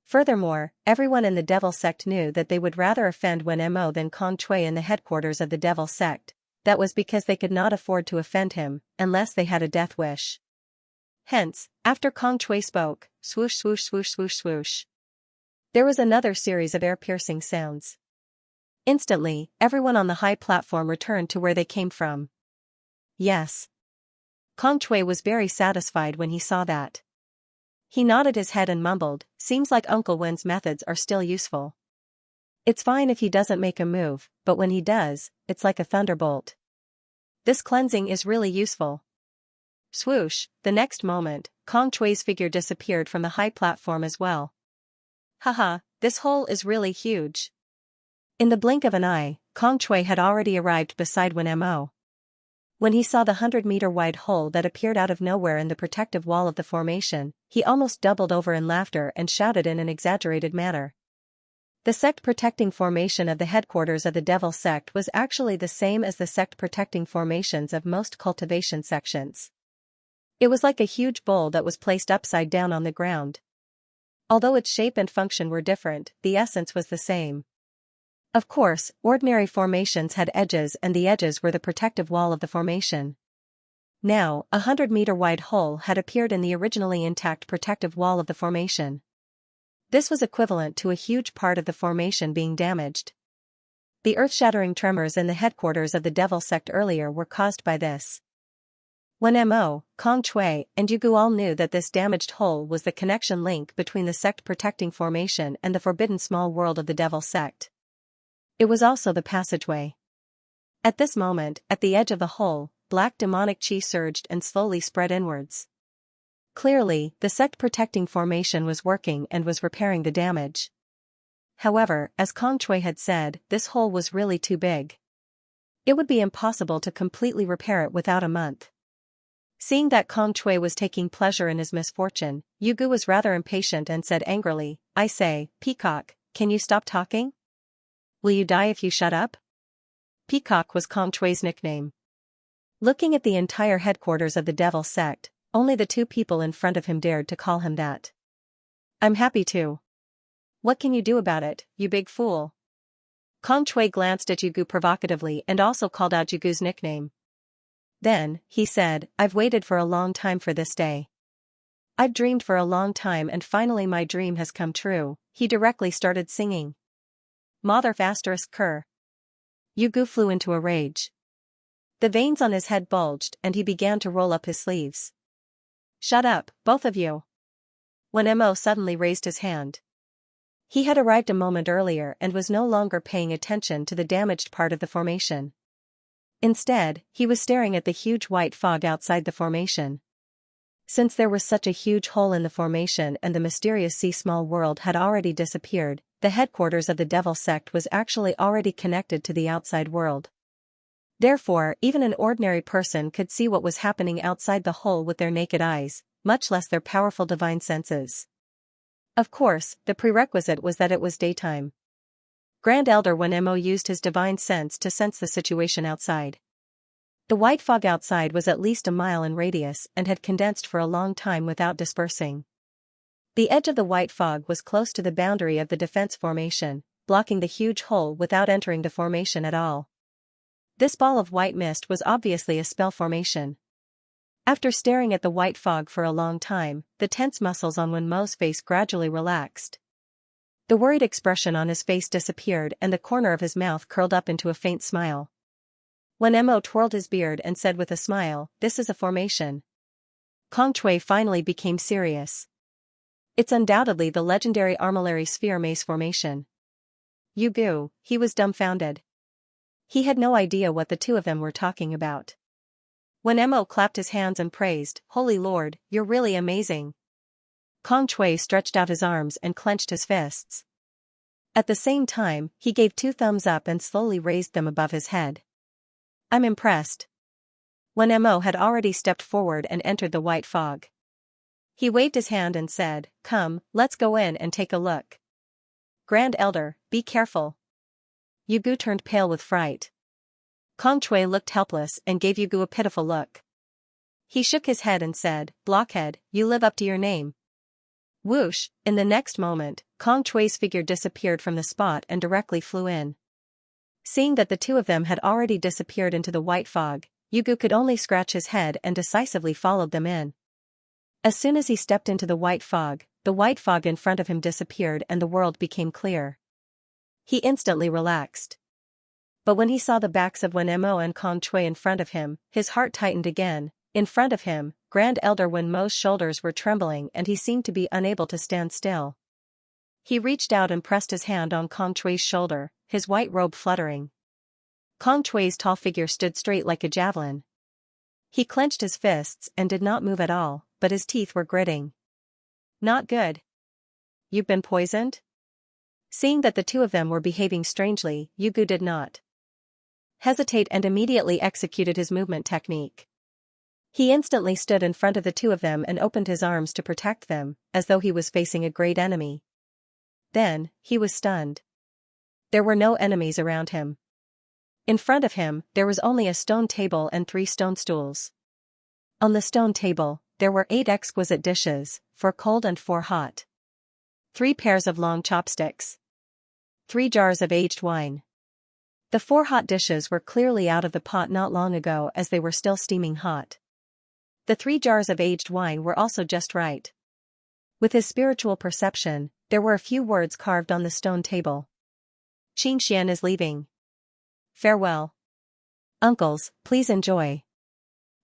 Furthermore, everyone in the devil sect knew that they would rather offend Wen Mo than Kong Shui in the headquarters of the devil sect. That was because they could not afford to offend him, unless they had a death wish. Hence, after Kong Shui spoke, swoosh swoosh swoosh swoosh swoosh. There was another series of air-piercing sounds. Instantly, everyone on the high platform returned to where they came from. Yes. Kong Shui was very satisfied when he saw that. He nodded his head and mumbled, seems like Uncle Wen's methods are still useful. It's fine if he doesn't make a move, but when he does, it's like a thunderbolt. This cleansing is really useful. Swoosh, the next moment, Kong Shui's figure disappeared from the high platform as well. Haha, this hole is really huge. In the blink of an eye, Kong Shui had already arrived beside Wen Mo. When he saw the 100-meter-wide hole that appeared out of nowhere in the protective wall of the formation, he almost doubled over in laughter and shouted in an exaggerated manner. The sect-protecting formation of the headquarters of the devil sect was actually the same as the sect-protecting formations of most cultivation sections. It was like a huge bowl that was placed upside down on the ground. Although its shape and function were different, the essence was the same. Of course, ordinary formations had edges and the edges were the protective wall of the formation. Now, a 100-meter-wide hole had appeared in the originally intact protective wall of the formation. This was equivalent to a huge part of the formation being damaged. The earth-shattering tremors in the headquarters of the devil sect earlier were caused by this. Wen Mo, Kong Shui, and Yu Gu all knew that this damaged hole was the connection link between the sect-protecting formation and the forbidden small world of the devil sect. It was also the passageway. At this moment, at the edge of the hole, black demonic chi surged and slowly spread inwards. Clearly, the sect-protecting formation was working and was repairing the damage. However, as Kong Shui had said, this hole was really too big. It would be impossible to completely repair it without a month. Seeing that Kong Shui was taking pleasure in his misfortune, Yu Gu was rather impatient and said angrily, I say, Peacock, can you stop talking? Will you die if you shut up? Peacock was Kong Chui's nickname. Looking at the entire headquarters of the devil sect, only the two people in front of him dared to call him that. I'm happy to. What can you do about it, you big fool? Kong Chui glanced at Yugu provocatively and also called out Yugu's nickname. Then, he said, I've waited for a long time for this day. I've dreamed for a long time and finally my dream has come true. He directly started singing. Mother ****. Yugu flew into a rage. The veins on his head bulged and he began to roll up his sleeves. Shut up, both of you. When Mo suddenly raised his hand. He had arrived a moment earlier and was no longer paying attention to the damaged part of the formation. Instead, he was staring at the huge white fog outside the formation. Since there was such a huge hole in the formation and the mysterious sea-small world had already disappeared, the headquarters of the devil sect was actually already connected to the outside world. Therefore, even an ordinary person could see what was happening outside the hole with their naked eyes, much less their powerful divine senses. Of course, the prerequisite was that it was daytime. Grand Elder Wen Mo used his divine sense to sense the situation outside. The white fog outside was at least a mile in radius and had condensed for a long time without dispersing. The edge of the white fog was close to the boundary of the defense formation, blocking the huge hole without entering the formation at all. This ball of white mist was obviously a spell formation. After staring at the white fog for a long time, the tense muscles on Wen Mo's face gradually relaxed. The worried expression on his face disappeared and the corner of his mouth curled up into a faint smile. Wen Mo twirled his beard and said with a smile, "This is a formation." Kong Chui finally became serious. It's undoubtedly the legendary armillary sphere maze formation. Yugu, he was dumbfounded. He had no idea what the two of them were talking about. Wen Mo clapped his hands and praised, "Holy Lord, you're really amazing." Kong Chui stretched out his arms and clenched his fists. At the same time, he gave two thumbs up and slowly raised them above his head. I'm impressed. Wen Mo had already stepped forward and entered the white fog. He waved his hand and said, "Come, let's go in and take a look." Grand Elder, be careful. Yugu turned pale with fright. Kong Chui looked helpless and gave Yugu a pitiful look. He shook his head and said, "Blockhead, you live up to your name." Whoosh, in the next moment, Kong Chui's figure disappeared from the spot and directly flew in. Seeing that the two of them had already disappeared into the white fog, Yugu could only scratch his head and decisively followed them in. As soon as he stepped into the white fog in front of him disappeared and the world became clear. He instantly relaxed. But when he saw the backs of Wen Mo and Kong Chui in front of him, his heart tightened again. In front of him, Grand Elder Wen Mo's shoulders were trembling and he seemed to be unable to stand still. He reached out and pressed his hand on Kong Chui's shoulder, his white robe fluttering. Kong Chui's tall figure stood straight like a javelin. He clenched his fists and did not move at all, but his teeth were gritting. Not good. You've been poisoned? Seeing that the two of them were behaving strangely, Yugu did not hesitate and immediately executed his movement technique. He instantly stood in front of the two of them and opened his arms to protect them, as though he was facing a great enemy. Then, he was stunned. There were no enemies around him. In front of him, there was only a stone table and 3 stone stools. On the stone table, there were 8 exquisite dishes, 4 cold and 4 hot. 3 pairs of long chopsticks. 3 jars of aged wine. The 4 hot dishes were clearly out of the pot not long ago as they were still steaming hot. The 3 jars of aged wine were also just right. With his spiritual perception, there were a few words carved on the stone table. Xianxia is leaving. Farewell. Uncles, please enjoy.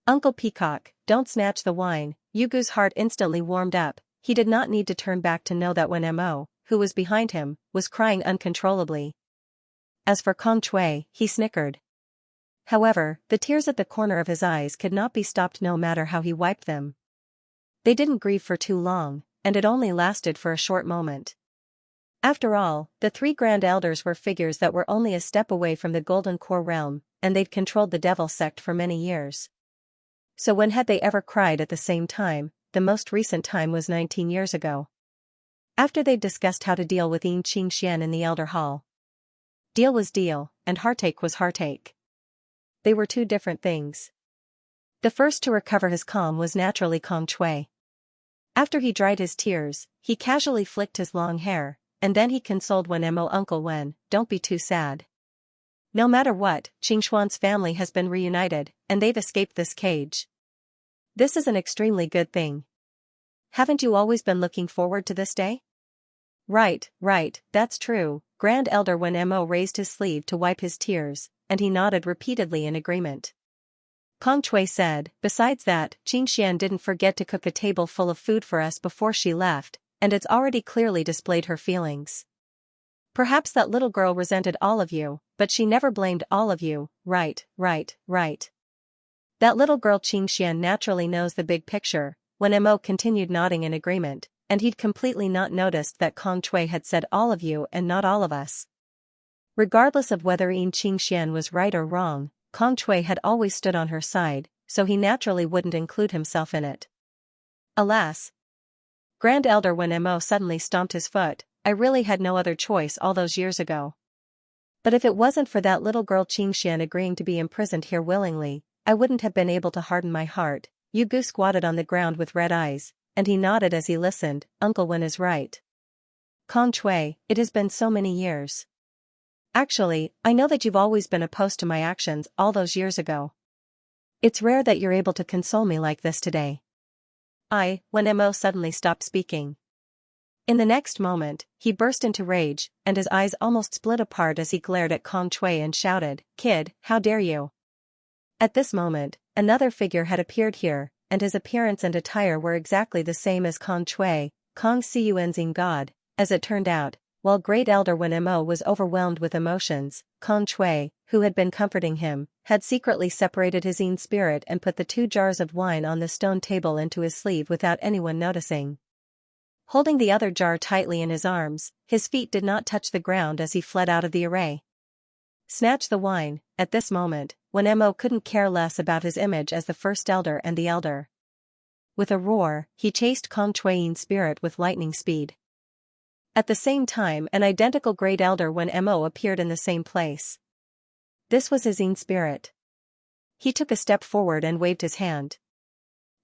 Uncle Peacock, don't snatch the wine. Yugu's heart instantly warmed up. He did not need to turn back to know that Wen Mo, who was behind him, was crying uncontrollably. As for Kong Chui, he snickered. However, the tears at the corner of his eyes could not be stopped no matter how he wiped them. They didn't grieve for too long, and it only lasted for a short moment. After all, the 3 Grand Elders were figures that were only a step away from the Golden Core realm, and they'd controlled the Devil Sect for many years. So when had they ever cried at the same time? The most recent time was 19 years ago. After they'd discussed how to deal with Xianxia in the Elder Hall. Deal was deal, and heartache was heartache. they were two different things. The first to recover his calm was naturally Kong Shui. After he dried his tears, he casually flicked his long hair, and then he consoled Mo Uncle Wen, don't be too sad. No matter what, Xianxia's family has been reunited, and they've escaped this cage. This is an extremely good thing. Haven't you always been looking forward to this day? Right, that's true. Grand Elder Wen Mo raised his sleeve to wipe his tears, and he nodded repeatedly in agreement. Kong Shui said, besides that, Xianxia didn't forget to cook a table full of food for us before she left, and it's already clearly displayed her feelings. Perhaps that little girl resented all of you, but she never blamed all of you, right. That little girl Xianxia naturally knows the big picture. Wen Mo continued nodding in agreement, and he'd completely not noticed that Kong Shui had said all of you and not all of us. Regardless of whether Xianxia was right or wrong, Kong Shui had always stood on her side, so he naturally wouldn't include himself in it. Alas! Grand Elder Wen Mo suddenly stomped his foot. I really had no other choice all those years ago. But if it wasn't for that little girl Xianxia agreeing to be imprisoned here willingly, I wouldn't have been able to harden my heart. Yu Gu squatted on the ground with red eyes, and he nodded as he listened. Uncle Wen is right. Kong Shui, it has been so many years. Actually, I know that you've always been opposed to my actions all those years ago. It's rare that you're able to console me like this today. Wen Mo suddenly stopped speaking. In the next moment, he burst into rage, and his eyes almost split apart as he glared at Kong Shui and shouted, "Kid, how dare you!" At this moment, another figure had appeared here, and his appearance and attire were exactly the same as Kong Shui, Kong Siuenzing God. As it turned out, while Great Elder Wen Mo was overwhelmed with emotions, Kong Shui, who had been comforting him, had secretly separated his yin spirit and put the 2 jars of wine on the stone table into his sleeve without anyone noticing. Holding the other jar tightly in his arms, his feet did not touch the ground as he fled out of the array. Snatch the wine. At this moment, Wen Mo couldn't care less about his image as the first elder and the elder. With a roar, he chased Kong Shui's spirit with lightning speed. At the same time, an identical Great Elder Wen Mo appeared in the same place. This was his yin spirit. He took a step forward and waved his hand.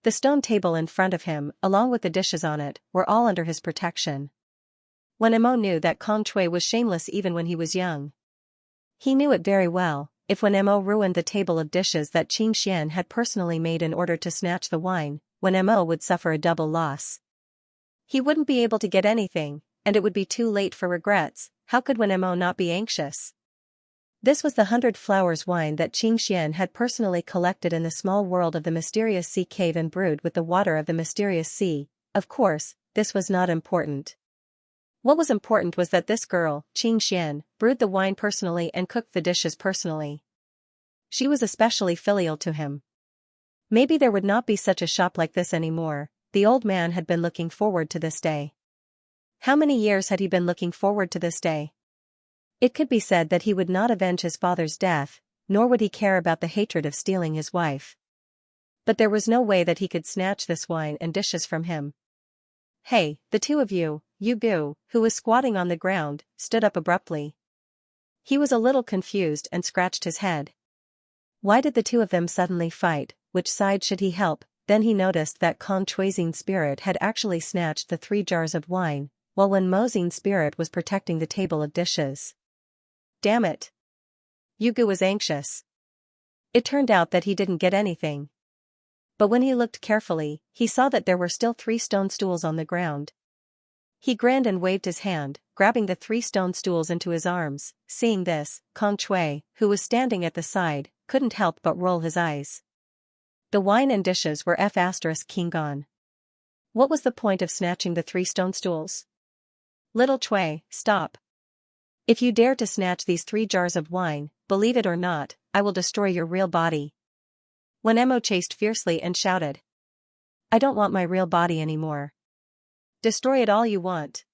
The stone table in front of him, along with the dishes on it, were all under his protection. Wen Mo knew that Kong Shui was shameless even when he was young. He knew it very well. If Wen Mo ruined the table of dishes that Xianxia had personally made in order to snatch the wine, Wen Mo would suffer a double loss. He wouldn't be able to get anything, and it would be too late for regrets. How could Wen Mo not be anxious? This was the 100 flowers wine that Xianxia had personally collected in the small world of the mysterious sea cave and brewed with the water of the mysterious sea. Of course, this was not important. What was important was that this girl, Xianxia, brewed the wine personally and cooked the dishes personally. She was especially filial to him. Maybe there would not be such a shop like this anymore. The old man had been looking forward to this day. How many years had he been looking forward to this day? It could be said that he would not avenge his father's death, nor would he care about the hatred of stealing his wife. But there was no way that he could snatch this wine and dishes from him. Hey, the two of you, Yu Gu, who was squatting on the ground, stood up abruptly. He was a little confused and scratched his head. Why did the two of them suddenly fight? Which side should he help? Then he noticed that Kong Shui's spirit had actually snatched the 3 jars of wine, while Wen Mo's spirit was protecting the table of dishes. Damn it! Yu Gu was anxious. It turned out that he didn't get anything. But when he looked carefully, he saw that there were still 3 stone stools on the ground. He grinned and waved his hand, grabbing the 3 stone stools into his arms. Seeing this, Kong Shui, who was standing at the side, couldn't help but roll his eyes. The wine and dishes were King gone. What was the point of snatching the 3 stone stools? Little Shui, stop. If you dare to snatch these 3 jars of wine, believe it or not, I will destroy your real body. Wen Mo chased fiercely and shouted. I don't want my real body anymore. Destroy it all you want.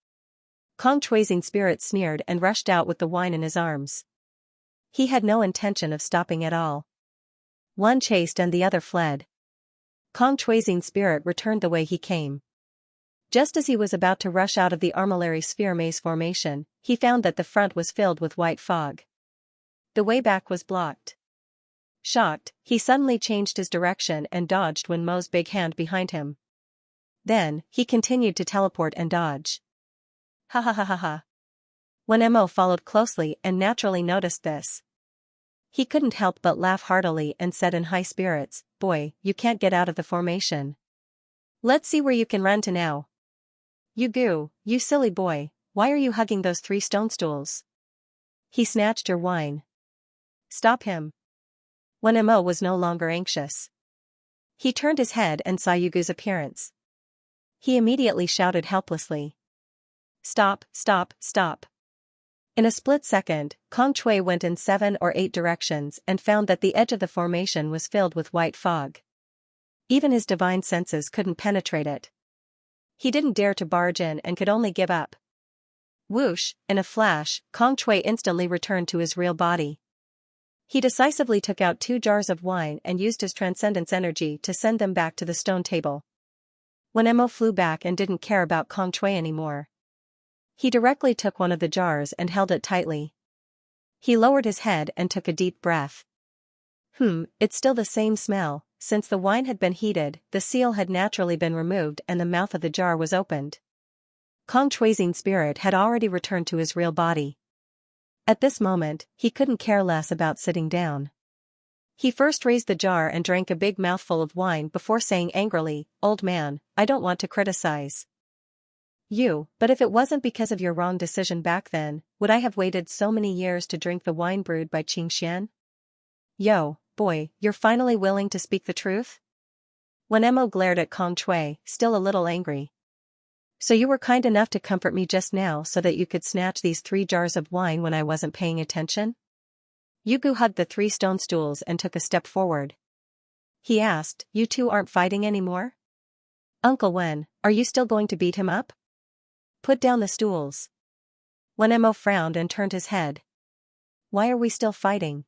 Kong Shui's spirit sneered and rushed out with the wine in his arms. He had no intention of stopping at all. One chased and the other fled. Kong Shui's spirit returned the way he came. Just as he was about to rush out of the armillary sphere maze formation, he found that the front was filled with white fog. The way back was blocked. Shocked, he suddenly changed his direction and dodged when Mo's big hand behind him. Then, he continued to teleport and dodge. Ha ha ha ha ha. When Mo followed closely and naturally noticed this, he couldn't help but laugh heartily and said in high spirits, "Boy, you can't get out of the formation. Let's see where you can run to now. You silly boy, why are you hugging those 3 stone stools? He snatched your wine. Stop him." When Mo was no longer anxious, he turned his head and saw Yugu's appearance. He immediately shouted helplessly, "Stop, stop, stop." In a split second, Kong Shui went in 7 or 8 directions and found that the edge of the formation was filled with white fog. Even his divine senses couldn't penetrate it. He didn't dare to barge in and could only give up. Whoosh, in a flash, Kong Shui instantly returned to his real body. He decisively took out 2 jars of wine and used his transcendence energy to send them back to the stone table. When Mo flew back and didn't care about Kong Shui anymore, he directly took one of the jars and held it tightly. He lowered his head and took a deep breath. It's still the same smell. Since the wine had been heated, the seal had naturally been removed and the mouth of the jar was opened. Kong Shui's spirit had already returned to his real body. At this moment, he couldn't care less about sitting down. He first raised the jar and drank a big mouthful of wine before saying angrily, "Old man, I don't want to criticize you, but if it wasn't because of your wrong decision back then, would I have waited so many years to drink the wine brewed by Xianxia? Yo, boy, you're finally willing to speak the truth?" When Mo glared at Kong Shui, still a little angry. "So you were kind enough to comfort me just now so that you could snatch these 3 jars of wine when I wasn't paying attention?" Yugu hugged the 3 stone stools and took a step forward. He asked, "You two aren't fighting anymore? Uncle Wen, are you still going to beat him up? Put down the stools." When Mo frowned and turned his head. "Why are we still fighting?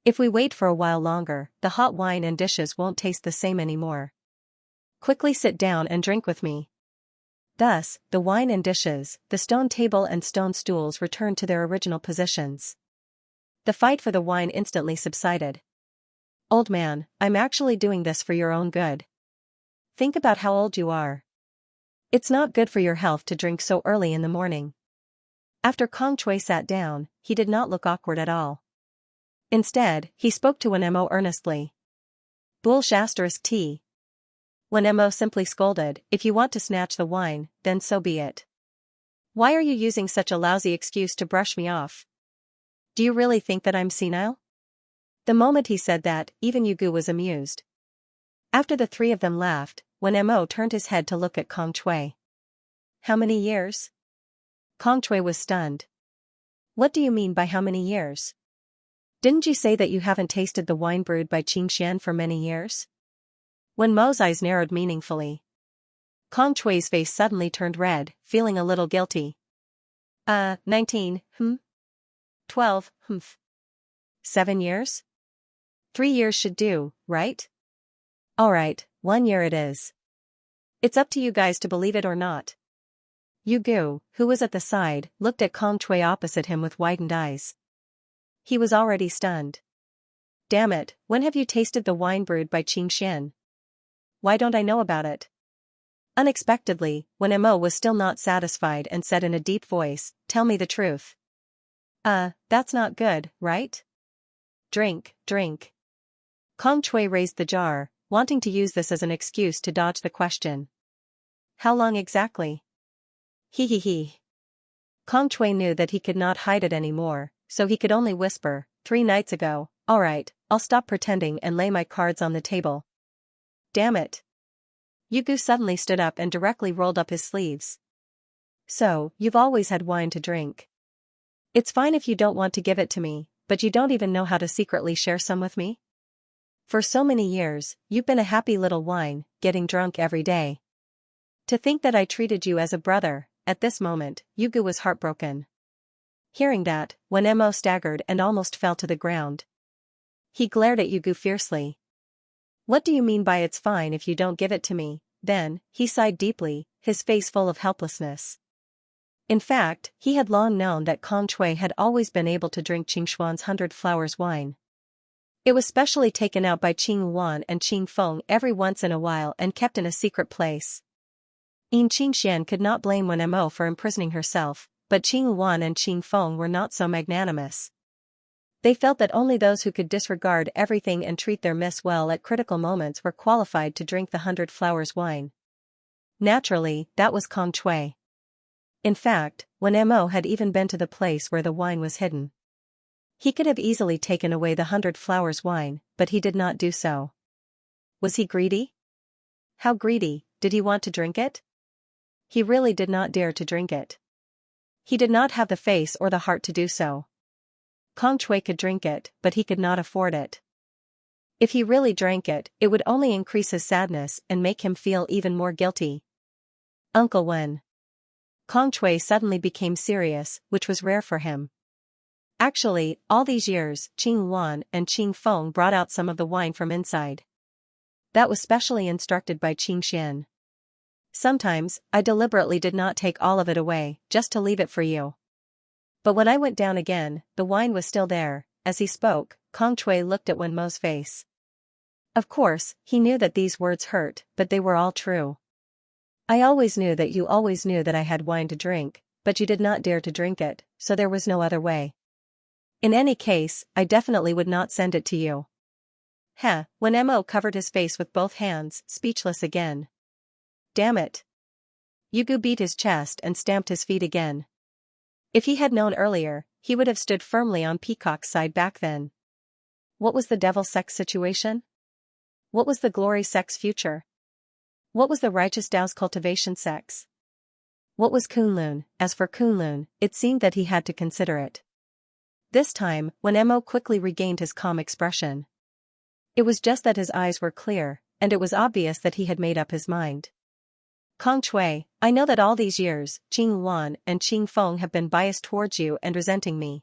If we wait for a while longer, the hot wine and dishes won't taste the same anymore. Quickly sit down and drink with me." Thus, the wine and dishes, the stone table and stone stools returned to their original positions. The fight for the wine instantly subsided. "Old man, I'm actually doing this for your own good. Think about how old you are. It's not good for your health to drink so early in the morning." After Kong Shui sat down, he did not look awkward at all. Instead, he spoke to Mo earnestly. "Bullsh *T. When Mo simply scolded, "If you want to snatch the wine, then so be it. Why are you using such a lousy excuse to brush me off? Do you really think that I'm senile?" The moment he said that, even Yugu was amused. After the 3 of them laughed, when Mo turned his head to look at Kong Shui. "How many years?" Kong Shui was stunned. "What do you mean by how many years? Didn't you say that you haven't tasted the wine brewed by Xianxia for many years?" When Mo's eyes narrowed meaningfully, Kong Shui's face suddenly turned red, feeling a little guilty. 19, 12, 7 years? 3 years should do, right? Alright, 1 year it is. It's up to you guys to believe it or not." Yugu, who was at the side, looked at Kong Shui opposite him with widened eyes. He was already stunned. "Damn it, when have you tasted the wine brewed by Xianxia? Why don't I know about it?" Unexpectedly, when Mo was still not satisfied and said in a deep voice, "Tell me the truth." That's not good, right? Drink, drink." Kong Shui raised the jar, wanting to use this as an excuse to dodge the question. "How long exactly?" He. Kong Shui knew that he could not hide it anymore, so he could only whisper, 3 nights ago, alright, I'll stop pretending and lay my cards on the table." "Damn it." Yugu suddenly stood up and directly rolled up his sleeves. "So, you've always had wine to drink. It's fine if you don't want to give it to me, but you don't even know how to secretly share some with me? For so many years, you've been a happy little wine, getting drunk every day. To think that I treated you as a brother." At this moment, Yugu was heartbroken. Hearing that, when Mo staggered and almost fell to the ground. He glared at Yugu fiercely. "What do you mean by it's fine if you don't give it to me?" Then, he sighed deeply, his face full of helplessness. In fact, he had long known that Kong Shui had always been able to drink Qingxuan's 100 Flowers wine. It was specially taken out by Qing Wan and Qing Feng every once in a while and kept in a secret place. Xianxia could not blame Wen Mo for imprisoning herself, but Qing Wan and Qing Feng were not so magnanimous. They felt that only those who could disregard everything and treat their miss well at critical moments were qualified to drink the 100 Flowers wine. Naturally, that was Kong Shui. In fact, Wen Mo had even been to the place where the wine was hidden. He could have easily taken away the 100 Flowers wine, but he did not do so. Was he greedy? How greedy? Did he want to drink it? He really did not dare to drink it. He did not have the face or the heart to do so. Kong Shui could drink it, but he could not afford it. If he really drank it, it would only increase his sadness and make him feel even more guilty. Uncle Wen. Kong Shui suddenly became serious, which was rare for him. Actually, all these years, Qing Wan and Qing Feng brought out some of the wine from inside. That was specially instructed by Xianxia. Sometimes, I deliberately did not take all of it away, just to leave it for you. But when I went down again, the wine was still there. As he spoke, Kong Shui looked at Wen Mo's face. Of course, he knew that these words hurt, but they were all true. I always knew that you always knew that I had wine to drink, but you did not dare to drink it, so there was no other way. In any case, I definitely would not send it to you. Heh, Wen Mo covered his face with both hands, speechless again. Damn it. Yugu beat his chest and stamped his feet again. If he had known earlier, he would have stood firmly on Peacock's side back then. What was the devil sex situation? What was the glory sex future? What was the righteous Tao's cultivation sex? What was Kunlun? As for Kunlun, it seemed that he had to consider it. This time, Wen Mo quickly regained his calm expression. It was just that his eyes were clear, and it was obvious that he had made up his mind. Kong Shui, I know that all these years, Qing Wan and Qing Feng have been biased towards you and resenting me.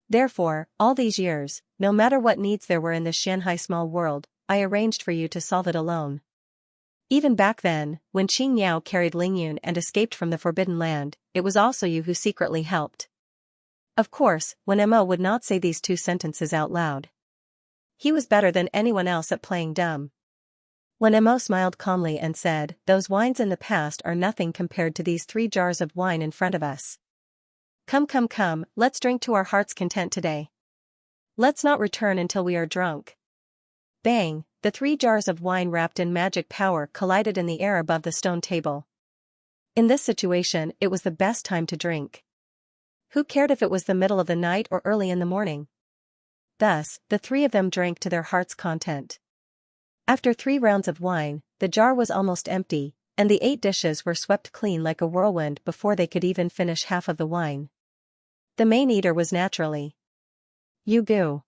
Therefore, all these years, no matter what needs there were in this Shanghai small world, I arranged for you to solve it alone. Even back then, when Qing Yao carried Lingyun and escaped from the Forbidden Land, it was also you who secretly helped. Of course, Wen Mo would not say these two sentences out loud. He was better than anyone else at playing dumb. Wen Mo smiled calmly and said, those wines in the past are nothing compared to these 3 jars of wine in front of us. Come, let's drink to our heart's content today. Let's not return until we are drunk. Bang, the 3 jars of wine wrapped in magic power collided in the air above the stone table. In this situation, it was the best time to drink. Who cared if it was the middle of the night or early in the morning? Thus, the 3 of them drank to their heart's content. After 3 rounds of wine, the jar was almost empty, and the 8 dishes were swept clean like a whirlwind before they could even finish half of the wine. The main eater was naturally Yugu.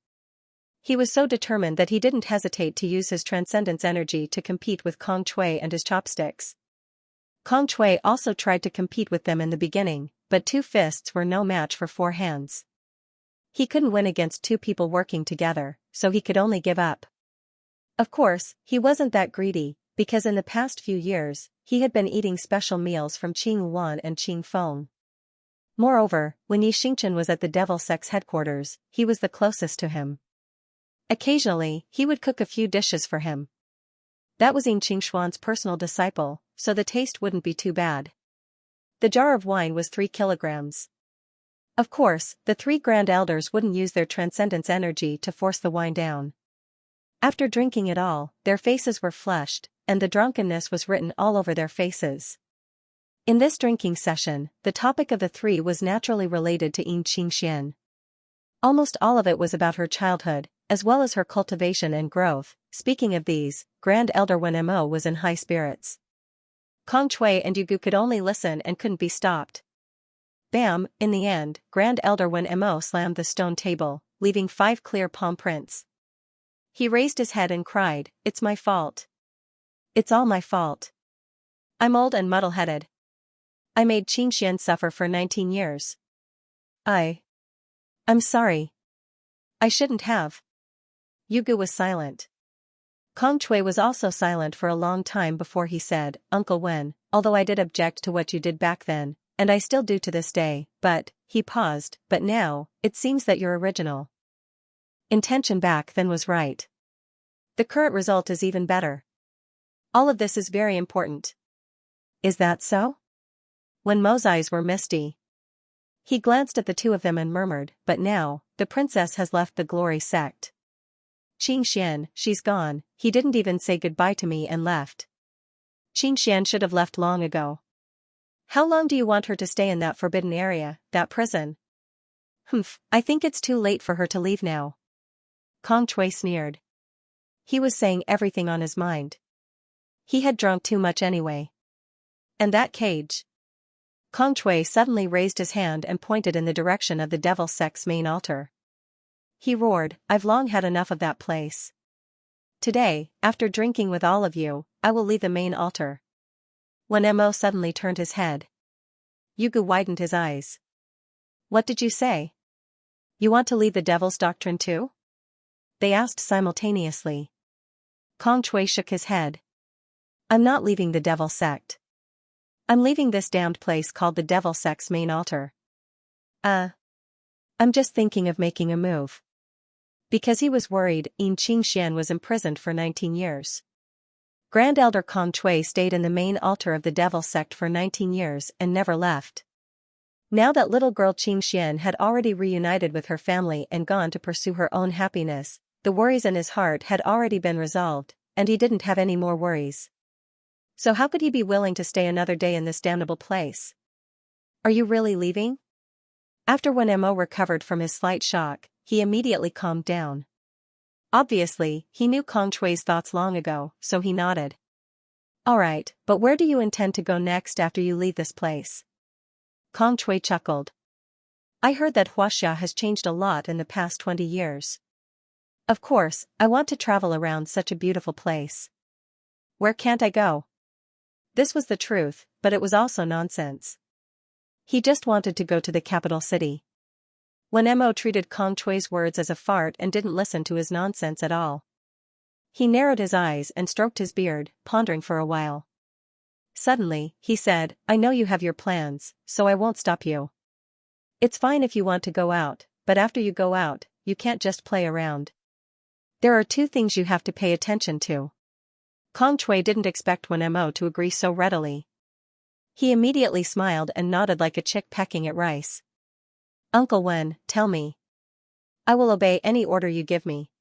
He was so determined that he didn't hesitate to use his transcendence energy to compete with Kong Shui and his chopsticks. Kong Shui also tried to compete with them in the beginning, but 2 fists were no match for 4 hands. He couldn't win against 2 people working together, so he could only give up. Of course, he wasn't that greedy, because in the past few years, he had been eating special meals from Qing Wan and Qing Feng. Moreover, when Yi Xingchen was at the Devil Sex headquarters, he was the closest to him. Occasionally, he would cook a few dishes for him. That was Yin Qingxuan's personal disciple, so the taste wouldn't be too bad. The jar of wine was 3 kilograms. Of course, the 3 grand elders wouldn't use their transcendence energy to force the wine down. After drinking it all, their faces were flushed, and the drunkenness was written all over their faces. In this drinking session, the topic of the 3 was naturally related to Yin Qingxian. Almost all of it was about her childhood, as well as her cultivation and growth. Speaking of these, Grand Elder Wen Mo was in high spirits. Kong Shui and Yugu could only listen and couldn't be stopped. Bam, in the end, Grand Elder Wen Mo slammed the stone table, leaving 5 clear palm prints. He raised his head and cried, "It's my fault. It's all my fault. I'm old and muddle-headed. I made Qingxian suffer for 19 years. I'm sorry. I shouldn't have." Yugu was silent. Kong Shui was also silent for a long time before he said, "Uncle Wen, although I did object to what you did back then, and I still do to this day, but," he paused, "but now, it seems that you're original." Intention back then was right. The current result is even better. All of this is very important. Is that so? When Mo's eyes were misty, he glanced at the two of them and murmured, but now, the princess has left the glory sect. Xianxia, she's gone, he didn't even say goodbye to me and left. Xianxia should have left long ago. How long do you want her to stay in that forbidden area, that prison? I think it's too late for her to leave now. Kong Shui sneered. He was saying everything on his mind. He had drunk too much anyway. And that cage? Kong Shui suddenly raised his hand and pointed in the direction of the devil sect's main altar. He roared, I've long had enough of that place. Today, after drinking with all of you, I will leave the main altar. When Mo suddenly turned his head, Yugu widened his eyes. What did you say? You want to leave the devil's doctrine too? They asked simultaneously. Kong Shui shook his head. I'm not leaving the devil sect. I'm leaving this damned place called the devil sect's main altar. I'm just thinking of making a move. Because he was worried, Xianxia was imprisoned for 19 years. Grand Elder Kong Shui stayed in the main altar of the devil sect for 19 years and never left. Now that little girl Xianxia had already reunited with her family and gone to pursue her own happiness, the worries in his heart had already been resolved, and he didn't have any more worries. So how could he be willing to stay another day in this damnable place? Are you really leaving? After when Mo recovered from his slight shock, he immediately calmed down. Obviously, he knew Kong Shui's thoughts long ago, so he nodded. Alright, but where do you intend to go next after you leave this place? Kong Shui chuckled. I heard that Xianxia has changed a lot in the past 20 years. Of course, I want to travel around such a beautiful place. Where can't I go? This was the truth, but it was also nonsense. He just wanted to go to the capital city. When Mo treated Kong Shui's words as a fart and didn't listen to his nonsense at all. He narrowed his eyes and stroked his beard, pondering for a while. Suddenly, he said, I know you have your plans, so I won't stop you. It's fine if you want to go out, but after you go out, you can't just play around. There are two things you have to pay attention to. Kong Shui didn't expect Wen Mo to agree so readily. He immediately smiled and nodded like a chick pecking at rice. Uncle Wen, tell me. I will obey any order you give me.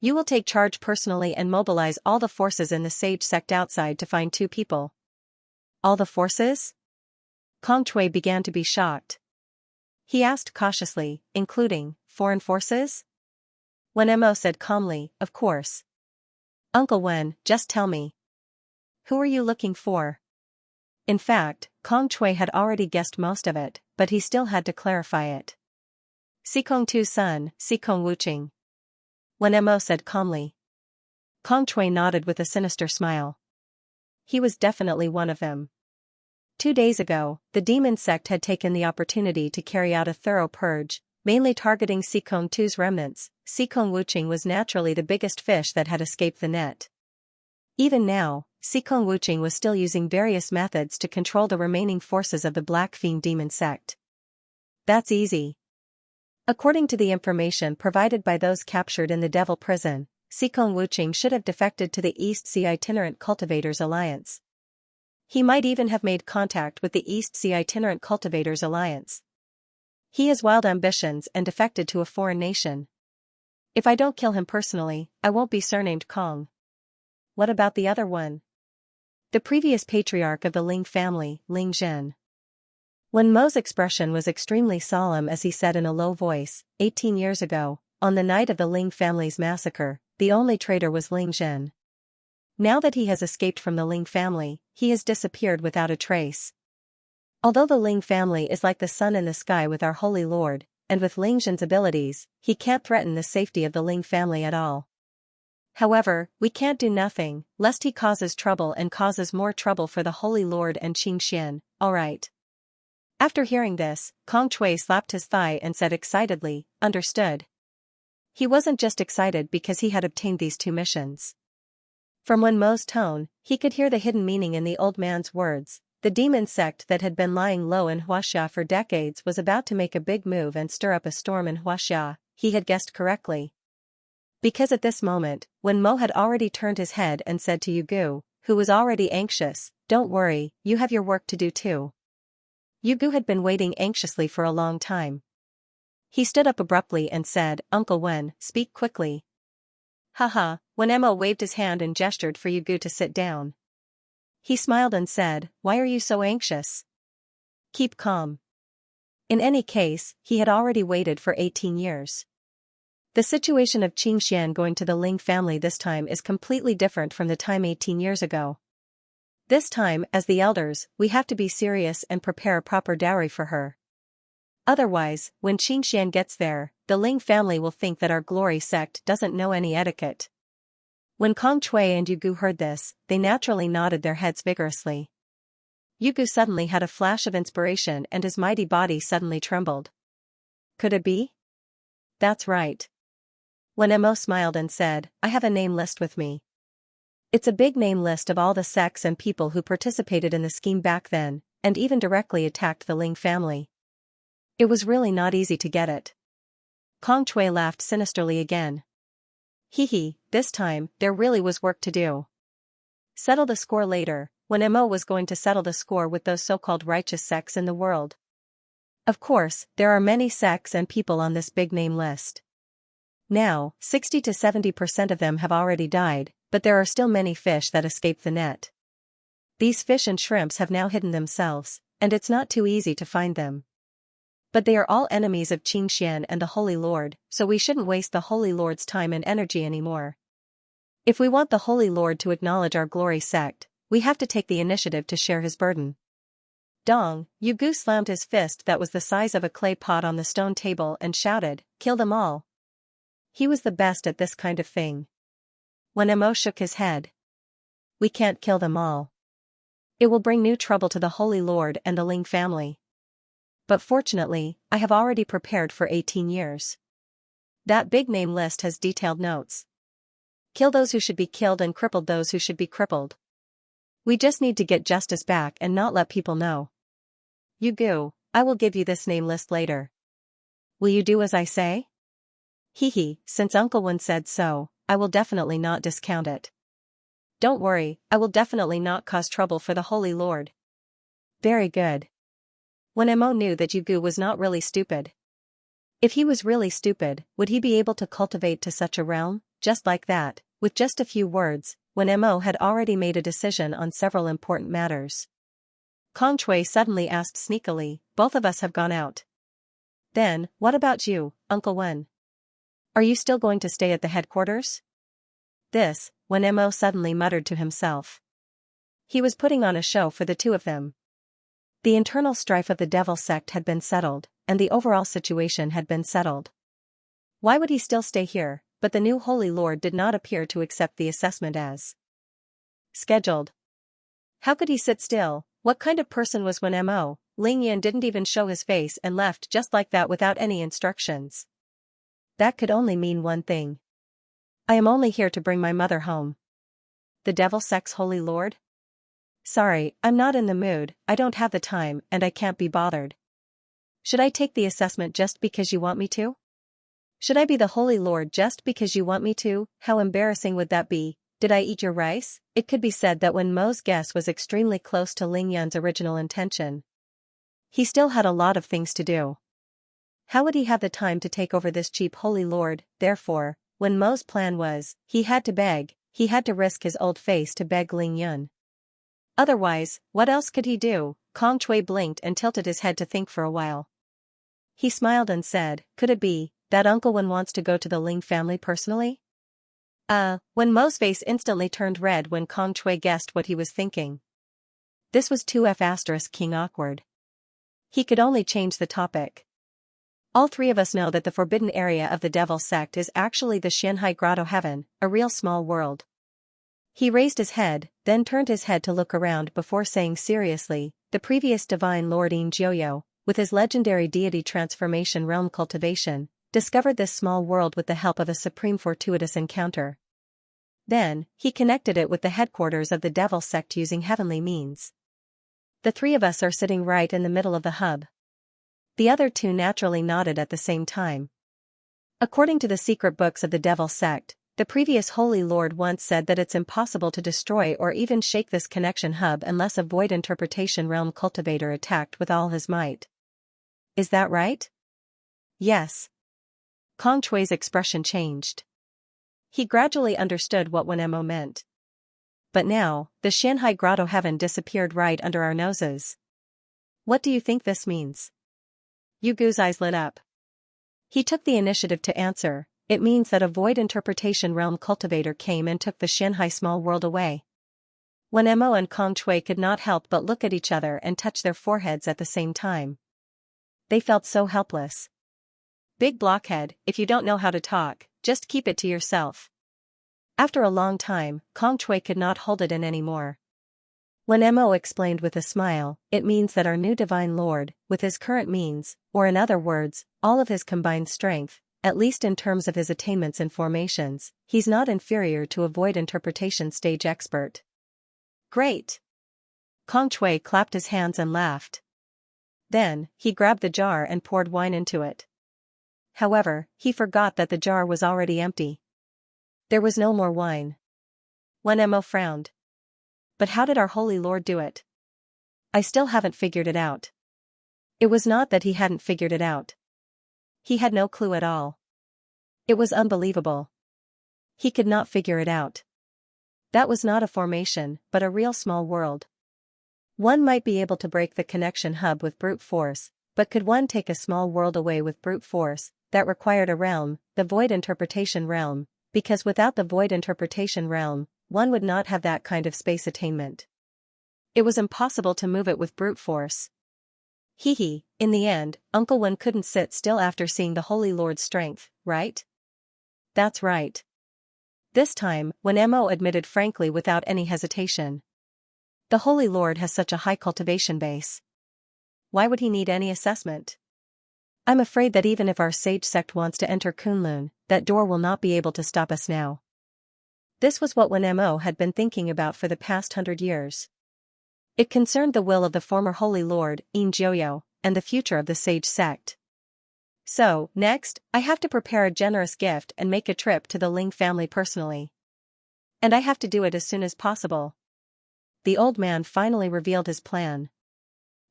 You will take charge personally and mobilize all the forces in the Sage sect outside to find two people. All the forces? Kong Shui began to be shocked. He asked cautiously, including foreign forces? Wen Mo said calmly, of course. Uncle Wen, just tell me. Who are you looking for? In fact, Kong Shui had already guessed most of it, but he still had to clarify it. Xikong Tu's son, Xikong Wuqing. Wen Mo said calmly. Kong Shui nodded with a sinister smile. He was definitely one of them. 2 days ago, the demon sect had taken the opportunity to carry out a thorough purge, mainly targeting Xikong Tu's remnants. Xikong Wuqing was naturally the biggest fish that had escaped the net. Even now, Xikong Wuqing was still using various methods to control the remaining forces of the Black Fiend demon sect. That's easy. According to the information provided by those captured in the Devil Prison, Xikong Wuqing should have defected to the East Sea Itinerant Cultivators Alliance. He might even have made contact with the East Sea Itinerant Cultivators Alliance. He has wild ambitions and defected to a foreign nation. If I don't kill him personally, I won't be surnamed Kong. What about the other one? The previous patriarch of the Ling family, Ling Zhen. Wen Mo's expression was extremely solemn as he said in a low voice, 18 years ago, on the night of the Ling family's massacre, the only traitor was Ling Zhen. Now that he has escaped from the Ling family, he has disappeared without a trace. Although the Ling family is like the sun in the sky with our Holy Lord, and with Ling Zhen's abilities, he can't threaten the safety of the Ling family at all. However, we can't do nothing, lest he causes trouble and causes more trouble for the Holy Lord and Xianxia, alright. After hearing this, Kong Shui slapped his thigh and said excitedly, understood. He wasn't just excited because he had obtained these 2 missions. From Wen Mo's tone, he could hear the hidden meaning in the old man's words. The demon sect that had been lying low in Xianxia for decades was about to make a big move and stir up a storm in Xianxia. He had guessed correctly. Because at this moment, when Mo had already turned his head and said to Yugu, who was already anxious, "Don't worry, you have your work to do too." Yugu had been waiting anxiously for a long time. He stood up abruptly and said, "Uncle Wen, speak quickly." Haha, when Mo waved his hand and gestured for Yugu to sit down. He smiled and said, "Why are you so anxious? Keep calm." In any case, he had already waited for 18 years. The situation of Xianxia going to the Ling family this time is completely different from the time 18 years ago. This time, as the elders, we have to be serious and prepare a proper dowry for her. Otherwise, when Xianxia gets there, the Ling family will think that our glory sect doesn't know any etiquette. When Kong Chui and Yugu heard this, they naturally nodded their heads vigorously. Yugu suddenly had a flash of inspiration and his mighty body suddenly trembled. Could it be? That's right. When Mo smiled and said, "I have a name list with me." It's a big name list of all the sects and people who participated in the scheme back then, and even directly attacked the Ling family. It was really not easy to get it. Kong Chui laughed sinisterly again. Hee, this time, there really was work to do. Settle the score later, when Mo was going to settle the score with those so-called righteous sects in the world. Of course, there are many sects and people on this big name list. Now, 60 to 70% of them have already died, but there are still many fish that escape the net. These fish and shrimps have now hidden themselves, and it's not too easy to find them. But they are all enemies of Xianxia and the Holy Lord, so we shouldn't waste the Holy Lord's time and energy anymore. If we want the Holy Lord to acknowledge our glory sect, we have to take the initiative to share his burden. Dong, Yugu slammed his fist that was the size of a clay pot on the stone table and shouted, "Kill them all." He was the best at this kind of thing. When Mo shook his head. "We can't kill them all. It will bring new trouble to the Holy Lord and the Ling family. But fortunately, I have already prepared for 18 years. That big name list has detailed notes. Kill those who should be killed and crippled those who should be crippled. We just need to get justice back and not let people know. Yugu, I will give you this name list later. Will you do as I say?" Since Uncle Wen said so, I will definitely not discount it. Don't worry, I will definitely not cause trouble for the Holy Lord. Very good. When Mo knew that Yugu was not really stupid. If he was really stupid, would he be able to cultivate to such a realm, just like that, with just a few words, when Mo had already made a decision on several important matters? Kong Chui suddenly asked sneakily, "Both of us have gone out. Then, what about you, Uncle Wen? Are you still going to stay at the headquarters?" This, when Mo suddenly muttered to himself. He was putting on a show for the two of them. The internal strife of the devil sect had been settled, and the overall situation had been settled. Why would he still stay here? But the new Holy Lord did not appear to accept the assessment as scheduled. How could he sit still? What kind of person was Wen Mo? Ling Yan didn't even show his face and left just like that without any instructions. That could only mean one thing. I am only here to bring my mother home. The devil sect's Holy Lord? Sorry, I'm not in the mood, I don't have the time and I can't be bothered. Should I take the assessment just because you want me to? Should I be the Holy Lord just because you want me to? How embarrassing would that be? Did I eat your rice? It could be said that when Mo's guess was extremely close to Ling Yan's original intention, he still had a lot of things to do. How would he have the time to take over this cheap Holy Lord? Therefore, when Mo's plan was, he had to beg, he had to risk his old face to beg Ling Yan. Otherwise, what else could he do? Kong Chui blinked and tilted his head to think for a while. He smiled and said, "Could it be that Uncle Wen wants to go to the Ling family personally?" When Mo's face instantly turned red when Kong Chui guessed what he was thinking. This was 2F** King awkward. He could only change the topic. All three of us know that the forbidden area of the devil sect is actually the Xianhai Grotto Heaven, a real small world. He raised his head, then turned his head to look around before saying seriously, "The previous divine Lord Yin Jiuyo, with his legendary deity transformation realm cultivation, discovered this small world with the help of a supreme fortuitous encounter. Then, he connected it with the headquarters of the devil sect using heavenly means. The three of us are sitting right in the middle of the hub." The other two naturally nodded at the same time. According to the secret books of the Devil sect, the previous Holy Lord once said that it's impossible to destroy or even shake this connection hub unless a void interpretation realm cultivator attacked with all his might. Is that right? Yes. Kong Chui's expression changed. He gradually understood what Mo meant. But now, the Xianxia grotto heaven disappeared right under our noses. What do you think this means? Yugu's eyes lit up. He took the initiative to answer. It means that a void interpretation realm cultivator came and took the Xianxia small world away. When Mo and Kong Chui could not help but look at each other and touch their foreheads at the same time. They felt so helpless. Big blockhead, if you don't know how to talk, just keep it to yourself. After a long time, Kong Chui could not hold it in anymore. When Mo explained with a smile, it means that our new Divine Lord, with his current means, or in other words, all of his combined strength, at least in terms of his attainments and formations, he's not inferior to a void interpretation stage expert. Great! Kong Chui clapped his hands and laughed. Then, he grabbed the jar and poured wine into it. However, he forgot that the jar was already empty. There was no more wine. When Mo frowned. But how did our Holy Lord do it? I still haven't figured it out. It was not that he hadn't figured it out. He had no clue at all. It was unbelievable. He could not figure it out. That was not a formation, but a real small world. One might be able to break the connection hub with brute force, but could one take a small world away with brute force? That required a realm, the void interpretation realm, because without the void interpretation realm, one would not have that kind of space attainment. It was impossible to move it with brute force. Hee, in the end, Uncle Wen couldn't sit still after seeing the Holy Lord's strength, right? That's right. This time, when Mo admitted frankly without any hesitation. The Holy Lord has such a high cultivation base. Why would he need any assessment? I'm afraid that even if our sage sect wants to enter Kunlun, that door will not be able to stop us now. This was what Mo had been thinking about for the past 100 years. It concerned the will of the former Holy Lord, Yin Jiuyo, and the future of the sage sect. So, next, I have to prepare a generous gift and make a trip to the Ling family personally. And I have to do it as soon as possible. The old man finally revealed his plan.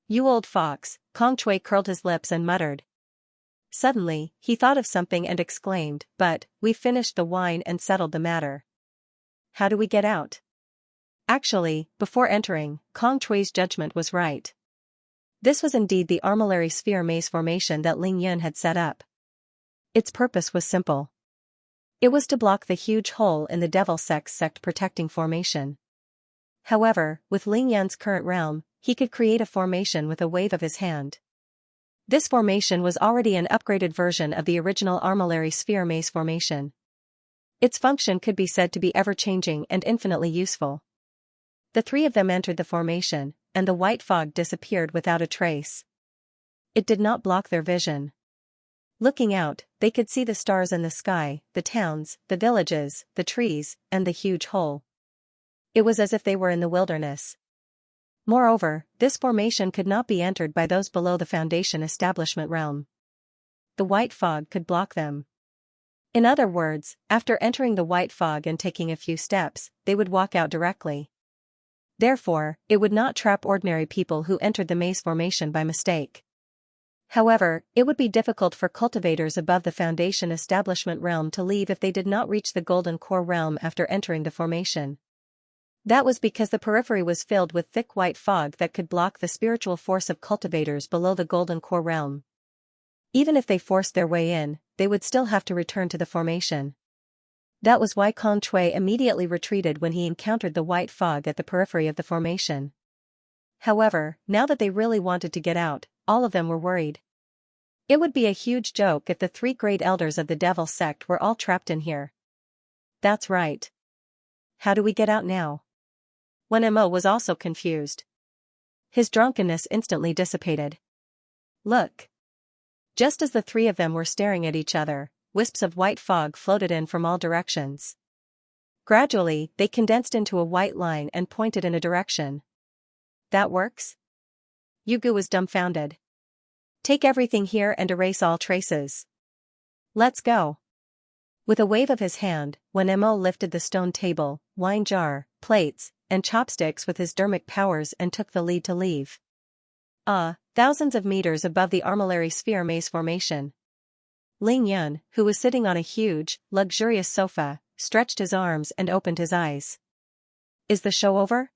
You old fox, Kong Chui curled his lips and muttered. Suddenly, he thought of something and exclaimed, but, we've finished the wine and settled the matter. How do we get out? Actually, before entering, Kong Chui's judgment was right. This was indeed the armillary sphere maze formation that Ling Yun had set up. Its purpose was simple. It was to block the huge hole in the Devil sect protecting formation. However, with Ling Yun's current realm, he could create a formation with a wave of his hand. This formation was already an upgraded version of the original armillary sphere maze formation. Its function could be said to be ever-changing and infinitely useful. The three of them entered the formation, and the white fog disappeared without a trace. It did not block their vision. Looking out, they could see the stars in the sky, the towns, the villages, the trees, and the huge hole. It was as if they were in the wilderness. Moreover, this formation could not be entered by those below the Foundation establishment realm. The white fog could block them. In other words, after entering the white fog and taking a few steps, they would walk out directly. Therefore, it would not trap ordinary people who entered the maze formation by mistake. However, it would be difficult for cultivators above the Foundation establishment realm to leave if they did not reach the Golden Core realm after entering the formation. That was because the periphery was filled with thick white fog that could block the spiritual force of cultivators below the Golden Core realm. Even if they forced their way in, they would still have to return to the formation. That was why Kong Chui immediately retreated when he encountered the white fog at the periphery of the formation. However, now that they really wanted to get out, all of them were worried. It would be a huge joke if the three great elders of the Devil sect were all trapped in here. That's right. How do we get out now? When Mo was also confused. His drunkenness instantly dissipated. Look. Just as the three of them were staring at each other, wisps of white fog floated in from all directions. Gradually, they condensed into a white line and pointed in a direction. That works? Yugu was dumbfounded. Take everything here and erase all traces. Let's go. With a wave of his hand, when Mo lifted the stone table, wine jar, plates, and chopsticks with his dermic powers and took the lead to leave. Thousands of meters above the armillary sphere maze formation. Ling Yun, who was sitting on a huge, luxurious sofa, stretched his arms and opened his eyes. Is the show over?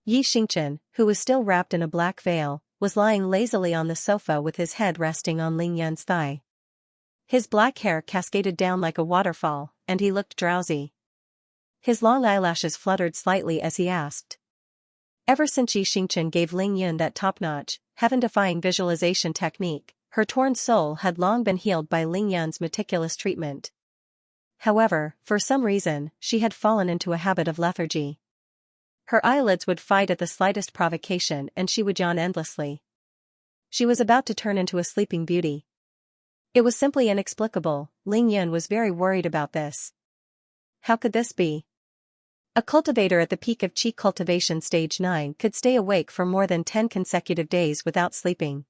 Xianxia, who was still wrapped in a black veil, was lying lazily on the sofa with his head resting on Ling Yun's thigh. His black hair cascaded down like a waterfall, and he looked drowsy. His long eyelashes fluttered slightly as he asked. Ever since Xianxia gave Ling Yun that top-notch, heaven-defying visualization technique, her torn soul had long been healed by Ling Yun's meticulous treatment. However, for some reason, she had fallen into a habit of lethargy. Her eyelids would fight at the slightest provocation and she would yawn endlessly. She was about to turn into a sleeping beauty. It was simply inexplicable. Ling Yun was very worried about this. How could this be? A cultivator at the peak of Qi cultivation stage 9 could stay awake for more than 10 consecutive days without sleeping.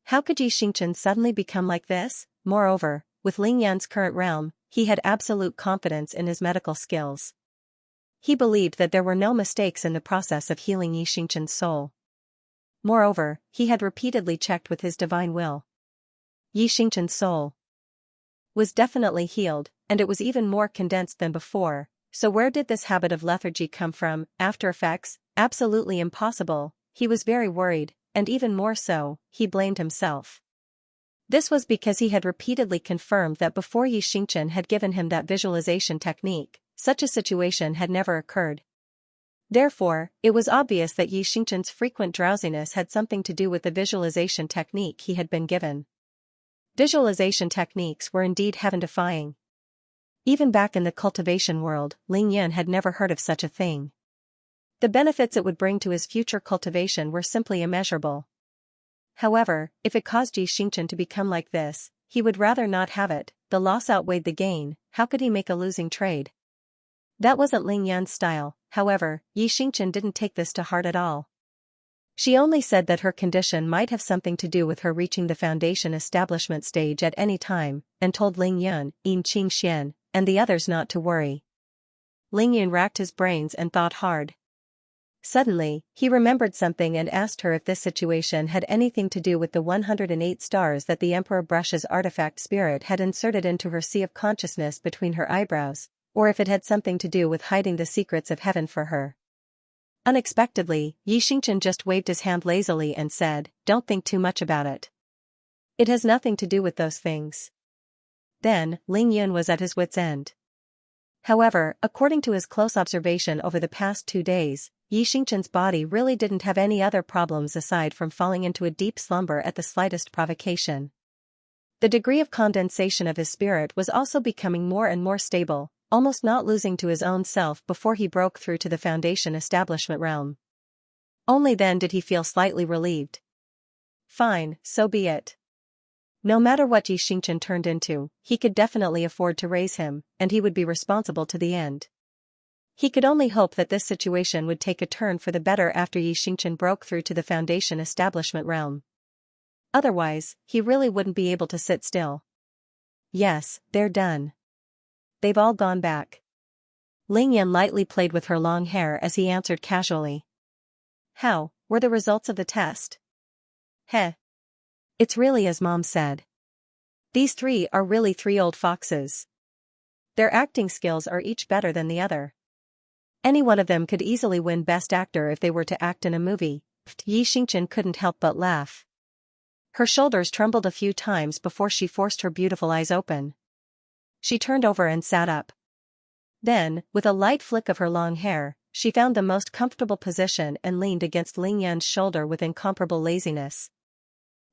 How could Xianxia suddenly become like this? Moreover, with Ling Yun's current realm, he had absolute confidence in his medical skills. He believed that there were no mistakes in the process of healing Xianxia's soul. Moreover, he had repeatedly checked with his divine will. Xianxia's soul was definitely healed, and it was even more condensed than before. So where did this habit of lethargy come from? After effects? Absolutely impossible. He was very worried, and even more so, he blamed himself. This was because he had repeatedly confirmed that before Xianxia had given him that visualization technique, such a situation had never occurred. Therefore, it was obvious that Xianxia's frequent drowsiness had something to do with the visualization technique he had been given. Visualization techniques were indeed heaven-defying. Even back in the cultivation world, Ling Yun had never heard of such a thing. The benefits it would bring to his future cultivation were simply immeasurable. However, if it caused Xianxia to become like this, he would rather not have it. The loss outweighed the gain. How could he make a losing trade? That wasn't Ling Yun's style. However, Xianxia didn't take this to heart at all. She only said that her condition might have something to do with her reaching the foundation establishment stage at any time, and told Ling Yun, Xianxia, and the others not to worry. Ling Yun racked his brains and thought hard. Suddenly, he remembered something and asked her if this situation had anything to do with the 108 stars that the Emperor Brush's artifact spirit had inserted into her sea of consciousness between her eyebrows, or if it had something to do with hiding the secrets of heaven for her. Unexpectedly, Xianxia just waved his hand lazily and said, "Don't think too much about it. It has nothing to do with those things." Then, Ling Yun was at his wit's end. However, according to his close observation over the past 2 days, Xianxia's body really didn't have any other problems aside from falling into a deep slumber at the slightest provocation. The degree of condensation of his spirit was also becoming more and more stable, almost not losing to his own self before he broke through to the foundation establishment realm. Only then did he feel slightly relieved. Fine, so be it. No matter what Xianxia turned into, he could definitely afford to raise him, and he would be responsible to the end. He could only hope that this situation would take a turn for the better after Xianxia broke through to the foundation establishment realm. Otherwise, he really wouldn't be able to sit still. Yes, they're done. They've all gone back. Ling Yun lightly played with her long hair as he answered casually. How were the results of the test? Heh. It's really as Mom said. These 3 are really 3 old foxes. Their acting skills are each better than the other. Any one of them could easily win Best Actor if they were to act in a movie. Xianxia couldn't help but laugh. Her shoulders trembled a few times before she forced her beautiful eyes open. She turned over and sat up. Then, with a light flick of her long hair, she found the most comfortable position and leaned against Ling Yun's shoulder with incomparable laziness.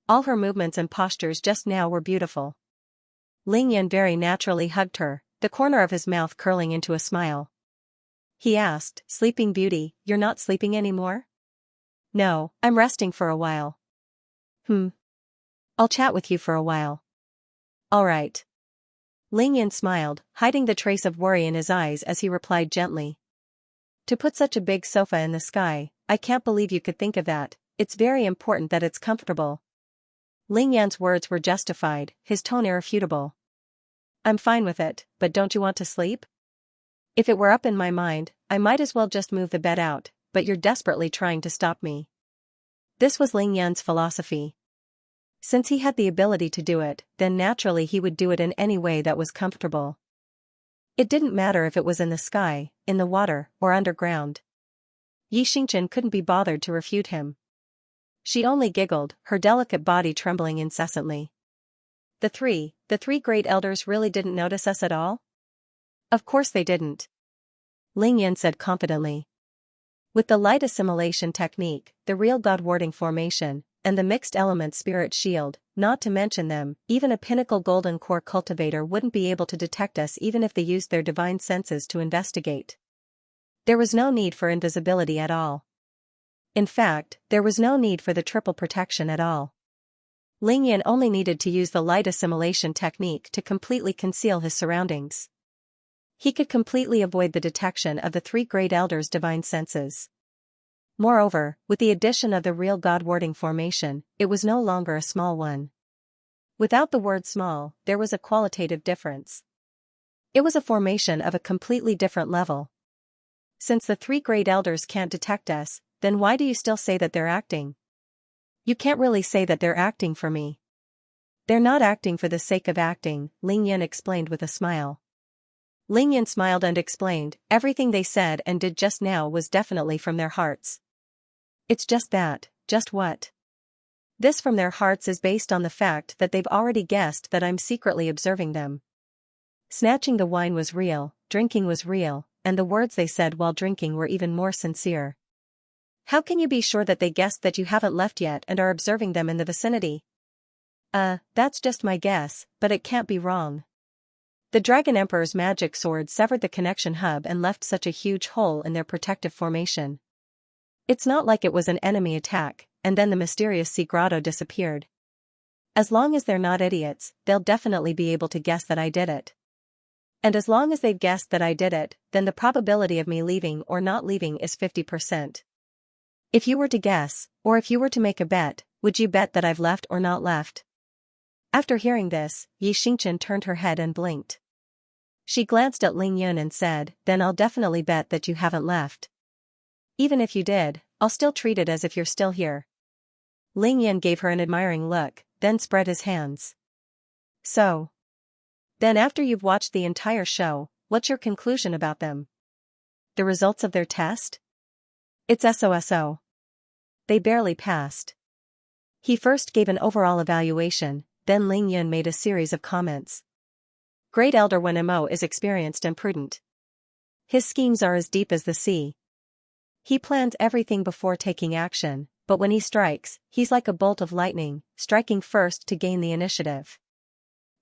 All her movements and postures just now were beautiful. Ling Yun very naturally hugged her, the corner of his mouth curling into a smile. He asked, "Sleeping Beauty, you're not sleeping anymore?" "No, I'm resting for a while." I'll chat with you for a while." "All right." Ling Yun smiled, hiding the trace of worry in his eyes as he replied gently. "To put such a big sofa in the sky, I can't believe you could think of that. It's very important that it's comfortable." Ling Yan's words were justified, his tone irrefutable. I'm fine with it, but don't you want to sleep? If it were up in my mind, I might as well just move the bed out, but you're desperately trying to stop me. This was Ling Yan's philosophy. Since he had the ability to do it, then naturally he would do it in any way that was comfortable. It didn't matter if it was in the sky, in the water, or underground. Xianxia couldn't be bothered to refute him. She only giggled, her delicate body trembling incessantly. The three great elders really didn't notice us at all? Of course they didn't. Ling Yan said confidently. With the light assimilation technique, the real God-warding formation, and the mixed element spirit shield, not to mention them, even a pinnacle golden core cultivator wouldn't be able to detect us even if they used their divine senses to investigate. There was no need for invisibility at all. In fact, there was no need for the triple protection at all. Ling Yan only needed to use the light assimilation technique to completely conceal his surroundings. He could completely avoid the detection of the three great elders' divine senses. Moreover, with the addition of the real God-warding formation, it was no longer a small one. Without the word small, there was a qualitative difference. It was a formation of a completely different level. Since the three great elders can't detect us, then why do you still say that they're acting? You can't really say that they're acting for me. They're not acting for the sake of acting, Ling Yan explained with a smile. Ling Yan smiled and explained, everything they said and did just now was definitely from their hearts. It's just that, just what? This from their hearts is based on the fact that they've already guessed that I'm secretly observing them. Snatching the wine was real, drinking was real, and the words they said while drinking were even more sincere. How can you be sure that they guessed that you haven't left yet and are observing them in the vicinity? That's just my guess, but it can't be wrong. The Dragon Emperor's magic sword severed the connection hub and left such a huge hole in their protective formation. It's not like it was an enemy attack, and then the mysterious sea grotto disappeared. As long as they're not idiots, they'll definitely be able to guess that I did it. And as long as they've guessed that I did it, then the probability of me leaving or not leaving is 50%. If you were to guess, or if you were to make a bet, would you bet that I've left or not left? After hearing this, Xianxia turned her head and blinked. She glanced at Ling Yan and said, then I'll definitely bet that you haven't left. Even if you did, I'll still treat it as if you're still here. Ling Yan gave her an admiring look, then spread his hands. So. Then after you've watched the entire show, what's your conclusion about them? The results of their test? It's SOSO. They barely passed. He first gave an overall evaluation, then Ling Yan made a series of comments. Great Elder Wenmo is experienced and prudent. His schemes are as deep as the sea. He plans everything before taking action, but when he strikes, he's like a bolt of lightning, striking first to gain the initiative.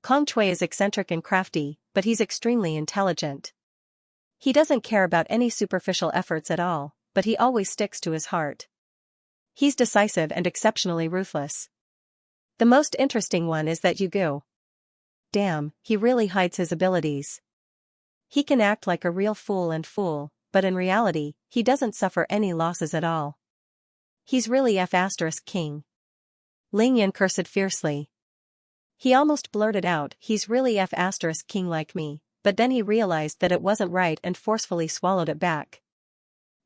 Kong Chui is eccentric and crafty, but he's extremely intelligent. He doesn't care about any superficial efforts at all, but he always sticks to his heart. He's decisive and exceptionally ruthless. The most interesting one is that Yugu. Damn, he really hides his abilities. He can act like a real fool, but in reality, he doesn't suffer any losses at all. He's really F***king. Ling Yan cursed fiercely. He almost blurted out, he's really F***king like me, but then he realized that it wasn't right and forcefully swallowed it back.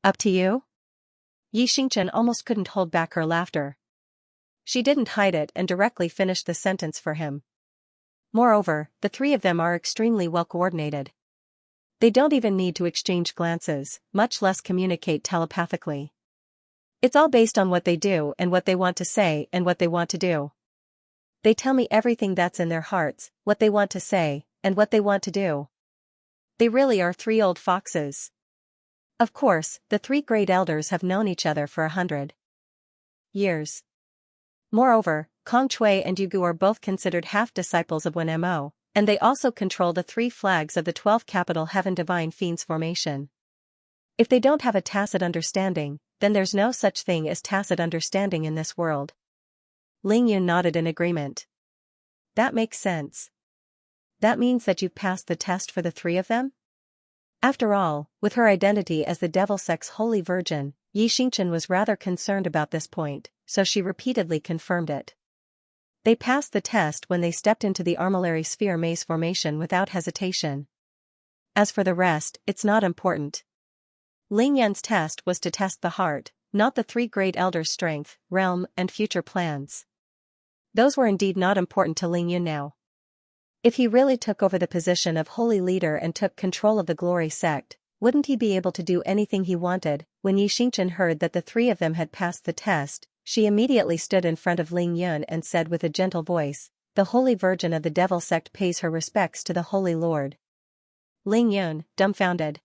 Up to you? Xianxia almost couldn't hold back her laughter. She didn't hide it and directly finished the sentence for him. Moreover, the three of them are extremely well coordinated. They don't even need to exchange glances, much less communicate telepathically. It's all based on what they do and what they want to say and what they want to do. They tell me everything that's in their hearts, what they want to say, and what they want to do. They really are three old foxes. Of course, the three great elders have known each other for 100 years. Moreover, Kong Chui and Yugu are both considered half-disciples of Wenmo, and they also control the 3 flags of the 12 capital Heaven Divine Fiends formation. If they don't have a tacit understanding, then there's no such thing as tacit understanding in this world. Ling Yun nodded in agreement. That makes sense. That means that you've passed the test for the 3 of them? After all, with her identity as the Devil Sex Holy Virgin, Xianxia was rather concerned about this point, so she repeatedly confirmed it. They passed the test when they stepped into the armillary sphere maze formation without hesitation. As for the rest, it's not important. Ling Yan's test was to test the heart, not the three great elders' strength, realm, and future plans. Those were indeed not important to Ling Yun now. If he really took over the position of holy leader and took control of the glory sect, wouldn't he be able to do anything he wanted? When Xianxia heard that the three of them had passed the test, she immediately stood in front of Ling Yun and said with a gentle voice, "The Holy Virgin of the Devil sect pays her respects to the Holy Lord." Ling Yun, dumbfounded.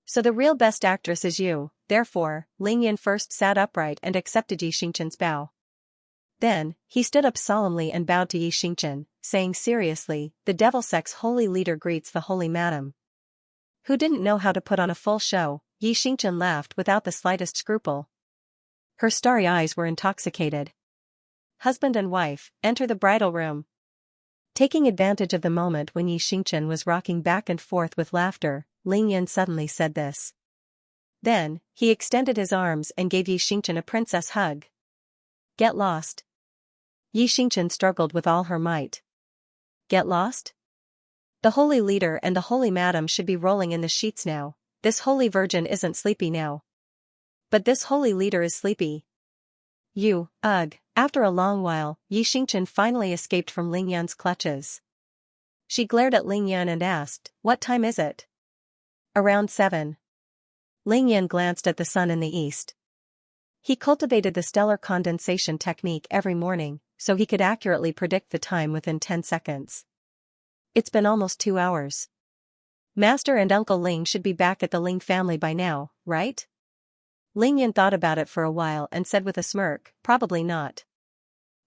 "So the real best actress is you." Therefore, Ling Yun first sat upright and accepted Xianxia's bow. Then, he stood up solemnly and bowed to Xianxia, saying seriously, "The Devil sect's holy leader greets the holy madam." Who didn't know how to put on a full show? Xianxia laughed without the slightest scruple. Her starry eyes were intoxicated. Husband and wife, enter the bridal room. Taking advantage of the moment when Xianxia was rocking back and forth with laughter, Ling Yun suddenly said this. Then, he extended his arms and gave Xianxia a princess hug. "Get lost." Xianxia struggled with all her might. "Get lost?" The holy leader and the holy madam should be rolling in the sheets now. This holy virgin isn't sleepy now. But this holy leader is sleepy. Ugh. After a long while, Xianxia finally escaped from Ling Yun's clutches. She glared at Ling Yun and asked, "What time is it?" "Around 7. Ling Yun glanced at the sun in the east. He cultivated the stellar condensation technique every morning, so he could accurately predict the time within 10 seconds. It's been almost 2 hours. Master and Uncle Ling should be back at the Ling family by now, right? Ling Yun thought about it for a while and said with a smirk, "Probably not.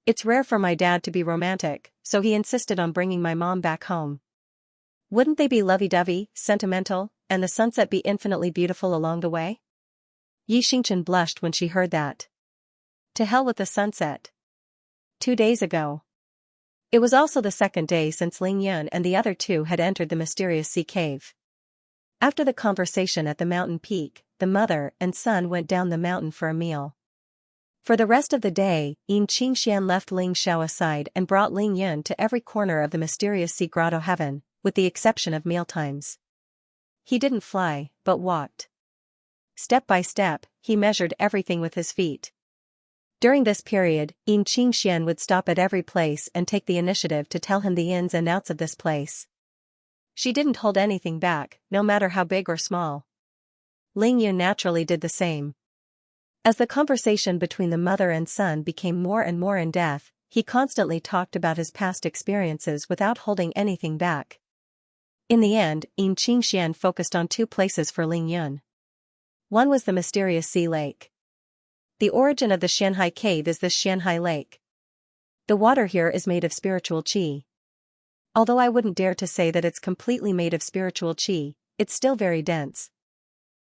It's rare for my dad to be romantic, so he insisted on bringing my mom back home. Wouldn't they be lovey-dovey, sentimental, and the sunset be infinitely beautiful along the way?" Xianxia blushed when she heard that. To hell with the sunset. 2 days ago. It was also the second day since Ling Yun and the other two had entered the mysterious sea cave. After the conversation at the mountain peak, the mother and son went down the mountain for a meal. For the rest of the day, Xianxian left Ling Xiao aside and brought Ling Yun to every corner of the mysterious sea grotto heaven, with the exception of mealtimes. He didn't fly, but walked. Step by step, he measured everything with his feet. During this period, Xianxian would stop at every place and take the initiative to tell him the ins and outs of this place. She didn't hold anything back, no matter how big or small. Ling Yun naturally did the same. As the conversation between the mother and son became more and more in-depth, he constantly talked about his past experiences without holding anything back. In the end, Xianxian focused on 2 places for Ling Yun. One was the mysterious sea lake. The origin of the Xianxia cave is this Xianxia lake. The water here is made of spiritual qi. Although I wouldn't dare to say that it's completely made of spiritual qi, it's still very dense.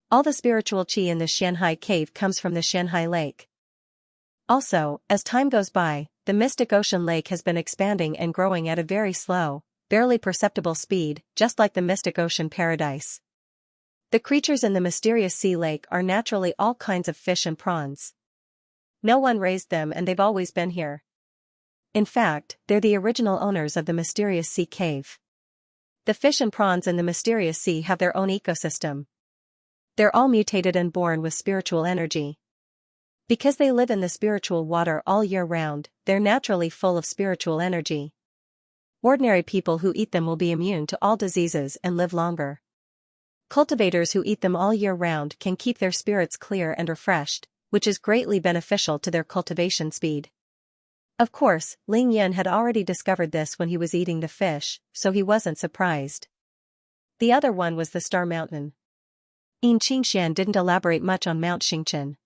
All the spiritual qi in the Xianxia cave comes from the Xianxia lake. Also, as time goes by, the mystic ocean lake has been expanding and growing at a very slow, barely perceptible speed, just like the mystic ocean paradise. The creatures in the mysterious sea lake are naturally all kinds of fish and prawns. No one raised them and they've always been here. In fact, they're the original owners of the mysterious sea cave. The fish and prawns in the mysterious sea have their own ecosystem. They're all mutated and born with spiritual energy. Because they live in the spiritual water all year round, they're naturally full of spiritual energy. Ordinary people who eat them will be immune to all diseases and live longer. Cultivators who eat them all year round can keep their spirits clear and refreshed, which is greatly beneficial to their cultivation speed. Of course, Ling Yun had already discovered this when he was eating the fish, so he wasn't surprised. The other one was the Star Mountain. Xianxian didn't elaborate much on Mount Xingchen.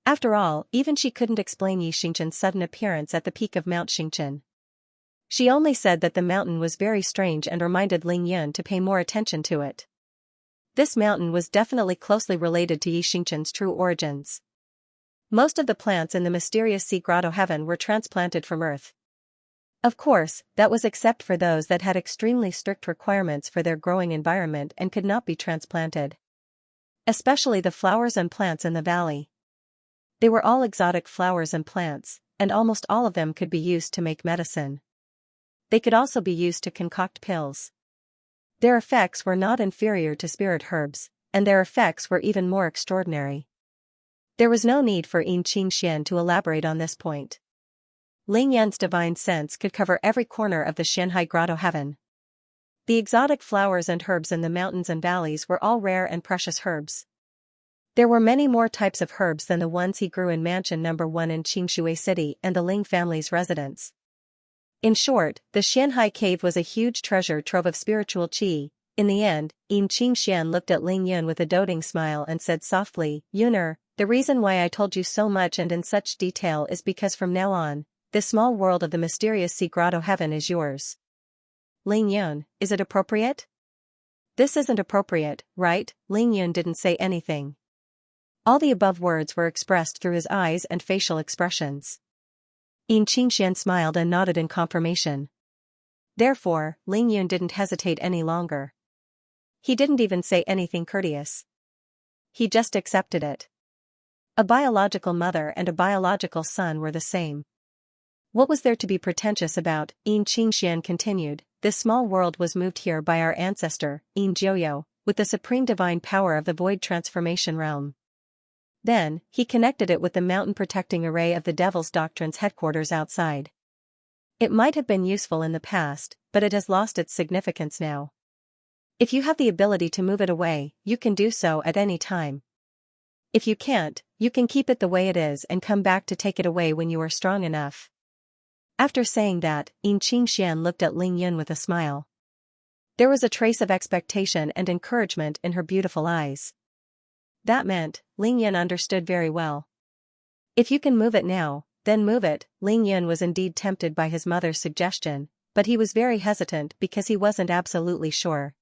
After all, even she couldn't explain Xianxian's sudden appearance at the peak of Mount Xingchen. She only said that the mountain was very strange and reminded Ling Yun to pay more attention to it. This mountain was definitely closely related to Xianxian's true origins. Most of the plants in the mysterious sea grotto heaven were transplanted from Earth. Of course, that was except for those that had extremely strict requirements for their growing environment and could not be transplanted. Especially the flowers and plants in the valley. They were all exotic flowers and plants, and almost all of them could be used to make medicine. They could also be used to concoct pills. Their effects were not inferior to spirit herbs, and their effects were even more extraordinary. There was no need for Xianxia to elaborate on this point. Ling Yan's divine sense could cover every corner of the Xianxia grotto heaven. The exotic flowers and herbs in the mountains and valleys were all rare and precious herbs. There were many more types of herbs than the ones he grew in Mansion No. 1 in Xingshui City and the Ling family's residence. In short, the Xianxia cave was a huge treasure trove of spiritual qi. In the end, Xianxia looked at Ling Yun with a doting smile and said softly, "Yuner, the reason why I told you so much and in such detail is because from now on, this small world of the mysterious sea grotto heaven is yours." Ling Yun, is it appropriate? This isn't appropriate, right? Ling Yun didn't say anything. All the above words were expressed through his eyes and facial expressions. Xianxia smiled and nodded in confirmation. Therefore, Ling Yun didn't hesitate any longer. He didn't even say anything courteous. He just accepted it. A biological mother and a biological son were the same. What was there to be pretentious about? Xianxia continued, this small world was moved here by our ancestor, Jiuyo, with the supreme divine power of the void transformation realm. Then, he connected it with the mountain-protecting array of the Devil's Doctrine's headquarters outside. It might have been useful in the past, but it has lost its significance now. If you have the ability to move it away, you can do so at any time. If you can't, you can keep it the way it is and come back to take it away when you are strong enough. After saying that, Xianxia looked at Ling Yun with a smile. There was a trace of expectation and encouragement in her beautiful eyes. That meant, Ling Yun understood very well. If you can move it now, then move it. Ling Yun was indeed tempted by his mother's suggestion, but he was very hesitant because he wasn't absolutely sure.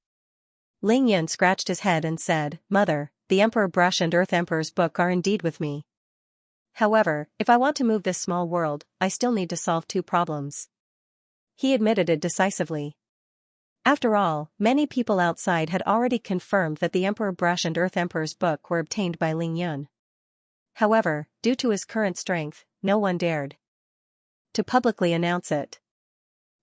Ling Yun scratched his head and said, "Mother, the Emperor Brush and Earth Emperor's book are indeed with me. However, if I want to move this small world, I still need to solve two problems." He admitted it decisively. After all, many people outside had already confirmed that the Emperor Brush and Earth Emperor's book were obtained by Ling Yun. However, due to his current strength, no one dared to publicly announce it.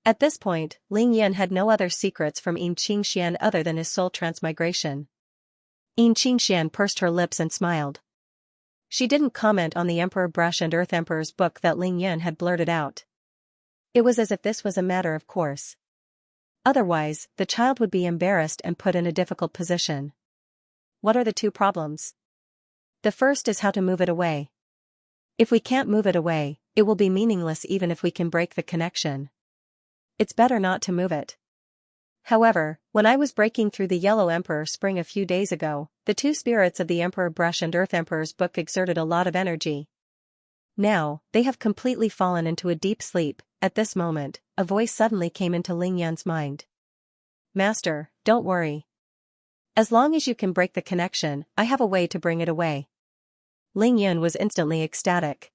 At this point, Ling Yun had no other secrets from Xianxia other than his soul transmigration. Xianxia pursed her lips and smiled. She didn't comment on the Emperor Brush and Earth Emperor's book that Ling Yun had blurted out. It was as if this was a matter of course. Otherwise, the child would be embarrassed and put in a difficult position. What are the two problems? The first is how to move it away. If we can't move it away, it will be meaningless even if we can break the connection. It's better not to move it. However, when I was breaking through the Yellow Emperor Spring a few days ago, the two spirits of the Emperor Brush and Earth Emperor's book exerted a lot of energy. Now, they have completely fallen into a deep sleep. At this moment, a voice suddenly came into Ling Yun's mind. "Master, don't worry. As long as you can break the connection, I have a way to bring it away." Ling Yun was instantly ecstatic.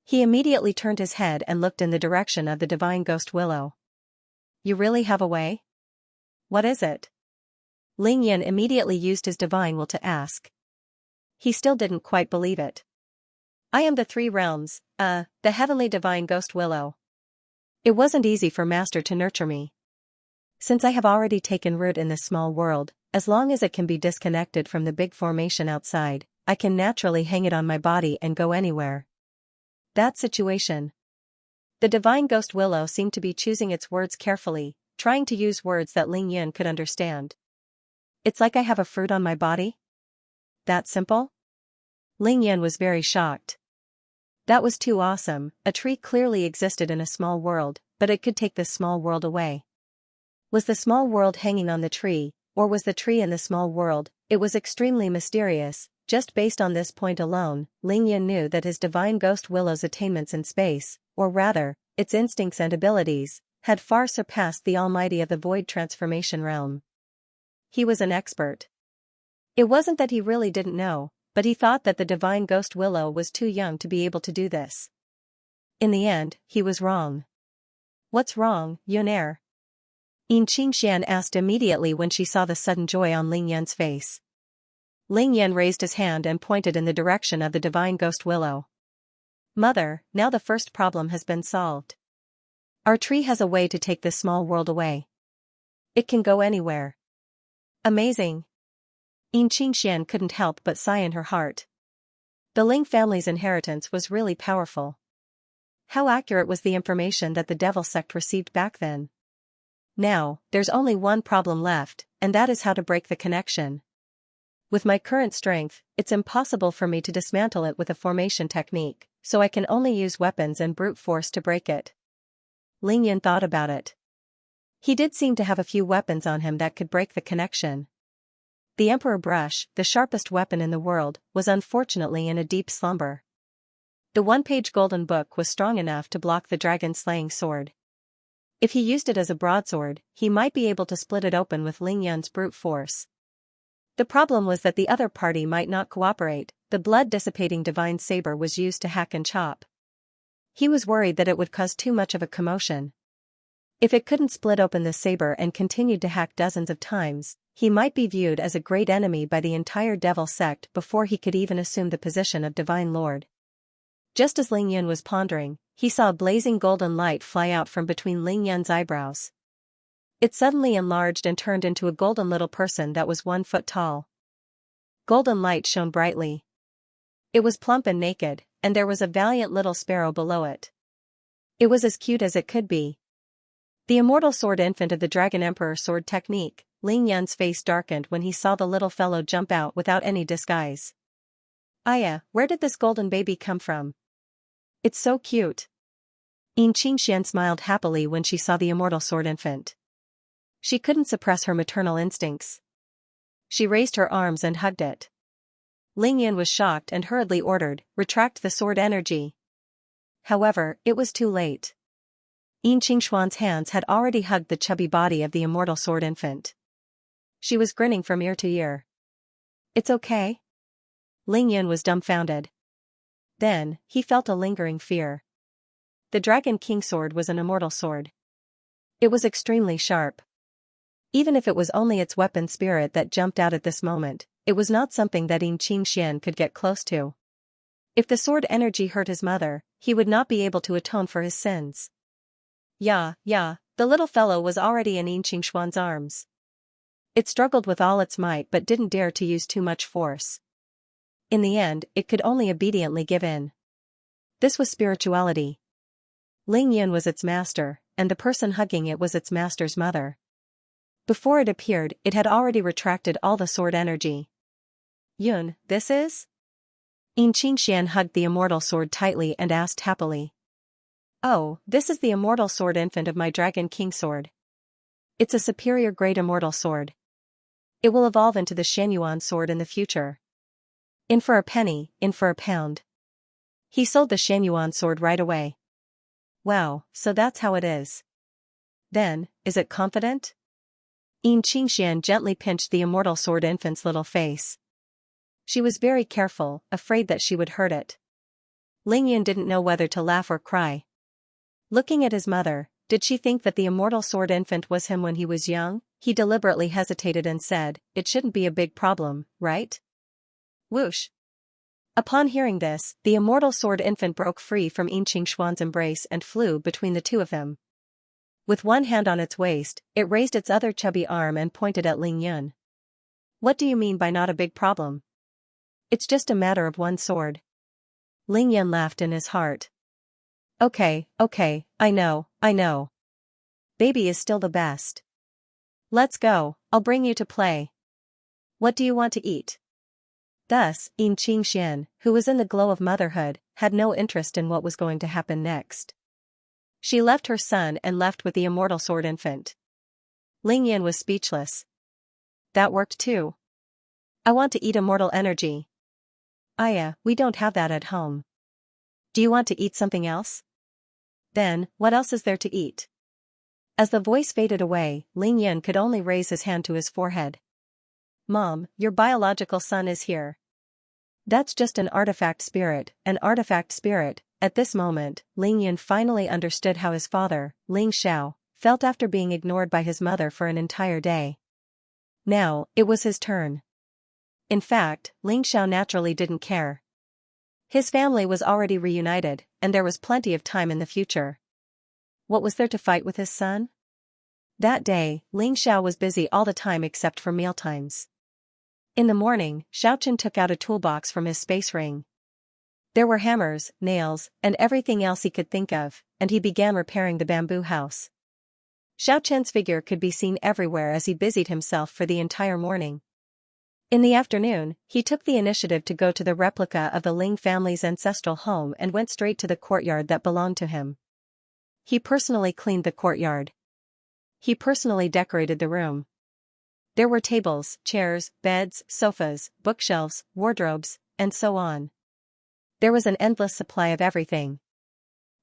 He immediately turned his head and looked in the direction of the divine ghost willow. "You really have a way? What is it?" Ling Yun immediately used his divine will to ask. He still didn't quite believe it. "I am the three realms, the heavenly divine ghost willow. It wasn't easy for Master to nurture me. Since I have already taken root in this small world, as long as it can be disconnected from the big formation outside, I can naturally hang it on my body and go anywhere." That situation. The divine ghost willow seemed to be choosing its words carefully, trying to use words that Ling Yun could understand. "It's like I have a fruit on my body? That simple?" Ling Yun was very shocked. That was too awesome. A tree clearly existed in a small world, but it could take this small world away. Was the small world hanging on the tree, or was the tree in the small world? It was extremely mysterious. Just based on this point alone, Ling Yun knew that his divine ghost willow's attainments in space, or rather, its instincts and abilities, had far surpassed the almighty of the void transformation realm. He was an expert. It wasn't that he really didn't know, but he thought that the divine ghost willow was too young to be able to do this. In the end, he was wrong. "What's wrong, Yuner?" Xianxia asked immediately when she saw the sudden joy on Ling Yun's face. Ling Yun raised his hand and pointed in the direction of the divine ghost willow. Mother, now the first problem has been solved. Our tree has a way to take this small world away. It can go anywhere. Amazing. Xianxia couldn't help but sigh in her heart. The Ling family's inheritance was really powerful. How accurate was the information that the devil sect received back then? Now, there's only one problem left, and that is how to break the connection. With my current strength, it's impossible for me to dismantle it with a formation technique, so I can only use weapons and brute force to break it. Lingyan thought about it. He did seem to have a few weapons on him that could break the connection. The Emperor Brush, the sharpest weapon in the world, was unfortunately in a deep slumber. The one-page golden book was strong enough to block the dragon-slaying sword. If he used it as a broadsword, he might be able to split it open with Lingyan's brute force. The problem was that the other party might not cooperate. The blood-dissipating divine saber was used to hack and chop. He was worried that it would cause too much of a commotion. If it couldn't split open the saber and continued to hack dozens of times, he might be viewed as a great enemy by the entire devil sect before he could even assume the position of divine lord. Just as Lingyan was pondering, he saw a blazing golden light fly out from between Lingyan's eyebrows. It suddenly enlarged and turned into a golden little person that was 1 foot tall. Golden light shone brightly. It was plump and naked, and there was a valiant little sparrow below it. It was as cute as it could be. The immortal sword infant of the Dragon Emperor sword technique. Lingyan's face darkened when he saw the little fellow jump out without any disguise. Aya, where did this golden baby come from? It's so cute. Xianxia smiled happily when she saw the immortal sword infant. She couldn't suppress her maternal instincts. She raised her arms and hugged it. Lingyan was shocked and hurriedly ordered, "Retract the sword energy." However, it was too late. Xianxia's hands had already hugged the chubby body of the immortal sword infant. She was grinning from ear to ear. "It's okay?" Lingyan was dumbfounded. Then, he felt a lingering fear. The Dragon King sword was an immortal sword. It was extremely sharp. Even if it was only its weapon spirit that jumped out at this moment, it was not something that Xianxia could get close to. If the sword energy hurt his mother, he would not be able to atone for his sins. Yeah, the little fellow was already in Xianxia's arms. It struggled with all its might but didn't dare to use too much force. In the end, it could only obediently give in. This was spirituality. Lingyan was its master, and the person hugging it was its master's mother. Before it appeared, it had already retracted all the sword energy. "Yun, this is?" Xianxia hugged the immortal sword tightly and asked happily. "Oh, this is the immortal sword infant of my Dragon King sword. It's a superior grade immortal sword. It will evolve into the Xianyuan sword in the future. In for a penny, in for a pound." He sold the Xianyuan sword right away. Wow, so that's how it is. Then, is it confident? Xianxia gently pinched the immortal sword infant's little face. She was very careful, afraid that she would hurt it. Lingyan didn't know whether to laugh or cry. Looking at his mother, did she think that the immortal sword infant was him when he was young? He deliberately hesitated and said, "It shouldn't be a big problem, right?" Whoosh. Upon hearing this, the immortal sword infant broke free from Xianxia's embrace and flew between the two of them. With one hand on its waist, it raised its other chubby arm and pointed at Lingyan. "What do you mean by not a big problem? It's just a matter of one sword." Lingyan laughed in his heart. Okay, I know. Baby is still the best. Let's go, I'll bring you to play. What do you want to eat? Thus, Xianxia, who was in the glow of motherhood, had no interest in what was going to happen next. She left her son and left with the immortal sword infant. Lingyan was speechless. That worked too. I want to eat immortal energy. Aya, we don't have that at home. Do you want to eat something else? Then, what else is there to eat? As the voice faded away, Lingyan could only raise his hand to his forehead. Mom, your biological son is here. That's just an artifact spirit. At this moment, Lingyan finally understood how his father, Ling Xiao, felt after being ignored by his mother for an entire day. Now, it was his turn. In fact, Ling Xiao naturally didn't care. His family was already reunited, and there was plenty of time in the future. What was there to fight with his son? That day, Ling Xiao was busy all the time except for mealtimes. In the morning, Xiaochen took out a toolbox from his space ring. There were hammers, nails, and everything else he could think of, and he began repairing the bamboo house. Xiaochen's figure could be seen everywhere as he busied himself for the entire morning. In the afternoon, he took the initiative to go to the replica of the Ling family's ancestral home and went straight to the courtyard that belonged to him. He personally cleaned the courtyard. He personally decorated the room. There were tables, chairs, beds, sofas, bookshelves, wardrobes, and so on. There was an endless supply of everything.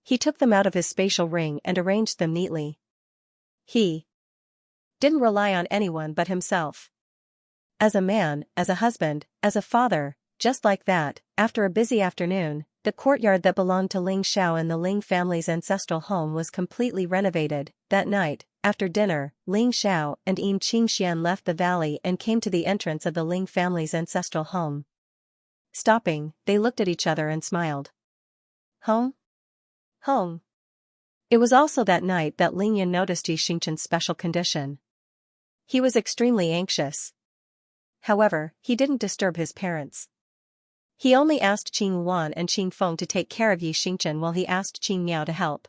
He took them out of his spatial ring and arranged them neatly. He didn't rely on anyone but himself. As a man, as a husband, as a father, just like that, after a busy afternoon, the courtyard that belonged to Ling Xiao and the Ling family's ancestral home was completely renovated. That night, after dinner, Ling Xiao and Xianxia left the valley and came to the entrance of the Ling family's ancestral home. Stopping, they looked at each other and smiled. Home? Home. It was also that night that Ling Yan noticed Xianxia's special condition. He was extremely anxious. However, he didn't disturb his parents. He only asked Qing Wan and Qing Feng to take care of Xianxia while he asked Qing Miao to help.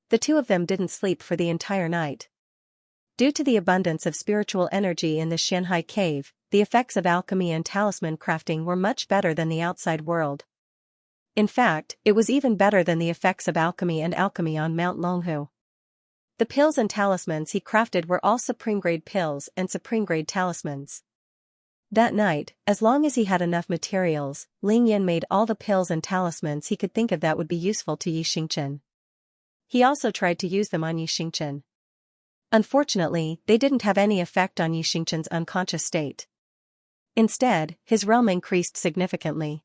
The two of them didn't sleep for the entire night. Due to the abundance of spiritual energy in the Xianxia cave, the effects of alchemy and talisman crafting were much better than the outside world. In fact, it was even better than the effects of alchemy on Mount Longhu. The pills and talismans he crafted were all supreme-grade pills and supreme-grade talismans. That night, as long as he had enough materials, Ling Yan made all the pills and talismans he could think of that would be useful to Xianxia. He also tried to use them on Xianxia. Unfortunately, they didn't have any effect on Xianxia's unconscious state. Instead, his realm increased significantly.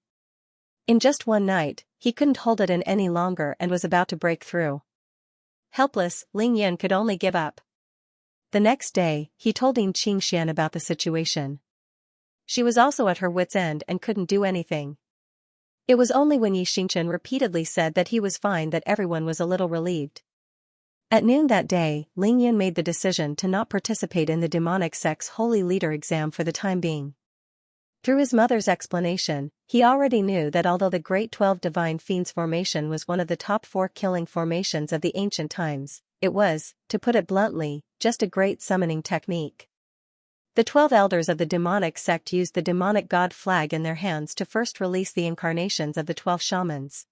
In just one night, he couldn't hold it in any longer and was about to break through. Helpless, Ling Yan could only give up. The next day, he told Xianxia about the situation. She was also at her wit's end and couldn't do anything. It was only when Xianxia repeatedly said that he was fine that everyone was a little relieved. At noon that day, Ling Yan made the decision to not participate in the demonic sect's holy leader exam for the time being. Through his mother's explanation, he already knew that although the Great 12 Divine Fiends formation was one of the top 4 killing formations of the ancient times, it was, to put it bluntly, just a great summoning technique. The 12 elders of the demonic sect used the demonic god flag in their hands to first release the incarnations of the 12 shamans.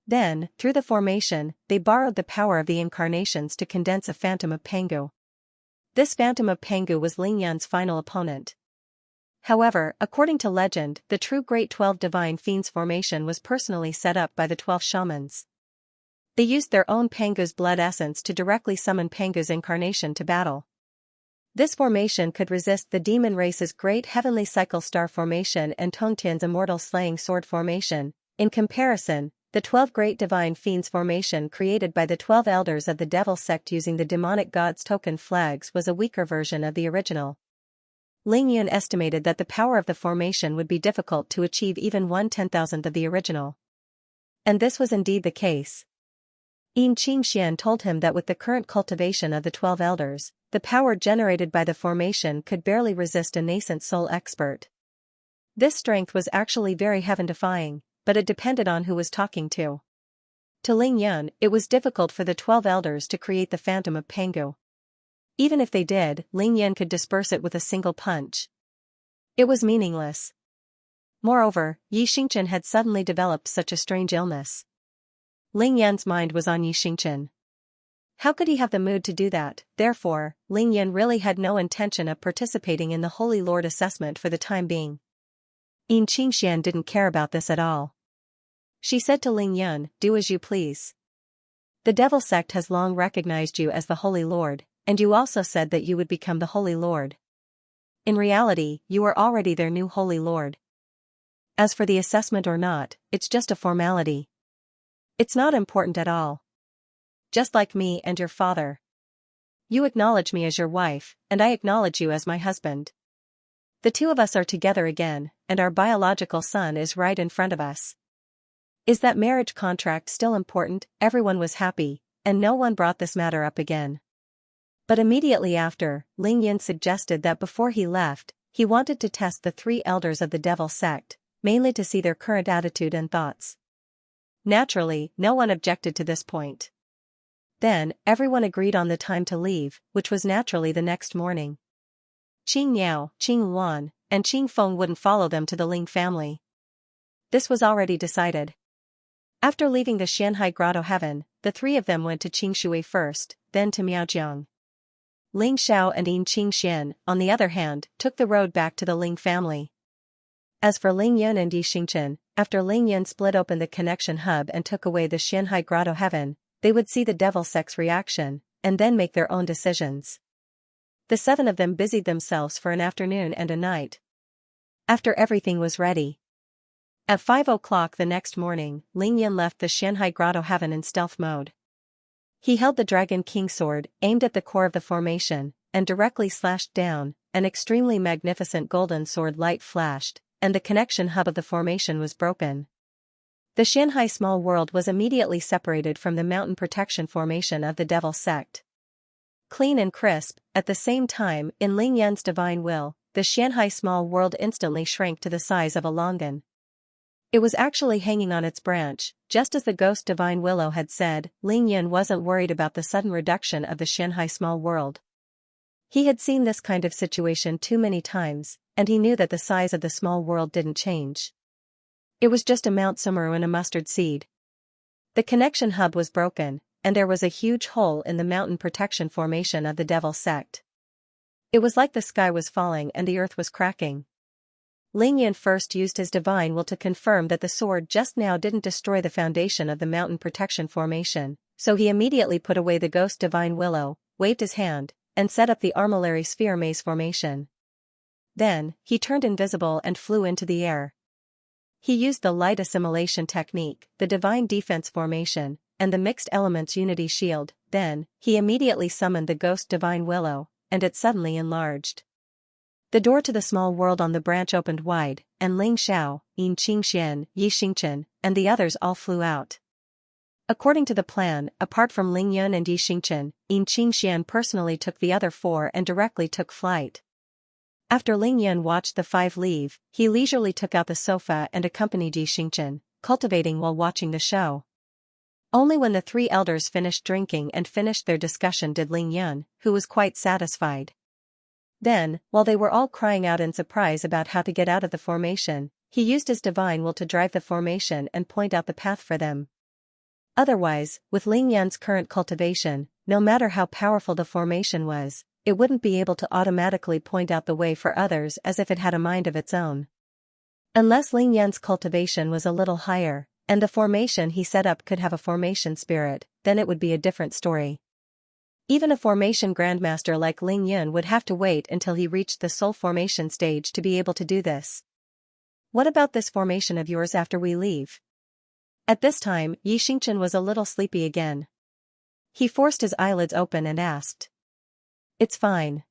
Then, through the formation, they borrowed the power of the incarnations to condense a phantom of Pangu. This phantom of Pangu was Ling Yan's final opponent. However, according to legend, the true Great 12 Divine Fiends formation was personally set up by the 12 shamans. They used their own Pangu's blood essence to directly summon Pangu's incarnation to battle. This formation could resist the demon race's Great Heavenly Cycle Star formation and Tongtian's Immortal Slaying Sword formation. In comparison, the 12 Great Divine Fiends formation created by the 12 elders of the Devil sect using the demonic god's token flags was a weaker version of the original. Ling Yan estimated that the power of the formation would be difficult to achieve even 1/10,000th of the original. And this was indeed the case. Xianxia told him that with the current cultivation of the 12 elders, the power generated by the formation could barely resist a nascent soul expert. This strength was actually very heaven-defying, but it depended on who was talking to. To Ling Yan, it was difficult for the 12 elders to create the phantom of Pangu. Even if they did, Ling Yan could disperse it with a single punch. It was meaningless. Moreover, Xianxia had suddenly developed such a strange illness. Ling Yan's mind was on Xianxia. How could he have the mood to do that? Therefore, Ling Yan really had no intention of participating in the Holy Lord assessment for the time being. Xianxia didn't care about this at all. She said to Ling Yan, "Do as you please. The Devil sect has long recognized you as the Holy Lord, and you also said that you would become the Holy Lord. In reality, you are already their new Holy Lord. As for the assessment or not, it's just a formality. It's not important at all. Just like me and your father. You acknowledge me as your wife, and I acknowledge you as my husband. The two of us are together again, and our biological son is right in front of us. Is that marriage contract still important? Everyone was happy, and no one brought this matter up again. But immediately after, Ling Yan suggested that before he left, he wanted to test the 3 elders of the devil sect, mainly to see their current attitude and thoughts. Naturally, no one objected to this point. Then, everyone agreed on the time to leave, which was naturally the next morning. Qing Niao, Qing Luan, and Qing Feng wouldn't follow them to the Ling family. This was already decided. After leaving the Xianhai Grotto Heaven, the 3 of them went to Qingshui first, then to Miaojiang. Ling Xiao and Yin Qingxian, on the other hand, took the road back to the Ling family. As for Ling Yun and Yi Xingchen, after Ling Yun split open the connection hub and took away the Xianhai Grotto Heaven, they would see the devil sect's reaction, and then make their own decisions. The 7 of them busied themselves for an afternoon and a night. After everything was ready. At 5 o'clock the next morning, Ling Yun left the Xianhai Grotto Heaven in stealth mode. He held the Dragon King sword, aimed at the core of the formation, and directly slashed down. An extremely magnificent golden sword light flashed, and the connection hub of the formation was broken. The Xianhai small world was immediately separated from the mountain protection formation of the devil sect. Clean and crisp, at the same time, in Ling Yun's divine will, the Xianhai small world instantly shrank to the size of a longan. It was actually hanging on its branch, just as the ghost divine willow had said. Ling Yun wasn't worried about the sudden reduction of the Xianhai small world. He had seen this kind of situation too many times, and he knew that the size of the small world didn't change. It was just a Mount Sumeru in a mustard seed. The connection hub was broken, and there was a huge hole in the mountain protection formation of the devil sect. It was like the sky was falling and the earth was cracking. Ling Yun first used his divine will to confirm that the sword just now didn't destroy the foundation of the mountain protection formation, so he immediately put away the ghost divine willow, waved his hand, and set up the armillary sphere maze formation. Then, he turned invisible and flew into the air. He used the light assimilation technique, the divine defense formation, and the mixed elements unity shield. Then, he immediately summoned the ghost divine willow, and it suddenly enlarged. The door to the small world on the branch opened wide, and Ling Xiao, Yin Qingxian, Yi Xingchen, and the others all flew out. According to the plan, apart from Ling Yun and Yi Xingchen, Yin Qingxian personally took the other 4 and directly took flight. After Ling Yun watched the 5 leave, he leisurely took out the sofa and accompanied Yi Xingchen, cultivating while watching the show. Only when the 3 elders finished drinking and finished their discussion did Ling Yun, who was quite satisfied. Then, while they were all crying out in surprise about how to get out of the formation, he used his divine will to drive the formation and point out the path for them. Otherwise, with Ling Yun's current cultivation, no matter how powerful the formation was, it wouldn't be able to automatically point out the way for others as if it had a mind of its own. Unless Ling Yun's cultivation was a little higher, and the formation he set up could have a formation spirit, then it would be a different story. Even a formation grandmaster like Ling Yun would have to wait until he reached the soul formation stage to be able to do this. What about this formation of yours after we leave? At this time, Yi Xingchen was a little sleepy again. He forced his eyelids open and asked. It's fine.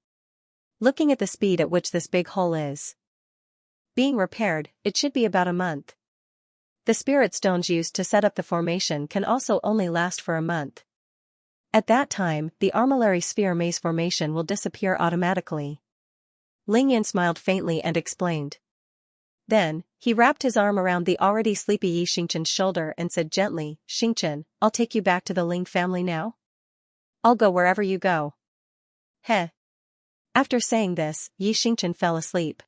Looking at the speed at which this big hole is being repaired, it should be about a month. The spirit stones used to set up the formation can also only last for a month. At that time, the armillary sphere maze formation will disappear automatically. Ling Yin smiled faintly and explained. Then, he wrapped his arm around the already sleepy Yi Xingchen's shoulder and said gently, Xingchen, I'll take you back to the Ling family now? I'll go wherever you go. Heh. After saying this, Yi Xingchen fell asleep.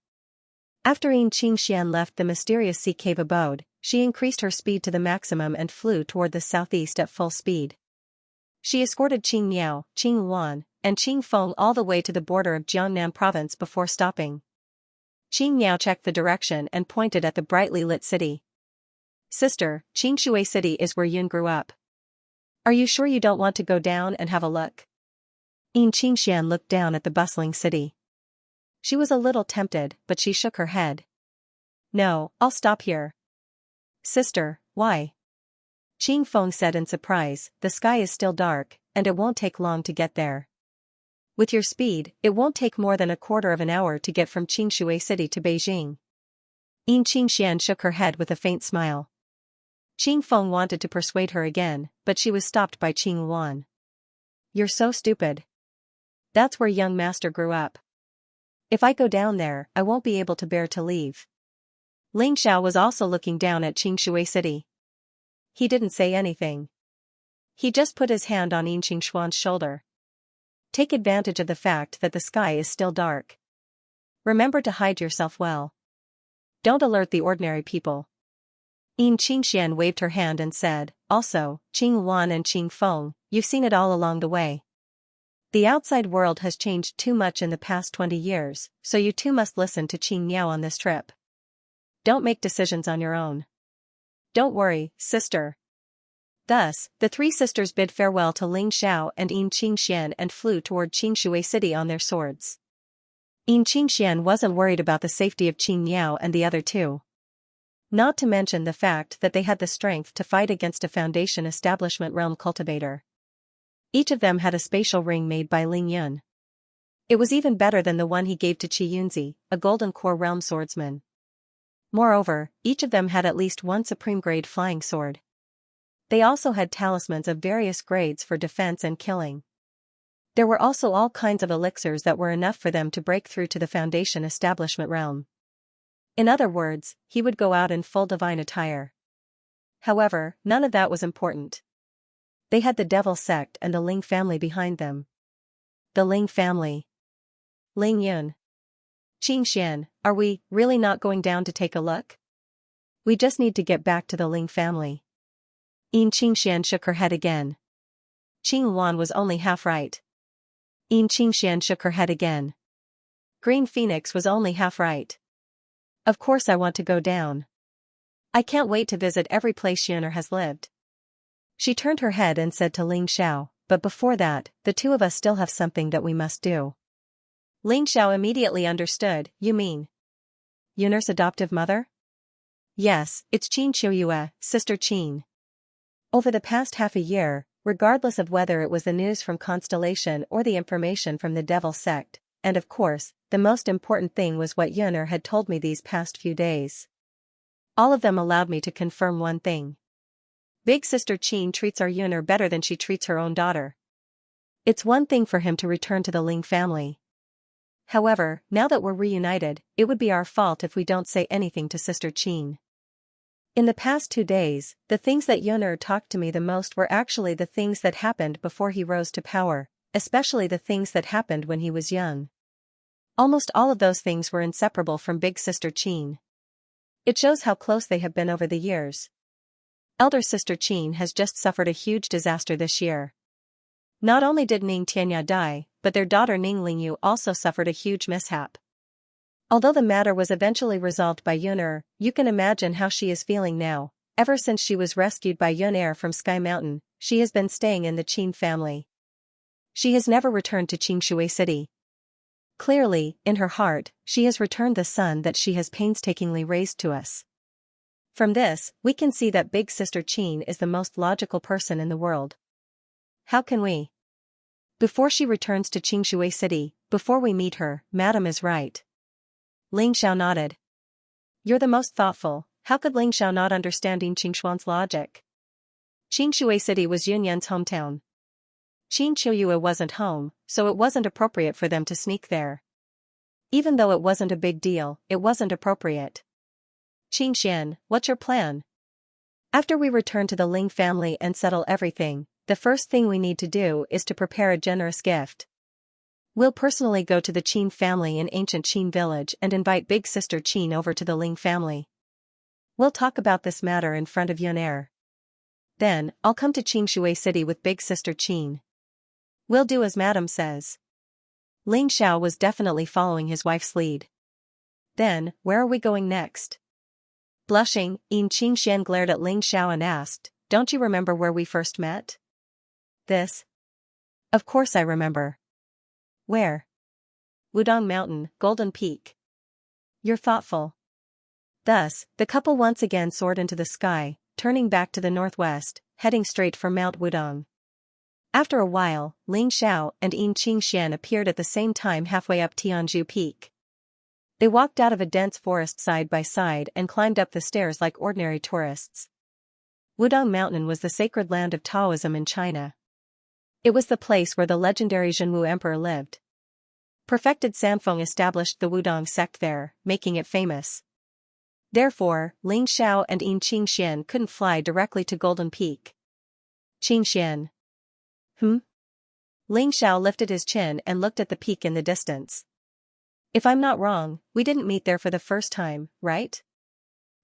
After Yin Qingxian left the mysterious sea cave abode, she increased her speed to the maximum and flew toward the southeast at full speed. She escorted Qing Niao, Qing Luan, and Qing Feng all the way to the border of Jiangnan province before stopping. Qing Niao checked the direction and pointed at the brightly lit city. Sister, Qingshui City is where Yun grew up. Are you sure you don't want to go down and have a look? Yin Qingxian looked down at the bustling city. She was a little tempted, but she shook her head. No, I'll stop here. Sister, why? Qing Feng said in surprise, the sky is still dark, and it won't take long to get there. With your speed, it won't take more than a quarter of an hour to get from Qingshui City to Beijing. Yin Qingxian shook her head with a faint smile. Qing Feng wanted to persuade her again, but she was stopped by Qing Yuan. You're so stupid. That's where young master grew up. If I go down there, I won't be able to bear to leave. Ling Xiao was also looking down at Qingshui City. He didn't say anything. He just put his hand on Yin Qingshuan's shoulder. Take advantage of the fact that the sky is still dark. Remember to hide yourself well. Don't alert the ordinary people. Yin Qingxian waved her hand and said, also, Qing Yuan and Qing Feng, you've seen it all along the way. The outside world has changed too much in the past 20 years, so you too must listen to Qing Miao on this trip. Don't make decisions on your own. Don't worry, sister. Thus, the three sisters bid farewell to Ling Xiao and Yin Qingxian and flew toward Qingshui City on their swords. Yin Qingxian wasn't worried about the safety of Qing Miao and the other two. Not to mention the fact that they had the strength to fight against a Foundation Establishment realm cultivator. Each of them had a spatial ring made by Ling Yun. It was even better than the one he gave to Qi Yunzi, a golden core realm swordsman. Moreover, each of them had at least one supreme-grade flying sword. They also had talismans of various grades for defense and killing. There were also all kinds of elixirs that were enough for them to break through to the Foundation Establishment realm. In other words, he would go out in full divine attire. However, none of that was important. They had the Devil Sect and the Ling family behind them. The Ling family. Ling Yun. Qing Xian, are we really not going down to take a look? We just need to get back to the Ling family. Yin Qingxian shook her head again. Qing Yuan was only half right. Yin Qingxian shook her head again. Green Phoenix was only half right. Of course I want to go down. I can't wait to visit every place Xianer has lived. She turned her head and said to Ling Xiao, but before that, the two of us still have something that we must do. Ling Xiao immediately understood, you mean Yuner's adoptive mother? Yes, it's Qin Qiuyue, Sister Qin. Over the past half a year, regardless of whether it was the news from Constellation or the information from the Devil Sect, and of course, the most important thing was what Yuner had told me these past few days. All of them allowed me to confirm one thing. Big Sister Qin treats our Yuner better than she treats her own daughter. It's one thing for him to return to the Ling family. However, now that we're reunited, it would be our fault if we don't say anything to Sister Qin. In the past 2 days, the things that Yuner talked to me the most were actually the things that happened before he rose to power, especially the things that happened when he was young. Almost all of those things were inseparable from Big Sister Qin. It shows how close they have been over the years. Elder Sister Qin has just suffered a huge disaster this year. Not only did Ning Tianya die, but their daughter Ning Lingyu also suffered a huge mishap. Although the matter was eventually resolved by Yuner, you can imagine how she is feeling now. Ever since she was rescued by Yuner from Sky Mountain, she has been staying in the Qin family. She has never returned to Qingshui City. Clearly, in her heart, she has returned the son that she has painstakingly raised to us. From this, we can see that Big Sister Qin is the most logical person in the world. How can we? Before she returns to Qingshui City, before we meet her, Madam is right. Ling Xiao nodded. You're the most thoughtful. How could Ling Xiao not understand Yin Qingshuan's logic? Qingshui City was Yunyan's hometown. Qin Qiuyue wasn't home, so it wasn't appropriate for them to sneak there. Even though it wasn't a big deal, it wasn't appropriate. Qin Xian, what's your plan? After we return to the Ling family and settle everything, the first thing we need to do is to prepare a generous gift. We'll personally go to the Qin family in ancient Qin village and invite Big Sister Qin over to the Ling family. We'll talk about this matter in front of Yuner. Then, I'll come to Qingshui City with Big Sister Qin. We'll do as Madam says. Ling Xiao was definitely following his wife's lead. Then, where are we going next? Blushing, Yin Qingxian glared at Ling Xiao and asked, don't you remember where we first met? This? Of course I remember. Where? Wudong Mountain, Golden Peak. You're thoughtful. Thus, the couple once again soared into the sky, turning back to the northwest, heading straight for Mount Wudong. After a while, Ling Xiao and Yin Qingxian appeared at the same time halfway up Tianzhu Peak. They walked out of a dense forest side by side and climbed up the stairs like ordinary tourists. Wudong Mountain was the sacred land of Taoism in China. It was the place where the legendary Zhenwu Emperor lived. Perfected Sanfeng established the Wudong sect there, making it famous. Therefore, Ling Xiao and Yin Qingxian couldn't fly directly to Golden Peak. Qingxian. Ling Xiao lifted his chin and looked at the peak in the distance. If I'm not wrong, we didn't meet there for the first time, right?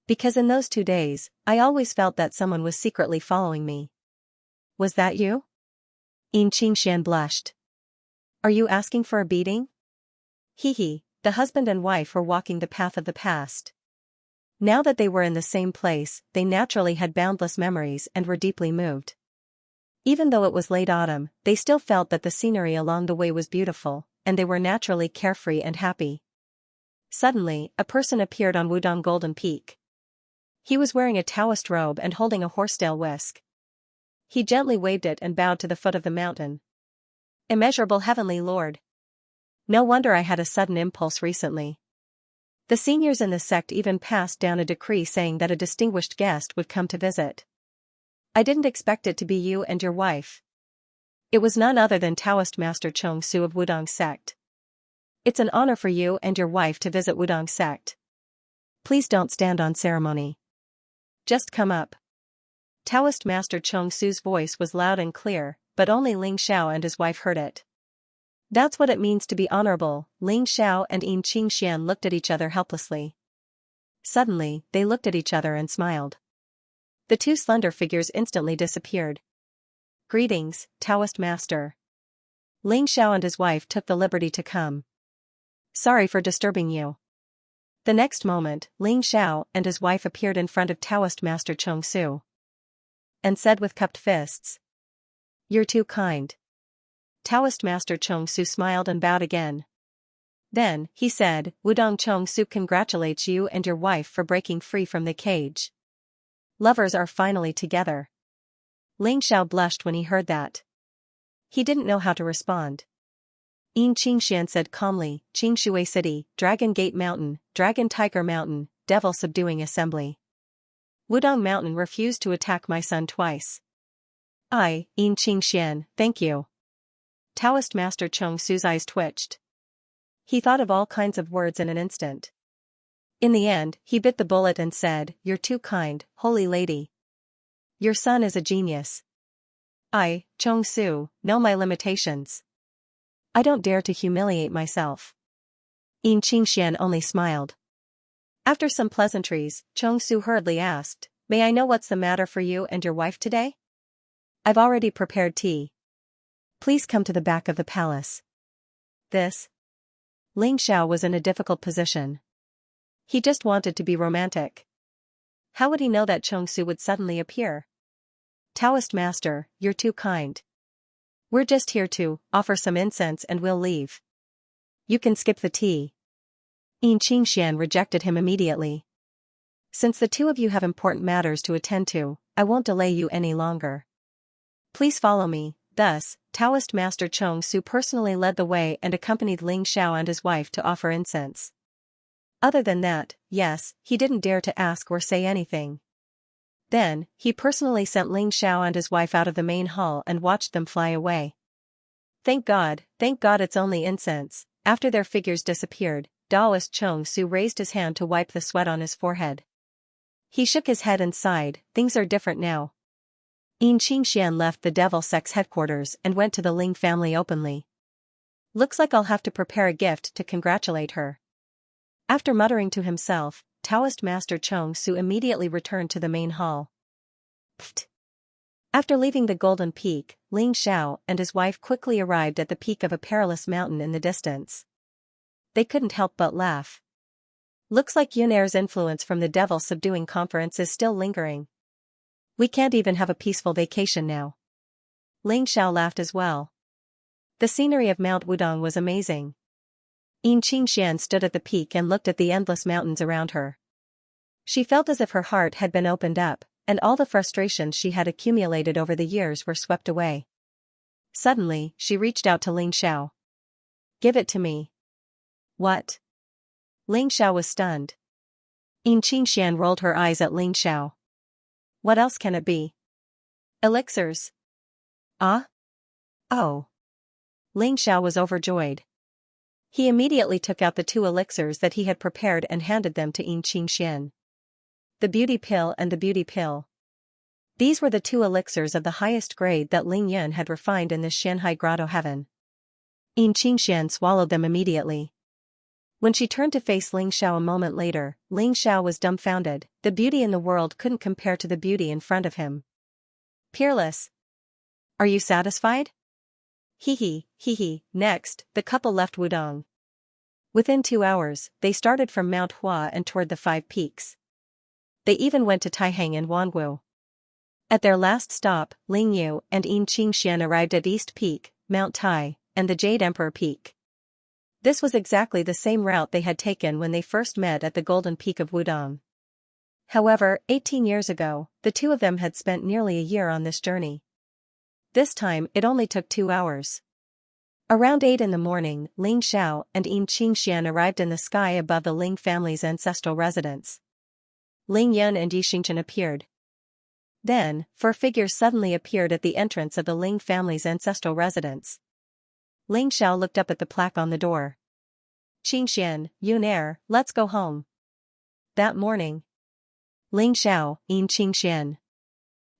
Because in those 2 days, I always felt that someone was secretly following me. Was that you? Yin Qingxian blushed. Are you asking for a beating? Hee, the husband and wife were walking the path of the past. Now that they were in the same place, they naturally had boundless memories and were deeply moved. Even though it was late autumn, they still felt that the scenery along the way was beautiful, and they were naturally carefree and happy. Suddenly, a person appeared on Wudong Golden Peak. He was wearing a Taoist robe and holding a horsetail whisk. He gently waved it and bowed to the foot of the mountain. Immeasurable Heavenly Lord. No wonder I had a sudden impulse recently. The seniors in the sect even passed down a decree saying that a distinguished guest would come to visit. I didn't expect it to be you and your wife. It was none other than Taoist Master Chong Su of Wudong sect. It's an honor for you and your wife to visit Wudong sect. Please don't stand on ceremony. Just come up. Taoist Master Chong Su's voice was loud and clear, but only Ling Xiao and his wife heard it. That's what it means to be honorable. Ling Xiao and Yin Qingxian looked at each other helplessly. Suddenly, they looked at each other and smiled. The two slender figures instantly disappeared. Greetings, Taoist Master. Ling Xiao and his wife took the liberty to come. Sorry for disturbing you. The next moment, Ling Xiao and his wife appeared in front of Taoist Master Chong Su. And said with cupped fists. You're too kind. Taoist Master Chong Su smiled and bowed again. Then, he said, Wudong Chong Su congratulates you and your wife for breaking free from the cage. Lovers are finally together. Ling Xiao blushed when he heard that. He didn't know how to respond. Yin Qingxian said calmly, Qingshui City, Dragon Gate Mountain, Dragon Tiger Mountain, Devil Subduing Assembly. Wudong Mountain refused to attack my son twice. Yin Qingxian, thank you. Taoist Master Chong Su's eyes twitched. He thought of all kinds of words in an instant. In the end, he bit the bullet and said, You're too kind, holy lady. Your son is a genius. I, Chong Su, know my limitations. I don't dare to humiliate myself. Yin Qingxian only smiled. After some pleasantries, Chong Su hurriedly asked, May I know what's the matter for you and your wife today? I've already prepared tea. Please come to the back of the palace. This? Ling Xiao was in a difficult position. He just wanted to be romantic. How would he know that Chong Su would suddenly appear? Taoist Master, you're too kind. We're just here to offer some incense and we'll leave. You can skip the tea. Yin Qingxian rejected him immediately. Since the two of you have important matters to attend to, I won't delay you any longer. Please follow me. Thus, Taoist Master Chong Su personally led the way and accompanied Ling Xiao and his wife to offer incense. Other than that, yes, he didn't dare to ask or say anything. Then, he personally sent Ling Xiao and his wife out of the main hall and watched them fly away. Thank God it's only incense. After their figures disappeared, Taoist Chong Su raised his hand to wipe the sweat on his forehead. He shook his head and sighed, things are different now. Yin Qingxian left the Devil Sect's headquarters and went to the Ling family openly. Looks like I'll have to prepare a gift to congratulate her. After muttering to himself, Taoist Master Chong Su immediately returned to the main hall. Pfft. After leaving the Golden Peak, Ling Xiao and his wife quickly arrived at the peak of a perilous mountain in the distance. They couldn't help but laugh. Looks like Yunair's influence from the Devil Subduing Conference is still lingering. We can't even have a peaceful vacation now. Ling Xiao laughed as well. The scenery of Mount Wudong was amazing. Yin Qingxian stood at the peak and looked at the endless mountains around her. She felt as if her heart had been opened up, and all the frustrations she had accumulated over the years were swept away. Suddenly, she reached out to Ling Xiao. Give it to me. What? Ling Xiao was stunned. Yin Qingxian rolled her eyes at Ling Xiao. What else can it be? Elixirs. Ah? Oh. Ling Xiao was overjoyed. He immediately took out the 2 elixirs that he had prepared and handed them to Xianxia. The beauty pill and the beauty pill. These were the 2 elixirs of the highest grade that Ling Yun had refined in this Shanghai grotto heaven. Xianxia swallowed them immediately. When she turned to face Ling Xiao a moment later, Ling Xiao was dumbfounded. The beauty in the world couldn't compare to the beauty in front of him. Peerless. Are you satisfied? Hee hee. Next, the couple left Wudong. Within 2 hours, they started from Mount Hua and toward the 5 peaks. They even went to Taihang and Wanwu. At their last stop, Ling Yu and Xianxia arrived at East Peak, Mount Tai, and the Jade Emperor Peak. This was exactly the same route they had taken when they first met at the Golden Peak of Wudong. However, 18 years ago, the 2 of them had spent nearly a year on this journey. This time, it only took 2 hours. Around 8 in the morning, Ling Xiao and Xianxia arrived in the sky above the Ling family's ancestral residence. Ling Yun and Yixingchen appeared. Then, 4 figures suddenly appeared at the entrance of the Ling family's ancestral residence. Ling Xiao looked up at the plaque on the door. Qingxian, Yunair, let's go home. That morning. Ling Xiao, Qingxian.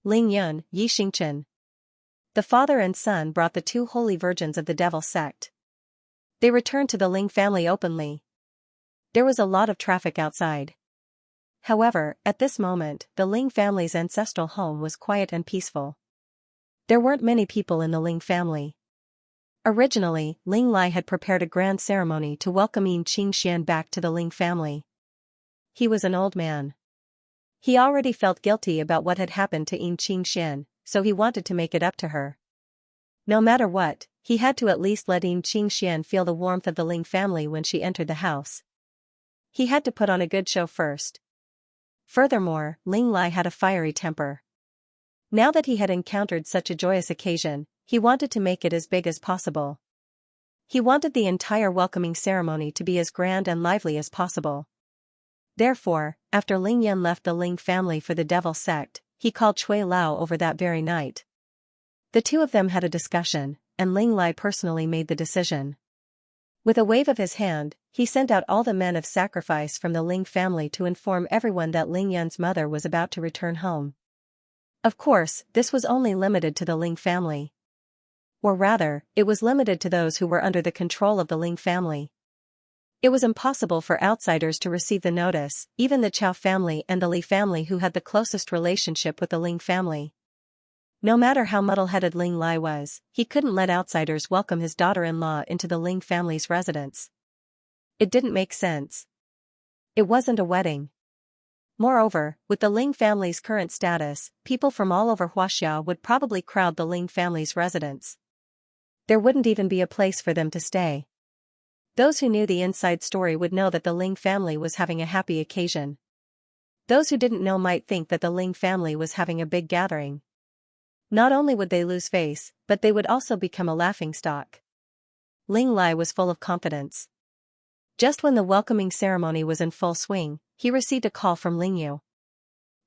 Ling Yun, Yixingchen. The father and son brought the 2 holy virgins of the devil sect. They returned to the Ling family openly. There was a lot of traffic outside. However, at this moment, the Ling family's ancestral home was quiet and peaceful. There weren't many people in the Ling family. Originally, Ling Lai had prepared a grand ceremony to welcome Qingxian back to the Ling family. He was an old man. He already felt guilty about what had happened to Qingxian, so he wanted to make it up to her. No matter what, he had to at least let Qingxian feel the warmth of the Ling family when she entered the house. He had to put on a good show first. Furthermore, Ling Lai had a fiery temper. Now that he had encountered such a joyous occasion, he wanted to make it as big as possible. He wanted the entire welcoming ceremony to be as grand and lively as possible. Therefore, after Ling Yun left the Ling family for the devil sect, he called Cui Lao over that very night. The 2 of them had a discussion, and Ling Lai personally made the decision. With a wave of his hand, he sent out all the men of sacrifice from the Ling family to inform everyone that Ling Yun's mother was about to return home. Of course, this was only limited to the Ling family. Or rather, it was limited to those who were under the control of the Ling family. It was impossible for outsiders to receive the notice, even the Chao family and the Li family who had the closest relationship with the Ling family. No matter how muddle-headed Ling Lai was, he couldn't let outsiders welcome his daughter-in-law into the Ling family's residence. It didn't make sense. It wasn't a wedding. Moreover, with the Ling family's current status, people from all over Huaxia would probably crowd the Ling family's residence. There wouldn't even be a place for them to stay. Those who knew the inside story would know that the Ling family was having a happy occasion. Those who didn't know might think that the Ling family was having a big gathering. Not only would they lose face, but they would also become a laughingstock. Ling Lai was full of confidence. Just when the welcoming ceremony was in full swing, he received a call from Ling Yu.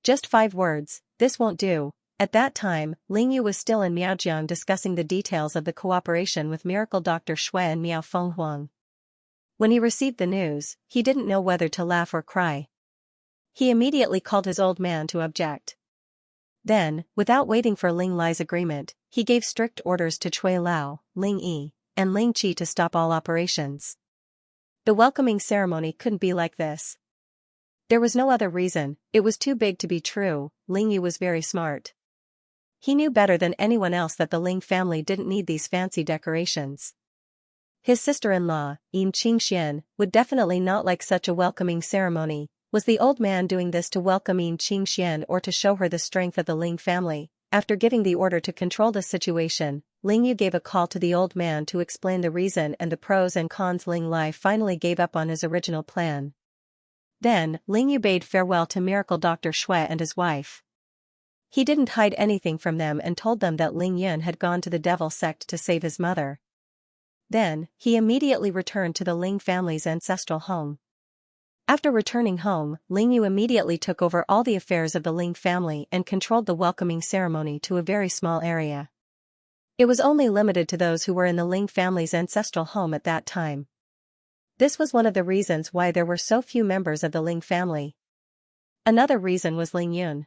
Just 5 words, "This won't do." At that time, Ling Yu was still in Miaojiang discussing the details of the cooperation with miracle Dr. Shui and Miao Fenghuang. When he received the news, he didn't know whether to laugh or cry. He immediately called his old man to object. Then, without waiting for Ling Lai's agreement, he gave strict orders to Cui Lao, Ling Yi, and Ling Qi to stop all operations. The welcoming ceremony couldn't be like this. There was no other reason, it was too big to be true. Ling Yu was very smart. He knew better than anyone else that the Ling family didn't need these fancy decorations. His sister-in-law, Qingxian, would definitely not like such a welcoming ceremony. Was the old man doing this to welcome Qingxian or to show her the strength of the Ling family? After giving the order to control the situation, Ling Yu gave a call to the old man to explain the reason and the pros and cons. Ling Lai finally gave up on his original plan. Then, Ling Yu bade farewell to miracle Dr. Shui and his wife. He didn't hide anything from them and told them that Ling Yun had gone to the devil sect to save his mother. Then, he immediately returned to the Ling family's ancestral home. After returning home, Ling Yu immediately took over all the affairs of the Ling family and controlled the welcoming ceremony to a very small area. It was only limited to those who were in the Ling family's ancestral home at that time. This was one of the reasons why there were so few members of the Ling family. Another reason was Ling Yun.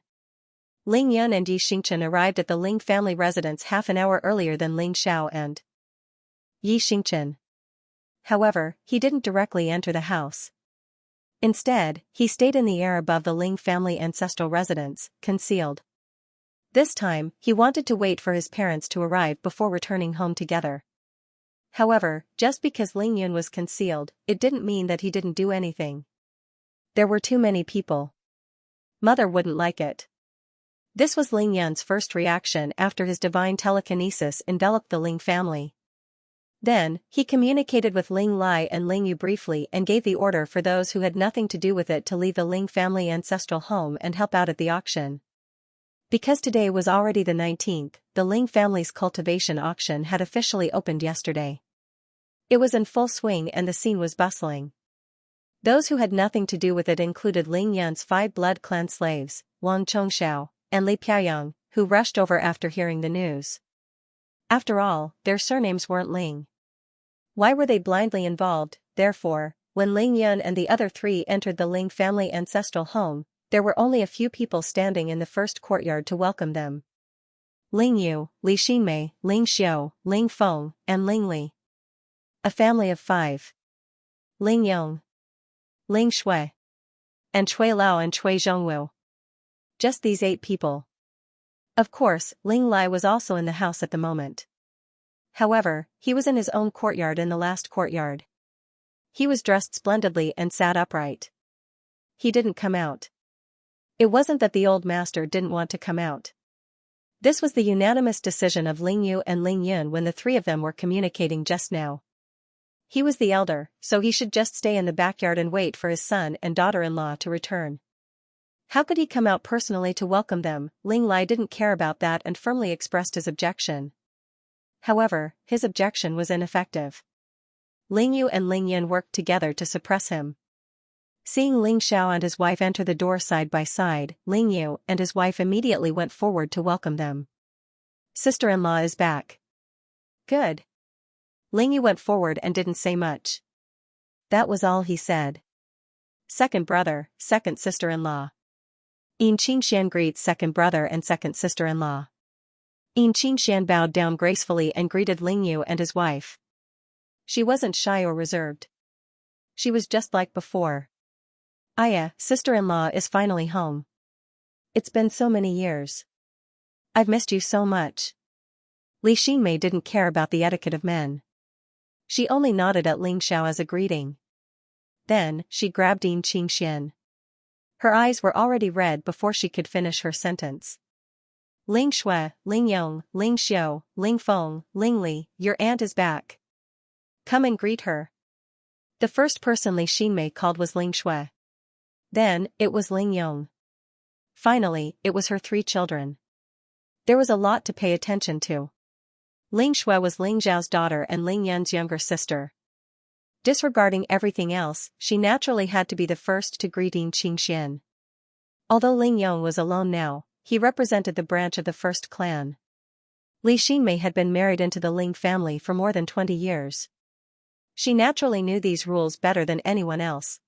Ling Yun and Yi Xingchen arrived at the Ling family residence half an hour earlier than Ling Xiao and Yi Xingchen. However, he didn't directly enter the house. Instead, he stayed in the air above the Ling family ancestral residence, concealed. This time, he wanted to wait for his parents to arrive before returning home together. However, just because Ling Yun was concealed, it didn't mean that he didn't do anything. There were too many people. Mother wouldn't like it. This was Ling Yun's first reaction after his divine telekinesis enveloped the Ling family. Then, he communicated with Ling Lai and Ling Yu briefly and gave the order for those who had nothing to do with it to leave the Ling family ancestral home and help out at the auction. Because today was already the 19th, the Ling family's cultivation auction had officially opened yesterday. It was in full swing and the scene was bustling. Those who had nothing to do with it included Ling Yan's 5 blood clan slaves, Wang Chongxiao, and Li Piaoyang, who rushed over after hearing the news. After all, their surnames weren't Ling. Why were they blindly involved? Therefore, when Ling Yun and the other 3 entered the Ling family ancestral home, there were only a few people standing in the first courtyard to welcome them. Ling Yu, Li Xinmei, Ling Xiu, Ling Feng, and Ling Li. A family of 5. Ling Yong, Ling Shui, and Chui Lao and Chui Zhongwu. Just these 8 people. Of course, Ling Lai was also in the house at the moment. However, he was in his own courtyard in the last courtyard. He was dressed splendidly and sat upright. He didn't come out. It wasn't that the old master didn't want to come out. This was the unanimous decision of Ling Yu and Ling Yun when the 3 of them were communicating just now. He was the elder, so he should just stay in the backyard and wait for his son and daughter-in-law to return. How could he come out personally to welcome them? Ling Lai didn't care about that and firmly expressed his objection. However, his objection was ineffective. Ling Yu and Ling Yun worked together to suppress him. Seeing Ling Xiao and his wife enter the door side by side, Ling Yu and his wife immediately went forward to welcome them. Sister-in-law is back. Good. Ling Yu went forward and didn't say much. That was all he said. Second brother, second sister-in-law. Yin Qingxian greets second brother and second sister-in-law. Yin Qingxian bowed down gracefully and greeted Ling Yu and his wife. She wasn't shy or reserved. She was just like before. Aya, sister-in-law is finally home. It's been so many years. I've missed you so much. Li Xinmei didn't care about the etiquette of men. She only nodded at Ling Xiao as a greeting. Then, she grabbed Yin Qingxian. Her eyes were already red before she could finish her sentence. Ling Shui, Ling Yong, Ling Xiu, Ling Feng, Ling Li, your aunt is back. Come and greet her. The first person Li Xinmei called was Ling Shui. Then, it was Ling Yong. Finally, it was her 3 children. There was a lot to pay attention to. Ling Shui was Ling Zhao's daughter and Ling Yun's younger sister. Disregarding everything else, she naturally had to be the first to greet Yin Qingxian. Although Ling Yong was alone now, he represented the branch of the first clan. Li Xinmei had been married into the Ling family for more than 20 years. She naturally knew these rules better than anyone else.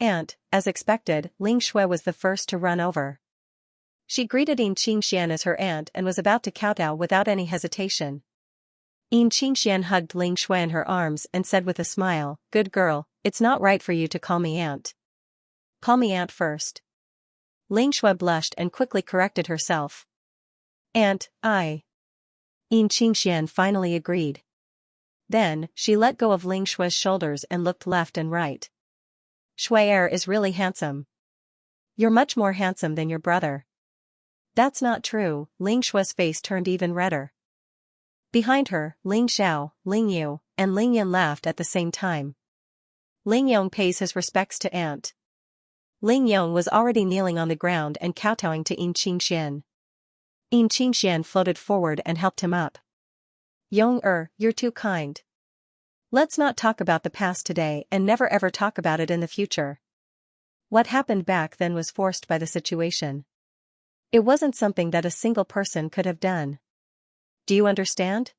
And, as expected, Ling Shui was the first to run over. She greeted Yin Qingxian as her aunt and was about to kowtow without any hesitation. Yin Qingxian hugged Ling Shui in her arms and said with a smile, "Good girl, it's not right for you to call me aunt. Call me aunt first." Ling Shui blushed and quickly corrected herself. Aunt, Yin Qingxian finally agreed. Then, she let go of Ling Shui's shoulders and looked left and right. Shui is really handsome. You're much more handsome than your brother. That's not true. Ling Shui's face turned even redder. Behind her, Ling Xiao, Ling Yu, and Ling Yan laughed at the same time. Ling Yong pays his respects to aunt. Ling Yong was already kneeling on the ground and kowtowing to Yin Qingxian. Yin Qingxian floated forward and helped him up. Yong you're too kind. Let's not talk about the past today and never ever talk about it in the future. What happened back then was forced by the situation. It wasn't something that a single person could have done. Do you understand?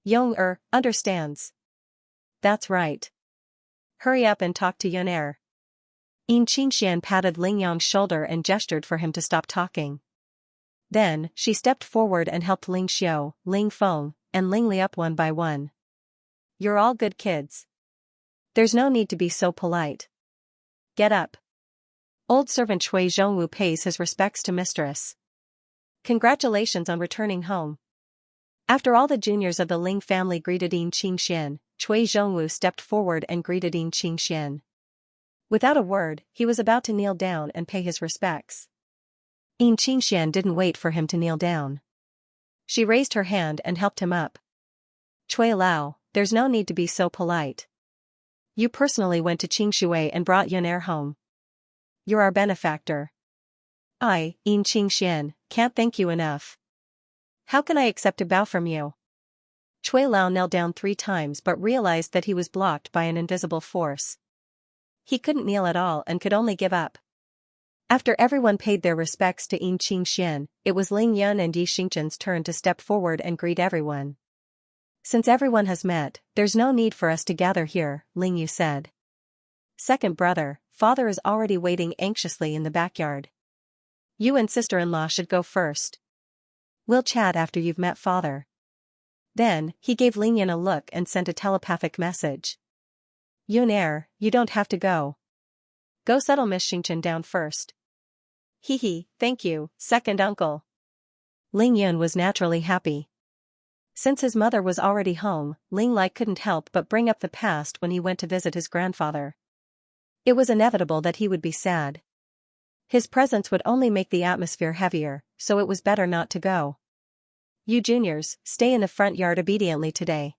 Yong understands. That's right. Hurry up and talk to Yun. Xianxia patted Ling Yang's shoulder and gestured for him to stop talking. Then, she stepped forward and helped Ling Xiu, Ling Feng, and Ling Li up one by one. You're all good kids. There's no need to be so polite. Get up. Old servant Chui Zhongwu pays his respects to mistress. Congratulations on returning home. After all the juniors of the Ling family greeted Xianxia, Chui Zhongwu stepped forward and greeted Xianxia. Without a word, he was about to kneel down and pay his respects. Xianxia didn't wait for him to kneel down. She raised her hand and helped him up. Chui Lao, there's no need to be so polite. You personally went to Qingshui and brought Yun home. You're our benefactor. I, Xianxia, can't thank you enough. How can I accept a bow from you? Chui Lao knelt down 3 times but realized that he was blocked by an invisible force. He couldn't kneel at all and could only give up. After everyone paid their respects to Xianxia, it was Ling Yun and Xianxia's turn to step forward and greet everyone. Since everyone has met, there's no need for us to gather here, Ling Yu said. Second brother, father is already waiting anxiously in the backyard. You and sister-in-law should go first. We'll chat after you've met father. Then, he gave Ling Yun a look and sent a telepathic message. Yun, you don't have to go. Go settle Miss Xianxia down first. Hee, thank you, second uncle. Ling Yun was naturally happy. Since his mother was already home, Ling Lai couldn't help but bring up the past when he went to visit his grandfather. It was inevitable that he would be sad. His presence would only make the atmosphere heavier, so it was better not to go. You juniors, stay in the front yard obediently today.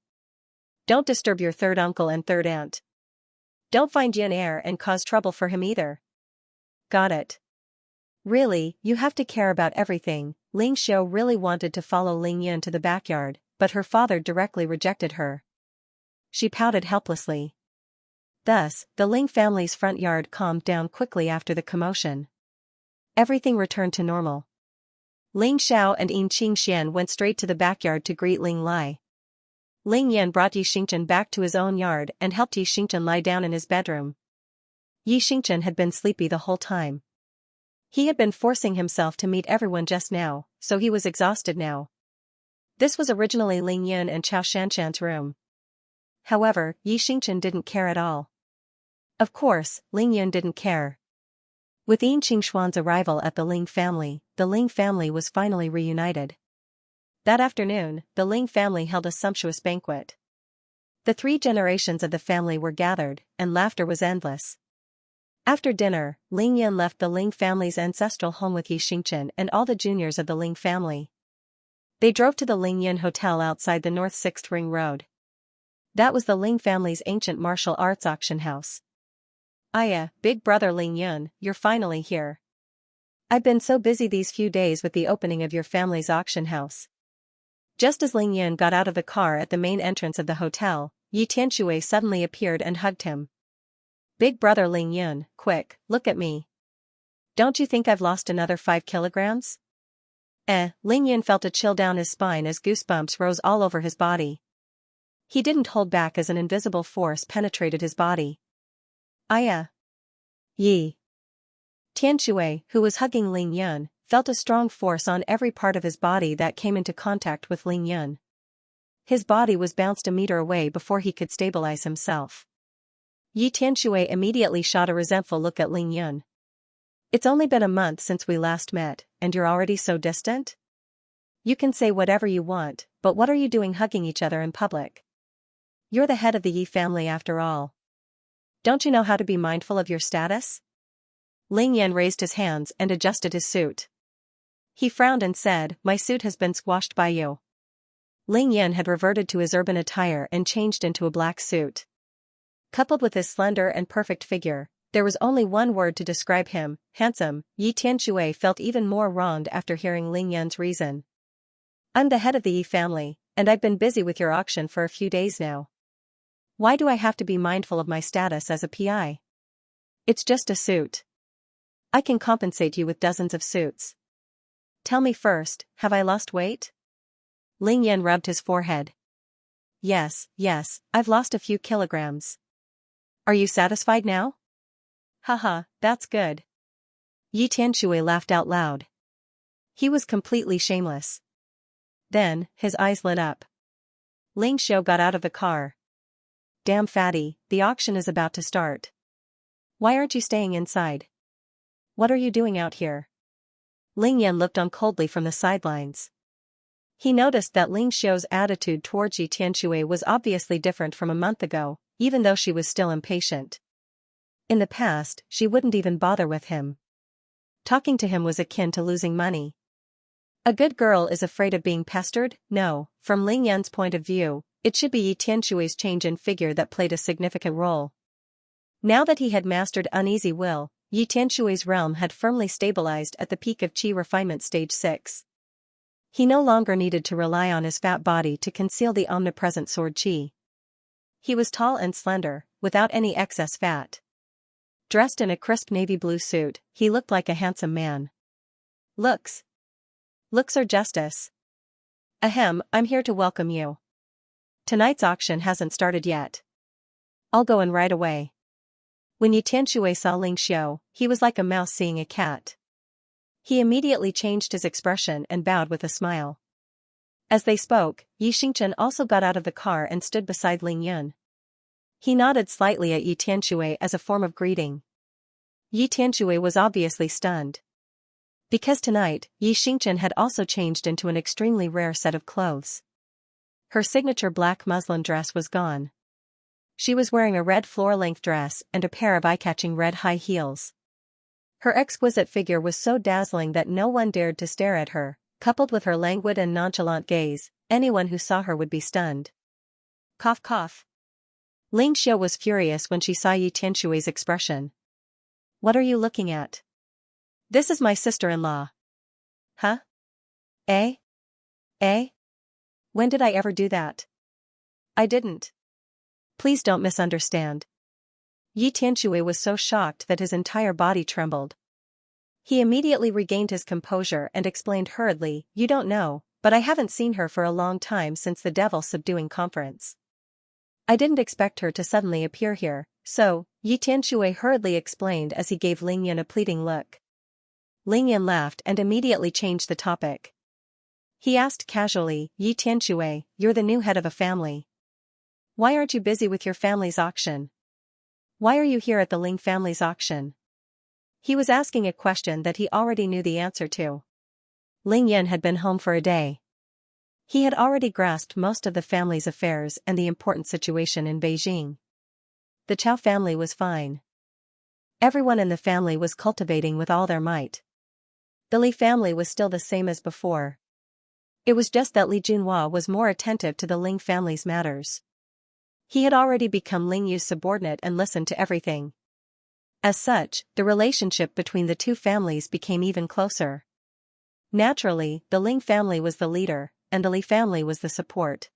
Don't disturb your third uncle and third aunt. Don't find Yun and cause trouble for him either. Got it. Really, you have to care about everything. Ling Xiu really wanted to follow Ling Yun to the backyard, but her father directly rejected her. She pouted helplessly. Thus, the Ling family's front yard calmed down quickly after the commotion. Everything returned to normal. Ling Xiao and Xianxia went straight to the backyard to greet Ling Lai. Ling Yan brought Xianxia back to his own yard and helped Xianxia lie down in his bedroom. Xianxia had been sleepy the whole time. He had been forcing himself to meet everyone just now, so he was exhausted now. This was originally Ling Yun and Chao Shanshan's room. However, Xianxia didn't care at all. Of course, Ling Yun didn't care. With Yin Qingxuan's arrival at the Ling family was finally reunited. That afternoon, the Ling family held a sumptuous banquet. The 3 generations of the family were gathered, and laughter was endless. After dinner, Ling Yun left the Ling family's ancestral home with Xianxia and all the juniors of the Ling family. They drove to the Ling Yun Hotel outside the North 6th Ring Road. That was the Ling family's ancient martial arts auction house. Aya, big brother Ling Yun, you're finally here. I've been so busy these few days with the opening of your family's auction house. Just as Ling Yun got out of the car at the main entrance of the hotel, Yi Tianshui suddenly appeared and hugged him. Big brother Ling Yun, quick, look at me. Don't you think I've lost another 5 kilograms? Ling Yun felt a chill down his spine as goosebumps rose all over his body. He didn't hold back as an invisible force penetrated his body. Aya. Yi. Tianshui, who was hugging Ling Yun, felt a strong force on every part of his body that came into contact with Ling Yun. His body was bounced a meter away before he could stabilize himself. Yi Tianshui immediately shot a resentful look at Ling Yun. It's only been a month since we last met, and you're already so distant? You can say whatever you want, but what are you doing hugging each other in public? You're the head of the Yi family after all. Don't you know how to be mindful of your status? Ling Yan raised his hands and adjusted his suit. He frowned and said, my suit has been squashed by you. Ling Yan had reverted to his urban attire and changed into a black suit. Coupled with his slender and perfect figure, there was only one word to describe him, handsome. Yi Tianshui felt even more wronged after hearing Ling Yan's reason. I'm the head of the Yi family, and I've been busy with your auction for a few days now. Why do I have to be mindful of my status as a PI? It's just a suit. I can compensate you with dozens of suits. Tell me first, have I lost weight? Ling Yan rubbed his forehead. Yes, I've lost a few kilograms. Are you satisfied now? Haha, that's good. Yi Tianshui laughed out loud. He was completely shameless. Then, his eyes lit up. Ling Xiao got out of the car. Damn fatty, the auction is about to start. Why aren't you staying inside? What are you doing out here? Ling Yan looked on coldly from the sidelines. He noticed that Ling Xiao's attitude towards Yi Tianshui was obviously different from a month ago, even though she was still impatient. In the past, she wouldn't even bother with him. Talking to him was akin to losing money. A good girl is afraid of being pestered? No, from Ling Yan's point of view, it should be Yi Tianshui's change in figure that played a significant role. Now that he had mastered uneasy will, Yi Tianshui's realm had firmly stabilized at the peak of Qi refinement stage 6. He no longer needed to rely on his fat body to conceal the omnipresent sword Qi. He was tall and slender, without any excess fat. Dressed in a crisp navy blue suit, he looked like a handsome man. Looks are justice. Ahem, I'm here to welcome you. Tonight's auction hasn't started yet. I'll go in right away. When Yi Tianshui saw Ling Xiao, he was like a mouse seeing a cat. He immediately changed his expression and bowed with a smile. As they spoke, Yi Xingchen also got out of the car and stood beside Ling Yun. He nodded slightly at Yi Tianshui as a form of greeting. Yi Tianshui was obviously stunned. Because tonight, Yi Xingchen had also changed into an extremely rare set of clothes. Her signature black muslin dress was gone. She was wearing a red floor-length dress and a pair of eye-catching red high heels. Her exquisite figure was so dazzling that no one dared to stare at her, coupled with her languid and nonchalant gaze, anyone who saw her would be stunned. Cough cough. Ling Xiao was furious when she saw Yi Tianshui's expression. What are you looking at? This is my sister-in-law. Huh? Eh? When did I ever do that? I didn't. Please don't misunderstand. Yi Tianshui was so shocked that his entire body trembled. He immediately regained his composure and explained hurriedly, You don't know, but I haven't seen her for a long time since the Devil Subduing Conference. I didn't expect her to suddenly appear here, so, Yi Tianshui hurriedly explained as he gave Ling Yan a pleading look. Ling Yan laughed and immediately changed the topic. He asked casually, Yi Tianshui, you're the new head of a family. Why aren't you busy with your family's auction? Why are you here at the Ling family's auction? He was asking a question that he already knew the answer to. Ling Yan had been home for a day. He had already grasped most of the family's affairs and the important situation in Beijing. The Chao family was fine. Everyone in the family was cultivating with all their might. The Li family was still the same as before. It was just that Li Junhua was more attentive to the Ling family's matters. He had already become Ling Yu's subordinate and listened to everything. As such, the relationship between the two families became even closer. Naturally, the Ling family was the leader, and the Li family was the support.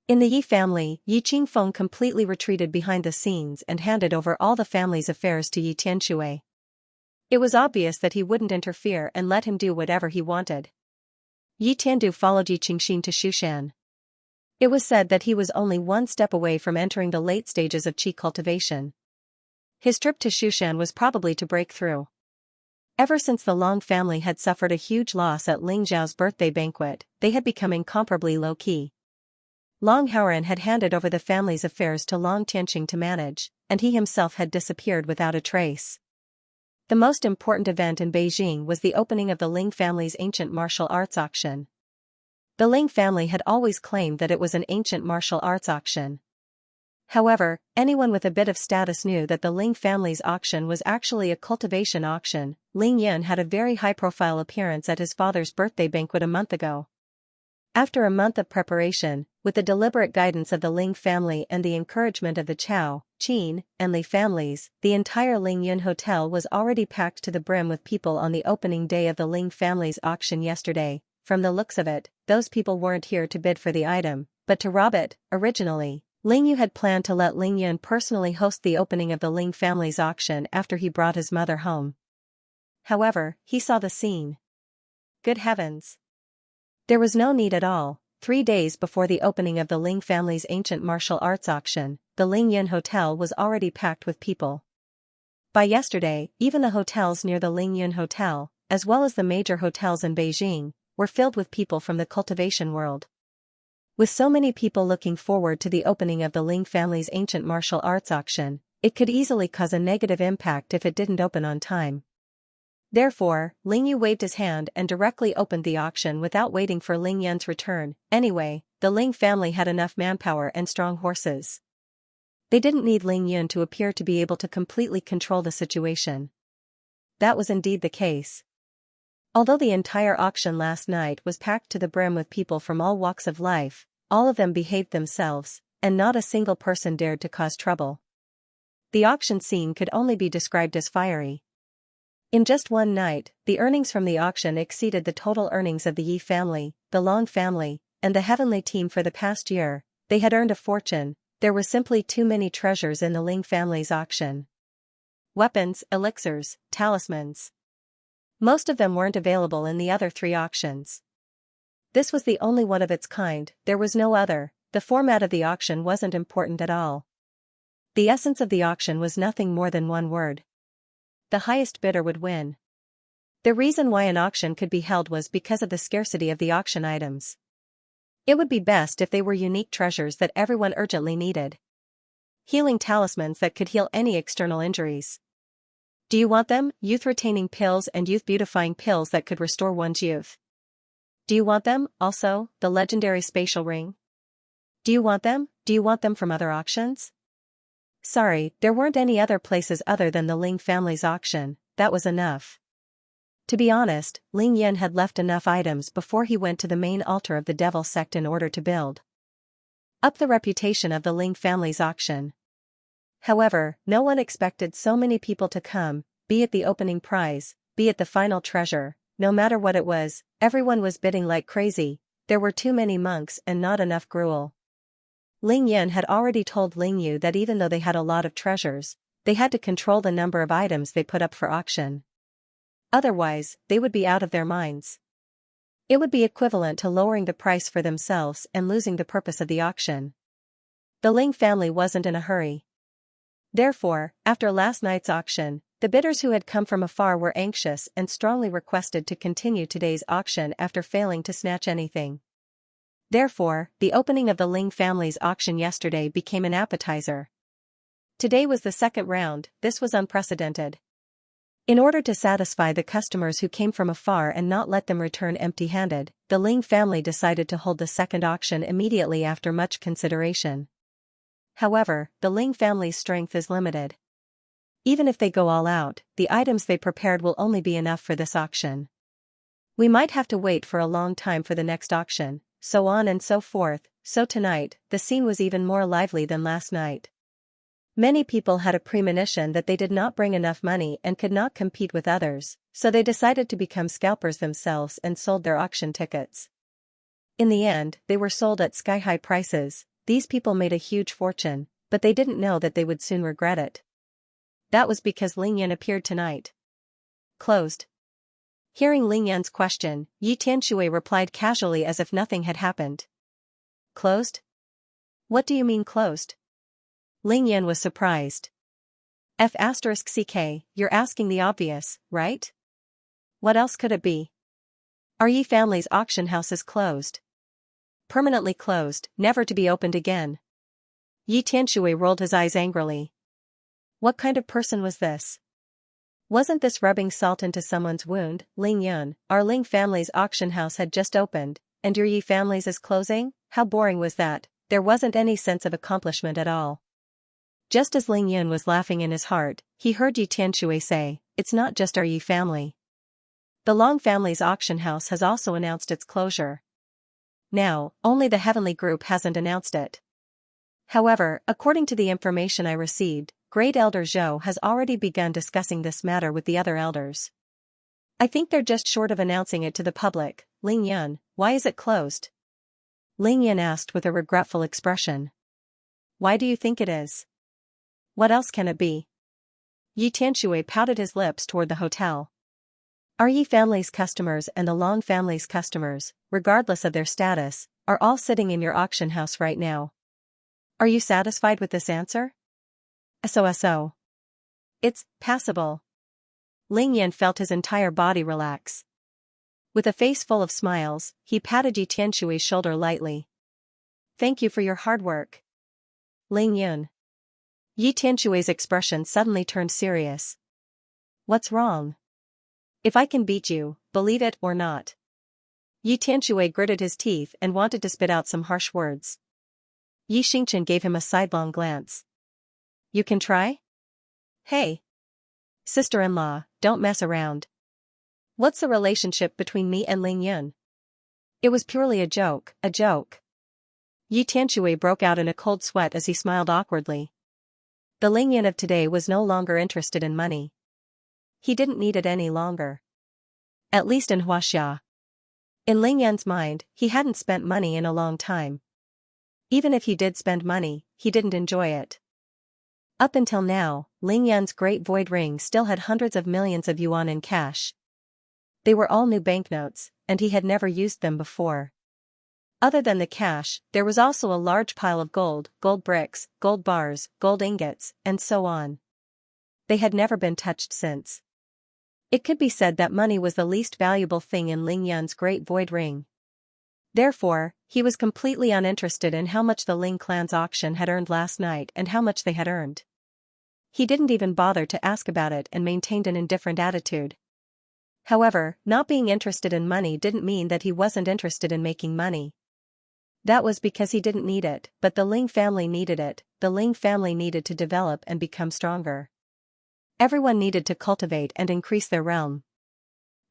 In the Yi family, Yi Qingfeng completely retreated behind the scenes and handed over all the family's affairs to Yi Tianshui. It was obvious that he wouldn't interfere and let him do whatever he wanted. Yi Tiandu followed Yi Qingxin to Shushan. It was said that he was only one step away from entering the late stages of Qi cultivation. His trip to Shushan was probably to break through. Ever since the Long family had suffered a huge loss at Ling Zhao's birthday banquet, they had become incomparably low-key. Long Houran had handed over the family's affairs to Long Tianqing to manage, and he himself had disappeared without a trace. The most important event in Beijing was the opening of the Ling family's ancient martial arts auction. The Ling family had always claimed that it was an ancient martial arts auction. However, anyone with a bit of status knew that the Ling family's auction was actually a cultivation auction. Ling Yun had a very high-profile appearance at his father's birthday banquet a month ago. After a month of preparation, with the deliberate guidance of the Ling family and the encouragement of the Chao, Qin, and Li families, the entire Ling Yun hotel was already packed to the brim with people on the opening day of the Ling family's auction yesterday. From the looks of it, those people weren't here to bid for the item, but to rob it. Originally, Ling Yu had planned to let Ling Yun personally host the opening of the Ling family's auction after he brought his mother home. However, he saw the scene. Good heavens! There was no need at all. 3 days before the opening of the Ling family's ancient martial arts auction, the Ling Yun Hotel was already packed with people. By yesterday, even the hotels near the Ling Yun Hotel, as well as the major hotels in Beijing, were filled with people from the cultivation world. With so many people looking forward to the opening of the Ling family's ancient martial arts auction, it could easily cause a negative impact if it didn't open on time. Therefore, Ling Yu waved his hand and directly opened the auction without waiting for Ling Yun's return. Anyway, the Ling family had enough manpower and strong horses. They didn't need Ling Yun to appear to be able to completely control the situation. That was indeed the case. Although the entire auction last night was packed to the brim with people from all walks of life, all of them behaved themselves, and not a single person dared to cause trouble. The auction scene could only be described as fiery. In just one night, the earnings from the auction exceeded the total earnings of the Yi family, the Long family, and the Heavenly team for the past year. They had earned a fortune. There were simply too many treasures in the Ling family's auction. Weapons, elixirs, talismans. Most of them weren't available in the other 3 auctions. This was the only one of its kind, there was no other. The format of the auction wasn't important at all. The essence of the auction was nothing more than one word. The highest bidder would win. The reason why an auction could be held was because of the scarcity of the auction items. It would be best if they were unique treasures that everyone urgently needed. Healing talismans that could heal any external injuries. Do you want them? Youth-retaining pills and youth-beautifying pills that could restore one's youth. Do you want them, also, the legendary spatial ring? Do you want them? Do you want them from other auctions? Sorry, there weren't any other places other than the Ling family's auction, that was enough. To be honest, Ling Yan had left enough items before he went to the main altar of the devil sect in order to build up the reputation of the Ling family's auction. However, no one expected so many people to come, be it the opening prize, be it the final treasure, no matter what it was, everyone was bidding like crazy. There were too many monks and not enough gruel. Ling Yun had already told Ling Yu that even though they had a lot of treasures, they had to control the number of items they put up for auction. Otherwise, they would be out of their minds. It would be equivalent to lowering the price for themselves and losing the purpose of the auction. The Ling family wasn't in a hurry. Therefore, after last night's auction, the bidders who had come from afar were anxious and strongly requested to continue today's auction after failing to snatch anything. Therefore, the opening of the Ling family's auction yesterday became an appetizer. Today was the second round. This was unprecedented. In order to satisfy the customers who came from afar and not let them return empty-handed, the Ling family decided to hold the second auction immediately after much consideration. However, the Ling family's strength is limited. Even if they go all out, the items they prepared will only be enough for this auction. We might have to wait for a long time for the next auction, so on and so forth. So tonight, the scene was even more lively than last night. Many people had a premonition that they did not bring enough money and could not compete with others, so they decided to become scalpers themselves and sold their auction tickets. In the end, they were sold at sky-high prices. These people made a huge fortune, but they didn't know that they would soon regret it. That was because Ling Yan appeared tonight. Closed. Hearing Ling Yan's question, Yi Tianshui replied casually as if nothing had happened. Closed? What do you mean closed? Ling Yan was surprised. F***ck, you're asking the obvious, right? What else could it be? Our Yi family's auction house is closed. Permanently closed, never to be opened again. Yi Tianshui rolled his eyes angrily. What kind of person was this? Wasn't this rubbing salt into someone's wound? Ling Yun, our Ling family's auction house had just opened, and your Yi family's is closing? How boring was that? There wasn't any sense of accomplishment at all. Just as Ling Yun was laughing in his heart, he heard Yi Tianshui say, it's not just our Yi family. The Long family's auction house has also announced its closure. Now, only the Heavenly Group hasn't announced it. However, according to the information I received, Great Elder Zhou has already begun discussing this matter with the other elders. I think they're just short of announcing it to the public. Ling Yun, why is it closed? Ling Yun asked with a regretful expression. Why do you think it is? What else can it be? Yi Tianshui pouted his lips toward the hotel. Our Yi family's customers and the Long family's customers, regardless of their status, are all sitting in your auction house right now. Are you satisfied with this answer? So. It's passable. Ling Yan felt his entire body relax. With a face full of smiles, he patted Yi Tianshui's shoulder lightly. Thank you for your hard work. Ling Yun. Yi Tianshui's expression suddenly turned serious. What's wrong? If I can beat you, believe it or not. Yi Tianshui gritted his teeth and wanted to spit out some harsh words. Yi Xingchen gave him a sidelong glance. You can try? Hey. Sister-in-law, don't mess around. What's the relationship between me and Ling Yun? It was purely a joke, a joke. Yi Tianshui broke out in a cold sweat as he smiled awkwardly. The Ling Yun of today was no longer interested in money. He didn't need it any longer. At least in Huaxia. In Ling Yan's mind, he hadn't spent money in a long time. Even if he did spend money, he didn't enjoy it. Up until now, Ling Yan's Great Void Ring still had hundreds of millions of yuan in cash. They were all new banknotes, and he had never used them before. Other than the cash, there was also a large pile of gold, gold bricks, gold bars, gold ingots, and so on. They had never been touched since. It could be said that money was the least valuable thing in Ling Yan's Great Void Ring. Therefore, he was completely uninterested in how much the Ling clan's auction had earned last night and how much they had earned. He didn't even bother to ask about it and maintained an indifferent attitude. However, not being interested in money didn't mean that he wasn't interested in making money. That was because he didn't need it, but the Ling family needed it. The Ling family needed to develop and become stronger. Everyone needed to cultivate and increase their realm.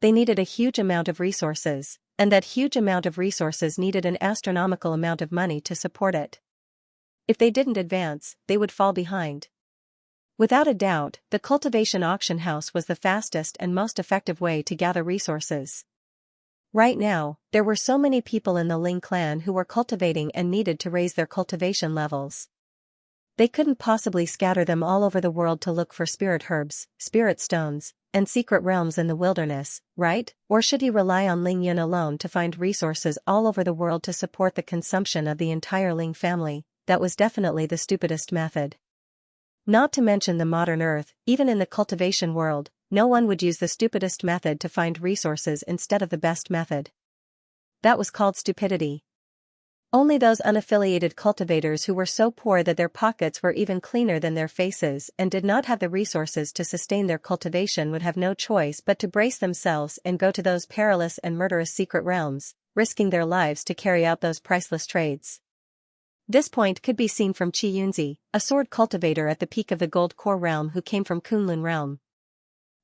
They needed a huge amount of resources, and that huge amount of resources needed an astronomical amount of money to support it. If they didn't advance, they would fall behind. Without a doubt, the cultivation auction house was the fastest and most effective way to gather resources. Right now, there were so many people in the Ling clan who were cultivating and needed to raise their cultivation levels. They couldn't possibly scatter them all over the world to look for spirit herbs, spirit stones, and secret realms in the wilderness, right? Or should he rely on Ling Yun alone to find resources all over the world to support the consumption of the entire Ling family? That was definitely the stupidest method. Not to mention the modern earth, even in the cultivation world, no one would use the stupidest method to find resources instead of the best method. That was called stupidity. Only those unaffiliated cultivators who were so poor that their pockets were even cleaner than their faces and did not have the resources to sustain their cultivation would have no choice but to brace themselves and go to those perilous and murderous secret realms, risking their lives to carry out those priceless trades. This point could be seen from Qi Yunzi, a sword cultivator at the peak of the Gold Core realm who came from Kunlun realm.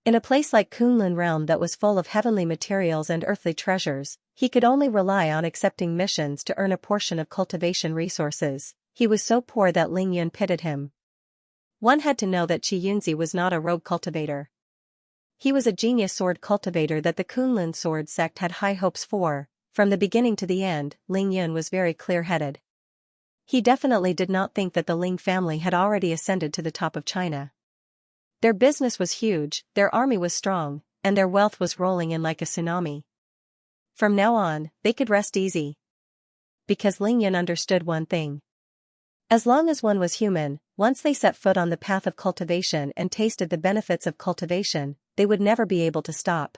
In a place like Kunlun realm that was full of heavenly materials and earthly treasures, he could only rely on accepting missions to earn a portion of cultivation resources. He was so poor that Ling Yun pitied him. One had to know that Qi Yunzi was not a rogue cultivator. He was a genius sword cultivator that the Kunlun sword sect had high hopes for. From the beginning to the end, Ling Yun was very clear-headed. He definitely did not think that the Ling family had already ascended to the top of China. Their business was huge, their army was strong, and their wealth was rolling in like a tsunami. From now on, they could rest easy. Because Ling Yun understood one thing. As long as one was human, once they set foot on the path of cultivation and tasted the benefits of cultivation, they would never be able to stop.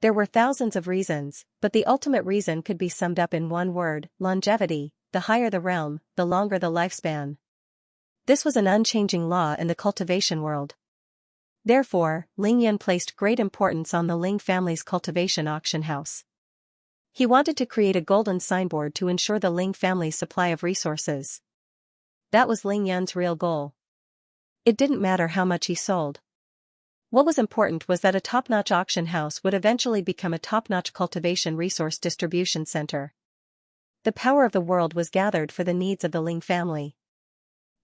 There were thousands of reasons, but the ultimate reason could be summed up in one word: longevity. The higher the realm, the longer the lifespan. This was an unchanging law in the cultivation world. Therefore, Ling Yun placed great importance on the Ling family's cultivation auction house. He wanted to create a golden signboard to ensure the Ling family's supply of resources. That was Ling Yun's real goal. It didn't matter how much he sold. What was important was that a top-notch auction house would eventually become a top-notch cultivation resource distribution center. The power of the world was gathered for the needs of the Ling family.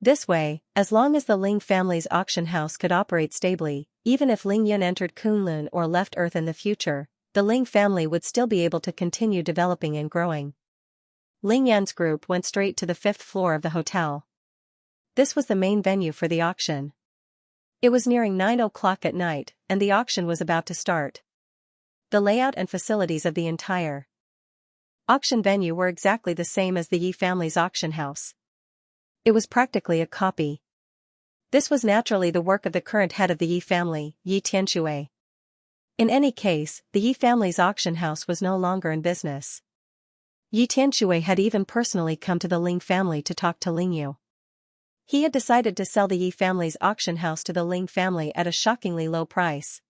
This way, as long as the Ling family's auction house could operate stably, even if Ling Yun entered Kunlun or left Earth in the future, the Ling family would still be able to continue developing and growing. Ling Yan's group went straight to the 5th floor of the hotel. This was the main venue for the auction. It was nearing 9 o'clock at night, and the auction was about to start. The layout and facilities of the entire auction venue were exactly the same as the Yi family's auction house. It was practically a copy. This was naturally the work of the current head of the Yi family, Yi Tianxue. In any case, the Yi family's auction house was no longer in business. Yi Tianxue had even personally come to the Ling family to talk to Ling Yu. He had decided to sell the Yi family's auction house to the Ling family at a shockingly low price.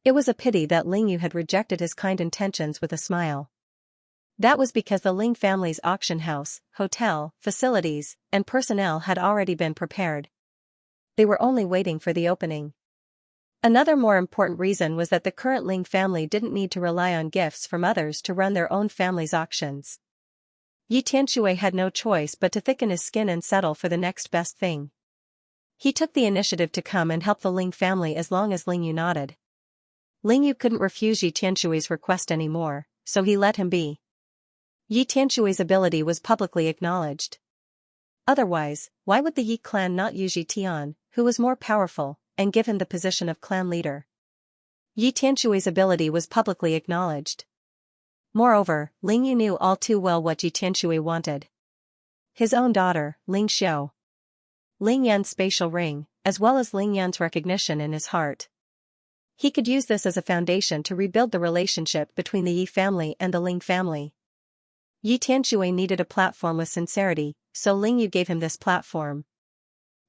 It was a pity that Ling Yu had rejected his kind intentions with a smile. That was because the Ling family's auction house, hotel, facilities, and personnel had already been prepared. They were only waiting for the opening. Another more important reason was that the current Ling family didn't need to rely on gifts from others to run their own family's auctions. Yi Tianxue had no choice but to thicken his skin and settle for the next best thing. He took the initiative to come and help the Ling family as long as Ling Yu nodded. Ling Yu couldn't refuse Yi Tianxue's request anymore, so he let him be. Yi Tianxue's ability was publicly acknowledged. Otherwise, why would the Yi clan not use Yi Tian, who was more powerful, and give him the position of clan leader? Yi Tianxue's ability was publicly acknowledged. Moreover, Ling Yu knew all too well what Yi Tianxue wanted. His own daughter, Ling Xiao. Ling Yan's spatial ring, as well as Ling Yan's recognition in his heart. He could use this as a foundation to rebuild the relationship between the Yi family and the Ling family. Yi Tianxue needed a platform with sincerity, so Ling Yu gave him this platform.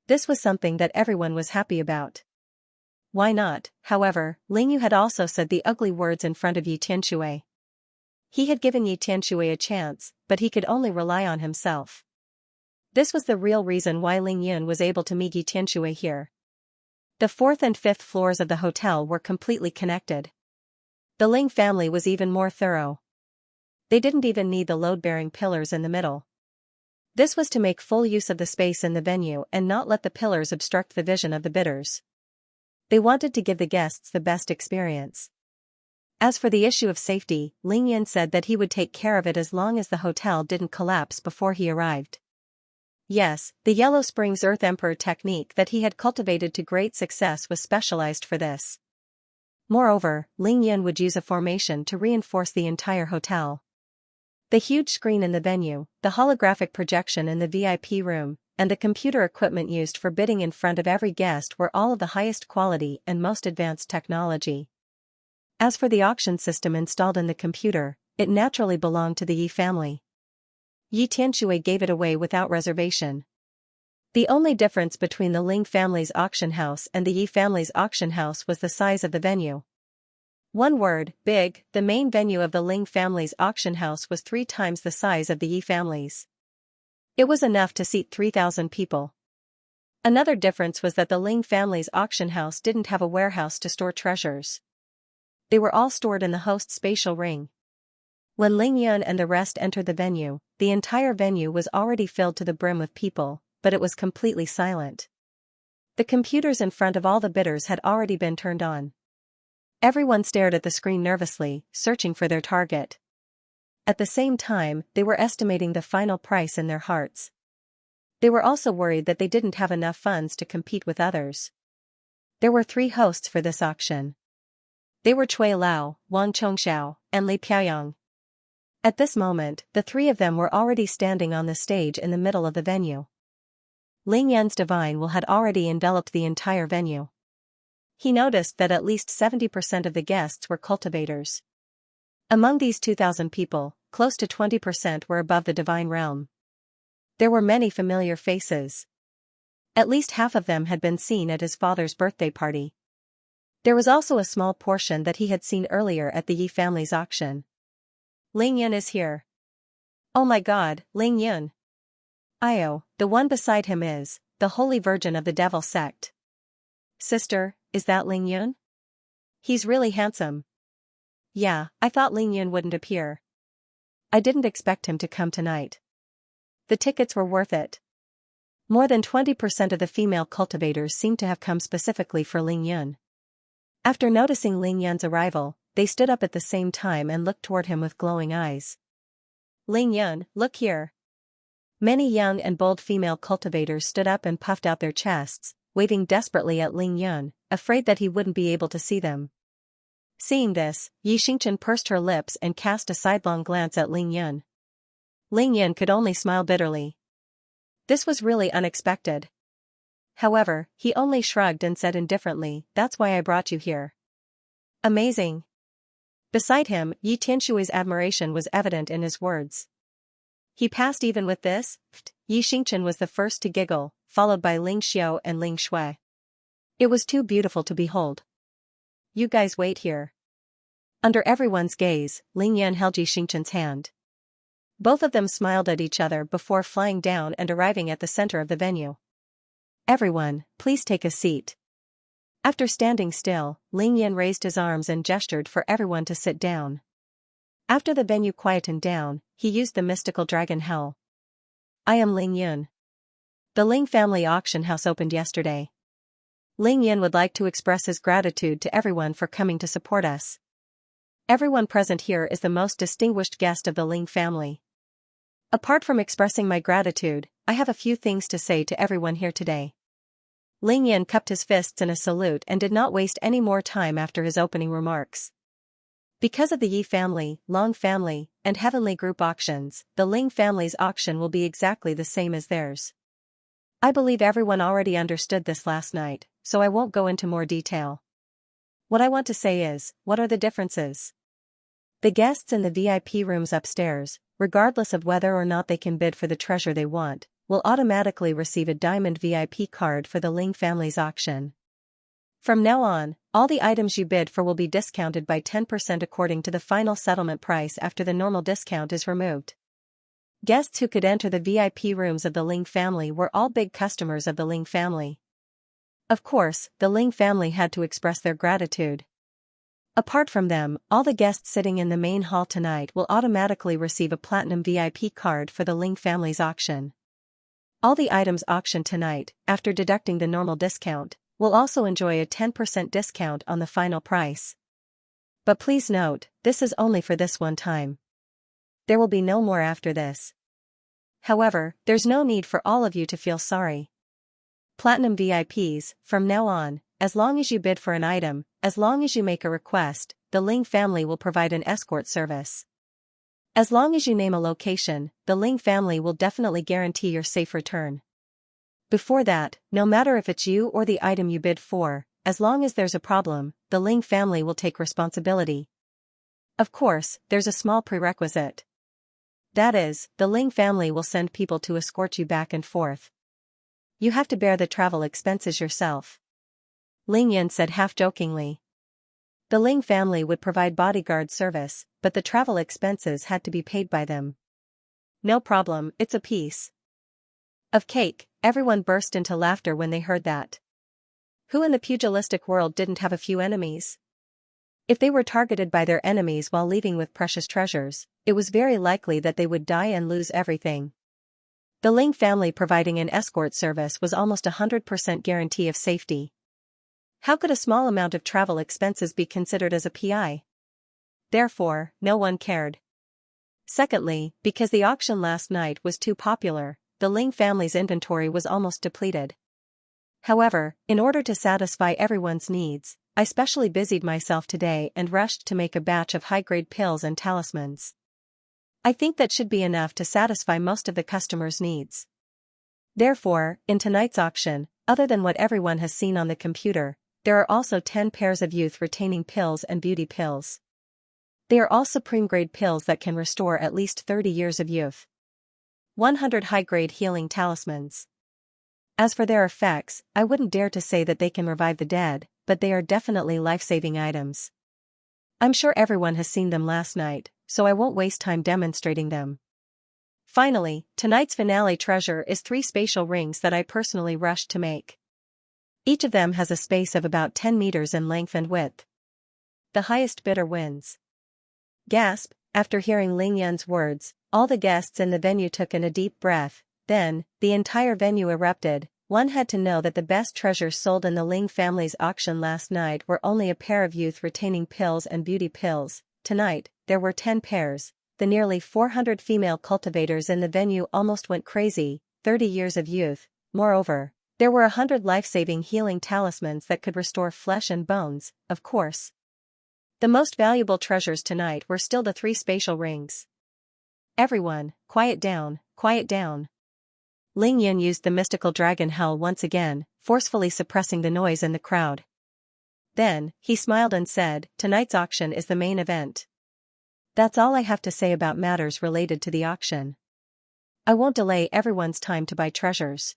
This was something that everyone was happy about. Why not? However, Ling Yu had also said the ugly words in front of Yi Tianxue. He had given Yi Tianxue a chance, but he could only rely on himself. This was the real reason why Ling Yun was able to meet Yi Tianxue here. The 4th and 5th floors of the hotel were completely connected. The Ling family was even more thorough. They didn't even need the load-bearing pillars in the middle. This was to make full use of the space in the venue and not let the pillars obstruct the vision of the bidders. They wanted to give the guests the best experience. As for the issue of safety, Ling Yin said that he would take care of it as long as the hotel didn't collapse before he arrived. Yes, the Yellow Springs Earth Emperor technique that he had cultivated to great success was specialized for this. Moreover, Ling Yin would use a formation to reinforce the entire hotel. The huge screen in the venue, the holographic projection in the VIP room, and the computer equipment used for bidding in front of every guest were all of the highest quality and most advanced technology. As for the auction system installed in the computer, it naturally belonged to the Yi family. Yi Tianxue gave it away without reservation. The only difference between the Ling family's auction house and the Yi family's auction house was the size of the venue. One word, big. The main venue of the Ling family's auction house was 3 times the size of the Yi family's. It was enough to seat 3,000 people. Another difference was that the Ling family's auction house didn't have a warehouse to store treasures. They were all stored in the host's spatial ring. When Ling Yun and the rest entered the venue, the entire venue was already filled to the brim with people, but it was completely silent. The computers in front of all the bidders had already been turned on. Everyone stared at the screen nervously, searching for their target. At the same time, they were estimating the final price in their hearts. They were also worried that they didn't have enough funds to compete with others. There were 3 hosts for this auction. They were Cui Lao, Wang Chongxiao, and Li Piaoyang. At this moment, the 3 of them were already standing on the stage in the middle of the venue. Ling Yan's divine will had already enveloped the entire venue. He noticed that at least 70% of the guests were cultivators. Among these 2,000 people, close to 20% were above the divine realm. There were many familiar faces. At least half of them had been seen at his father's birthday party. There was also a small portion that he had seen earlier at the Yi family's auction. Ling Yun is here. Oh my god, Ling Yun. Io, the one beside him is, the Holy Virgin of the Devil sect. Sister, is that Ling Yun? He's really handsome. Yeah, I thought Ling Yun wouldn't appear. I didn't expect him to come tonight. The tickets were worth it. More than 20% of the female cultivators seemed to have come specifically for Ling Yun. After noticing Ling Yun's arrival, they stood up at the same time and looked toward him with glowing eyes. Ling Yun, look here. Many young and bold female cultivators stood up and puffed out their chests, waving desperately at Ling Yun, afraid that he wouldn't be able to see them. Seeing this, Xianxia pursed her lips and cast a sidelong glance at Ling Yun. Ling Yun could only smile bitterly. This was really unexpected. However, he only shrugged and said indifferently, "That's why I brought you here." Amazing. Beside him, Yi Tianshui's admiration was evident in his words. He passed even with this? Yi Xingchen was the first to giggle, followed by Ling Xiao and Ling Shui. It was too beautiful to behold. You guys wait here. Under everyone's gaze, Ling Yan held Yi Xingchen's hand. Both of them smiled at each other before flying down and arriving at the center of the venue. Everyone, please take a seat. After standing still, Ling Yan raised his arms and gestured for everyone to sit down. After the venue quietened down, he used the mystical dragon howl. I am Ling Yun. The Ling family auction house opened yesterday. Ling Yun would like to express his gratitude to everyone for coming to support us. Everyone present here is the most distinguished guest of the Ling family. Apart from expressing my gratitude, I have a few things to say to everyone here today. Ling Yun cupped his fists in a salute and did not waste any more time after his opening remarks. Because of the Yi family, Long family, and Heavenly Group auctions, the Ling family's auction will be exactly the same as theirs. I believe everyone already understood this last night, so I won't go into more detail. What I want to say is, what are the differences? The guests in the VIP rooms upstairs, regardless of whether or not they can bid for the treasure they want, will automatically receive a diamond VIP card for the Ling family's auction. From now on, all the items you bid for will be discounted by 10% according to the final settlement price after the normal discount is removed. Guests who could enter the VIP rooms of the Ling family were all big customers of the Ling family. Of course, the Ling family had to express their gratitude. Apart from them, all the guests sitting in the main hall tonight will automatically receive a platinum VIP card for the Ling family's auction. All the items auctioned tonight, after deducting the normal discount, will also enjoy a 10% discount on the final price. But please note, this is only for this one time. There will be no more after this. However, there's no need for all of you to feel sorry. Platinum VIPs, from now on, as long as you bid for an item, as long as you make a request, the Ling family will provide an escort service. As long as you name a location, the Ling family will definitely guarantee your safe return. Before that, no matter if it's you or the item you bid for, as long as there's a problem, the Ling family will take responsibility. Of course, there's a small prerequisite. That is, the Ling family will send people to escort you back and forth. You have to bear the travel expenses yourself. Ling Yan said half-jokingly. The Ling family would provide bodyguard service, but the travel expenses had to be paid by them. No problem, it's a piece of cake. Everyone burst into laughter when they heard that. Who in the pugilistic world didn't have a few enemies? If they were targeted by their enemies while leaving with precious treasures, it was very likely that they would die and lose everything. The Ling family providing an escort service was almost 100% guarantee of safety. How could a small amount of travel expenses be considered as a PI? Therefore, no one cared. Secondly, because the auction last night was too popular, the Ling family's inventory was almost depleted. However, in order to satisfy everyone's needs, I specially busied myself today and rushed to make a batch of high-grade pills and talismans. I think that should be enough to satisfy most of the customers' needs. Therefore, in tonight's auction, other than what everyone has seen on the computer, there are also 10 pairs of youth-retaining pills and beauty pills. They are all supreme-grade pills that can restore at least 30 years of youth. 100 high-grade healing talismans. As for their effects, I wouldn't dare to say that they can revive the dead, but they are definitely life-saving items. I'm sure everyone has seen them last night, so I won't waste time demonstrating them. Finally, tonight's finale treasure is 3 spatial rings that I personally rushed to make. Each of them has a space of about 10 meters in length and width. The highest bidder wins. Gasp! After hearing Ling Yan's words, all the guests in the venue took in a deep breath, then, the entire venue erupted. One had to know that the best treasures sold in the Ling family's auction last night were only a pair of youth-retaining pills and beauty pills. Tonight, there were 10 pairs, the nearly 400 female cultivators in the venue almost went crazy, 30 years of youth. Moreover, there were 100 life-saving healing talismans that could restore flesh and bones, of course. The most valuable treasures tonight were still the 3 spatial rings. Everyone, quiet down, quiet down. Ling Yun used the mystical dragon howl once again, forcefully suppressing the noise in the crowd. Then, he smiled and said, "Tonight's auction is the main event. That's all I have to say about matters related to the auction. I won't delay everyone's time to buy treasures.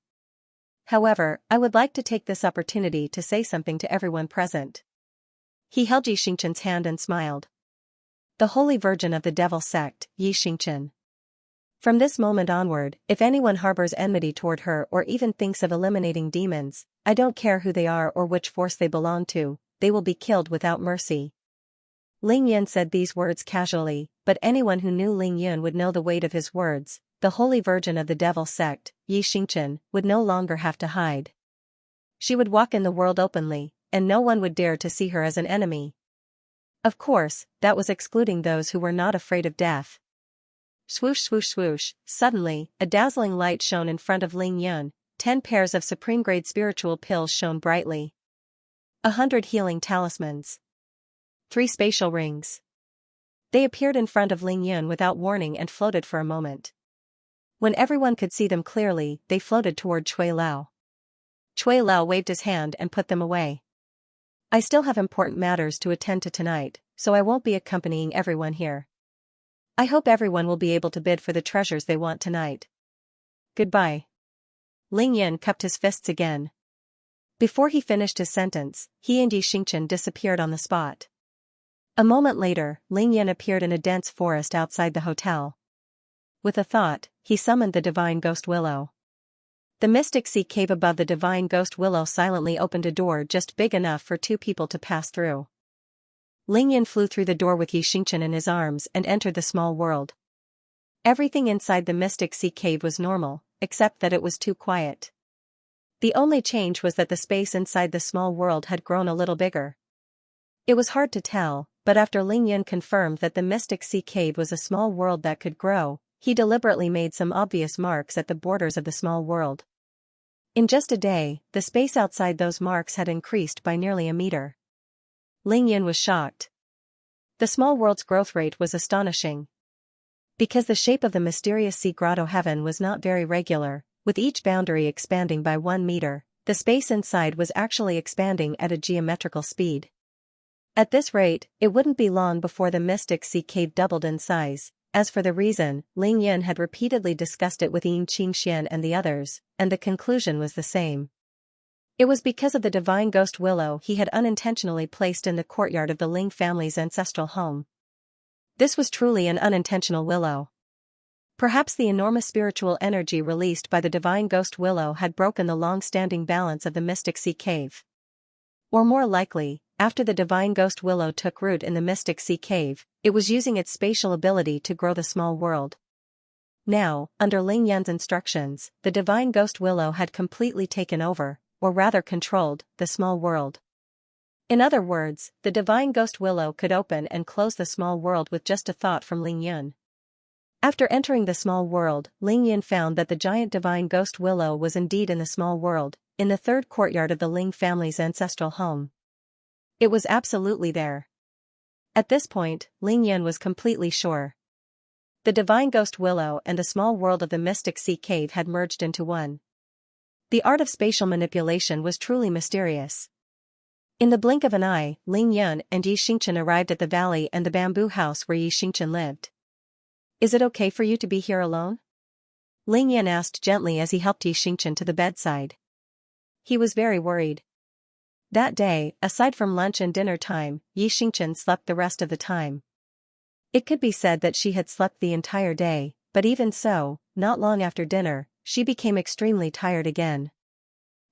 However, I would like to take this opportunity to say something to everyone present." He held Xianxia's hand and smiled. "The Holy Virgin of the Devil sect, Xianxia. From this moment onward, if anyone harbors enmity toward her or even thinks of eliminating demons, I don't care who they are or which force they belong to, they will be killed without mercy." Ling Yun said these words casually, but anyone who knew Ling Yun would know the weight of his words. The Holy Virgin of the Devil sect, Xianxia, would no longer have to hide. She would walk in the world openly, and no one would dare to see her as an enemy. Of course, that was excluding those who were not afraid of death. Swoosh swoosh swoosh, suddenly, a dazzling light shone in front of Ling Yun. 10 pairs of supreme-grade spiritual pills shone brightly. 100 healing talismans. 3 spatial rings. They appeared in front of Ling Yun without warning and floated for a moment. When everyone could see them clearly, they floated toward Cui Lao. Cui Lao waved his hand and put them away. "I still have important matters to attend to tonight, so I won't be accompanying everyone here. I hope everyone will be able to bid for the treasures they want tonight. Goodbye." Ling Yun cupped his fists again. Before he finished his sentence, he and Xianxia disappeared on the spot. A moment later, Ling Yun appeared in a dense forest outside the hotel. With a thought, he summoned the divine ghost willow. The mystic sea cave above the divine ghost willow silently opened a door just big enough for 2 people to pass through. Ling Yun flew through the door with Xianxia in his arms and entered the small world. Everything inside the mystic sea cave was normal, except that it was too quiet. The only change was that the space inside the small world had grown a little bigger. It was hard to tell, but after Ling Yun confirmed that the mystic sea cave was a small world that could grow, he deliberately made some obvious marks at the borders of the small world. In just a day, the space outside those marks had increased by nearly a meter. Ling Yun was shocked. The small world's growth rate was astonishing. Because the shape of the mysterious sea grotto heaven was not very regular, with each boundary expanding by 1 meter, the space inside was actually expanding at a geometrical speed. At this rate, it wouldn't be long before the mystic sea cave doubled in size. As for the reason, Ling Yun had repeatedly discussed it with Xianxia and the others, and the conclusion was the same. It was because of the divine ghost willow he had unintentionally placed in the courtyard of the Ling family's ancestral home. This was truly an unintentional willow. Perhaps the enormous spiritual energy released by the divine ghost willow had broken the long-standing balance of the mystic sea cave. Or more likely, after the divine ghost willow took root in the mystic sea cave, it was using its spatial ability to grow the small world. Now, under Ling Yun's instructions, the divine ghost willow had completely taken over, or rather controlled, the small world. In other words, the divine ghost willow could open and close the small world with just a thought from Ling Yun. After entering the small world, Ling Yun found that the giant divine ghost willow was indeed in the small world, in the 3rd courtyard of the Ling family's ancestral home. It was absolutely there. At this point, Ling Yun was completely sure. The divine ghost willow and the small world of the mystic sea cave had merged into one. The art of spatial manipulation was truly mysterious. In the blink of an eye, Ling Yun and Xianxia arrived at the valley and the bamboo house where Xianxia lived. "Is it okay for you to be here alone?" Ling Yun asked gently as he helped Xianxia to the bedside. He was very worried. That day, aside from lunch and dinner time, Xianxia slept the rest of the time. It could be said that she had slept the entire day, but even so, not long after dinner, she became extremely tired again.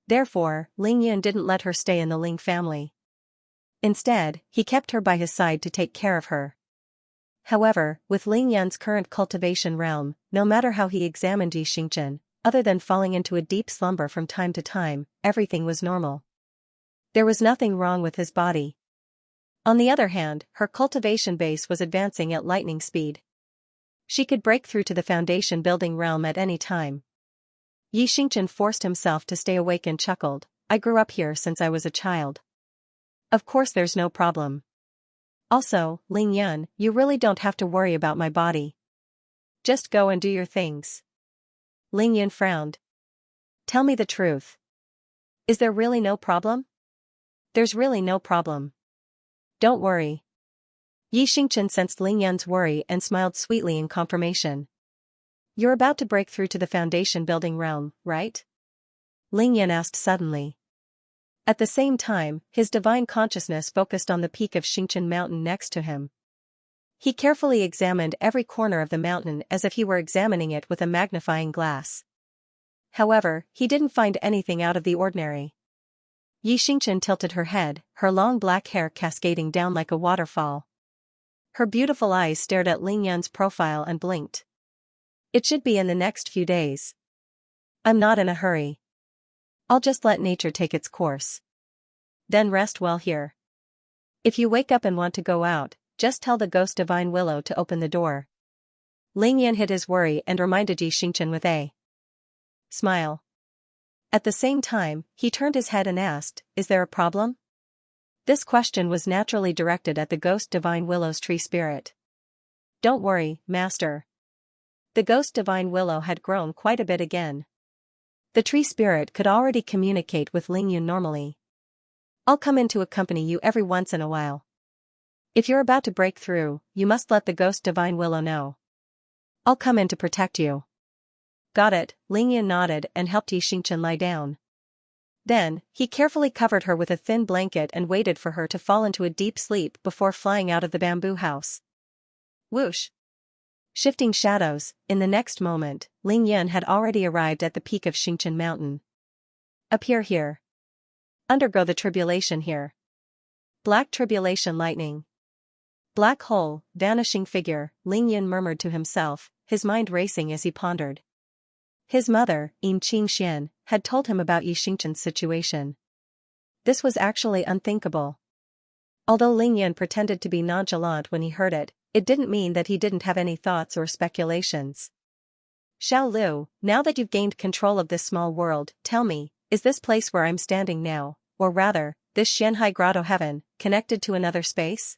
Therefore, Ling Yun didn't let her stay in the Ling family. Instead, he kept her by his side to take care of her. However, with Ling Yun's current cultivation realm, no matter how he examined Xianxia, other than falling into a deep slumber from time to time, everything was normal. There was nothing wrong with his body. On the other hand, her cultivation base was advancing at lightning speed. She could break through to the foundation building realm at any time. Xianxia forced himself to stay awake and chuckled, I grew up here since I was a child. Of course there's no problem. Also, Lingyun, you really don't have to worry about my body. Just go and do your things. Lingyun frowned. Tell me the truth. Is there really no problem? There's really no problem. Don't worry. Xianxia sensed Lingyun's worry and smiled sweetly in confirmation. You're about to break through to the foundation building realm, right? Lingyun asked suddenly. At the same time, his divine consciousness focused on the peak of Xianxia Mountain next to him. He carefully examined every corner of the mountain as if he were examining it with a magnifying glass. However, he didn't find anything out of the ordinary. Xianxia tilted her head, her long black hair cascading down like a waterfall. Her beautiful eyes stared at Lingyun's profile and blinked. It should be in the next few days. I'm not in a hurry. I'll just let nature take its course. Then rest well here. If you wake up and want to go out, just tell the ghost Divine Willow to open the door. Lingyun hid his worry and reminded Xianxia with a smile. At the same time, he turned his head and asked, Is there a problem? This question was naturally directed at the ghost Divine Willow's tree spirit. Don't worry, Master. The ghost Divine Willow had grown quite a bit again. The tree spirit could already communicate with Lingyun normally. I'll come in to accompany you every once in a while. If you're about to break through, you must let the ghost Divine Willow know. I'll come in to protect you. Got it, Lingyun nodded and helped Xianxia lie down. Then, he carefully covered her with a thin blanket and waited for her to fall into a deep sleep before flying out of the bamboo house. Whoosh! Shifting shadows, in the next moment, Lingyun had already arrived at the peak of Xianxia Mountain. Appear here. Undergo the tribulation here. Black tribulation lightning. Black hole, vanishing figure, Lingyun murmured to himself, his mind racing as he pondered. His mother, Xianxia, had told him about Xianxia's situation. This was actually unthinkable. Although Lingyun pretended to be nonchalant when he heard it, it didn't mean that he didn't have any thoughts or speculations. Xiao Lu, now that you've gained control of this small world, tell me, is this place where I'm standing now, or rather, this Xianhai Grotto heaven, connected to another space?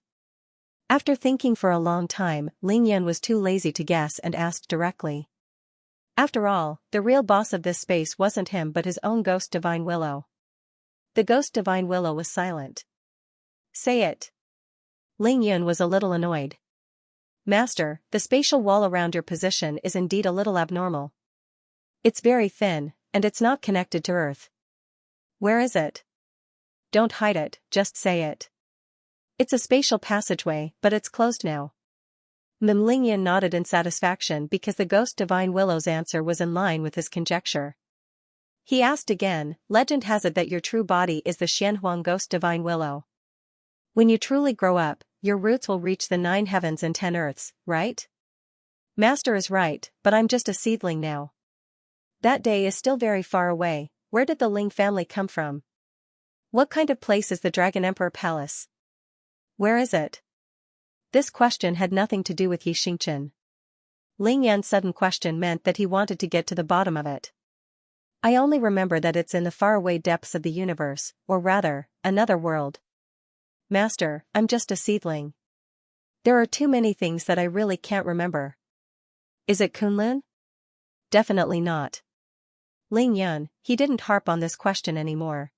After thinking for a long time, Lingyun was too lazy to guess and asked directly. After all, the real boss of this space wasn't him but his own ghost Divine Willow. The ghost Divine Willow was silent. Say it. Lingyun was a little annoyed. Master, the spatial wall around your position is indeed a little abnormal. It's very thin, and it's not connected to Earth. Where is it? Don't hide it, just say it. It's a spatial passageway, but it's closed now. Lingyun nodded in satisfaction because the ghost Divine Willow's answer was in line with his conjecture. He asked again, legend has it that your true body is the Xianhuang ghost Divine Willow. When you truly grow up, your roots will reach the 9 heavens and 10 earths, right? Master is right, but I'm just a seedling now. That day is still very far away. Where did the Ling family come from? What kind of place is the Dragon Emperor Palace? Where is it? This question had nothing to do with Xianxia. Lingyun's sudden question meant that he wanted to get to the bottom of it. I only remember that it's in the faraway depths of the universe, or rather, another world. Master, I'm just a seedling. There are too many things that I really can't remember. Is it Kunlun? Definitely not. Lingyun, he didn't harp on this question anymore.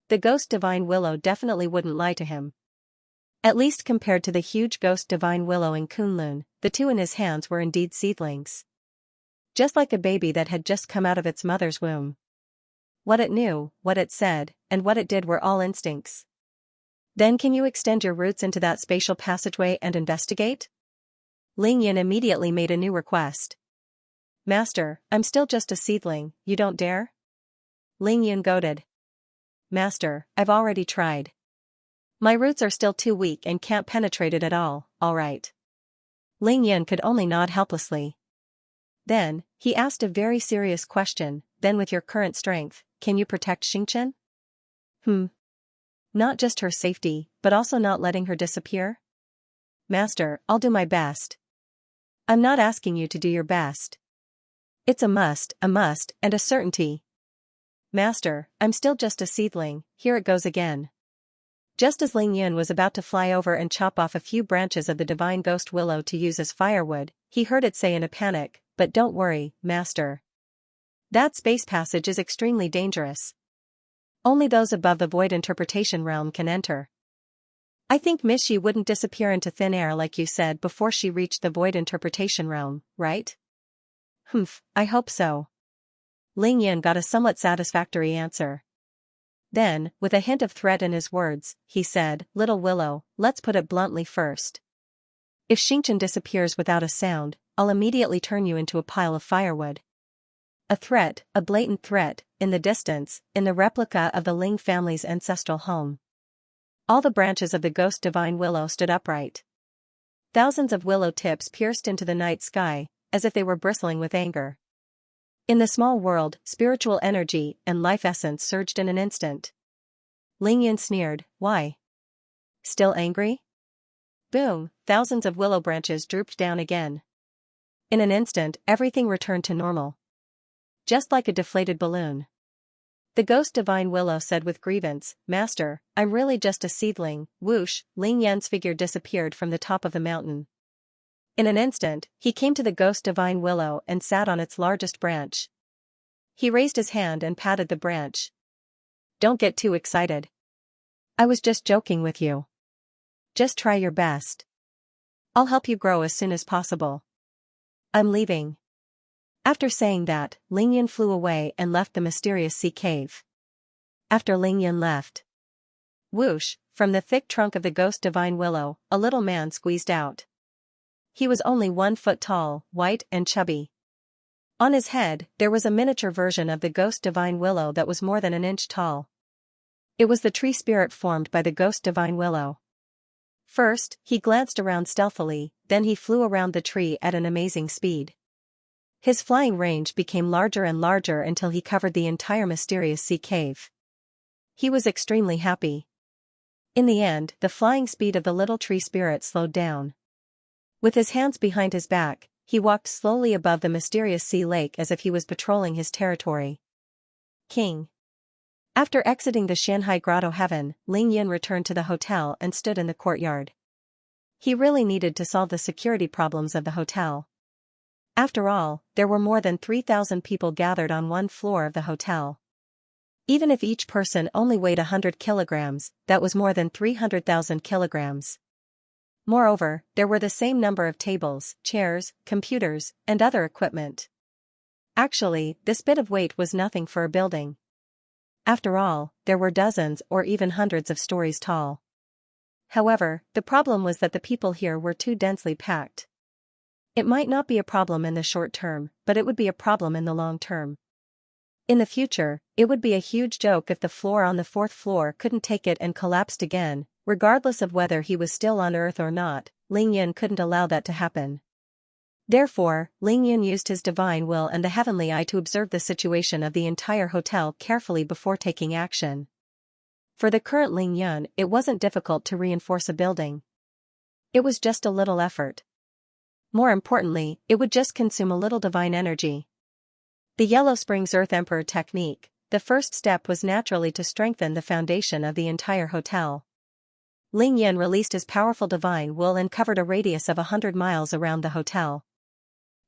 The ghost Divine Willow definitely wouldn't lie to him. At least compared to the huge ghost Divine Willow in Kunlun, the two in his hands were indeed seedlings. Just like a baby that had just come out of its mother's womb. What it knew, what it said, and what it did were all instincts. Then can you extend your roots into that spatial passageway and investigate? Lingyun immediately made a new request. Master, I'm still just a seedling, you don't dare? Lingyun goaded. Master, I've already tried. My roots are still too weak and can't penetrate it at all right. Lingyun could only nod helplessly. Then, he asked a very serious question, then with your current strength, can you protect Xianxia? Not just her safety, but also not letting her disappear? Master, I'll do my best. I'm not asking you to do your best. It's a must, and a certainty. Master, I'm still just a seedling, here it goes again. Just as Ling Yun was about to fly over and chop off a few branches of the divine ghost willow to use as firewood, he heard it say in a panic, "But don't worry, Master. That space passage is extremely dangerous. Only those above the void interpretation realm can enter. I think Miss Yi wouldn't disappear into thin air like you said before she reached the void interpretation realm, right?" "Humph, I hope so." Ling Yun got a somewhat satisfactory answer. Then, with a hint of threat in his words, he said, "Little Willow, let's put it bluntly first. If Xianxia disappears without a sound, I'll immediately turn you into a pile of firewood." A threat, a blatant threat, in the distance, in the replica of the Ling family's ancestral home. All the branches of the ghost divine willow stood upright. Thousands of willow tips pierced into the night sky, as if they were bristling with anger. In the small world, spiritual energy and life essence surged in an instant. Ling Yun sneered, "Why? Still angry?" Boom, thousands of willow branches drooped down again. In an instant, everything returned to normal. Just like a deflated balloon. The ghost divine willow said with grievance, "Master, I'm really just a seedling." Whoosh, Ling Yun's figure disappeared from the top of the mountain. In an instant, he came to the ghost divine willow and sat on its largest branch. He raised his hand and patted the branch. "Don't get too excited. I was just joking with you. Just try your best. I'll help you grow as soon as possible. I'm leaving." After saying that, Ling Yun flew away and left the mysterious sea cave. After Ling Yun left, whoosh, from the thick trunk of the ghost divine willow, a little man squeezed out. He was only 1 foot tall, white and chubby. On his head, there was a miniature version of the ghost divine willow that was more than an inch tall. It was the tree spirit formed by the ghost divine willow. First, he glanced around stealthily, then he flew around the tree at an amazing speed. His flying range became larger and larger until he covered the entire mysterious sea cave. He was extremely happy. In the end, the flying speed of the little tree spirit slowed down. With his hands behind his back, he walked slowly above the mysterious sea lake as if he was patrolling his territory. King. After exiting the Shanghai Grotto Heaven, Ling Yun returned to the hotel and stood in the courtyard. He really needed to solve the security problems of the hotel. After all, there were more than 3,000 people gathered on one floor of the hotel. Even if each person only weighed 100 kilograms, that was more than 300,000 kilograms. Moreover, there were the same number of tables, chairs, computers, and other equipment. Actually, this bit of weight was nothing for a building. After all, there were dozens or even hundreds of stories tall. However, the problem was that the people here were too densely packed. It might not be a problem in the short term, but it would be a problem in the long term. In the future, it would be a huge joke if the floor on the 4th floor couldn't take it and collapsed again. Regardless of whether he was still on Earth or not, Ling Yun couldn't allow that to happen. Therefore, Ling Yun used his divine will and the heavenly eye to observe the situation of the entire hotel carefully before taking action. For the current Ling Yun, it wasn't difficult to reinforce a building. It was just a little effort. More importantly, it would just consume a little divine energy. The Yellow Springs Earth Emperor technique, the first step was naturally to strengthen the foundation of the entire hotel. Ling Yun released his powerful divine will and covered a radius of 100 miles around the hotel.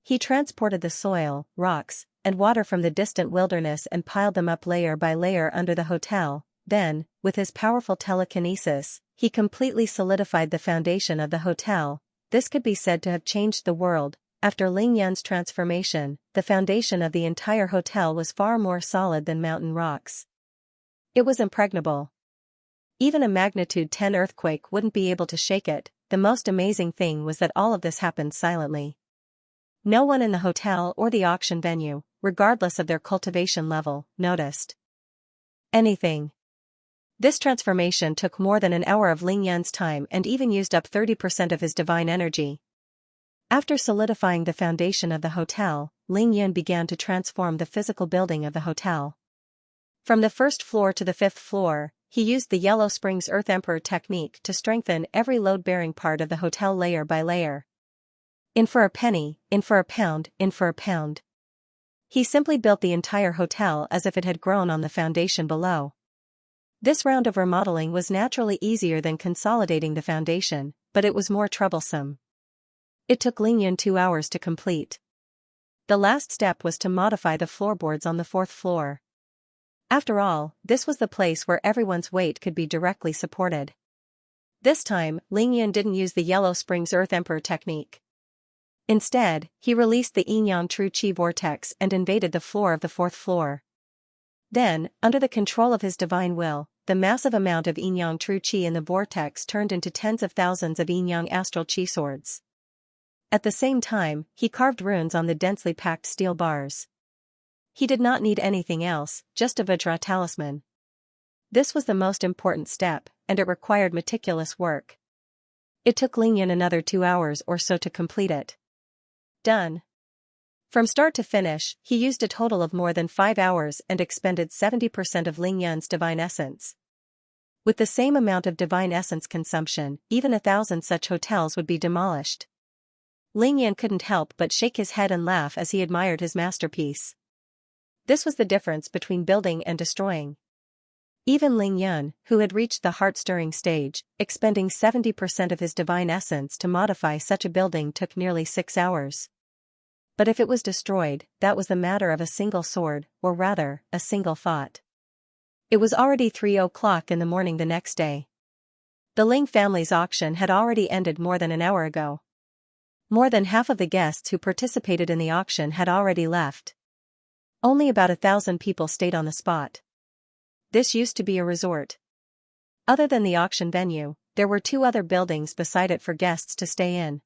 He transported the soil, rocks, and water from the distant wilderness and piled them up layer by layer under the hotel. Then, with his powerful telekinesis, he completely solidified the foundation of the hotel. This could be said to have changed the world. After Ling Yun's transformation, the foundation of the entire hotel was far more solid than mountain rocks. It was impregnable. Even a magnitude 10 earthquake wouldn't be able to shake it. The most amazing thing was that all of this happened silently. No one in the hotel or the auction venue, regardless of their cultivation level, noticed anything. This transformation took more than an hour of Ling Yun's time and even used up 30% of his divine energy. After solidifying the foundation of the hotel, Ling Yun began to transform the physical building of the hotel. From the 1st floor to the 5th floor, he used the Yellow Springs Earth Emperor technique to strengthen every load-bearing part of the hotel layer by layer. In for a penny, in for a pound, in for a pound. He simply built the entire hotel as if it had grown on the foundation below. This round of remodeling was naturally easier than consolidating the foundation, but it was more troublesome. It took Lingyun 2 hours to complete. The last step was to modify the floorboards on the 4th floor. After all, this was the place where everyone's weight could be directly supported. This time, Lingyun didn't use the Yellow Springs Earth Emperor technique. Instead, he released the Yin-Yang True Qi vortex and invaded the floor of the 4th floor. Then, under the control of his divine will, the massive amount of Yin-Yang True Qi in the vortex turned into tens of thousands of Yin-Yang Astral Qi swords. At the same time, he carved runes on the densely packed steel bars. He did not need anything else, just a Vajra talisman. This was the most important step, and it required meticulous work. It took Lingyun another 2 hours or so to complete it. Done. From start to finish, he used a total of more than 5 hours and expended 70% of Lingyun's divine essence. With the same amount of divine essence consumption, even 1,000 such hotels would be demolished. Lingyun couldn't help but shake his head and laugh as he admired his masterpiece. This was the difference between building and destroying. Even Lingyun, who had reached the heart-stirring stage, expending 70% of his divine essence to modify such a building, took nearly 6 hours. But if it was destroyed, that was the matter of a single sword, or rather, a single thought. It was already 3 o'clock in the morning the next day. The Ling family's auction had already ended more than an hour ago. More than half of the guests who participated in the auction had already left. Only about 1,000 people stayed on the spot. This used to be a resort. Other than the auction venue, there were 2 other buildings beside it for guests to stay in.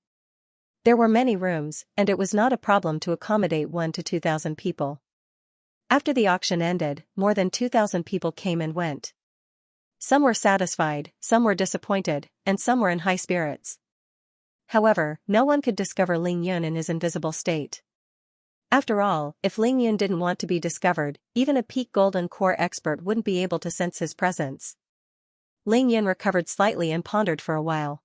There were many rooms, and it was not a problem to accommodate 1,000 to 2,000 people. After the auction ended, more than 2,000 people came and went. Some were satisfied, some were disappointed, and some were in high spirits. However, no one could discover Lingyun in his invisible state. After all, if Lingyun didn't want to be discovered, even a peak golden core expert wouldn't be able to sense his presence. Lingyun recovered slightly and pondered for a while.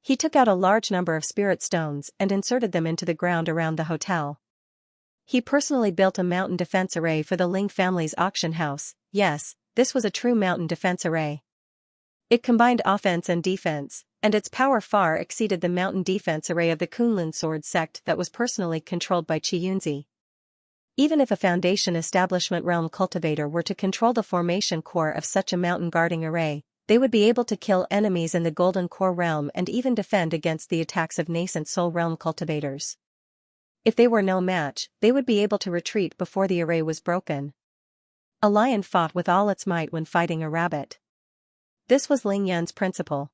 He took out a large number of spirit stones and inserted them into the ground around the hotel. He personally built a mountain defense array for the Ling family's auction house. Yes, this was a true mountain defense array. It combined offense and defense, and its power far exceeded the mountain defense array of the Kunlun sword sect that was personally controlled by Xianxia. Even if a Foundation Establishment Realm cultivator were to control the formation core of such a mountain guarding array, they would be able to kill enemies in the Golden Core realm and even defend against the attacks of nascent Soul Realm cultivators. If they were no match, they would be able to retreat before the array was broken. A lion fought with all its might when fighting a rabbit. This was Lingyun's principle.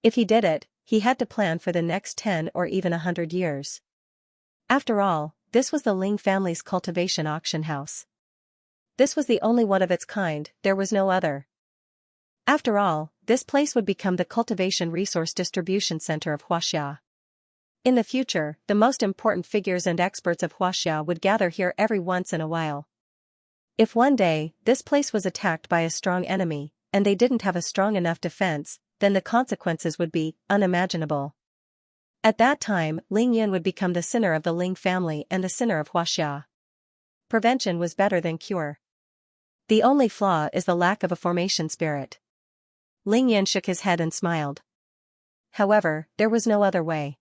If he did it, he had to plan for the next 10 or even 100 years. After all, this was the Ling family's cultivation auction house. This was the only one of its kind, there was no other. After all, this place would become the cultivation resource distribution center of Huaxia. In the future, the most important figures and experts of Huaxia would gather here every once in a while. If one day, this place was attacked by a strong enemy, and they didn't have a strong enough defense, then the consequences would be unimaginable. At that time, Lingyun would become the sinner of the Ling family and the sinner of Huaxia. Prevention was better than cure. The only flaw is the lack of a formation spirit. Lingyun shook his head and smiled. However, there was no other way.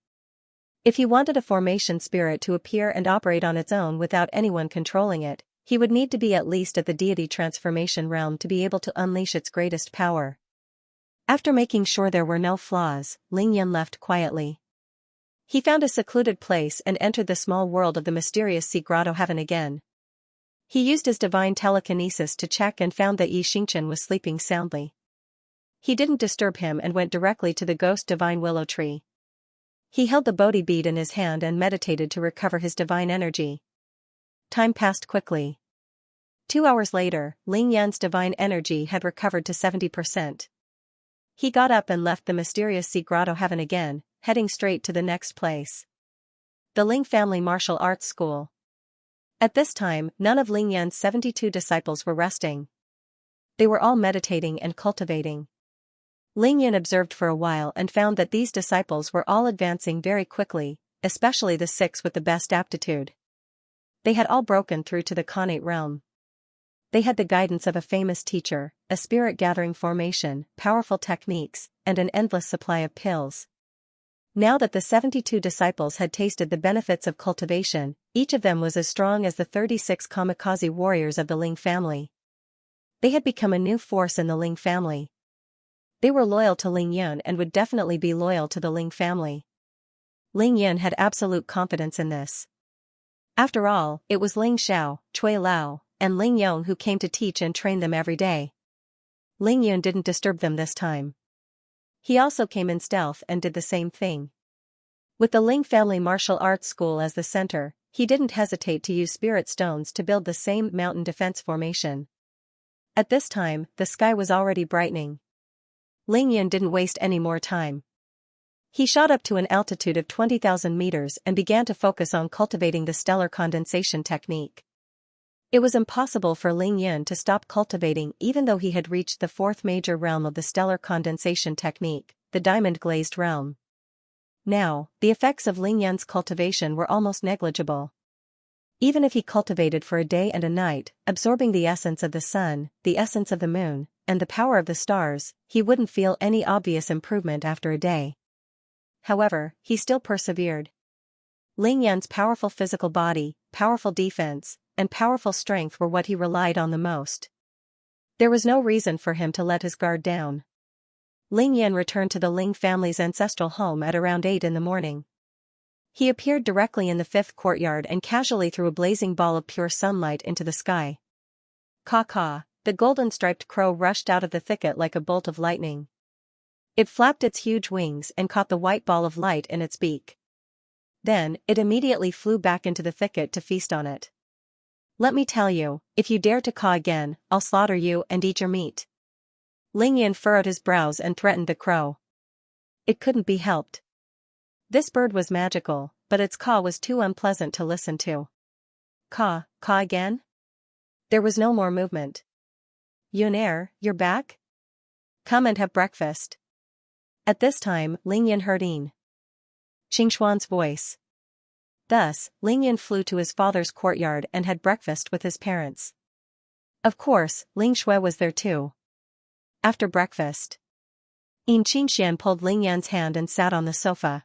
If he wanted a formation spirit to appear and operate on its own without anyone controlling it, he would need to be at least at the deity transformation realm to be able to unleash its greatest power. After making sure there were no flaws, Lingyun left quietly. He found a secluded place and entered the small world of the mysterious sea grotto heaven again. He used his divine telekinesis to check and found that Xianxia was sleeping soundly. He didn't disturb him and went directly to the ghost divine willow tree. He held the Bodhi bead in his hand and meditated to recover his divine energy. Time passed quickly. 2 hours later, Lingyun's divine energy had recovered to 70%. He got up and left the mysterious sea grotto heaven again, heading straight to the next place. The Ling family martial arts school. At this time, none of Lingyun's 72 disciples were resting. They were all meditating and cultivating. Lingyun observed for a while and found that these disciples were all advancing very quickly, especially the 6 with the best aptitude. They had all broken through to the Khanate realm. They had the guidance of a famous teacher, a spirit-gathering formation, powerful techniques, and an endless supply of pills. Now that the 72 disciples had tasted the benefits of cultivation, each of them was as strong as the 36 kamikaze warriors of the Ling family. They had become a new force in the Ling family. They were loyal to Ling Yun and would definitely be loyal to the Ling family. Ling Yun had absolute confidence in this. After all, it was Ling Xiao, Cui Lao, and Ling Yong who came to teach and train them every day. Ling Yun didn't disturb them this time. He also came in stealth and did the same thing. With the Ling family martial arts school as the center, he didn't hesitate to use spirit stones to build the same mountain defense formation. At this time, the sky was already brightening. Ling Yun didn't waste any more time. He shot up to an altitude of 20,000 meters and began to focus on cultivating the stellar condensation technique. It was impossible for Ling Yun to stop cultivating even though he had reached the 4th major realm of the stellar condensation technique, the diamond-glazed realm. Now, the effects of Ling Yun's cultivation were almost negligible. Even if he cultivated for a day and a night, absorbing the essence of the sun, the essence of the moon, and the power of the stars, he wouldn't feel any obvious improvement after a day. However, he still persevered. Ling Yun's powerful physical body, powerful defense, and powerful strength were what he relied on the most. There was no reason for him to let his guard down. Ling Yun returned to the Ling family's ancestral home at around 8 in the morning. He appeared directly in the 5th courtyard and casually threw a blazing ball of pure sunlight into the sky. Caw-caw, the golden-striped crow rushed out of the thicket like a bolt of lightning. It flapped its huge wings and caught the white ball of light in its beak. Then, it immediately flew back into the thicket to feast on it. Let me tell you, if you dare to caw again, I'll slaughter you and eat your meat. Ling Yun furrowed his brows and threatened the crow. It couldn't be helped. This bird was magical, but its caw was too unpleasant to listen to. Caw again? There was no more movement. Yunair, you're back? Come and have breakfast. At this time, Ling Yun heard Qingxuan's voice. Thus, Ling Yun flew to his father's courtyard and had breakfast with his parents. Of course, Ling Shui was there too. After breakfast, Xianxia pulled Ling Yun's hand and sat on the sofa.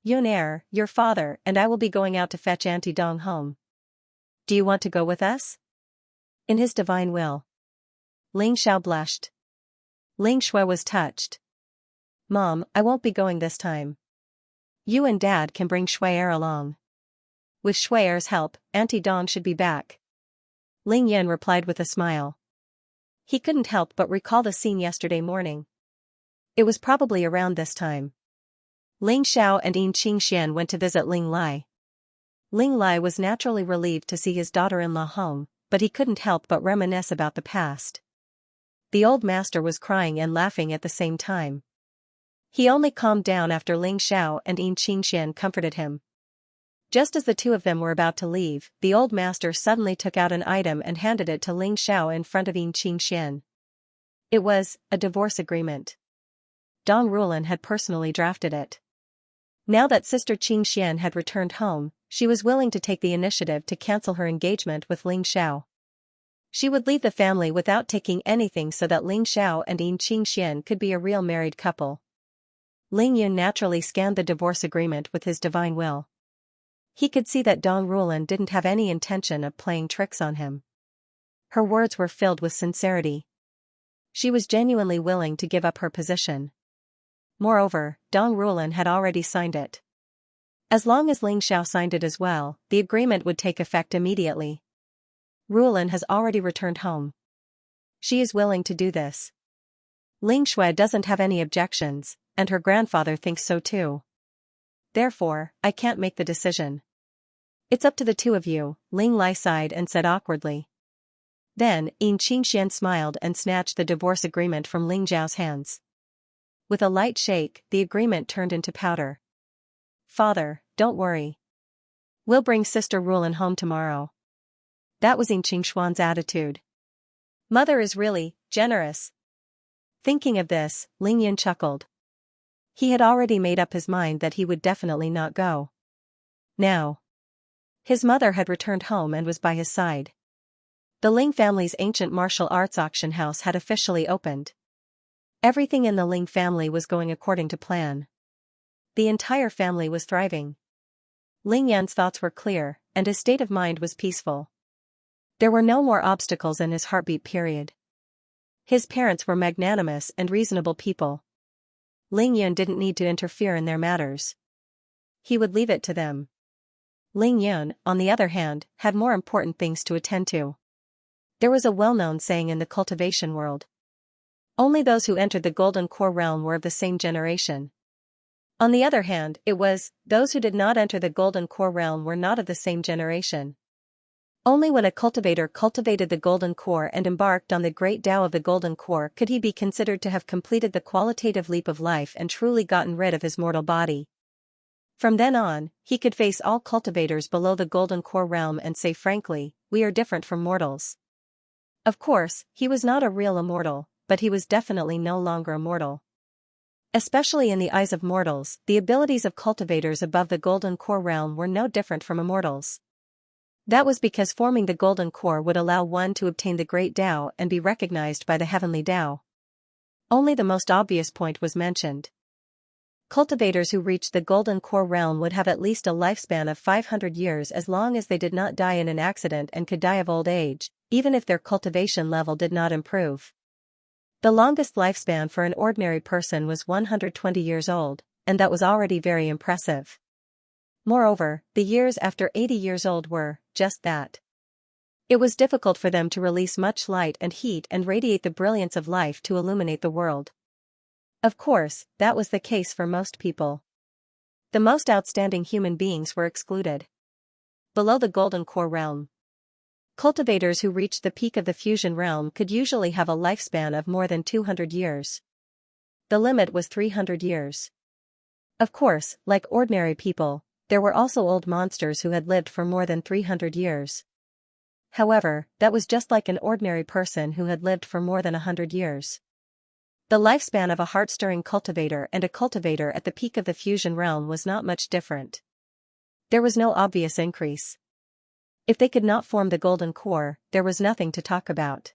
Yunair, your father and I will be going out to fetch Auntie Dong home. Do you want to go with us? In his divine will. Ling Xiao blushed. Ling Shui was touched. Mom, I won't be going this time. You and Dad can bring Shui'er along. With Shui'er's help, Auntie Dong should be back. Ling Yun replied with a smile. He couldn't help but recall the scene yesterday morning. It was probably around this time. Ling Xiao and Xianxia went to visit Ling Lai. Ling Lai was naturally relieved to see his daughter-in-law home, but he couldn't help but reminisce about the past. The old master was crying and laughing at the same time. He only calmed down after Ling Xiao and Xianxia comforted him. Just as the two of them were about to leave, the old master suddenly took out an item and handed it to Ling Xiao in front of Xianxia. It was a divorce agreement. Dong Rulan had personally drafted it. Now that Sister Xianxia had returned home, she was willing to take the initiative to cancel her engagement with Ling Xiao. She would leave the family without taking anything so that Ling Xiao and Xianxia could be a real married couple. Ling Yun naturally scanned the divorce agreement with his divine will. He could see that Dong Rulan didn't have any intention of playing tricks on him. Her words were filled with sincerity. She was genuinely willing to give up her position. Moreover, Dong Rulan had already signed it. As long as Ling Xiao signed it as well, the agreement would take effect immediately. Rulan has already returned home. She is willing to do this. Ling Shui doesn't have any objections, and her grandfather thinks so too. Therefore, I can't make the decision. It's up to the two of you, Ling Lai sighed and said awkwardly. Then, Xianxia smiled and snatched the divorce agreement from Ling Zhao's hands. With a light shake, the agreement turned into powder. Father, don't worry. We'll bring Sister Rulan home tomorrow. That was Qingxuan's attitude. Mother is really generous. Thinking of this, Ling Yun chuckled. He had already made up his mind that he would definitely not go. Now, his mother had returned home and was by his side. The Ling family's ancient martial arts auction house had officially opened. Everything in the Ling family was going according to plan. The entire family was thriving. Ling Yan's thoughts were clear, and his state of mind was peaceful. There were no more obstacles in his heartbeat period. His parents were magnanimous and reasonable people. Ling Yan didn't need to interfere in their matters. He would leave it to them. Ling Yan, on the other hand, had more important things to attend to. There was a well-known saying in the cultivation world. Only those who entered the Golden Core realm were of the same generation. On the other hand, it was, those who did not enter the Golden Core realm were not of the same generation. Only when a cultivator cultivated the Golden Core and embarked on the great Tao of the Golden Core could he be considered to have completed the qualitative leap of life and truly gotten rid of his mortal body. From then on, he could face all cultivators below the Golden Core realm and say frankly, we are different from mortals. Of course, he was not a real immortal, but he was definitely no longer immortal. Especially in the eyes of mortals, the abilities of cultivators above the Golden Core realm were no different from immortals. That was because forming the Golden Core would allow one to obtain the Great Tao and be recognized by the Heavenly Tao. Only the most obvious point was mentioned. Cultivators who reached the Golden Core realm would have at least a lifespan of 500 years as long as they did not die in an accident and could die of old age, even if their cultivation level did not improve. The longest lifespan for an ordinary person was 120 years old, and that was already very impressive. Moreover, the years after 80 years old were, just that. It was difficult for them to release much light and heat and radiate the brilliance of life to illuminate the world. Of course, that was the case for most people. The most outstanding human beings were excluded. Below the Golden Core realm, cultivators who reached the peak of the fusion realm could usually have a lifespan of more than 200 years. The limit was 300 years. Of course, like ordinary people, there were also old monsters who had lived for more than 300 years. However, that was just like an ordinary person who had lived for more than 100 years. The lifespan of a heart-stirring cultivator and a cultivator at the peak of the fusion realm was not much different. There was no obvious increase. If they could not form the Golden Core, there was nothing to talk about.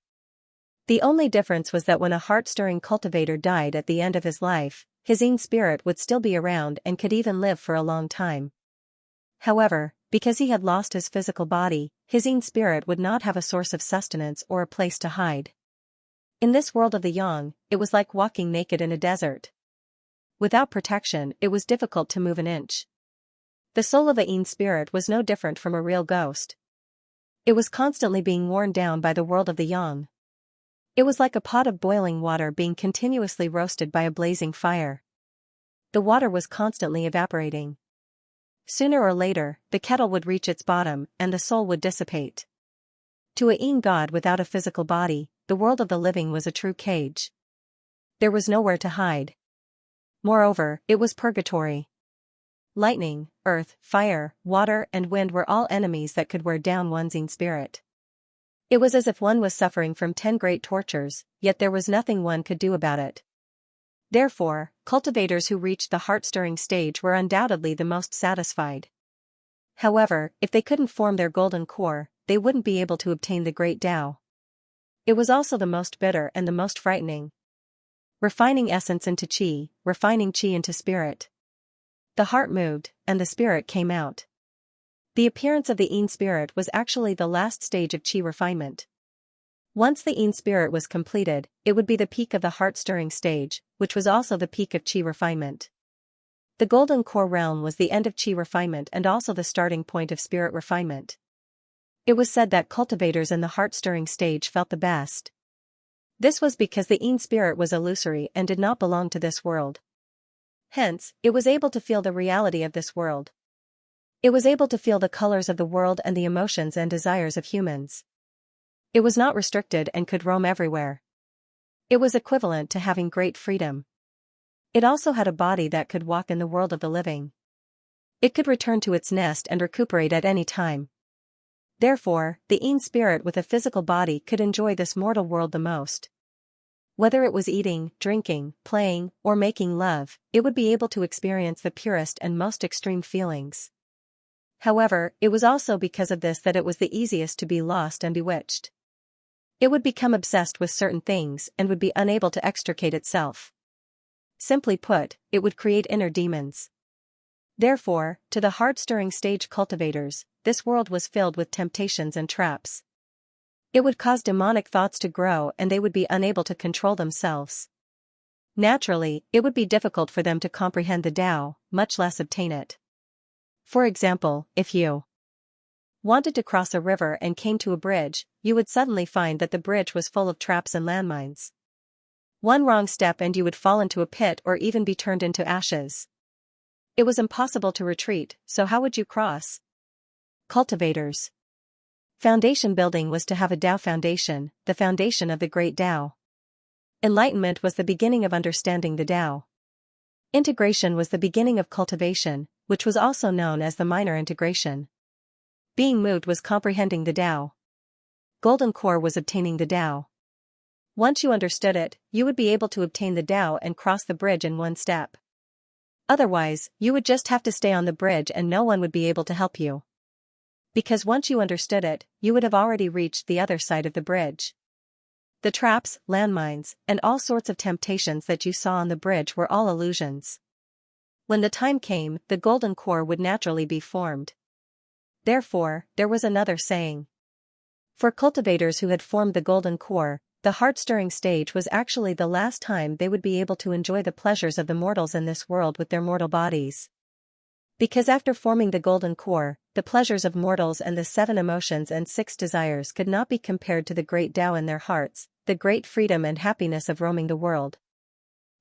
The only difference was that when a heart-stirring cultivator died at the end of his life, his Yin spirit would still be around and could even live for a long time. However, because he had lost his physical body, his Yin spirit would not have a source of sustenance or a place to hide. In this world of the Yang, it was like walking naked in a desert. Without protection, it was difficult to move an inch. The soul of a Yin spirit was no different from a real ghost. It was constantly being worn down by the world of the Yang. It was like a pot of boiling water being continuously roasted by a blazing fire. The water was constantly evaporating. Sooner or later, the kettle would reach its bottom and the soul would dissipate. To a Yin god without a physical body, the world of the living was a true cage. There was nowhere to hide. Moreover, it was purgatory. Lightning, earth, fire, water and wind were all enemies that could wear down one's Yin spirit. It was as if one was suffering from 10 great tortures, yet there was nothing one could do about it. Therefore, cultivators who reached the heart-stirring stage were undoubtedly the most satisfied. However, if they couldn't form their Golden Core, they wouldn't be able to obtain the Great Tao. It was also the most bitter and the most frightening. Refining essence into qi, refining qi into spirit. The heart moved, and the spirit came out. The appearance of the Yin spirit was actually the last stage of qi refinement. Once the Yin spirit was completed, it would be the peak of the heart-stirring stage, which was also the peak of qi refinement. The Golden Core realm was the end of qi refinement and also the starting point of spirit refinement. It was said that cultivators in the heart-stirring stage felt the best. This was because the Yin spirit was illusory and did not belong to this world. Hence, it was able to feel the reality of this world. It was able to feel the colors of the world and the emotions and desires of humans. It was not restricted and could roam everywhere. It was equivalent to having great freedom. It also had a body that could walk in the world of the living. It could return to its nest and recuperate at any time. Therefore, the Yin spirit with a physical body could enjoy this mortal world the most. Whether it was eating, drinking, playing, or making love, it would be able to experience the purest and most extreme feelings. However, it was also because of this that it was the easiest to be lost and bewitched. It would become obsessed with certain things and would be unable to extricate itself. Simply put, it would create inner demons. Therefore, to the heart-stirring stage cultivators, this world was filled with temptations and traps. It would cause demonic thoughts to grow and they would be unable to control themselves. Naturally, it would be difficult for them to comprehend the Tao, much less obtain it. For example, if you wanted to cross a river and came to a bridge, you would suddenly find that the bridge was full of traps and landmines. One wrong step and you would fall into a pit or even be turned into ashes. It was impossible to retreat, so how would you cross? Cultivators. Foundation building was to have a Tao foundation, the foundation of the great Tao. Enlightenment was the beginning of understanding the Tao. Integration was the beginning of cultivation, which was also known as the minor integration. Being moved was comprehending the Tao. Golden core was obtaining the Tao. Once you understood it, you would be able to obtain the Tao and cross the bridge in one step. Otherwise, you would just have to stay on the bridge and no one would be able to help you. Because once you understood it, you would have already reached the other side of the bridge. The traps, landmines, and all sorts of temptations that you saw on the bridge were all illusions. When the time came, the golden core would naturally be formed. Therefore, there was another saying. For cultivators who had formed the golden core, the heart-stirring stage was actually the last time they would be able to enjoy the pleasures of the mortals in this world with their mortal bodies. Because after forming the golden core, the pleasures of mortals and the 7 emotions and 6 desires could not be compared to the great Tao in their hearts, the great freedom and happiness of roaming the world.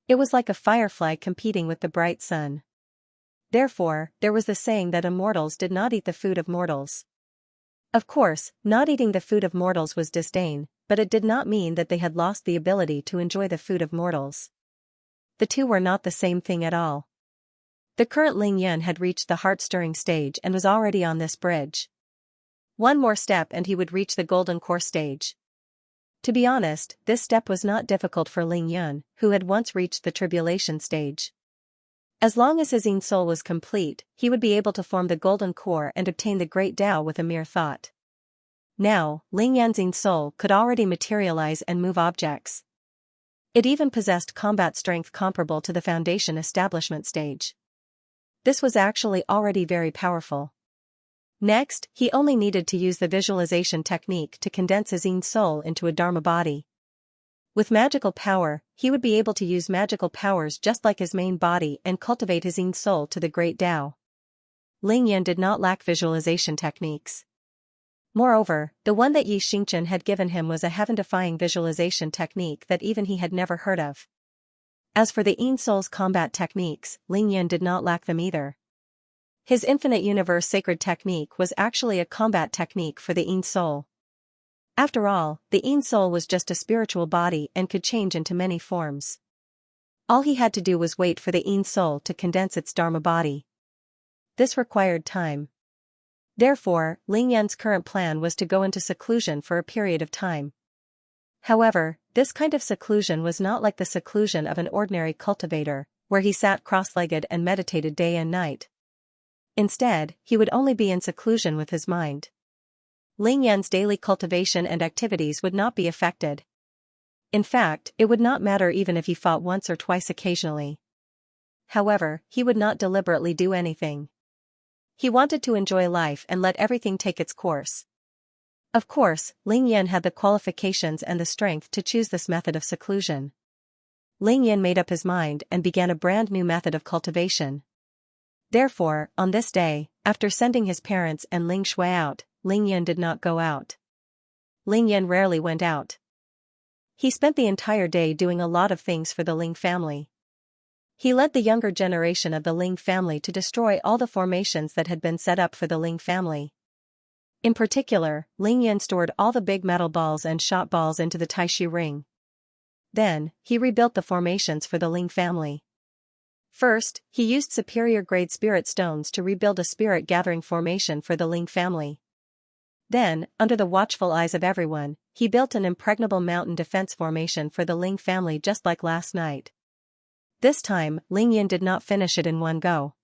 It was like a firefly competing with the bright sun. Therefore, there was the saying that immortals did not eat the food of mortals. Of course, not eating the food of mortals was disdain, but it did not mean that they had lost the ability to enjoy the food of mortals. The two were not the same thing at all. The current Ling Yan had reached the heart-stirring stage and was already on this bridge. One more step and he would reach the golden core stage. To be honest, this step was not difficult for Ling Yan, who had once reached the tribulation stage. As long as his Yin soul was complete, he would be able to form the golden core and obtain the great Tao with a mere thought. Now, Ling Yan's Yin soul could already materialize and move objects. It even possessed combat strength comparable to the foundation establishment stage. This was actually already very powerful. Next, he only needed to use the visualization technique to condense his Yin soul into a Dharma body. With magical power, he would be able to use magical powers just like his main body and cultivate his Yin soul to the great Tao. Ling Yan did not lack visualization techniques. Moreover, the one that Xianxia had given him was a heaven-defying visualization technique that even he had never heard of. As for the Yin soul's combat techniques, Ling Yan did not lack them either. His infinite universe sacred technique was actually a combat technique for the Yin soul. After all, the Yin soul was just a spiritual body and could change into many forms. All he had to do was wait for the Yin soul to condense its Dharma body. This required time. Therefore, Ling Yan's current plan was to go into seclusion for a period of time. However, this kind of seclusion was not like the seclusion of an ordinary cultivator, where he sat cross-legged and meditated day and night. Instead, he would only be in seclusion with his mind. Ling Yan's daily cultivation and activities would not be affected. In fact, it would not matter even if he fought once or twice occasionally. However, he would not deliberately do anything. He wanted to enjoy life and let everything take its course. Of course, Ling Yan had the qualifications and the strength to choose this method of seclusion. Ling Yan made up his mind and began a brand new method of cultivation. Therefore, on this day, after sending his parents and Ling Shui out, Ling Yan did not go out. Ling Yan rarely went out. He spent the entire day doing a lot of things for the Ling family. He led the younger generation of the Ling family to destroy all the formations that had been set up for the Ling family. In particular, Ling Yan stored all the big metal balls and shot balls into the Taishi ring. Then, he rebuilt the formations for the Ling family. First, he used superior-grade spirit stones to rebuild a spirit-gathering formation for the Ling family. Then, under the watchful eyes of everyone, he built an impregnable mountain defense formation for the Ling family just like last night. This time, Ling Yan did not finish it in one go.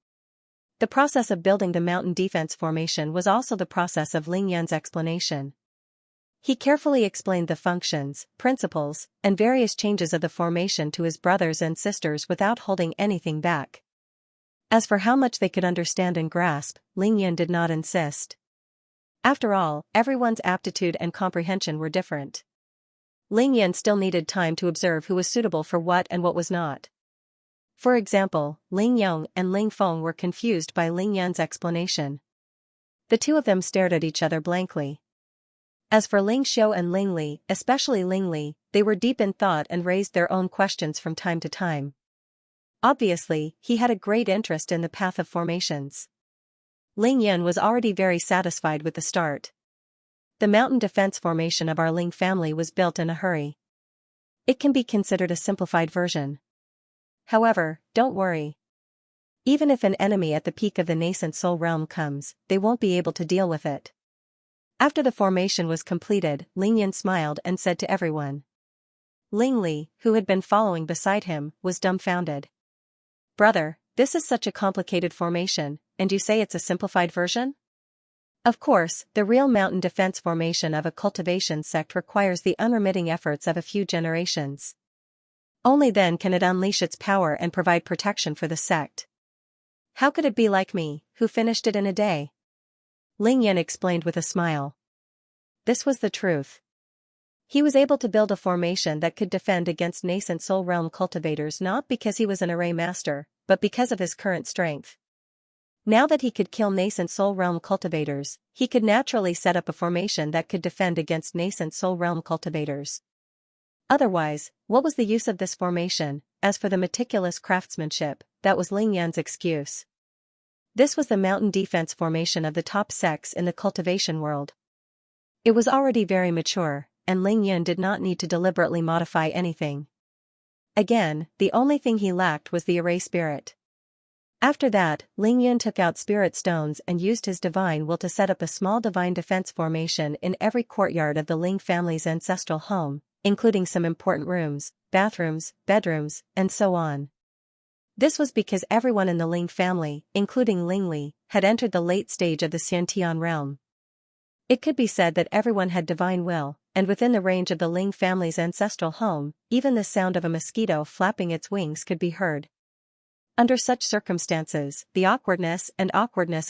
The process of building the mountain defense formation was also the process of Ling Yan's explanation. He carefully explained the functions, principles, and various changes of the formation to his brothers and sisters without holding anything back. As for how much they could understand and grasp, Ling Yan did not insist. After all, everyone's aptitude and comprehension were different. Ling Yan still needed time to observe who was suitable for what and what was not. For example, Ling Yong and Ling Feng were confused by Ling Yan's explanation. The two of them stared at each other blankly. As for Ling Xiu and Ling Li, especially Ling Li, they were deep in thought and raised their own questions from time to time. Obviously, he had a great interest in the path of formations. Ling Yan was already very satisfied with the start. The mountain defense formation of our Ling family was built in a hurry. It can be considered a simplified version. However, don't worry. Even if an enemy at the peak of the nascent soul realm comes, they won't be able to deal with it. After the formation was completed, Ling Yan smiled and said to everyone. Ling Li, who had been following beside him, was dumbfounded. Brother, this is such a complicated formation, and you say it's a simplified version? Of course, the real mountain defense formation of a cultivation sect requires the unremitting efforts of a few generations. Only then can it unleash its power and provide protection for the sect. How could it be like me, who finished it in a day? Ling Yan explained with a smile. This was the truth. He was able to build a formation that could defend against nascent soul realm cultivators not because he was an array master, but because of his current strength. Now that he could kill nascent soul realm cultivators, he could naturally set up a formation that could defend against nascent soul realm cultivators. Otherwise, what was the use of this formation? As for the meticulous craftsmanship, that was Ling Yan's excuse. This was the mountain defense formation of the top sects in the cultivation world. It was already very mature, and Ling Yan did not need to deliberately modify anything. Again, the only thing he lacked was the array spirit. After that, Ling Yan took out spirit stones and used his divine will to set up a small divine defense formation in every courtyard of the Ling family's ancestral home, including some important rooms, bathrooms, bedrooms, and so on. This was because everyone in the Ling family, including Ling Li, had entered the late stage of the Xianxia realm. It could be said that everyone had divine will, and within the range of the Ling family's ancestral home, even the sound of a mosquito flapping its wings could be heard. Under such circumstances, the awkwardness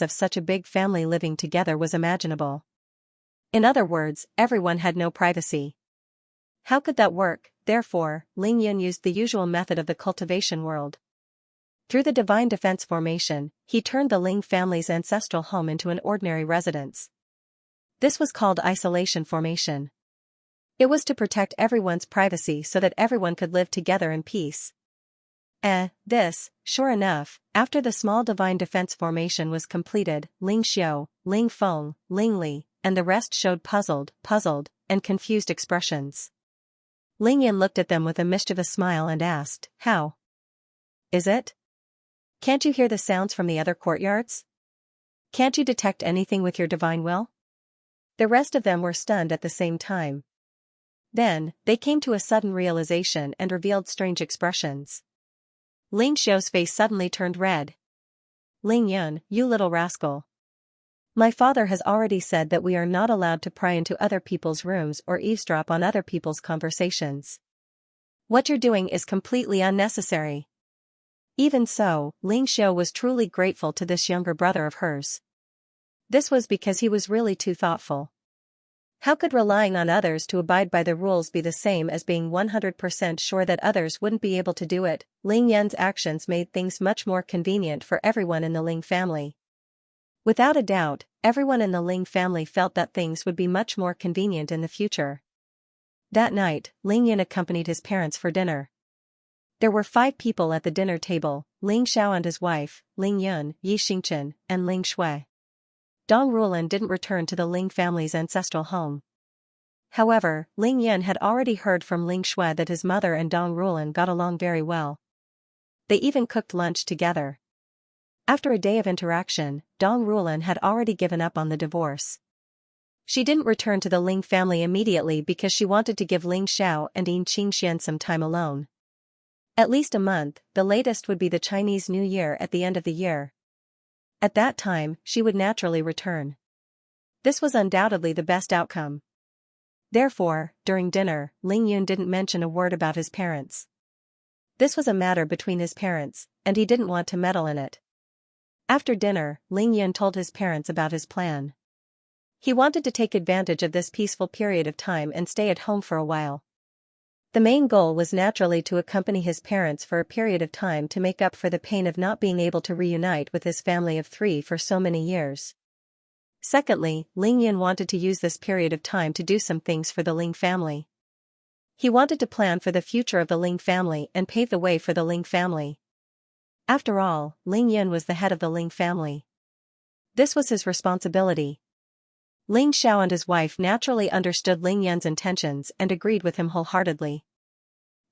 of such a big family living together was imaginable. In other words, everyone had no privacy. How could that work? Therefore, Ling Yan used the usual method of the cultivation world. Through the divine defense formation, he turned the Ling family's ancestral home into an ordinary residence. This was called isolation formation. It was to protect everyone's privacy so that everyone could live together in peace. Sure enough, after the small divine defense formation was completed, Ling Xiu, Ling Feng, Ling Li, and the rest showed puzzled, and confused expressions. Ling Yan looked at them with a mischievous smile and asked, How? Is it? Can't you hear the sounds from the other courtyards? Can't you detect anything with your divine will? The rest of them were stunned at the same time. Then, they came to a sudden realization and revealed strange expressions. Ling Xiu's face suddenly turned red. Ling Yan, you little rascal. My father has already said that we are not allowed to pry into other people's rooms or eavesdrop on other people's conversations. What you're doing is completely unnecessary. Even so, Ling Xiu was truly grateful to this younger brother of hers. This was because he was really too thoughtful. How could relying on others to abide by the rules be the same as being 100% sure that others wouldn't be able to do it? Ling Yan's actions made things much more convenient for everyone in the Ling family. Without a doubt, everyone in the Ling family felt that things would be much more convenient in the future. That night, Ling Yan accompanied his parents for dinner. There were 5 people at the dinner table, Ling Xiao and his wife, Ling Yun, Yi Xingchen, and Ling Shui. Dong Rulan didn't return to the Ling family's ancestral home. However, Ling Yun had already heard from Ling Shui that his mother and Dong Rulan got along very well. They even cooked lunch together. After a day of interaction, Dong Rulan had already given up on the divorce. She didn't return to the Ling family immediately because she wanted to give Ling Xiao and Yin Qingxian some time alone. At least a month, the latest would be the Chinese New Year at the end of the year. At that time, she would naturally return. This was undoubtedly the best outcome. Therefore, during dinner, Ling Yun didn't mention a word about his parents. This was a matter between his parents, and he didn't want to meddle in it. After dinner, Ling Yun told his parents about his plan. He wanted to take advantage of this peaceful period of time and stay at home for a while. The main goal was naturally to accompany his parents for a period of time to make up for the pain of not being able to reunite with his family of 3 for so many years. Secondly, Ling Yun wanted to use this period of time to do some things for the Ling family. He wanted to plan for the future of the Ling family and pave the way for the Ling family. After all, Ling Yun was the head of the Ling family. This was his responsibility. Ling Xiao and his wife naturally understood Ling Yun's intentions and agreed with him wholeheartedly.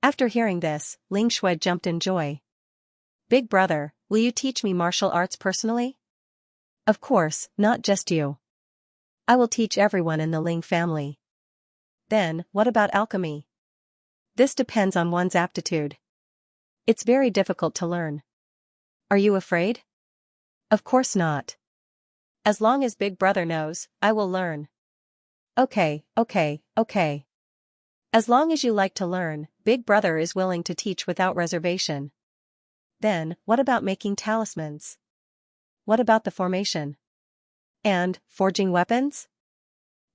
After hearing this, Ling Shui jumped in joy. "Big brother, will you teach me martial arts personally?" "Of course, not just you. I will teach everyone in the Ling family." "Then, what about alchemy?" "This depends on one's aptitude. It's very difficult to learn." "Are you afraid?" "Of course not. As long as Big Brother knows, I will learn." Okay. As long as you like to learn, Big Brother is willing to teach without reservation." "Then, what about making talismans? What about the formation? And forging weapons?"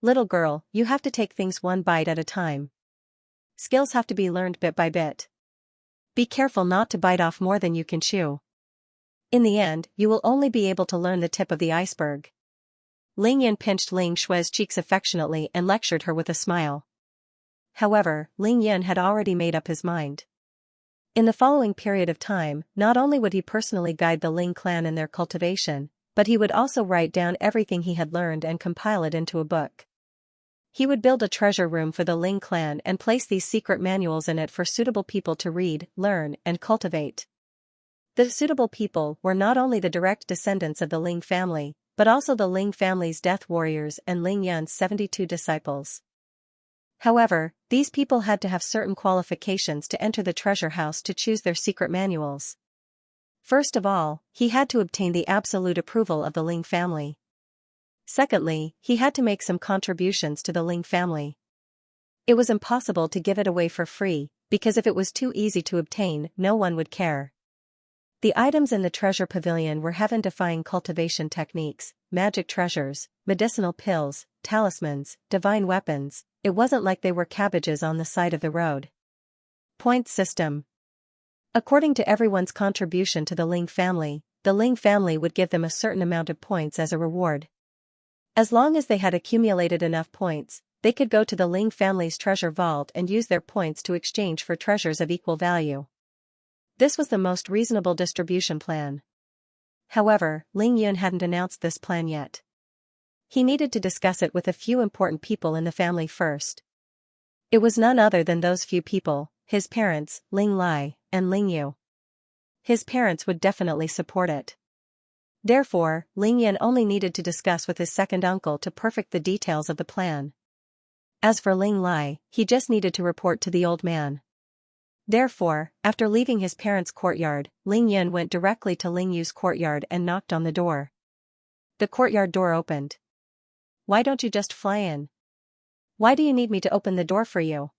"Little girl, you have to take things one bite at a time. Skills have to be learned bit by bit. Be careful not to bite off more than you can chew. In the end, you will only be able to learn the tip of the iceberg." Ling Yun pinched Ling Shui's cheeks affectionately and lectured her with a smile. However, Ling Yun had already made up his mind. In the following period of time, not only would he personally guide the Ling clan in their cultivation, but he would also write down everything he had learned and compile it into a book. He would build a treasure room for the Ling clan and place these secret manuals in it for suitable people to read, learn, and cultivate. The suitable people were not only the direct descendants of the Ling family, but also the Ling family's death warriors and Ling Yun's 72 disciples. However, these people had to have certain qualifications to enter the treasure house to choose their secret manuals. First of all, he had to obtain the absolute approval of the Ling family. Secondly, he had to make some contributions to the Ling family. It was impossible to give it away for free, because if it was too easy to obtain, no one would care. The items in the treasure pavilion were heaven-defying cultivation techniques, magic treasures, medicinal pills, talismans, divine weapons. It wasn't like they were cabbages on the side of the road. Point system. According to everyone's contribution to the Ling family would give them a certain amount of points as a reward. As long as they had accumulated enough points, they could go to the Ling family's treasure vault and use their points to exchange for treasures of equal value. This was the most reasonable distribution plan. However, Ling Yun hadn't announced this plan yet. He needed to discuss it with a few important people in the family first. It was none other than those few people, his parents, Ling Lai, and Ling Yu. His parents would definitely support it. Therefore, Ling Yun only needed to discuss with his second uncle to perfect the details of the plan. As for Ling Lai, he just needed to report to the old man. Therefore, after leaving his parents' courtyard, Ling Yun went directly to Ling Yu's courtyard and knocked on the door. The courtyard door opened. "Why don't you just fly in? Why do you need me to open the door for you?"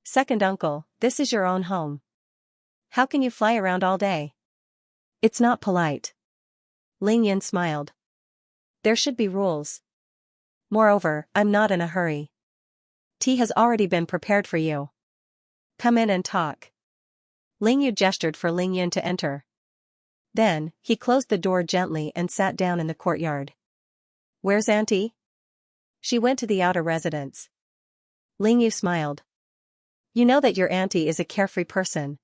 "Second uncle, this is your own home. How can you fly around all day? It's not polite." Ling Yun smiled. "There should be rules. Moreover, I'm not in a hurry. Tea has already been prepared for you. Come in and talk." Ling Yu gestured for Ling Yun to enter. Then, he closed the door gently and sat down in the courtyard. "Where's Auntie?" "She went to the outer residence." Ling Yu smiled. "You know that your auntie is a carefree person.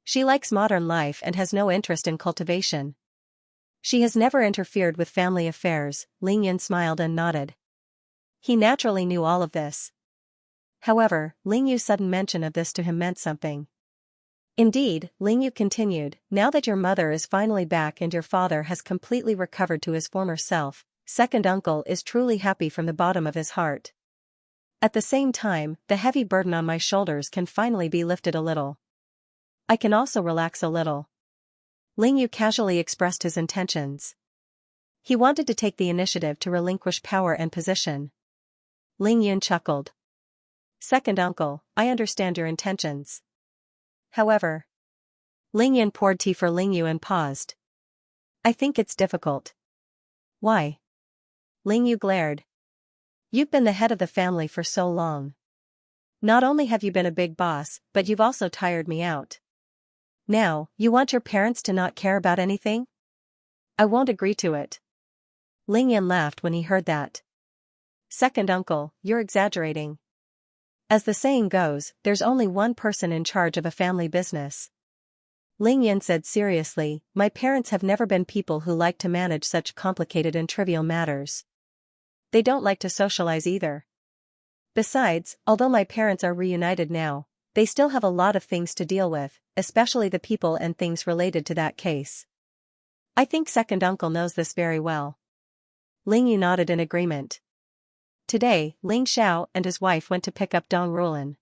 She likes modern life and has no interest in cultivation. She has never interfered with family affairs." Ling Yun smiled and nodded. He naturally knew all of this. However, Ling Yu's sudden mention of this to him meant something. "Indeed," Ling Yu continued, "now that your mother is finally back and your father has completely recovered to his former self, second uncle is truly happy from the bottom of his heart. At the same time, the heavy burden on my shoulders can finally be lifted a little. I can also relax a little." Ling Yu casually expressed his intentions. He wanted to take the initiative to relinquish power and position. Ling Yun chuckled. Second uncle, I understand your intentions. However, Ling Yun poured tea for Ling Yu and paused. I think it's difficult. Why? Ling Yu glared. You've been the head of the family for so long. Not only have you been a big boss, but you've also tired me out. Now, you want your parents to not care about anything? I won't agree to it. Ling Yan laughed when he heard that. Second uncle, you're exaggerating. As the saying goes, there's only one person in charge of a family business. Ling Yan said seriously, my parents have never been people who like to manage such complicated and trivial matters. They don't like to socialize either. Besides, although my parents are reunited now, they still have a lot of things to deal with, especially the people and things related to that case. I think second uncle knows this very well. Ling Yu nodded in agreement. Today, Ling Xiao and his wife went to pick up Dong Rulan.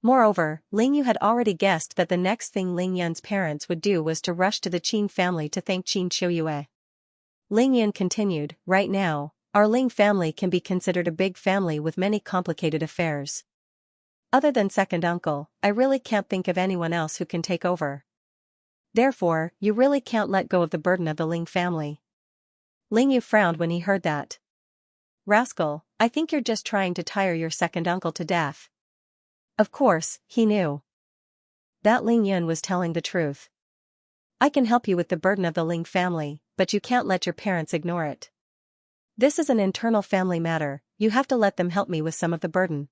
Moreover, Ling Yu had already guessed that the next thing Ling Yan's parents would do was to rush to the Qin family to thank Qin Qiuyue. Ling Yan continued, right now, our Ling family can be considered a big family with many complicated affairs. Other than second uncle, I really can't think of anyone else who can take over. Therefore, you really can't let go of the burden of the Ling family. Ling Yu frowned when he heard that. Rascal, I think you're just trying to tire your second uncle to death. Of course, he knew that Ling Yun was telling the truth. I can help you with the burden of the Ling family, but you can't let your parents ignore it. This is an internal family matter, you have to let them help me with some of the burden.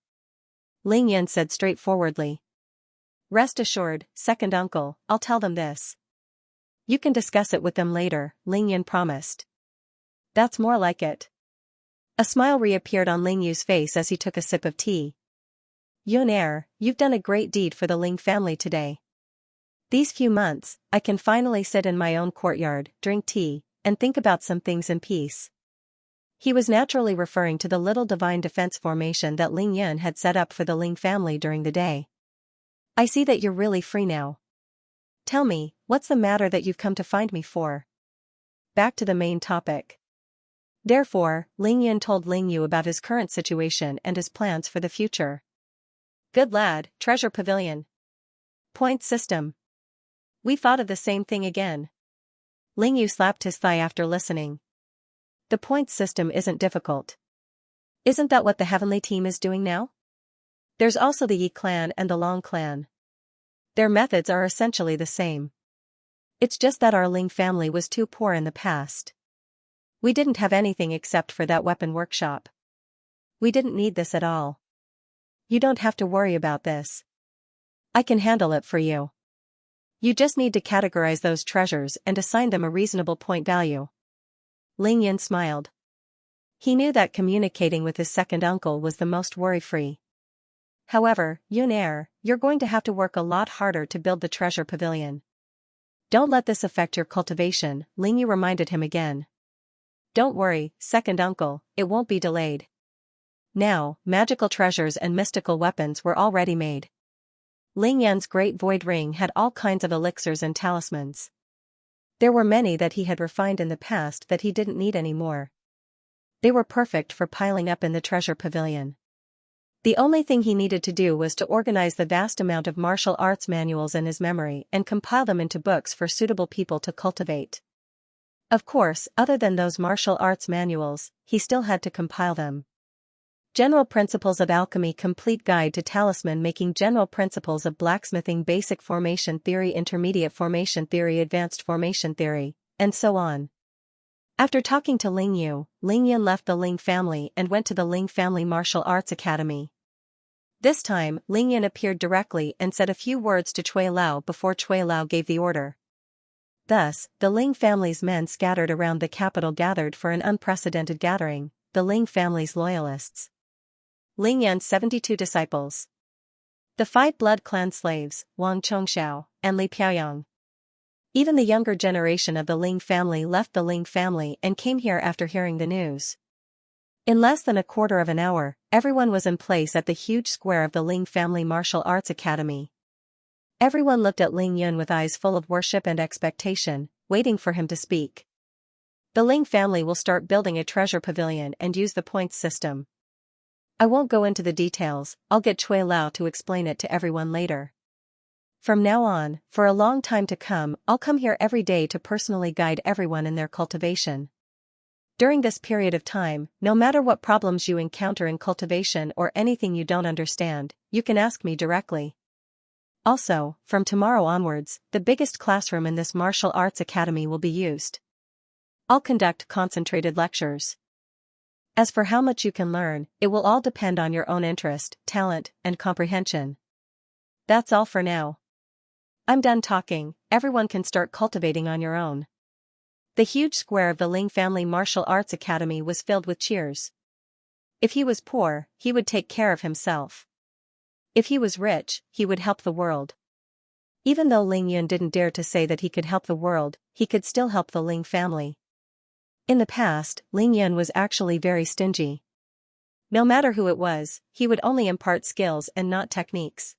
Ling Yun said straightforwardly. Rest assured, second uncle, I'll tell them this. You can discuss it with them later, Ling Yun promised. That's more like it. A smile reappeared on Ling Yu's face as he took a sip of tea. Yun heir, you've done a great deed for the Ling family today. These few months, I can finally sit in my own courtyard, drink tea, and think about some things in peace. He was naturally referring to the little divine defense formation that Ling Yun had set up for the Ling family during the day. I see that you're really free now. Tell me, what's the matter that you've come to find me for? Back to the main topic. Therefore, Ling Yun told Ling Yu about his current situation and his plans for the future. Good lad, treasure pavilion. Point system. We thought of the same thing again. Ling Yu slapped his thigh after listening. The points system isn't difficult. Isn't that what the Heavenly Team is doing now? There's also the Yi clan and the Long clan. Their methods are essentially the same. It's just that our Ling family was too poor in the past. We didn't have anything except for that weapon workshop. We didn't need this at all. You don't have to worry about this. I can handle it for you. You just need to categorize those treasures and assign them a reasonable point value. Ling Yin smiled. He knew that communicating with his second uncle was the most worry-free. However, Yun heir, you're going to have to work a lot harder to build the treasure pavilion. Don't let this affect your cultivation, Ling Yu reminded him again. Don't worry, second uncle, it won't be delayed. Now, magical treasures and mystical weapons were already made. Ling Yan's great void ring had all kinds of elixirs and talismans. There were many that he had refined in the past that he didn't need anymore. They were perfect for piling up in the treasure pavilion. The only thing he needed to do was to organize the vast amount of martial arts manuals in his memory and compile them into books for suitable people to cultivate. Of course, other than those martial arts manuals, he still had to compile them. General Principles of Alchemy, Complete Guide to Talisman Making, General Principles of Blacksmithing, Basic Formation Theory, Intermediate Formation Theory, Advanced Formation Theory, and so on. After talking to Ling Yu, Ling Yun left the Ling family and went to the Ling Family Martial Arts Academy. This time, Ling Yun appeared directly and said a few words to Cui Lao before Cui Lao gave the order. Thus, the Ling family's men scattered around the capital gathered for an unprecedented gathering, the Ling family's loyalists. Ling Yan's 72 disciples. The 5 blood clan slaves, Wang Chongxiao, and Li Piaoyang. Even the younger generation of the Ling family left the Ling family and came here after hearing the news. In less than a quarter of an hour, everyone was in place at the huge square of the Ling Family Martial Arts Academy. Everyone looked at Ling Yun with eyes full of worship and expectation, waiting for him to speak. The Ling family will start building a treasure pavilion and use the points system. I won't go into the details, I'll get Cui Lao to explain it to everyone later. From now on, for a long time to come, I'll come here every day to personally guide everyone in their cultivation. During this period of time, no matter what problems you encounter in cultivation or anything you don't understand, you can ask me directly. Also, from tomorrow onwards, the biggest classroom in this martial arts academy will be used. I'll conduct concentrated lectures. As for how much you can learn, it will all depend on your own interest, talent, and comprehension. That's all for now. I'm done talking, everyone can start cultivating on your own. The huge square of the Ling Family Martial Arts Academy was filled with cheers. If he was poor, he would take care of himself. If he was rich, he would help the world. Even though Ling Yun didn't dare to say that he could help the world, he could still help the Ling family. In the past, Ling Yun was actually very stingy. No matter who it was, he would only impart skills and not techniques.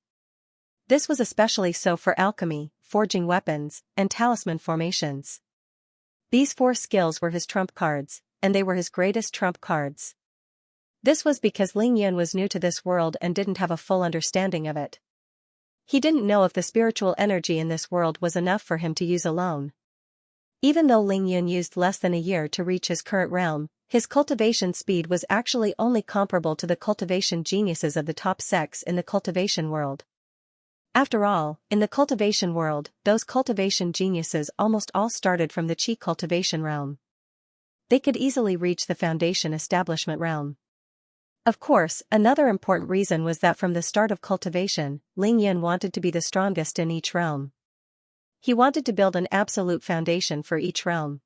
This was especially so for alchemy, forging weapons, and talisman formations. These 4 skills were his trump cards, and they were his greatest trump cards. This was because Ling Yun was new to this world and didn't have a full understanding of it. He didn't know if the spiritual energy in this world was enough for him to use alone. Even though Ling Yun used less than a year to reach his current realm, his cultivation speed was actually only comparable to the cultivation geniuses of the top sects in the cultivation world. After all, in the cultivation world, those cultivation geniuses almost all started from the Qi cultivation realm. They could easily reach the foundation establishment realm. Of course, another important reason was that from the start of cultivation, Ling Yun wanted to be the strongest in each realm. He wanted to build an absolute foundation for each realm.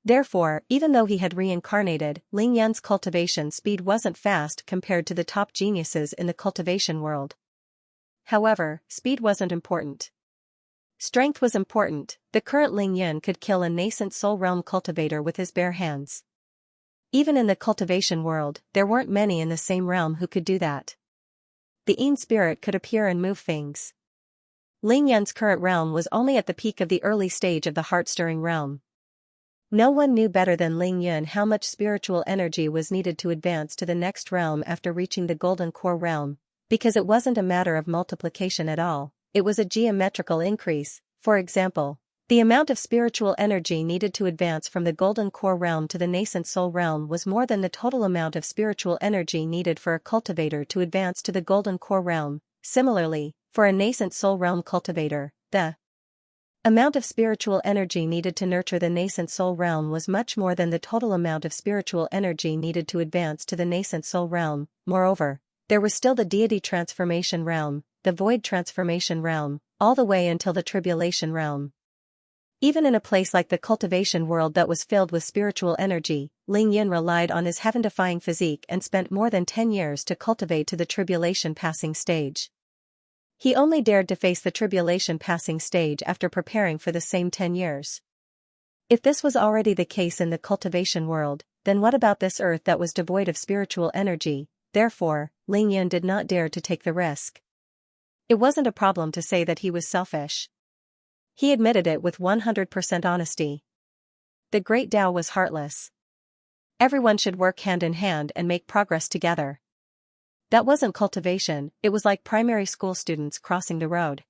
Therefore, even though he had reincarnated, Ling Yun's cultivation speed wasn't fast compared to the top geniuses in the cultivation world. However, speed wasn't important. Strength was important. The current Ling Yun could kill a nascent soul realm cultivator with his bare hands. Even in the cultivation world, there weren't many in the same realm who could do that. The Yin spirit could appear and move things. Ling Yun's current realm was only at the peak of the early stage of the heart-stirring realm. No one knew better than Ling Yun how much spiritual energy was needed to advance to the next realm after reaching the golden core realm, because it wasn't a matter of multiplication at all, it was a geometrical increase. For example, the amount of spiritual energy needed to advance from the golden core realm to the nascent soul realm was more than the total amount of spiritual energy needed for a cultivator to advance to the golden core realm. Similarly, for a nascent soul realm cultivator, the amount of spiritual energy needed to nurture the nascent soul realm was much more than the total amount of spiritual energy needed to advance to the nascent soul realm. Moreover, there was still the deity transformation realm, the void transformation realm, all the way until the tribulation realm. Even in a place like the cultivation world that was filled with spiritual energy, Ling Yun relied on his heaven-defying physique and spent more than 10 years to cultivate to the tribulation passing stage. He only dared to face the tribulation passing stage after preparing for the same 10 years. If this was already the case in the cultivation world, then what about this earth that was devoid of spiritual energy? Therefore, Ling Yun did not dare to take the risk. It wasn't a problem to say that he was selfish. He admitted it with 100% honesty. The Great Tao was heartless. Everyone should work hand in hand and make progress together. That wasn't cultivation, it was like primary school students crossing the road.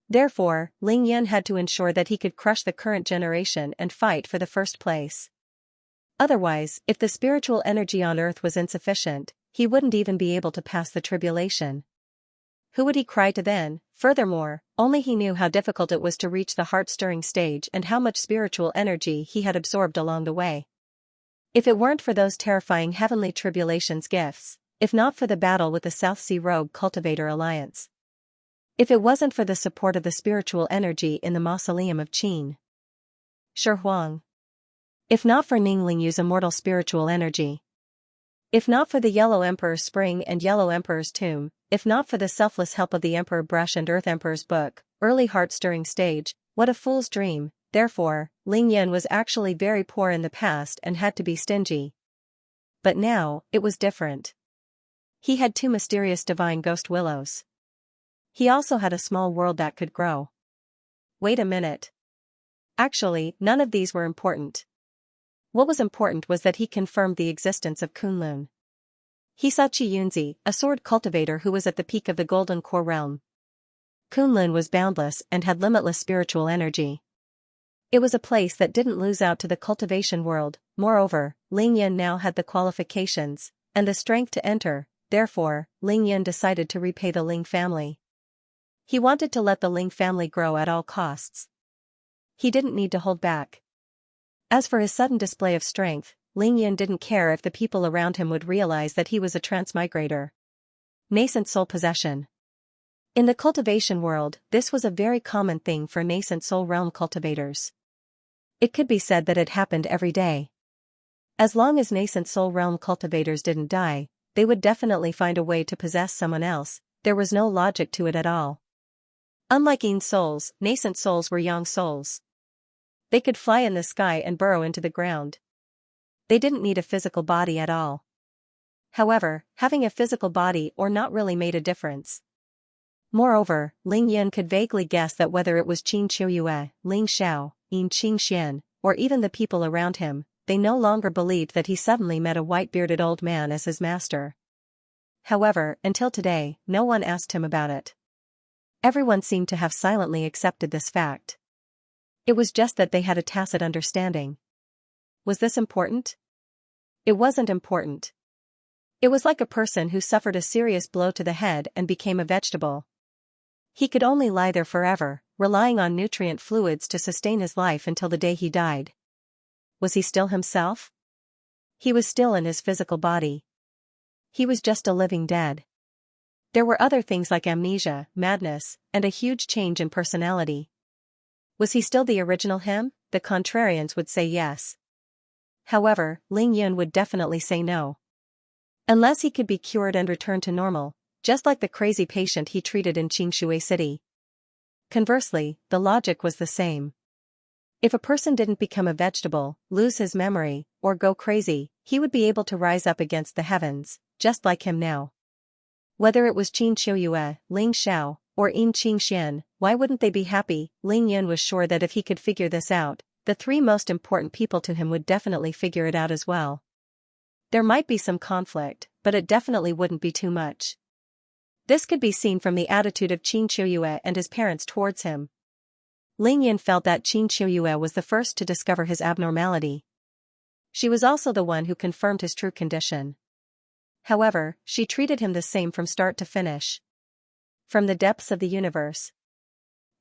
Therefore, Ling Yun had to ensure that he could crush the current generation and fight for the first place. Otherwise, if the spiritual energy on earth was insufficient, he wouldn't even be able to pass the tribulation. Who would he cry to then? Furthermore, only he knew how difficult it was to reach the heart-stirring stage and how much spiritual energy he had absorbed along the way. If it weren't for those terrifying heavenly tribulations gifts, if not for the battle with the South Sea Rogue Cultivator Alliance, if it wasn't for the support of the spiritual energy in the mausoleum of Qin Shi Huang, if not for Ningling Yu's immortal spiritual energy, if not for the Yellow Emperor's Spring and Yellow Emperor's Tomb, if not for the selfless help of the Emperor Brush and Earth Emperor's Book, early heart-stirring stage, what a fool's dream. Therefore, Ling Yun was actually very poor in the past and had to be stingy. But now, it was different. He had 2 mysterious divine ghost willows. He also had a small world that could grow. Wait a minute. Actually, none of these were important. What was important was that he confirmed the existence of Kunlun. He saw Xianxia, a sword cultivator who was at the peak of the Golden Core realm. Kunlun was boundless and had limitless spiritual energy. It was a place that didn't lose out to the cultivation world. Moreover, Ling Yan now had the qualifications and the strength to enter. Therefore, Ling Yan decided to repay the Ling family. He wanted to let the Ling family grow at all costs. He didn't need to hold back. As for his sudden display of strength, Ling Yan didn't care if the people around him would realize that he was a transmigrator. Nascent soul possession. In the cultivation world, this was a very common thing for nascent soul realm cultivators. It could be said that it happened every day. As long as nascent soul realm cultivators didn't die, they would definitely find a way to possess someone else. There was no logic to it at all. Unlike yin souls, nascent souls were yang souls. They could fly in the sky and burrow into the ground. They didn't need a physical body at all. However, having a physical body or not really made a difference. Moreover, Ling Yan could vaguely guess that whether it was Qin Qiuyue, Ling Xiao, Yin Qingxian, or even the people around him, they no longer believed that he suddenly met a white-bearded old man as his master. However, until today, no one asked him about it. Everyone seemed to have silently accepted this fact. It was just that they had a tacit understanding. Was this important? It wasn't important. It was like a person who suffered a serious blow to the head and became a vegetable. He could only lie there forever, relying on nutrient fluids to sustain his life until the day he died. Was he still himself? He was still in his physical body. He was just a living dead. There were other things like amnesia, madness, and a huge change in personality. Was he still the original him? The contrarians would say yes. However, Ling Yun would definitely say no. Unless he could be cured and return to normal, just like the crazy patient he treated in Qingshui City. Conversely, the logic was the same. If a person didn't become a vegetable, lose his memory, or go crazy, he would be able to rise up against the heavens, just like him now. Whether it was Qin Qiuyue, Ling Xiao, or Yin Qingxian, why wouldn't they be happy? Ling Yun was sure that if he could figure this out, the three most important people to him would definitely figure it out as well. There might be some conflict, but it definitely wouldn't be too much. This could be seen from the attitude of Qin Qiuyue and his parents towards him. Ling Yun felt that Qin Qiuyue was the first to discover his abnormality. She was also the one who confirmed his true condition. However, she treated him the same from start to finish. From the depths of the universe.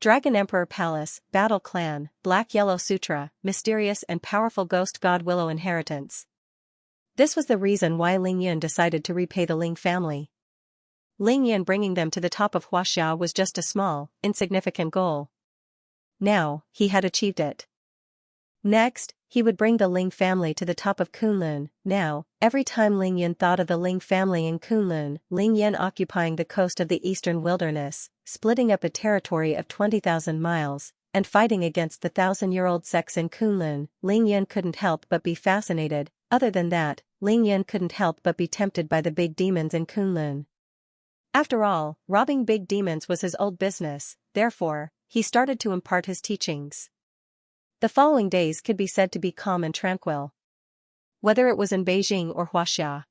Dragon Emperor Palace, Battle Clan, Black Yellow Sutra, Mysterious and Powerful Ghost God Willow Inheritance. This was the reason why Ling Yun decided to repay the Ling family. Ling Yun bringing them to the top of Huaxia was just a small, insignificant goal. Now, he had achieved it. Next, he would bring the Ling family to the top of Kunlun. Now, every time Ling Yun thought of the Ling family in Kunlun, Ling Yan occupying the coast of the eastern wilderness, splitting up a territory of 20,000 miles, and fighting against the 1,000-year-old sects in Kunlun, Ling Yan couldn't help but be fascinated. Other than that, Ling Yan couldn't help but be tempted by the big demons in Kunlun. After all, robbing big demons was his old business, therefore, he started to impart his teachings. The following days could be said to be calm and tranquil. Whether it was in Beijing or Huaxia.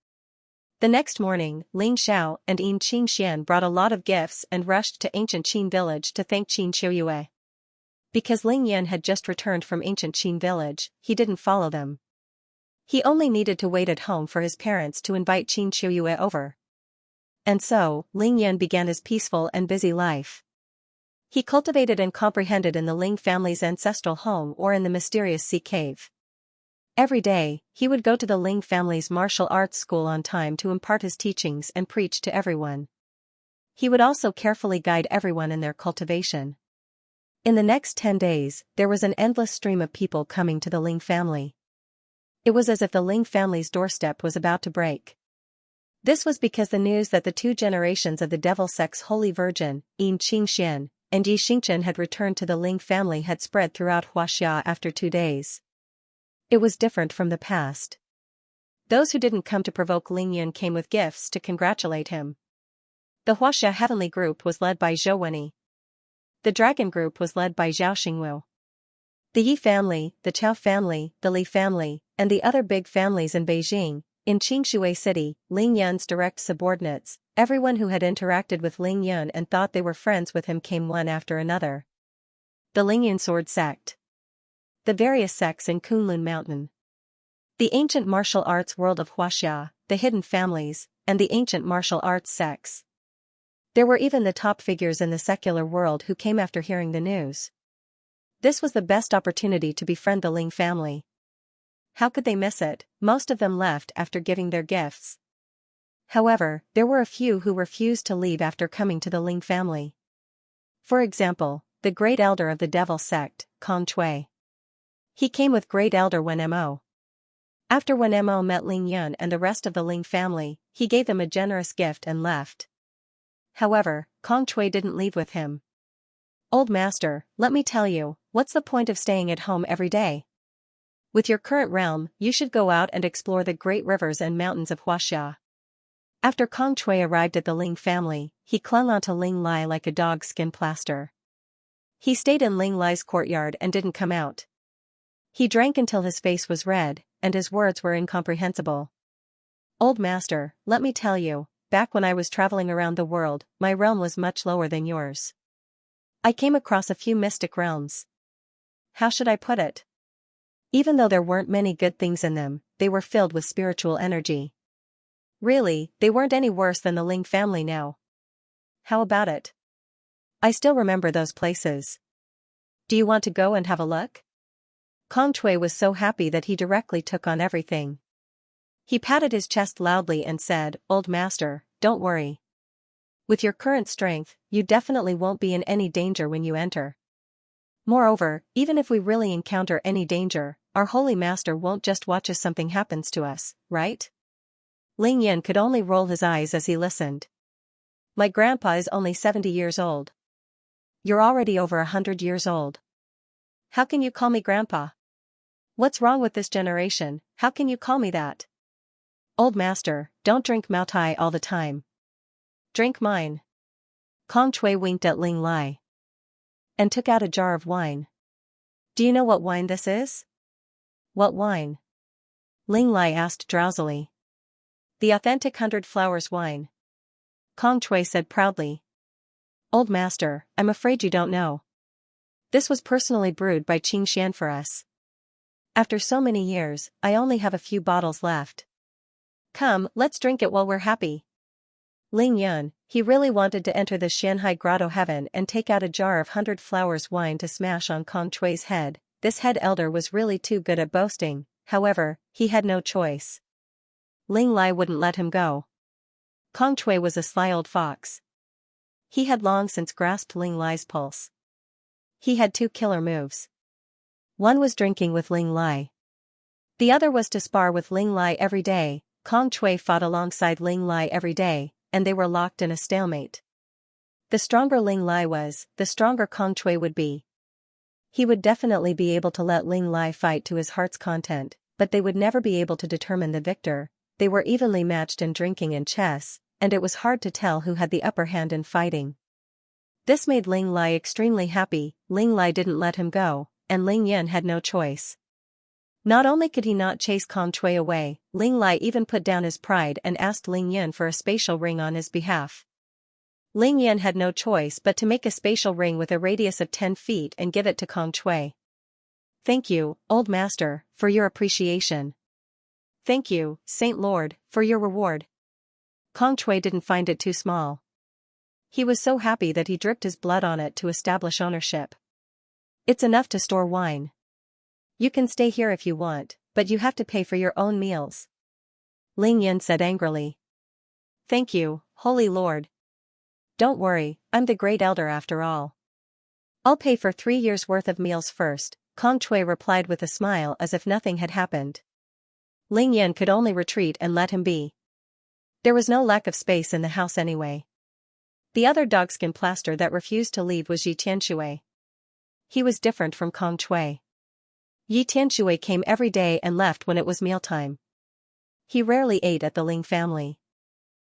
The next morning, Ling Xiao and Yin Qingxian brought a lot of gifts and rushed to ancient Qin village to thank Qin Qiuyue. Because Ling Yan had just returned from ancient Qin village, he didn't follow them. He only needed to wait at home for his parents to invite Qin Qiuyue over. And so, Ling Yan began his peaceful and busy life. He cultivated and comprehended in the Ling family's ancestral home or in the mysterious sea cave. Every day, he would go to the Ling family's martial arts school on time to impart his teachings and preach to everyone. He would also carefully guide everyone in their cultivation. In the next 10 days, there was an endless stream of people coming to the Ling family. It was as if the Ling family's doorstep was about to break. This was because the news that the 2 generations of the Devil Sect's Holy Virgin, Yin Qingxian, and Yi Xingchen had returned to the Ling family had spread throughout Huaxia after 2 days. It was different from the past. Those who didn't come to provoke Ling Yun came with gifts to congratulate him. The Huaxia Heavenly Group was led by Zhou Wenyi. The Dragon Group was led by Zhao Xingwu. The Yi family, the Chao family, the Li family, and the other big families in Beijing, in Xianxia City, Ling Yun's direct subordinates, everyone who had interacted with Ling Yun and thought they were friends with him came one after another. The Ling Yun Sword Sect. The various sects in Kunlun Mountain. The ancient martial arts world of Huaxia, the hidden families, and the ancient martial arts sects. There were even the top figures in the secular world who came after hearing the news. This was the best opportunity to befriend the Ling family. How could they miss it? Most of them left after giving their gifts. However, there were a few who refused to leave after coming to the Ling family. For example, the great elder of the devil sect, Kong Chui. He came with great elder Wen Mo. After Wen Mo met Ling Yun and the rest of the Ling family, he gave them a generous gift and left. However, Kong Chui didn't leave with him. Old master, let me tell you, what's the point of staying at home every day? With your current realm, you should go out and explore the great rivers and mountains of Huaxia. After Kong Chui arrived at the Ling family, he clung onto Ling Lai like a dog's skin plaster. He stayed in Ling Lai's courtyard and didn't come out. He drank until his face was red, and his words were incomprehensible. Old master, let me tell you, back when I was traveling around the world, my realm was much lower than yours. I came across a few mystic realms. How should I put it? Even though there weren't many good things in them, they were filled with spiritual energy. Really, they weren't any worse than the Ling family now. How about it? I still remember those places. Do you want to go and have a look? Kong Chui was so happy that he directly took on everything. He patted his chest loudly and said, Old master, don't worry. With your current strength, you definitely won't be in any danger when you enter. Moreover, even if we really encounter any danger, our holy master won't just watch as something happens to us, right? Ling Yin could only roll his eyes as he listened. My grandpa is only 70 years old. You're already over 100 years old. How can you call me grandpa? What's wrong with this generation? How can you call me that? Old master, don't drink Mao Tai all the time. Drink mine. Kong Chui winked at Ling Lai and took out a jar of wine. Do you know what wine this is? What wine? Ling Lai asked drowsily. The authentic 100 Flowers wine. Kong Chui said proudly. Old master, I'm afraid you don't know. This was personally brewed by Xianxia for us. After so many years, I only have a few bottles left. Come, let's drink it while we're happy. Ling Yun, he really wanted to enter the Shanghai Grotto heaven and take out a jar of 100 Flowers wine to smash on Kong Chui's head. This head elder was really too good at boasting, however, he had no choice. Ling Lai wouldn't let him go. Kong Chui was a sly old fox. He had long since grasped Ling Lai's pulse. He had two killer moves. One was drinking with Ling Lai. The other was to spar with Ling Lai every day. Kong Chui fought alongside Ling Lai every day, and they were locked in a stalemate. The stronger Ling Lai was, the stronger Kong Chui would be. He would definitely be able to let Ling Lai fight to his heart's content, but they would never be able to determine the victor. They were evenly matched in drinking and chess, and it was hard to tell who had the upper hand in fighting. This made Ling Lai extremely happy. Ling Lai didn't let him go, and Ling Yun had no choice. Not only could he not chase Kong Chui away, Ling Lai even put down his pride and asked Ling Yun for a spatial ring on his behalf. Ling Yun had no choice but to make a spatial ring with a radius of 10 feet and give it to Kong Chui. Thank you, old master, for your appreciation. Thank you, Saint Lord, for your reward. Kong Chui didn't find it too small. He was so happy that he dripped his blood on it to establish ownership. It's enough to store wine. You can stay here if you want, but you have to pay for your own meals. Ling Yun said angrily. Thank you, Holy Lord. Don't worry, I'm the great elder after all. I'll pay for 3 years' worth of meals first, Kong Chui replied with a smile as if nothing had happened. Ling Yun could only retreat and let him be. There was no lack of space in the house anyway. The other dogskin plaster that refused to leave was Yi Tianxue. He was different from Kong Chui. Yi Tianxue came every day and left when it was mealtime. He rarely ate at the Ling family.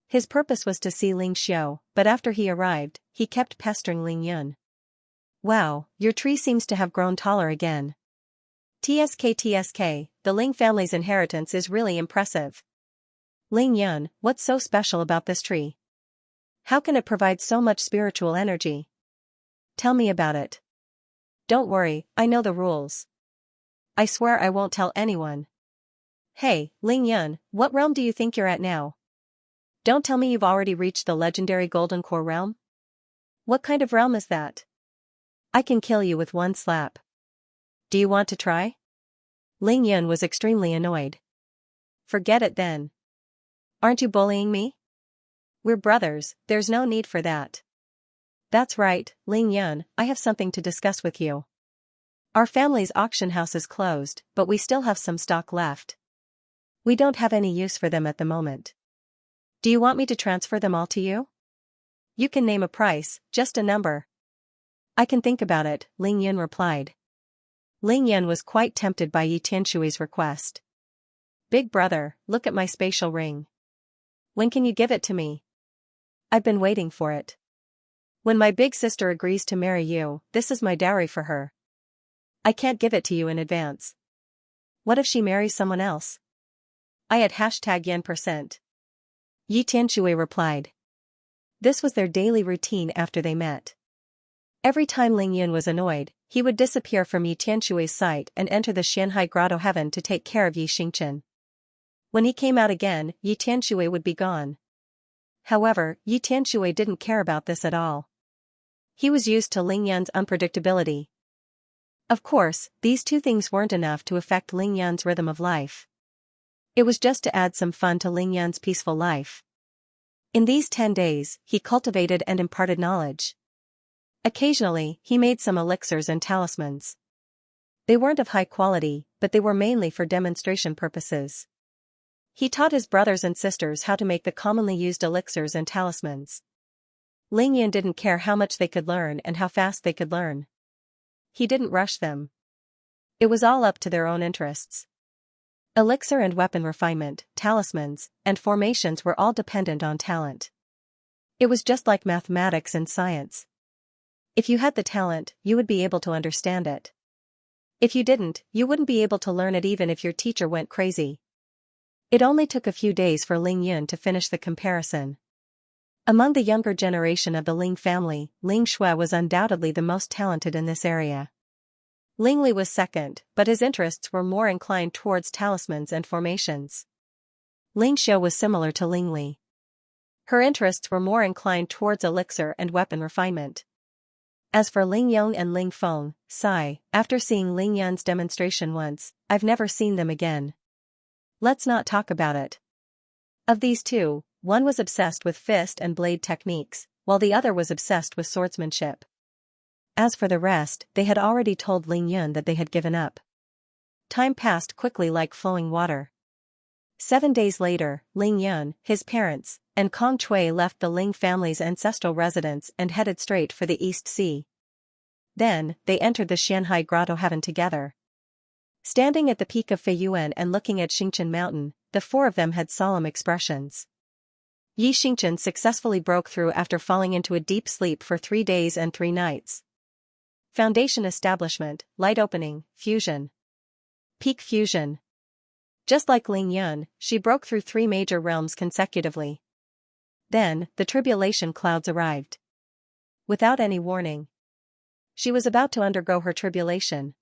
His purpose was to see Ling Xiao, but after he arrived, he kept pestering Ling Yun. Wow, your tree seems to have grown taller again. TSK, the Ling family's inheritance is really impressive. Ling Yun, what's so special about this tree? How can it provide so much spiritual energy? Tell me about it. Don't worry, I know the rules. I swear I won't tell anyone. Hey, Ling Yun, what realm do you think you're at now? Don't tell me you've already reached the legendary Golden Core realm? What kind of realm is that? I can kill you with one slap. Do you want to try? Ling Yun was extremely annoyed. Forget it then. Aren't you bullying me? We're brothers, there's no need for that. That's right, Ling Yun, I have something to discuss with you. Our family's auction house is closed, but we still have some stock left. We don't have any use for them at the moment. Do you want me to transfer them all to you? You can name a price, just a number. I can think about it, Ling Yun replied. Ling Yun was quite tempted by Yi Tianshui's request. Big brother, look at my spatial ring. When can you give it to me? I've been waiting for it. When my big sister agrees to marry you, this is my dowry for her. I can't give it to you in advance. What if she marries someone else? I at #yen%. Yi Tianshui replied. This was their daily routine after they met. Every time Ling Yun was annoyed, he would disappear from Yi Tianshui's sight and enter the Xianhai Grotto heaven to take care of Yi Xingchen. When he came out again, Yi Tianshui would be gone. However, Yi Tianshui didn't care about this at all. He was used to Ling Yun's unpredictability. Of course, these two things weren't enough to affect Ling Yun's rhythm of life. It was just to add some fun to Ling Yun's peaceful life. In these 10 days, he cultivated and imparted knowledge. Occasionally, he made some elixirs and talismans. They weren't of high quality, but they were mainly for demonstration purposes. He taught his brothers and sisters how to make the commonly used elixirs and talismans. Ling Yun didn't care how much they could learn and how fast they could learn. He didn't rush them. It was all up to their own interests. Elixir and weapon refinement, talismans, and formations were all dependent on talent. It was just like mathematics and science. If you had the talent, you would be able to understand it. If you didn't, you wouldn't be able to learn it even if your teacher went crazy. It only took a few days for Ling Yun to finish the comparison. Among the younger generation of the Ling family, Ling Shui was undoubtedly the most talented in this area. Ling Li was second, but his interests were more inclined towards talismans and formations. Ling Xiu was similar to Ling Li. Her interests were more inclined towards elixir and weapon refinement. As for Ling Yong and Ling Feng, sigh, after seeing Ling Yun's demonstration once, I've never seen them again. Let's not talk about it. Of these two, one was obsessed with fist and blade techniques, while the other was obsessed with swordsmanship. As for the rest, they had already told Ling Yun that they had given up. Time passed quickly like flowing water. 7 days later, Ling Yun, his parents, and Kong Chui left the Ling family's ancestral residence and headed straight for the East Sea. Then, they entered the Xianhai Grotto heaven together. Standing at the peak of Feiyuan and looking at Xingchen Mountain, the four of them had solemn expressions. Yi Xingchen successfully broke through after falling into a deep sleep for 3 days and 3 nights. Foundation establishment, light opening, fusion. Peak fusion. Just like Ling Yun, she broke through 3 major realms consecutively. Then, the tribulation clouds arrived. Without any warning. She was about to undergo her tribulation.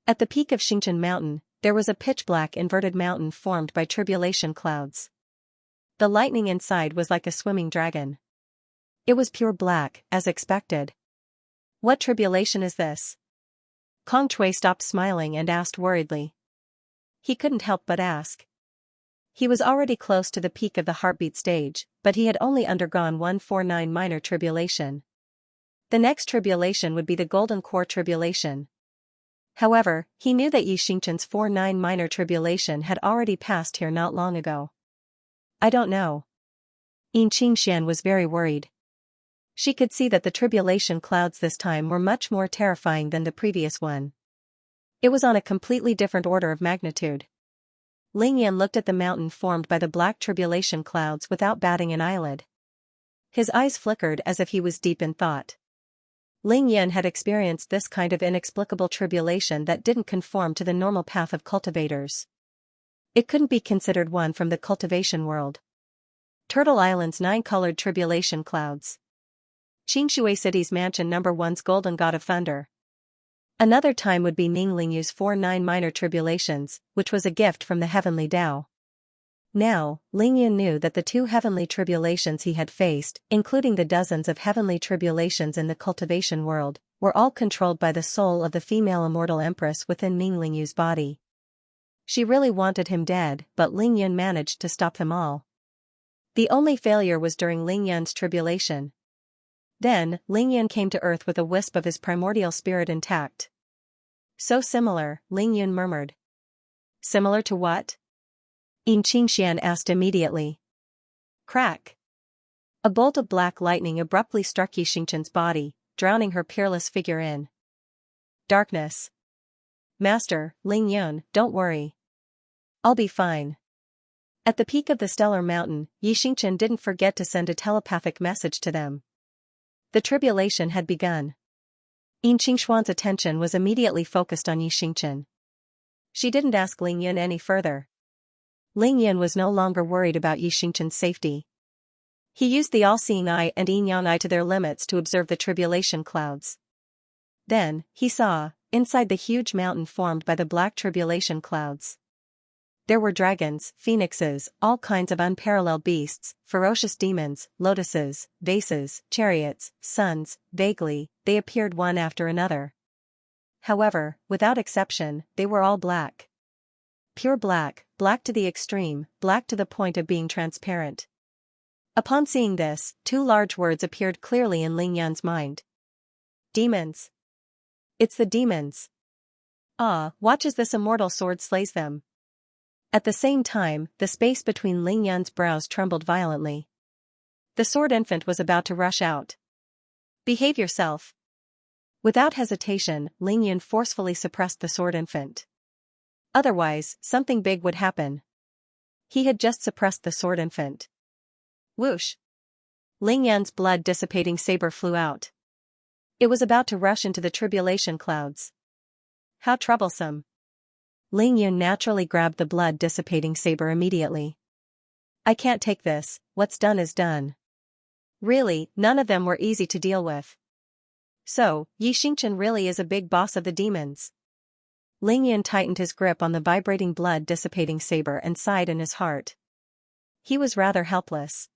At the peak of Xingchen Mountain, there was a pitch-black inverted mountain formed by tribulation clouds. The lightning inside was like a swimming dragon. It was pure black, as expected. What tribulation is this? Kong Chui stopped smiling and asked worriedly. He couldn't help but ask. He was already close to the peak of the heartbeat stage, but he had only undergone 149 minor tribulation. The next tribulation would be the Golden Core tribulation. However, he knew that Yi Xingchen's 49 minor tribulation had already passed here not long ago. I don't know. Yin Qingxian was very worried. She could see that the tribulation clouds this time were much more terrifying than the previous one. It was on a completely different order of magnitude. Ling Yan looked at the mountain formed by the black tribulation clouds without batting an eyelid. His eyes flickered as if he was deep in thought. Ling Yan had experienced this kind of inexplicable tribulation that didn't conform to the normal path of cultivators. It couldn't be considered one from the cultivation world. Turtle Island's 9-colored tribulation clouds. Xianxia City's mansion number 1's golden god of thunder. Another time would be Ning Lingyu's 4-9 minor tribulations, which was a gift from the heavenly Tao. Now, Ling Yan knew that the 2 heavenly tribulations he had faced, including the dozens of heavenly tribulations in the cultivation world, were all controlled by the soul of the female immortal empress within Ning Lingyu's body. She really wanted him dead, but Ling Yan managed to stop them all. The only failure was during Ling Yan's tribulation. Then, Ling Yan came to earth with a wisp of his primordial spirit intact. So similar, Ling Yan murmured. Similar to what? Xianxia asked immediately. Crack. A bolt of black lightning abruptly struck Xianxia's body, drowning her peerless figure in darkness. Master, Ling Yan, don't worry. I'll be fine. At the peak of the stellar mountain, Xianxia didn't forget to send a telepathic message to them. The tribulation had begun. Xianxia's attention was immediately focused on Xianxia. She didn't ask Ling Yan any further. Ling Yan was no longer worried about Xianxia's safety. He used the all-seeing eye and yin-yang eye to their limits to observe the tribulation clouds. Then, he saw, inside the huge mountain formed by the black tribulation clouds. There were dragons, phoenixes, all kinds of unparalleled beasts, ferocious demons, lotuses, vases, chariots, suns. Vaguely, they appeared one after another. However, without exception, they were all black. Pure black, black to the extreme, black to the point of being transparent. Upon seeing this, 2 large words appeared clearly in Ling Yan's mind. Demons. It's the demons. Ah, watch as this immortal sword slays them. At the same time, the space between Ling Yan's brows trembled violently. The sword infant was about to rush out. Behave yourself. Without hesitation, Ling Yan forcefully suppressed the sword infant. Otherwise, something big would happen. He had just suppressed the sword infant. Whoosh! Ling Yan's blood-dissipating saber flew out. It was about to rush into the tribulation clouds. How troublesome. Ling Yan naturally grabbed the blood-dissipating saber immediately. I can't take this, what's done is done. Really, none of them were easy to deal with. So, Xianxia really is a big boss of the demons. Ling Yan tightened his grip on the vibrating blood-dissipating saber and sighed in his heart. He was rather helpless.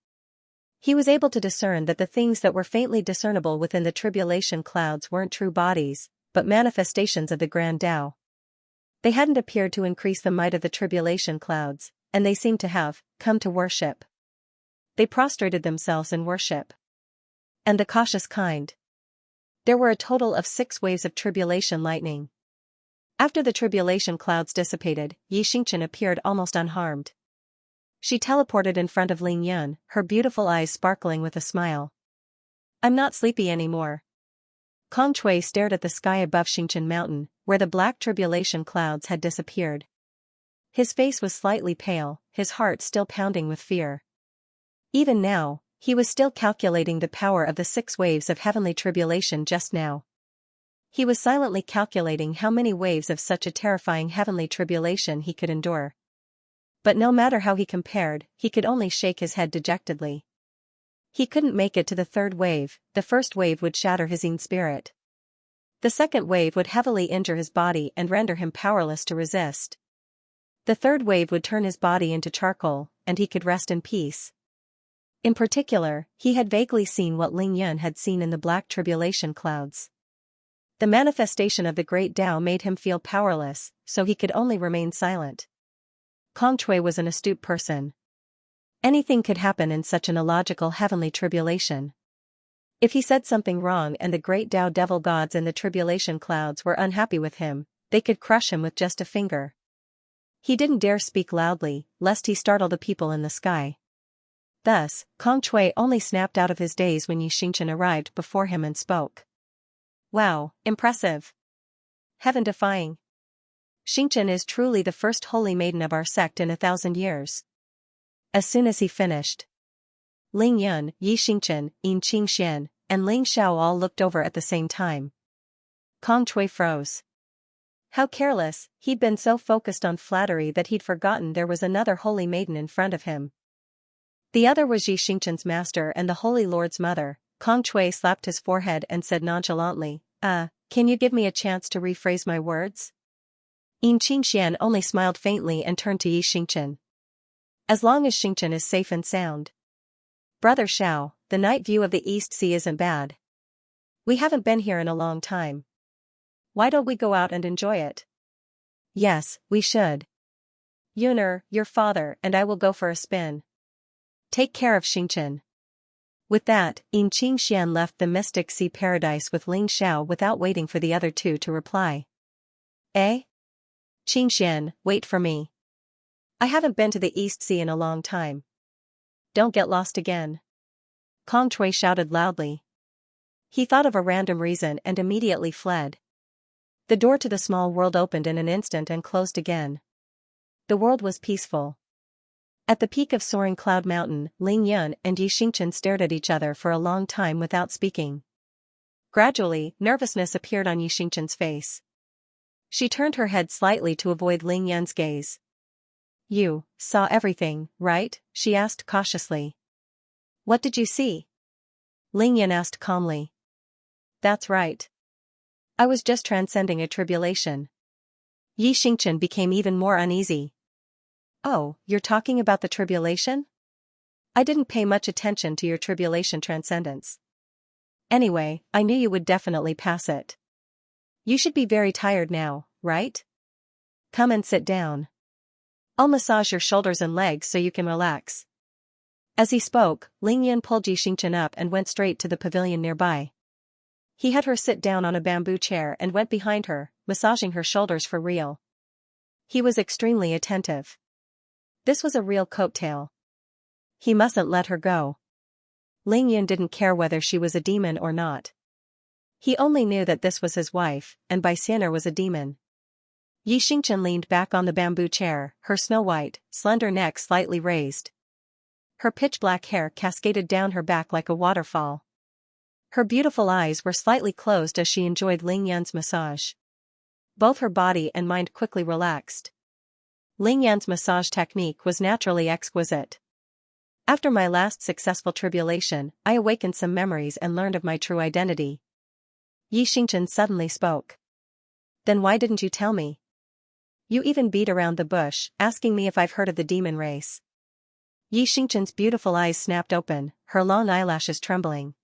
He was able to discern that the things that were faintly discernible within the tribulation clouds weren't true bodies, but manifestations of the Grand Tao. They hadn't appeared to increase the might of the tribulation clouds, and they seemed to have come to worship. They prostrated themselves in worship. And the cautious kind. There were a total of 6 waves of tribulation lightning. After the tribulation clouds dissipated, Xianxia appeared almost unharmed. She teleported in front of Ling Yan, her beautiful eyes sparkling with a smile. I'm not sleepy anymore. Kong Chui stared at the sky above Xianxia Mountain, where the black tribulation clouds had disappeared. His face was slightly pale, his heart still pounding with fear. Even now, he was still calculating the power of the 6 waves of heavenly tribulation just now. He was silently calculating how many waves of such a terrifying heavenly tribulation he could endure. But no matter how he compared, he could only shake his head dejectedly. He couldn't make it to the 3rd wave. The first wave would shatter his yin spirit. The second wave would heavily injure his body and render him powerless to resist. The 3rd wave would turn his body into charcoal, and he could rest in peace. In particular, he had vaguely seen what Ling Yan had seen in the black tribulation clouds. The manifestation of the great Tao made him feel powerless, so he could only remain silent. Kong Chui was an astute person. Anything could happen in such an illogical heavenly tribulation. If he said something wrong and the great Tao devil gods in the tribulation clouds were unhappy with him, they could crush him with just a finger. He didn't dare speak loudly, lest he startle the people in the sky. Thus, Kong Chui only snapped out of his daze when Xianxia arrived before him and spoke. Wow, impressive. Heaven-defying. Xianxia is truly the first holy maiden of our sect in 1,000 years. As soon as he finished, Ling Yan, Xianxia, Xianxia, and Ling Xiao all looked over at the same time. Kong Chui froze. How careless, he'd been so focused on flattery that he'd forgotten there was another holy maiden in front of him. The other was Xianxia's master and the Holy Lord's mother. Kong Chui slapped his forehead and said nonchalantly, can you give me a chance to rephrase my words? Xianxia only smiled faintly and turned to Xianxia. As long as Xianxia is safe and sound. Brother Xiao, the night view of the East Sea isn't bad. We haven't been here in a long time. Why don't we go out and enjoy it? Yes, we should. Yuner, your father and I will go for a spin. Take care of Xianxia. With that, Xianxia left the mystic sea paradise with Ling Xiao without waiting for the other two to reply. Eh? Xianxia, wait for me. I haven't been to the East Sea in a long time. Don't get lost again. Kong Chui shouted loudly. He thought of a random reason and immediately fled. The door to the small world opened in an instant and closed again. The world was peaceful. At the peak of soaring Cloud Mountain, Ling Yun and Xianxia stared at each other for a long time without speaking. Gradually, nervousness appeared on Xianxia's face. She turned her head slightly to avoid Ling Yun's gaze. You saw everything, right? She asked cautiously. What did you see? Ling Yun asked calmly. That's right. I was just transcending a tribulation. Xianxia became even more uneasy. Oh, you're talking about the tribulation? I didn't pay much attention to your tribulation transcendence. Anyway, I knew you would definitely pass it. You should be very tired now, right? Come and sit down. I'll massage your shoulders and legs so you can relax. As he spoke, Ling Yun pulled Xianxia up and went straight to the pavilion nearby. He had her sit down on a bamboo chair and went behind her, massaging her shoulders for real. He was extremely attentive. This was a real coattail. He mustn't let her go. Ling Yun didn't care whether she was a demon or not. He only knew that this was his wife, and Bai Xian'er was a demon. Xianxia leaned back on the bamboo chair, her snow-white, slender neck slightly raised. Her pitch-black hair cascaded down her back like a waterfall. Her beautiful eyes were slightly closed as she enjoyed Ling Yun's massage. Both her body and mind quickly relaxed. Ling Yun's massage technique was naturally exquisite. After my last successful tribulation, I awakened some memories and learned of my true identity. Xianxia suddenly spoke. Then why didn't you tell me? You even beat around the bush, asking me if I've heard of the demon race. Xianxia's beautiful eyes snapped open, her long eyelashes trembling.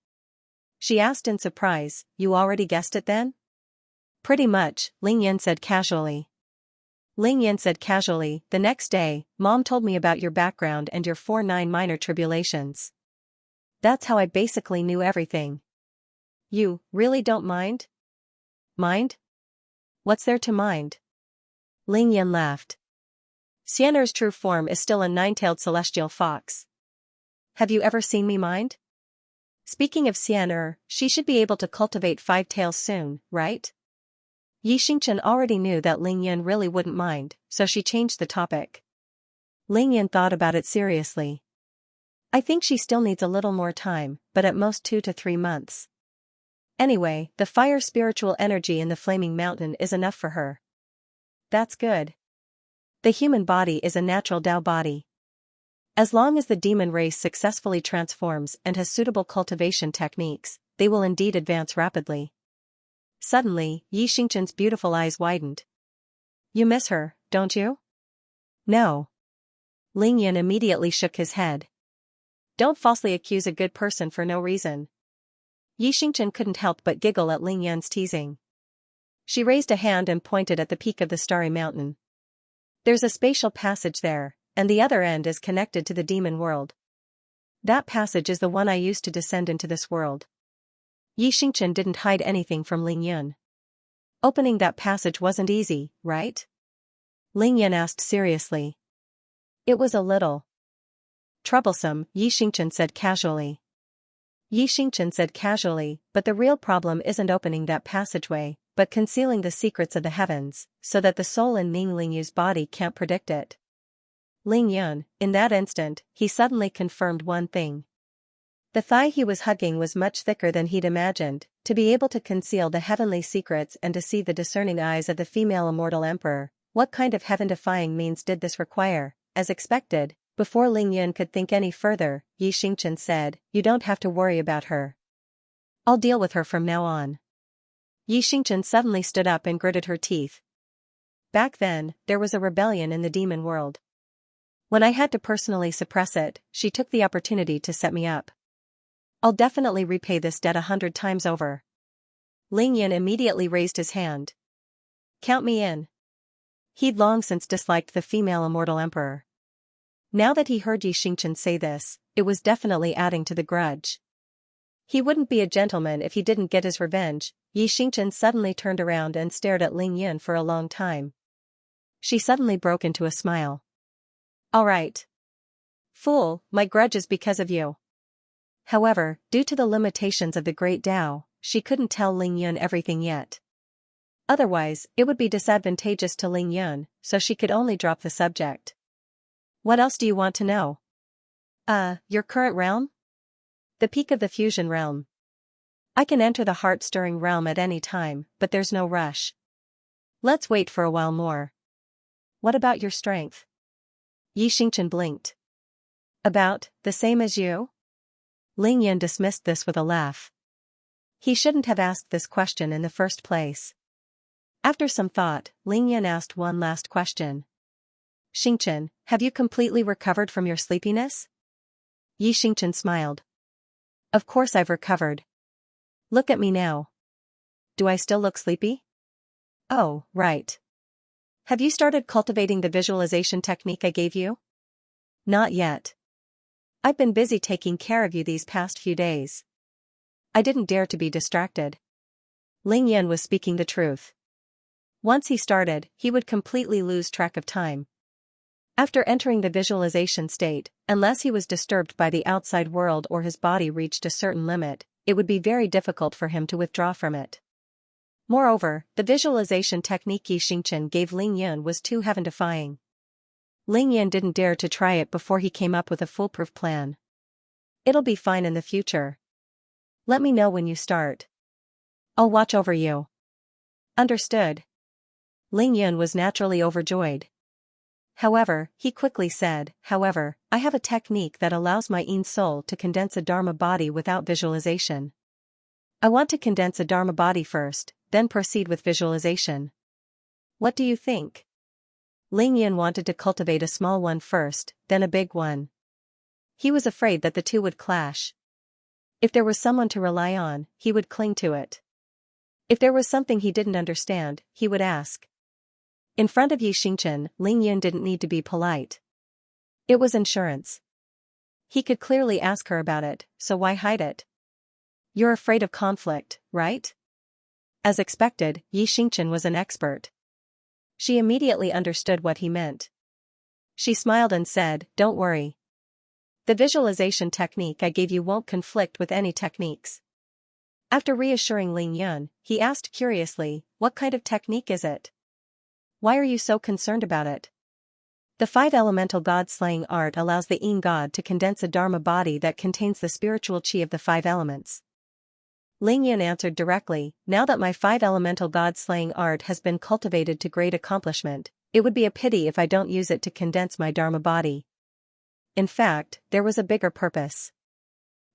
She asked in surprise, you already guessed it then? Pretty much, Ling Yun said casually. The next day, Mom told me about your background and your 4-9 minor tribulations. That's how I basically knew everything. You really don't mind? Mind? What's there to mind? Ling Yun laughed. Xian'er's true form is still a 9-tailed celestial fox. Have you ever seen me mind? Speaking of Xian'er, she should be able to cultivate 5 tails soon, right? Xianxia already knew that Ling Yun really wouldn't mind, so she changed the topic. Ling Yun thought about it seriously. I think she still needs a little more time, but at most 2 to 3 months. Anyway, the fire spiritual energy in the flaming mountain is enough for her. That's good. The human body is a natural Tao body. As long as the demon race successfully transforms and has suitable cultivation techniques, they will indeed advance rapidly. Suddenly, Xianxia's beautiful eyes widened. You miss her, don't you? No. Ling Yun immediately shook his head. Don't falsely accuse a good person for no reason. Xianxia couldn't help but giggle at Ling Yun's teasing. She raised a hand and pointed at the peak of the starry mountain. There's a spatial passage there, and the other end is connected to the demon world. That passage is the one I used to descend into this world. Xianxia didn't hide anything from Ling Yun. Opening that passage wasn't easy, right? Ling Yun asked seriously. It was a little troublesome, Xianxia said casually. But the real problem isn't opening that passageway, but concealing the secrets of the heavens, so that the soul in Ning Lingyu's body can't predict it. Ling Yun, in that instant, he suddenly confirmed one thing. The thigh he was hugging was much thicker than he'd imagined. To be able to conceal the heavenly secrets and to see the discerning eyes of the female immortal emperor, what kind of heaven-defying means did this require? As expected, before Ling Yun could think any further, Xianxia said, "You don't have to worry about her. I'll deal with her from now on." Xianxia suddenly stood up and gritted her teeth. Back then, there was a rebellion in the demon world. When I had to personally suppress it, she took the opportunity to set me up. I'll definitely repay this debt 100 times over. Ling Yun immediately raised his hand. Count me in. He'd long since disliked the female immortal emperor. Now that he heard Xianxia say this, it was definitely adding to the grudge. He wouldn't be a gentleman if he didn't get his revenge. Xianxia suddenly turned around and stared at Ling Yun for a long time. She suddenly broke into a smile. All right. Fool, my grudge is because of you. However, due to the limitations of the Great Tao, she couldn't tell Ling Yun everything yet. Otherwise, it would be disadvantageous to Ling Yun, so she could only drop the subject. What else do you want to know? Your current realm? The peak of the fusion realm. I can enter the heart-stirring realm at any time, but there's no rush. Let's wait for a while more. What about your strength? Xianxia blinked. About the same as you? Ling Yun dismissed this with a laugh. He shouldn't have asked this question in the first place. After some thought, Ling Yun asked one last question. Xianxia, have you completely recovered from your sleepiness? Xianxia smiled. Of course I've recovered. Look at me now. Do I still look sleepy? Oh, right. Have you started cultivating the visualization technique I gave you? Not yet. I've been busy taking care of you these past few days. I didn't dare to be distracted. Ling Yun was speaking the truth. Once he started, he would completely lose track of time. After entering the visualization state, unless he was disturbed by the outside world or his body reached a certain limit, it would be very difficult for him to withdraw from it. Moreover, the visualization technique Xianxia gave Ling Yun was too heaven-defying. Ling Yun didn't dare to try it before he came up with a foolproof plan. It'll be fine in the future. Let me know when you start. I'll watch over you. Understood. Ling Yun was naturally overjoyed. However, he quickly said, I have a technique that allows my Yin soul to condense a Dharma body without visualization. I want to condense a Dharma body first, then proceed with visualization. What do you think? Ling Yun wanted to cultivate a small one first, then a big one. He was afraid that the two would clash. If there was someone to rely on, he would cling to it. If there was something he didn't understand, he would ask. In front of Xianxia, Ling Yun didn't need to be polite. It was insurance. He could clearly ask her about it, so why hide it? You're afraid of conflict, right? As expected, Xianxia was an expert. She immediately understood what he meant. She smiled and said, Don't worry. The visualization technique I gave you won't conflict with any techniques. After reassuring Ling Yun, he asked curiously, What kind of technique is it? Why are you so concerned about it? The five-elemental god-slaying art allows the Yin god to condense a Dharma body that contains the spiritual chi of the five elements. Ling Yun answered directly, Now that my five-elemental god-slaying art has been cultivated to great accomplishment, it would be a pity if I don't use it to condense my Dharma body. In fact, there was a bigger purpose.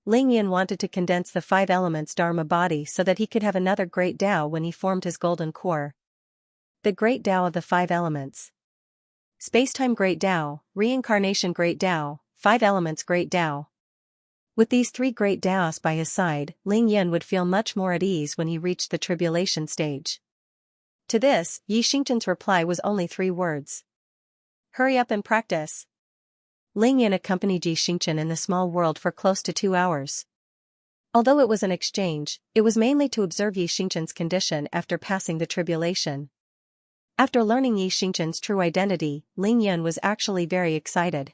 Ling Yun wanted to condense the five elements Dharma body so that he could have another great Tao when he formed his golden core. The great Tao of the five elements. Spacetime great Tao, reincarnation great Tao, five elements great Tao. With these three great Taos by his side, Ling Yun would feel much more at ease when he reached the tribulation stage. To this, Xianxia's reply was only 3 words. Hurry up and practice. Ling Yun accompanied Xianxia in the small world for close to 2 hours. Although it was an exchange, it was mainly to observe Xianxia's condition after passing the tribulation. After learning Xianxia's true identity, Ling Yun was actually very excited.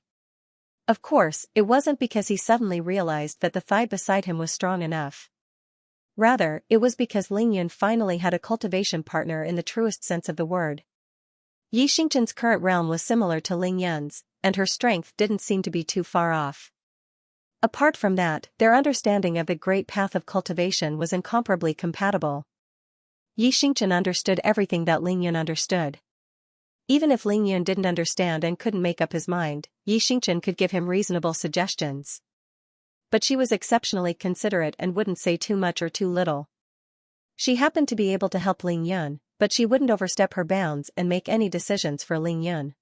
Of course, it wasn't because he suddenly realized that the thigh beside him was strong enough. Rather, it was because Ling Yun finally had a cultivation partner in the truest sense of the word. Xianxia's current realm was similar to Ling Yun's, and her strength didn't seem to be too far off. Apart from that, their understanding of the great path of cultivation was incomparably compatible. Xianxia understood everything that Lingyun understood. Even if Lingyun didn't understand and couldn't make up his mind, Xianxia could give him reasonable suggestions. But she was exceptionally considerate and wouldn't say too much or too little. She happened to be able to help Lingyun, but she wouldn't overstep her bounds and make any decisions for Lingyun.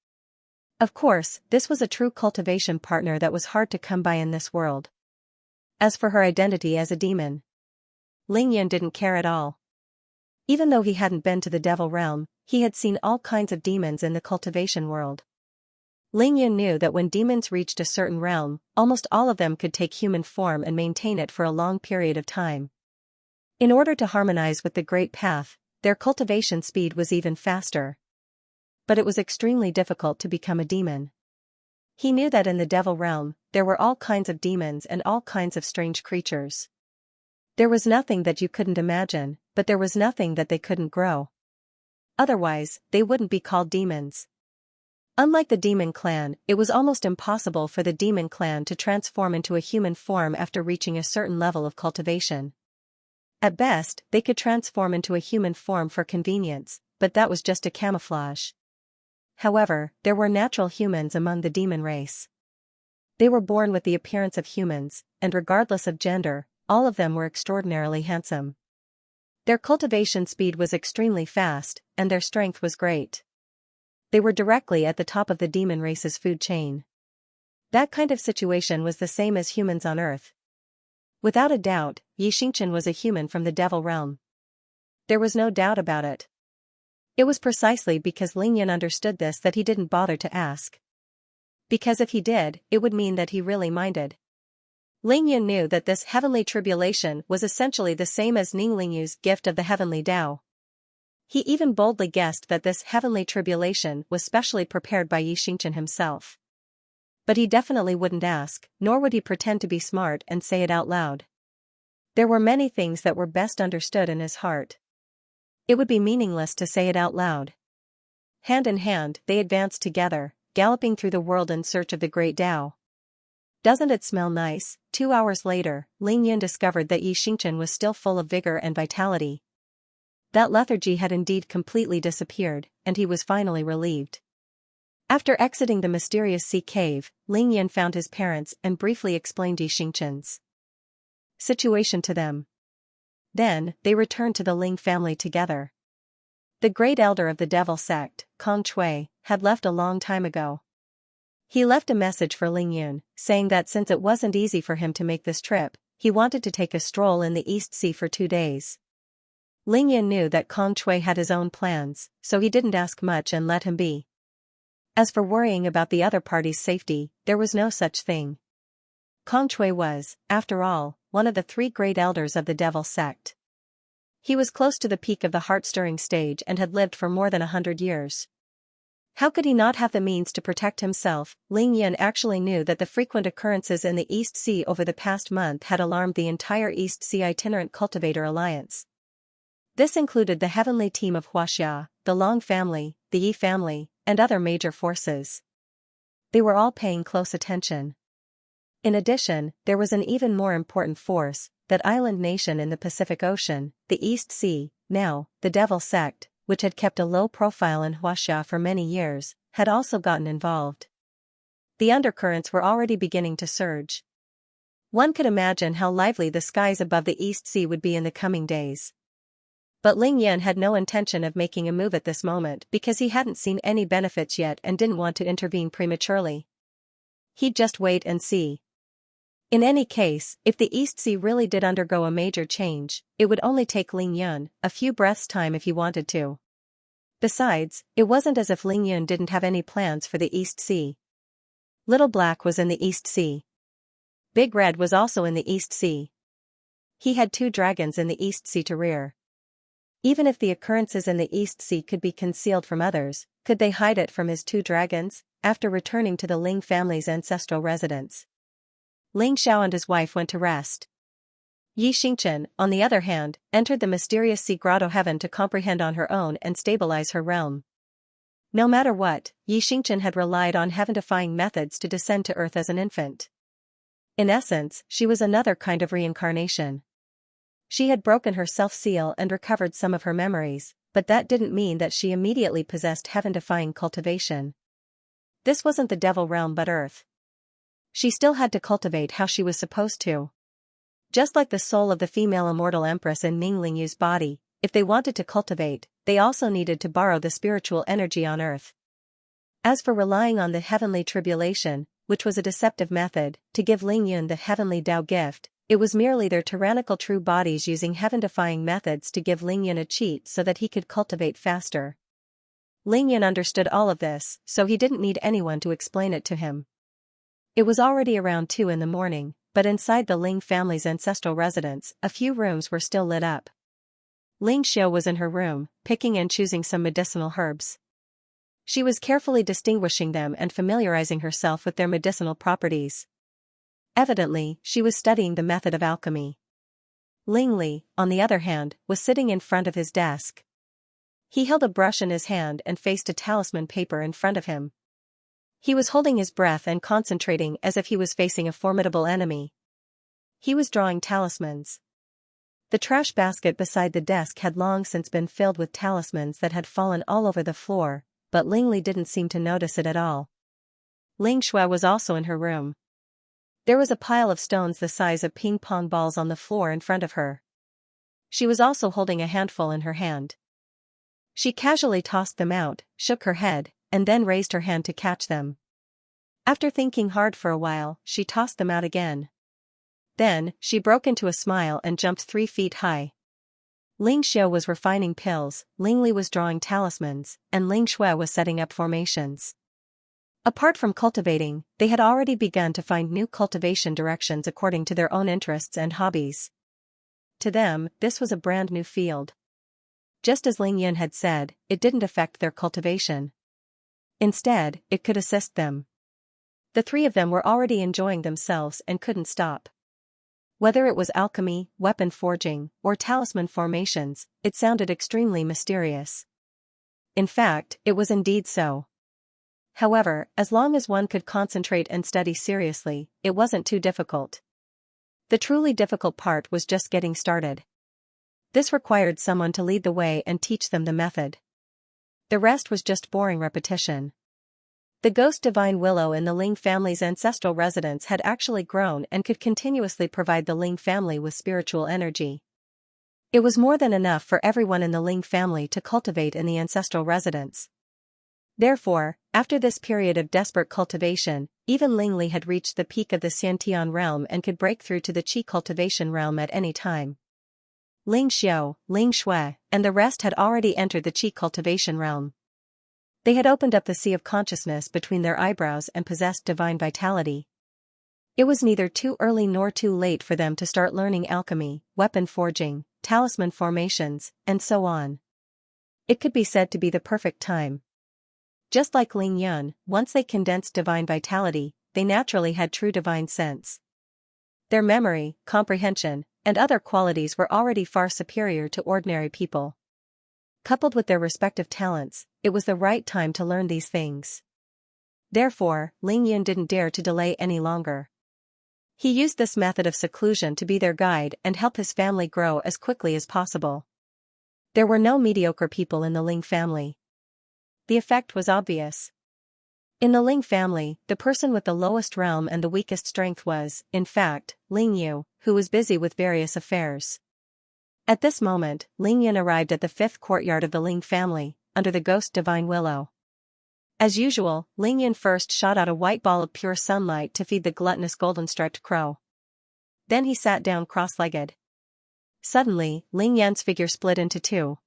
Of course, this was a true cultivation partner that was hard to come by in this world. As for her identity as a demon, Lingyun didn't care at all. Even though he hadn't been to the devil realm, he had seen all kinds of demons in the cultivation world. Lingyun knew that when demons reached a certain realm, almost all of them could take human form and maintain it for a long period of time. In order to harmonize with the Great Path, their cultivation speed was even faster. But it was extremely difficult to become a demon. He knew that in the devil realm, there were all kinds of demons and all kinds of strange creatures. There was nothing that you couldn't imagine, but there was nothing that they couldn't grow. Otherwise, they wouldn't be called demons. Unlike the demon clan, it was almost impossible for the demon clan to transform into a human form after reaching a certain level of cultivation. At best, they could transform into a human form for convenience, but that was just a camouflage. However, there were natural humans among the demon race. They were born with the appearance of humans, and regardless of gender, all of them were extraordinarily handsome. Their cultivation speed was extremely fast, and their strength was great. They were directly at the top of the demon race's food chain. That kind of situation was the same as humans on Earth. Without a doubt, Xianxia was a human from the devil realm. There was no doubt about it. It was precisely because Lingyun understood this that he didn't bother to ask. Because if he did, it would mean that he really minded. Lingyun knew that this heavenly tribulation was essentially the same as Ninglingyu's gift of the heavenly Tao. He even boldly guessed that this heavenly tribulation was specially prepared by Xianxia himself. But he definitely wouldn't ask, nor would he pretend to be smart and say it out loud. There were many things that were best understood in his heart. It would be meaningless to say it out loud. Hand in hand, they advanced together, galloping through the world in search of the great Tao. Doesn't it smell nice? 2 hours later, Lingyun discovered that Xianxia was still full of vigor and vitality. That lethargy had indeed completely disappeared, and he was finally relieved. After exiting the mysterious sea cave, Lingyun found his parents and briefly explained Xianxia's situation to them. Then, they returned to the Ling family together. The great elder of the devil sect, Kong Chui, had left a long time ago. He left a message for Lingyun, saying that since it wasn't easy for him to make this trip, he wanted to take a stroll in the East Sea for 2 days. Lingyun knew that Kong Chui had his own plans, so he didn't ask much and let him be. As for worrying about the other party's safety, there was no such thing. Kong Chui was, after all, one of the 3 great elders of the devil sect. He was close to the peak of the heart-stirring stage and had lived for more than 100 years. How could he not have the means to protect himself? Lingyun actually knew that the frequent occurrences in the East Sea over the past month had alarmed the entire East Sea Itinerant Cultivator Alliance. This included the heavenly team of Xianxia, the Long family, the Yi family, and other major forces. They were all paying close attention. In addition, there was an even more important force, that island nation in the Pacific Ocean, the East Sea, now, the Devil Sect, which had kept a low profile in Xianxia for many years, had also gotten involved. The undercurrents were already beginning to surge. One could imagine how lively the skies above the East Sea would be in the coming days. But Lingyun had no intention of making a move at this moment because he hadn't seen any benefits yet and didn't want to intervene prematurely. He'd just wait and see. In any case, if the East Sea really did undergo a major change, it would only take Lingyun a few breaths' time if he wanted to. Besides, it wasn't as if Lingyun didn't have any plans for the East Sea. Little Black was in the East Sea. Big Red was also in the East Sea. He had 2 dragons in the East Sea to rear. Even if the occurrences in the East Sea could be concealed from others, could they hide it from his 2 dragons, after returning to the Ling family's ancestral residence? Ling Xiao and his wife went to rest. Xianxia, on the other hand, entered the mysterious sea grotto heaven to comprehend on her own and stabilize her realm. No matter what, Xianxia had relied on heaven-defying methods to descend to earth as an infant. In essence, she was another kind of reincarnation. She had broken her self-seal and recovered some of her memories, but that didn't mean that she immediately possessed heaven-defying cultivation. This wasn't the devil realm but Earth. She still had to cultivate how she was supposed to. Just like the soul of the female immortal empress in Ming Lingyu's body, if they wanted to cultivate, they also needed to borrow the spiritual energy on Earth. As for relying on the heavenly tribulation, which was a deceptive method, to give Lingyun the heavenly Tao gift, it was merely their tyrannical true bodies using heaven-defying methods to give Lingyun a cheat so that he could cultivate faster. Lingyun understood all of this, so he didn't need anyone to explain it to him. It was already around 2 in the morning, but inside the Ling family's ancestral residence, a few rooms were still lit up. Xianxia was in her room, picking and choosing some medicinal herbs. She was carefully distinguishing them and familiarizing herself with their medicinal properties. Evidently, she was studying the method of alchemy. Ling Li, on the other hand, was sitting in front of his desk. He held a brush in his hand and faced a talisman paper in front of him. He was holding his breath and concentrating as if he was facing a formidable enemy. He was drawing talismans. The trash basket beside the desk had long since been filled with talismans that had fallen all over the floor, but Ling Li didn't seem to notice it at all. Ling Shui was also in her room. There was a pile of stones the size of ping-pong balls on the floor in front of her. She was also holding a handful in her hand. She casually tossed them out, shook her head, and then raised her hand to catch them. After thinking hard for a while, she tossed them out again. Then, she broke into a smile and jumped 3 feet high. Ling Xiu was refining pills, Ling Li was drawing talismans, and Ling Shui was setting up formations. Apart from cultivating, they had already begun to find new cultivation directions according to their own interests and hobbies. To them, this was a brand new field. Just as Ling Yun had said, it didn't affect their cultivation. Instead, it could assist them. The 3 of them were already enjoying themselves and couldn't stop. Whether it was alchemy, weapon forging, or talisman formations, it sounded extremely mysterious. In fact, it was indeed so. However, as long as one could concentrate and study seriously, it wasn't too difficult. The truly difficult part was just getting started. This required someone to lead the way and teach them the method. The rest was just boring repetition. The ghost divine willow in the Ling family's ancestral residence had actually grown and could continuously provide the Ling family with spiritual energy. It was more than enough for everyone in the Ling family to cultivate in the ancestral residence. Therefore, after this period of desperate cultivation, even Ling Li had reached the peak of the Xiantian realm and could break through to the Qi cultivation realm at any time. Ling Xiu, Ling Shui, and the rest had already entered the Qi cultivation realm. They had opened up the sea of consciousness between their eyebrows and possessed divine vitality. It was neither too early nor too late for them to start learning alchemy, weapon forging, talisman formations, and so on. It could be said to be the perfect time. Just like Ling Yun, once they condensed divine vitality, they naturally had true divine sense. Their memory, comprehension, and other qualities were already far superior to ordinary people. Coupled with their respective talents, it was the right time to learn these things. Therefore, Ling Yun didn't dare to delay any longer. He used this method of seclusion to be their guide and help his family grow as quickly as possible. There were no mediocre people in the Ling family. The effect was obvious. In the Ling family, the person with the lowest realm and the weakest strength was, in fact, Ling Yu, who was busy with various affairs. At this moment, Ling Yun arrived at the 5th courtyard of the Ling family, under the ghost divine willow. As usual, Ling Yun first shot out a white ball of pure sunlight to feed the gluttonous golden-striped crow. Then he sat down cross-legged. Suddenly, Ling Yan's figure split into 2.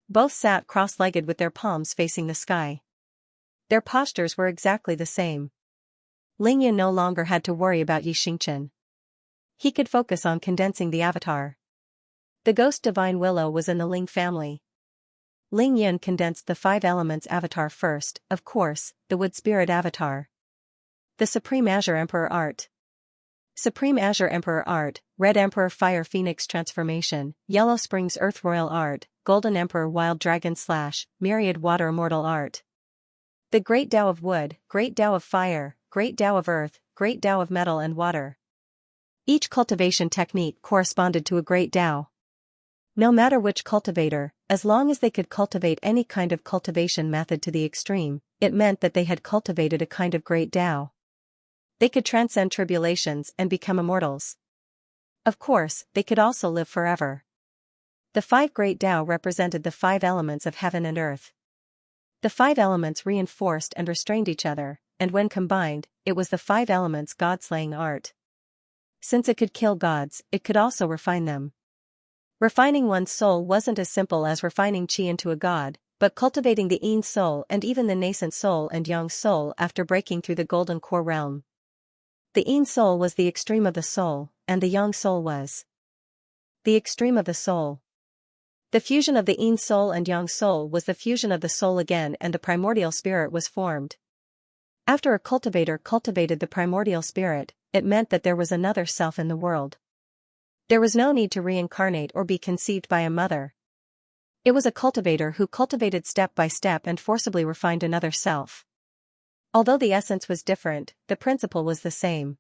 Both sat cross-legged with their palms facing the sky. Their postures were exactly the same. Ling Yun no longer had to worry about Yi Xingchen. He could focus on condensing the avatar. The ghost divine willow was in the Ling family. Ling Yun condensed the 5 elements avatar first, of course, the wood spirit avatar. The Supreme Azure Emperor Art. Supreme Azure Emperor Art, Red Emperor Fire Phoenix Transformation, Yellow Springs Earth Royal Art, Golden Emperor Wild Dragon / Myriad Water Immortal Art. The Great Tao of Wood, Great Tao of Fire, Great Tao of Earth, Great Tao of Metal and Water. Each cultivation technique corresponded to a great Tao. No matter which cultivator, as long as they could cultivate any kind of cultivation method to the extreme, it meant that they had cultivated a kind of great Tao. They could transcend tribulations and become immortals. Of course, they could also live forever. The 5 great Tao represented the 5 elements of heaven and earth. The 5 elements reinforced and restrained each other, and when combined, it was the 5 elements God-slaying art. Since it could kill gods, it could also refine them. Refining one's soul wasn't as simple as refining qi into a god, but cultivating the yin soul and even the nascent soul and yang soul after breaking through the golden core realm. The yin soul was the extreme of the soul, and the yang soul was the extreme of the soul. The fusion of the yin soul and yang soul was the fusion of the soul again, and the primordial spirit was formed. After a cultivator cultivated the primordial spirit, it meant that there was another self in the world. There was no need to reincarnate or be conceived by a mother. It was a cultivator who cultivated step by step and forcibly refined another self. Although the essence was different, the principle was the same.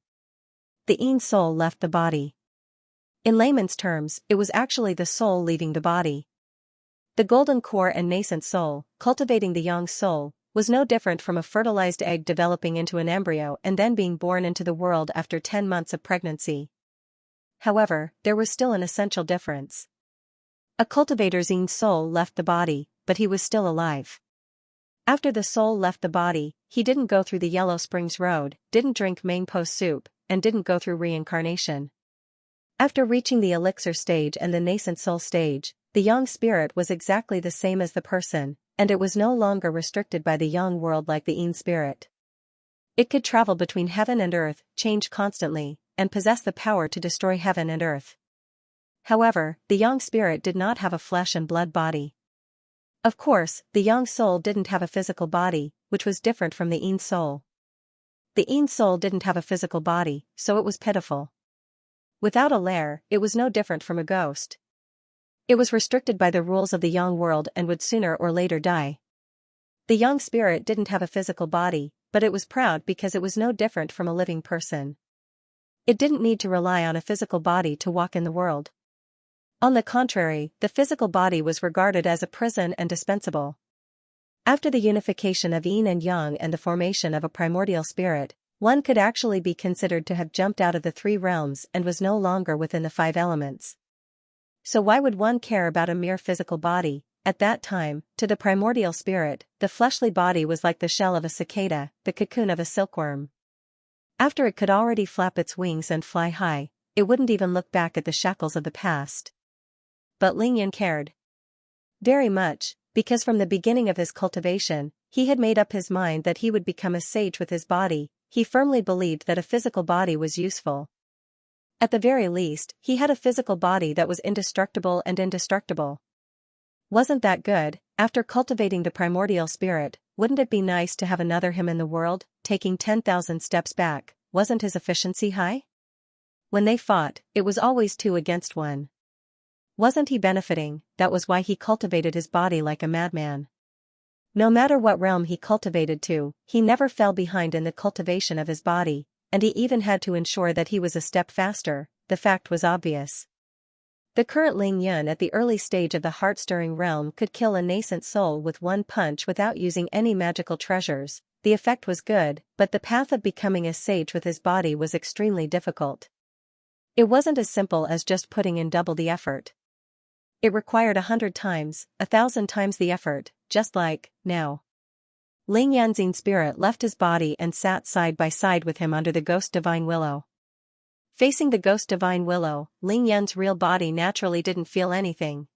The yin soul left the body. In layman's terms, it was actually the soul leaving the body. The golden core and nascent soul, cultivating the yang soul, was no different from a fertilized egg developing into an embryo and then being born into the world after 10 months of pregnancy. However, there was still an essential difference. A cultivator's yin soul left the body, but he was still alive. After the soul left the body, he didn't go through the Yellow Springs Road, didn't drink Mangpo soup, and didn't go through reincarnation. After reaching the elixir stage and the nascent soul stage, the yang spirit was exactly the same as the person, and it was no longer restricted by the yang world like the yin spirit. It could travel between heaven and earth, change constantly, and possess the power to destroy heaven and earth. However, the yang spirit did not have a flesh and blood body. Of course, the yang soul didn't have a physical body, which was different from the yin soul. The yin soul didn't have a physical body, so it was pitiful. Without a lair, it was no different from a ghost. It was restricted by the rules of the yang world and would sooner or later die. The yang spirit didn't have a physical body, but it was proud because it was no different from a living person. It didn't need to rely on a physical body to walk in the world. On the contrary, the physical body was regarded as a prison and dispensable. After the unification of yin and yang and the formation of a primordial spirit, one could actually be considered to have jumped out of the 3 realms and was no longer within the 5 elements. So why would one care about a mere physical body? At that time, to the primordial spirit, the fleshly body was like the shell of a cicada, the cocoon of a silkworm. After it could already flap its wings and fly high, it wouldn't even look back at the shackles of the past. But Lingyan cared very much, because from the beginning of his cultivation, he had made up his mind that he would become a sage with his body. He firmly believed that a physical body was useful. At the very least, he had a physical body that was indestructible and indestructible. Wasn't that good? After cultivating the primordial spirit, wouldn't it be nice to have another him in the world? Taking 10,000 steps back, wasn't his efficiency high? When they fought, it was always 2 against 1. Wasn't he benefiting? That was why he cultivated his body like a madman. No matter what realm he cultivated to, he never fell behind in the cultivation of his body, and he even had to ensure that he was a step faster. The fact was obvious. The current Ling Yun at the early stage of the heart-stirring realm could kill a nascent soul with 1 punch without using any magical treasures. The effect was good, but the path of becoming a sage with his body was extremely difficult. It wasn't as simple as just putting in double the effort. It required 100 times, 1,000 times the effort, just like, now. Ling Yanzing's spirit left his body and sat side by side with him under the ghost divine willow. Facing the ghost divine willow, Ling Yan's real body naturally didn't feel anything.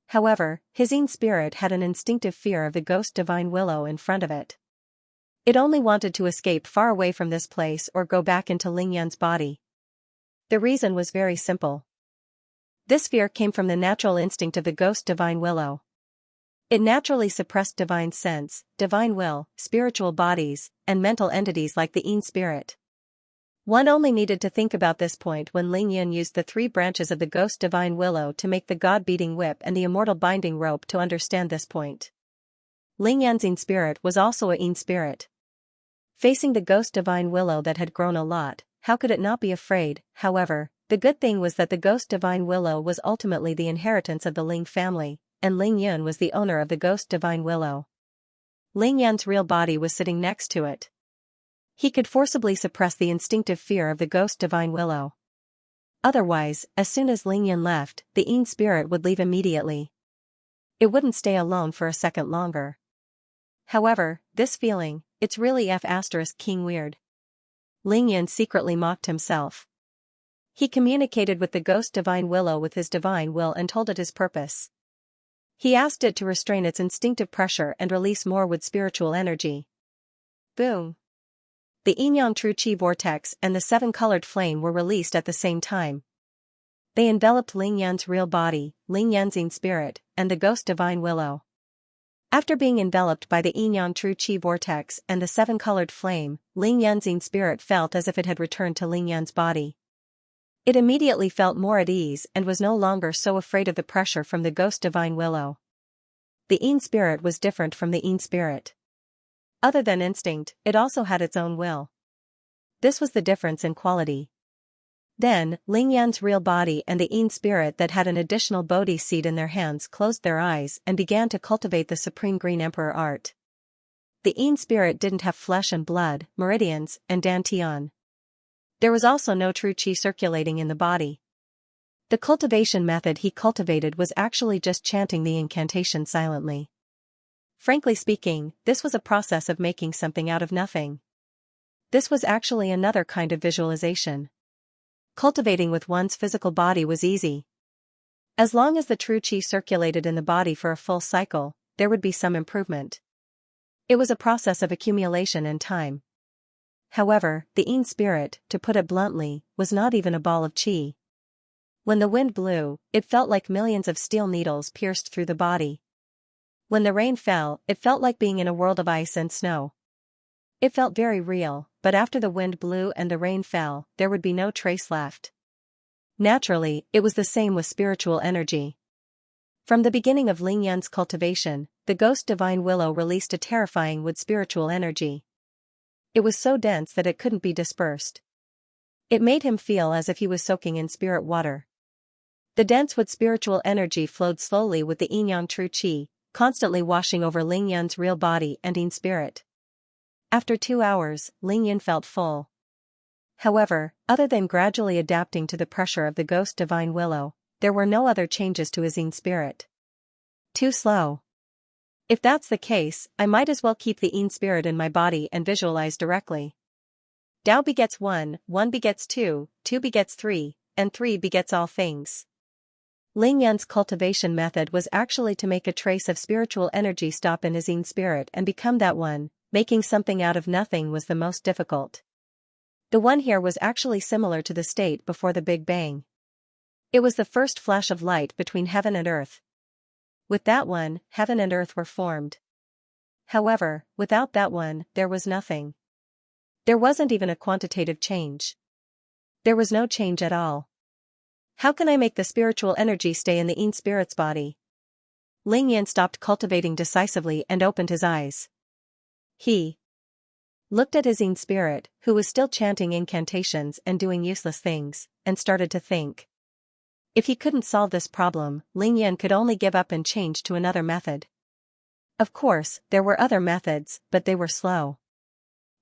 However, his yin spirit had an instinctive fear of the ghost divine willow in front of it. It only wanted to escape far away from this place or go back into Ling Yan's body. The reason was very simple. This fear came from the natural instinct of the ghost divine willow. It naturally suppressed divine sense, divine will, spiritual bodies, and mental entities like the yin spirit. One only needed to think about this point when Ling Yun used the 3 branches of the ghost divine willow to make the god-beating whip and the immortal binding rope to understand this point. Ling Yan's yin spirit was also a yin spirit. Facing the ghost divine willow that had grown a lot, how could it not be afraid? However, the good thing was that the ghost divine willow was ultimately the inheritance of the Ling family, and Ling Yun was the owner of the ghost divine willow. Ling Yan's real body was sitting next to it. He could forcibly suppress the instinctive fear of the ghost divine willow. Otherwise, as soon as Ling Yun left, the Yin spirit would leave immediately. It wouldn't stay alone for a second longer. However, this feeling, it's really King weird. Ling Yun secretly mocked himself. He communicated with the ghost divine willow with his divine will and told it his purpose. He asked it to restrain its instinctive pressure and release more with spiritual energy. Boom! The yin-yang true qi vortex and the seven-colored flame were released at the same time. They enveloped Ling Yan's real body, Ling Yan's yin spirit, and the ghost divine willow. After being enveloped by the yin-yang true qi vortex and the seven-colored flame, Ling Yan's yin spirit felt as if it had returned to Ling Yan's body. It immediately felt more at ease and was no longer so afraid of the pressure from the ghost divine willow. The yin spirit was different from the yin spirit. Other than instinct, it also had its own will. This was the difference in quality. Then, Ling Yan's real body and the yin spirit that had an additional Bodhi seed in their hands closed their eyes and began to cultivate the supreme Green Emperor art. The yin spirit didn't have flesh and blood, meridians, and dantian. There was also no true qi circulating in the body. The cultivation method he cultivated was actually just chanting the incantation silently. Frankly speaking, this was a process of making something out of nothing. This was actually another kind of visualization. Cultivating with one's physical body was easy. As long as the true qi circulated in the body for a full cycle, there would be some improvement. It was a process of accumulation and time. However, the yin spirit, to put it bluntly, was not even a ball of qi. When the wind blew, it felt like millions of steel needles pierced through the body. When the rain fell, it felt like being in a world of ice and snow. It felt very real, but after the wind blew and the rain fell, there would be no trace left. Naturally, it was the same with spiritual energy. From the beginning of Ling Yan's cultivation, the ghost divine willow released a terrifying wood spiritual energy. It was so dense that it couldn't be dispersed. It made him feel as if he was soaking in spirit water. The dense wood spiritual energy flowed slowly with the yin-yang true qi, constantly washing over Ling Yan's real body and yin spirit. After 2 hours, Ling Yan felt full. However, other than gradually adapting to the pressure of the ghost divine willow, there were no other changes to his yin spirit. Too slow. If that's the case, I might as well keep the yin spirit in my body and visualize directly. Tao begets 1, 1 begets 2, 2 begets 3, and 3 begets all things. Ling Yan's cultivation method was actually to make a trace of spiritual energy stop in his yin spirit and become that one. Making something out of nothing was the most difficult. The one here was actually similar to the state before the Big Bang. It was the first flash of light between heaven and earth. With that one, heaven and earth were formed. However, without that one, there was nothing. There wasn't even a quantitative change. There was no change at all. How can I make the spiritual energy stay in the yin spirit's body? Ling Yan stopped cultivating decisively and opened his eyes. He looked at his yin spirit, who was still chanting incantations and doing useless things, and started to think. If he couldn't solve this problem, Ling Yan could only give up and change to another method. Of course, there were other methods, but they were slow.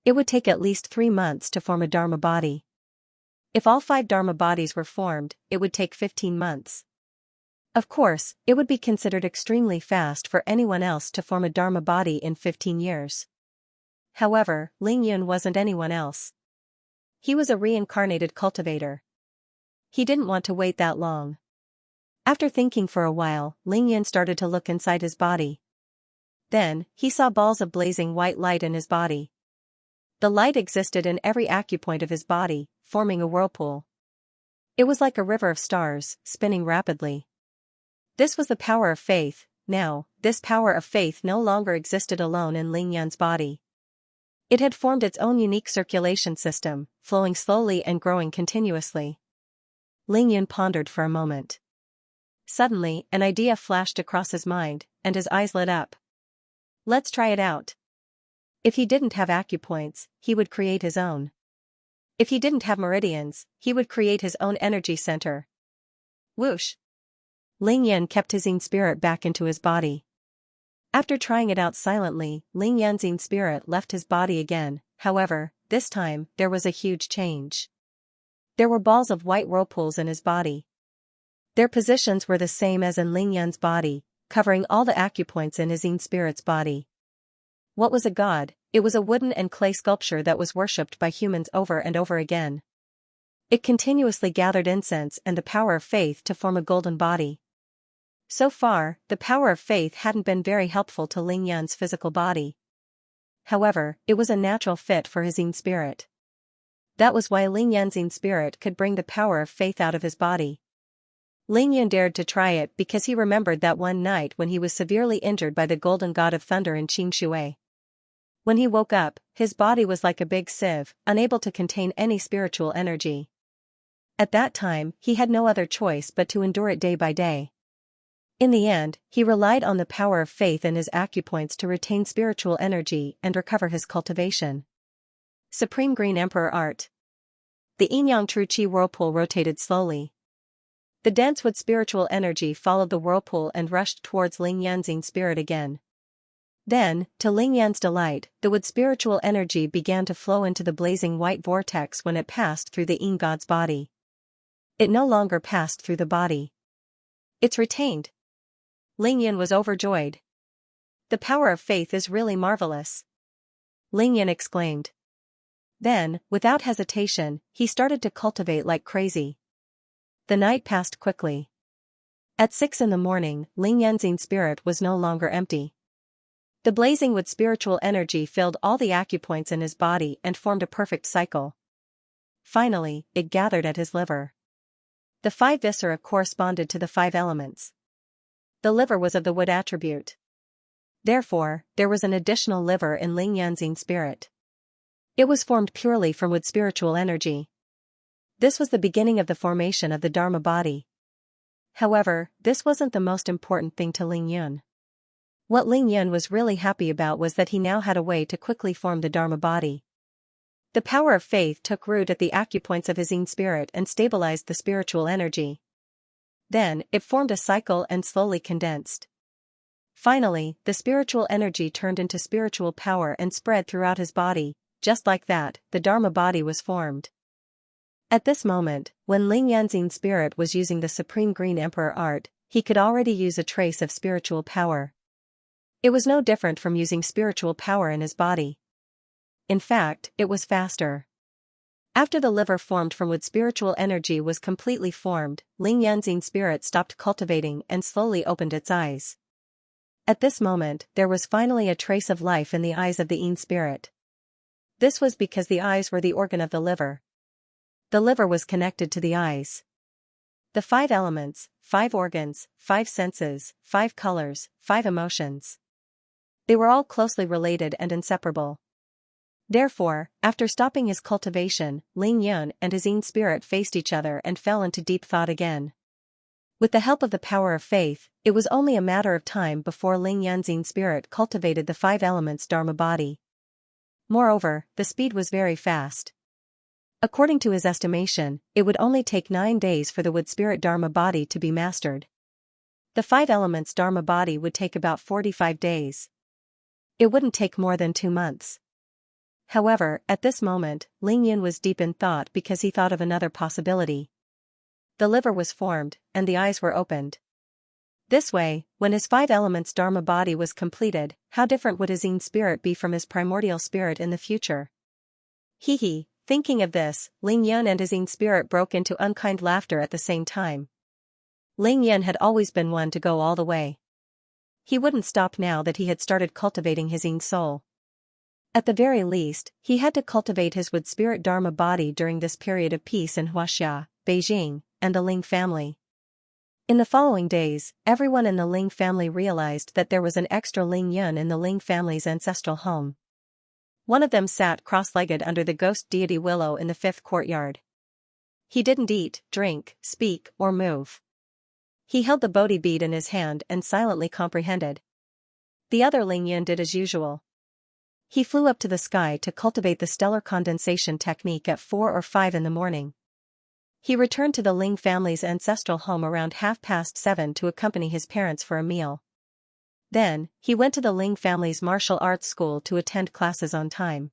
It would take at least 3 months to form a Dharma body. If all 5 Dharma bodies were formed, it would take 15 months. Of course, it would be considered extremely fast for anyone else to form a Dharma body in 15 years. However, Ling Yun wasn't anyone else. He was a reincarnated cultivator. He didn't want to wait that long. After thinking for a while, Ling Yun started to look inside his body. Then, he saw balls of blazing white light in his body. The light existed in every acupoint of his body, forming a whirlpool. It was like a river of stars, spinning rapidly. This was the power of faith. Now, this power of faith no longer existed alone in Ling Yan's body. It had formed its own unique circulation system, flowing slowly and growing continuously. Ling Yan pondered for a moment. Suddenly, an idea flashed across his mind, and his eyes lit up. Let's try it out. If he didn't have acupoints, he would create his own. If he didn't have meridians, he would create his own energy center. Whoosh! Ling Yan kept his yin spirit back into his body. After trying it out silently, Ling Yan's yin spirit left his body again. However, this time, there was a huge change. There were balls of white whirlpools in his body. Their positions were the same as in Ling Yan's body, covering all the acupoints in his yin spirit's body. What was a god? It was a wooden and clay sculpture that was worshipped by humans over and over again. It continuously gathered incense and the power of faith to form a golden body. So far, the power of faith hadn't been very helpful to Ling Yan's physical body. However, it was a natural fit for his yin spirit. That was why Ling Yan's yin spirit could bring the power of faith out of his body. Ling Yan dared to try it because he remembered that one night when he was severely injured by the golden god of thunder in Xianxia. When he woke up, his body was like a big sieve, unable to contain any spiritual energy. At that time, he had no other choice but to endure it day by day. In the end, he relied on the power of faith and his acupoints to retain spiritual energy and recover his cultivation. Supreme Green Emperor Art. The yin-yang true qi whirlpool rotated slowly. The dense wood spiritual energy followed the whirlpool and rushed towards Ling Yan's yin spirit again. Then, to Ling Yan's delight, the wood spiritual energy began to flow into the blazing white vortex when it passed through the yin god's body. It no longer passed through the body. It's retained. Ling Yan was overjoyed. The power of faith is really marvelous. Ling Yan exclaimed. Then, without hesitation, he started to cultivate like crazy. The night passed quickly. At 6 in the morning, Ling Yan's yin spirit was no longer empty. The blazing wood spiritual energy filled all the acupoints in his body and formed a perfect cycle. Finally, it gathered at his liver. The 5 viscera corresponded to the 5 elements. The liver was of the wood attribute. Therefore, there was an additional liver in Ling Yan's yin spirit. It was formed purely from wood spiritual energy. This was the beginning of the formation of the Dharma body. However, this wasn't the most important thing to Ling Yan. What Ling Yan was really happy about was that he now had a way to quickly form the Dharma body. The power of faith took root at the acupoints of his yin spirit and stabilized the spiritual energy. Then, it formed a cycle and slowly condensed. Finally, the spiritual energy turned into spiritual power and spread throughout his body. Just like that, the Dharma body was formed. At this moment, when Ling Yan's yin spirit was using the Supreme Green Emperor art, he could already use a trace of spiritual power. It was no different from using spiritual power in his body. In fact, it was faster. After the liver formed from wood spiritual energy was completely formed, Ling Yan's yin spirit stopped cultivating and slowly opened its eyes. At this moment, there was finally a trace of life in the eyes of the yin spirit. This was because the eyes were the organ of the liver. The liver was connected to the eyes. The 5 elements, 5 organs, 5 senses, 5 colors, 5 emotions. They were all closely related and inseparable. Therefore, after stopping his cultivation, Ling Yan and his yin spirit faced each other and fell into deep thought again. With the help of the power of faith, it was only a matter of time before Ling Yan's yin spirit cultivated the 5 elements Dharma body. Moreover, the speed was very fast. According to his estimation, it would only take 9 days for the wood spirit Dharma body to be mastered. The 5 elements Dharma body would take about 45 days. It wouldn't take more than 2 months. However, at this moment, Ling Yan was deep in thought because he thought of another possibility. The liver was formed, and the eyes were opened. This way, when his 5 elements Dharma body was completed, how different would his yin spirit be from his primordial spirit in the future? Hee. Thinking of this, Ling Yan and his yin spirit broke into unkind laughter at the same time. Ling Yan had always been one to go all the way. He wouldn't stop now that he had started cultivating his yin soul. At the very least, he had to cultivate his wood spirit Dharma body during this period of peace in Xianxia, Beijing, and the Ling family. In the following days, everyone in the Ling family realized that there was an extra Ling Yan in the Ling family's ancestral home. One of them sat cross-legged under the ghost deity willow in the 5th courtyard. He didn't eat, drink, speak, or move. He held the Bodhi bead in his hand and silently comprehended. The other Ling Yan did as usual. He flew up to the sky to cultivate the stellar condensation technique at 4 or 5 in the morning. He returned to the Ling family's ancestral home around 7:30 to accompany his parents for a meal. Then, he went to the Ling family's martial arts school to attend classes on time.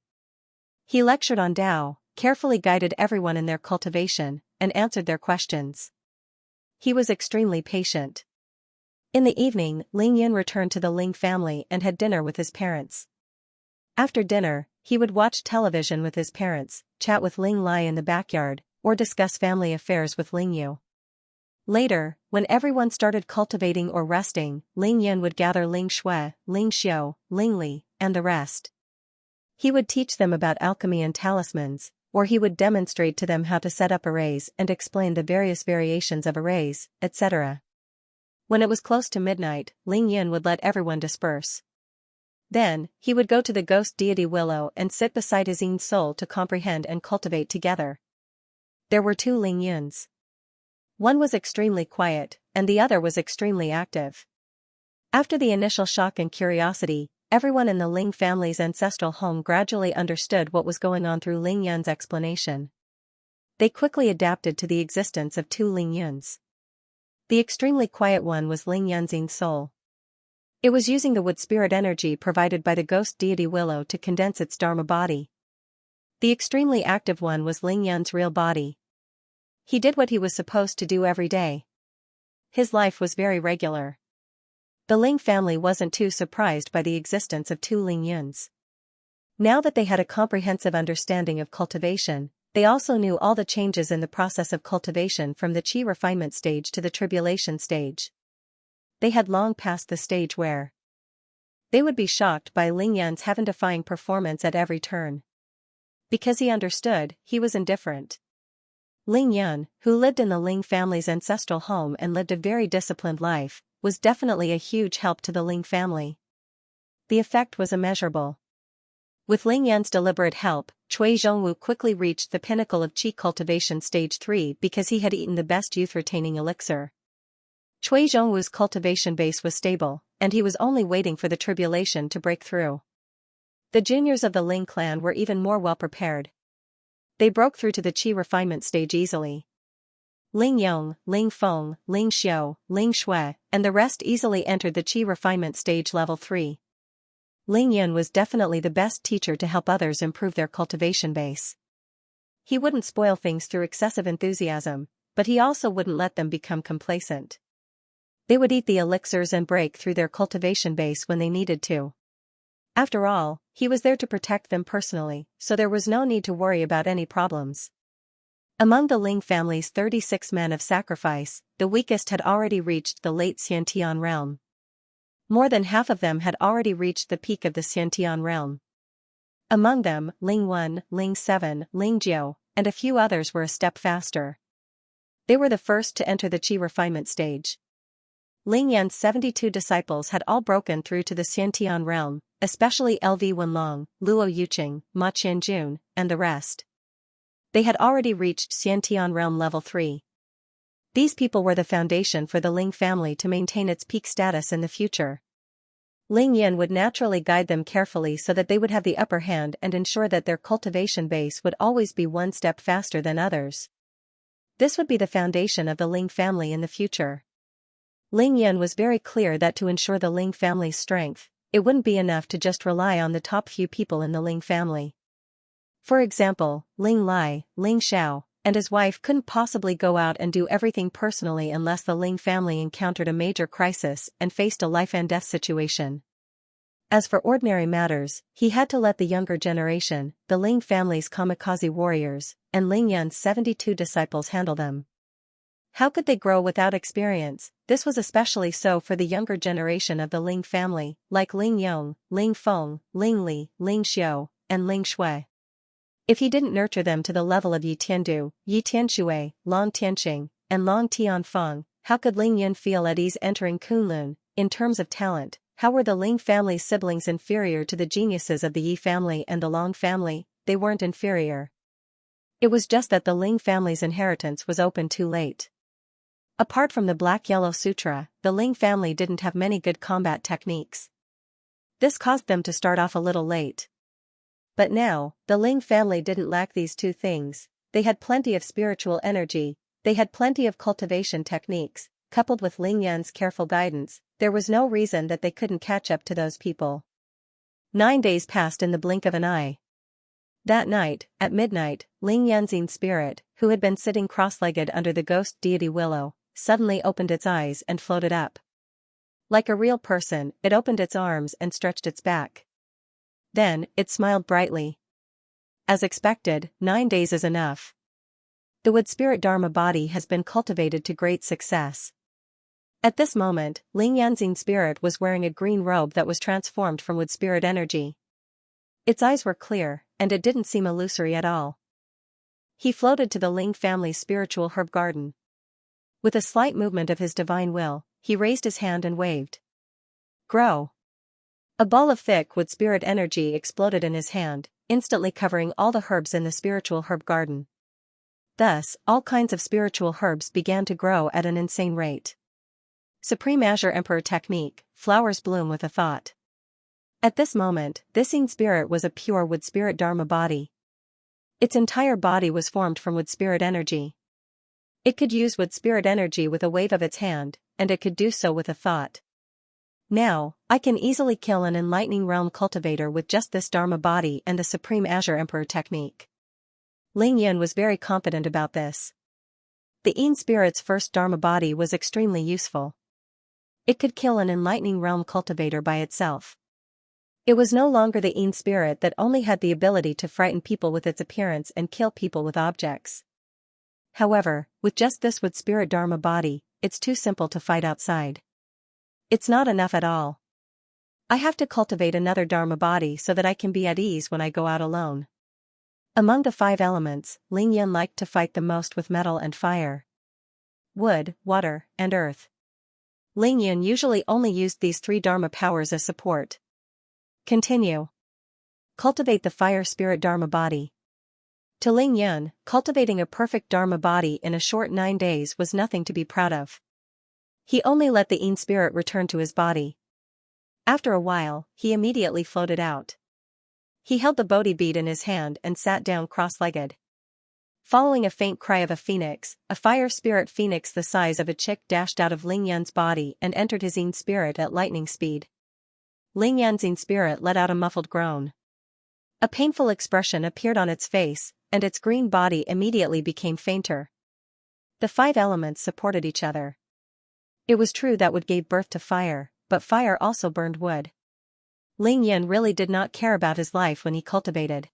He lectured on Tao, carefully guided everyone in their cultivation, and answered their questions. He was extremely patient. In the evening, Ling Yin returned to the Ling family and had dinner with his parents. After dinner, he would watch television with his parents, chat with Ling Lai in the backyard, or discuss family affairs with Ling Yu. Later, when everyone started cultivating or resting, Ling Yin would gather Ling Shui, Ling Xiu, Ling Li, and the rest. He would teach them about alchemy and talismans, or he would demonstrate to them how to set up arrays and explain the various variations of arrays, etc. When it was close to midnight, Ling Yin would let everyone disperse. Then, he would go to the ghost deity Willow and sit beside his Yin soul to comprehend and cultivate together. There were 2 Ling Yins. One was extremely quiet, and the other was extremely active. After the initial shock and curiosity, everyone in the Ling family's ancestral home gradually understood what was going on through Ling Yun's explanation. They quickly adapted to the existence of 2 Ling Yuns. The extremely quiet one was Ling Yun's Yin soul. It was using the wood spirit energy provided by the ghost deity Willow to condense its Dharma body. The extremely active one was Ling Yun's real body. He did what he was supposed to do every day. His life was very regular. The Ling family wasn't too surprised by the existence of 2 Ling Yuns. Now that they had a comprehensive understanding of cultivation, they also knew all the changes in the process of cultivation from the Qi refinement stage to the tribulation stage. They had long passed the stage where they would be shocked by Ling Yun's heaven-defying performance at every turn. Because he understood, he was indifferent. Ling Yun, who lived in the Ling family's ancestral home and lived a very disciplined life, was definitely a huge help to the Ling family. The effect was immeasurable. With Ling Yun's deliberate help, Cui Zhongwu quickly reached the pinnacle of Qi cultivation stage 3 because he had eaten the best youth-retaining elixir. Cui Zhongwu's cultivation base was stable, and he was only waiting for the tribulation to break through. The juniors of the Ling clan were even more well-prepared. They broke through to the Qi refinement stage easily. Ling Yong, Ling Feng, Ling Xiu, Ling Shui, and the rest easily entered the Qi refinement stage level 3. Ling Yun was definitely the best teacher to help others improve their cultivation base. He wouldn't spoil things through excessive enthusiasm, but he also wouldn't let them become complacent. They would eat the elixirs and break through their cultivation base when they needed to. After all, he was there to protect them personally, so there was no need to worry about any problems. Among the Ling family's 36 men of sacrifice, the weakest had already reached the late Xiantian realm. More than half of them had already reached the peak of the Xiantian realm. Among them, Ling 1, Ling 7, Ling Jiu, and a few others were a step faster. They were the first to enter the Qi refinement stage. Ling Yan's 72 disciples had all broken through to the Xiantian realm, especially LV Wenlong, Luo Yuqing, Ma Qianjun, and the rest. They had already reached Xiantian realm level 3. These people were the foundation for the Ling family to maintain its peak status in the future. Ling Yin would naturally guide them carefully so that they would have the upper hand and ensure that their cultivation base would always be one step faster than others. This would be the foundation of the Ling family in the future. Ling Yin was very clear that to ensure the Ling family's strength, it wouldn't be enough to just rely on the top few people in the Ling family. For example, Ling Lai, Ling Xiao, and his wife couldn't possibly go out and do everything personally unless the Ling family encountered a major crisis and faced a life-and-death situation. As for ordinary matters, he had to let the younger generation, the Ling family's kamikaze warriors, and Ling Yun's 72 disciples handle them. How could they grow without experience? This was especially so for the younger generation of the Ling family, like Ling Yong, Ling Feng, Ling Li, Ling Xiu, and Ling Shui. If he didn't nurture them to the level of Yi Tiandu, Yi Tianshui, Long Tianqing, and Long Tianfeng, how could Ling Yun feel at ease entering Kunlun? In terms of talent, how were the Ling family's siblings inferior to the geniuses of the Yi family and the Long family? They weren't inferior. It was just that the Ling family's inheritance was open too late. Apart from the Black-Yellow Sutra, the Ling family didn't have many good combat techniques. This caused them to start off a little late. But now, the Ling family didn't lack these two things. They had plenty of spiritual energy, they had plenty of cultivation techniques, coupled with Ling Yan's careful guidance, there was no reason that they couldn't catch up to those people. 9 days passed in the blink of an eye. That night, at midnight, Ling Yan's spirit, who had been sitting cross-legged under the ghost deity willow, suddenly opened its eyes and floated up. Like a real person, it opened its arms and stretched its back. Then, it smiled brightly. As expected, 9 days is enough. The wood spirit Dharma body has been cultivated to great success. At this moment, Ling Yan's spirit was wearing a green robe that was transformed from wood spirit energy. Its eyes were clear, and it didn't seem illusory at all. He floated to the Ling family's spiritual herb garden. With a slight movement of his divine will, he raised his hand and waved. Grow! A ball of thick wood spirit energy exploded in his hand, instantly covering all the herbs in the spiritual herb garden. Thus, all kinds of spiritual herbs began to grow at an insane rate. Supreme Azure Emperor technique, flowers bloom with a thought. At this moment, this spirit was a pure wood spirit Dharma body. Its entire body was formed from wood spirit energy. It could use wood spirit energy with a wave of its hand, and it could do so with a thought. Now, I can easily kill an enlightening realm cultivator with just this Dharma body and the Supreme Azure Emperor technique. Ling Yan was very confident about this. The spirit's first Dharma body was extremely useful. It could kill an enlightening realm cultivator by itself. It was no longer the spirit that only had the ability to frighten people with its appearance and kill people with objects. However, with just this wood spirit Dharma body, it's too simple to fight outside. It's not enough at all. I have to cultivate another Dharma body so that I can be at ease when I go out alone. Among the 5 elements, Ling Yan liked to fight the most with metal and fire. Wood, water, and earth. Ling Yan usually only used these 3 Dharma powers as support. Continue. Cultivate the fire spirit Dharma body. To Ling Yan, cultivating a perfect Dharma body in a short 9 days was nothing to be proud of. He only let the spirit return to his body. After a while, he immediately floated out. He held the Bodhi bead in his hand and sat down cross-legged. Following a faint cry of a phoenix, a fire spirit phoenix the size of a chick dashed out of Ling Yan's body and entered his spirit at lightning speed. Ling Yan's spirit let out a muffled groan. A painful expression appeared on its face, and its green body immediately became fainter. The 5 elements supported each other. It was true that wood gave birth to fire, but fire also burned wood. Ling Yan really did not care about his life when he cultivated.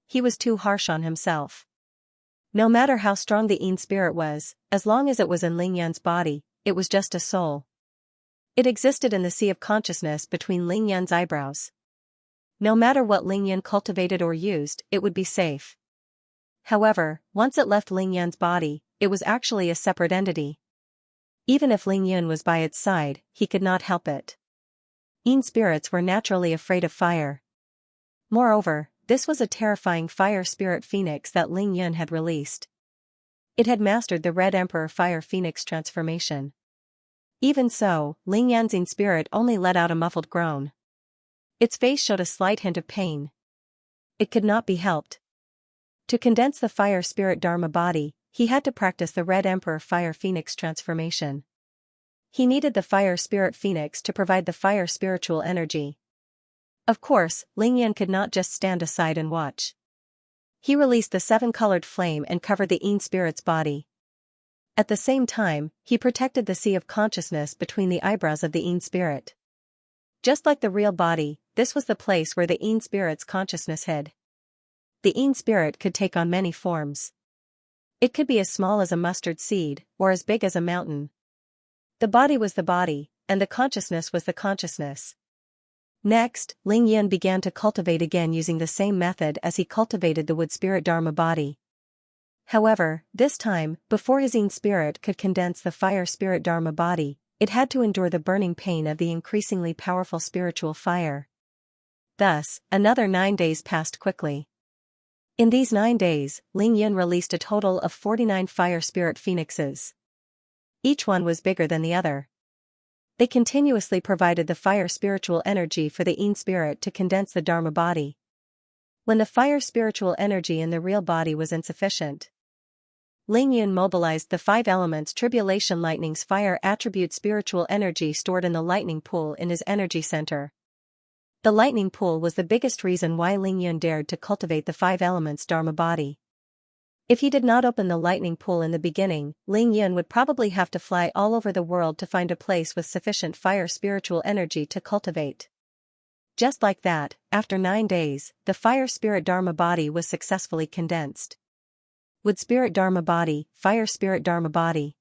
He was too harsh on himself. No matter how strong the spirit was, as long as it was in Ling Yan's body, it was just a soul. It existed in the sea of consciousness between Ling Yan's eyebrows. No matter what Ling Yan cultivated or used, it would be safe. However, once it left Ling Yan's body, it was actually a separate entity. Even if Ling Yan was by its side, he could not help it. Spirits were naturally afraid of fire. Moreover, this was a terrifying fire spirit phoenix that Ling Yan had released. It had mastered the Red Emperor Fire Phoenix transformation. Even so, Ling Yan's spirit only let out a muffled groan. Its face showed a slight hint of pain. It could not be helped. To condense the fire spirit Dharma body, he had to practice the Red Emperor Fire Phoenix transformation. He needed the fire spirit phoenix to provide the fire spiritual energy. Of course, Ling Yan could not just stand aside and watch. He released the 7-colored flame and covered the spirit's body. At the same time, he protected the sea of consciousness between the eyebrows of the spirit. Just like the real body, this was the place where the spirit's consciousness hid. The spirit could take on many forms. It could be as small as a mustard seed, or as big as a mountain. The body was the body, and the consciousness was the consciousness. Next, Ling Yan began to cultivate again using the same method as he cultivated the wood spirit Dharma body. However, this time, before his spirit could condense the fire spirit Dharma body, it had to endure the burning pain of the increasingly powerful spiritual fire. Thus, another 9 days passed quickly. In these 9 days, Ling Yan released a total of 49 fire spirit phoenixes. Each one was bigger than the other. They continuously provided the fire spiritual energy for the spirit to condense the Dharma body. When the fire spiritual energy in the real body was insufficient, Ling Yun mobilized the five elements tribulation lightning's fire attribute spiritual energy stored in the lightning pool in his energy center. The lightning pool was the biggest reason why Ling Yun dared to cultivate the five elements Dharma body. If he did not open the lightning pool in the beginning, Ling Yun would probably have to fly all over the world to find a place with sufficient fire spiritual energy to cultivate. Just like that, after 9 days, the fire spirit Dharma body was successfully condensed. Wood spirit Dharma body, fire spirit Dharma body.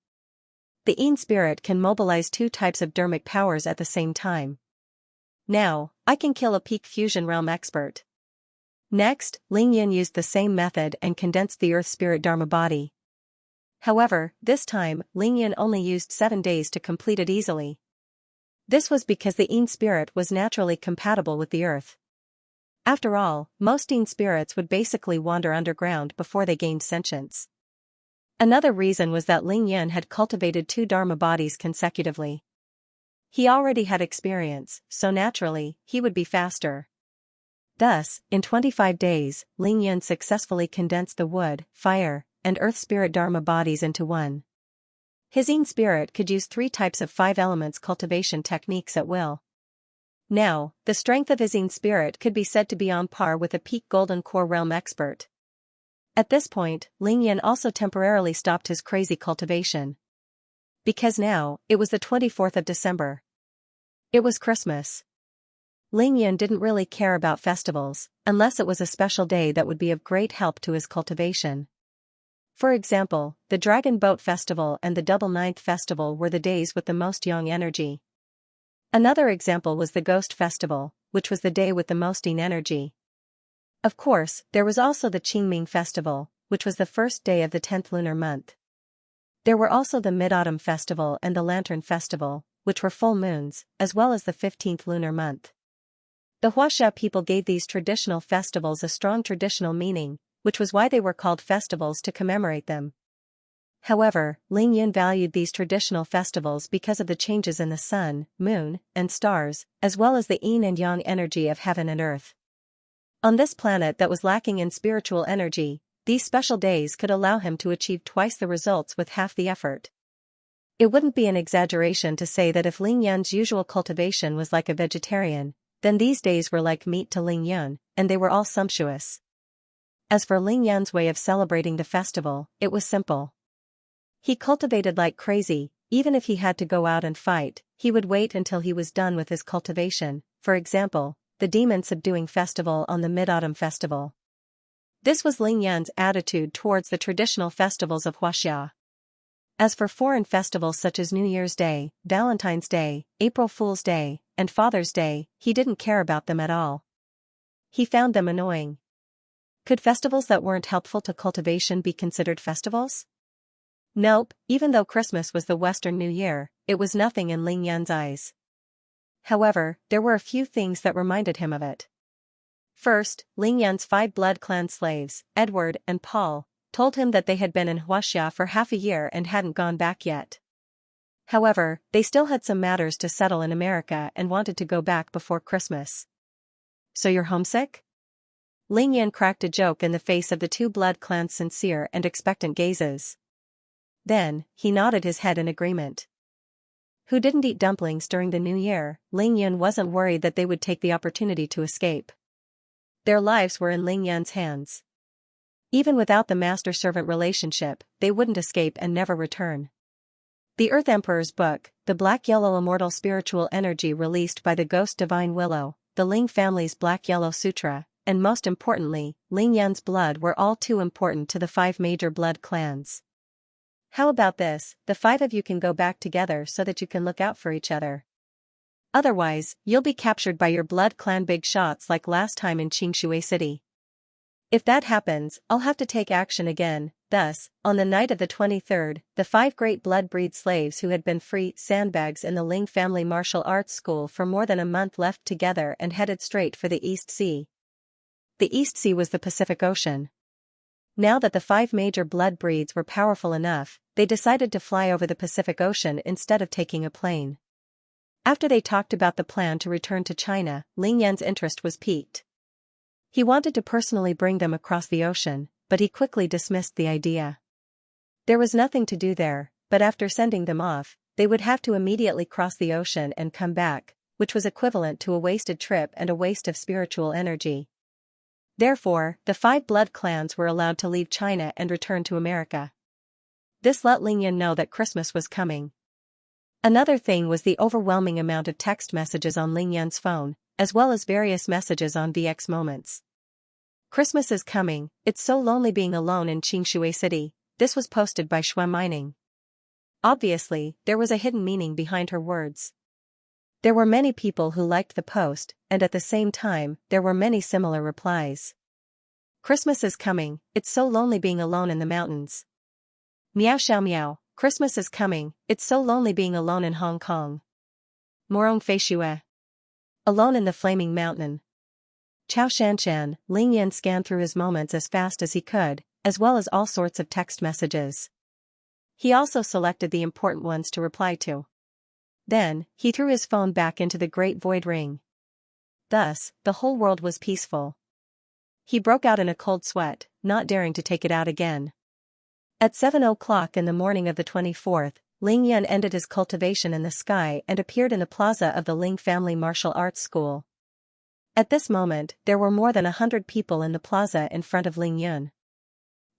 The Yin spirit can mobilize 2 types of dharmic powers at the same time. Now, I can kill a peak fusion realm expert. Next, Ling Yun used the same method and condensed the earth spirit Dharma body. However, this time, Ling Yun only used 7 days to complete it easily. This was because the Yin spirit was naturally compatible with the earth. After all, most Yin spirits would basically wander underground before they gained sentience. Another reason was that Ling Yun had cultivated 2 Dharma bodies consecutively. He already had experience, so naturally, he would be faster. Thus, in 25 days, Ling Yun successfully condensed the wood, fire, and earth spirit Dharma bodies into one. His Yin spirit could use 3 types of 5 elements cultivation techniques at will. Now, the strength of his Yin spirit could be said to be on par with a peak golden core realm expert. At this point, Ling Yun also temporarily stopped his crazy cultivation. Because now, it was the 24th of December. It was Christmas. Ling Yun didn't really care about festivals, unless it was a special day that would be of great help to his cultivation. For example, the Dragon Boat Festival and the Double Ninth Festival were the days with the most yang energy. Another example was the Ghost Festival, which was the day with the most Yin energy. Of course, there was also the Qingming Festival, which was the first day of the 10th lunar month. There were also the Mid-Autumn Festival and the Lantern Festival, which were full moons, as well as the 15th lunar month. The Huaxia people gave these traditional festivals a strong traditional meaning, which was why they were called festivals to commemorate them. However, Ling Yun valued these traditional festivals because of the changes in the sun, moon, and stars, as well as the yin and yang energy of heaven and earth. On this planet that was lacking in spiritual energy, these special days could allow him to achieve twice the results with half the effort. It wouldn't be an exaggeration to say that if Ling Yun's usual cultivation was like a vegetarian, then these days were like meat to Ling Yun, and they were all sumptuous. As for Ling Yun's way of celebrating the festival, it was simple. He cultivated like crazy. Even if he had to go out and fight, he would wait until he was done with his cultivation. For example, the Demon Subduing Festival on the Mid-Autumn Festival. This was Ling Yun's attitude towards the traditional festivals of Huaxia. As for foreign festivals such as New Year's Day, Valentine's Day, April Fool's Day, and Father's Day, he didn't care about them at all. He found them annoying. Could festivals that weren't helpful to cultivation be considered festivals? Nope, even though Christmas was the Western New Year, it was nothing in Ling Yun's eyes. However, there were a few things that reminded him of it. First, Ling Yun's 5 blood clan slaves, Edward and Paul, told him that they had been in Huaxia for half a year and hadn't gone back yet. However, they still had some matters to settle in America and wanted to go back before Christmas. So you're homesick? Ling Yun cracked a joke in the face of the 2 blood clan's sincere and expectant gazes. Then, he nodded his head in agreement. Who didn't eat dumplings during the New Year? Ling Yun wasn't worried that they would take the opportunity to escape. Their lives were in Ling Yun's hands. Even without the master-servant relationship, they wouldn't escape and never return. The Earth Emperor's book, the Black-Yellow Immortal Spiritual Energy released by the Ghost Divine Willow, the Ling family's Black-Yellow Sutra, and most importantly, Ling Yun's blood were all too important to the 5 major blood clans. How about this, the 5 of you can go back together so that you can look out for each other. Otherwise, you'll be captured by your blood clan big shots like last time in Xianxia City. If that happens, I'll have to take action again. Thus, on the night of the 23rd, the 5 great blood-breed slaves who had been free sandbags in the Ling family martial arts school for more than a month left together and headed straight for the East Sea. The East Sea was the Pacific Ocean. Now that the 5 major blood breeds were powerful enough, they decided to fly over the Pacific Ocean instead of taking a plane. After they talked about the plan to return to China, Ling Yun's interest was piqued. He wanted to personally bring them across the ocean, but he quickly dismissed the idea. There was nothing to do there, but after sending them off, they would have to immediately cross the ocean and come back, which was equivalent to a wasted trip and a waste of spiritual energy. Therefore, the 5 blood clans were allowed to leave China and return to America. This let Ling Yan know that Christmas was coming. Another thing was the overwhelming amount of text messages on Ling Yan's phone, as well as various messages on VX Moments. Christmas is coming, it's so lonely being alone in Xianxia City. This was posted by Shui Mining. Obviously, there was a hidden meaning behind her words. There were many people who liked the post, and at the same time, there were many similar replies. Christmas is coming, it's so lonely being alone in the mountains. Meow xiao meow, Christmas is coming, it's so lonely being alone in Hong Kong. Morong fei shue. Alone in the flaming mountain. Chao Shanshan, Ling Yan scanned through his moments as fast as he could, as well as all sorts of text messages. He also selected the important ones to reply to. Then, he threw his phone back into the great void ring. Thus, the whole world was peaceful. He broke out in a cold sweat, not daring to take it out again. At 7 o'clock in the morning of the 24th, Ling Yan ended his cultivation in the sky and appeared in the plaza of the Ling family martial arts school. At this moment, there were more than 100 people in the plaza in front of Ling Yan.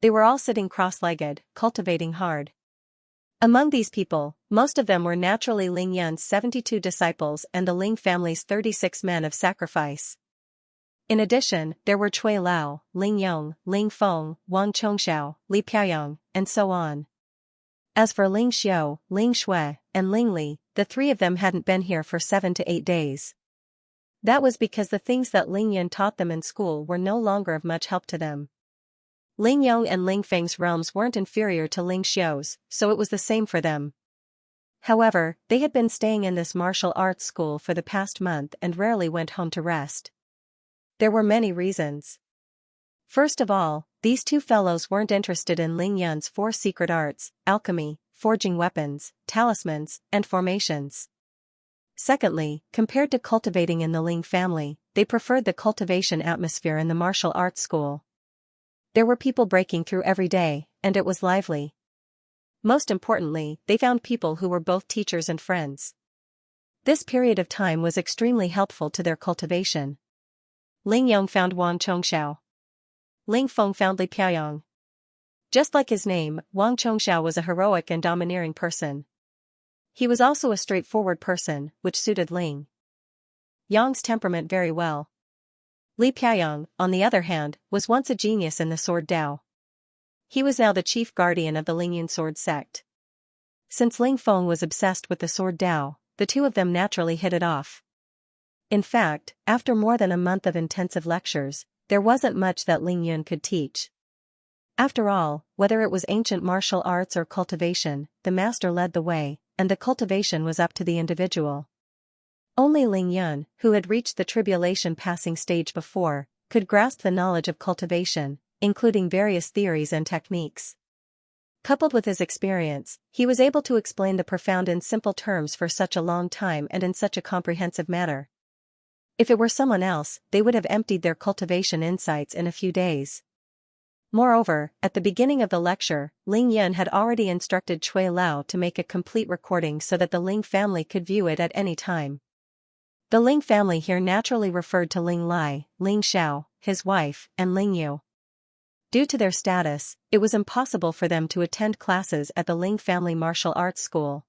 They were all sitting cross-legged, cultivating hard. Among these people, most of them were naturally Ling Yan's 72 disciples and the Ling family's 36 men of sacrifice. In addition, there were Cui Lao, Ling Yong, Ling Feng, Wang Chongxiao, Li Piaoyang, and so on. As for Ling Xiu, Ling Shui, and Ling Li, the 3 of them hadn't been here for 7 to 8 days. That was because the things that Ling Yan taught them in school were no longer of much help to them. Ling Yong and Ling Feng's realms weren't inferior to Ling Xiu's, so it was the same for them. However, they had been staying in this martial arts school for the past month and rarely went home to rest. There were many reasons. First of all, these 2 fellows weren't interested in Ling Yan's 4 secret arts, alchemy, forging weapons, talismans, and formations. Secondly, compared to cultivating in the Ling family, they preferred the cultivation atmosphere in the martial arts school. There were people breaking through every day, and it was lively. Most importantly, they found people who were both teachers and friends. This period of time was extremely helpful to their cultivation. Ling Yong found Wang Chongxiao. Ling Feng found Li Piaoyang. Just like his name, Wang Chongxiao was a heroic and domineering person. He was also a straightforward person, which suited Ling Yong's temperament very well. Li Piaoyang, on the other hand, was once a genius in the sword Dao. He was now the chief guardian of the Lingyan sword sect. Since Ling Feng was obsessed with the sword Dao, the 2 of them naturally hit it off. In fact, after more than a month of intensive lectures, there wasn't much that Ling Yan could teach. After all, whether it was ancient martial arts or cultivation, the master led the way, and the cultivation was up to the individual. Only Ling Yan, who had reached the tribulation passing stage before, could grasp the knowledge of cultivation, including various theories and techniques. Coupled with his experience, he was able to explain the profound in simple terms for such a long time and in such a comprehensive manner. If it were someone else, they would have emptied their cultivation insights in a few days. Moreover, at the beginning of the lecture, Ling Yan had already instructed Cui Lao to make a complete recording so that the Ling family could view it at any time. The Ling family here naturally referred to Ling Lai, Ling Xiao, his wife, and Ling Yu. Due to their status, it was impossible for them to attend classes at the Ling family martial arts school.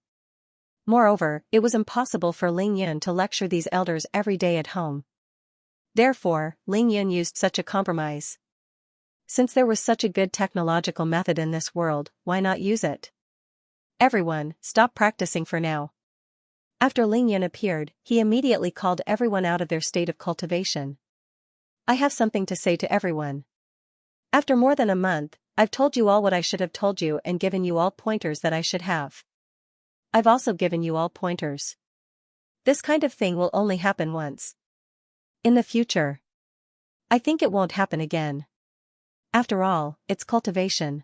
Moreover, it was impossible for Ling Yan to lecture these elders every day at home. Therefore, Ling Yan used such a compromise. Since there was such a good technological method in this world, why not use it? Everyone, stop practicing for now. After Ling Yan appeared, he immediately called everyone out of their state of cultivation. I have something to say to everyone. After more than a month, I've told you all what I should have told you and given you all pointers that I should have. I've also given you all pointers. This kind of thing will only happen once. In the future. I think it won't happen again. After all, it's cultivation.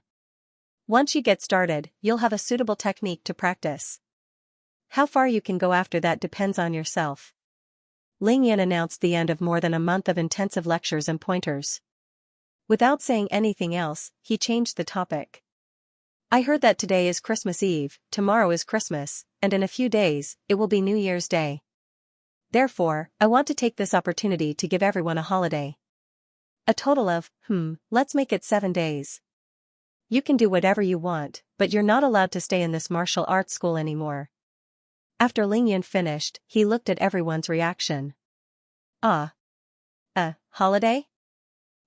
Once you get started, you'll have a suitable technique to practice. How far you can go after that depends on yourself. Ling Yan announced the end of more than a month of intensive lectures and pointers. Without saying anything else, he changed the topic. I heard that today is Christmas Eve, tomorrow is Christmas, and in a few days, it will be New Year's Day. Therefore, I want to take this opportunity to give everyone a holiday. A total of, let's make it 7 days. You can do whatever you want, but you're not allowed to stay in this martial arts school anymore. After Ling Yan finished, he looked at everyone's reaction. Ah. A holiday?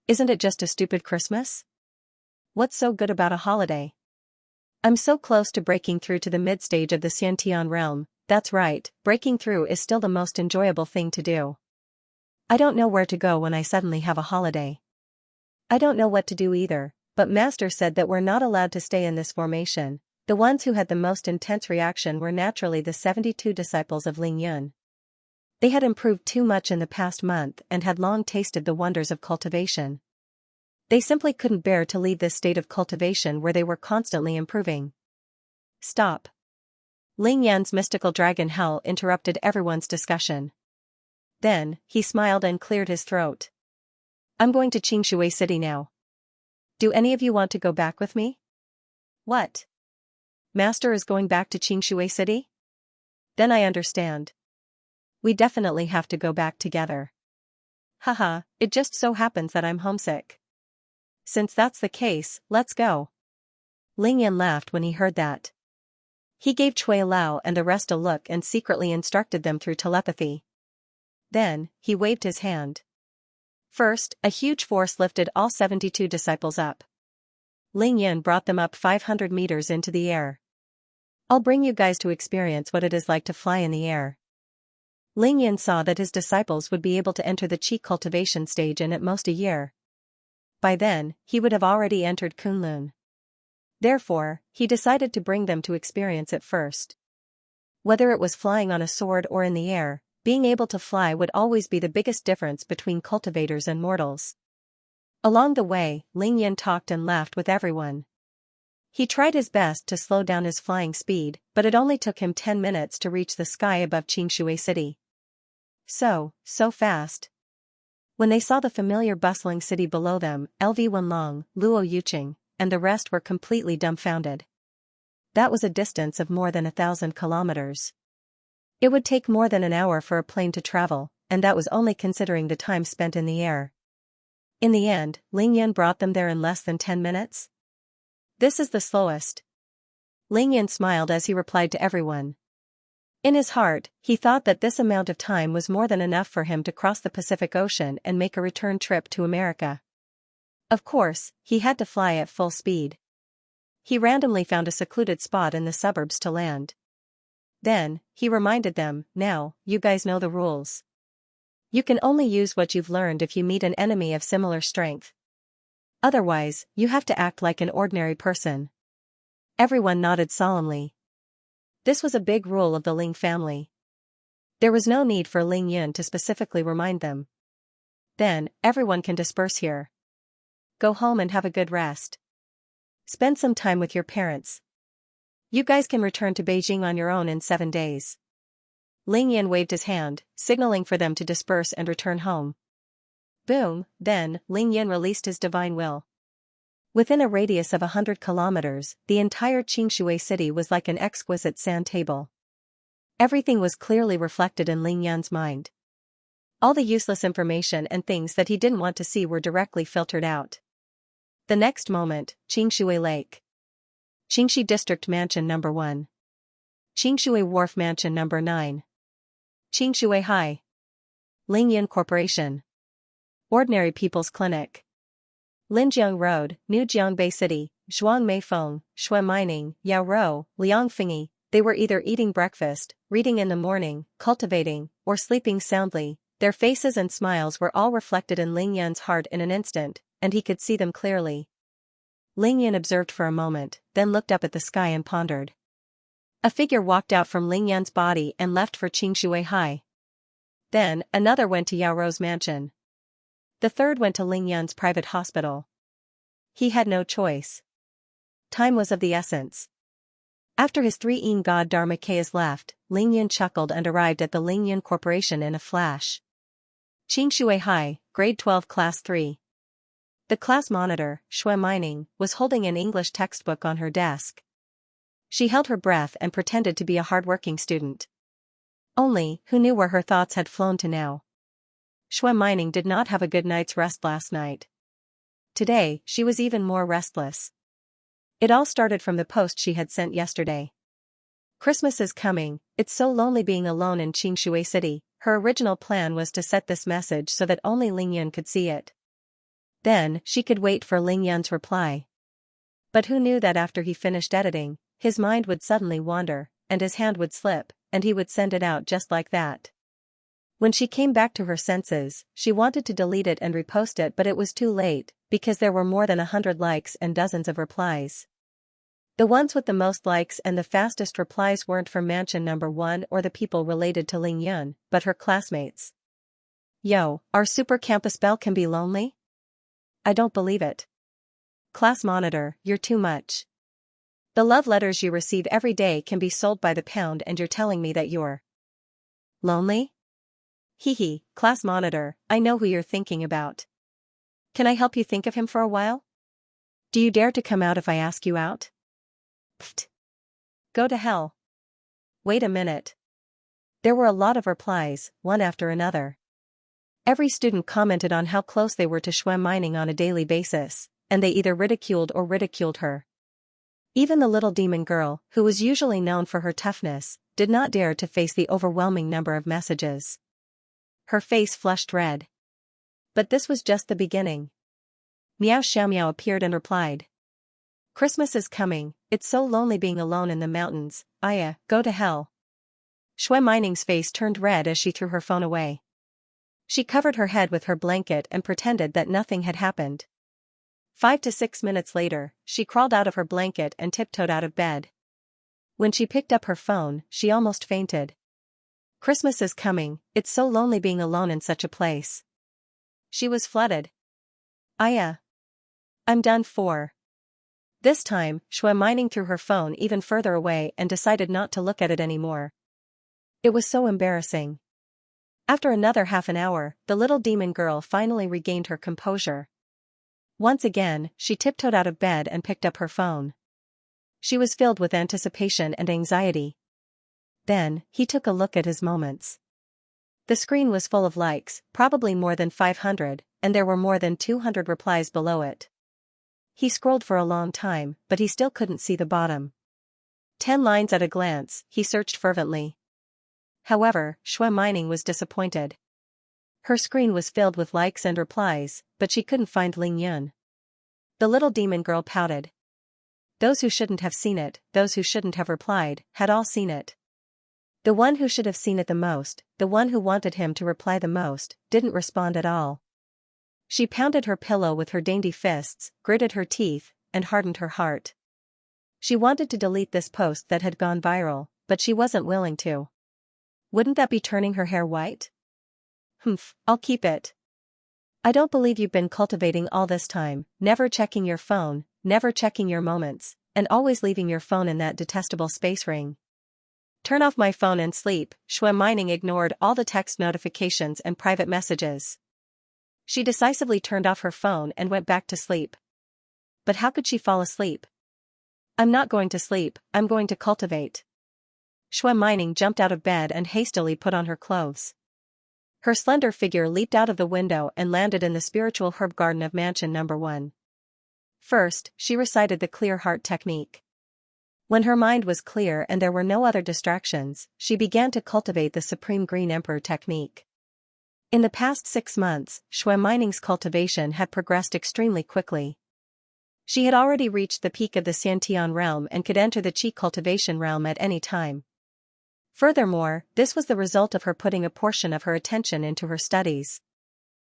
Isn't it just a stupid Christmas? What's so good about a holiday? I'm so close to breaking through to the mid-stage of the Xianxia realm. That's right, breaking through is still the most enjoyable thing to do. I don't know where to go when I suddenly have a holiday. I don't know what to do either, but Master said that we're not allowed to stay in this formation. The ones who had the most intense reaction were naturally the 72 disciples of Ling Yun. They had improved too much in the past month and had long tasted the wonders of cultivation. They simply couldn't bear to leave this state of cultivation where they were constantly improving. Stop. Ling Yan's mystical dragon howl interrupted everyone's discussion. Then, he smiled and cleared his throat. I'm going to Xianxia City now. Do any of you want to go back with me? What? Master is going back to Xianxia City? Then I understand. We definitely have to go back together. Haha, it just so happens that I'm homesick. Since that's the case, let's go. Ling Yan laughed when he heard that. He gave Cui Lao and the rest a look and secretly instructed them through telepathy. Then, he waved his hand. First, a huge force lifted all 72 disciples up. Ling Yan brought them up 500 meters into the air. I'll bring you guys to experience what it is like to fly in the air. Ling Yan saw that his disciples would be able to enter the Qi cultivation stage in at most a year. By then, he would have already entered Kunlun. Therefore, he decided to bring them to experience it first. Whether it was flying on a sword or in the air, being able to fly would always be the biggest difference between cultivators and mortals. Along the way, Ling Yan talked and laughed with everyone. He tried his best to slow down his flying speed, but it only took him 10 minutes to reach the sky above Xianxia City. So fast. When they saw the familiar bustling city below them, LV Wenlong, Luo Yuqing, and the rest were completely dumbfounded. That was a distance of more than 1,000 kilometers. It would take more than an hour for a plane to travel, and that was only considering the time spent in the air. In the end, Ling Yan brought them there in less than 10 minutes. This is the slowest. Ling Yan smiled as he replied to everyone. In his heart, he thought that this amount of time was more than enough for him to cross the Pacific Ocean and make a return trip to America. Of course, he had to fly at full speed. He randomly found a secluded spot in the suburbs to land. Then, he reminded them, now, you guys know the rules. You can only use what you've learned if you meet an enemy of similar strength. Otherwise, you have to act like an ordinary person. Everyone nodded solemnly. This was a big rule of the Ling family. There was no need for Ling Yun to specifically remind them. Then, everyone can disperse here. Go home and have a good rest. Spend some time with your parents. You guys can return to Beijing on your own in 7 days. Ling Yan waved his hand, signaling for them to disperse and return home. Boom, then, Ling Yan released his divine will. Within a radius of 100 kilometers, the entire Xianxia city was like an exquisite sand table. Everything was clearly reflected in Ling Yan's mind. All the useless information and things that he didn't want to see were directly filtered out. The next moment, Xianxia Lake. Qingxi District Mansion No. 1. Xianxia Wharf Mansion No. 9. Xianxia High. Lingyan Corporation. Ordinary People's Clinic. Linjiang Road, New Jiangbei City, Zhuangmei Feng, Shui Mining, Yaorou, Liangfengyi. They were either eating breakfast, reading in the morning, cultivating, or sleeping soundly. Their faces and smiles were all reflected in Ling Yan's heart in an instant, and he could see them clearly. Ling Yan observed for a moment, then looked up at the sky and pondered. A figure walked out from Ling Yan's body and left for Xianxia High. Then, another went to Yaorou's mansion. The third went to Ling Yan's private hospital. He had no choice. Time was of the essence. After his 3 god Dharmakayas left, Ling Yan chuckled and arrived at the Ling Yan Corporation in a flash. Xianxia High, Grade 12 Class 3. The class monitor, Shui Mining, was holding an English textbook on her desk. She held her breath and pretended to be a hard-working student. Only, who knew where her thoughts had flown to now? Shui Mining did not have a good night's rest last night. Today, she was even more restless. It all started from the post she had sent yesterday. Christmas is coming, it's so lonely being alone in Xianxia City. Her original plan was to set this message so that only Lingyun could see it. Then, she could wait for Lingyun's reply. But who knew that after he finished editing, his mind would suddenly wander, and his hand would slip, and he would send it out just like that. When she came back to her senses, she wanted to delete it and repost it, but it was too late, because there were more than 100 likes and dozens of replies. The ones with the most likes and the fastest replies weren't from Mansion Number 1 or the people related to Lingyun, but her classmates. Yo, our super campus belle can be lonely? I don't believe it. Class monitor, you're too much. The love letters you receive every day can be sold by the pound, and you're telling me that you're lonely? Hee, class monitor, I know who you're thinking about. Can I help you think of him for a while? Do you dare to come out if I ask you out? Pfft. Go to hell. Wait a minute. There were a lot of replies, one after another. Every student commented on how close they were to Shui Mining on a daily basis, and they either ridiculed or ridiculed her. Even the little demon girl, who was usually known for her toughness, did not dare to face the overwhelming number of messages. Her face flushed red. But this was just the beginning. Xiaomiao appeared and replied. Christmas is coming, it's so lonely being alone in the mountains. Aya, go to hell. Shui Mining's face turned red as she threw her phone away. She covered her head with her blanket and pretended that nothing had happened. 5 to 6 minutes later, she crawled out of her blanket and tiptoed out of bed. When she picked up her phone, she almost fainted. Christmas is coming, it's so lonely being alone in such a place. She was flooded. Aya. I'm done for. This time, Shui Mining threw her phone even further away and decided not to look at it anymore. It was so embarrassing. After another half an hour, the little demon girl finally regained her composure. Once again, she tiptoed out of bed and picked up her phone. She was filled with anticipation and anxiety. Then, he took a look at his moments. The screen was full of likes, probably more than 500, and there were more than 200 replies below it. He scrolled for a long time, but he still couldn't see the bottom. 10 lines at a glance, he searched fervently. However, Shui Mining was disappointed. Her screen was filled with likes and replies, but she couldn't find Lingyun. The little demon girl pouted. Those who shouldn't have seen it, those who shouldn't have replied, had all seen it. The one who should have seen it the most, the one who wanted him to reply the most, didn't respond at all. She pounded her pillow with her dainty fists, gritted her teeth, and hardened her heart. She wanted to delete this post that had gone viral, but she wasn't willing to. Wouldn't that be turning her hair white? Humph, I'll keep it. I don't believe you've been cultivating all this time, never checking your phone, never checking your moments, and always leaving your phone in that detestable space ring. Turn off my phone and sleep. Shui Mining ignored all the text notifications and private messages. She decisively turned off her phone and went back to sleep. But how could she fall asleep? I'm not going to sleep, I'm going to cultivate. Shui Mining jumped out of bed and hastily put on her clothes. Her slender figure leaped out of the window and landed in the spiritual herb garden of Mansion Number 1. First, she recited the clear heart technique. When her mind was clear and there were no other distractions, she began to cultivate the Supreme Green Emperor technique. In the past 6 months, Shui Mining's cultivation had progressed extremely quickly. She had already reached the peak of the Xiantian realm and could enter the Qi cultivation realm at any time. Furthermore, this was the result of her putting a portion of her attention into her studies.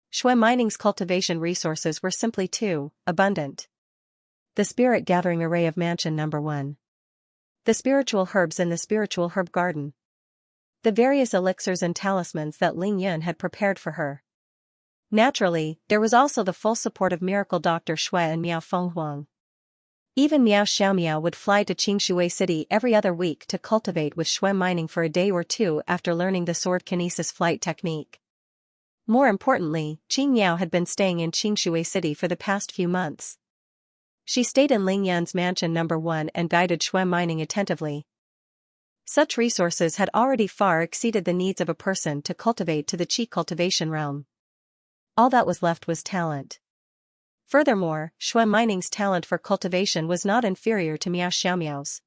Shui Mining's cultivation resources were simply too abundant. The spirit gathering array of Mansion Number 1. The spiritual herbs in the spiritual herb garden. The various elixirs and talismans that Lingyun had prepared for her. Naturally, there was also the full support of Miracle Dr. Shui and Miao Fenghuang. Even Miao Xiaomiao would fly to Xianxia City every other week to cultivate with Shui Mining for a day or two after learning the sword kinesis flight technique. More importantly, Xianxia had been staying in Xianxia City for the past few months. She stayed in Lingyan's mansion number 1 and guided Shui Mining attentively. Such resources had already far exceeded the needs of a person to cultivate to the Qi cultivation realm. All that was left was talent. Furthermore, Shui Mining's talent for cultivation was not inferior to Miao Xiaomiao's.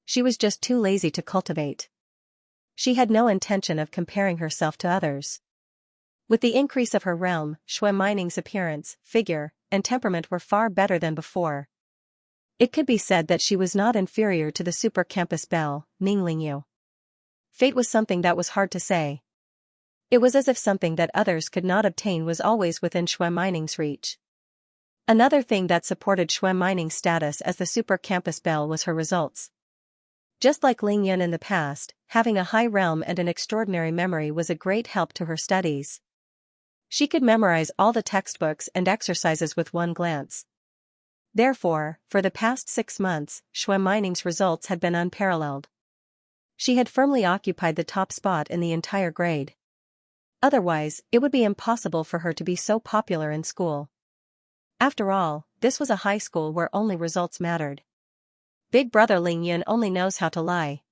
She was just too lazy to cultivate. She had no intention of comparing herself to others. With the increase of her realm, Shui Mining's appearance, figure, and temperament were far better than before. It could be said that she was not inferior to the super campus belle, Ning Lingyu. Fate was something that was hard to say. It was as if something that others could not obtain was always within Shui Mining's reach. Another thing that supported Shui Mining's status as the super campus belle was her results. Just like Lingyan in the past, having a high realm and an extraordinary memory was a great help to her studies. She could memorize all the textbooks and exercises with one glance. Therefore, for the past 6 months, Shui Mining's results had been unparalleled. She had firmly occupied the top spot in the entire grade. Otherwise, it would be impossible for her to be so popular in school. After all, this was a high school where only results mattered. Big brother Lingyan only knows how to lie.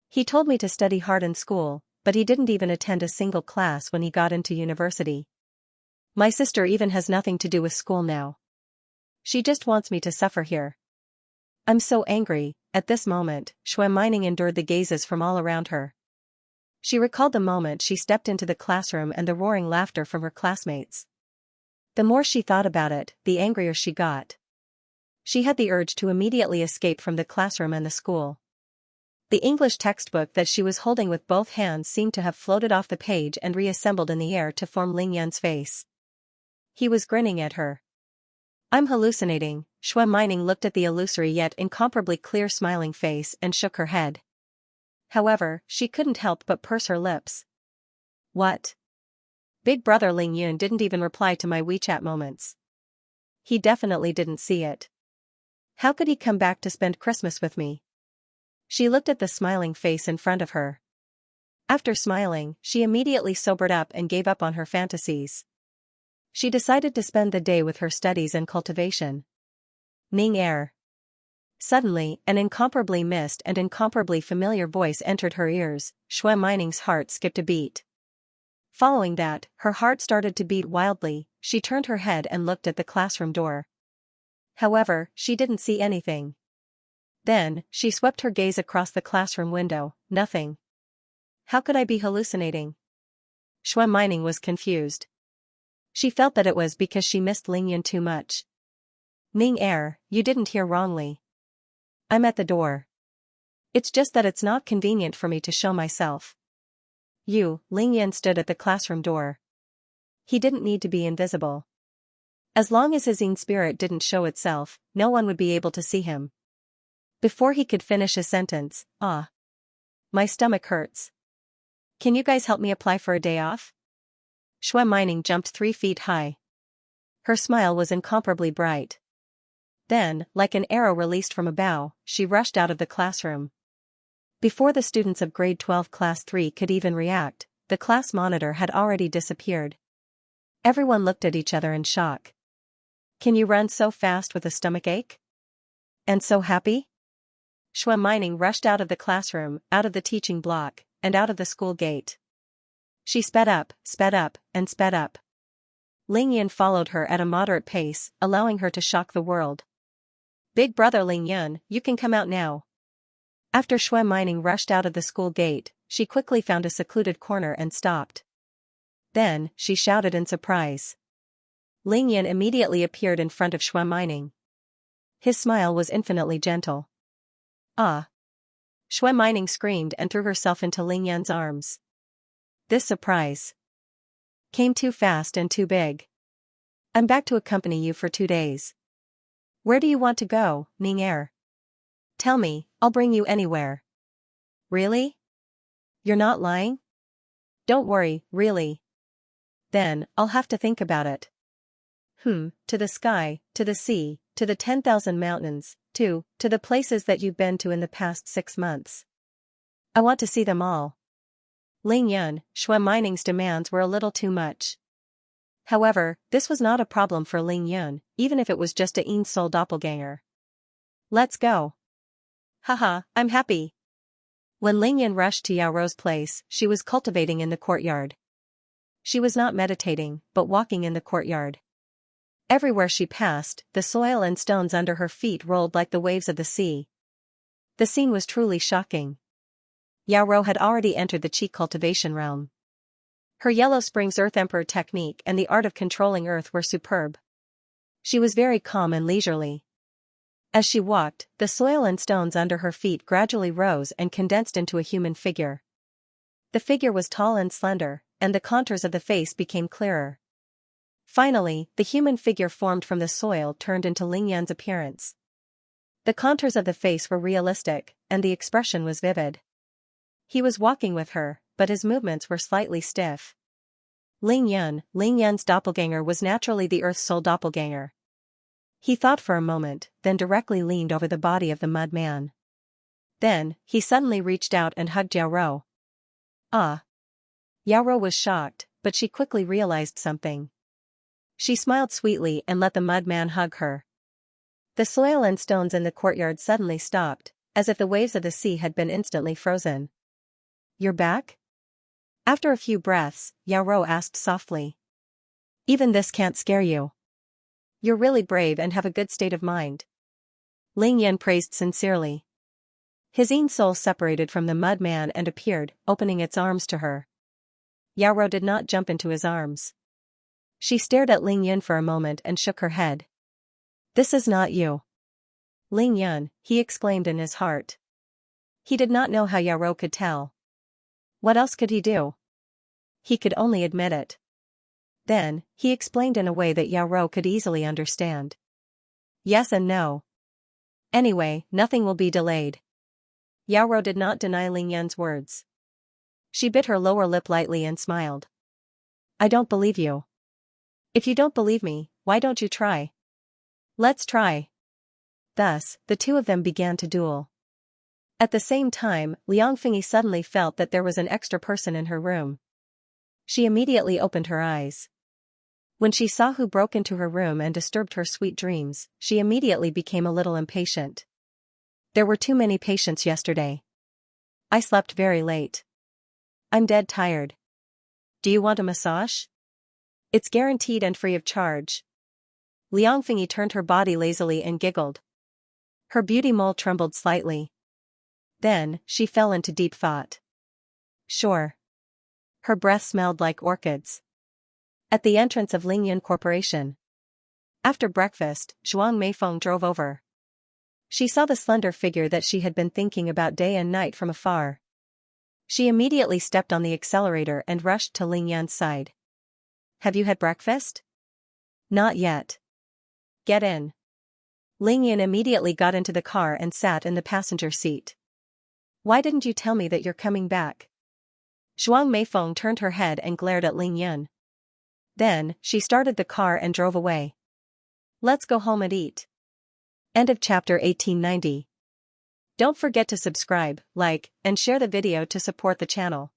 He told me to study hard in school, but he didn't even attend a single class when he got into university. My sister even has nothing to do with school now. She just wants me to suffer here. I'm so angry. At this moment, Shui Mining endured the gazes from all around her. She recalled the moment she stepped into the classroom and the roaring laughter from her classmates. The more she thought about it, the angrier she got. She had the urge to immediately escape from the classroom and the school. The English textbook that she was holding with both hands seemed to have floated off the page and reassembled in the air to form Lingyan's face. He was grinning at her. I'm hallucinating. Shui Mining looked at the illusory yet incomparably clear smiling face and shook her head. However, she couldn't help but purse her lips. What? Big brother Lingyan didn't even reply to my WeChat moments. He definitely didn't see it. How could he come back to spend Christmas with me? She looked at the smiling face in front of her. After smiling, she immediately sobered up and gave up on her fantasies. She decided to spend the day with her studies and cultivation. Ning Er. Suddenly, an incomparably missed and incomparably familiar voice entered her ears. Shui Mining's heart skipped a beat. Following that, her heart started to beat wildly. She turned her head and looked at the classroom door. However, she didn't see anything. Then, she swept her gaze across the classroom window. Nothing. How could I be hallucinating? Shui Mining was confused. She felt that it was because she missed Lingyan too much. Ning Er, you didn't hear wrongly. I'm at the door. It's just that it's not convenient for me to show myself. Lingyan stood at the classroom door. He didn't need to be invisible. As long as his Yin spirit didn't show itself, no one would be able to see him. Before he could finish a sentence, my stomach hurts. Can you guys help me apply for a day off? Shui Mining jumped 3 feet high. Her smile was incomparably bright. Then, like an arrow released from a bow, she rushed out of the classroom. Before the students of grade 12 class 3 could even react, the class monitor had already disappeared. Everyone looked at each other in shock. Can you run so fast with a stomachache? And so happy? Shui Mining rushed out of the classroom, out of the teaching block, and out of the school gate. She sped up, and sped up. Lingyan followed her at a moderate pace, allowing her to shock the world. Big brother Lingyan, you can come out now. After Shui Mining rushed out of the school gate, she quickly found a secluded corner and stopped. Then, she shouted in surprise. Lingyan immediately appeared in front of Shui Mining. His smile was infinitely gentle. Ah! Shui Mining screamed and threw herself into Lingyan's arms. This surprise came too fast and too big. I'm back to accompany you for 2 days. Where do you want to go, Ning Er? Tell me, I'll bring you anywhere. Really? You're not lying? Don't worry, really. Then, I'll have to think about it. To the sky, to the sea, to the 10,000 mountains, to the places that you've been to in the past 6 months. I want to see them all. Ling Yun, Shui Mining's demands were a little too much. However, this was not a problem for Ling Yun, even if it was just a Yin Soul doppelganger. Let's go. Haha, I'm happy. When Ling Yun rushed to Yao Rou's place, she was cultivating in the courtyard. She was not meditating, but walking in the courtyard. Everywhere she passed, the soil and stones under her feet rolled like the waves of the sea. The scene was truly shocking. Yao Rou had already entered the Qi cultivation realm. Her Yellow Springs Earth Emperor technique and the art of controlling earth were superb. She was very calm and leisurely. As she walked, the soil and stones under her feet gradually rose and condensed into a human figure. The figure was tall and slender, and the contours of the face became clearer. Finally, the human figure formed from the soil turned into Ling Yun's appearance. The contours of the face were realistic, and the expression was vivid. He was walking with her, but his movements were slightly stiff. Ling Yun's doppelganger was naturally the Earth Soul doppelganger. He thought for a moment, then directly leaned over the body of the mud man. Then, he suddenly reached out and hugged Yao Rou. Ah! Yao Rou was shocked, but she quickly realized something. She smiled sweetly and let the mud man hug her. The soil and stones in the courtyard suddenly stopped, as if the waves of the sea had been instantly frozen. You're back? After a few breaths, Yao Rou asked softly. Even this can't scare you. You're really brave and have a good state of mind. Ling Yun praised sincerely. His Yin soul separated from the mud man and appeared, opening its arms to her. Yao Rou did not jump into his arms. She stared at Ling Yun for a moment and shook her head. This is not you. Ling Yun, he exclaimed in his heart. He did not know how Yao Rou could tell. What else could he do? He could only admit it. Then, he explained in a way that Yao Rou could easily understand. Yes and no. Anyway, nothing will be delayed. Yao Rou did not deny Ling Yun's words. She bit her lower lip lightly and smiled. I don't believe you. If you don't believe me, why don't you try? Let's try. Thus, the two of them began to duel. At the same time, Liang Fingyi suddenly felt that there was an extra person in her room. She immediately opened her eyes. When she saw who broke into her room and disturbed her sweet dreams, she immediately became a little impatient. There were too many patients yesterday. I slept very late. I'm dead tired. Do you want a massage? It's guaranteed and free of charge. Liang Fingyi turned her body lazily and giggled. Her beauty mole trembled slightly. Then, she fell into deep thought. Sure. Her breath smelled like orchids. At the entrance of Ling Yun Corporation. After breakfast, Zhuang Meifeng drove over. She saw the slender figure that she had been thinking about day and night from afar. She immediately stepped on the accelerator and rushed to Ling Yun's side. Have you had breakfast? Not yet. Get in. Ling Yun immediately got into the car and sat in the passenger seat. Why didn't you tell me that you're coming back? Zhuang Meifeng turned her head and glared at Ling Yun. Then, she started the car and drove away. Let's go home and eat. End of chapter 1890. Don't forget to subscribe, like, and share the video to support the channel.